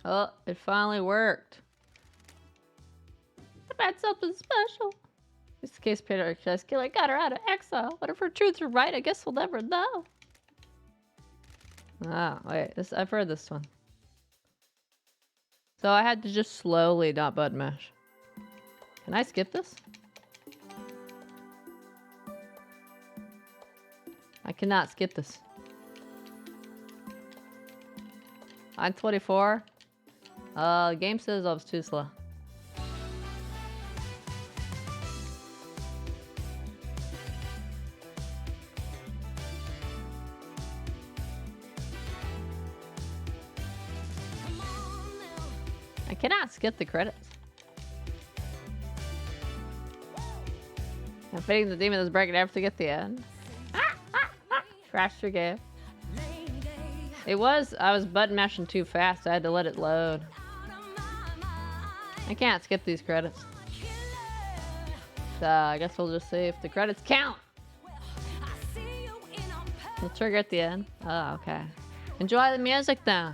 Oh, it finally worked. I had something special. Just in case Peter Killer got her out of exile. What if her truths are right? I guess we'll never know. Ah, wait. I've heard this one. So I had to just slowly not button mash. Can I skip this? I cannot skip this. I'm 24. The game says I was too slow. I cannot skip the credits. I'm fighting the demon that's breaking everything at the end. Crashed your game. I was button mashing too fast. I had to let it load. I can't skip these credits. So I guess we'll just see if the credits count. We'll trigger at the end. Oh, okay. Enjoy the music though.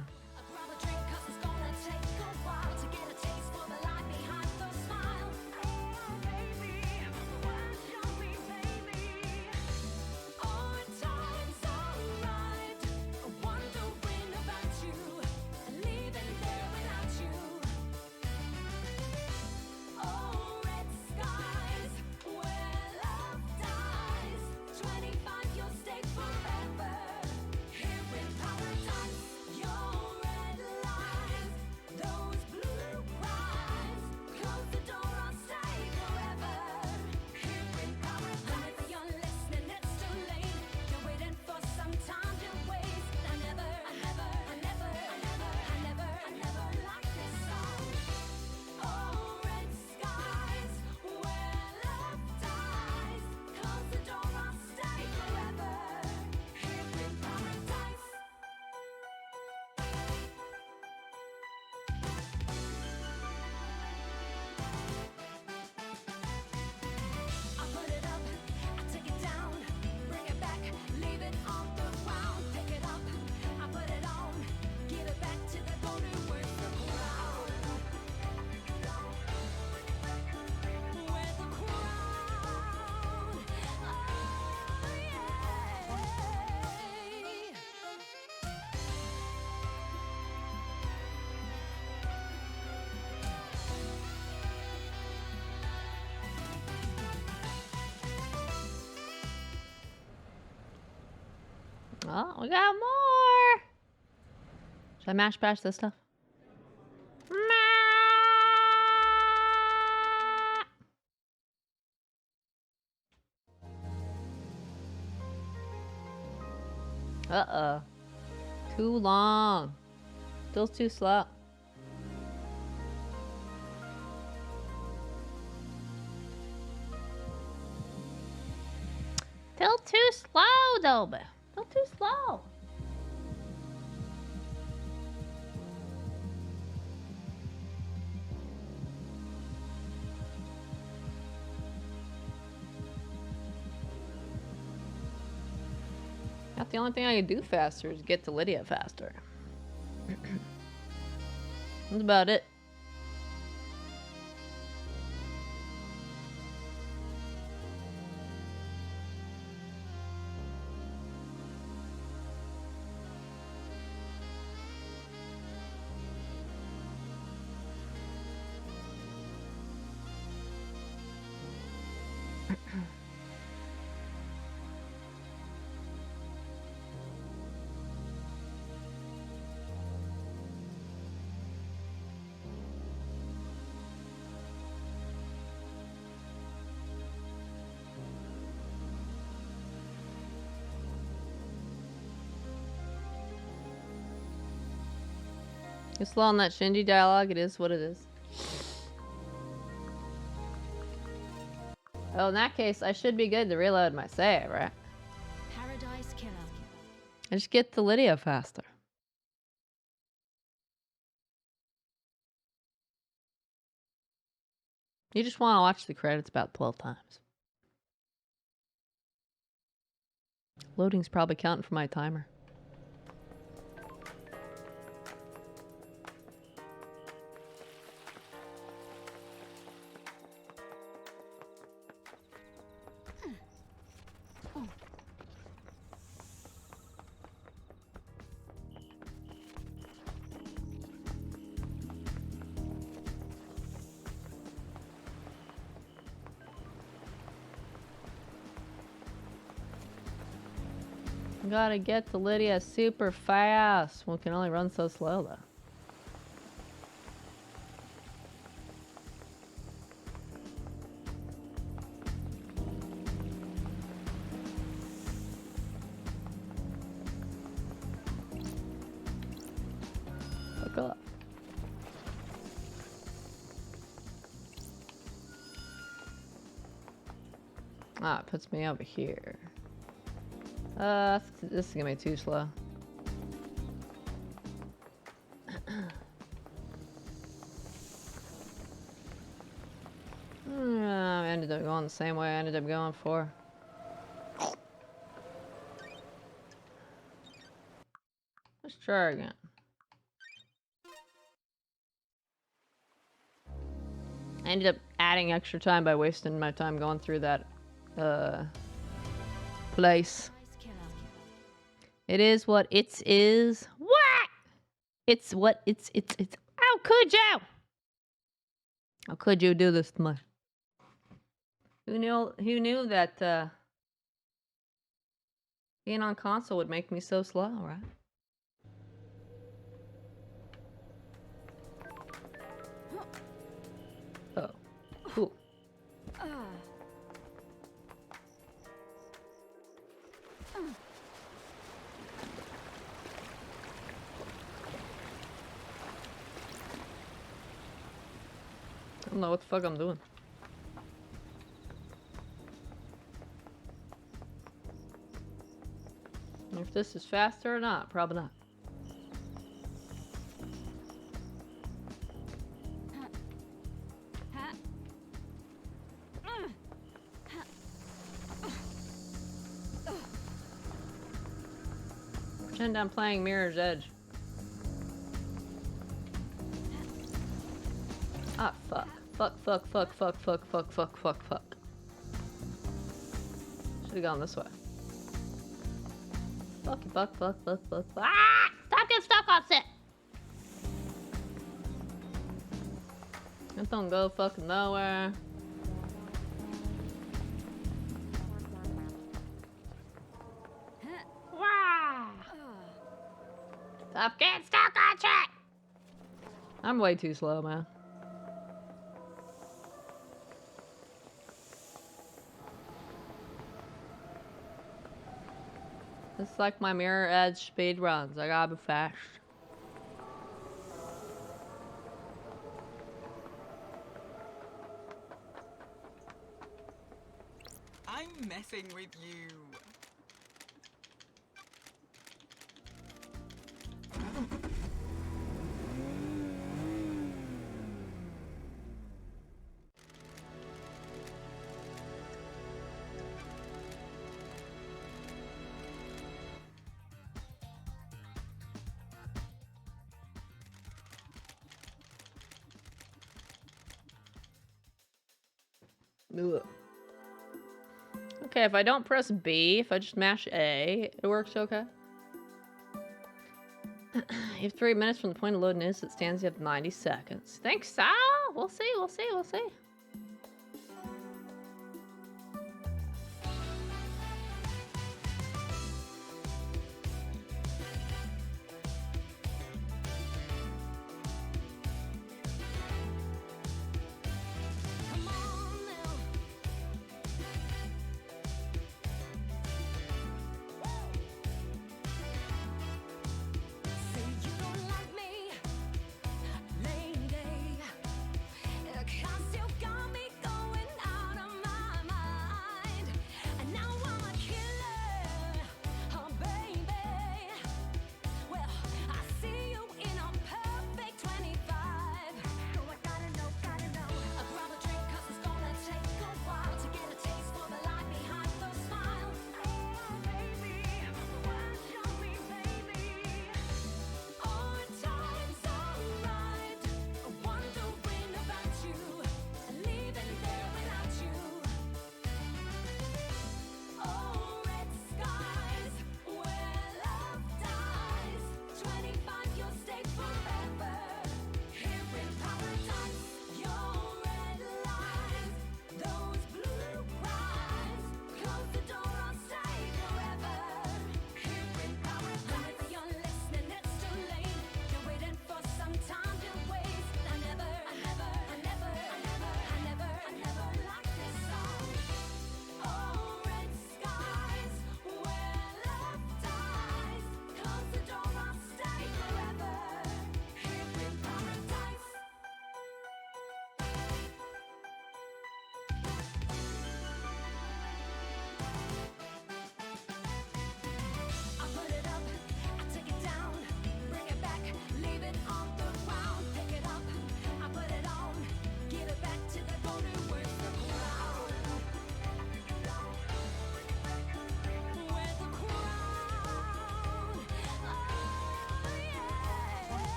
You'll stay forever here in paradise. You'll Oh, we got more. Should I mash bash this stuff? Uh-oh. Too long. Still too slow. Still too slow, Dolby. Still too slow. Not the only thing I can do faster is get to Lydia faster. That's about it. It's slow on that Shinji dialogue. It is what it is. Oh, in that case, I should be good to reload my save, right? Paradise Killer. I just get to Lydia faster. You just want to watch the credits about 12 times. Loading's probably counting for my timer. Gotta get to Lydia super fast. One can only run so slow though. Fuck up. Ah, it puts me over here. This is gonna be too slow. I ended up going the same way I ended up going for. Let's try again. I ended up adding extra time by wasting my time going through that place. It is what it is. What? It's what it's. How could you? How could you do this to me? Who knew that being on console would make me so slow, right? Oh, cool. I don't know what the fuck I'm doing. If this is faster or not, probably not. Pretend I'm playing Mirror's Edge. Ah, fuck. Fuck. Should've gone this way. Fuck. Ah! Stop getting stuck on it! That don't go fucking nowhere. Wow! Stop getting stuck on shit! I'm way too slow, man. It's like my Mirror Edge speed runs. I gotta be fast. I'm messing with you. Ugh. Okay, if I don't press B, if I just mash A, it works okay. You have 3 minutes from the point of load news. It stands you have 90 seconds. Think so? We'll see.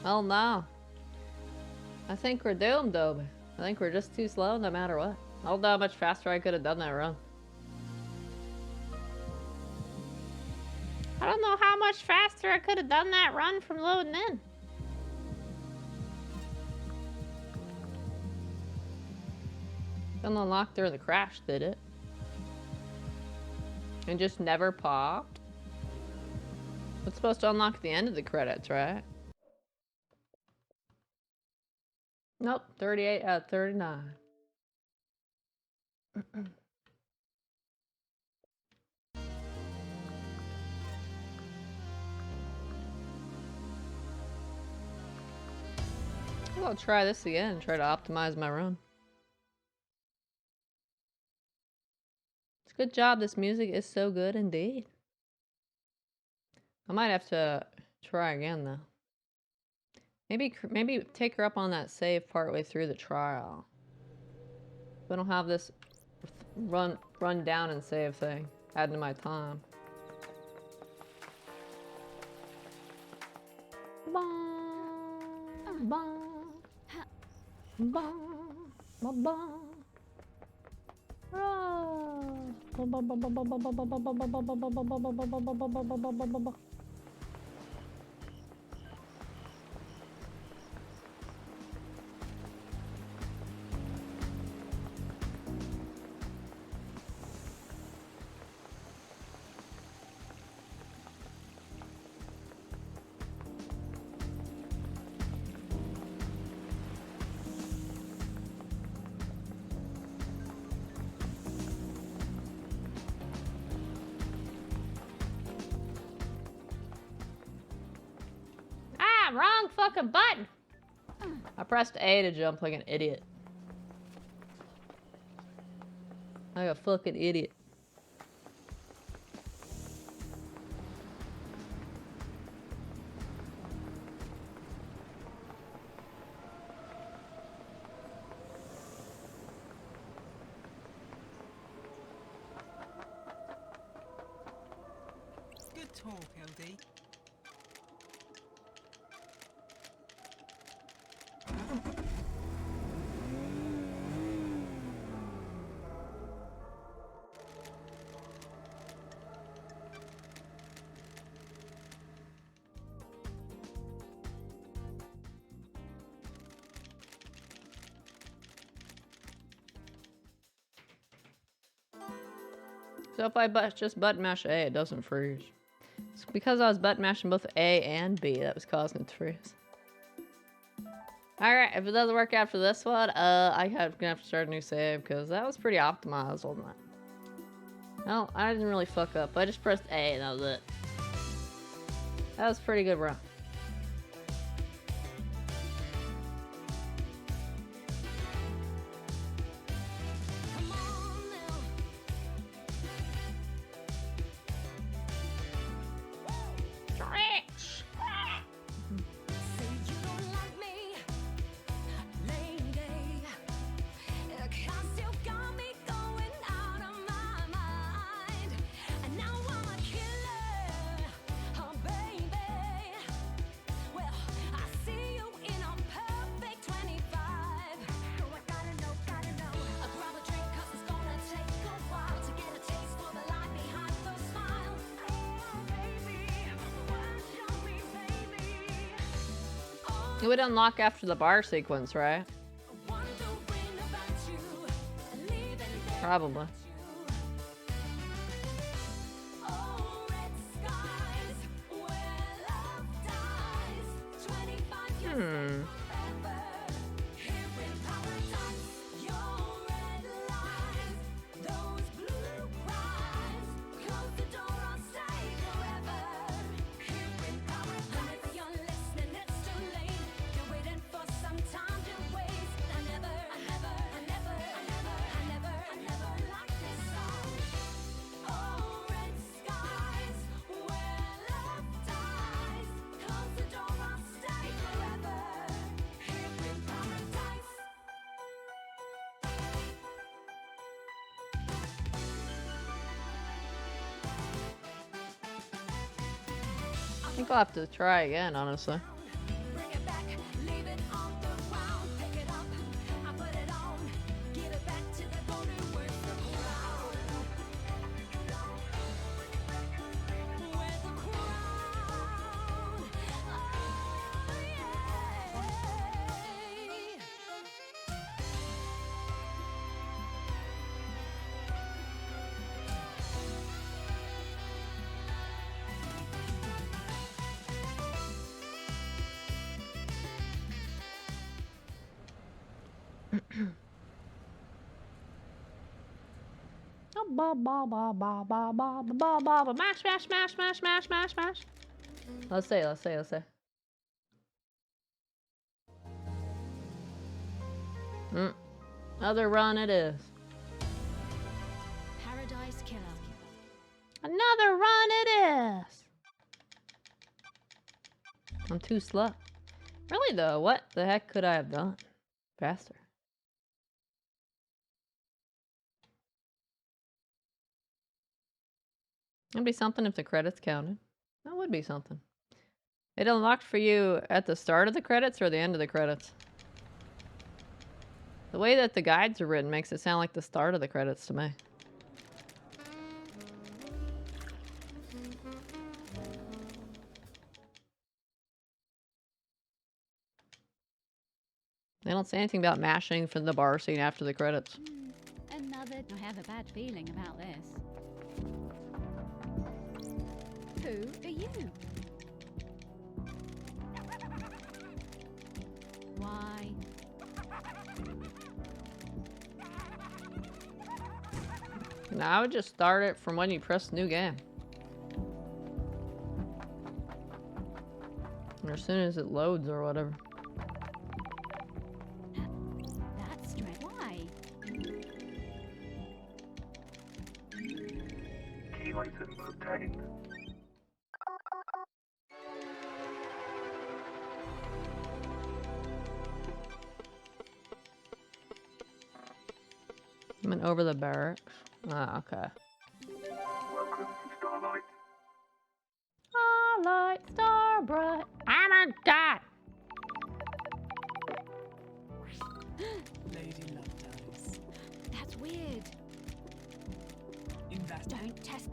Oh no. I think we're doomed, Dobie. I think we're just too slow no matter what. I don't know how much faster I could have done that run. I don't know how much faster I could have done that run from loading in. Didn't unlock during the crash, did it? And just never popped? It's supposed to unlock the end of the credits, right? Nope, 38 out of 39. I'll try this again and try to optimize my run. It's a good job. This music is so good indeed. I might have to try again though. Maybe take her up on that save partway through the trial. I don't have this run down and save thing adding to my time. Bong, bong, bong, bong, bong. Wrong fucking button. I pressed A to jump like an idiot. Like a fucking idiot. Good talk, LD. So if I just button mash A, it doesn't freeze. It's because I was button mashing both A and B that was causing it to freeze. Alright, if it doesn't work out for this one, I'm gonna have to start a new save because that was pretty optimized, wasn't it? No, I didn't really fuck up. I just pressed A and that was it. That was a pretty good run. It would unlock after the bar sequence, right? Probably. I think I'll have to try again, honestly. ba ba ba ba ba ba ba ba ba mash mash mash mash mash mash mash. Let's say. Another run it is. Paradise Killer. Another run it is. I'm too slow. Really though, what the heck could I have done faster? It'd be something if the credits counted. That would be something. It unlocked for you at the start of the credits or the end of the credits? The way that the guides are written makes it sound like the start of the credits to me. They don't say anything about mashing for the bar scene after the credits. Another. I have a bad feeling about this. Who are you? Why? Now I would just start it from when you press new game. Or as soon as it loads or whatever. That's strange. Why? Key item obtained. I went over the barracks. Ah, okay. Welcome to Starlight. Starlight, star bright. I'm a god. Lady Lovedays. That's weird. Don't test.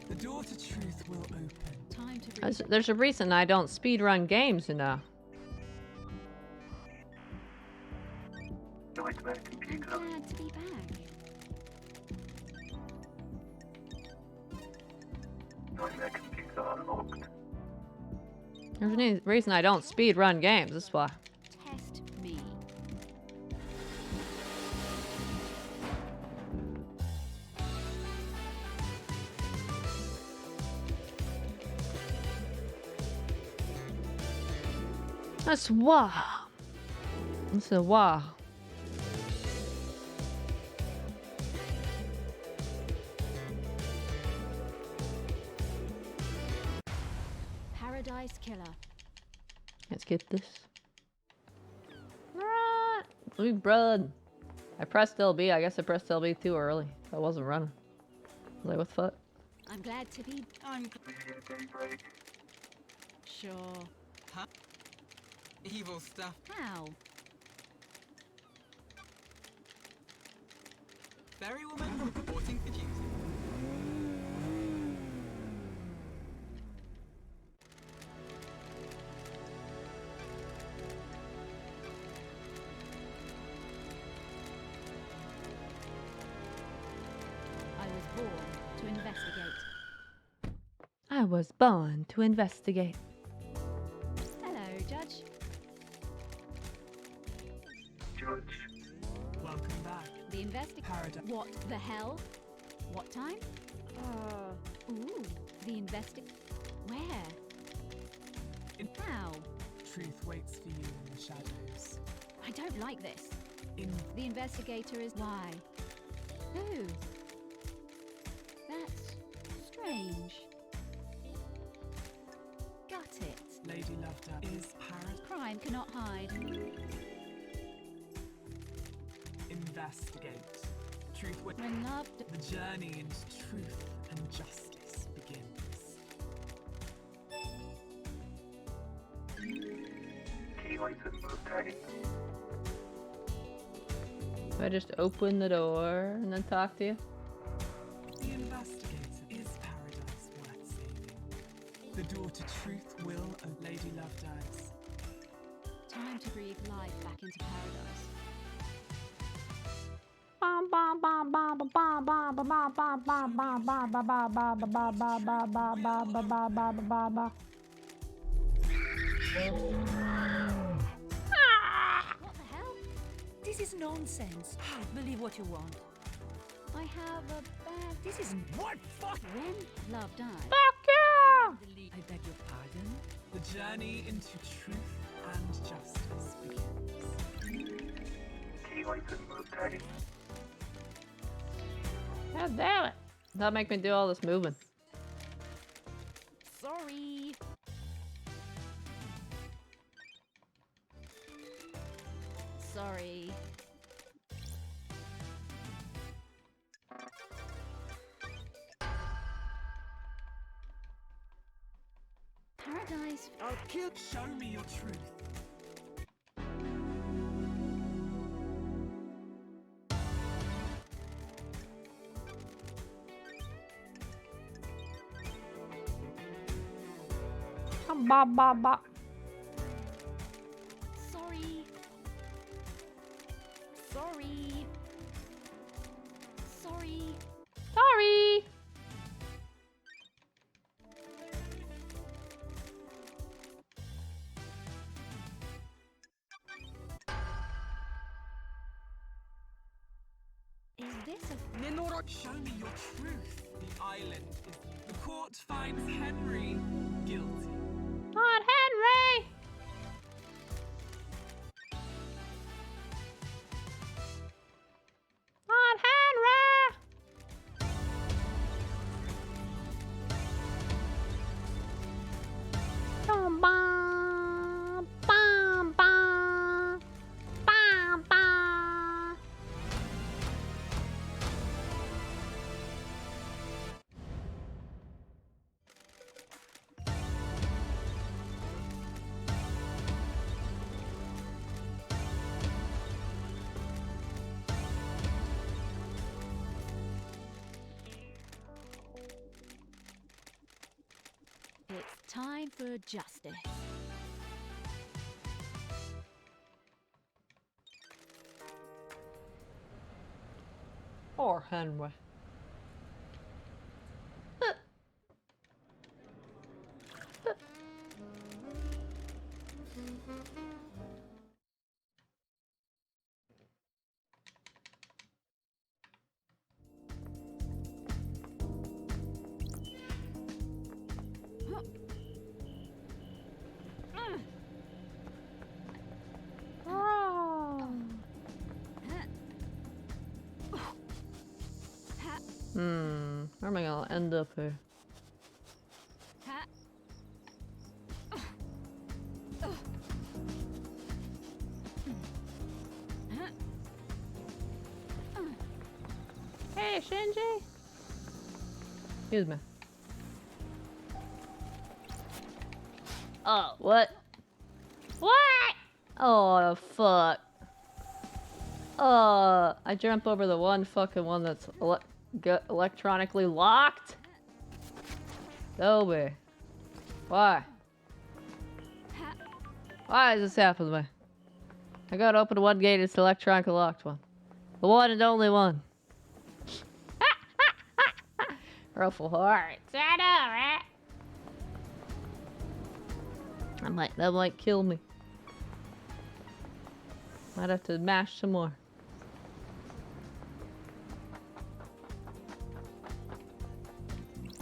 The door to truth will open. Time to breathe. There's a reason I don't speedrun games, you know. Nightmare computer. I'm glad to be back. Nightmare computer unlocked. There's any reason I don't speedrun games, that's why. Test me. That's wow. That's a wow. Paradise Killer. Let's get this. Right. We brud. I pressed LB. I guess I pressed LB too early. I wasn't running. Like, what the fuck? I'm glad to be. Sure. Huh? Evil stuff. How? Berry woman reporting for duty. I was born to investigate. Hello, Judge. Judge. Welcome back. The investigator. What the hell? What time? Ooh, the Where? How? Truth waits for you in the shadows. I don't like this. The investigator is why? Who? That's strange. Got it. Lady Lovedays is parrot. Crime cannot hide. Investigate. Truth waits. When love. The journey into truth and justice begins. Key item obtained. If I just open the door and then talk to you? The investigator is paradise worth saving. The door to truth will open. Lady Lovedays. Time to breathe life back into paradise. What the hell? This is nonsense. Believe what you want. I have a bad. This is what fuck. When love dies. Fuck yeah! I beg your pardon? The journey into truth and justice begins. Key item obtained. God damn it. That make me do all this moving. Sorry. Sorry. Paradise. I'll kill. Show me your truth. Ba ba ba. Sorry. Sorry. Sorry. Sorry. Is this a Ninora, show me your truth. The island is. The court finds Henry guilty. Not Henry. Not Henry. Bum, bum, bum, bum, bum, bum. It's time for justice. Poor Henry. Where am I gonna end up here? Hey, Shinji. Excuse me. Oh, what? What? Oh, fuck. I jump over the one fucking one that's electronically locked. Toby. Why? Why does this happen to me? I gotta open one gate, it's the electronically locked one. The one and only one. Ruffle heart. I know, right? That might kill me. Might have to mash some more.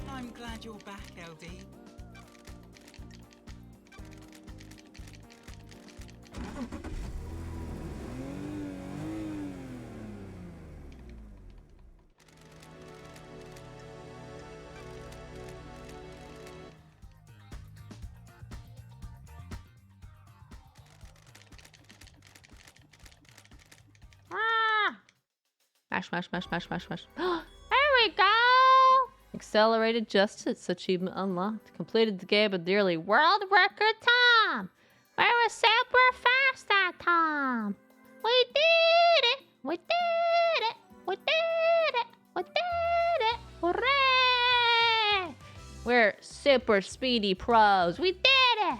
I'm glad you're back, LB. Mash, mash, mash, mash, mash, mash. There we go. Accelerated Justice achievement unlocked. Completed the game in nearly World record time. We were super fast that time. We did it. We did it. We did it. We did it. Hooray! We're super speedy pros. We did it.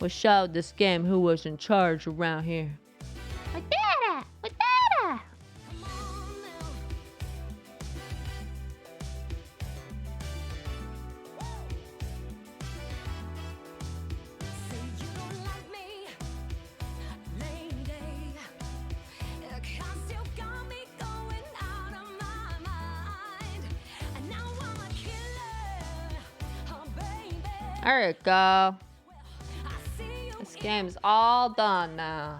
We showed this game who was in charge around here. We did it. We did it. There you go. This game's all done now.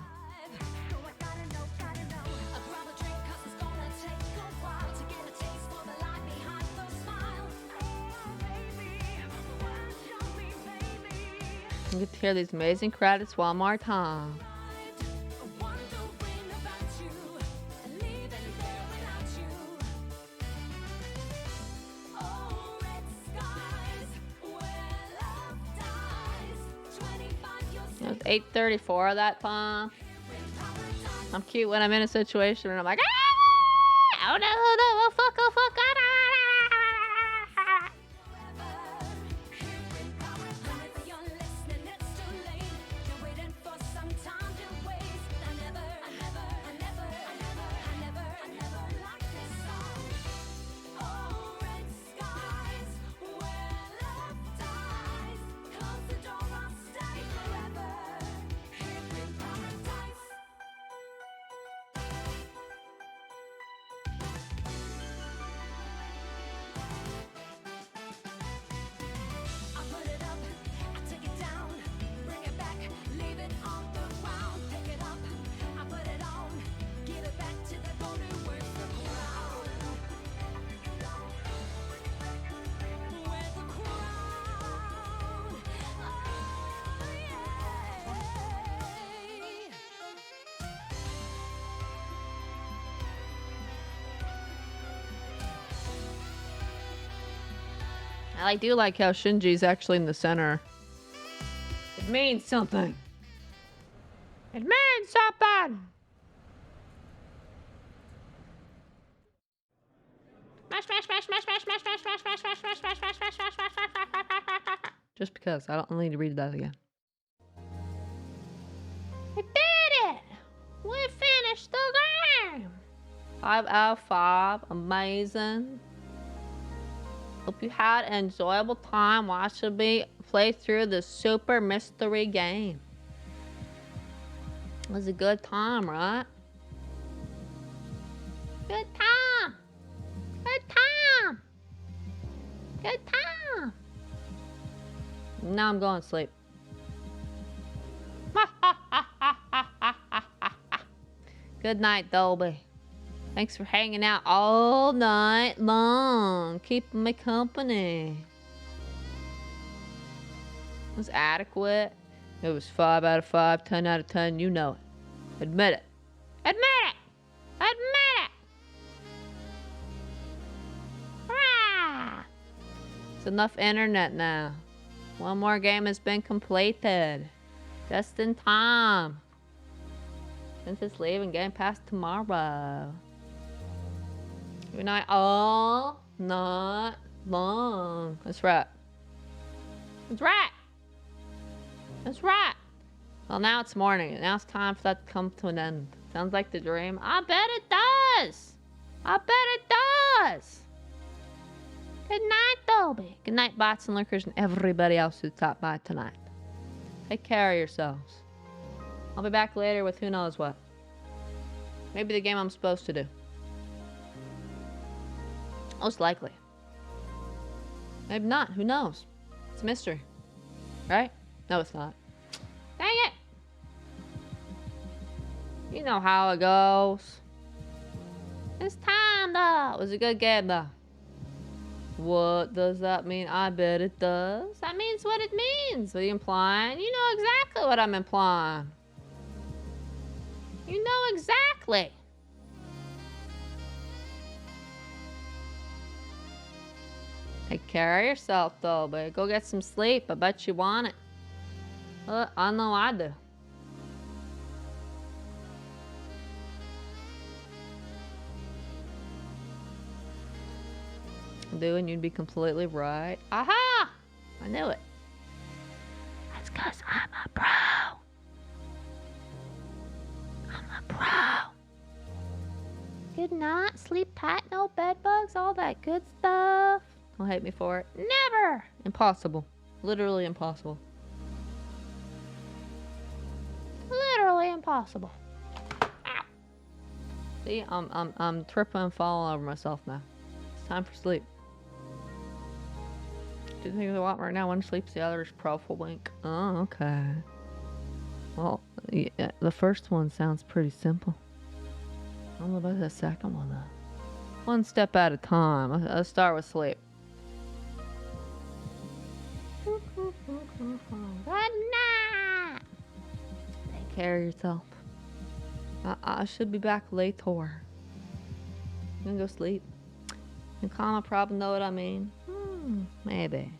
You get to hear these amazing credits one more time. It was 8:34 that time. I'm cute when I'm in a situation and I'm like, ah! Oh no, oh fuck, oh fuck, ah! I do like how Shinji's actually in the center. It means something. It means something. Just because I don't need to read that again. We did it! We finished the game! 5 out of 5. Amazing. Hope you had an enjoyable time watching me play through the super mystery game. It was a good time, right? Good time! Good time! Good time! Now I'm going to sleep. Good night, Dolby. Thanks for hanging out all night long, keeping me company. It was adequate. It was 5 out of 5, 10 out of 10, you know it. Admit it. Admit it! Admit it! Hurrah! It's enough internet now. One more game has been completed. Just in time. Since it's leaving Game Pass tomorrow. Good night all night long. That's right. That's right. That's right. Well, now it's morning. Now it's time for that to come to an end. Sounds like the dream. I bet it does. I bet it does. Good night, Dolby. Good night, bots and lurkers and everybody else who stopped by tonight. Take care of yourselves. I'll be back later with who knows what. Maybe the game I'm supposed to do. Most likely. Maybe not. Who knows? It's a mystery. Right? No, it's not. Dang it. You know how it goes. It's time, though. It was a good game, though. What does that mean? I bet it does. That means what it means. What are you implying? You know exactly what I'm implying. You know exactly. Take care of yourself, though, but go get some sleep. I bet you want it. I know I do. And you'd be completely right. Aha! I knew it. That's because I'm a pro. I'm a pro. Good night. Sleep tight. No bed bugs. All that good stuff. Don't hate me for it. Never. Impossible. Literally impossible. Literally impossible. Ow. See, I'm tripping and falling over myself now. It's time for sleep. Two things I want right now. One sleeps, the other is profile wink. Oh, okay. Well, yeah, the first one sounds pretty simple. I don't know about the second one though. One step at a time. Let's start with sleep. Good night. Take care of yourself. I should be back later. I'm gonna go sleep. And Kama probably know what I mean. Maybe.